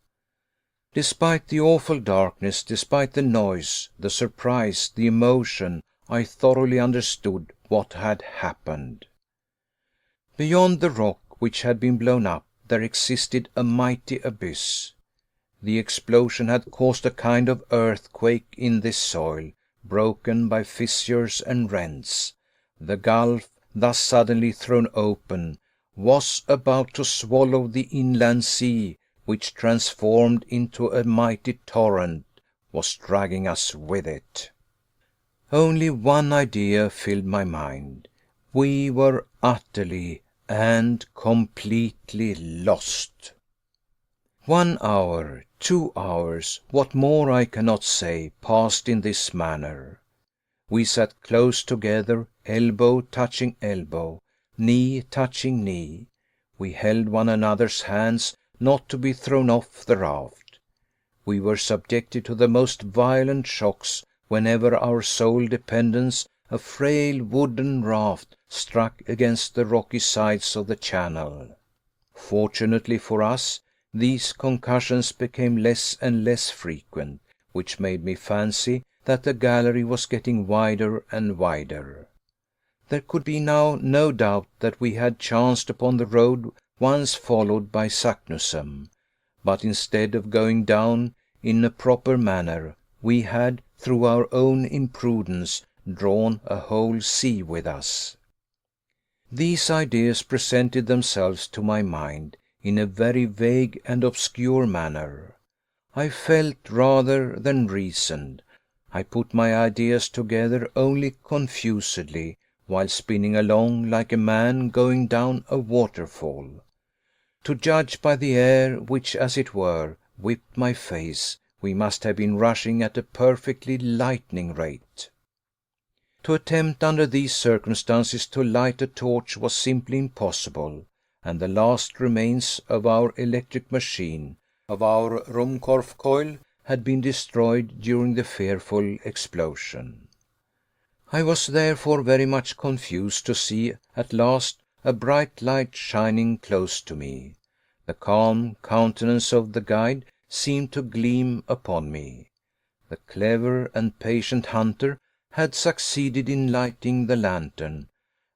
Despite the awful darkness, despite the noise, the surprise, the emotion, I thoroughly understood what had happened. Beyond the rock which had been blown up, there existed a mighty abyss. The explosion had caused a kind of earthquake in this soil, broken by fissures and rents. The gulf, thus suddenly thrown open, was about to swallow the inland sea, which, transformed into a mighty torrent, was dragging us with it. Only one idea filled my mind. We were utterly and completely lost. 1 hour, 2 hours, what more I cannot say, passed in this manner. We sat close together, elbow touching elbow, knee touching knee. We held one another's hands, not to be thrown off the raft. We were subjected to the most violent shocks whenever our sole dependence, a frail wooden raft, struck against the rocky sides of the channel. Fortunately for us, these concussions became less and less frequent, which made me fancy that the gallery was getting wider and wider. There could be now no doubt that we had chanced upon the road once followed by Saknussemm, but instead of going down in a proper manner, we had, through our own imprudence, drawn a whole sea with us. These ideas presented themselves to my mind in a very vague and obscure manner. I felt rather than reasoned. I put my ideas together only confusedly, while spinning along like a man going down a waterfall. To judge by the air which, as it were, whipped my face, we must have been rushing at a perfectly lightning rate. To attempt under these circumstances to light a torch was simply impossible, and the last remains of our electric machine, of our Ruhmkorff coil, had been destroyed during the fearful explosion. I was therefore very much confused to see at last a bright light shining close to me. The calm countenance of the guide seemed to gleam upon me. The clever and patient hunter had succeeded in lighting the lantern,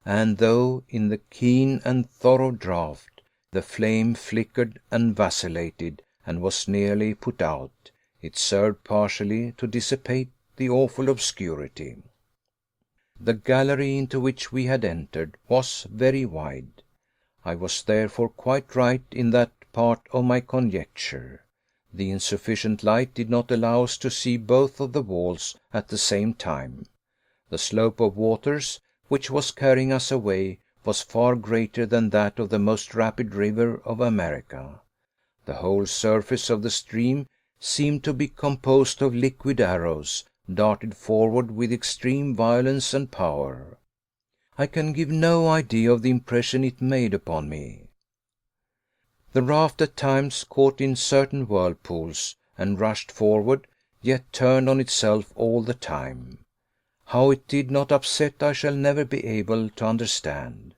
and though in the keen and thorough draught the flame flickered and vacillated and was nearly put out, it served partially to dissipate the awful obscurity. The gallery into which we had entered was very wide. I was therefore quite right in that part of my conjecture. The insufficient light did not allow us to see both of the walls at the same time. The slope of waters which was carrying us away was far greater than that of the most rapid river of America. The whole surface of the stream seemed to be composed of liquid arrows, darted forward with extreme violence and power. I can give no idea of the impression it made upon me. The raft at times caught in certain whirlpools, and rushed forward, yet turned on itself all the time. How it did not upset I shall never be able to understand.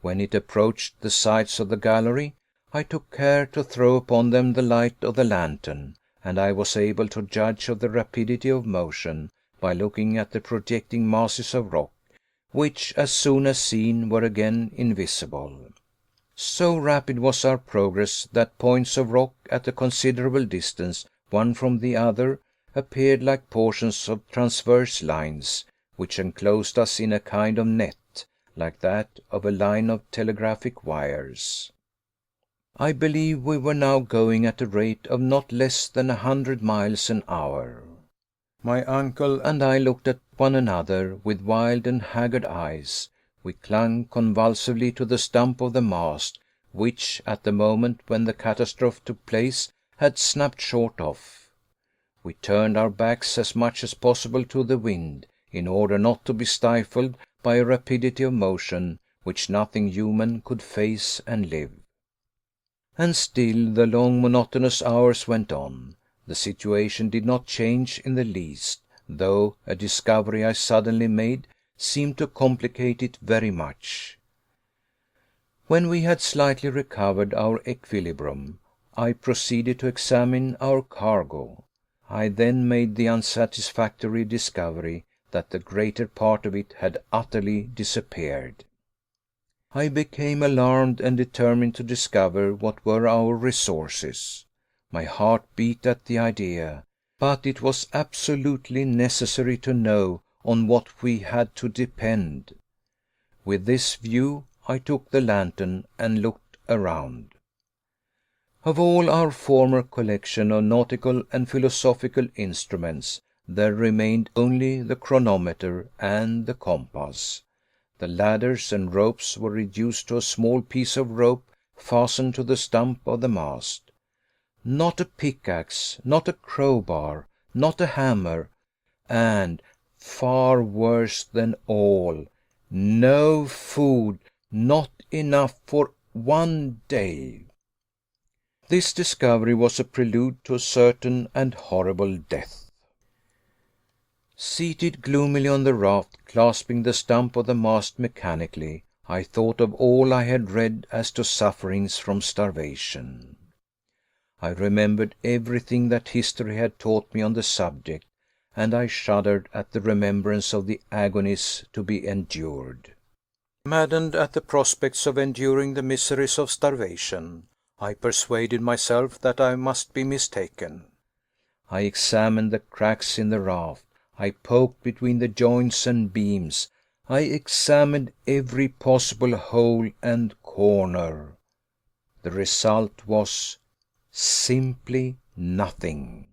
When it approached the sides of the gallery, I took care to throw upon them the light of the lantern, and I was able to judge of the rapidity of motion by looking at the projecting masses of rock, which, as soon as seen, were again invisible. So rapid was our progress that points of rock at a considerable distance one from the other appeared like portions of transverse lines, which enclosed us in a kind of net, like that of a line of telegraphic wires. I believe we were now going at a rate of not less than 100 miles an hour. My uncle and I looked at one another with wild and haggard eyes. We clung convulsively to the stump of the mast, which, at the moment when the catastrophe took place, had snapped short off. We turned our backs as much as possible to the wind, in order not to be stifled by a rapidity of motion which nothing human could face and live. And still the long monotonous hours went on. The situation did not change in the least, though a discovery I suddenly made seemed to complicate it very much. When we had slightly recovered our equilibrium, I proceeded to examine our cargo. I then made the unsatisfactory discovery that the greater part of it had utterly disappeared. I became alarmed and determined to discover what were our resources. My heart beat at the idea, but it was absolutely necessary to know on what we had to depend. With this view I took the lantern and looked around. Of all our former collection of nautical and philosophical instruments, there remained only the chronometer and the compass. The ladders and ropes were reduced to a small piece of rope fastened to the stump of the mast. Not a pickaxe, not a crowbar, not a hammer, and, far worse than all, no food, not enough for 1 day. This discovery was a prelude to a certain and horrible death. Seated gloomily on the raft, clasping the stump of the mast mechanically, I thought of all I had read as to sufferings from starvation. I remembered everything that history had taught me on the subject, and I shuddered at the remembrance of the agonies to be endured. Maddened at the prospects of enduring the miseries of starvation, I persuaded myself that I must be mistaken. I examined the cracks in the raft. I poked between the joints and beams. I examined every possible hole and corner. The result was simply nothing.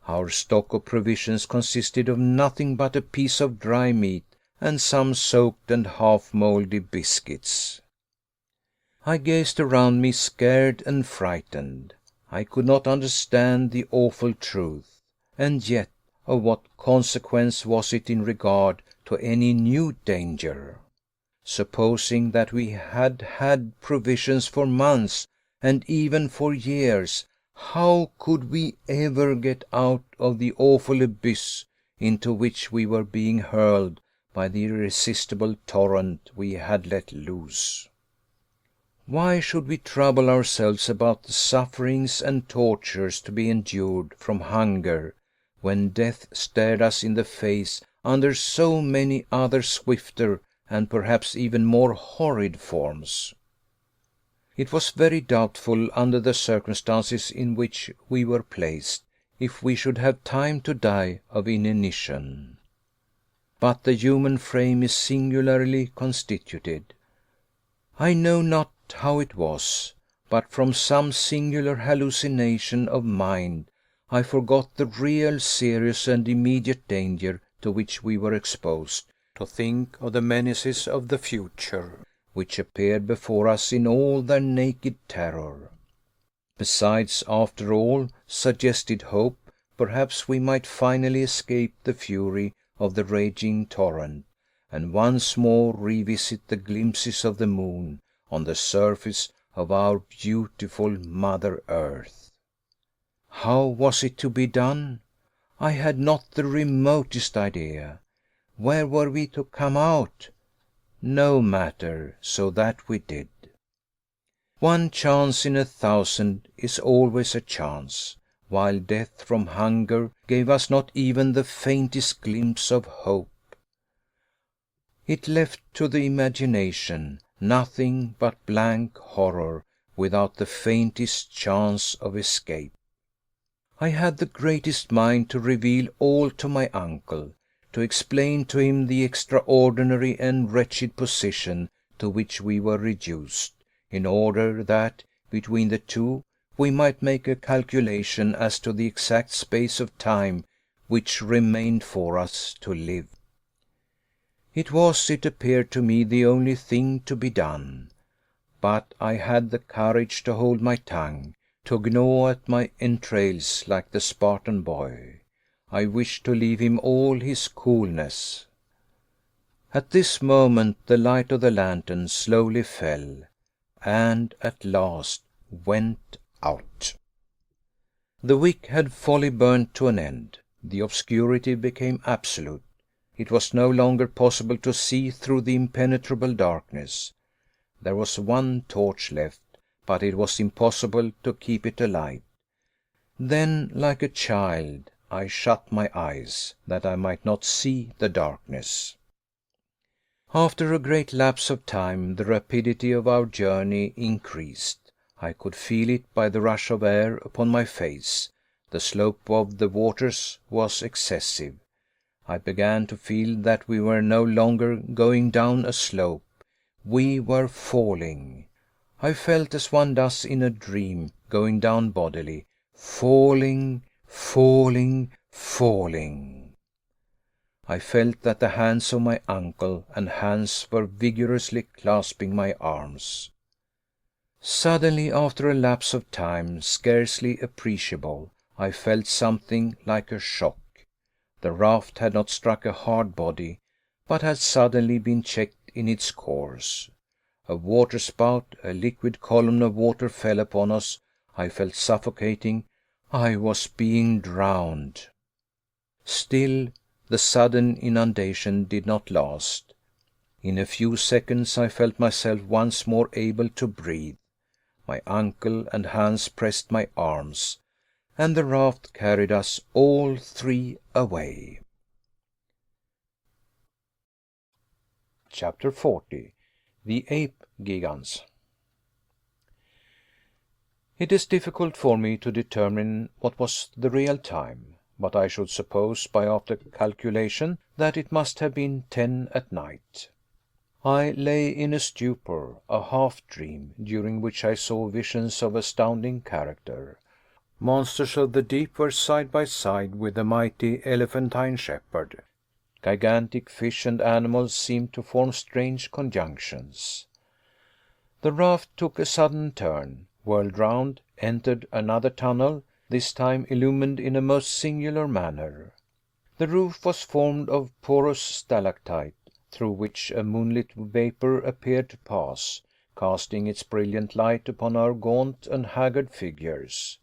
Our stock of provisions consisted of nothing but a piece of dry meat and some soaked and half mouldy biscuits. I gazed around me, scared and frightened. I could not understand the awful truth. And yet, of what consequence was it in regard to any new danger? Supposing that we had had provisions for months, and even for years, How could we ever get out of the awful abyss into which we were being hurled by the irresistible torrent we had let loose? Why should we trouble ourselves about the sufferings and tortures to be endured from hunger, when death stared us in the face under so many other swifter and perhaps even more horrid forms? It was very doubtful, under the circumstances in which we were placed, if we should have time to die of inanition. But the human frame is singularly constituted. I know not how it was, but from some singular hallucination of mind, I forgot the real, serious, and immediate danger to which we were exposed, to think of the menaces of the future, which appeared before us in all their naked terror. Besides, after all, suggested hope, perhaps we might finally escape the fury of the raging torrent, and once more revisit the glimpses of the moon on the surface of our beautiful Mother Earth. How was it to be done? I had not the remotest idea. Where were we to come out? No matter, so that we did. One chance in 1,000 is always a chance, while death from hunger gave us not even the faintest glimpse of hope. It left to the imagination nothing but blank horror, without the faintest chance of escape. I had the greatest mind to reveal all to my uncle, to explain to him the extraordinary and wretched position to which we were reduced, in order that, between the two, we might make a calculation as to the exact space of time which remained for us to live. It was, it appeared to me, the only thing to be done. But I had the courage to hold my tongue, to gnaw at my entrails like the Spartan boy. I wished to leave him all his coolness. At this moment the light of the lantern slowly fell, and at last went out. The wick had wholly burnt to an end. The obscurity became absolute. It was no longer possible to see through the impenetrable darkness. There was one torch left, but it was impossible to keep it alight. Then, like a child, I shut my eyes, that I might not see the darkness. After a great lapse of time, the rapidity of our journey increased. I could feel it by the rush of air upon my face. The slope of the waters was excessive. I began to feel that we were no longer going down a slope. We were falling. I felt as one does in a dream, going down bodily, falling, falling, falling. I felt that the hands of my uncle and Hans were vigorously clasping my arms. Suddenly, after a lapse of time scarcely appreciable, I felt something like a shock. The raft had not struck a hard body, but had suddenly been checked in its course. A waterspout, a liquid column of water fell upon us. I felt suffocating. I was being drowned. Still, the sudden inundation did not last. In a few seconds I felt myself once more able to breathe. My uncle and Hans pressed my arms, and the raft carried us all three away. Chapter 40. The Ape Gigans. It is difficult for me to determine what was the real time, but I should suppose, by after calculation, that it must have been 10 at night. I lay in a stupor, a half dream, during which I saw visions of astounding character. Monsters of the deep were side by side with the mighty elephantine shepherd. Gigantic fish and animals seemed to form strange conjunctions. The raft took a sudden turn, whirled round, entered another tunnel, this time illumined in a most singular manner. The roof was formed of porous stalactite, through which a moonlit vapor appeared to pass, casting its brilliant light upon our gaunt and haggard figures.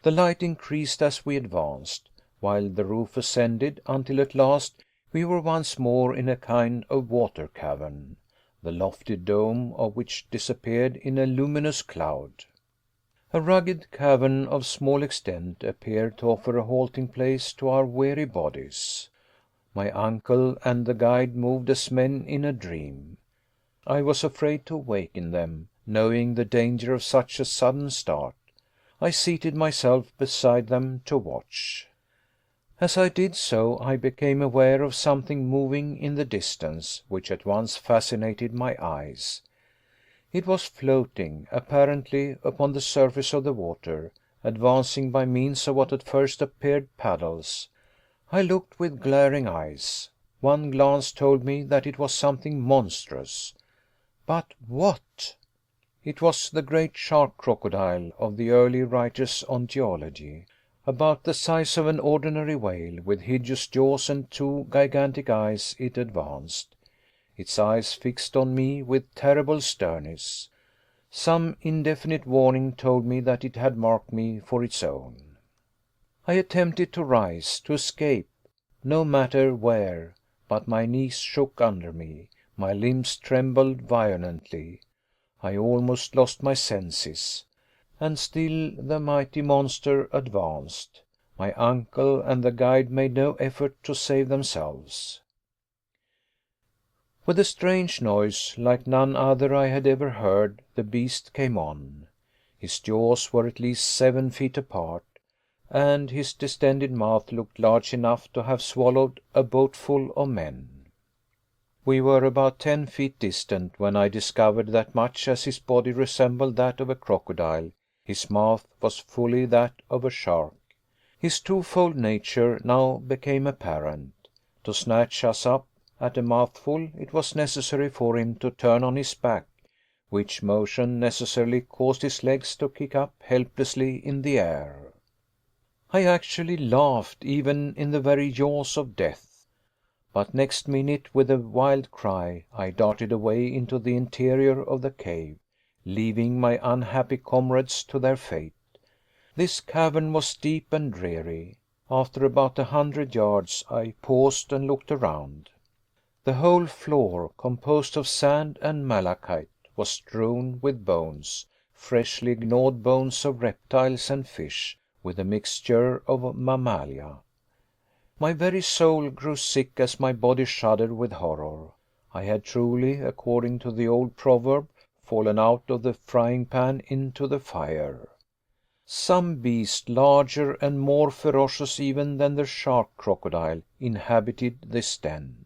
The light increased as we advanced, while the roof ascended, until at last we were once more in a kind of water cavern, the lofty dome of which disappeared in a luminous cloud. A rugged cavern of small extent appeared to offer a halting place to our weary bodies. My uncle and the guide moved as men in a dream. I was afraid to awaken them, knowing the danger of such a sudden start. I seated myself beside them to watch. As I did so, I became aware of something moving in the distance, which at once fascinated my eyes. It was floating, apparently, upon the surface of the water, advancing by means of what at first appeared paddles. I looked with glaring eyes. One glance told me that it was something monstrous. But what? It was the great shark crocodile of the early writers on geology. About the size of an ordinary whale, with hideous jaws and two gigantic eyes, it advanced, its eyes fixed on me with terrible sternness. Some indefinite warning told me that it had marked me for its own. I attempted to rise, to escape, no matter where, but my knees shook under me, my limbs trembled violently. I almost lost my senses. And still the mighty monster advanced. My uncle and the guide made no effort to save themselves. With a strange noise, like none other I had ever heard, the beast came on. His jaws were at least 7 feet apart, and his distended mouth looked large enough to have swallowed a boatful of men. We were about 10 feet distant when I discovered that much as his body resembled that of a crocodile, his mouth was fully that of a shark. His twofold nature now became apparent. To snatch us up at a mouthful, it was necessary for him to turn on his back, which motion necessarily caused his legs to kick up helplessly in the air. I actually laughed, even in the very jaws of death. But next minute, with a wild cry, I darted away into the interior of the cave, leaving my unhappy comrades to their fate. This cavern was deep and dreary. After about 100 yards, I paused and looked around. The whole floor, composed of sand and malachite, was strewn with bones, freshly gnawed bones of reptiles and fish, with a mixture of mammalia. My very soul grew sick as my body shuddered with horror. I had truly, according to the old proverb, fallen out of the frying pan into the fire. Some beast larger and more ferocious even than the shark crocodile inhabited this den.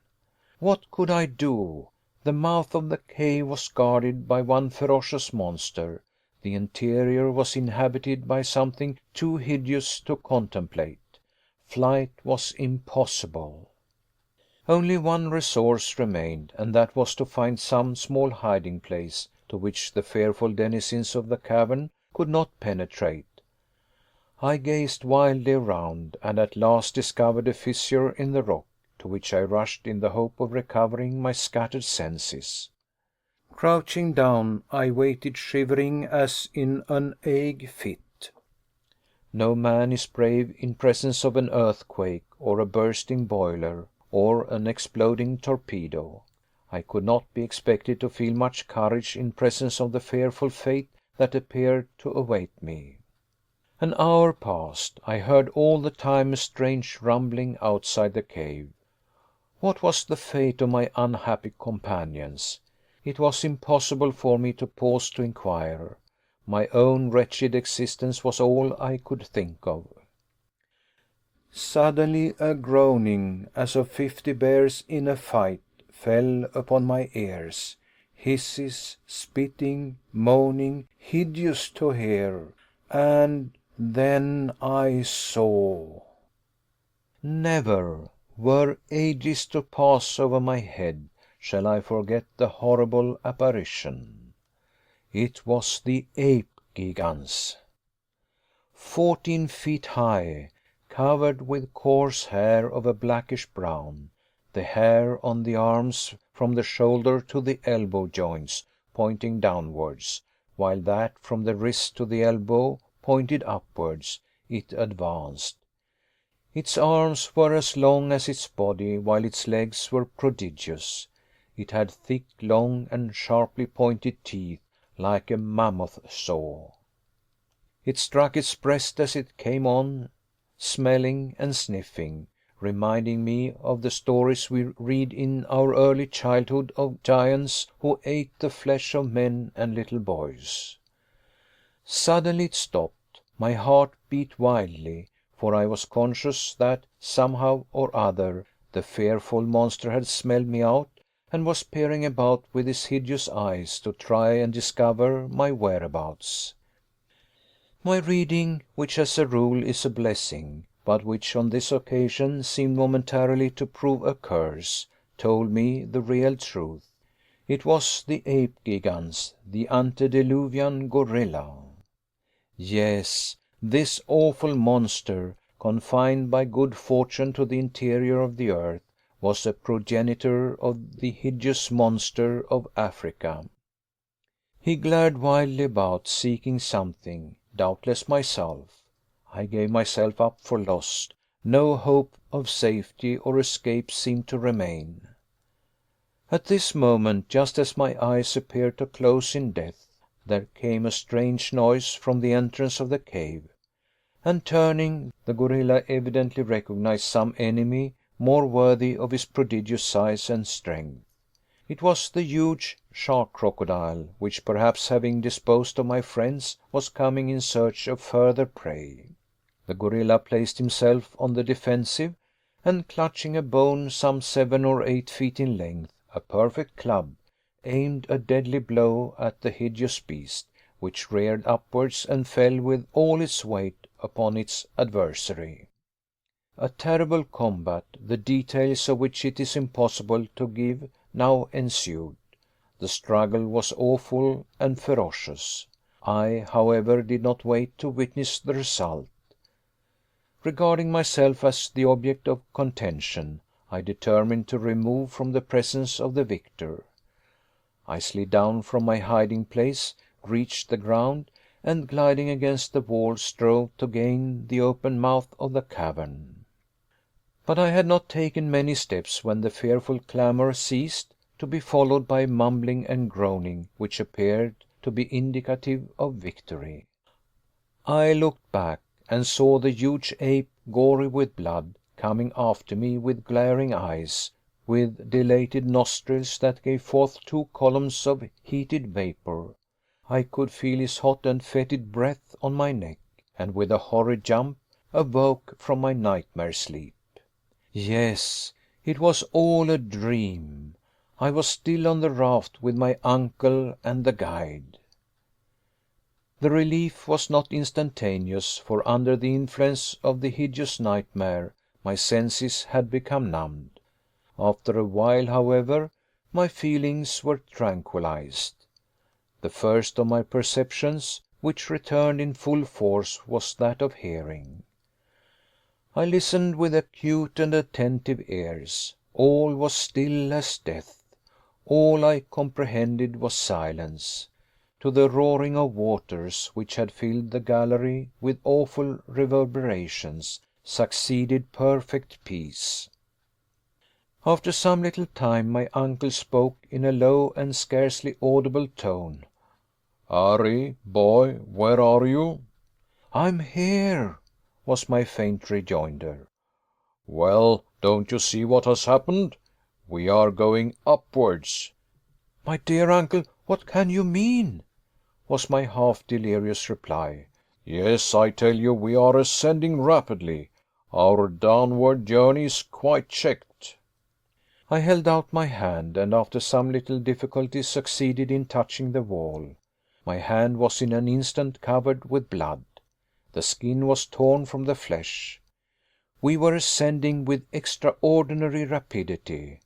What could I do? The mouth of the cave was guarded by one ferocious monster. The interior was inhabited by something too hideous to contemplate. Flight was impossible. Only one resource remained, and that was to find some small hiding place to which the fearful denizens of the cavern could not penetrate. I gazed wildly around, and at last discovered a fissure in the rock, to which I rushed in the hope of recovering my scattered senses. Crouching down, I waited, shivering as in an ague fit. No man is brave in presence of an earthquake, or a bursting boiler, or an exploding torpedo. I could not be expected to feel much courage in presence of the fearful fate that appeared to await me. An hour passed. I heard all the time a strange rumbling outside the cave. What was the fate of my unhappy companions? It was impossible for me to pause to inquire. My own wretched existence was all I could think of. Suddenly a groaning, as of 50 bears in a fight, fell upon my ears. Hisses, spitting, moaning, hideous to hear. And then I saw. Never, were ages to pass over my head, shall I forget the horrible apparition. It was the ape gigans. 14 feet high, covered with coarse hair of a blackish brown, the hair on the arms from the shoulder to the elbow joints pointing downwards, while that from the wrist to the elbow pointed upwards, it advanced. Its arms were as long as its body, while its legs were prodigious. It had thick, long, and sharply pointed teeth, like a mammoth saw. It struck its breast as it came on, smelling and sniffing, reminding me of the stories we read in our early childhood of giants who ate the flesh of men and little boys. Suddenly it stopped. My heart beat wildly, for I was conscious that, somehow or other, the fearful monster had smelled me out and was peering about with his hideous eyes to try and discover my whereabouts. My reading, which as a rule is a blessing, but which on this occasion seemed momentarily to prove a curse, told me the real truth. It was the ape gigans, the antediluvian gorilla. Yes, this awful monster, confined by good fortune to the interior of the earth, was a progenitor of the hideous monster of Africa. He glared wildly about, seeking something, doubtless myself. I gave myself up for lost. No hope of safety or escape seemed to remain. At this moment, just as my eyes appeared to close in death, there came a strange noise from the entrance of the cave, and turning, the gorilla evidently recognized some enemy more worthy of his prodigious size and strength. It was the huge shark crocodile, which, perhaps having disposed of my friends, was coming in search of further prey. The gorilla placed himself on the defensive, and clutching a bone some 7 or 8 feet in length, a perfect club, aimed a deadly blow at the hideous beast, which reared upwards and fell with all its weight upon its adversary. A terrible combat, the details of which it is impossible to give, now ensued. The struggle was awful and ferocious. I, however, did not wait to witness the result. Regarding myself as the object of contention, I determined to remove from the presence of the victor. I slid down from my hiding place, reached the ground, and gliding against the wall, strove to gain the open mouth of the cavern. But I had not taken many steps when the fearful clamor ceased, to be followed by mumbling and groaning which appeared to be indicative of victory. I looked back, and saw the huge ape, gory with blood, coming after me with glaring eyes, with dilated nostrils that gave forth 2 columns of heated vapor. I could feel his hot and fetid breath on my neck, and with a horrid jump awoke from my nightmare sleep. Yes, it was all a dream. I was still on the raft with my uncle and the guide. The relief was not instantaneous, for under the influence of the hideous nightmare my senses had become numbed. After a while, however, my feelings were tranquilized. The first of my perceptions, which returned in full force, was that of hearing. I listened with acute and attentive ears. All was still as death. All I comprehended was silence. To the roaring of waters, which had filled the gallery with awful reverberations, succeeded perfect peace. After some little time my uncle spoke in a low and scarcely audible tone. "Harry, boy, where are you?" "I'm here," was my faint rejoinder. "Well, don't you see what has happened? We are going upwards." "My dear uncle, what can you mean?" was my half delirious reply. "Yes, I tell you we are ascending rapidly. Our downward journey is quite checked." I held out my hand, and after some little difficulty succeeded in touching the wall. My hand was in an instant covered with blood. The skin was torn from the flesh. We were ascending with extraordinary rapidity.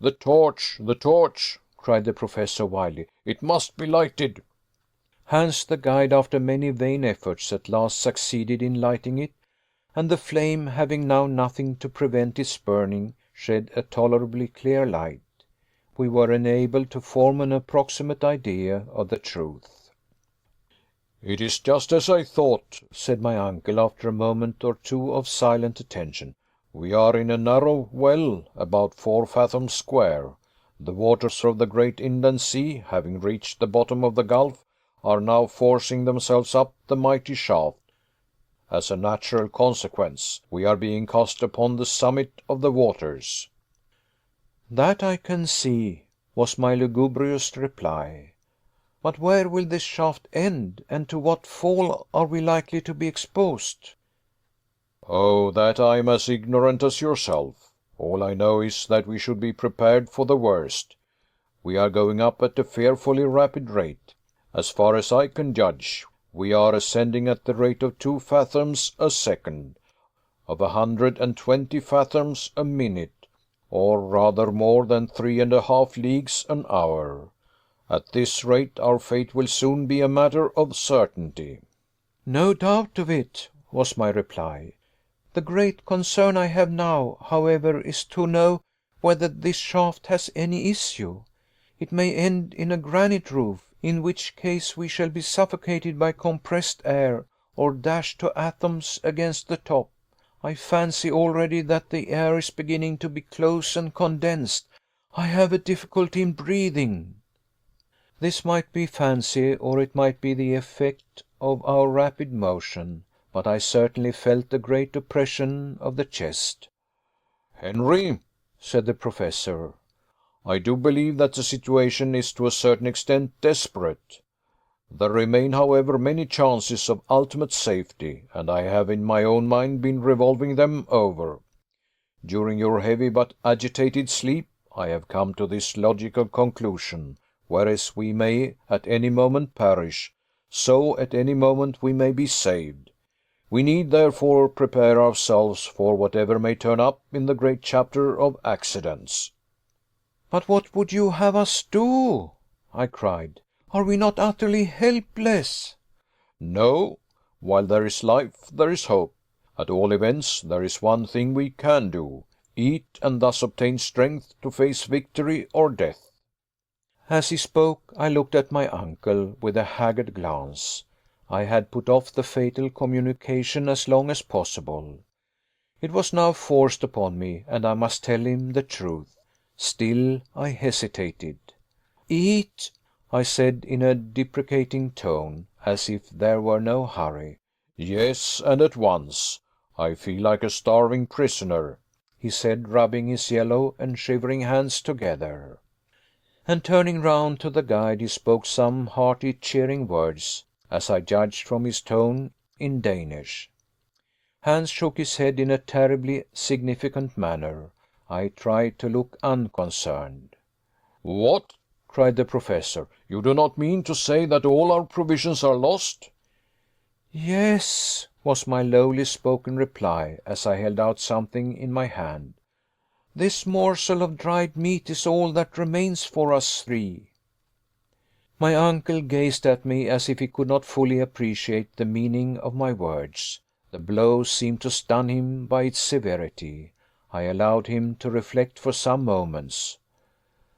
The torch! The torch!" cried the Professor wildly. "It must be lighted." Hans, the guide, after many vain efforts, at last succeeded in lighting it, and the flame, having now nothing to prevent its burning, shed a tolerably clear light. We were enabled to form an approximate idea of the truth. "It is just as I thought," said my uncle, after a moment or two of silent attention. "We are in a narrow well, about 4 fathoms square. The waters of the great inland sea, having reached the bottom of the gulf, are now forcing themselves up the mighty shaft. As a natural consequence, we are being cast upon the summit of the waters." "That I can see," was my lugubrious reply. "But where will this shaft end, and to what fall are we likely to be exposed?" "Oh, that I am as ignorant as yourself. All I know is that we should be prepared for the worst. We are going up at a fearfully rapid rate. As far as I can judge, we are ascending at the rate of 2 fathoms a second, of 120 fathoms a minute, or rather more than 3½ leagues an hour. At this rate our fate will soon be a matter of certainty." "No doubt of it," was my reply. "The great concern I have now, however, is to know whether this shaft has any issue. It may end in a granite roof, in which case we shall be suffocated by compressed air, or dashed to atoms against the top. I fancy already that the air is beginning to be close and condensed. I have a difficulty in breathing." This might be fancy, or it might be the effect of our rapid motion, but I certainly felt a great oppression of the chest. "Henry," said the Professor, "I do believe that the situation is to a certain extent desperate. There remain, however, many chances of ultimate safety, and I have in my own mind been revolving them over. During your heavy but agitated sleep, I have come to this logical conclusion: whereas we may at any moment perish, so at any moment we may be saved. We need therefore prepare ourselves for whatever may turn up in the great chapter of accidents." "But what would you have us do?" I cried. "Are we not utterly helpless?" "No. While there is life there is hope. At all events, there is one thing we can do: eat, and thus obtain strength to face victory or death." As he spoke, I looked at my uncle with a haggard glance. I had put off the fatal communication as long as possible. It was now forced upon me, and I must tell him the truth. Still I hesitated. "Eat!" I said in a deprecating tone, as if there were no hurry. "Yes, and at once. I feel like a starving prisoner," he said, rubbing his yellow and shivering hands together. And turning round to the guide, he spoke some hearty cheering words, as I judged from his tone, in Danish. Hans shook his head in a terribly significant manner. I tried to look unconcerned. "What!" cried the Professor, "you do not mean to say that all our provisions are lost?" "Yes," was my lowly spoken reply, as I held out something in my hand. "This morsel of dried meat is all that remains for us three." My uncle gazed at me as if he could not fully appreciate the meaning of my words. The blow seemed to stun him by its severity. I allowed him to reflect for some moments.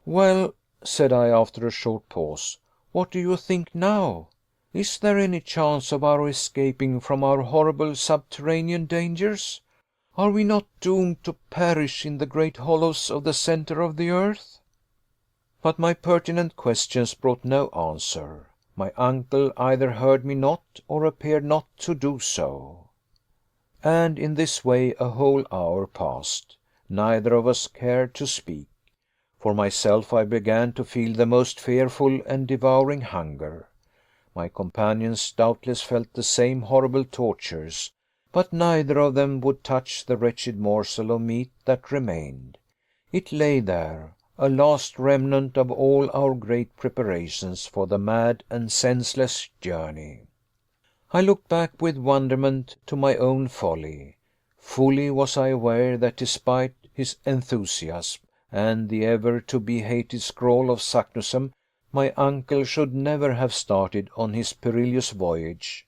"Well," said I, after a short pause, "what do you think now? Is there any chance of our escaping from our horrible subterranean dangers? Are we not doomed to perish in the great hollows of the centre of the earth?" But my pertinent questions brought no answer. My uncle either heard me not, or appeared not to do so. And in this way a whole hour passed. Neither of us cared to speak. For myself, I began to feel the most fearful and devouring hunger. My companions doubtless felt the same horrible tortures, but neither of them would touch the wretched morsel of meat that remained. It lay there, a last remnant of all our great preparations for the mad and senseless journey. I looked back with wonderment to my own folly. Fully was I aware that despite his enthusiasm, and the ever to be hated scroll of Saknussemm, my uncle should never have started on his perilous voyage.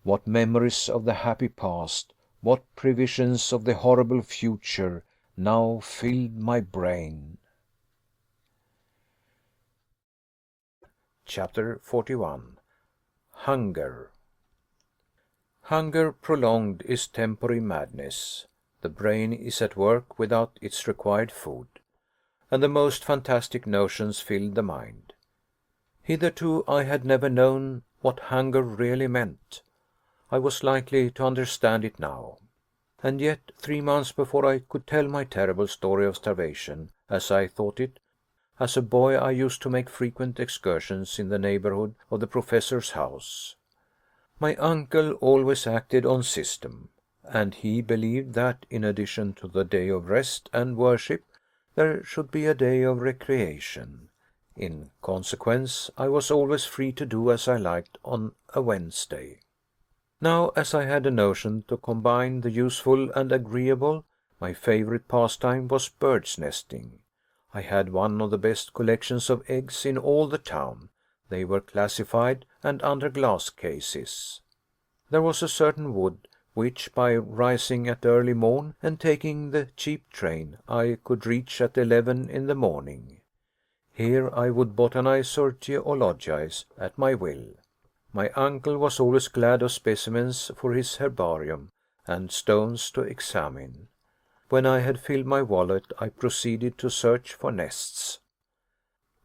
What memories of the happy past, what previsions of the horrible future, now filled my brain. Chapter 41. Hunger. Hunger prolonged is temporary madness. The brain is at work without its required food, and the most fantastic notions fill the mind. Hitherto I had never known what hunger really meant. I was likely to understand it now. And yet, 3 months before I could tell my terrible story of starvation, as I thought it, as a boy I used to make frequent excursions in the neighborhood of the professor's house. My uncle always acted on system, and he believed that, in addition to the day of rest and worship, there should be a day of recreation. In consequence, I was always free to do as I liked on a Wednesday. Now, as I had a notion to combine the useful and agreeable, my favorite pastime was bird's nesting. I had one of the best collections of eggs in all the town. They were classified and under glass cases. There was a certain wood, which, by rising at early morn and taking the cheap train, I could reach at 11 in the morning. Here I would botanize or geologize at my will. My uncle was always glad of specimens for his herbarium and stones to examine. When I had filled my wallet, I proceeded to search for nests.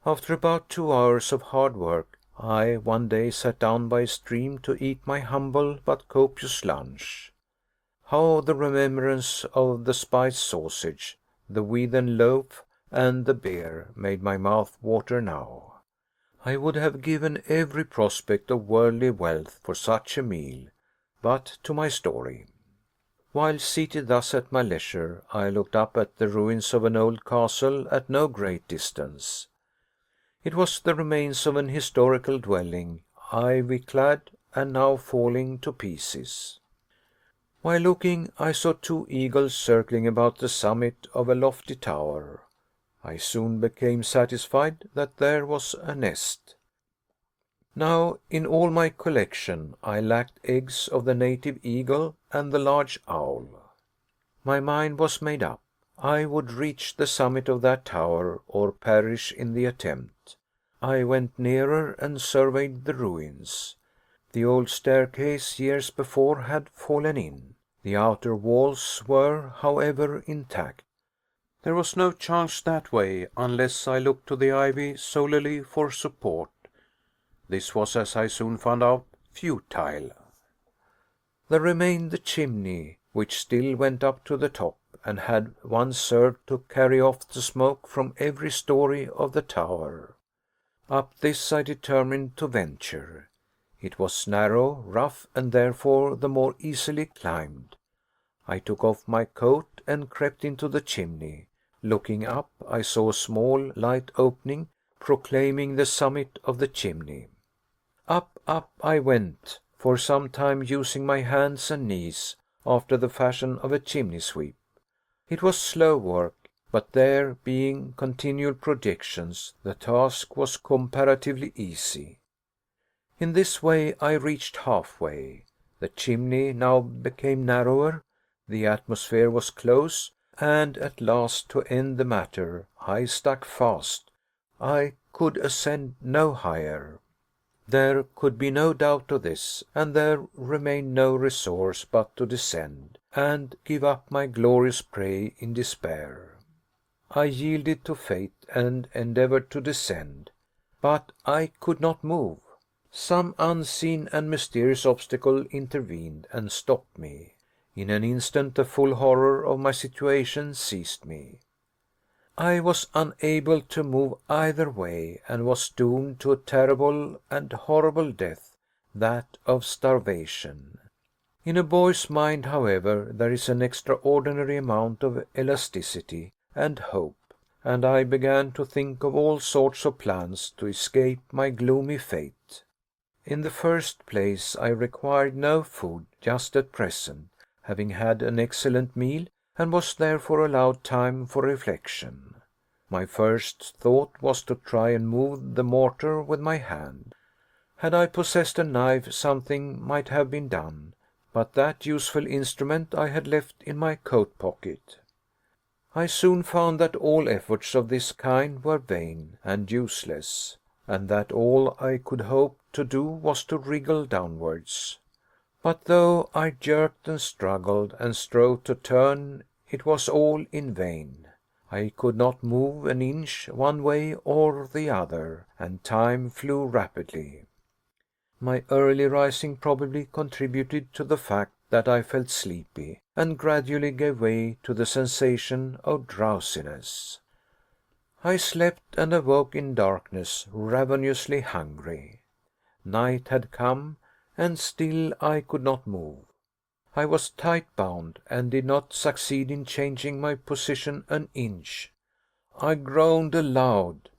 After about 2 hours of hard work, I one day sat down by a stream to eat my humble but copious lunch. How the remembrance of the spiced sausage, the wheaten loaf, and the beer made my mouth water now! I would have given every prospect of worldly wealth for such a meal. But to my story. While seated thus at my leisure, I looked up at the ruins of an old castle at no great distance. It was the remains of an historical dwelling, ivy clad, and now falling to pieces. While looking, I saw 2 eagles circling about the summit of a lofty tower. I soon became satisfied that there was a nest. Now, in all my collection, I lacked eggs of the native eagle and the large owl. My mind was made up. I would reach the summit of that tower, or perish in the attempt. I went nearer and surveyed the ruins. The old staircase, years before, had fallen in. The outer walls were, however, intact. There was no chance that way, unless I looked to the ivy solely for support. This was, as I soon found out, futile. There remained the chimney, which still went up to the top, and had once served to carry off the smoke from every story of the tower. Up this I determined to venture. It was narrow, rough, and therefore the more easily climbed. I took off my coat and crept into the chimney. Looking up, I saw a small, light opening, proclaiming the summit of the chimney. Up I went, for some time using my hands and knees, after the fashion of a chimney sweep. It was slow work, but there being continual projections, the task was comparatively easy. In this way I reached halfway. The chimney now became narrower, the atmosphere was close, and at last, to end the matter, I stuck fast. I could ascend no higher. There could be no doubt of this, and there remained no resource but to descend, and give up my glorious prey in despair. I yielded to fate, and endeavored to descend, but I could not move. Some unseen and mysterious obstacle intervened and stopped me. In an instant the full horror of my situation seized me. I was unable to move either way, and was doomed to a terrible and horrible death, that of starvation. In a boy's mind, however, there is an extraordinary amount of elasticity and hope, and I began to think of all sorts of plans to escape my gloomy fate. In the first place, I required no food just at present, having had an excellent meal, and was therefore allowed time for reflection. My first thought was to try and move the mortar with my hand. Had I possessed a knife, something might have been done, but that useful instrument I had left in my coat pocket. I soon found that all efforts of this kind were vain and useless, and that all I could hope to do was to wriggle downwards. But though I jerked and struggled and strove to turn, it was all in vain. I could not move an inch one way or the other, and time flew rapidly. My early rising probably contributed to the fact that I felt sleepy, and gradually gave way to the sensation of drowsiness. I slept and awoke in darkness, ravenously hungry. Night had come, and still I could not move. I was tight bound, and did not succeed in changing my position an inch. I groaned aloud.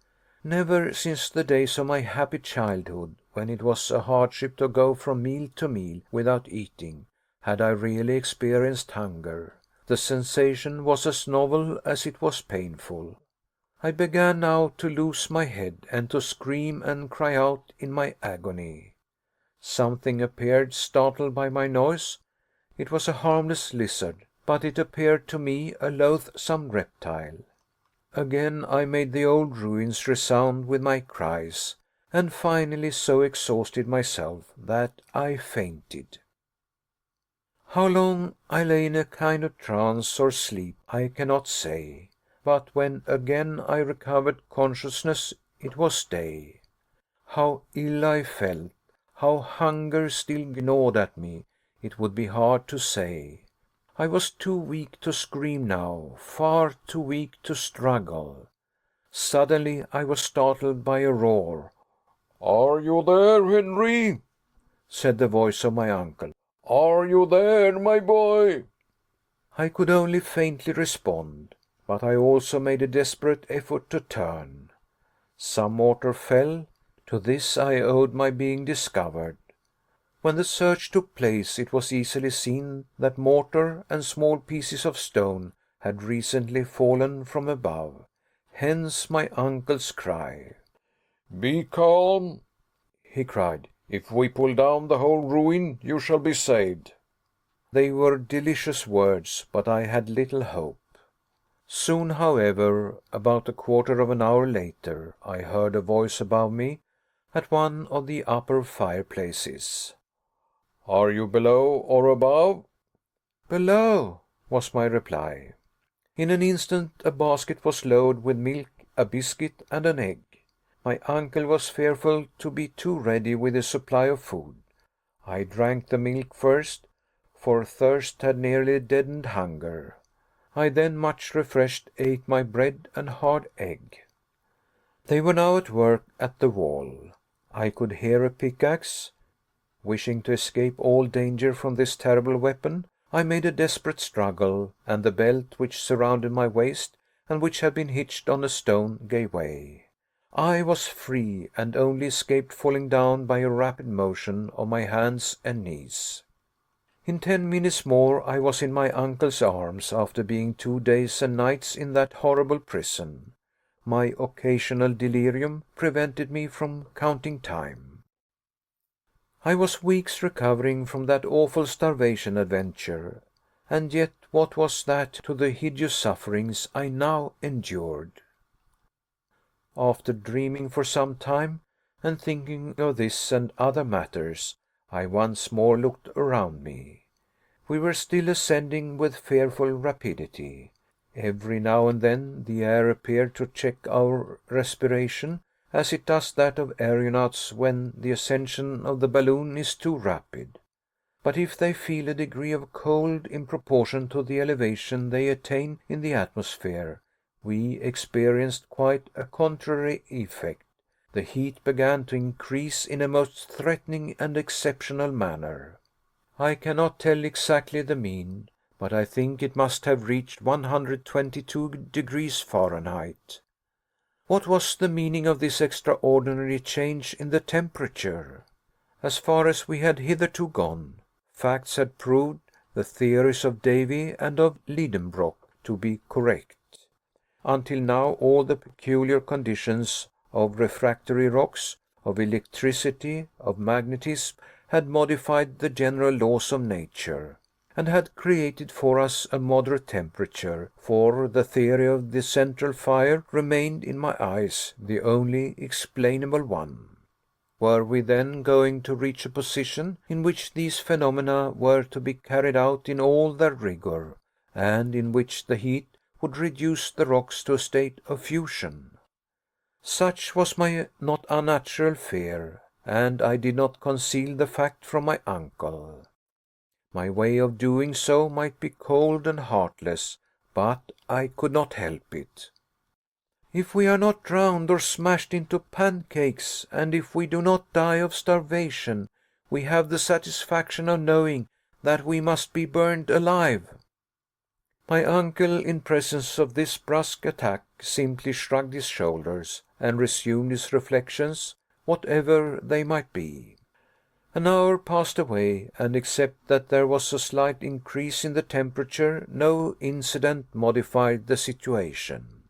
Never since the days of my happy childhood, when it was a hardship to go from meal to meal without eating, had I really experienced hunger. The sensation was as novel as it was painful. I began now to lose my head, and to scream and cry out in my agony. Something appeared, startled by my noise. It was a harmless lizard, but it appeared to me a loathsome reptile. Again I made the old ruins resound with my cries, and finally so exhausted myself that I fainted. How long I lay in a kind of trance or sleep I cannot say, but when again I recovered consciousness it was day. How ill I felt, how hunger still gnawed at me, it would be hard to say. I was too weak to scream now, far too weak to struggle. Suddenly I was startled by a roar. "Are you there, Henry?" said the voice of my uncle. "Are you there, my boy?" I could only faintly respond, but I also made a desperate effort to turn. Some mortar fell. To this I owed my being discovered. When the search took place, it was easily seen that mortar and small pieces of stone had recently fallen from above. Hence my uncle's cry. "Be calm," he cried. "If we pull down the whole ruin, you shall be saved." They were delicious words, but I had little hope. Soon, however, about a quarter of an hour later, I heard a voice above me at one of the upper fireplaces. "Are you below or above?" "Below," was my reply. In an instant a basket was lowered with milk, a biscuit, and an egg. My uncle was fearful to be too ready with his supply of food. I drank the milk first, for thirst had nearly deadened hunger. I then, much refreshed, ate my bread and hard egg. They were now at work at the wall. I could hear a pickaxe. Wishing to escape all danger from this terrible weapon, I made a desperate struggle, and the belt which surrounded my waist, and which had been hitched on a stone, gave way. I was free, and only escaped falling down by a rapid motion of my hands and knees. In 10 minutes more I was in my uncle's arms, after being 2 days and nights in that horrible prison. My occasional delirium prevented me from counting time. I was weeks recovering from that awful starvation adventure, and yet what was that to the hideous sufferings I now endured? After dreaming for some time, and thinking of this and other matters, I once more looked around me. We were still ascending with fearful rapidity. Every now and then the air appeared to check our respiration, as it does that of aeronauts when the ascension of the balloon is too rapid. But if they feel a degree of cold in proportion to the elevation they attain in the atmosphere, we experienced quite a contrary effect. The heat began to increase in a most threatening and exceptional manner. I cannot tell exactly the mean, but I think it must have reached 122 degrees Fahrenheit. What was the meaning of this extraordinary change in the temperature? As far as we had hitherto gone, facts had proved the theories of Davy and of Lidenbrock to be correct. Until now all the peculiar conditions of refractory rocks, of electricity, of magnetism, had modified the general laws of nature, and had created for us a moderate temperature, for the theory of the central fire remained in my eyes the only explainable one. Were we then going to reach a position in which these phenomena were to be carried out in all their rigour, and in which the heat would reduce the rocks to a state of fusion? Such was my not unnatural fear, and I did not conceal the fact from my uncle. My way of doing so might be cold and heartless, but I could not help it. If we are not drowned or smashed into pancakes, and if we do not die of starvation, we have the satisfaction of knowing that we must be burned alive. My uncle, in presence of this brusque attack, simply shrugged his shoulders, and resumed his reflections, whatever they might be. An hour passed away, and except that there was a slight increase in the temperature, no incident modified the situation.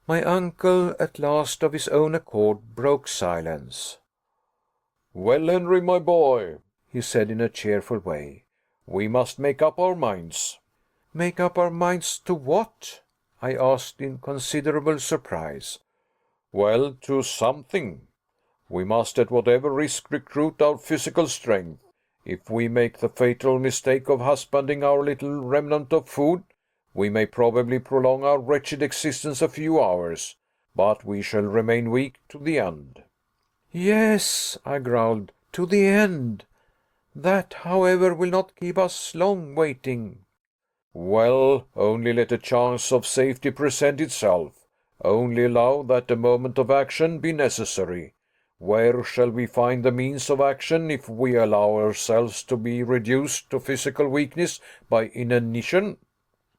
My uncle, at last, of his own accord, broke silence. "Well, Henry, my boy," he said in a cheerful way, "we must make up our minds." "Make up our minds to what?" I asked in considerable surprise. "Well, to something. We must at whatever risk recruit our physical strength. If we make the fatal mistake of husbanding our little remnant of food, we may probably prolong our wretched existence a few hours, but we shall remain weak to the end." "Yes," I growled, "to the end. That, however, will not keep us long waiting." "Well, only let a chance of safety present itself. Only allow that a moment of action be necessary. Where shall we find the means of action if we allow ourselves to be reduced to physical weakness by inanition?"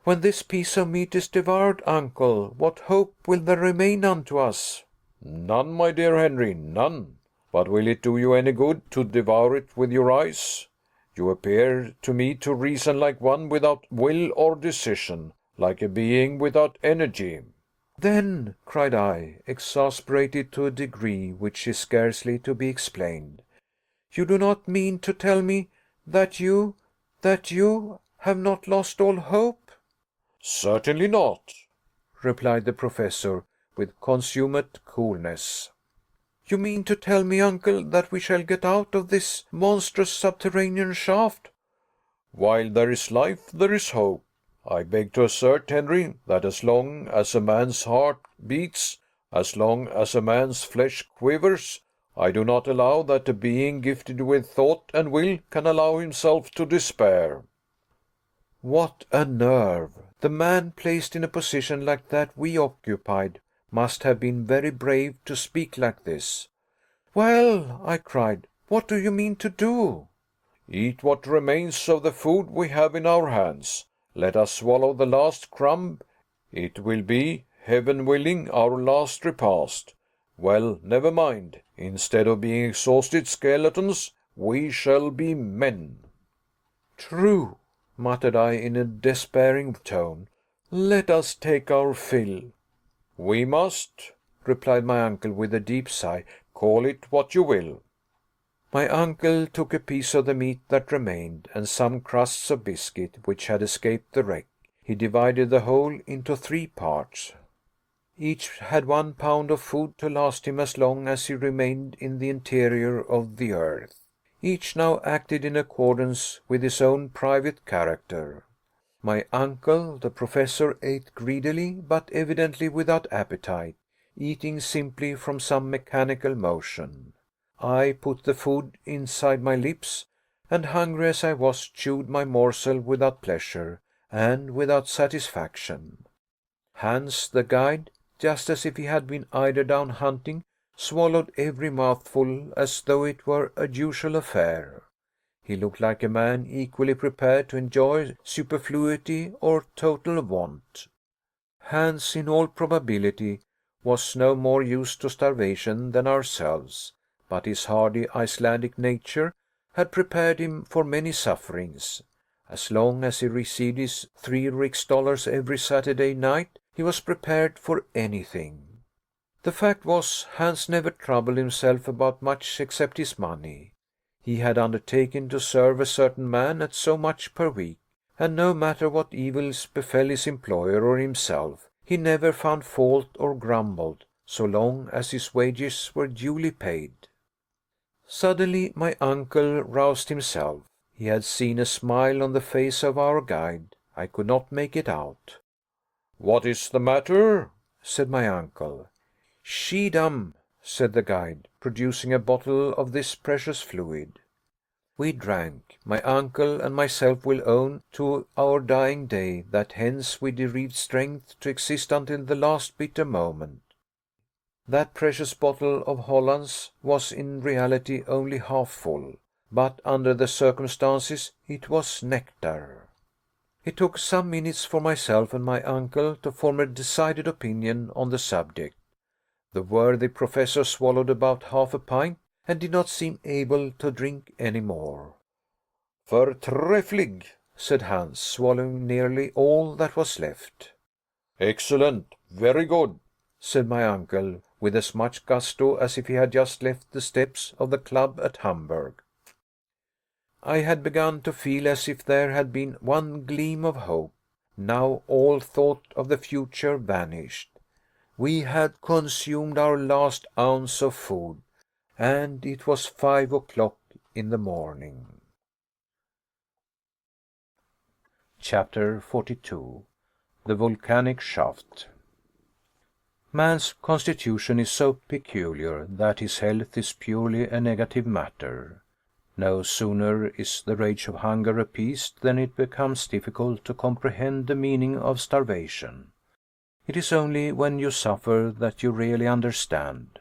"When this piece of meat is devoured, uncle, what hope will there remain unto us?" "None, my dear Henry, none. But will it do you any good to devour it with your eyes? You appear to me to reason like one without will or decision, like a being without energy." "Then," cried I, exasperated to a degree which is scarcely to be explained, "you do not mean to tell me that you have not lost all hope?" "Certainly not," replied the Professor with consummate coolness. "You mean to tell me, uncle, that we shall get out of this monstrous subterranean shaft?" "While there is life, there is hope. I beg to assert, Henry, that as long as a man's heart beats, as long as a man's flesh quivers, I do not allow that a being gifted with thought and will can allow himself to despair." What a nerve! The man placed in a position like that we occupied must have been very brave to speak like this. "Well," I cried, "what do you mean to do?" "Eat what remains of the food we have in our hands. Let us swallow the last crumb. It will be, heaven willing, our last repast. Well, never mind. Instead of being exhausted skeletons, we shall be men." "True," muttered I in a despairing tone. "Let us take our fill." "We must," replied my uncle with a deep sigh, "call it what you will." My uncle took a piece of the meat that remained, and some crusts of biscuit which had escaped the wreck. He divided the whole into 3 parts. Each had 1 pound of food to last him as long as he remained in the interior of the earth. Each now acted in accordance with his own private character. My uncle, the Professor, ate greedily, but evidently without appetite, eating simply from some mechanical motion. I put the food inside my lips, and hungry as I was, chewed my morsel without pleasure and without satisfaction. Hans, the guide, just as if he had been eiderdown hunting, swallowed every mouthful as though it were a usual affair. He looked like a man equally prepared to enjoy superfluity or total want. Hans, in all probability, was no more used to starvation than ourselves, but his hardy Icelandic nature had prepared him for many sufferings. As long as he received his 3 rix every Saturday night, he was prepared for anything. The fact was, Hans never troubled himself about much except his money. He had undertaken to serve a certain man at so much per week, and no matter what evils befell his employer or himself, he never found fault or grumbled, so long as his wages were duly paid. Suddenly my uncle roused himself. He had seen a smile on the face of our guide. I could not make it out. "What is the matter?" said my uncle. "Schiedam," said the guide, producing a bottle of this precious fluid. We drank. My uncle and myself will own to our dying day that hence we derived strength to exist until the last bitter moment. That precious bottle of Hollands was in reality only half full, but under the circumstances it was nectar. It took some minutes for myself and my uncle to form a decided opinion on the subject. The worthy professor swallowed about half a pint, and did not seem able to drink any more. "Förträfflig," said Hans, swallowing nearly all that was left. "Excellent, very good," said my uncle, with as much gusto as if he had just left the steps of the club at Hamburg. I had begun to feel as if there had been one gleam of hope. Now all thought of the future vanished. We had consumed our last ounce of food, and it was 5 o'clock in the morning. Chapter 42. The Volcanic Shaft. Man's constitution is so peculiar that his health is purely a negative matter. No sooner is the rage of hunger appeased than it becomes difficult to comprehend the meaning of starvation. It is only when you suffer that you really understand.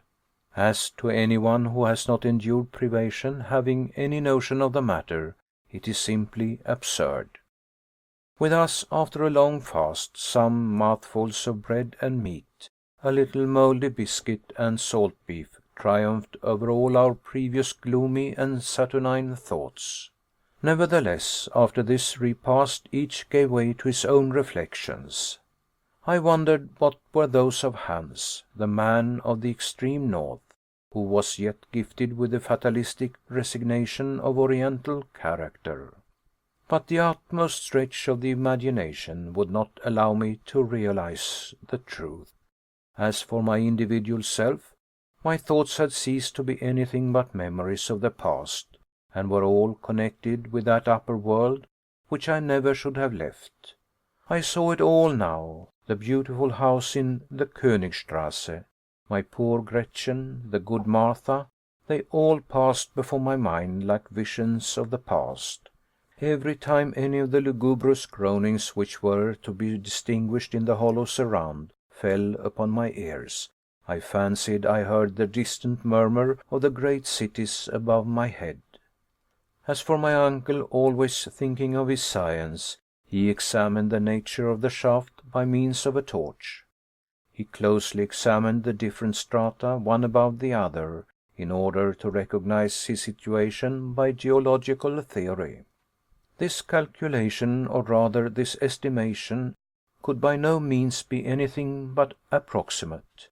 As to anyone who has not endured privation having any notion of the matter, it is simply absurd. With us, after a long fast, some mouthfuls of bread and meat, a little mouldy biscuit and salt beef triumphed over all our previous gloomy and saturnine thoughts. Nevertheless, after this repast, each gave way to his own reflections. I wondered what were those of Hans, the man of the extreme north, who was yet gifted with the fatalistic resignation of Oriental character. But the utmost stretch of the imagination would not allow me to realize the truth. As for my individual self, my thoughts had ceased to be anything but memories of the past, and were all connected with that upper world which I never should have left. I saw it all now, the beautiful house in the Königstrasse, my poor Gretchen, the good Martha, they all passed before my mind like visions of the past. Every time any of the lugubrious groanings which were to be distinguished in the hollows around fell upon my ears, I fancied I heard the distant murmur of the great cities above my head. As for my uncle, always thinking of his science, he examined the nature of the shaft by means of a torch. He closely examined the different strata one above the other, in order to recognize his situation by geological theory. This calculation, or rather this estimation, could by no means be anything but approximate.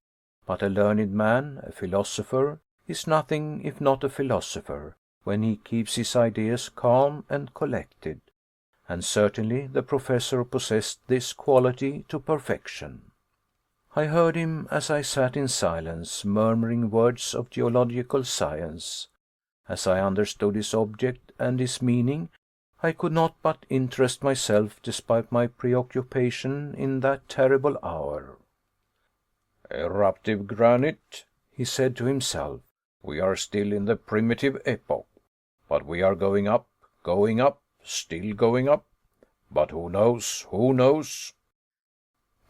But a learned man, a philosopher, is nothing if not a philosopher, when he keeps his ideas calm and collected, and certainly the professor possessed this quality to perfection. I heard him, as I sat in silence, murmuring words of geological science. As I understood his object and his meaning, I could not but interest myself despite my preoccupation in that terrible hour. "Eruptive granite," he said to himself. "We are still in the primitive epoch. But we are going up, still going up. But who knows, who knows?"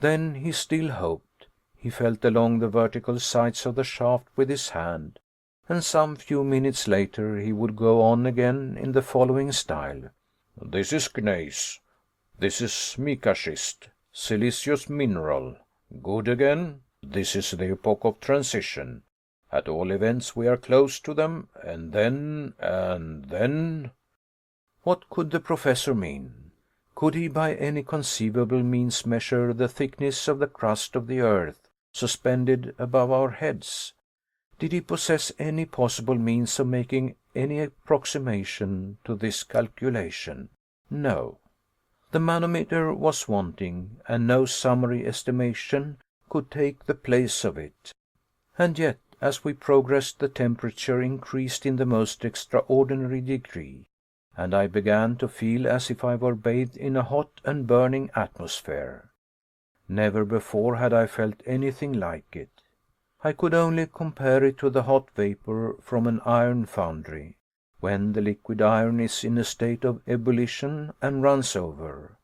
Then he still hoped. He felt along the vertical sides of the shaft with his hand, and some few minutes later he would go on again in the following style. "This is gneiss. This is mica schist, siliceous mineral. Good again. This is the epoch of transition. At all events we are close to them, and then. What could the professor mean? Could he by any conceivable means measure the thickness of the crust of the earth suspended above our heads? Did he possess any possible means of making any approximation to this calculation? No. The manometer was wanting, and no summary estimation could take the place of it. And yet, as we progressed the temperature increased in the most extraordinary degree, and I began to feel as if I were bathed in a hot and burning atmosphere. Never before had I felt anything like it. I could only compare it to the hot vapor from an iron foundry, when the liquid iron is in a state of ebullition and runs over.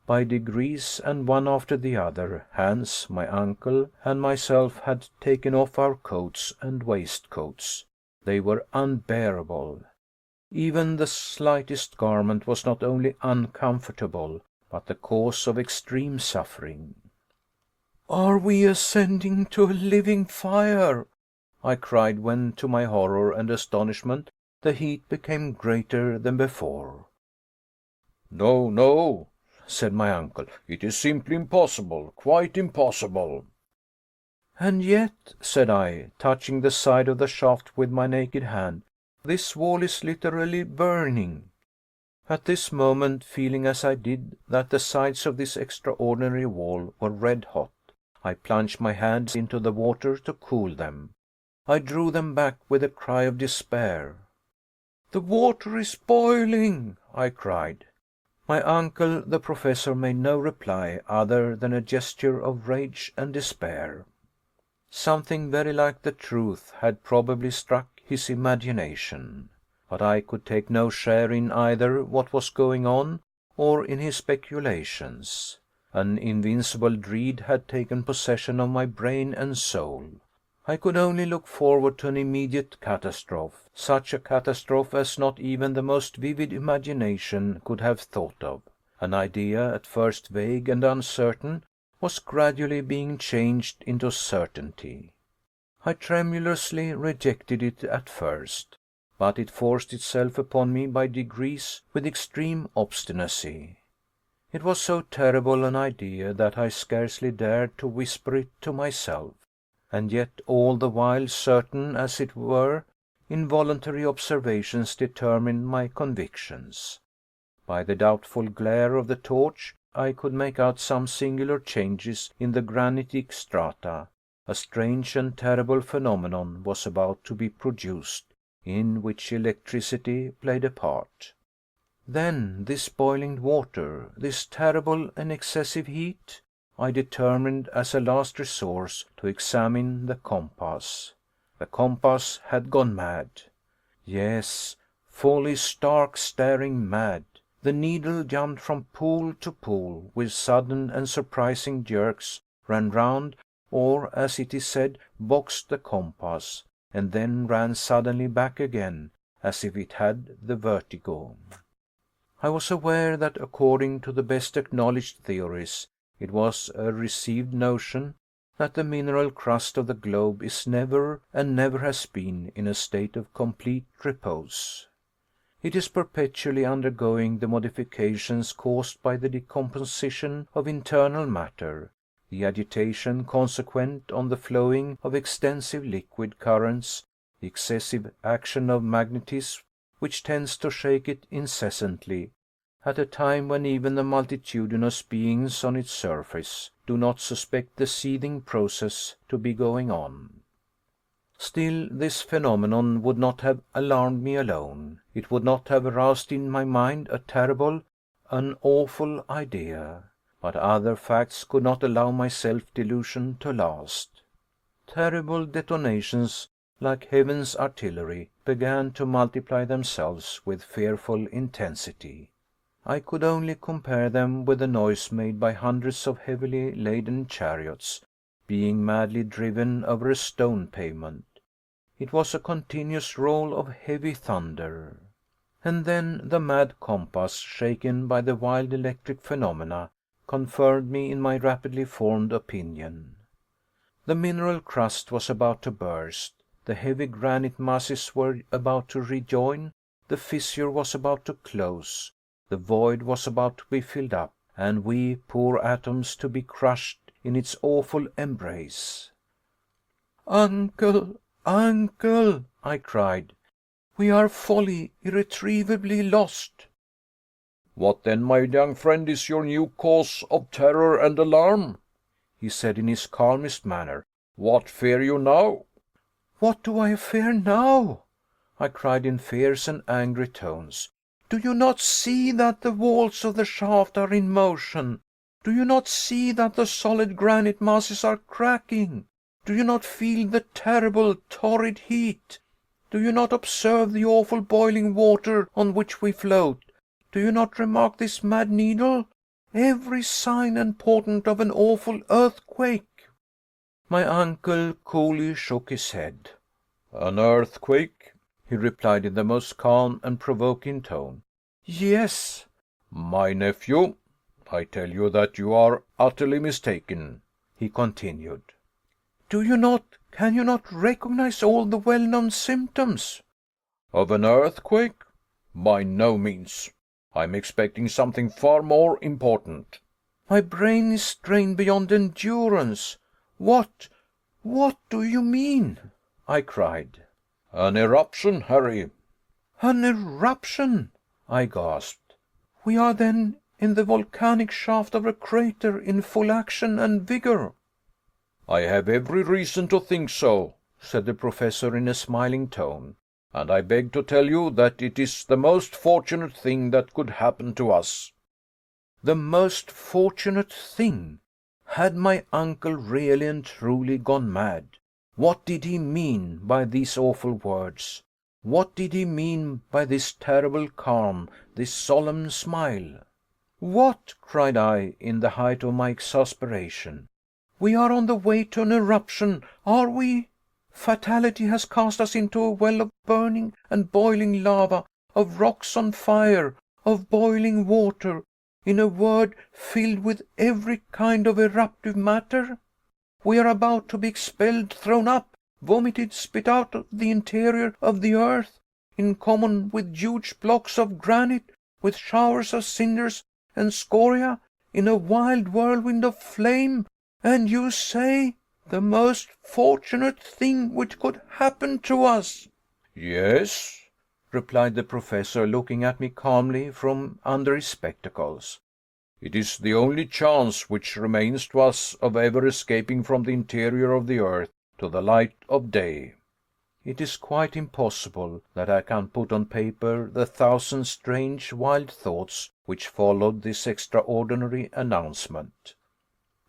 By degrees, and one after the other, Hans, my uncle, and myself had taken off our coats and waistcoats. They were unbearable. Even the slightest garment was not only uncomfortable, but the cause of extreme suffering. "Are we ascending to a living fire?" I cried, when to my horror and astonishment the heat became greater than before. "No, no," said my uncle, "it is simply impossible, quite impossible." "And yet," said I, touching the side of the shaft with my naked hand, "this wall is literally burning." At this moment, feeling as I did that the sides of this extraordinary wall were red hot, I plunged my hands into the water to cool them. I drew them back with a cry of despair. "The water is boiling!" I cried. My uncle, the Professor, made no reply other than a gesture of rage and despair. Something very like the truth had probably struck his imagination, but I could take no share in either what was going on or in his speculations. An invincible dread had taken possession of my brain and soul. I could only look forward to an immediate catastrophe, such a catastrophe as not even the most vivid imagination could have thought of. An idea, at first vague and uncertain, was gradually being changed into certainty. I tremulously rejected it at first, but it forced itself upon me by degrees with extreme obstinacy. It was so terrible an idea that I scarcely dared to whisper it to myself. And yet all the while certain, as it were, involuntary observations determined my convictions. By the doubtful glare of the torch I could make out some singular changes in the granitic strata. A strange and terrible phenomenon was about to be produced, in which electricity played a part. Then this boiling water, this terrible and excessive heat? I determined as a last resource to examine the compass. The compass had gone mad. Yes, fully stark staring mad. The needle jumped from pole to pole with sudden and surprising jerks, ran round, or, as it is said, boxed the compass, and then ran suddenly back again, as if it had the vertigo. I was aware that according to the best acknowledged theories, it was a received notion that the mineral crust of the globe is never, and never has been, in a state of complete repose. It is perpetually undergoing the modifications caused by the decomposition of internal matter, the agitation consequent on the flowing of extensive liquid currents, the excessive action of magnetism, which tends to shake it incessantly, at a time when even the multitudinous beings on its surface do not suspect the seething process to be going on. Still, this phenomenon would not have alarmed me alone. It would not have aroused in my mind a terrible, an awful idea. But other facts could not allow my self-delusion to last. Terrible detonations, like heaven's artillery, began to multiply themselves with fearful intensity. I could only compare them with the noise made by hundreds of heavily laden chariots being madly driven over a stone pavement. It was a continuous roll of heavy thunder. And then the mad compass, shaken by the wild electric phenomena, confirmed me in my rapidly formed opinion. The mineral crust was about to burst, the heavy granite masses were about to rejoin, the fissure was about to close, the void was about to be filled up, and we poor atoms to be crushed in its awful embrace. "Uncle, uncle!" I cried, "we are wholly, irretrievably lost!" "What then, my young friend, is your new cause of terror and alarm?" he said in his calmest manner. "What fear you now?" What do I fear now?" I cried in fierce and angry tones. "Do you not see that the walls of the shaft are in motion? Do you not see that the solid granite masses are cracking? Do you not feel the terrible, torrid heat? Do you not observe the awful boiling water on which we float? Do you not remark this mad needle? Every sign and portent of an awful earthquake." My uncle coolly shook his head. An earthquake? He replied in the most calm and provoking tone. "Yes." My nephew, I tell you that you are utterly mistaken, he continued. Can you not recognize all the well-known symptoms?" Of an earthquake? By no means. I am expecting something far more important. "My brain is strained beyond endurance. What do you mean?" I cried. An eruption, Harry." "An eruption!" I gasped. "We are then in the volcanic shaft of a crater in full action and vigor?" "I have every reason to think so," said the Professor in a smiling tone, "and I beg to tell you that it is the most fortunate thing that could happen to us." The most fortunate thing! Had my uncle really and truly gone mad? What did he mean by these awful words? What did he mean by this terrible calm, this solemn smile? "What!" cried I, in the height of my exasperation, "we are on the way to an eruption, are we? Fatality has cast us into a well of burning and boiling lava, of rocks on fire, of boiling water, in a word, filled with every kind of eruptive matter? We are about to be expelled, thrown up, vomited, spit out of the interior of the earth, in common with huge blocks of granite, with showers of cinders and scoria, in a wild whirlwind of flame, and you say the most fortunate thing which could happen to us!" "Yes," replied the Professor, looking at me calmly from under his spectacles. "It is the only chance which remains to us of ever escaping from the interior of the earth to the light of day." It is quite impossible that I can put on paper the thousand strange, wild thoughts which followed this extraordinary announcement.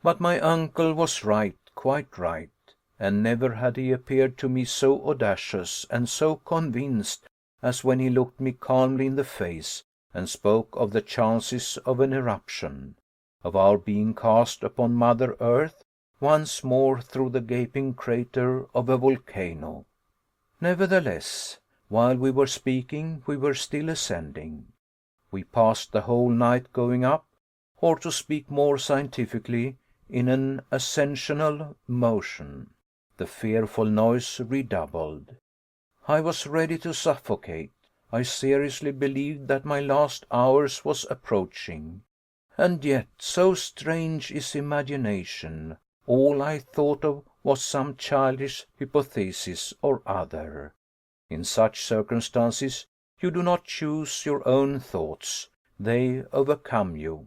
But my uncle was right, quite right, and never had he appeared to me so audacious and so convinced as when he looked me calmly in the face and spoke of the chances of an eruption, of our being cast upon Mother Earth once more through the gaping crater of a volcano. Nevertheless, while we were speaking, we were still ascending. We passed the whole night going up, or to speak more scientifically, in an ascensional motion. The fearful noise redoubled. I was ready to suffocate. I seriously believed that my last hours was approaching. And yet, so strange is imagination, all I thought of was some childish hypothesis or other. In such circumstances you do not choose your own thoughts, they overcome you.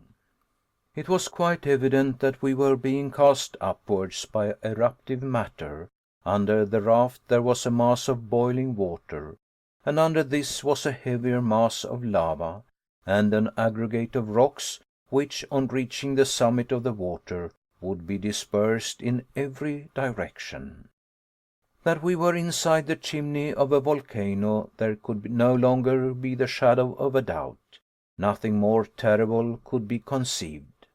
It was quite evident that we were being cast upwards by eruptive matter. Under the raft there was a mass of boiling water, and under this was a heavier mass of lava, and an aggregate of rocks, which, on reaching the summit of the water, would be dispersed in every direction. That we were inside the chimney of a volcano there could no longer be the shadow of a doubt. Nothing more terrible could be conceived.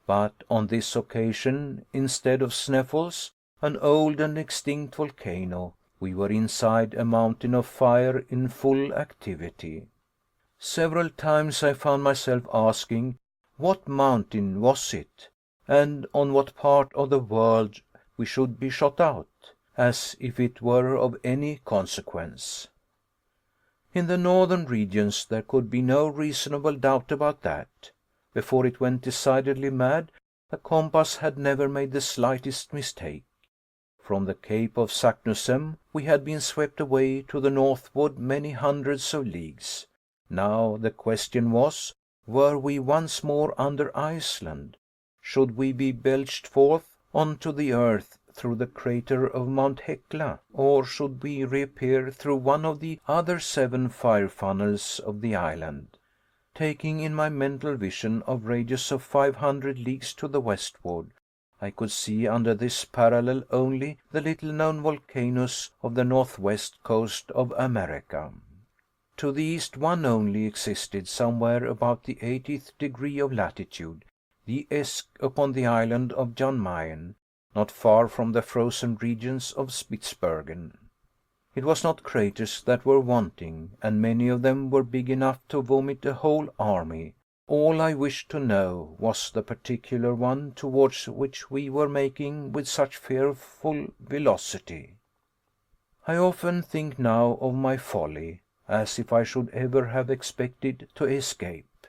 But on this occasion, instead of Sneffels, an old and extinct volcano, we were inside a mountain of fire in full activity. Several times I found myself asking, what mountain was it, and on what part of the world we should be shot out, as if it were of any consequence. In the northern regions there could be no reasonable doubt about that. Before it went decidedly mad, the compass had never made the slightest mistake. From the Cape of Saknussemm we had been swept away to the northward many hundreds of leagues. Now the question was, were we once more under Iceland? Should we be belched forth on to the earth through the crater of Mount Hecla, or should we reappear through one of the other 7 fire funnels of the island? Taking in my mental vision a radius of 500 leagues to the westward, I could see under this parallel only the little known volcanoes of the northwest coast of America. To the east one only existed, somewhere about the 80th degree of latitude, the Esk upon the island of Jan Mayen, not far from the frozen regions of Spitzbergen. It was not craters that were wanting, and many of them were big enough to vomit a whole army. All I wished to know was the particular one towards which we were making with such fearful velocity. I often think now of my folly, as if I should ever have expected to escape.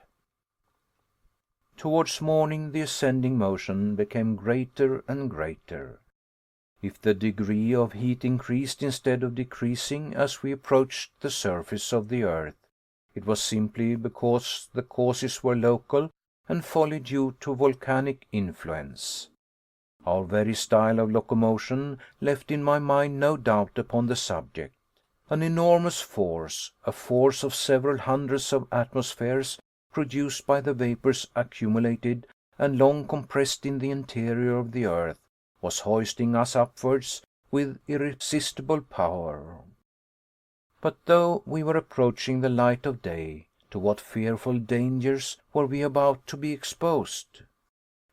Towards morning the ascending motion became greater and greater. If the degree of heat increased instead of decreasing as we approached the surface of the earth, it was simply because the causes were local and wholly due to volcanic influence. Our very style of locomotion left in my mind no doubt upon the subject. An enormous force, a force of several hundreds of atmospheres, produced by the vapors accumulated and long compressed in the interior of the earth, was hoisting us upwards with irresistible power. But though we were approaching the light of day, to what fearful dangers were we about to be exposed?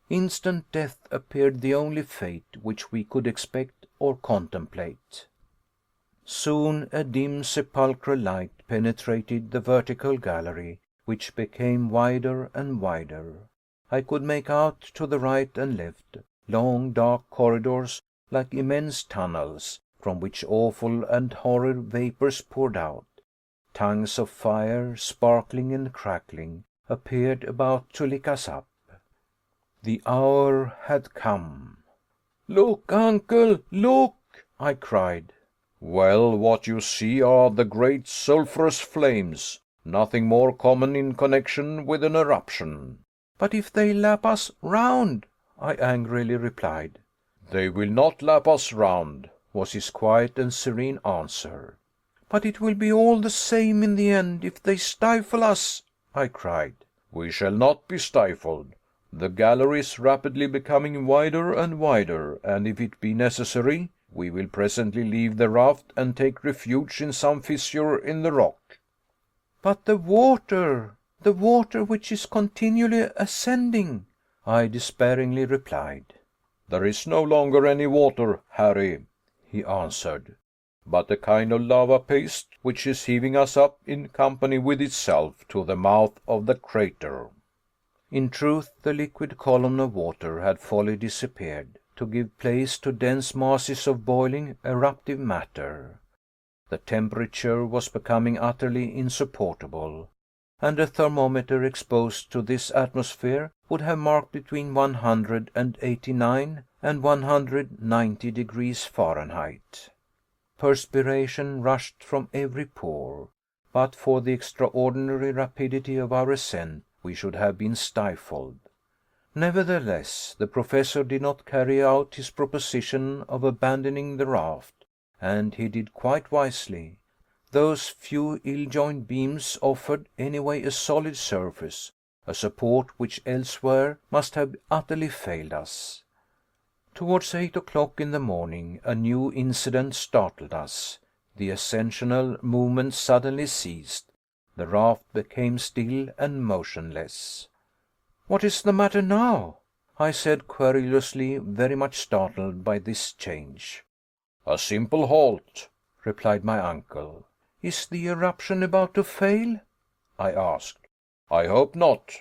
Instant death appeared the only fate which we could expect or contemplate. Soon a dim sepulchral light penetrated the vertical gallery, which became wider and wider. I could make out to the right and left long dark corridors like immense tunnels, from which awful and horrid vapors poured out. Tongues of fire, sparkling and crackling, appeared about to lick us up. The hour had come. "Look, uncle, look!" I cried. Well, what you see are the great sulphurous flames, nothing more common in connection with an eruption. "But if they lap us round?" I angrily replied. "They will not lap us round," was his quiet and serene answer. "But it will be all the same in the end if they stifle us," I cried. "We shall not be stifled. The gallery is rapidly becoming wider and wider, and if it be necessary, we will presently leave the raft and take refuge in some fissure in the rock." "But the water which is continually ascending," I despairingly replied. "There is no longer any water, Harry," he answered, "but a kind of lava paste, which is heaving us up in company with itself to the mouth of the crater." In truth, the liquid column of water had wholly disappeared, to give place to dense masses of boiling, eruptive matter. The temperature was becoming utterly insupportable, and a thermometer exposed to this atmosphere would have marked between 189 and 190 degrees Fahrenheit. Perspiration rushed from every pore. But for the extraordinary rapidity of our ascent, we should have been stifled. Nevertheless, the Professor did not carry out his proposition of abandoning the raft, and he did quite wisely. Those few ill-joined beams offered anyway a solid surface, a support which elsewhere must have utterly failed us. Towards 8 o'clock in the morning a new incident startled us. The ascensional movement suddenly ceased. The raft became still and motionless. "What is the matter now?" I said querulously, very much startled by this change. "A simple halt," replied my uncle. "Is the eruption about to fail?" I asked. "I hope not."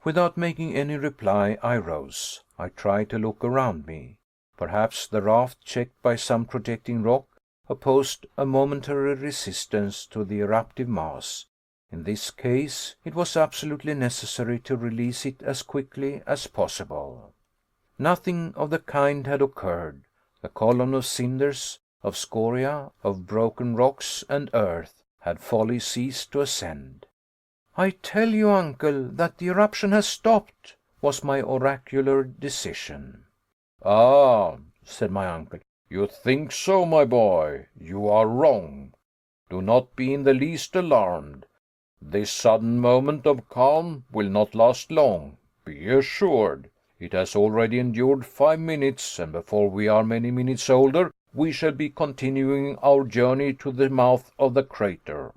Without making any reply, I rose. I tried to look around me. Perhaps the raft, checked by some projecting rock, opposed a momentary resistance to the eruptive mass. In this case, it was absolutely necessary to release it as quickly as possible. Nothing of the kind had occurred. The column of cinders, of scoria, of broken rocks and earth had wholly ceased to ascend. "I tell you, uncle, that the eruption has stopped," was my oracular decision. "Ah, said my uncle. You think so, my boy? You are wrong. Do not be in the least alarmed. This sudden moment of calm will not last long, be assured. It has already endured 5 minutes, and before we are many minutes older, we shall be continuing our journey to the mouth of the crater.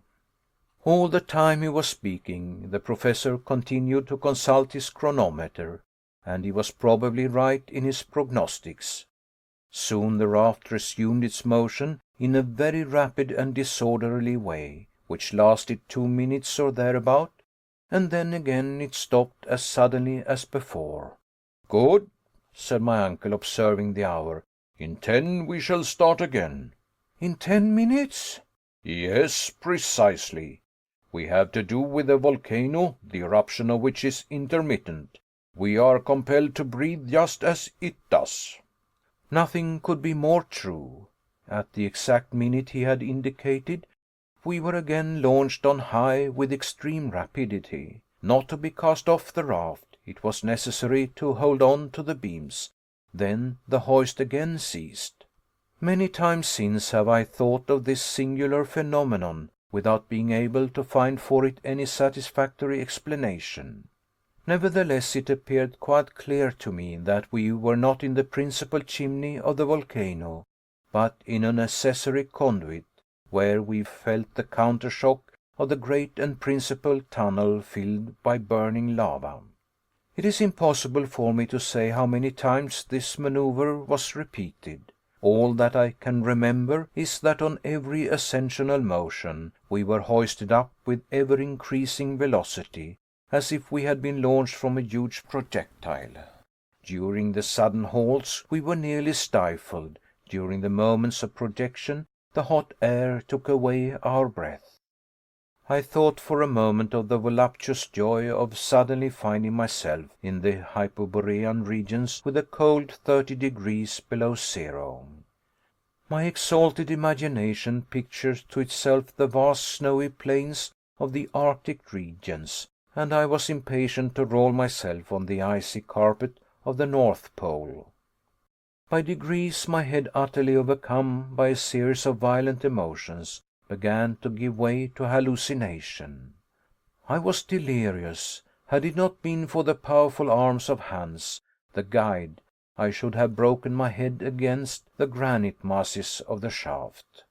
All the time he was speaking, the Professor continued to consult his chronometer, and he was probably right in his prognostics. Soon the raft resumed its motion in a very rapid and disorderly way, which lasted 2 minutes or thereabout, and then again it stopped as suddenly as before. Good, said my uncle, observing the hour. In 10 we shall start again. In 10 minutes? Yes, precisely. We have to do with a volcano, the eruption of which is intermittent. We are compelled to breathe just as it does. Nothing could be more true. At the exact minute he had indicated, we were again launched on high with extreme rapidity. Not to be cast off the raft, it was necessary to hold on to the beams. Then the hoist again ceased. Many times since have I thought of this singular phenomenon, without being able to find for it any satisfactory explanation. Nevertheless, it appeared quite clear to me that we were not in the principal chimney of the volcano, but in an accessory conduit, where we felt the counter shock of the great and principal tunnel filled by burning lava. It is impossible for me to say how many times this manoeuvre was repeated. All that I can remember is that on every ascensional motion we were hoisted up with ever increasing velocity, as if we had been launched from a huge projectile. During the sudden halts we were nearly stifled. During the moments of projection the hot air took away our breath. I thought for a moment of the voluptuous joy of suddenly finding myself in the Hyperborean regions with a cold 30 degrees below zero. My exalted imagination pictured to itself the vast snowy plains of the Arctic regions, and I was impatient to roll myself on the icy carpet of the North Pole. By degrees my head, utterly overcome by a series of violent emotions, began to give way to hallucination. I was delirious. Had it not been for the powerful arms of Hans, the guide, I should have broken my head against the granite masses of the shaft.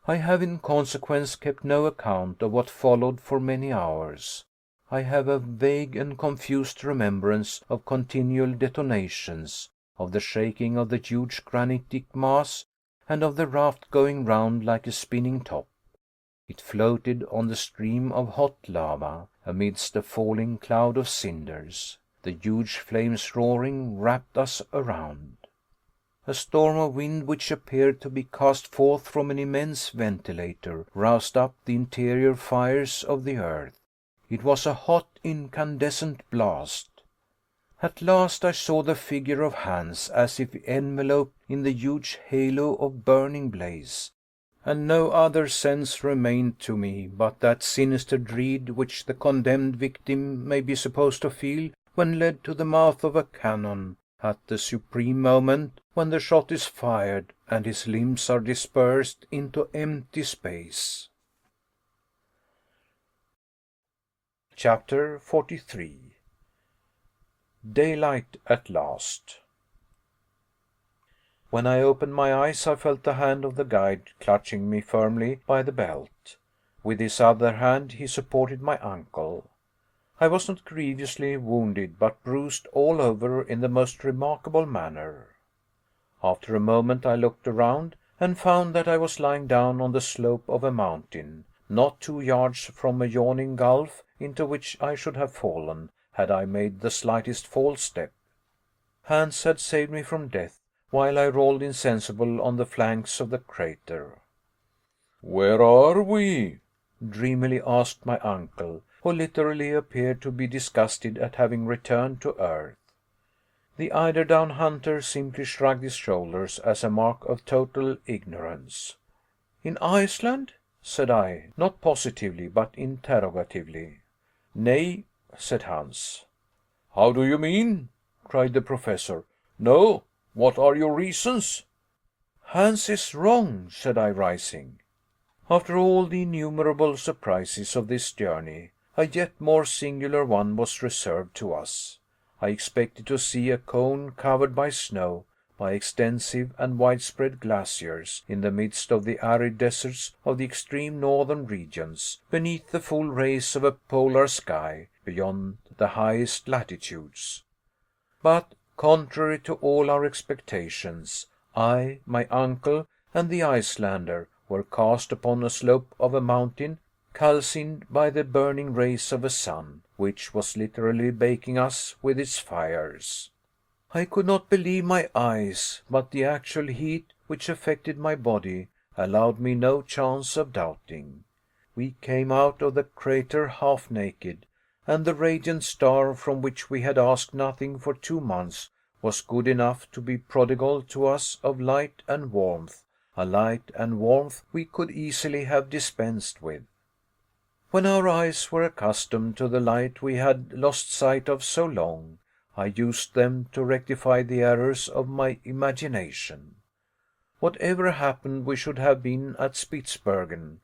I have in consequence kept no account of what followed for many hours. I have a vague and confused remembrance of continual detonations, of the shaking of the huge granitic mass, and of the raft going round like a spinning top. It floated on the stream of hot lava, amidst a falling cloud of cinders. The huge flames roaring wrapped us around. A storm of wind, which appeared to be cast forth from an immense ventilator, roused up the interior fires of the earth. It was a hot incandescent blast. At last I saw the figure of Hans, as if enveloped in the huge halo of burning blaze, and no other sense remained to me but that sinister dread which the condemned victim may be supposed to feel when led to the mouth of a cannon, at the supreme moment when the shot is fired and his limbs are dispersed into empty space. Chapter 43. Daylight at last. When I opened my eyes I felt the hand of the guide clutching me firmly by the belt. With his other hand he supported my ankle. I was not grievously wounded, but bruised all over in the most remarkable manner. After a moment I looked around, and found that I was lying down on the slope of a mountain, not 2 yards from a yawning gulf into which I should have fallen, had I made the slightest false step. Hans had saved me from death, while I rolled insensible on the flanks of the crater. "Where are we?" dreamily asked my uncle, who literally appeared to be disgusted at having returned to earth. The eider-down hunter simply shrugged his shoulders as a mark of total ignorance. "In Iceland?" said I, not positively, but interrogatively. "Nay," said Hans. "How do you mean?" cried the Professor. "No, What are your reasons?" "Hans is wrong," said I, rising. After all the innumerable surprises of this journey, a yet more singular one was reserved to us. I expected to see a cone covered by snow, by extensive and widespread glaciers, in the midst of the arid deserts of the extreme northern regions, beneath the full rays of a polar sky, beyond the highest latitudes. But, contrary to all our expectations, I, my uncle, and the Icelander were cast upon a slope of a mountain, calcined by the burning rays of a sun, which was literally baking us with its fires. I could not believe my eyes, but the actual heat which affected my body allowed me no chance of doubting. We came out of the crater half naked, and the radiant star from which we had asked nothing for 2 months was good enough to be prodigal to us of light and warmth, a light and warmth we could easily have dispensed with. When our eyes were accustomed to the light we had lost sight of so long, I used them to rectify the errors of my imagination. Whatever happened, we should have been at Spitzbergen,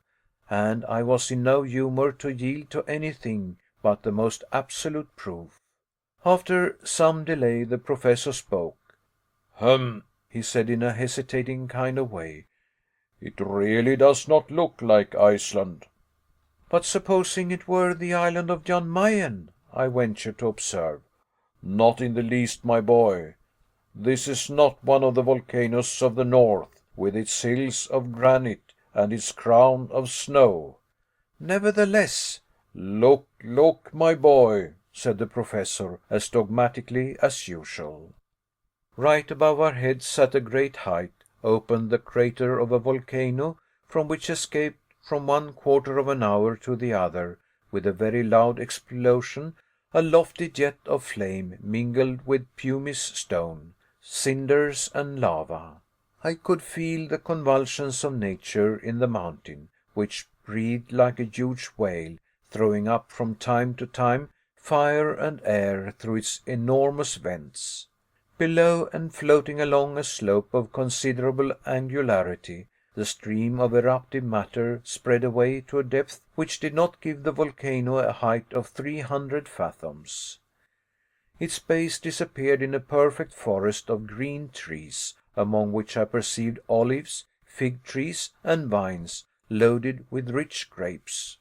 and I was in no humor to yield to anything but the most absolute proof. After some delay, the Professor spoke. He said in a hesitating kind of way. "It really does not look like Iceland." "But supposing it were the island of Jan Mayen?" I ventured to observe. "Not in the least, my boy. This is not one of the volcanoes of the north, with its hills of granite and its crown of snow." "Nevertheless—" "Look, look, my boy," said the Professor, as dogmatically as usual. Right above our heads, at a great height, opened the crater of a volcano, from which escaped from 1/4 of an hour to the other, with a very loud explosion, a lofty jet of flame mingled with pumice stone, cinders, and lava. I could feel the convulsions of nature in the mountain, which breathed like a huge whale, throwing up from time to time fire and air through its enormous vents. Below, and floating along a slope of considerable angularity, the stream of eruptive matter spread away to a depth which did not give the volcano a height of 300 fathoms. Its base disappeared in a perfect forest of green trees, among which I perceived olives, fig trees, and vines loaded with rich grapes.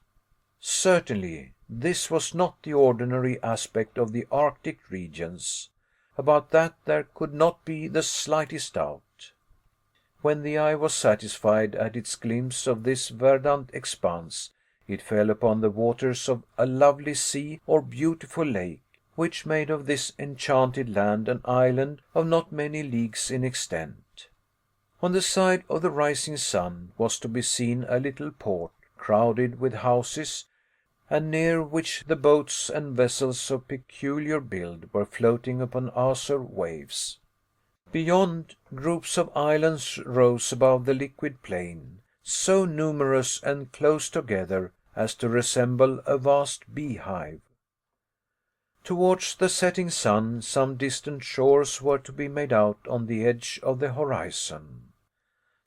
Certainly, this was not the ordinary aspect of the Arctic regions. About that there could not be the slightest doubt. When the eye was satisfied at its glimpse of this verdant expanse, it fell upon the waters of a lovely sea or beautiful lake, which made of this enchanted land an island of not many leagues in extent. On the side of the rising sun was to be seen a little port, crowded with houses, and near which the boats and vessels of peculiar build were floating upon azure waves. Beyond, groups of islands rose above the liquid plain, so numerous and close together as to resemble a vast beehive. Towards the setting sun, some distant shores were to be made out on the edge of the horizon.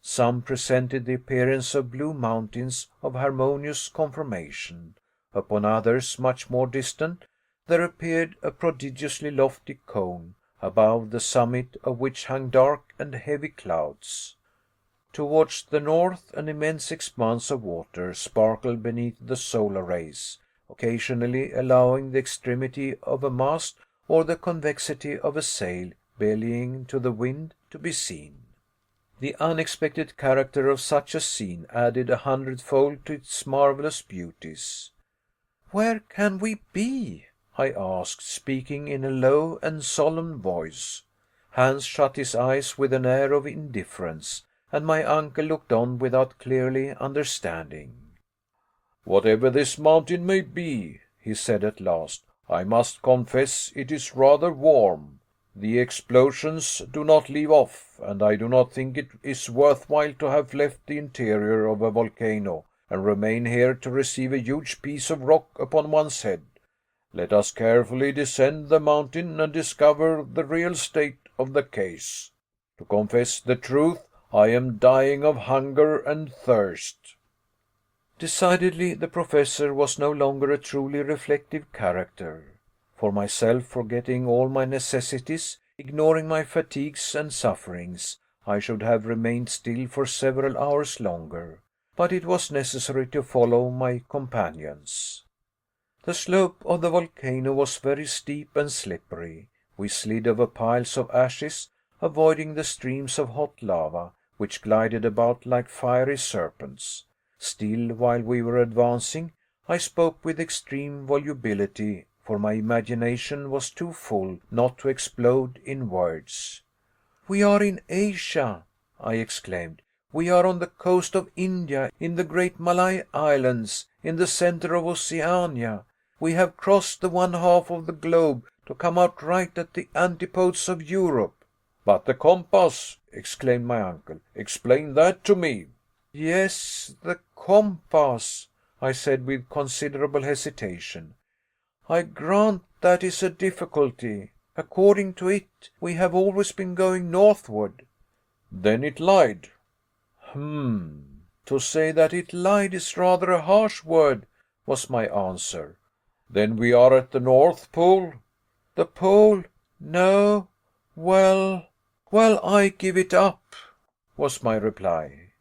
Some presented the appearance of blue mountains of harmonious conformation. Upon others, much more distant, there appeared a prodigiously lofty cone, above the summit of which hung dark and heavy clouds. Towards the north, an immense expanse of water sparkled beneath the solar rays, occasionally allowing the extremity of a mast or the convexity of a sail bellying to the wind to be seen. The unexpected character of such a scene added 100-fold to its marvelous beauties. "Where can we be?" I asked, speaking in a low and solemn voice. Hans shut his eyes with an air of indifference, and my uncle looked on without clearly understanding. "Whatever this mountain may be," he said at last, "I must confess it is rather warm. The explosions do not leave off, and I do not think it is worth while to have left the interior of a volcano and remain here to receive a huge piece of rock upon one's head. Let us carefully descend the mountain and discover the real state of the case." To confess the truth, I am dying of hunger and thirst." Decidedly, the Professor was no longer a truly reflective character. For myself, forgetting all my necessities, ignoring my fatigues and sufferings, I should have remained still for several hours longer, but it was necessary to follow my companions. The slope of the volcano was very steep and slippery. We slid over piles of ashes, avoiding the streams of hot lava, which glided about like fiery serpents. Still, while we were advancing, I spoke with extreme volubility, for my imagination was too full not to explode in words. "We are in Asia," I exclaimed. "We are on the coast of India, in the great Malay Islands, in the center of Oceania. We have crossed the one half of the globe to come out right at the antipodes of Europe." "But the compass!" exclaimed my uncle. "Explain that to me." "Yes, the compass," I said with considerable hesitation. "I grant that is a difficulty. According to it, we have always been going northward." "Then it lied." To say that it lied is rather a harsh word," was my answer. "Then we are at the North Pole?" "The pole? No. Well, I give it up," was my reply.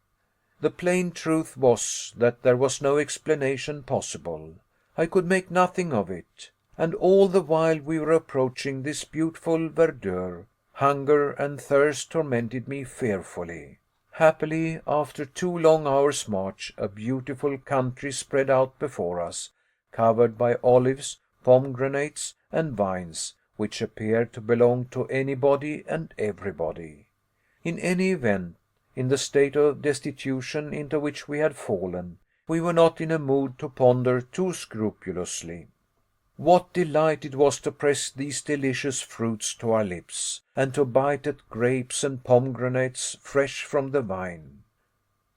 The plain truth was that there was no explanation possible. I could make nothing of it. And all the while we were approaching this beautiful verdure, hunger and thirst tormented me fearfully. Happily, after 2 long hours' march, a beautiful country spread out before us, covered by olives, pomegranates, and vines, which appeared to belong to anybody and everybody. In any event, in the state of destitution into which we had fallen, we were not in a mood to ponder too scrupulously. What delight it was to press these delicious fruits to our lips, and to bite at grapes and pomegranates fresh from the vine.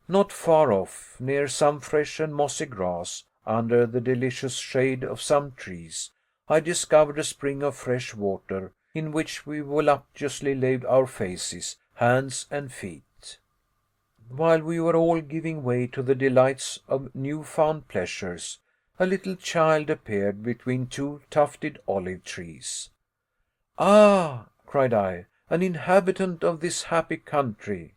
Not far off, near some fresh and mossy grass, under the delicious shade of some trees, I discovered a spring of fresh water, in which we voluptuously laved our faces, hands, and feet. While we were all giving way to the delights of new found pleasures, a little child appeared between 2 tufted olive trees. "Ah," cried I, "an inhabitant of this happy country."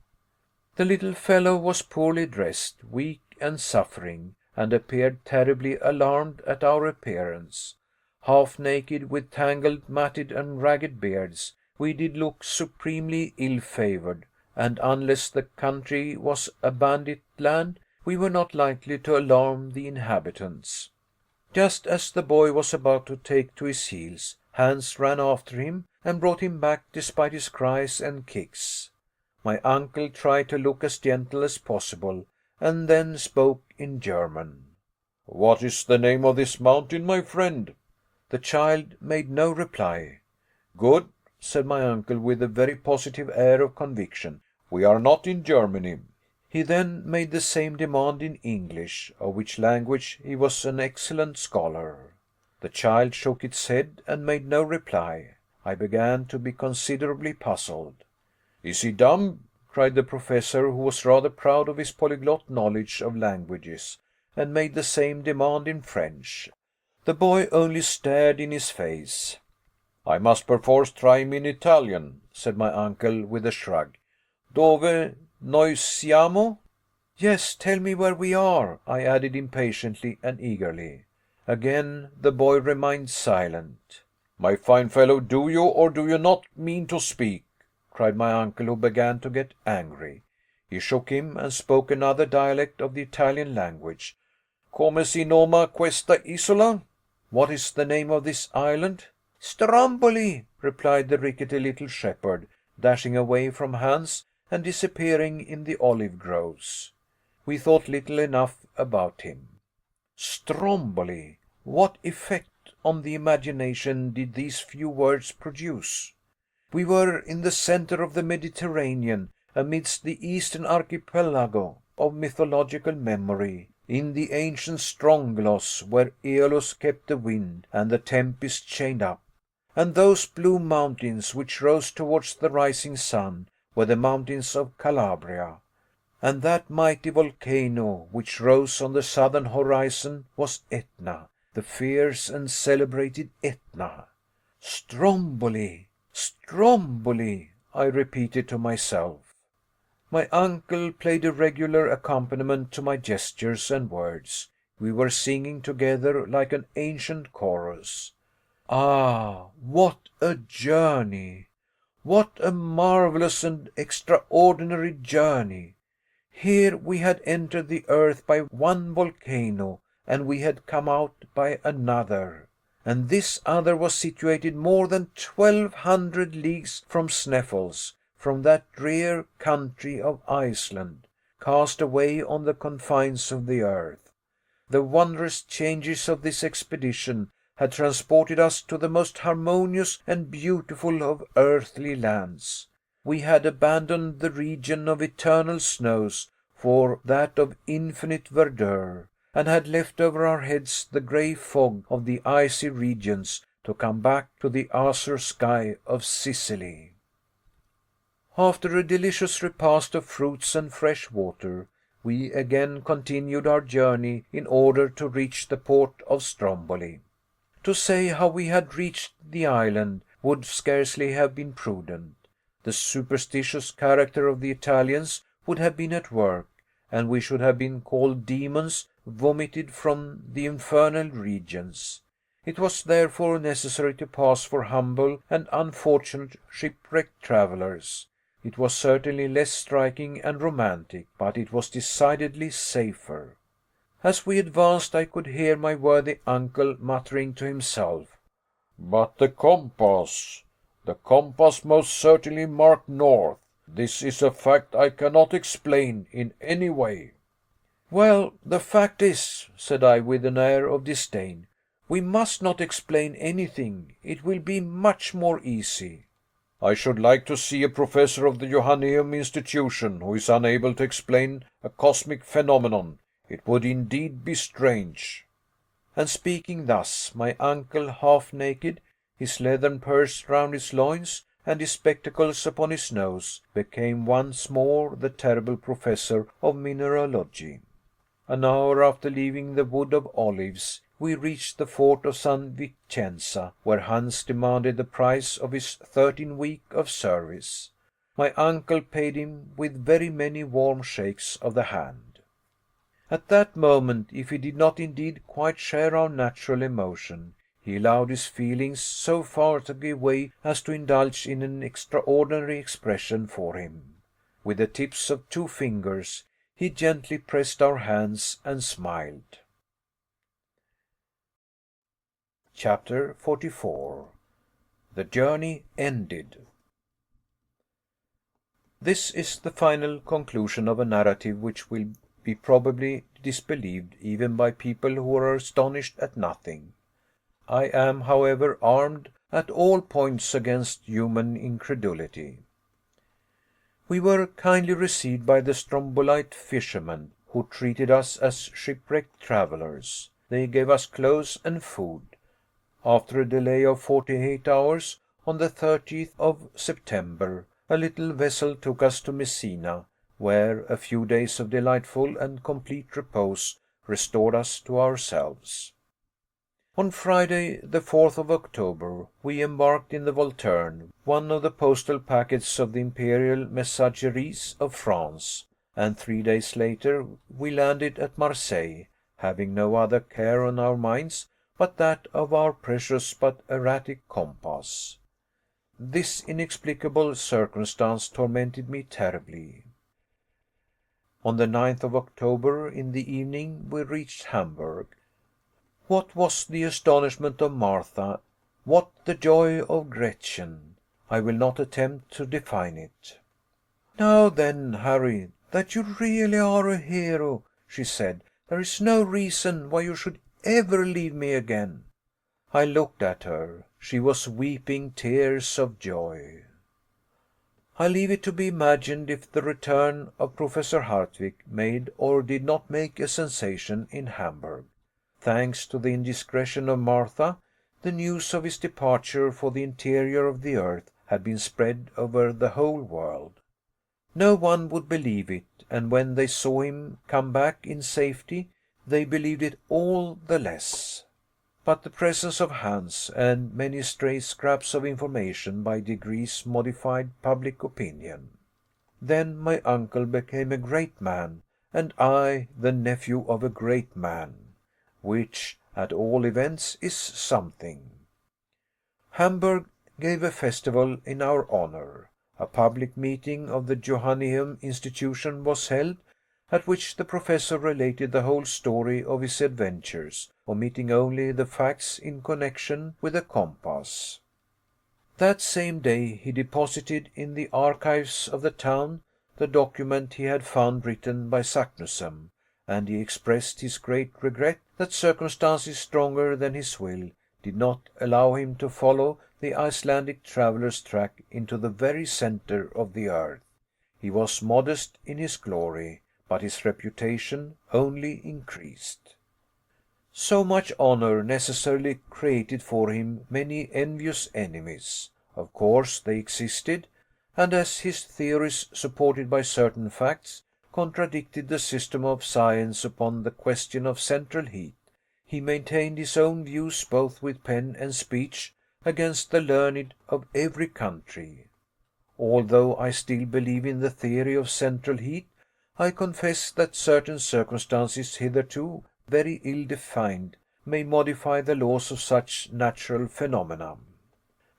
The little fellow was poorly dressed, weak and suffering, and appeared terribly alarmed at our appearance. Half naked, with tangled, matted, and ragged beards, we did look supremely ill favored, and unless the country was a bandit land, we were not likely to alarm the inhabitants. Just as the boy was about to take to his heels, Hans ran after him and brought him back despite his cries and kicks. My uncle tried to look as gentle as possible, and then spoke in German. "What is the name of this mountain, my friend?" The child made no reply. "Good," said my uncle with a very positive air of conviction. "We are not in Germany." He then made the same demand in English, of which language he was an excellent scholar. The child shook its head and made no reply. I began to be considerably puzzled. "Is he dumb?" cried the Professor, who was rather proud of his polyglot knowledge of languages, and made the same demand in French. The boy only stared in his face. "I must perforce try him in Italian," said my uncle with a shrug. "Dove noi siamo?" "Yes, tell me where we are," I added impatiently and eagerly. Again the boy remained silent. "My fine fellow, do you or do you not mean to speak?" cried my uncle, who began to get angry. He shook him and spoke another dialect of the Italian language. "Come si noma questa isola?" What is the name of this island? "Stromboli," replied the rickety little shepherd, dashing away from Hans and disappearing in the olive groves. We thought little enough about him. Stromboli! What effect on the imagination did these few words produce? We were in the center of the Mediterranean, amidst the eastern archipelago of mythological memory, in the ancient Strongylos, where Aeolus kept the wind, and the tempest chained up. And those blue mountains, which rose towards the rising sun, were the mountains of Calabria, and that mighty volcano which rose on the southern horizon was Etna, the fierce and celebrated Etna. Stromboli, Stromboli, I repeated to myself. My uncle played a regular accompaniment to my gestures and words. We were singing together like an ancient chorus. Ah, what a journey! What a marvelous and extraordinary journey! Here we had entered the earth by one volcano, and we had come out by another. And this other was situated more than 1200 leagues from Sneffels, from that drear country of Iceland, cast away on the confines of the earth. The wondrous changes of this expedition had transported us to the most harmonious and beautiful of earthly lands. We had abandoned the region of eternal snows for that of infinite verdure, and had left over our heads the grey fog of the icy regions to come back to the azure sky of Sicily. After a delicious repast of fruits and fresh water, we again continued our journey in order to reach the port of Stromboli. To say how we had reached the island would scarcely have been prudent. The superstitious character of the Italians would have been at work, and we should have been called demons vomited from the infernal regions. It was therefore necessary to pass for humble and unfortunate shipwrecked travellers. It was certainly less striking and romantic, but it was decidedly safer. As we advanced, I could hear my worthy uncle muttering to himself, "But the compass! The compass most certainly marked north. This is a fact I cannot explain in any way." "Well, the fact is," said I with an air of disdain, "we must not explain anything. It will be much more easy." "I should like to see a professor of the Johanneum institution who is unable to explain a cosmic phenomenon. It would indeed be strange." And speaking thus, my uncle, half naked, his leathern purse round his loins, and his spectacles upon his nose, became once more the terrible professor of mineralogy. An hour after leaving the Wood of Olives, we reached the fort of San Vicenza, where Hans demanded the price of his 13 weeks of service. My uncle paid him with very many warm shakes of the hand. At that moment, if he did not indeed quite share our natural emotion, he allowed his feelings so far to give way as to indulge in an extraordinary expression for him. With the tips of 2 fingers, he gently pressed our hands and smiled. Chapter 44. The Journey Ended. This is the final conclusion of a narrative which will be probably disbelieved even by people who are astonished at nothing. I am, however, armed at all points against human incredulity. We were kindly received by the Strombolite fishermen, who treated us as shipwrecked travellers. They gave us clothes and food. After a delay of 48 hours, on the 30th of September, a little vessel took us to Messina, where a few days of delightful and complete repose restored us to ourselves. On Friday, the 4th of October, we embarked in the Volturne, one of the postal packets of the Imperial Messageries of France, and 3 days later we landed at Marseilles, having no other care on our minds but that of our precious but erratic compass. This inexplicable circumstance tormented me terribly. On the 9th of October, in the evening, we reached Hamburg. What was the astonishment of Martha, what the joy of Gretchen! I will not attempt to define it. "Now then, Harry, that you really are a hero," she said, "there is no reason why you should ever leave me again." I looked at her. She was weeping tears of joy. I leave it to be imagined if the return of Professor Hardwigg made or did not make a sensation in Hamburg. Thanks to the indiscretion of Martha, the news of his departure for the interior of the earth had been spread over the whole world. No one would believe it, and when they saw him come back in safety, they believed it all the less. But the presence of Hans and many stray scraps of information by degrees modified public opinion. Then my uncle became a great man, and I the nephew of a great man, which, at all events, is something. Hamburg gave a festival in our honor. A public meeting of the Johanneum institution was held, at which the professor related the whole story of his adventures, omitting only the facts in connection with the compass. That same day he deposited in the archives of the town the document he had found written by Saknussemm, and he expressed his great regret that circumstances stronger than his will did not allow him to follow the Icelandic traveller's track into the very centre of the earth. He was modest in his glory, but his reputation only increased. So much honour necessarily created for him many envious enemies. Of course they existed, and as his theories, supported by certain facts, contradicted the system of science upon the question of central heat, he maintained his own views both with pen and speech against the learned of every country. Although I still believe in the theory of central heat, I confess that certain circumstances, hitherto very ill defined, may modify the laws of such natural phenomena.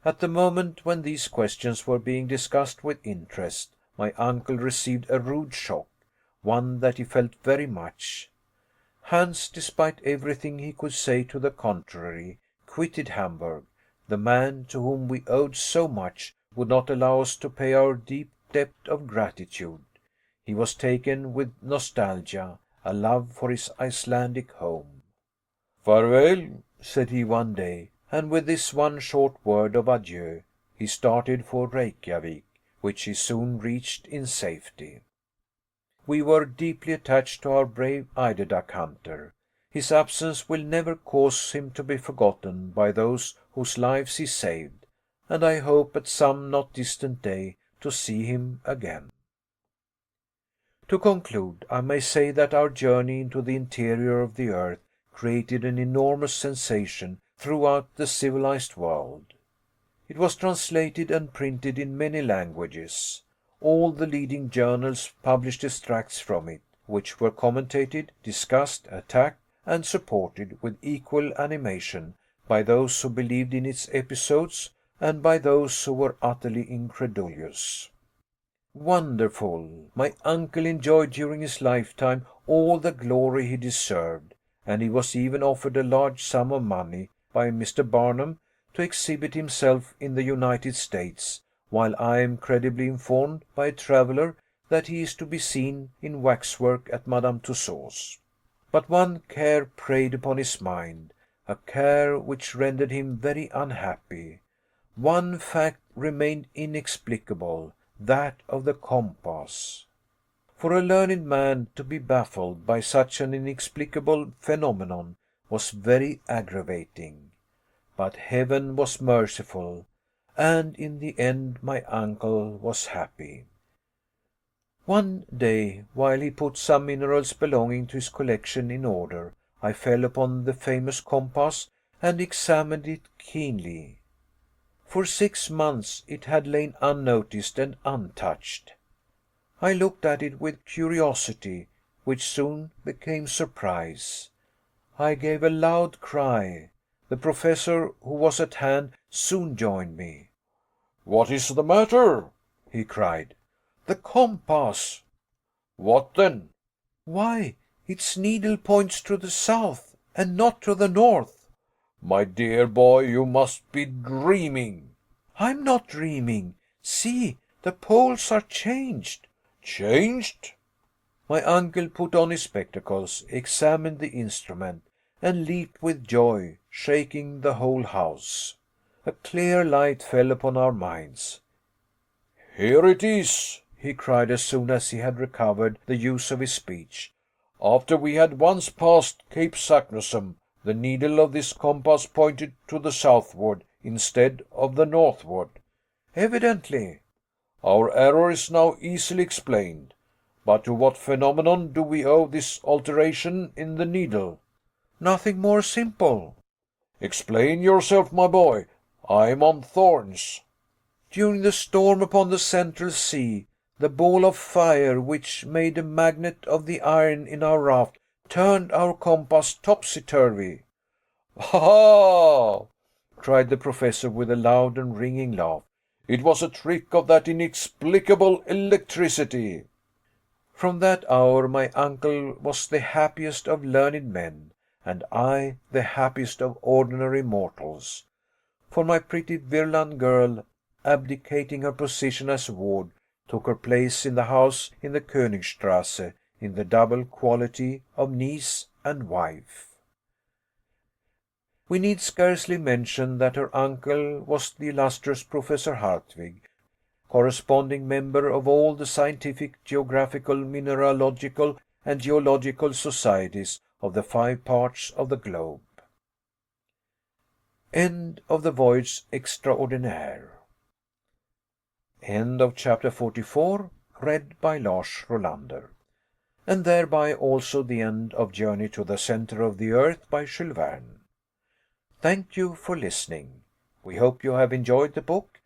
At the moment when these questions were being discussed with interest, my uncle received a rude shock, one that he felt very much. Hans, despite everything he could say to the contrary, quitted Hamburg. The man to whom we owed so much would not allow us to pay our deep debt of gratitude. He was taken with nostalgia, a love for his Icelandic home. "Farewell," said he one day, and with this one short word of adieu he started for Reykjavik, which he soon reached in safety. We were deeply attached to our brave eider duck hunter. His absence will never cause him to be forgotten by those whose lives he saved, and I hope at some not distant day to see him again. To conclude, I may say that our journey into the interior of the earth created an enormous sensation throughout the civilized world. It was translated and printed in many languages. All the leading journals published extracts from it, which were commentated, discussed, attacked, and supported with equal animation by those who believed in its episodes and by those who were utterly incredulous. Wonderful! My uncle enjoyed during his lifetime all the glory he deserved, and he was even offered a large sum of money by Mr. Barnum to exhibit himself in the United States, while I am credibly informed by a traveller that he is to be seen in waxwork at Madame Tussaud's. But one care preyed upon his mind, a care which rendered him very unhappy. One fact remained inexplicable, that of the compass. For a learned man to be baffled by such an inexplicable phenomenon was very aggravating. But Heaven was merciful, and in the end my uncle was happy. One day, while he put some minerals belonging to his collection in order, I fell upon the famous compass and examined it keenly. For 6 months it had lain unnoticed and untouched. I looked at it with curiosity, which soon became surprise. I gave a loud cry. The professor, who was at hand, soon joined me. "What is the matter?" he cried. "The compass." "What then?" "Why, its needle points to the south, and not to the north." "My dear boy, you must be dreaming." "I'm not dreaming. See, the poles are changed." "Changed?" My uncle put on his spectacles, examined the instrument, and leaped with joy, shaking the whole house. A clear light fell upon our minds. "Here it is!" he cried as soon as he had recovered the use of his speech. "After we had once passed Cape Saknussemm, the needle of this compass pointed to the southward instead of the northward." "Evidently." Our error is now easily explained. But to what phenomenon do we owe this alteration in the needle? Nothing more simple. Explain yourself, my boy. I am on thorns. During the storm upon the Central Sea, the ball of fire which made a magnet of the iron in our raft turned our compass topsy-turvy. Ha! cried the Professor with a loud and ringing laugh. It was a trick of that inexplicable electricity. From that hour my uncle was the happiest of learned men, and I the happiest of ordinary mortals. For my pretty Virland girl, abdicating her position as ward, took her place in the house in the Königstrasse in the double quality of niece and wife. We need scarcely mention that her uncle was the illustrious Professor Hartwig, corresponding member of all the scientific, geographical, mineralogical, and geological societies of the 5 parts of the globe. End of the Voyage Extraordinaire. End of chapter 44, read by Lars Rolander. And thereby also the end of Journey to the Center of the Earth by Jules Verne. Thank you for listening. We hope you have enjoyed the book,